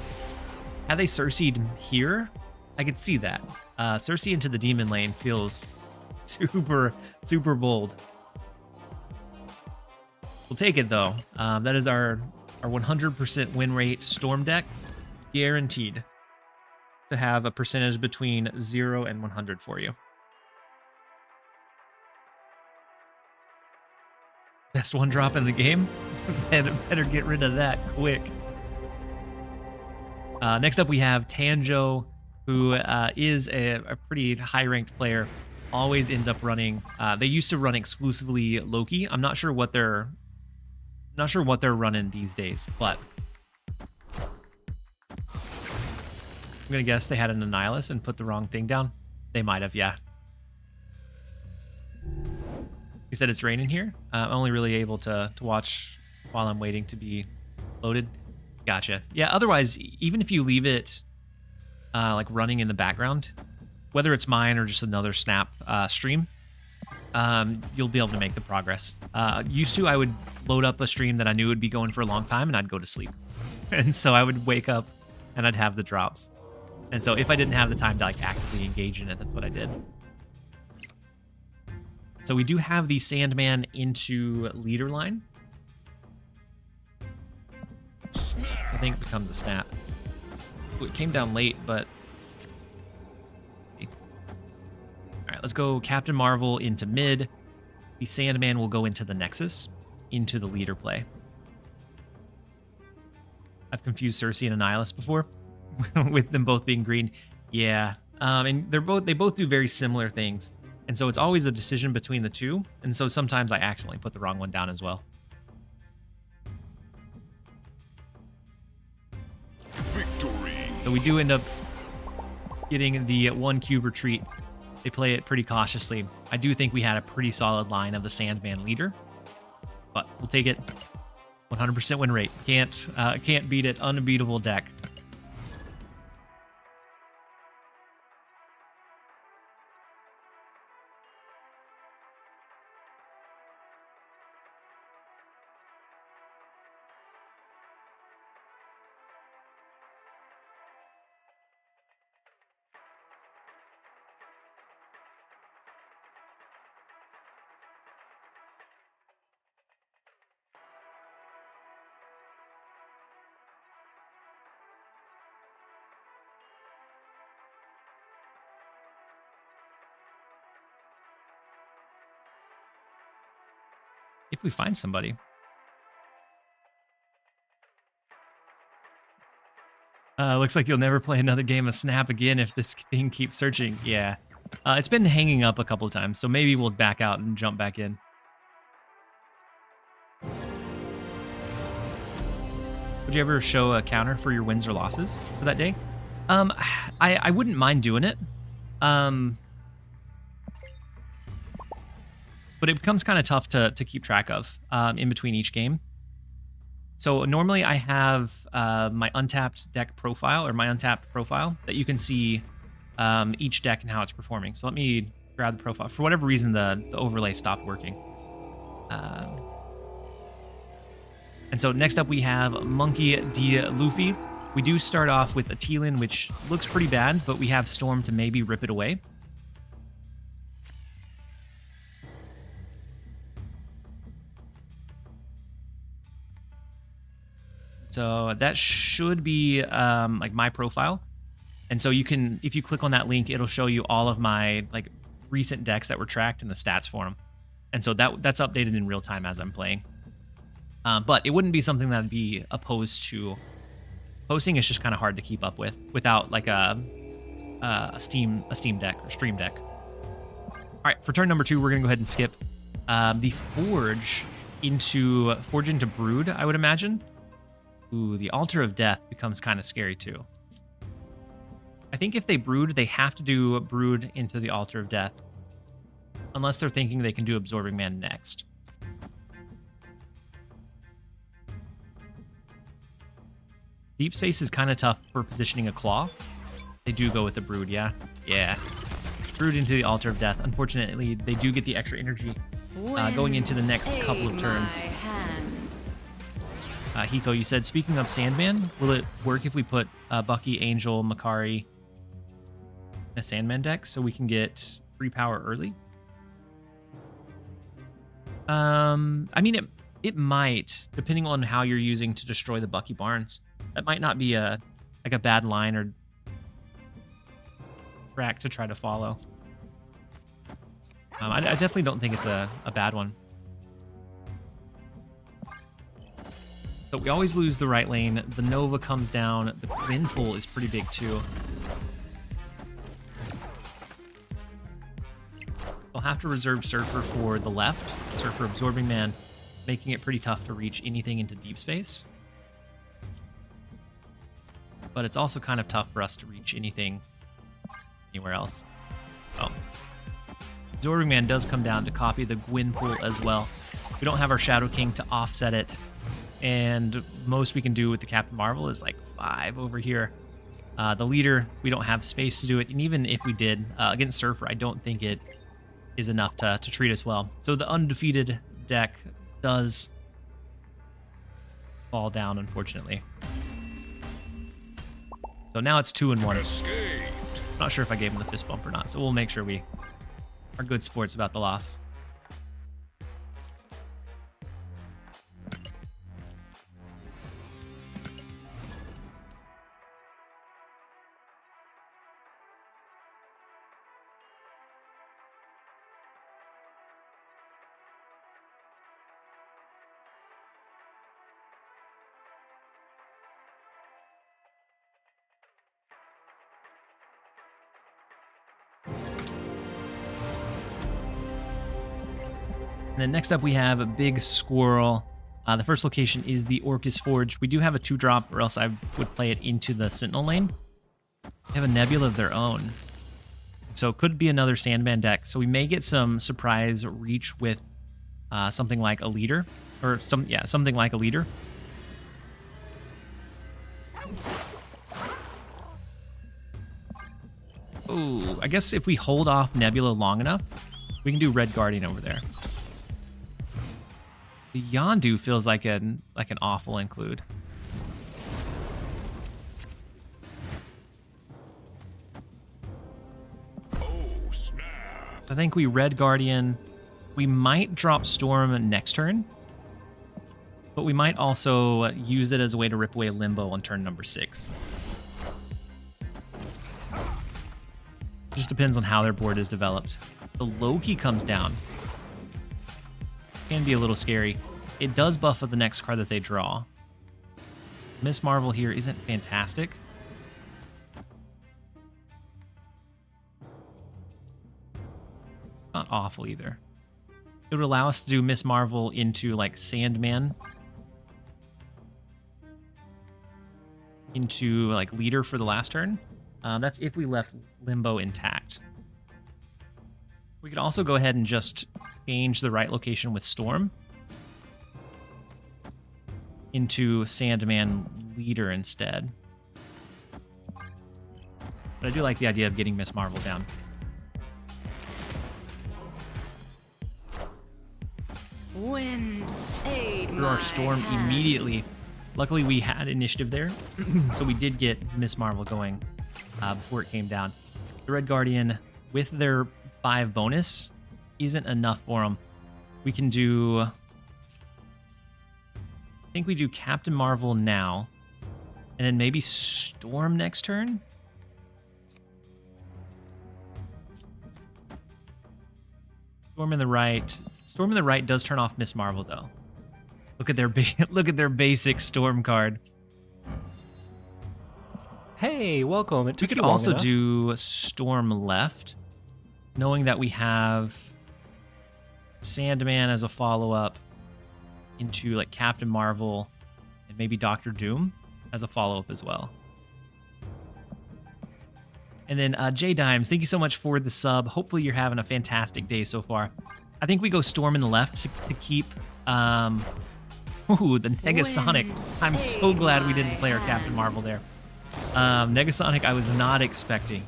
Had they Cersei'd here, I could see that. Cersei into the demon lane feels super, super bold. We'll take it though. That is our 100% win rate storm deck, guaranteed to have a percentage between 0 and 100 for you. Best one drop in the game. Better get rid of that quick. Next up, we have Tanjo, who is a pretty high-ranked player. Always ends up running. They used to run exclusively Loki. I'm not sure what they're running these days, but I'm gonna guess they had an Annihilus and put the wrong thing down. They might have, yeah. He said it's raining here. I'm only really able to watch while I'm waiting to be loaded. Gotcha. Yeah, otherwise, even if you leave it like running in the background, whether it's mine or just another Snap stream, you'll be able to make the progress. Used to, I would load up a stream that I knew would be going for a long time, and I'd go to sleep. And so I would wake up, and I'd have the drops. And so if I didn't have the time to like actively engage in it, that's what I did. So we do have the Sandman into leader line. I think it becomes a snap. Ooh, it came down late, but... All right, let's go Captain Marvel into mid. The Sandman will go into the Nexus, into the leader play. I've confused Cersei and Annihilus before, with them both being green. Yeah, and they both do very similar things, and so it's always a decision between the two. And so sometimes I accidentally put the wrong one down as well. Victory. So we do end up getting the 1 cube retreat. They play it pretty cautiously. I do think we had a pretty solid line of the Sandman leader, but we'll take it. 100% win rate. Can't beat it. Unbeatable deck. If we find somebody. Looks like you'll never play another game of Snap again if this thing keeps searching. Yeah. It's been hanging up a couple of times, so maybe we'll back out and jump back in. Would you ever show a counter for your wins or losses for that day? I wouldn't mind doing it. but it becomes kind of tough to keep track of in between each game. So normally I have my untapped deck profile, or my untapped profile, that you can see each deck and how it's performing. So let me grab the profile. For whatever reason, the overlay stopped working. And so next up we have Monkey D. Luffy. We do start off with a Tealin, which looks pretty bad, but we have Storm to maybe rip it away. So that should be like my profile. And so you can, if you click on that link, it'll show you all of my like recent decks that were tracked and the stats for them. And so that's updated in real time as I'm playing. But it wouldn't be something that I'd be opposed to posting. It's just kind of hard to keep up with without like a Steam deck or Stream Deck. All right, for turn number 2, we're gonna go ahead and skip the Forge into Brood, I would imagine. Ooh, the Altar of Death becomes kind of scary too. I think if they Brood, they have to do Brood into the Altar of Death, unless they're thinking they can do Absorbing Man next. Deep Space is kind of tough for positioning a Claw. They do go with the Brood, yeah? Yeah. Brood into the Altar of Death. Unfortunately, they do get the extra energy going into the next couple of turns. Hiko, you said, speaking of Sandman, will it work if we put Bucky, Angel, Makari in a Sandman deck so we can get free power early? I mean, it might, depending on how you're using to destroy the Bucky Barnes. That might not be a bad line or track to try to follow. I definitely don't think it's a bad one. So we always lose the right lane. The Nova comes down. The Gwyn pull is pretty big too. We'll have to reserve Surfer for the left. Surfer Absorbing Man, making it pretty tough to reach anything into Deep Space. But it's also kind of tough for us to reach anything anywhere else. Oh. Absorbing Man does come down to copy the Gwyn pull as well. We don't have our Shadow King to offset it. And most we can do with the Captain Marvel is like 5 over here. The leader, we don't have space to do it. And even if we did, against Surfer, I don't think it is enough to treat us well. So the undefeated deck does fall down, unfortunately. So now it's 2-1. Escaped. Not sure if I gave him the fist bump or not. So we'll make sure we are good sports about the loss. And then next up we have a Big Squirrel. The first location is the Orcus Forge. We do have a 2-drop, or else I would play it into the Sentinel lane. They have a Nebula of their own. So it could be another Sandman deck. So we may get some surprise reach with something like a leader. Or something like a leader. Ooh, I guess if we hold off Nebula long enough, we can do Red Guardian over there. The Yondu feels like an awful include. Oh, snap. So I think we Red Guardian. We might drop Storm next turn, but we might also use it as a way to rip away Limbo on turn number 6. Just depends on how their board is developed. The Loki comes down. Can be a little scary. It does buff the next card that they draw. Miss Marvel here isn't fantastic. It's not awful either. It would allow us to do Miss Marvel into like Sandman. Into like Leader for the last turn. That's if we left Limbo intact. We could also go ahead and just change the right location with Storm into Sandman Leader instead. But I do like the idea of getting Miss Marvel down. Wind, aid Through our Storm immediately. Luckily, we had initiative there, so we did get Miss Marvel going before it came down. The Red Guardian, with their 5 bonus, isn't enough for them. We can do... I think we do Captain Marvel now, and then maybe Storm next turn? Storm in the right. Storm in the right does turn off Miss Marvel, though. Look at their look at their basic Storm card. Hey, welcome. We could also do Storm left, knowing that we have Sandman as a follow-up into like Captain Marvel and maybe Doctor Doom as a follow-up as well. And then J Dimes, thank you so much for the sub. Hopefully you're having a fantastic day so far. I think we go Storm in the left to keep the Negasonic. I'm so glad we didn't play our Captain Marvel there. Negasonic I was not expecting,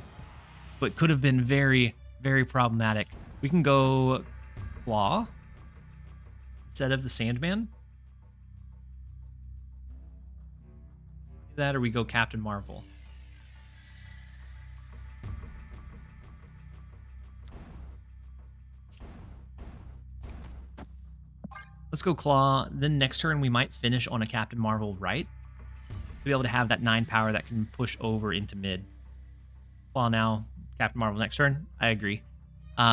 but could have been very, very problematic. We can go Claw instead of the Sandman. That, or we go Captain Marvel. Let's go Claw. Then next turn we might finish on a Captain Marvel right to be able to have that 9 power that can push over into mid. Claw now, Captain Marvel next turn. I agree.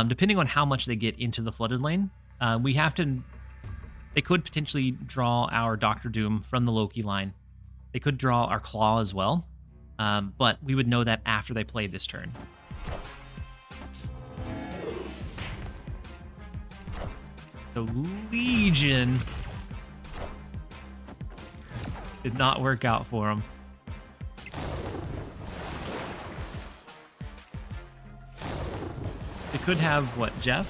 Depending on how much they get into the flooded lane, we have to... They could potentially draw our Doctor Doom from the Loki line. They could draw our Claw as well, but we would know that after they play this turn. The Legion did not work out for him. They could have, what, Jeff?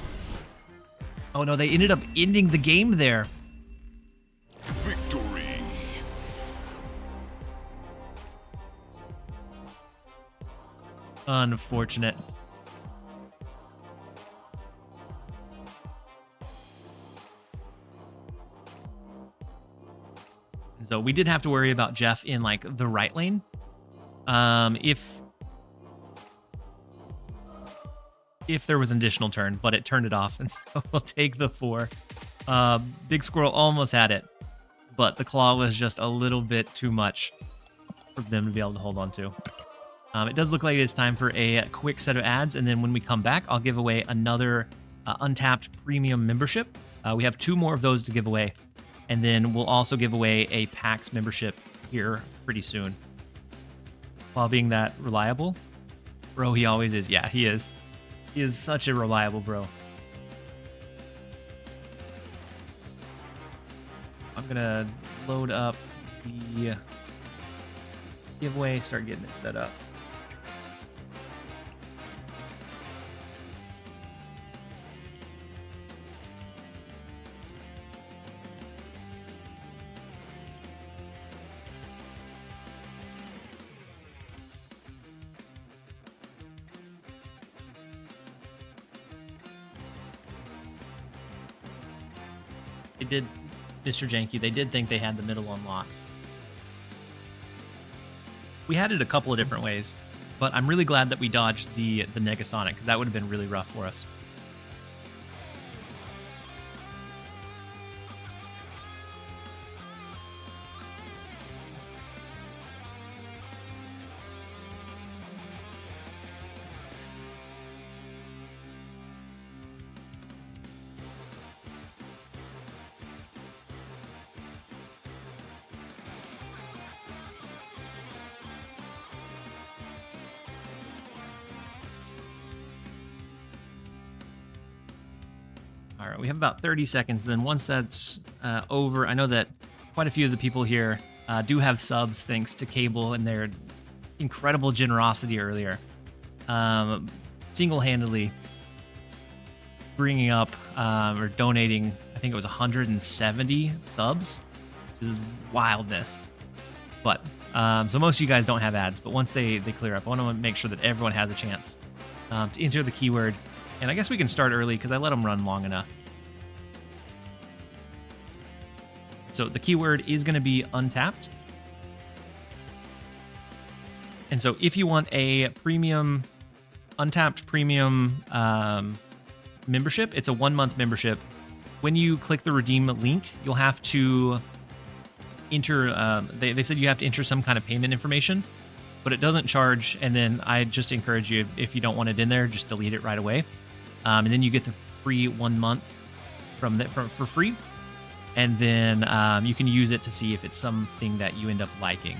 Oh no, they ended up ending the game there. Victory. Unfortunate. So we did have to worry about Jeff in like the right lane. If there was an additional turn, but it turned it off, and so we'll take the 4. Big Squirrel almost had it, but the Claw was just a little bit too much for them to be able to hold on to. It does look like it's time for a quick set of ads, and then when we come back, I'll give away another untapped premium membership. We have 2 more of those to give away. And then we'll also give away a PAX membership here pretty soon. While being that reliable. Bro, he always is. Yeah, he is. He is such a reliable bro. I'm going to load up the giveaway, start getting it set up. They did, Mr. Janky, they did think they had the middle unlocked. We had it a couple of different ways, but I'm really glad that we dodged the Negasonic, because that would have been really rough for us. All right, we have about 30 seconds. Then once that's over, I know that quite a few of the people here do have subs thanks to Cable and their incredible generosity earlier. Single-handedly bringing up or donating, I think it was 170 subs. This is wildness. But so most of you guys don't have ads, but once they clear up, I want to make sure that everyone has a chance to enter the keyword. And I guess we can start early because I let them run long enough. So the keyword is going to be untapped. And so if you want a premium, untapped premium membership, it's a 1-month membership. When you click the redeem link, you'll have to enter, they said you have to enter some kind of payment information, but it doesn't charge. And then I just encourage you, if you don't want it in there, just delete it right away. And then you get the free 1 month for free. And then you can use it to see if it's something that you end up liking.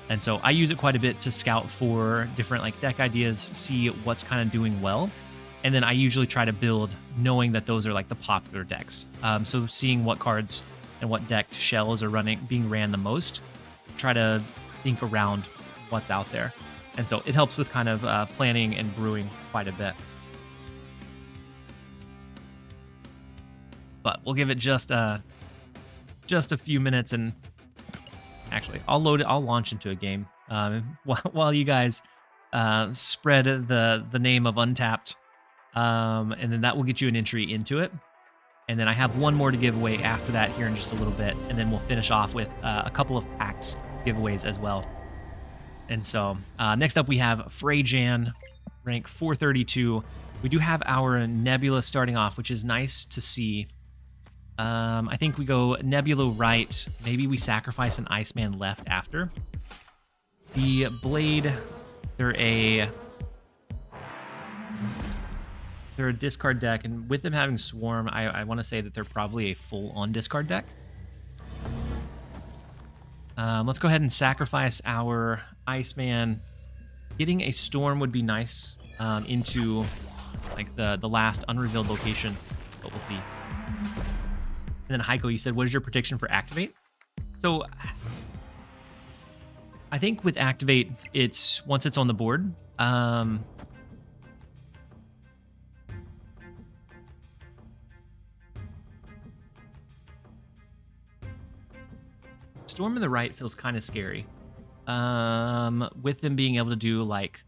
And so I use it quite a bit to scout for different like deck ideas, see what's kind of doing well. And then I usually try to build knowing that those are like the popular decks. So seeing what cards and what deck shells are being ran the most, try to think around what's out there. And so it helps with kind of planning and brewing quite a bit. But we'll give it just a few minutes, and actually I'll launch into a game while you guys spread the name of Untapped, and then that will get you an entry into it. And then I have one more to give away after that here in just a little bit, and then we'll finish off with a couple of packs giveaways as well. And so next up we have Freyjan, rank 432. We do have our Nebula starting off, which is nice to see. I think we go Nebula right. Maybe we sacrifice an Iceman left after. The Blade, they're a discard deck, and with them having Swarm, I want to say that they're probably a full-on discard deck. Let's go ahead and sacrifice our Iceman. Getting a Storm would be nice into like the last unrevealed location, but we'll see. And then Heiko, you said, what is your prediction for Activate? So I think with Activate, it's once it's on the board, Storm in the right feels kind of scary. With them being able to do like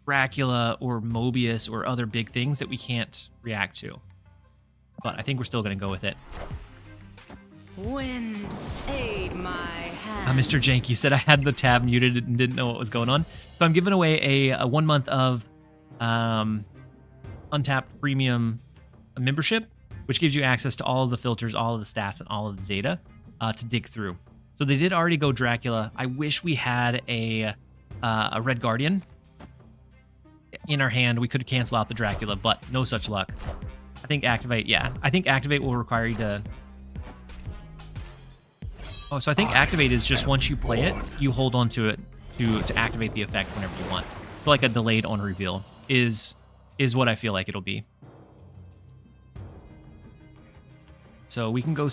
Dracula or Mobius or other big things that we can't react to. But I think we're still going to go with it. Wind, aid my hand. Mr. Janky said I had the tab muted and didn't know what was going on. So I'm giving away a 1 month of untapped premium membership, which gives you access to all of the filters, all of the stats, and all of the data to dig through. So they did already go Dracula. I wish we had a Red Guardian in our hand. We could cancel out the Dracula, but no such luck. I think Activate, yeah. I think Activate will require you to... Oh, so I think Activate is just once you play it, you hold on to it to activate the effect whenever you want. So like a delayed on reveal is what I feel like it'll be. So we can go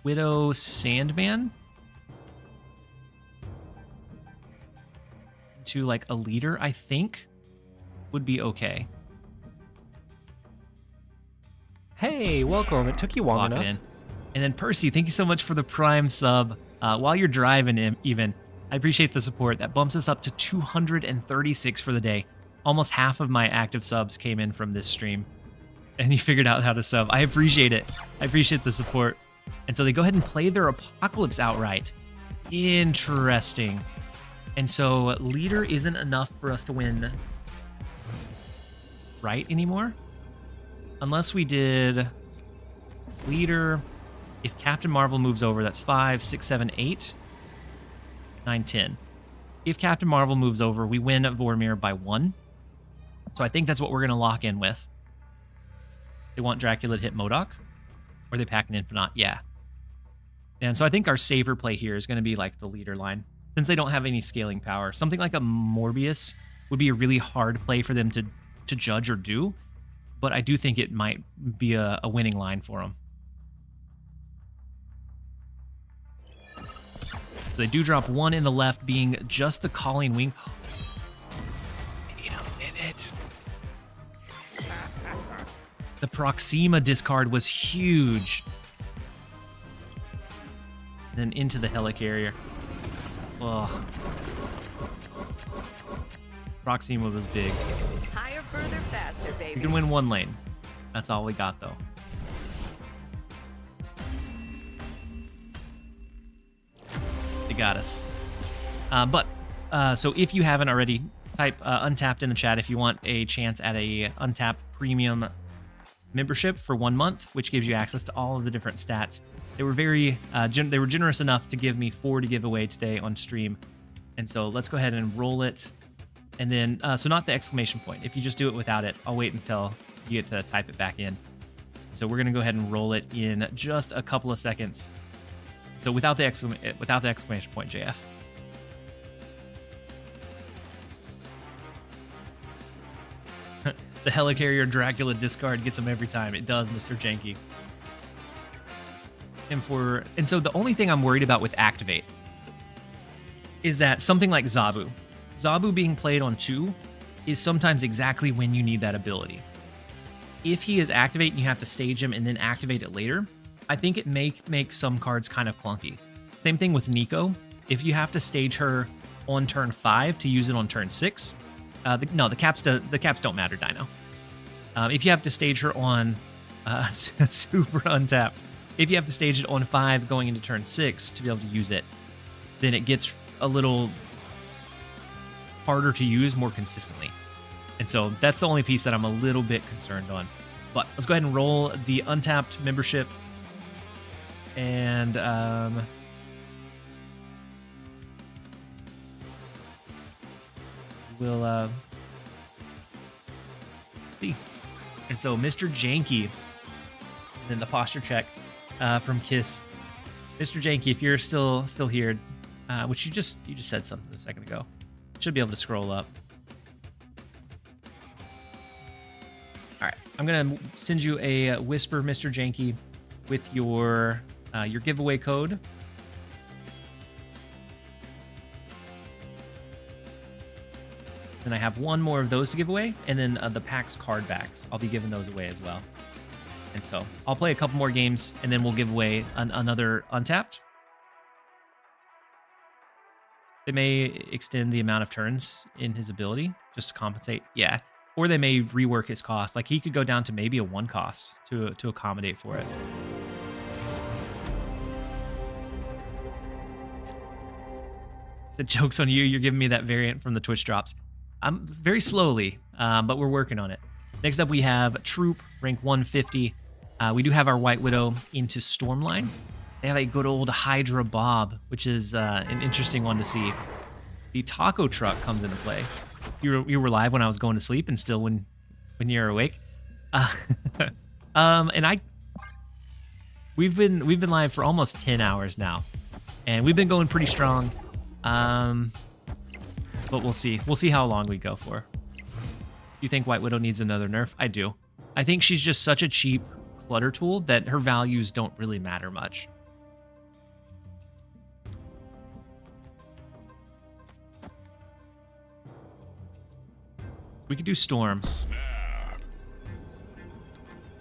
Widow Sandman to like a leader, I think would be okay. Hey, welcome. It took you long Lock enough. it in. And then Percy, thank you so much for the Prime sub. While you're driving, even, I appreciate the support. That bumps us up to 236 for the day. Almost half of my active subs came in from this stream. And you figured out how to sub. I appreciate it. I appreciate the support. And so they go ahead and play their Apocalypse outright. Interesting. And so leader isn't enough for us to win right anymore. Unless we did leader. If Captain Marvel moves over, that's 5, 6, 7, 8, 9, 10. If Captain Marvel moves over, we win Vormir by 1. So I think that's what we're going to lock in with. They want Dracula to hit MODOK? Or they pack an Infinite? Yeah. And so I think our safer play here is going to be like the leader line. Since they don't have any scaling power. Something like a Morbius would be a really hard play for them to judge or do. But I do think it might be a winning line for them. So they do drop 1 in the left, being just the Calling Wing. They need him. The Proxima discard was huge. Then into the helicarrier. Oh. Proxima was big. Higher, further, faster, baby. We can win one lane. That's all we got, though. They got us. So if you haven't already, type Untapped in the chat if you want a chance at a Untapped Premium membership for 1 month, which gives you access to all of the different stats. They were very they were generous enough to give me 4 to give away today on stream. And so let's go ahead and roll it. And then, so not the exclamation point. If you just do it without it, I'll wait until you get to type it back in. So we're going to go ahead and roll it in just a couple of seconds. So without the exclamation point, JF. The helicarrier Dracula discard gets him every time. It does, Mr. Janky. And so the only thing I'm worried about with Activate is that something like Zabu being played on 2 is sometimes exactly when you need that ability. If he is Activate and you have to stage him and then activate it later, I think it may make some cards kind of clunky. Same thing with Nico. If you have to stage her on turn 5 to use it on turn 6, the caps don't matter, Dino. If you have to stage her on super untapped, if you have to stage it on 5 going into turn 6 to be able to use it, then it gets a little harder to use more consistently. And so that's the only piece that I'm a little bit concerned on. But let's go ahead and roll the Untapped membership. And we'll see. And so Mr. Janky, then the posture check from Kiss. Mr. Janky, if you're still here, which you just said something a second ago, should be able to scroll up. All right, I'm gonna send you a whisper, Mr. Janky, with your giveaway code. Then I have 1 more of those to give away, and then the PAX card backs. I'll be giving those away as well. And so I'll play a couple more games, and then we'll give away another Untapped. They may extend the amount of turns in his ability just to compensate. Yeah. Or they may rework his cost. Like, he could go down to maybe a 1 cost to accommodate for it. The joke's on you. You're giving me that variant from the Twitch drops. I'm very slowly, but we're working on it. Next up, we have Troop, rank 150. We do have our White Widow into Stormline. They have a good old Hydra Bob, which is an interesting one to see. The taco truck comes into play. You were live when I was going to sleep, and still when you're awake. And we've been live for almost 10 hours now, and we've been going pretty strong. But we'll see. We'll see how long we go for. You think White Widow needs another nerf? I do. I think she's just such a cheap clutter tool that her values don't really matter much. We could do Storm.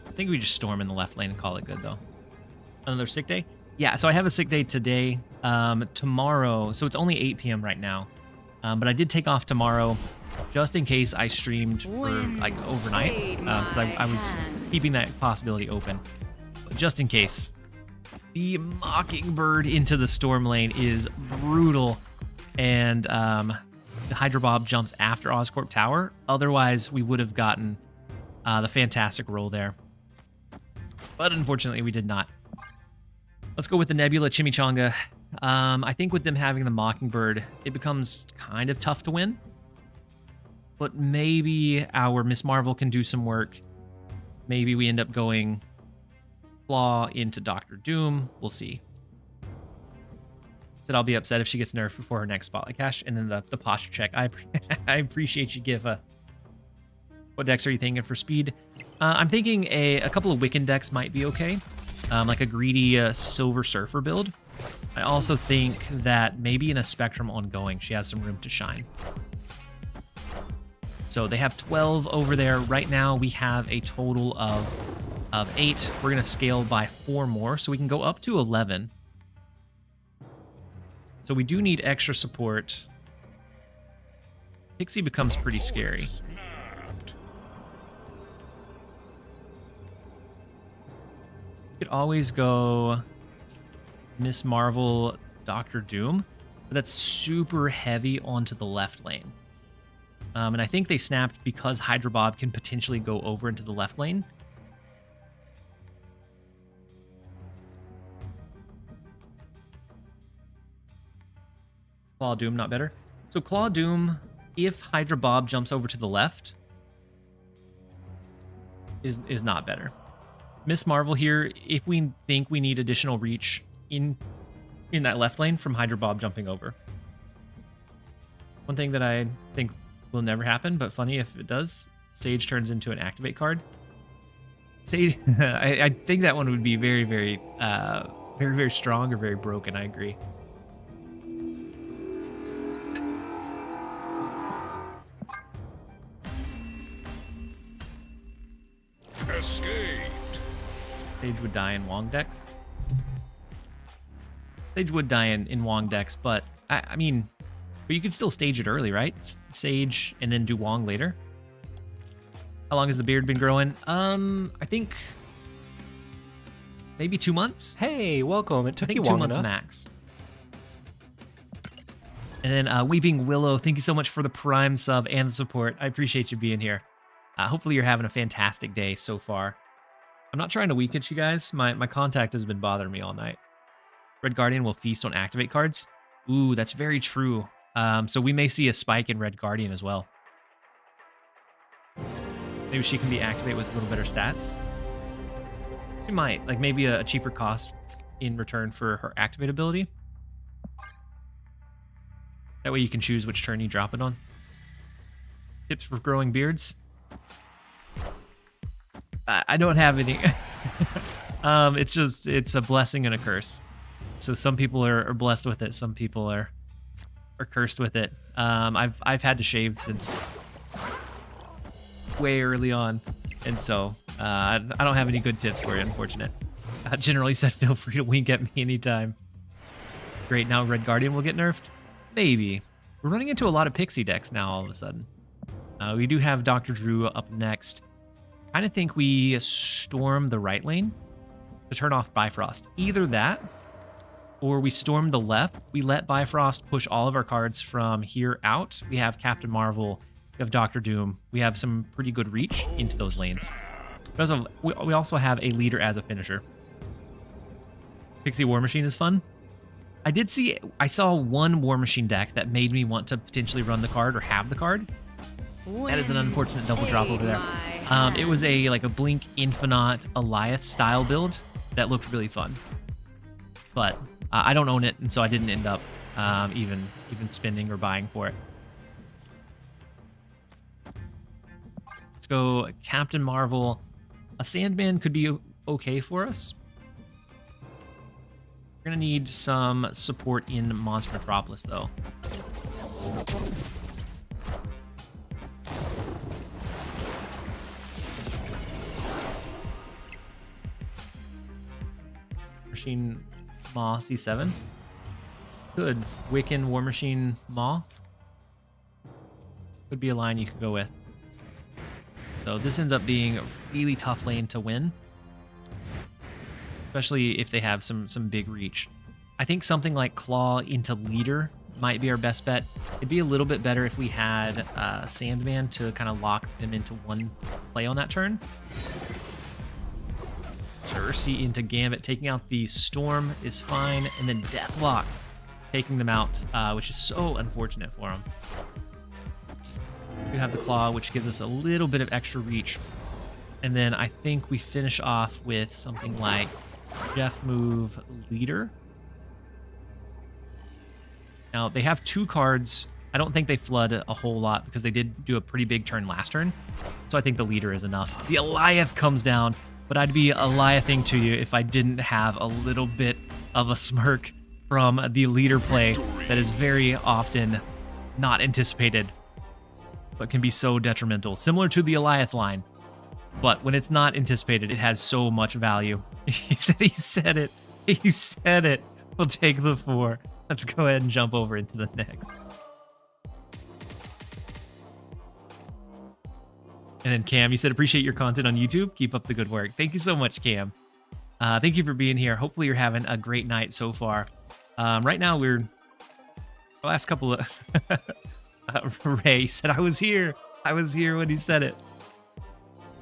I think we just Storm in the left lane and call it good, though. Another sick day? Yeah, so I have a sick day today. Tomorrow, so it's only 8 p.m. right now. But I did take off tomorrow just in case I streamed for like overnight. Because I was keeping that possibility open. But just in case. The Mockingbird into the Storm lane is brutal. And the Hydra Bob jumps after Oscorp Tower. Otherwise, we would have gotten the fantastic roll there. But unfortunately, we did not. Let's go with the Nebula Chimichanga. I think with them having the Mockingbird, it becomes kind of tough to win. But maybe our Miss Marvel can do some work. Maybe we end up going Claw into Doctor Doom. We'll see. Said I'll be upset if she gets nerfed before her next Spotlight Cash. And then the posture check. I appreciate you, give a... What decks are you thinking for speed? I'm thinking a couple of Wiccan decks might be okay. Like a greedy Silver Surfer build. I also think that maybe in a Spectrum ongoing, she has some room to shine. So they have 12 over there. Right now we have a total of 8. We're going to scale by 4 more, so we can go up to 11. So we do need extra support. Pixie becomes pretty scary. Snapped. You could always go Miss Marvel, Doctor Doom, but that's super heavy onto the left lane. And I think they snapped because Hydra Bob can potentially go over into the left lane. Claw Doom, not better. So Claw Doom, if Hydra Bob jumps over to the left, is not better. Miss Marvel here, if we think we need additional reach in that left lane from Hydra Bob jumping over. One thing that I think will never happen, but funny if it does, Sage turns into an activate card. Sage, I think that one would be very, very, very, very strong or very broken. I agree. Escaped. Sage would die in Wong decks. Sage would die in Wong decks, but I mean, but you could still stage it early, right? Sage and then do Wong later. How long has the beard been growing? I think maybe 2 months. Hey, welcome. It I took you think 2 long months enough. max. And then Weeping Willow, thank you so much for the Prime sub and the support. I appreciate you being here. Hopefully you're having a fantastic day so far. I'm not trying to weaken you guys. My contact has been bothering me all night. Red Guardian will feast on activate cards. Ooh, that's very true. So we may see a spike in Red Guardian as well. Maybe she can be activate with a little better stats. She might, like maybe a cheaper cost in return for her activate ability. That way you can choose which turn you drop it on. Tips for growing beards. I don't have any. It's a blessing and a curse. So some people are blessed with it. Some people are cursed with it. I've had to shave since way early on, and so I don't have any good tips for you, unfortunate. Generally said, feel free to wink at me anytime. Great, now Red Guardian will get nerfed? Maybe. We're running into a lot of Pixie decks now all of a sudden. We do have Dr. Drew up next. I kind of think we storm the right lane to turn off Bifrost. Either that, or we storm the left. We let Bifrost push all of our cards from here out. We have Captain Marvel, we have Doctor Doom. We have some pretty good reach into those lanes. We also have a leader as a finisher. Pixie War Machine is fun. I saw one War Machine deck that made me want to potentially run the card or have the card. That is an unfortunate double drop over there. It was a Blink Infinite Eliath style build that looked really fun. But I don't own it, and so I didn't end up even spending or buying for it. Let's go Captain Marvel. A Sandman could be okay for us. We're going to need some support in Monster Metropolis, though. Machine Maw C7. Good. Wiccan War Machine Maw. Could be a line you could go with. So this ends up being a really tough lane to win. Especially if they have some big reach. I think something like Claw into Leader might be our best bet. It'd be a little bit better if we had Sandman to kind of lock them into one play on that turn. Ursi into Gambit, taking out the Storm is fine, and then Deathlock taking them out, which is so unfortunate for them. We have the Claw, which gives us a little bit of extra reach. And then I think we finish off with something like Jeff Move Leader. Now, they have 2 cards. I don't think they flood a whole lot because they did do a pretty big turn last turn. So I think the Leader is enough. The Eliath comes down, but I'd be Eliathing to you if I didn't have a little bit of a smirk from the Leader play that is very often not anticipated. but can be so detrimental, similar to the Eliath line. But when it's not anticipated, it has so much value. He said it. He said it. We'll take the 4. Let's go ahead and jump over into the next. And then Cam, you said, appreciate your content on YouTube. Keep up the good work. Thank you so much, Cam. Thank you for being here. Hopefully you're having a great night so far. Right now we're the last couple of Ray said I was here when he said it.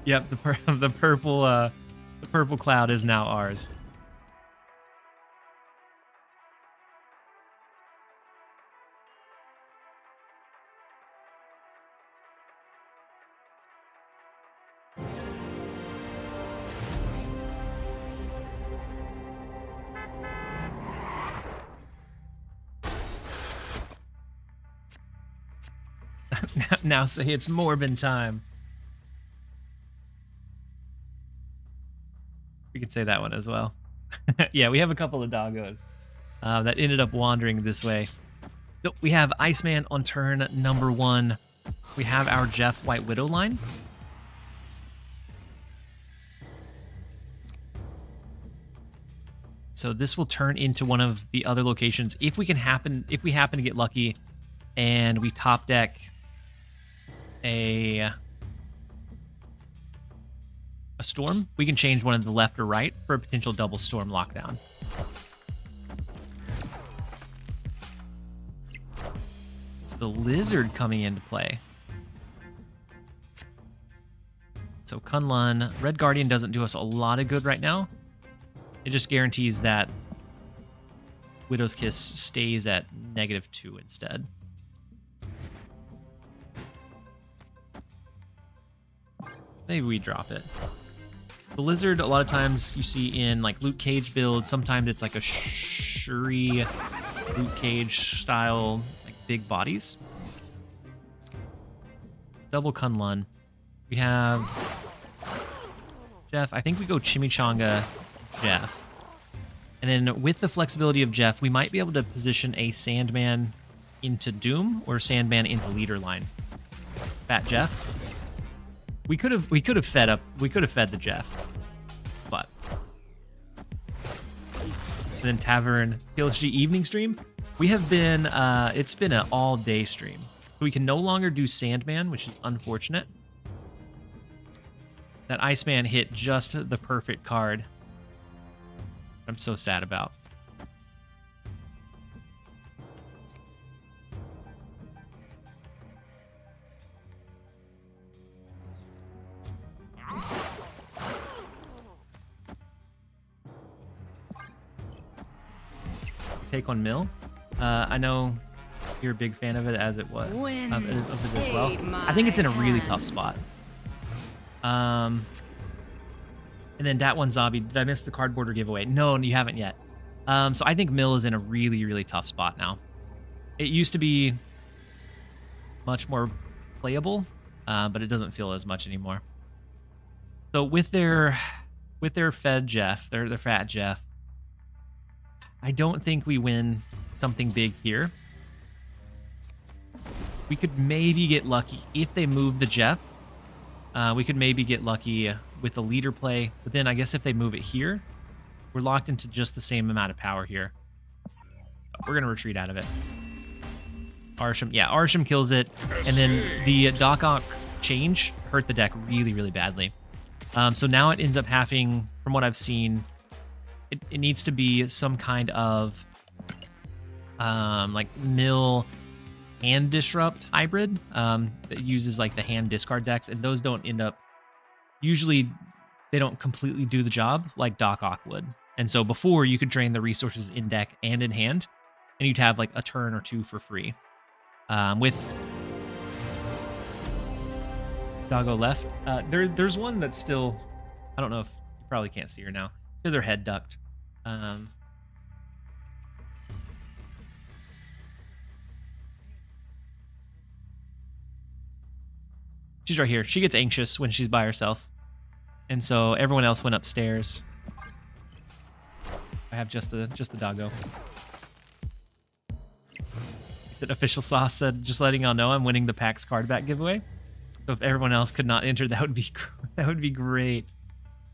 Yep, the purple cloud is now ours. Now say it's Morbin time. We could say that one as well. Yeah, we have a couple of doggos that ended up wandering this way. So we have Iceman on turn number 1. We have our Jeff White Widow line. So this will turn into one of the other locations if we happen to get lucky and we top deck a storm. We can change one of the left or right for a potential double storm lockdown. So the lizard coming into play. So Kunlun, Red Guardian doesn't do us a lot of good right now. It just guarantees that Widow's Kiss stays at -2 instead. Maybe we drop it. The lizard, a lot of times you see in like Luke Cage builds. Sometimes it's like a Shuri Luke Cage style, like big bodies. Double Kunlun. We have Jeff. I think we go Chimichanga Jeff. And then with the flexibility of Jeff, we might be able to position a Sandman into Doom or Sandman into leader line. Fat Jeff. We could have fed the Jeff, but and then Tavern TLSG evening stream. We have been it's been an all-day stream. We can no longer do Sandman, which is unfortunate. That Iceman hit just the perfect card. I'm so sad about. Take on Mill. I know you're a big fan of it as it was of it as well. I think it's in a really tough spot. And then that one zombie. Did I miss the card border giveaway? No, you haven't yet. So I think Mill is in a really, really tough spot now. It used to be much more playable, but it doesn't feel as much anymore. So with their fed Jeff, their fat Jeff, I don't think we win something big here. We could maybe get lucky if they move the Jeff. We could maybe get lucky with the leader play, but then I guess if they move it here, we're locked into just the same amount of power here. We're gonna retreat out of it. Arsham, yeah, Arsham kills it, and then the Doc Ock change hurt the deck really, really badly. So now it ends up having, from what I've seen, it needs to be some kind of like Mill hand disrupt hybrid that uses like the hand discard decks, and those don't end up, usually they don't completely do the job like Doc Ock would. And so before, you could drain the resources in deck and in hand, and you'd have like a turn or two for free. With Doggo left, there's one that's still, I don't know if you probably can't see her now because her head ducked. She's right here. She gets anxious when she's by herself, and so everyone else went upstairs. I have just the doggo. Said Official Sauce said, just letting y'all know I'm winning the PAX card back giveaway. So if everyone else could not enter, that would be great.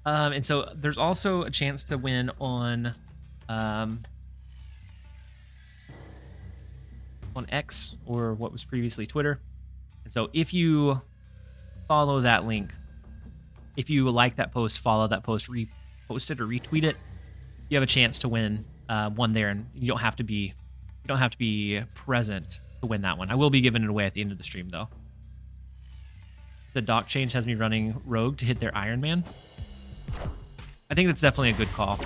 And so there's also a chance to win on X, or what was previously Twitter. And so if you follow that link, if you like that post, follow that post, repost it or retweet it, you have a chance to win one there, and you don't have to be present to win that one. I will be giving it away at the end of the stream though. The dock change has me running Rogue to hit their Iron Man. I think that's definitely a good call.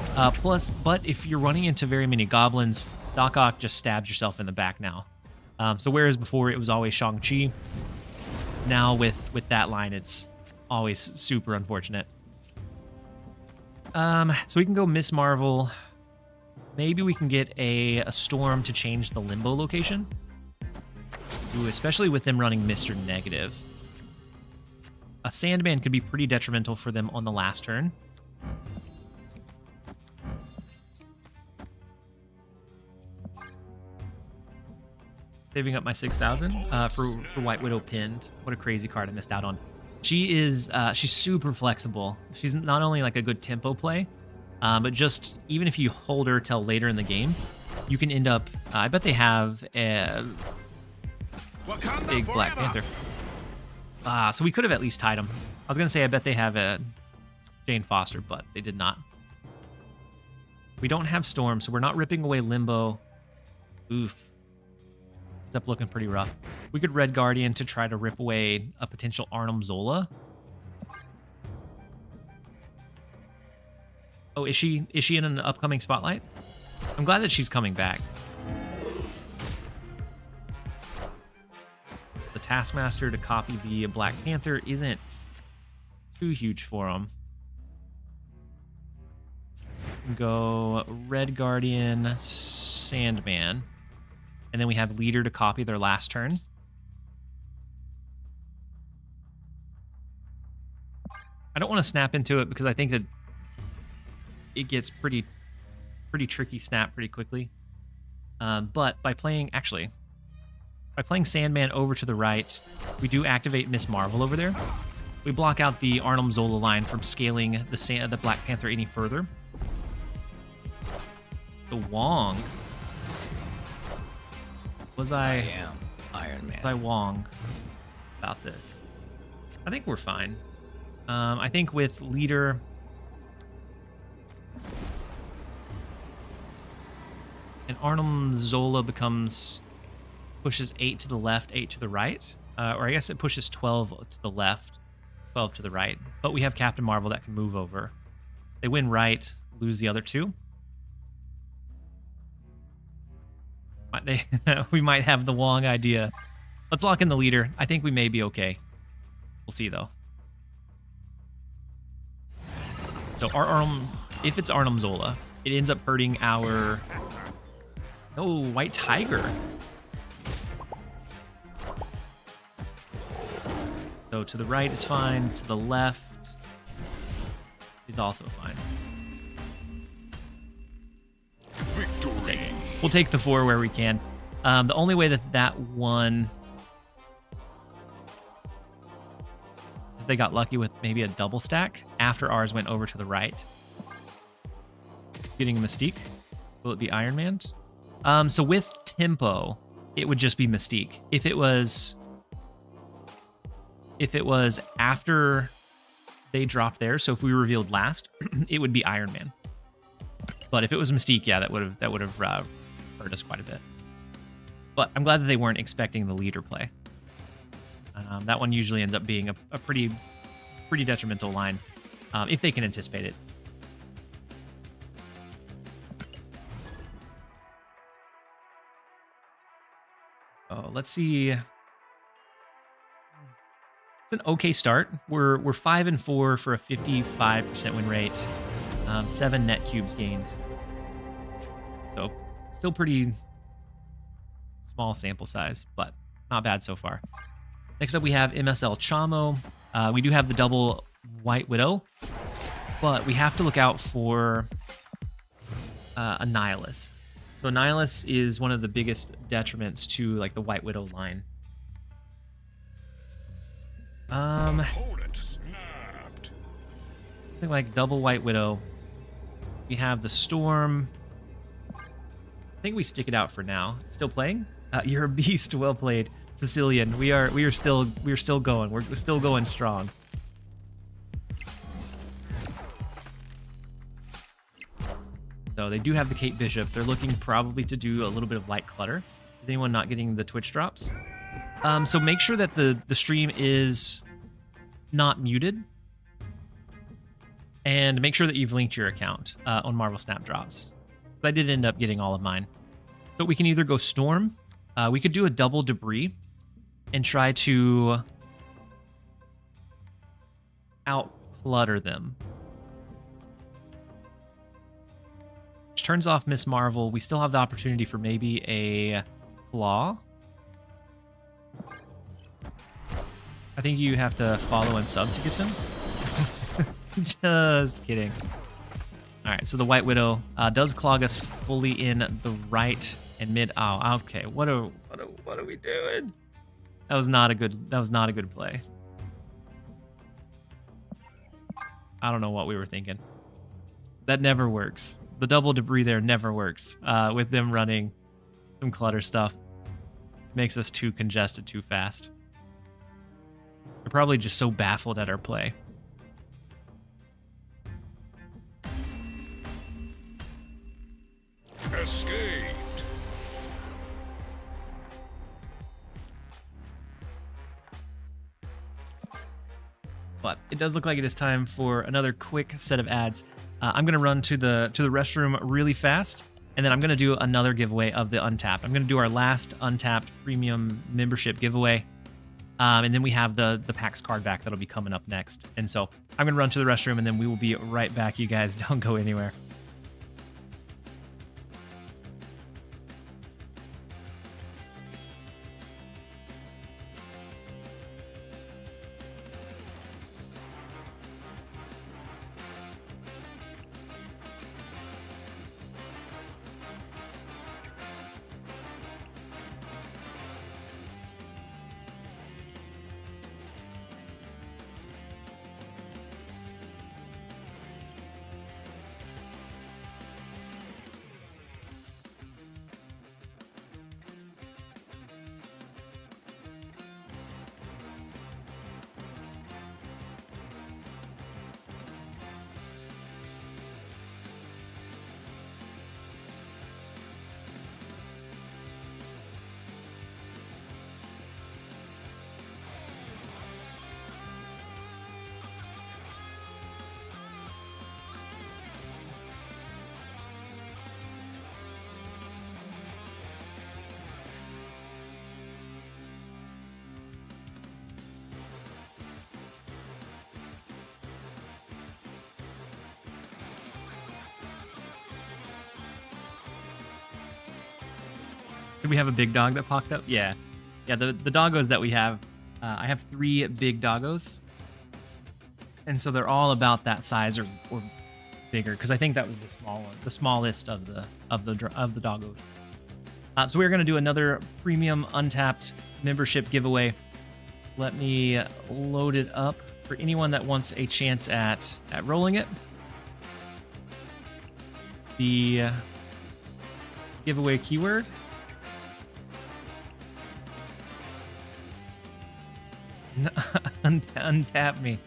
But if you're running into very many goblins, Doc Ock just stabs yourself in the back now. So whereas before it was always Shang-Chi, now with that line, it's always super unfortunate. So we can go Miss Marvel. Maybe we can get a Storm to change the Limbo location. Ooh, especially with them running Mr. Negative. A Sandman could be pretty detrimental for them on the last turn. Saving up my 6,000 for White Widow pinned. What a crazy card I missed out on. She is she's super flexible. She's not only like a good tempo play, but just even if you hold her till later in the game, you can end up. I bet they have a big Black Panther. So we could have at least tied them. I was gonna say I bet they have a Jane Foster, but they did not. We don't have Storm, so we're not ripping away Limbo. Oof. It's up looking pretty rough. We could Red Guardian to try to rip away a potential Arnim Zola. Oh, is she in an upcoming spotlight? I'm glad that she's coming back. The Taskmaster to copy the Black Panther isn't too huge for him. Go Red Guardian, Sandman. And then we have Leader to copy their last turn. I don't want to snap into it because I think that it gets pretty tricky snap pretty quickly. But by playing Sandman over to the right, we do activate Miss Marvel over there. We block out the Arnim Zola line from scaling the Black Panther any further. The Wong. Was I am Iron Man. Was I Wong about this? I think we're fine. I think with Leader, and Arnim Zola pushes 8 to the left, 8 to the right, or I guess it pushes 12 to the left, 12 to the right. But we have Captain Marvel that can move over. They win right, lose the other two. We might have the Wong idea. Let's lock in the Leader. I think we may be okay. We'll see though. So if it's Arnim Zola, it ends up hurting our White Tiger. So to the right is fine. To the left is also fine. Victory. We'll take the 4 where we can. The only way that one, they got lucky with maybe a double stack after ours went over to the right. Getting a Mystique. Will it be Iron Man? So with tempo, it would just be Mystique. If it was after they dropped theirs, so if we revealed last, it would be Iron Man. But if it was Mystique, yeah, that would have hurt us quite a bit. But I'm glad that they weren't expecting the Leader play. That one usually ends up being a pretty detrimental line if they can anticipate it. So let's see. It's an okay start. We're 5-4 for a 55% win rate. 7 net cubes gained. So still pretty small sample size, but not bad so far. Next up we have MSL Chamo. We do have the double White Widow, but we have to look out for a Nihilus. So Nihilus is one of the biggest detriments to like the White Widow line. Opponent snapped. Something like double White Widow. We have the Storm. I think we stick it out for now. Still playing? You're a beast. Well played, Sicilian. We are still going. We're still going strong. So they do have the Kate Bishop. They're looking probably to do a little bit of light clutter. Is anyone not getting the Twitch drops? So make sure that the stream is not muted. And make sure that you've linked your account on Marvel Snap Drops. I did end up getting all of mine. So we can either go Storm. We could do a double Debris and try to out-clutter them. Which turns off Miss Marvel. We still have the opportunity for maybe a Claw. I think you have to follow and sub to get them. Just kidding. All right, so the White Widow does clog us fully in the right and mid. Oh, okay. What are we doing? That was not a good play. I don't know what we were thinking. That never works. The double Debris there never works. With them running some clutter stuff, makes us too congested too fast. They're probably just so baffled at our play. Escaped. But it does look like it is time for another quick set of ads. I'm gonna run to the restroom really fast, and then I'm gonna do another giveaway of the Untapped. I'm gonna do our last Untapped Premium membership giveaway, and then we have the PAX card back that'll be coming up next. And so I'm gonna run to the restroom, and then we will be right back. You guys don't go anywhere. Did we have a big dog that popped up? Yeah. Yeah, the doggos that we have, I have 3 big doggos. And so they're all about that size or bigger, because I think that was the small one, the smallest of the doggos. So we're going to do another premium Untapped membership giveaway. Let me load it up for anyone that wants a chance at rolling it. The giveaway keyword. Untap me.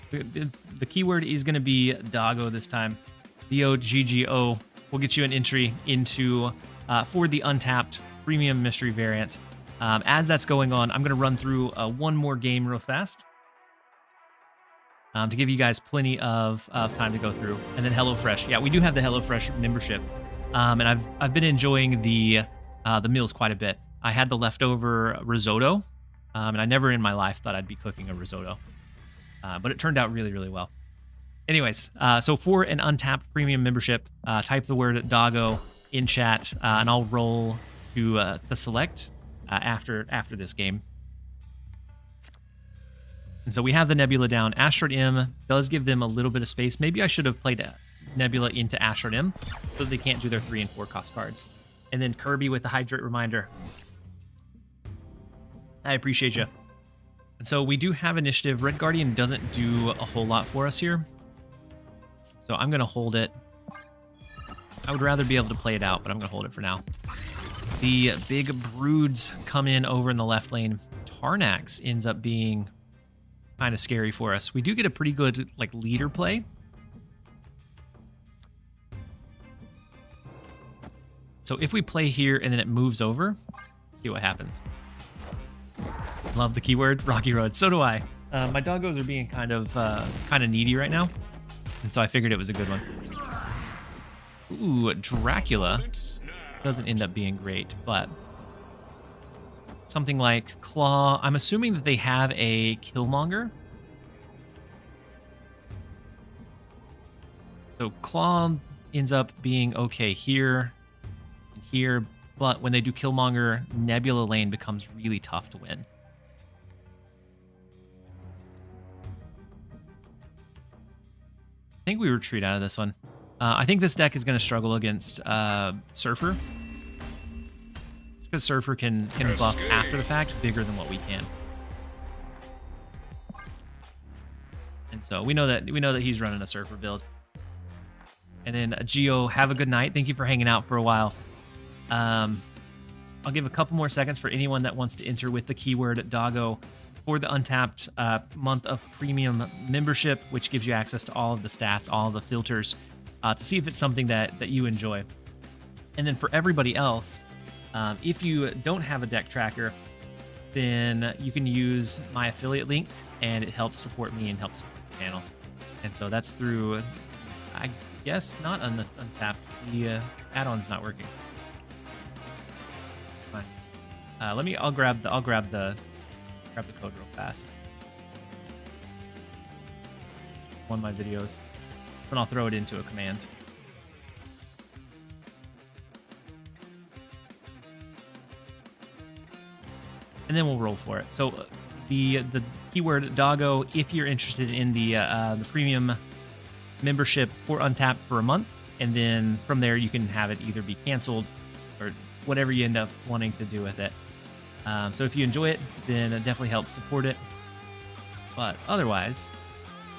The keyword is going to be Doggo this time. DOGGO will get you an entry into for the Untapped Premium Mystery Variant. As that's going on, I'm going to run through one more game real fast to give you guys plenty of time to go through. And then HelloFresh. Yeah, we do have the HelloFresh membership. And I've been enjoying the meals quite a bit. I had the leftover risotto, and I never in my life thought I'd be cooking a risotto, but it turned out really, really well. Anyways, so for an Untapped Premium membership, type the word Doggo in chat, and I'll roll to select after this game. And so we have the Nebula down. Asteroid M does give them a little bit of space. Maybe I should have played Nebula into Asteroid M so they can't do their 3 and 4 cost cards. And then Kirby with the Hydrate Reminder. I appreciate you. And so we do have initiative. Red Guardian doesn't do a whole lot for us here. So I'm going to hold it. I would rather be able to play it out, but I'm going to hold it for now. The big Broods come in over in the left lane. Tarnax ends up being kind of scary for us. We do get a pretty good like leader play. So if we play here and then it moves over, see what happens. Love the keyword Rocky Road. So do I. My doggos are being kind of needy right now, and so I figured it was a good one. Ooh, Dracula doesn't end up being great, but something like Claw. I'm assuming that they have a Killmonger. So Claw ends up being okay here and here, but when they do Killmonger, Nebula lane becomes really tough to win. I think we retreat out of this one. I think this deck is going to struggle against Surfer. Because Surfer can buff after the fact bigger than what we can. And so we know that he's running a Surfer build. And then Geo, have a good night. Thank you for hanging out for a while. I'll give a couple more seconds for anyone that wants to enter with the keyword Doggo for the untapped month of premium membership, which gives you access to all of the stats, all of the filters, to see if it's something that you enjoy. And then for everybody else, if you don't have a deck tracker, then you can use my affiliate link, and it helps support me and helps support the channel. And so that's through, I guess, not untapped. The add-on's not working. Fine. I'll grab the code real fast. One of my videos, and I'll throw it into a command. And then we'll roll for it. So the keyword Doggo, if you're interested in the premium membership for Untapped for a month, and then from there you can have it either be canceled or whatever you end up wanting to do with it. So if you enjoy it, then it definitely helps support it. But otherwise,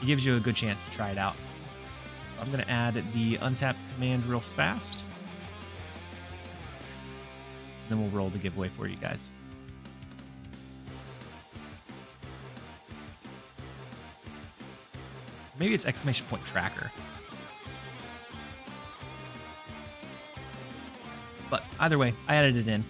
it gives you a good chance to try it out. I'm going to add the Untapped command real fast. Then we'll roll the giveaway for you guys. Maybe it's exclamation point tracker. But either way, I added it in.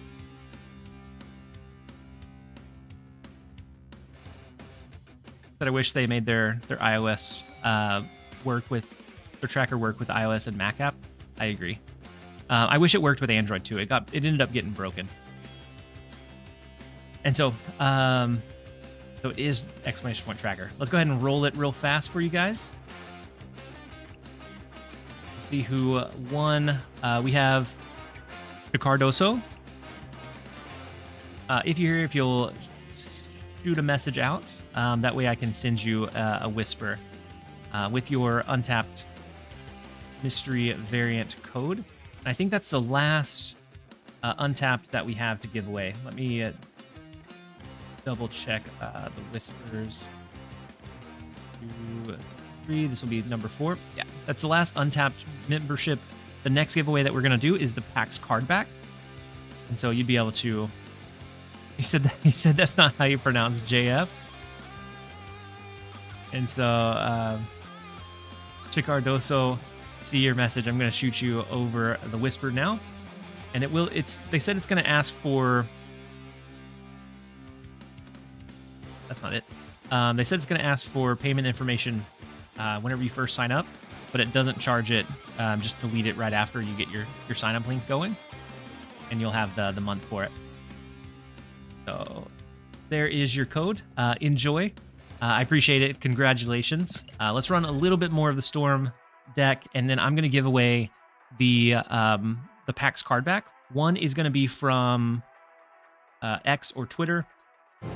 But I wish they made their iOS their tracker work with iOS and Mac app. I agree. I wish it worked with Android too. It ended up getting broken. And so it is exclamation point tracker. Let's go ahead and roll it real fast for you guys. See who won. We have Ricardoso. If you're here, if you'll shoot a message out, that way I can send you a whisper with your Untapped mystery variant code. And I think that's the last Untapped that we have to give away. Let me double check the whispers. 2, 3. This will be number 4. Yeah, that's the last Untapped membership. The next giveaway that we're gonna do is the PAX card back, and so you'd be able to. He said that's not how you pronounce JF. And so, Chicardoso, see your message. I'm gonna shoot you over the whisper now, and they said it's gonna ask for. That's not it. They said it's going to ask for payment information whenever you first sign up, but it doesn't charge it. Just delete it right after you get your sign up link going, and you'll have the month for it. So there is your code. Enjoy. I appreciate it. Congratulations. Let's run a little bit more of the Storm deck, and then I'm going to give away the PAX card back. One is going to be from X or Twitter.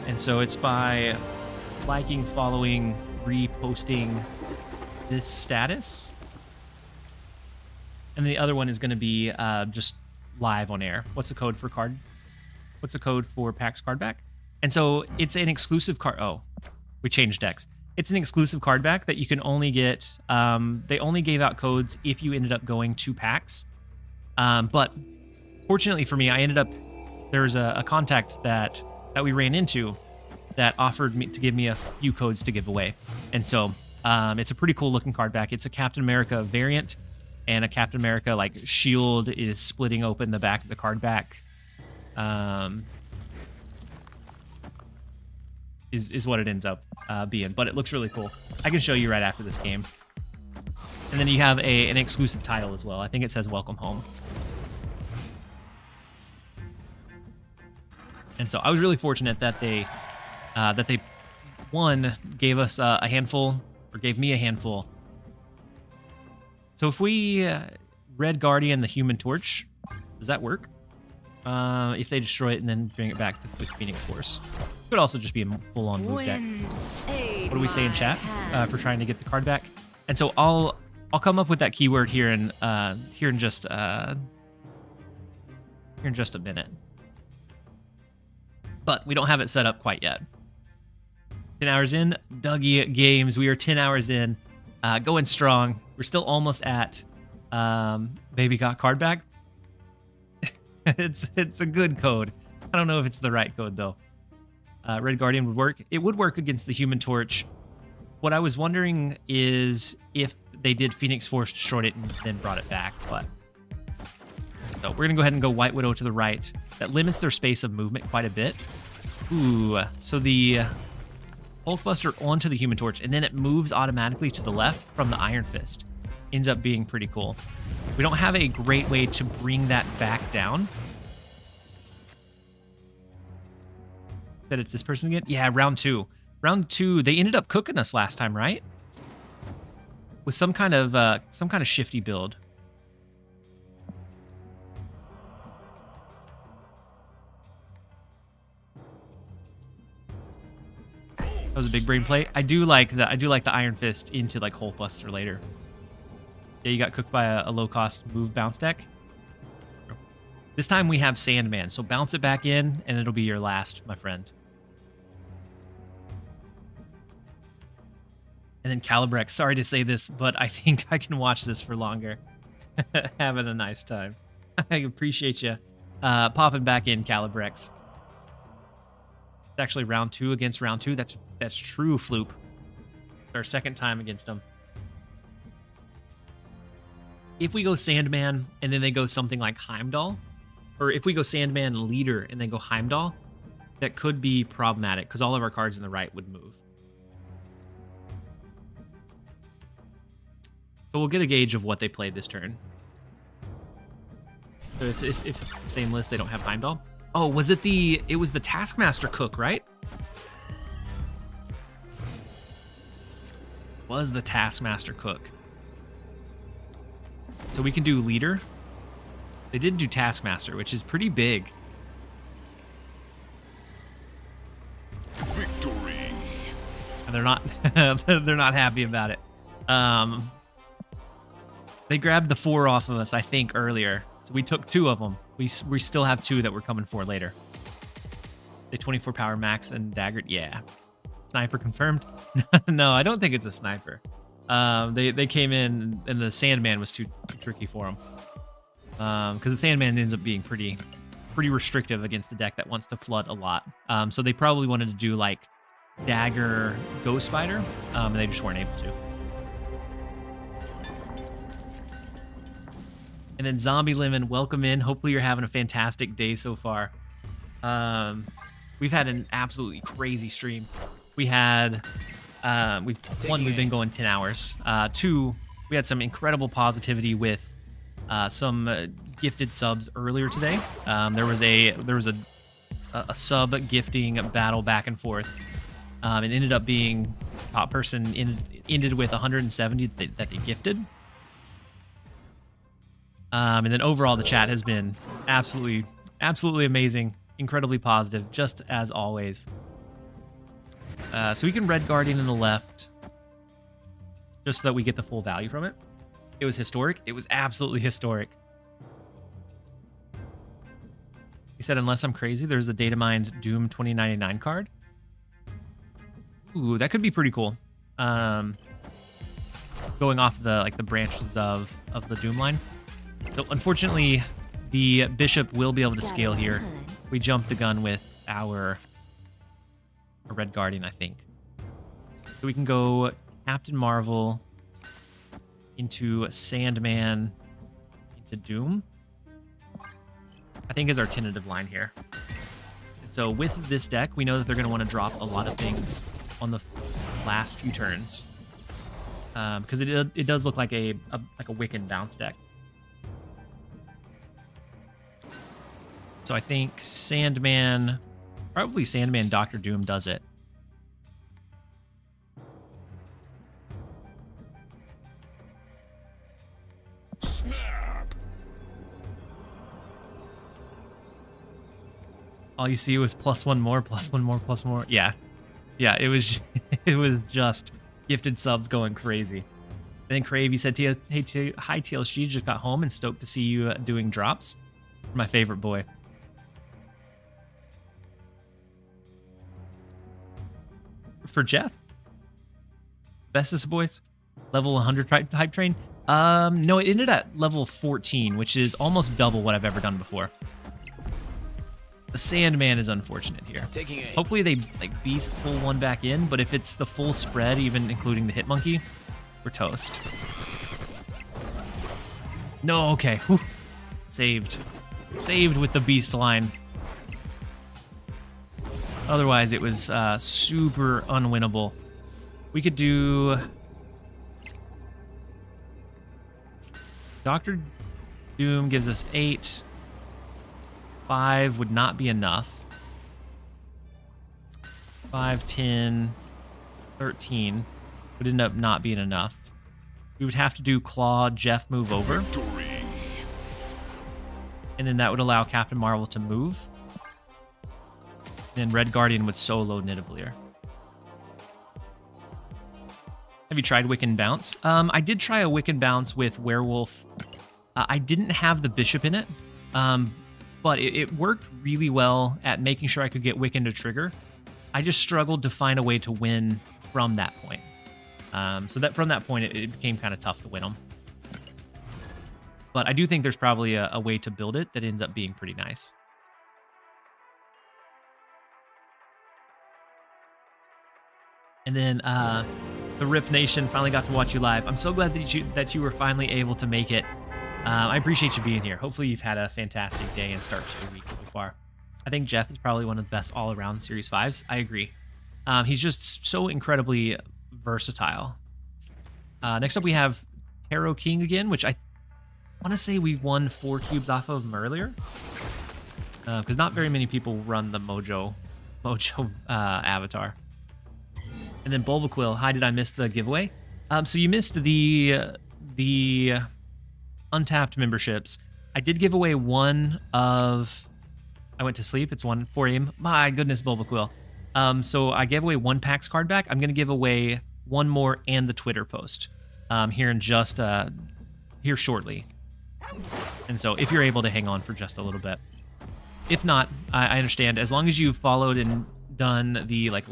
And so it's by liking, following, reposting this status. And the other one is going to be just live on air. What's the code for card? What's the code for PAX card back? And so it's an exclusive card. Oh, we changed decks. It's an exclusive card back that you can only get. They only gave out codes if you ended up going to PAX. But fortunately for me, I ended up, there was a contact that we ran into that offered me to give me a few codes to give away. And so it's a pretty cool looking card back. It's a Captain America variant, and a Captain America like shield is splitting open the back of the card back. Is what it ends up being, but it looks really cool. I can show you right after this game. And then you have an exclusive title as well. I think it says Welcome Home. And so I was really fortunate that they gave us a handful, or gave me a handful. So if we Red Guardian the Human Torch, does that work? If they destroy it and then bring it back to the Phoenix Force. Could also just be a full-on move deck. What do we say in chat for trying to get the card back? And so I'll come up with that keyword here in just a minute. But we don't have it set up quite yet. 10 hours in, Dougie Games. We are 10 hours in, going strong. We're still almost at Baby Got Card Back. It's a good code. I don't know if it's the right code though. Red Guardian would work. It would work against the Human Torch. What I was wondering is if they did Phoenix Force, destroyed it, and then brought it back. But so we're gonna go ahead and go White Widow to the right. That limits their space of movement quite a bit. Ooh, so the Hulkbuster onto the Human Torch, and then it moves automatically to the left from the Iron Fist. Ends up being pretty cool. We don't have a great way to bring that back down. Said it's this person again? Yeah, round two. Round two, they ended up cooking us last time, right? With some kind of shifty build. That was a big brain play. I do like the Iron Fist into like Hulkbuster later. Yeah, you got cooked by a low-cost move bounce deck. This time we have Sandman, so bounce it back in, and it'll be your last, my friend. And then Calibrex, sorry to say this, but I think I can watch this for longer. Having a nice time. I appreciate you popping back in, Calibrex. It's actually round two against round two. That's true, Floop. It's our second time against them. If we go Sandman and then they go something like Heimdall, or if we go Sandman Leader and then go Heimdall, that could be problematic because all of our cards in the right would move. So we'll get a gauge of what they played this turn. So if it's the same list, they don't have Heimdall. Oh, was it it was the Taskmaster Cook, right? Was the Taskmaster Cook. So we can do Leader. They did do Taskmaster, which is pretty big. Victory. And they're not they're not happy about it. They grabbed the 4 off of us, I think, earlier. So we took 2 of them. We still have 2 that we're coming for later. The 24 power max and dagger. Yeah. Sniper confirmed? No, I don't think it's a sniper. They came in and the Sandman was too tricky for them. Because the Sandman ends up being pretty restrictive against the deck that wants to flood a lot. So they probably wanted to do like Dagger Ghost Spider, and they just weren't able to. And then Zombie Lemon, welcome in. Hopefully you're having a fantastic day so far. We've had an absolutely crazy stream. We had, we've been going 10 hours. 2, we had some incredible positivity with some gifted subs earlier today. There was a sub gifting battle back and forth. It ended up being top person ended with 170 that they gifted. And then overall, the chat has been absolutely amazing, incredibly positive, just as always. So we can Red Guardian in the left, just so that we get the full value from it. It was historic. It was absolutely historic. He said, unless I'm crazy, there's a Data Mined Doom 2099 card. Ooh, that could be pretty cool. Going off the branches of the Doom line. So unfortunately, the Bishop will be able to scale here. We jumped the gun with our Red Guardian, I think. So we can go Captain Marvel into Sandman into Doom, I think, is our tentative line here. And so with this deck, we know that they're going to want to drop a lot of things on the last few turns, because it does look like a Wiccan bounce deck. So I think Sandman, probably Sandman Dr. Doom does it. Snap. All you see was +1 more, +1 more, +1 more. Yeah. Yeah, it was it was just gifted subs going crazy. And then Crave, you said, hey, hi TLSG, just got home and stoked to see you doing drops. My favorite boy. For Jeff? Bestest boys? Level 100 hype train? No, it ended at level 14, which is almost double what I've ever done before. The Sandman is unfortunate here. Hopefully they beast pull one back in, but if it's the full spread, even including the hit monkey, we're toast. No, okay. Whew. Saved with the beast line. Otherwise, it was super unwinnable. We could do Dr. Doom gives us 8. 5 would not be enough. 5, 10, 13 would end up not being enough. We would have to do Claw, Jeff move over. Victory. And then that would allow Captain Marvel to move. Then Red Guardian would solo Nidavellir. Have you tried Wiccan Bounce? I did try a Wiccan Bounce with Werewolf. I didn't have the Bishop in it, but it worked really well at making sure I could get Wiccan to trigger. I just struggled to find a way to win from that point. So that from that point, it became kind of tough to win them. But I do think there's probably a way to build it that ends up being pretty nice. And then the Rip Nation finally got to watch you live. I'm so glad that you were finally able to make it. I appreciate you being here. Hopefully you've had a fantastic day and start to your week so far. I think Jeff is probably one of the best all-around Series 5s. I agree. He's just so incredibly versatile. Next up we have Tarot King again, which I want to say we won 4 cubes off of him earlier. Because not very many people run the Mojo avatar. And then Bulbaquill, hi, did I miss the giveaway? So you missed the untapped memberships. I did give away one of... I went to sleep. It's 4 a.m. My goodness, Bulbaquill. So I gave away 1 PAX card back. I'm going to give away 1 more and the Twitter post here in just... here shortly. And so if you're able to hang on for just a little bit. If not, I understand. As long as you've followed and done the like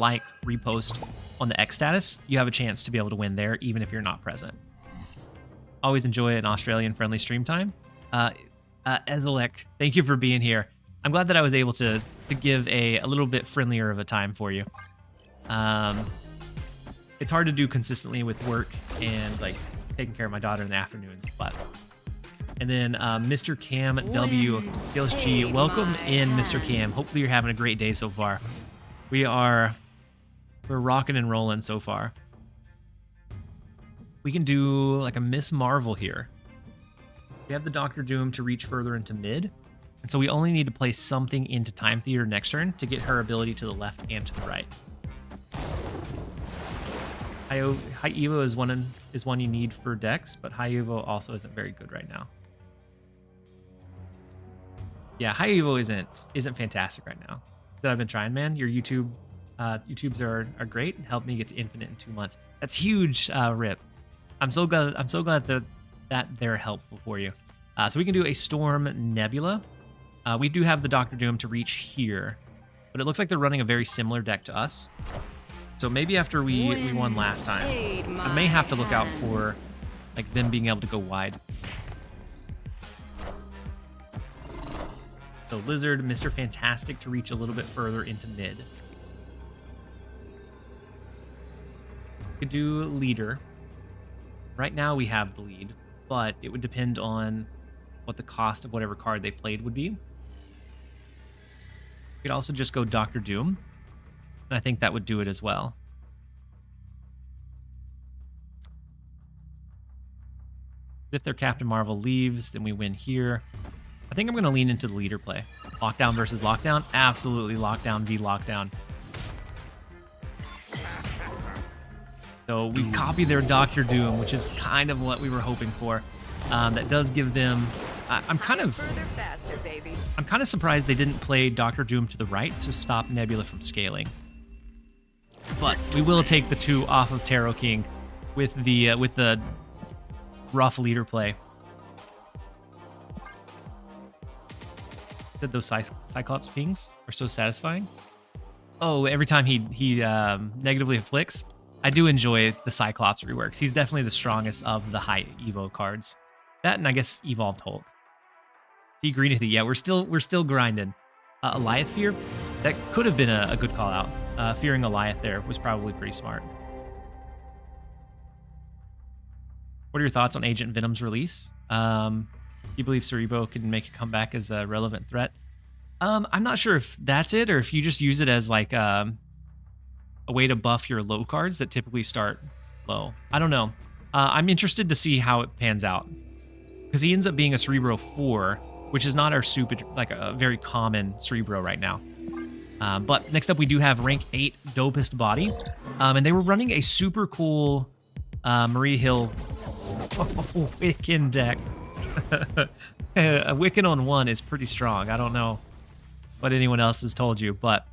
repost on the X status, you have a chance to be able to win there, even if you're not present. Always enjoy an Australian-friendly stream time. Ezalek, thank you for being here. I'm glad that I was able to give a little bit friendlier of a time for you. It's hard to do consistently with work and like taking care of my daughter in the afternoons, but... And then Mr. Cam W. TLSG, welcome in, Mr. Cam. Hopefully you're having a great day so far. We're rocking and rolling so far. We can do like a Miss Marvel here. We have the Dr. Doom to reach further into mid. And so we only need to place something into Time Theater next turn to get her ability to the left and to the right. High Evo is one you need for decks, but High Evo also isn't very good right now. Yeah, High Evo isn't fantastic right now. That I've been trying, man. Your YouTube YouTubes are great. Helped me get to infinite in 2 months. That's huge, Rip. I'm so glad that they're helpful for you. So we can do a Storm Nebula. We do have the Doctor Doom to reach here, but it looks like they're running a very similar deck to us. So maybe after we won last time, I may have to look out for like them being able to go wide. So Lizard, Mr. Fantastic to reach a little bit further into mid. We could do leader. Right now we have the lead, but it would depend on what the cost of whatever card they played would be. We could also just go Doctor Doom, and I think that would do it as well. If their Captain Marvel leaves, then we win here. I think I'm going to lean into the leader play. Lockdown versus lockdown? Absolutely lockdown v lockdown. So we copy their Doctor Doom, which is kind of what we were hoping for. That does give them... I'm kind of surprised they didn't play Doctor Doom to the right to stop Nebula from scaling. But we will take the 2 off of Tarot King with the rough leader play. That those Cyclops pings are so satisfying. Oh, every time he negatively afflicts. I do enjoy the Cyclops reworks. He's definitely the strongest of the high Evo cards. That and I guess Evolved Hulk. T Greenithy, yeah, we're still grinding. Eliath Fear, that could have been a good call out. Fearing Eliath there was probably pretty smart. What are your thoughts on Agent Venom's release? You believe Cerebro can make a comeback as a relevant threat? I'm not sure if that's it or if you just use it as like a way to buff your low cards that typically start low. I don't know. I'm interested to see how it pans out because he ends up being a Cerebro 4, which is not our super, like a very common Cerebro right now. But next up we do have rank 8 Dopest Body, and they were running a super cool Marie Hill Wiccan deck. A Wiccan on 1 is pretty strong. I don't know what anyone else has told you, but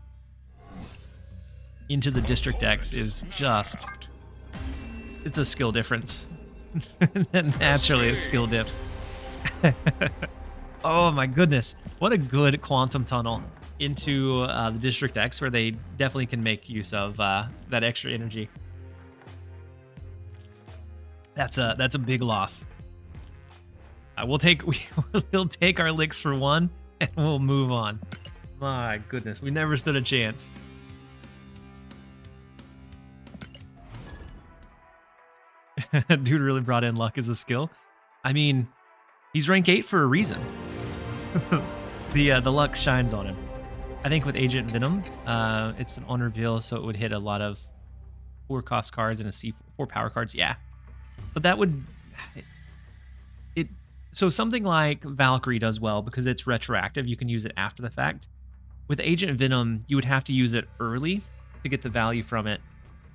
Into the District decks is just... It's a skill difference. Naturally a skill diff. Oh my goodness. What a good Quantum Tunnel into the District decks where they definitely can make use of that extra energy. That's a big loss. We'll take our licks for 1 and we'll move on. My goodness, we never stood a chance. Dude really brought in luck as a skill. I mean, he's rank 8 for a reason. The luck shines on him. I think with Agent Venom, it's an on reveal, so it would hit a lot of 4 cost cards and a C4 power cards. Yeah, but that would so something like Valkyrie does well because it's retroactive. You can use it after the fact. With Agent Venom, you would have to use it early to get the value from it.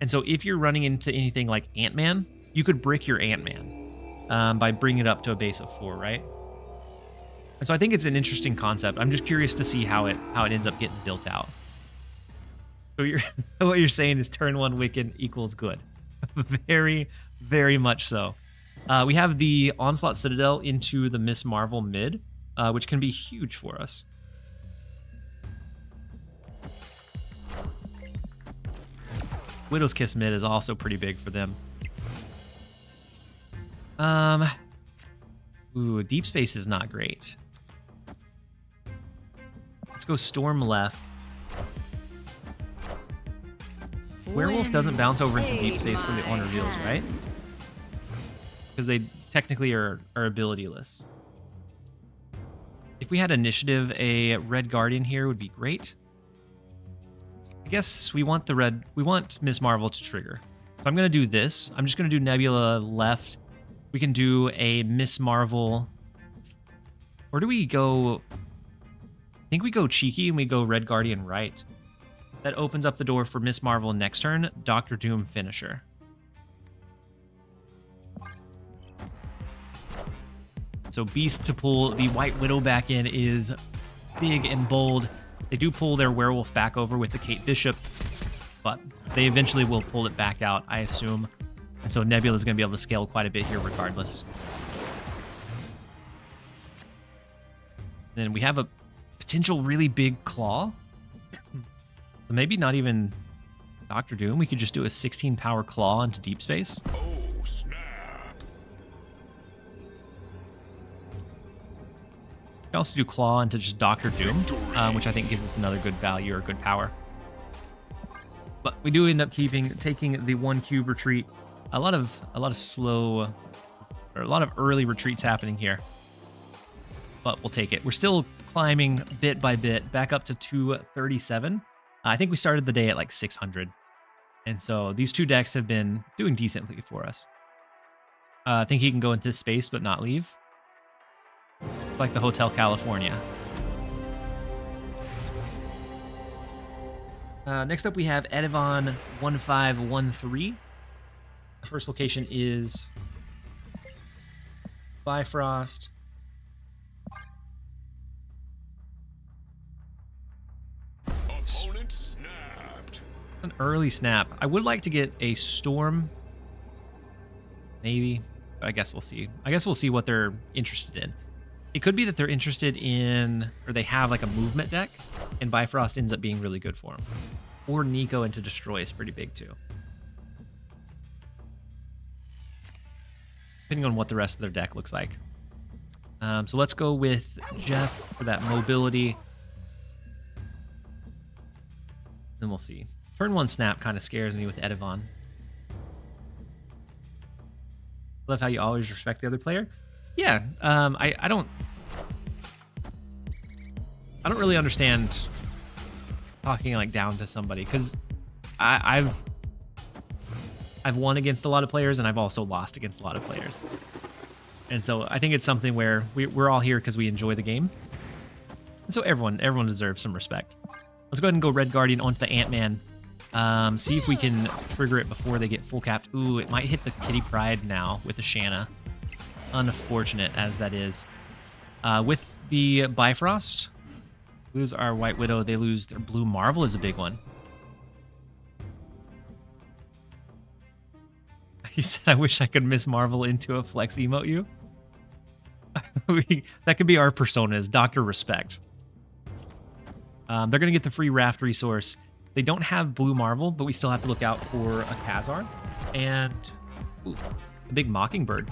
And so if you're running into anything like Ant-Man, you could brick your Ant-Man by bringing it up to a base of 4, right? And so I think it's an interesting concept. I'm just curious to see how it ends up getting built out. So what you're saying is turn 1 Wiccan equals good. Very, very much so. We have the Onslaught Citadel into the Miss Marvel mid, which can be huge for us. Widow's Kiss mid is also pretty big for them. Ooh, Deep Space is not great. Let's go Storm left. Werewolf doesn't bounce over into Deep Space for the on reveals, right? Because they technically are abilityless. If we had Initiative, a Red Guardian here would be great. I guess we want Miss Marvel to trigger. So I'm going to do this. I'm just going to do Nebula left. We can do a Miss Marvel. Or do we go... I think we go cheeky and we go Red Guardian right. That opens up the door for Miss Marvel next turn, Doctor Doom finisher. So Beast to pull the White Widow back in is big and bold. They do pull their Werewolf back over with the Kate Bishop. but they eventually will pull it back out, I assume. And so Nebula is going to be able to scale quite a bit here regardless. Then we have a potential really big claw. So maybe not even Doctor Doom. We could just do a 16 power claw into deep space. Oh, snap. We can also do claw into just Doctor Doom, which I think gives us another good value or good power. But we do end up taking the 1 cube retreat. A lot of slow, or a lot of early retreats happening here. But we'll take it. We're still climbing bit by bit back up to 237. I think we started the day at like 600. And so these two decks have been doing decently for us. I think he can go into space but not leave. Like the Hotel California. Next up we have Edivon 1513. The first location is Bifrost. Opponent snapped. An early snap. I would like to get a Storm. Maybe. But I guess we'll see. I guess we'll see what they're interested in. It could be that they're interested in, or they have like a movement deck, and Bifrost ends up being really good for them. Or Nico into Destroy is pretty big too. Depending on what the rest of their deck looks like. So let's go with Jeff for that mobility. Then we'll see. Turn 1 snap kind of scares me with Edivon. Love how you always respect the other player. Yeah, I don't really understand talking like down to somebody, because I've won against a lot of players and I've also lost against a lot of players, and so I think it's something where we're all here because we enjoy the game, and so everyone deserves some respect. Let's go ahead and go Red Guardian onto the Ant-Man. See if we can trigger it before they get full capped. Ooh, it might hit the Kitty Pryde now with the Shanna. Unfortunate as that is. With the Bifrost, lose our White Widow. They lose their Blue Marvel is a big one. He said, I wish I could miss Marvel into a flex emote you. That could be our personas, Dr. Respect. They're going to get the free raft resource. They don't have Blue Marvel, but we still have to look out for a Khazar and a big Mockingbird.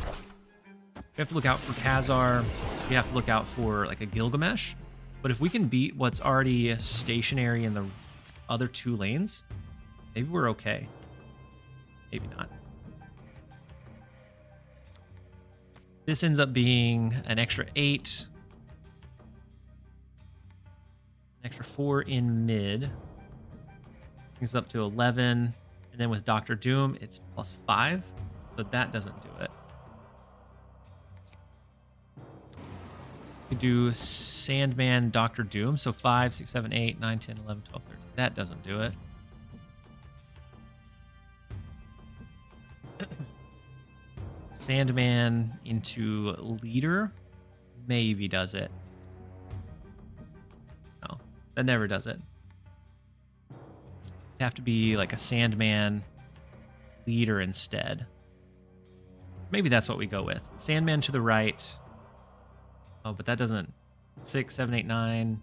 We have to look out for Khazar. We have to look out for like a Gilgamesh. But if we can beat what's already stationary in the other 2 lanes, maybe we're okay. Maybe not. This ends up being an extra 8. An extra 4 in mid. Brings it up to 11. And then with Doctor Doom, it's +5. So that doesn't do it. We do Sandman, Doctor Doom. So 5, 6, 7, 8, 9, 10, 11, 12, 13. That doesn't do it. Sandman into Leader maybe does it. No, that never does it. It'd have to be like a Sandman Leader instead. Maybe that's what we go with. Sandman to the right. Oh, but that doesn't... 6, 7, 8, 9.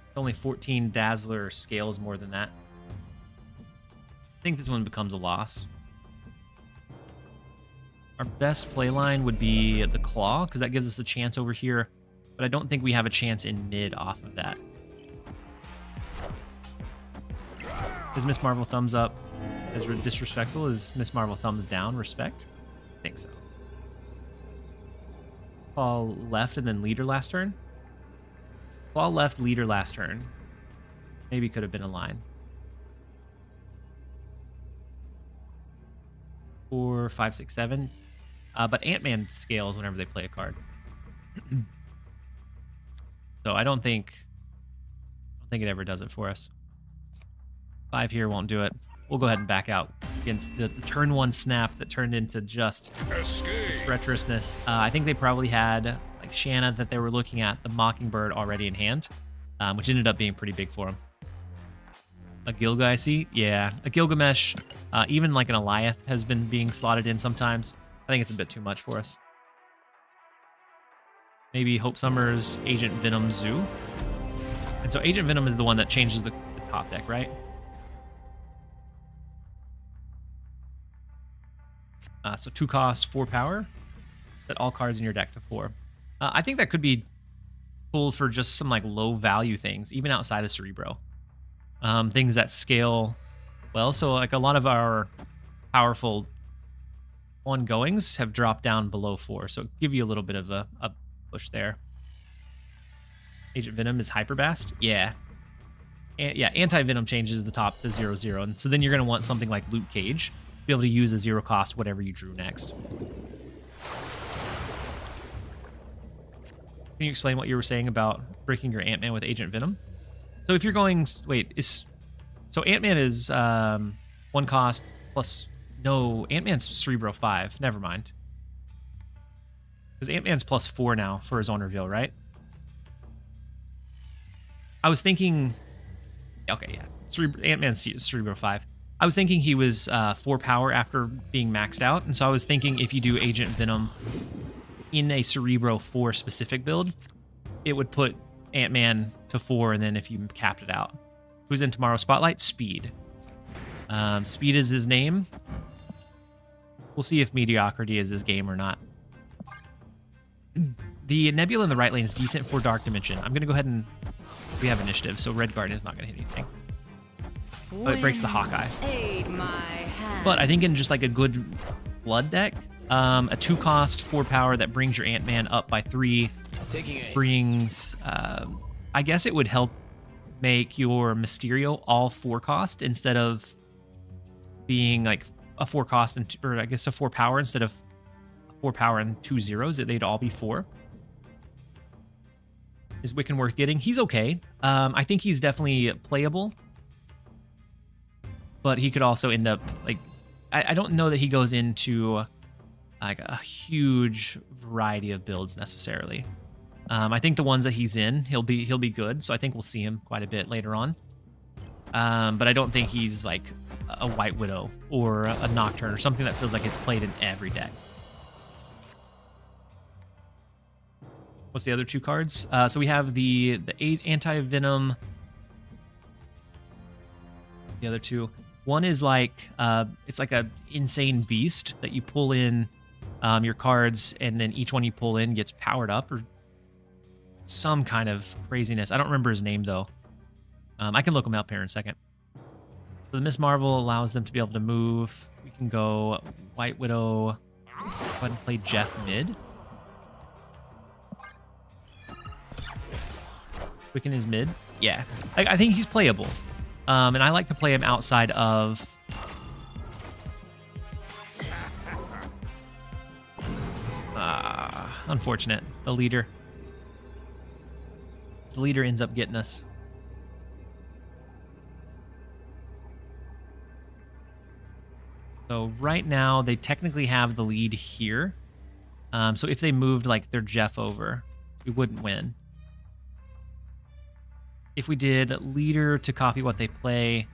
It's only 14 Dazzler scales more than that. I think this one becomes a loss. Our best play line would be the Claw, because that gives us a chance over here. But I don't think we have a chance in mid off of that. Is Miss Marvel thumbs up as disrespectful? Is Miss Marvel thumbs down respect? I think so. Claw left and then Leader last turn. Claw left, Leader last turn. Maybe could have been a line. 4, 5, 6, 7. But Ant-Man scales whenever they play a card. So I don't think it ever does it for us. 5 here won't do it. We'll go ahead and back out against the turn 1 snap that turned into just treacherousness. I think they probably had like Shanna that they were looking at, the Mockingbird already in hand, which ended up being pretty big for them. A Gilga, I see. Yeah, a Gilgamesh, even like an Eliath has been being slotted in sometimes. I think it's a bit too much for us. Maybe Hope Summers, Agent Venom, Zoo. And so Agent Venom is the one that changes the top deck, right? So 2 costs, 4 power. Set all cards in your deck to 4. I think that could be cool for just some like low value things, even outside of Cerebro. Things that scale well. So like a lot of our powerful ongoings have dropped down below 4. So give you a little bit of a push there. Agent Venom is Hyperbast. Yeah. Yeah, Anti-Venom changes the top to 0/0. And so then you're going to want something like Luke Cage to be able to use a 0 cost whatever you drew next. Can you explain what you were saying about breaking your Ant-Man with Agent Venom? So if you're going... Wait, so Ant-Man is 1 cost plus... No, Ant-Man's Cerebro 5. Never mind. Because Ant-Man's plus 4 now for his own reveal, right? I was thinking... Okay, yeah. Ant-Man's Cerebro 5. I was thinking he was 4 power after being maxed out. And so I was thinking if you do Agent Venom in a Cerebro 4 specific build, it would put Ant-Man to 4, and then if you capped it out. Who's in tomorrow's spotlight? Speed. Speed is his name. We'll see if mediocrity is his game or not. The Nebula in the right lane is decent for Dark Dimension. I'm going to go ahead and... We have initiative, so Red Guardian is not going to hit anything. Oh, it breaks the Hawkeye. Aid my hand. But I think in just like a good blood deck, a 2 cost, 4 power that brings your Ant-Man up by 3 brings... I guess it would help make your Mysterio all 4 cost instead of being like a 4 cost, or I guess a 4 power instead of 4 power and 2 zeros. They'd all be 4. Is Wiccan worth getting? He's okay. I think he's definitely playable. But he could also end up, like... I don't know that he goes into like a huge variety of builds necessarily. I think the ones that he's in, he'll be good. So I think we'll see him quite a bit later on. But I don't think he's like a White Widow or a Nocturne or something that feels like it's played in every deck. What's the other 2 cards? So we have the 8 Anti-Venom. The other 2. One is like, it's like a insane beast that you pull in your cards, and then each one you pull in gets powered up or some kind of craziness. I don't remember his name though. I can look him up here in a second. So the Miss Marvel allows them to be able to move. We can go White Widow. Go ahead and play Jeff mid. Wiccan is mid. Yeah, I think he's playable. And I like to play him outside of... unfortunate. The leader. The leader ends up getting us. So right now, they technically have the lead here. So if they moved like their Jeff over, we wouldn't win. If we did leader to copy what they play...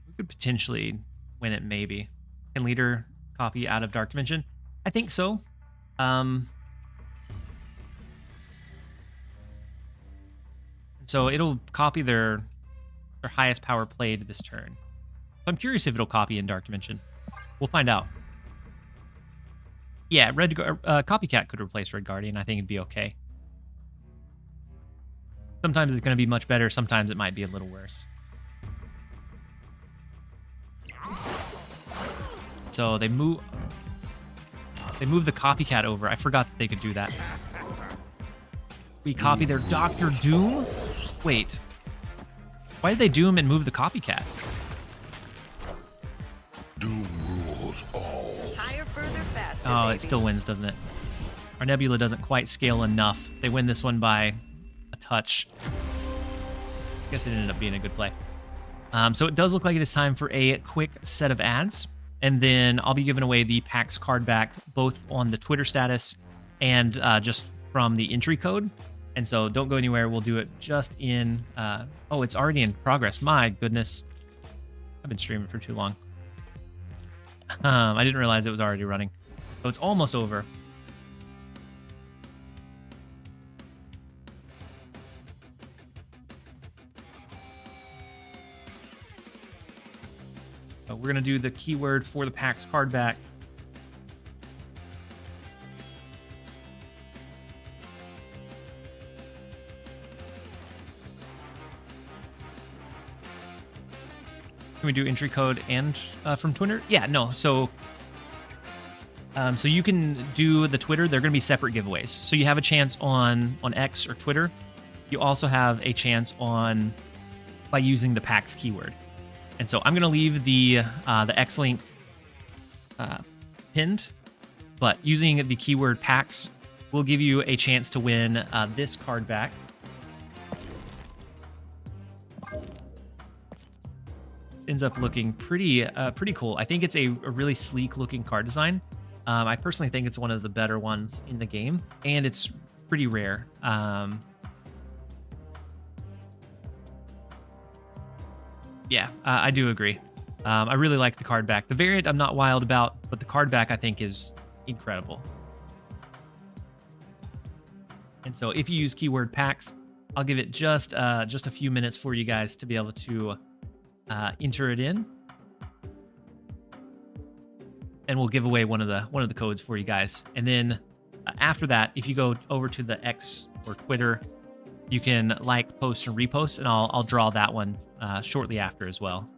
we could potentially win it, maybe. Can leader copy out of Dark Dimension? I think so. So it'll copy their highest power played this turn. So I'm curious if it'll copy in Dark Dimension. We'll find out. Yeah, Copycat could replace Red Guardian. I think it'd be okay. Sometimes it's going to be much better. Sometimes it might be a little worse. So they move the Copycat over. I forgot that they could do that. We copy their Doctor Doom? Wait. Why did they doom and move the Copycat? Doom rules all. Higher, further, faster. Oh, baby. it still wins, doesn't it? Our Nebula doesn't quite scale enough. They win this one by a touch. I guess it ended up being a good play. So it does look like it is time for a quick set of ads, and then I'll be giving away the PAX card back both on the Twitter status and just from the entry code. And so don't go anywhere. We'll do it just in... oh, it's already in progress. My goodness. I've been streaming for too long. I didn't realize it was already running. So it's almost over. So we're going to do the keyword for the PAX card back. Can we do entry code and from Twitter? Yeah, no. So you can do the Twitter. They're going to be separate giveaways. So you have a chance on X or Twitter. You also have a chance by using the PAX keyword. And so I'm going to leave the X link pinned, but using the keyword PAX will give you a chance to win this card back. Ends up looking pretty cool. I think it's a really sleek looking card design. I personally think it's one of the better ones in the game, and it's pretty rare. Yeah, I do agree. I really like the card back. The variant I'm not wild about, but the card back I think is incredible. And so if you use keyword PAX, I'll give it just a few minutes for you guys to be able to enter it in, and we'll give away one of the codes for you guys. And then after that, if you go over to the X or Twitter, you can like, post, and repost, and I'll draw that one shortly after as well.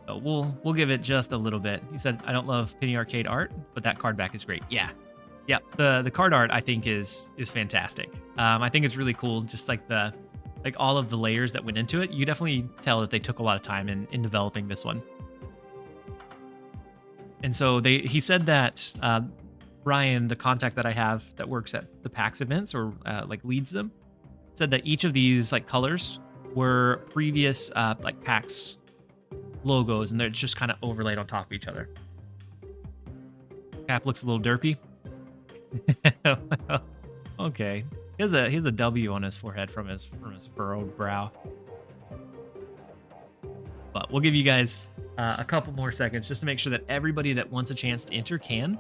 So we'll give it just a little bit. He said, I don't love Penny Arcade art, but that card back is great. Yeah. The card art I think is fantastic. I think it's really cool. Just like all of the layers that went into it. You definitely tell that they took a lot of time in developing this one. And so he said that Brian, the contact that I have that works at the PAX events or leads them, said that each of these colors were previous PAX logos, and they're just kind of overlaid on top of each other. Cap looks a little derpy. Okay. He has a W on his forehead from his furrowed brow. But we'll give you guys a couple more seconds just to make sure that everybody that wants a chance to enter can.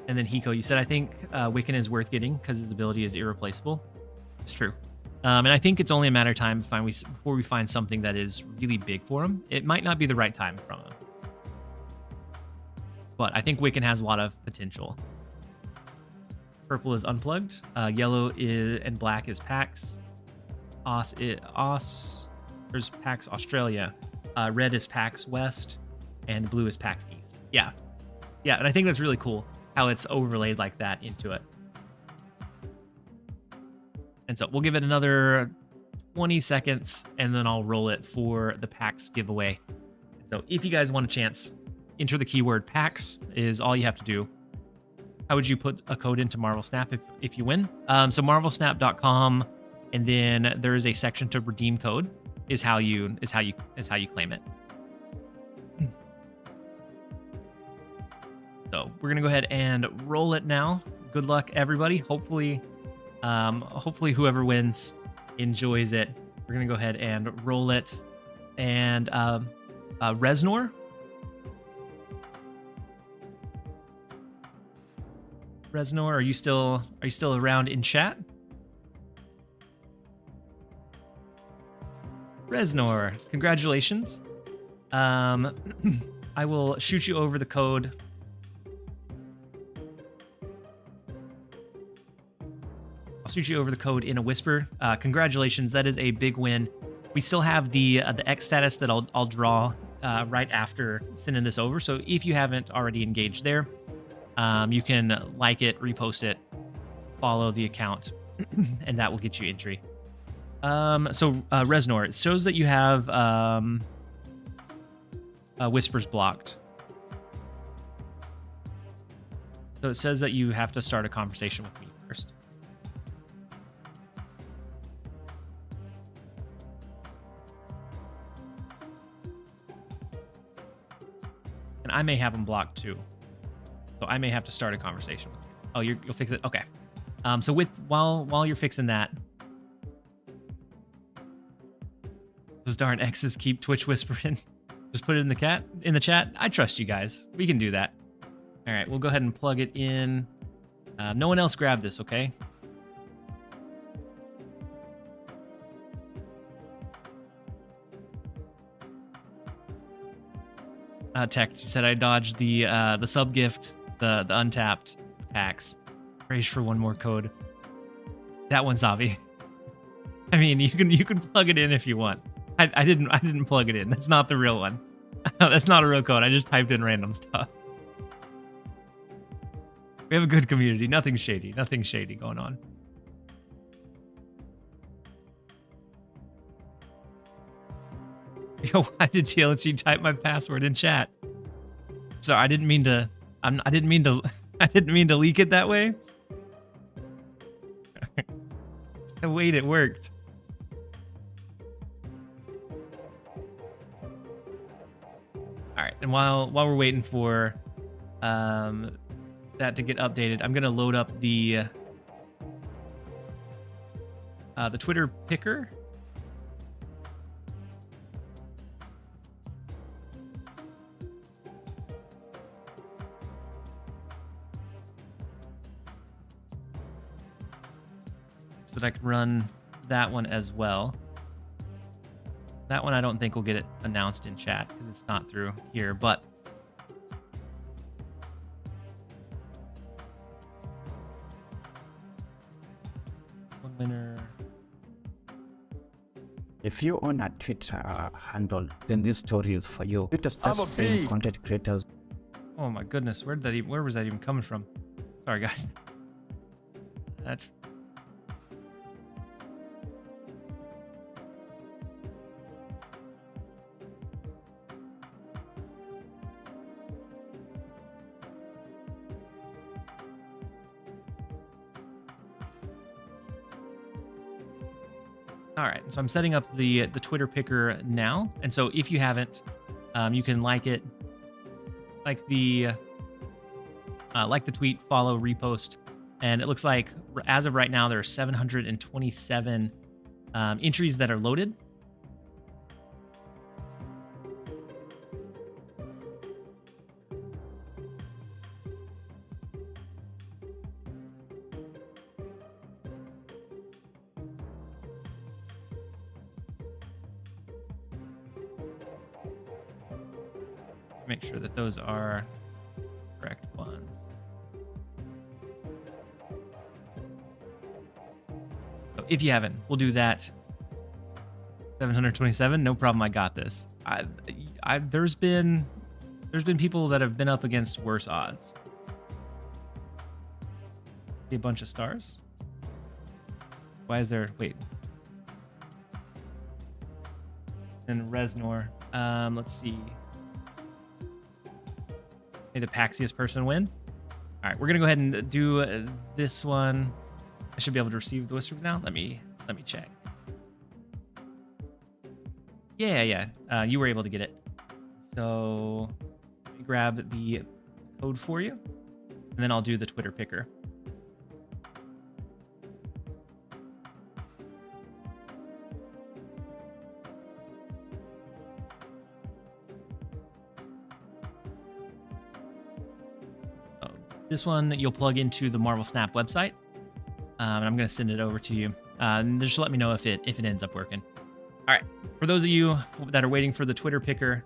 And then Hiko, you said, I think Wiccan is worth getting because his ability is irreplaceable. It's true. And I think it's only a matter of time before we find something that is really big for him. It might not be the right time from him. But I think Wiccan has a lot of potential. Purple is unplugged. Yellow and black is PAX. There's PAX Australia. Red is PAX West. And blue is PAX East. Yeah. Yeah, and I think that's really cool how it's overlaid like that into it. And so we'll give it another 20 seconds, and then I'll roll it for the PAX giveaway. So if you guys want a chance, enter the keyword PAX is all you have to do. How would you put a code into Marvel Snap if you win? So marvelsnap.com, and then there is a section to redeem code. Is how you claim it. So we're gonna go ahead and roll it now. Good luck, everybody. Hopefully whoever wins enjoys it. We're gonna go ahead and roll it. And Resnor. Resnor, are you still around in chat? Resnor, congratulations. I will shoot you over the code. I'll shoot you over the code in a whisper. Congratulations, that is a big win. We still have the X status that I'll draw right after sending this over. So if you haven't already engaged there, you can like it, repost it, follow the account, and that will get you entry. So Resnor, it shows that you have whispers blocked. So it says that you have to start a conversation with me first. And I may have them blocked too. So I may have to start a conversation with you. Oh, you'll fix it? Okay. So while you're fixing that, those darn X's keep Twitch whispering. Just put it in the chat. I trust you guys. We can do that. All right, we'll go ahead and plug it in. No one else grab this, okay? Tech, she said I dodged the sub gift, the untapped packs. Praise for one more code. That one's Avi. I mean, you can plug it in if you want. I didn't plug it in. That's not the real one. That's not a real code. I just typed in random stuff. We have a good community. Nothing shady. Nothing shady going on. Yo, why did TLSG type my password in chat? Sorry, I didn't mean to. I didn't mean to leak it that way. Wait, it worked. All right, and while we're waiting for that to get updated, I'm gonna load up the Twitter picker. So that I can run that one as well. That one I don't think will get it announced in chat because it's not through here, but one winner. If you own a Twitter handle, then this story is for you. Twitter starts paying content creators. Oh my goodness, where was that even coming from? Sorry guys. That's all right, so I'm setting up the Twitter picker now, and so if you haven't, you can like it, like the tweet, follow, repost, and it looks like as of right now there are 727 entries that are loaded. Make sure that those are correct ones. So if you haven't, we'll do that. 727, no problem. I got this. There's been people that have been up against worse odds. See a bunch of stars. Why is there? Wait. And Resnor. Let's see. May the Paxiest person win. All right, we're gonna go ahead and do this one. I should be able to receive the whisper now. Let me check. Yeah. You were able to get it. So let me grab the code for you, and then I'll do the Twitter picker. This one you'll plug into the Marvel Snap website, and I'm going to send it over to you. And just let me know if it ends up working. All right, for those of you that are waiting for the Twitter picker,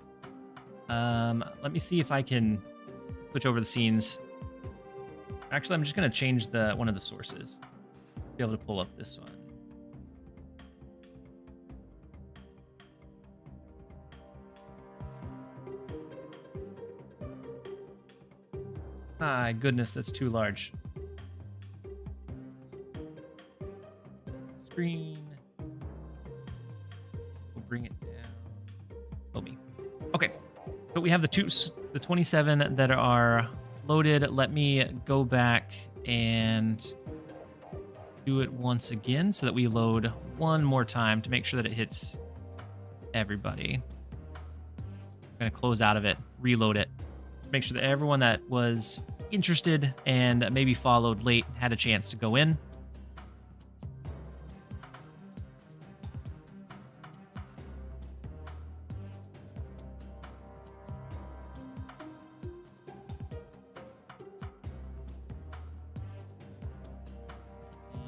let me see if I can switch over the scenes. Actually, I'm just going to change one of the sources. Be able to pull up this one. My goodness, that's too large. Screen. We'll bring it down. Oh me. Okay. So we have the 27 that are loaded. Let me go back and do it once again so that we load one more time to make sure that it hits everybody. I'm gonna close out of it, reload it. Make sure that everyone that was interested and maybe followed late had a chance to go in.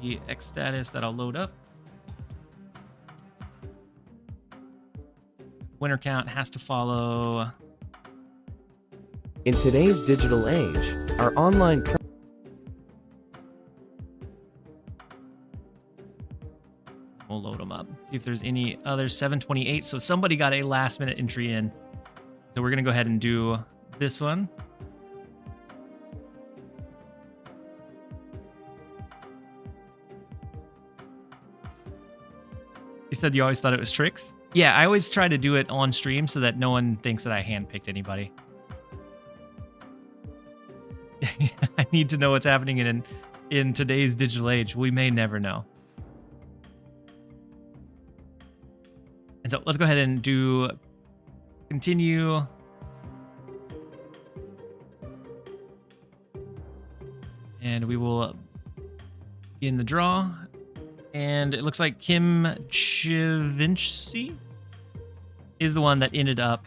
The X status that'll load up. Winner count has to follow. In today's digital age, our online We'll load them up. See if there's any other 728. So somebody got a last minute entry in. So we're going to go ahead and do this one. You said you always thought it was tricks? Yeah, I always try to do it on stream so that no one thinks that I handpicked anybody. I need to know what's happening in today's digital age. We may never know. And so let's go ahead and do continue. And we will begin the draw. And it looks like Kim Chivinci is the one that ended up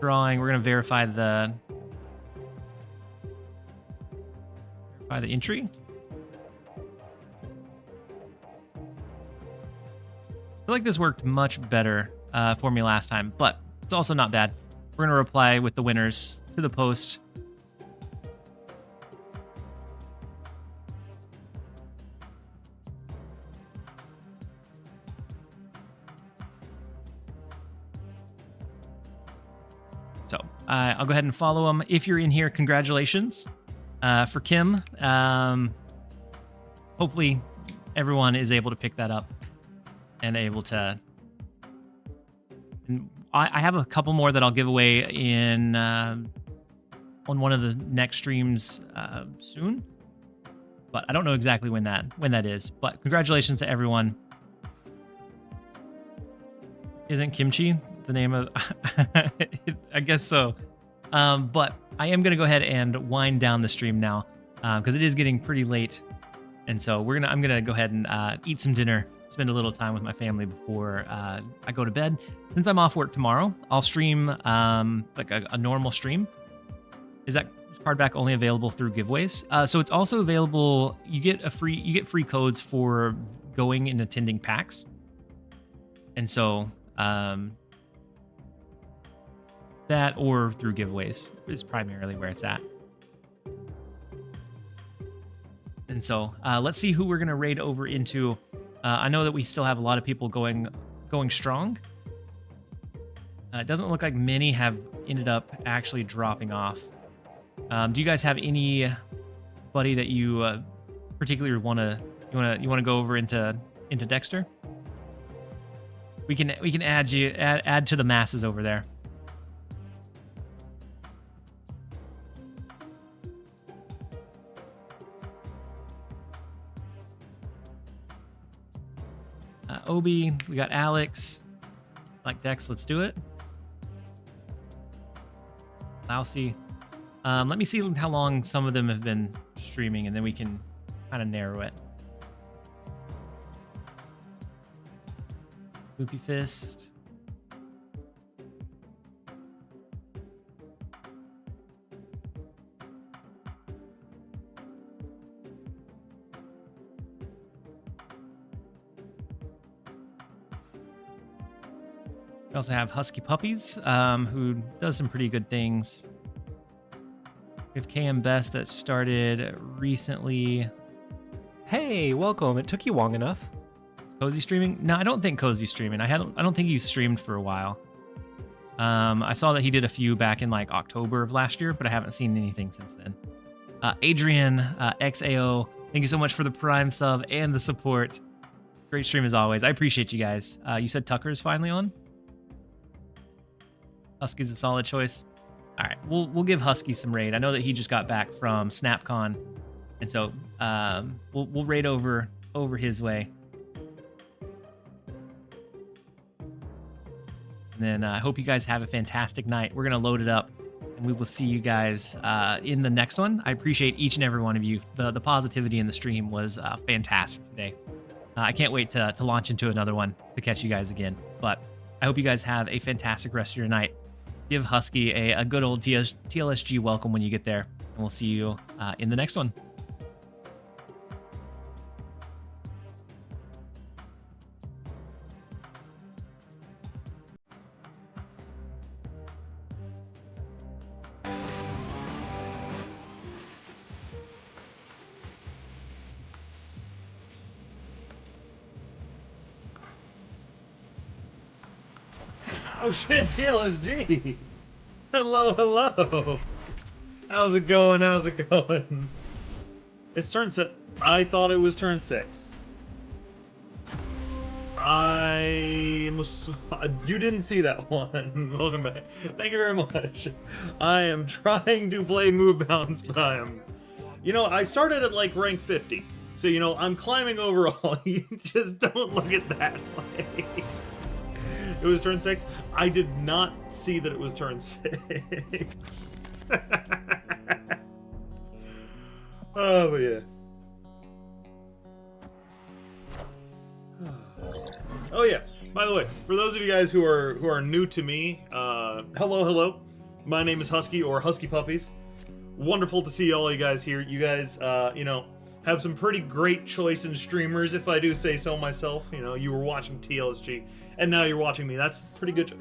drawing. We're going to verify the entry. I feel like this worked much better for me last time, but it's also not bad. We're going to reply with the winners to the post. So I'll go ahead and follow them. If you're in here, congratulations for Kim. Hopefully everyone is able to pick that up and able to. And I have a couple more that I'll give away in on one of the next streams soon, but I don't know exactly when that is. But congratulations to everyone. Isn't kimchi the name of? I guess so. But I am gonna go ahead and wind down the stream now because it is getting pretty late, and so I'm gonna go ahead and eat some dinner, spend a little time with my family before I go to bed. Since I'm off work tomorrow, I'll stream like a normal stream. Is that card back only available through giveaways? So it's also available. You get free codes for going and attending PAX, and so that or through giveaways is primarily where it's at. And so let's see who we're gonna raid over into. I know that we still have a lot of people going strong. It doesn't look like many have ended up actually dropping off. Do you guys have anybody that you particularly want to go over into Dexter? We can add to the masses over there. Obi, we got Alex. Like Dex, let's do it. Lousy. Let me see how long some of them have been streaming, and then we can kind of narrow it. Loopy Fist. We also have Husky Puppies, who does some pretty good things. We have KM Best that started recently. Hey, welcome. It took you long enough. Is Cozy streaming? No, I don't think Cozy's streaming. I don't think he's streamed for a while. I saw that he did a few back in like October of last year, but I haven't seen anything since then. Adrian, XAO, thank you so much for the Prime sub and the support. Great stream as always. I appreciate you guys. You said Tucker's finally on? Husky's a solid choice. All right, we'll give Husky some raid. I know that he just got back from SnapCon, and so we'll raid over his way. And then I hope you guys have a fantastic night. We're going to load it up, and we will see you guys in the next one. I appreciate each and every one of you. The positivity in the stream was fantastic today. I can't wait to launch into another one to catch you guys again. But I hope you guys have a fantastic rest of your night. Give Husky a good old TLSG welcome when you get there, and we'll see you in the next one. Oh shit, TLSG! Hello, hello! How's it going? How's it going? It's turn 6. I thought it was turn 6. You didn't see that one. Welcome back. Thank you very much. I am trying to play Move Bounce, but I am... You know, I started at like rank 50. So, you know, I'm climbing overall. You just don't look at that play. It was turn 6. I did not see that it was turn 6. Oh, but yeah. Oh yeah. By the way, for those of you guys who are new to me, hello. My name is Husky, or Husky Puppies. Wonderful to see all you guys here. You guys, you know, have some pretty great choice in streamers, if I do say so myself. You know, you were watching TLSG, and now you're watching me. That's pretty good.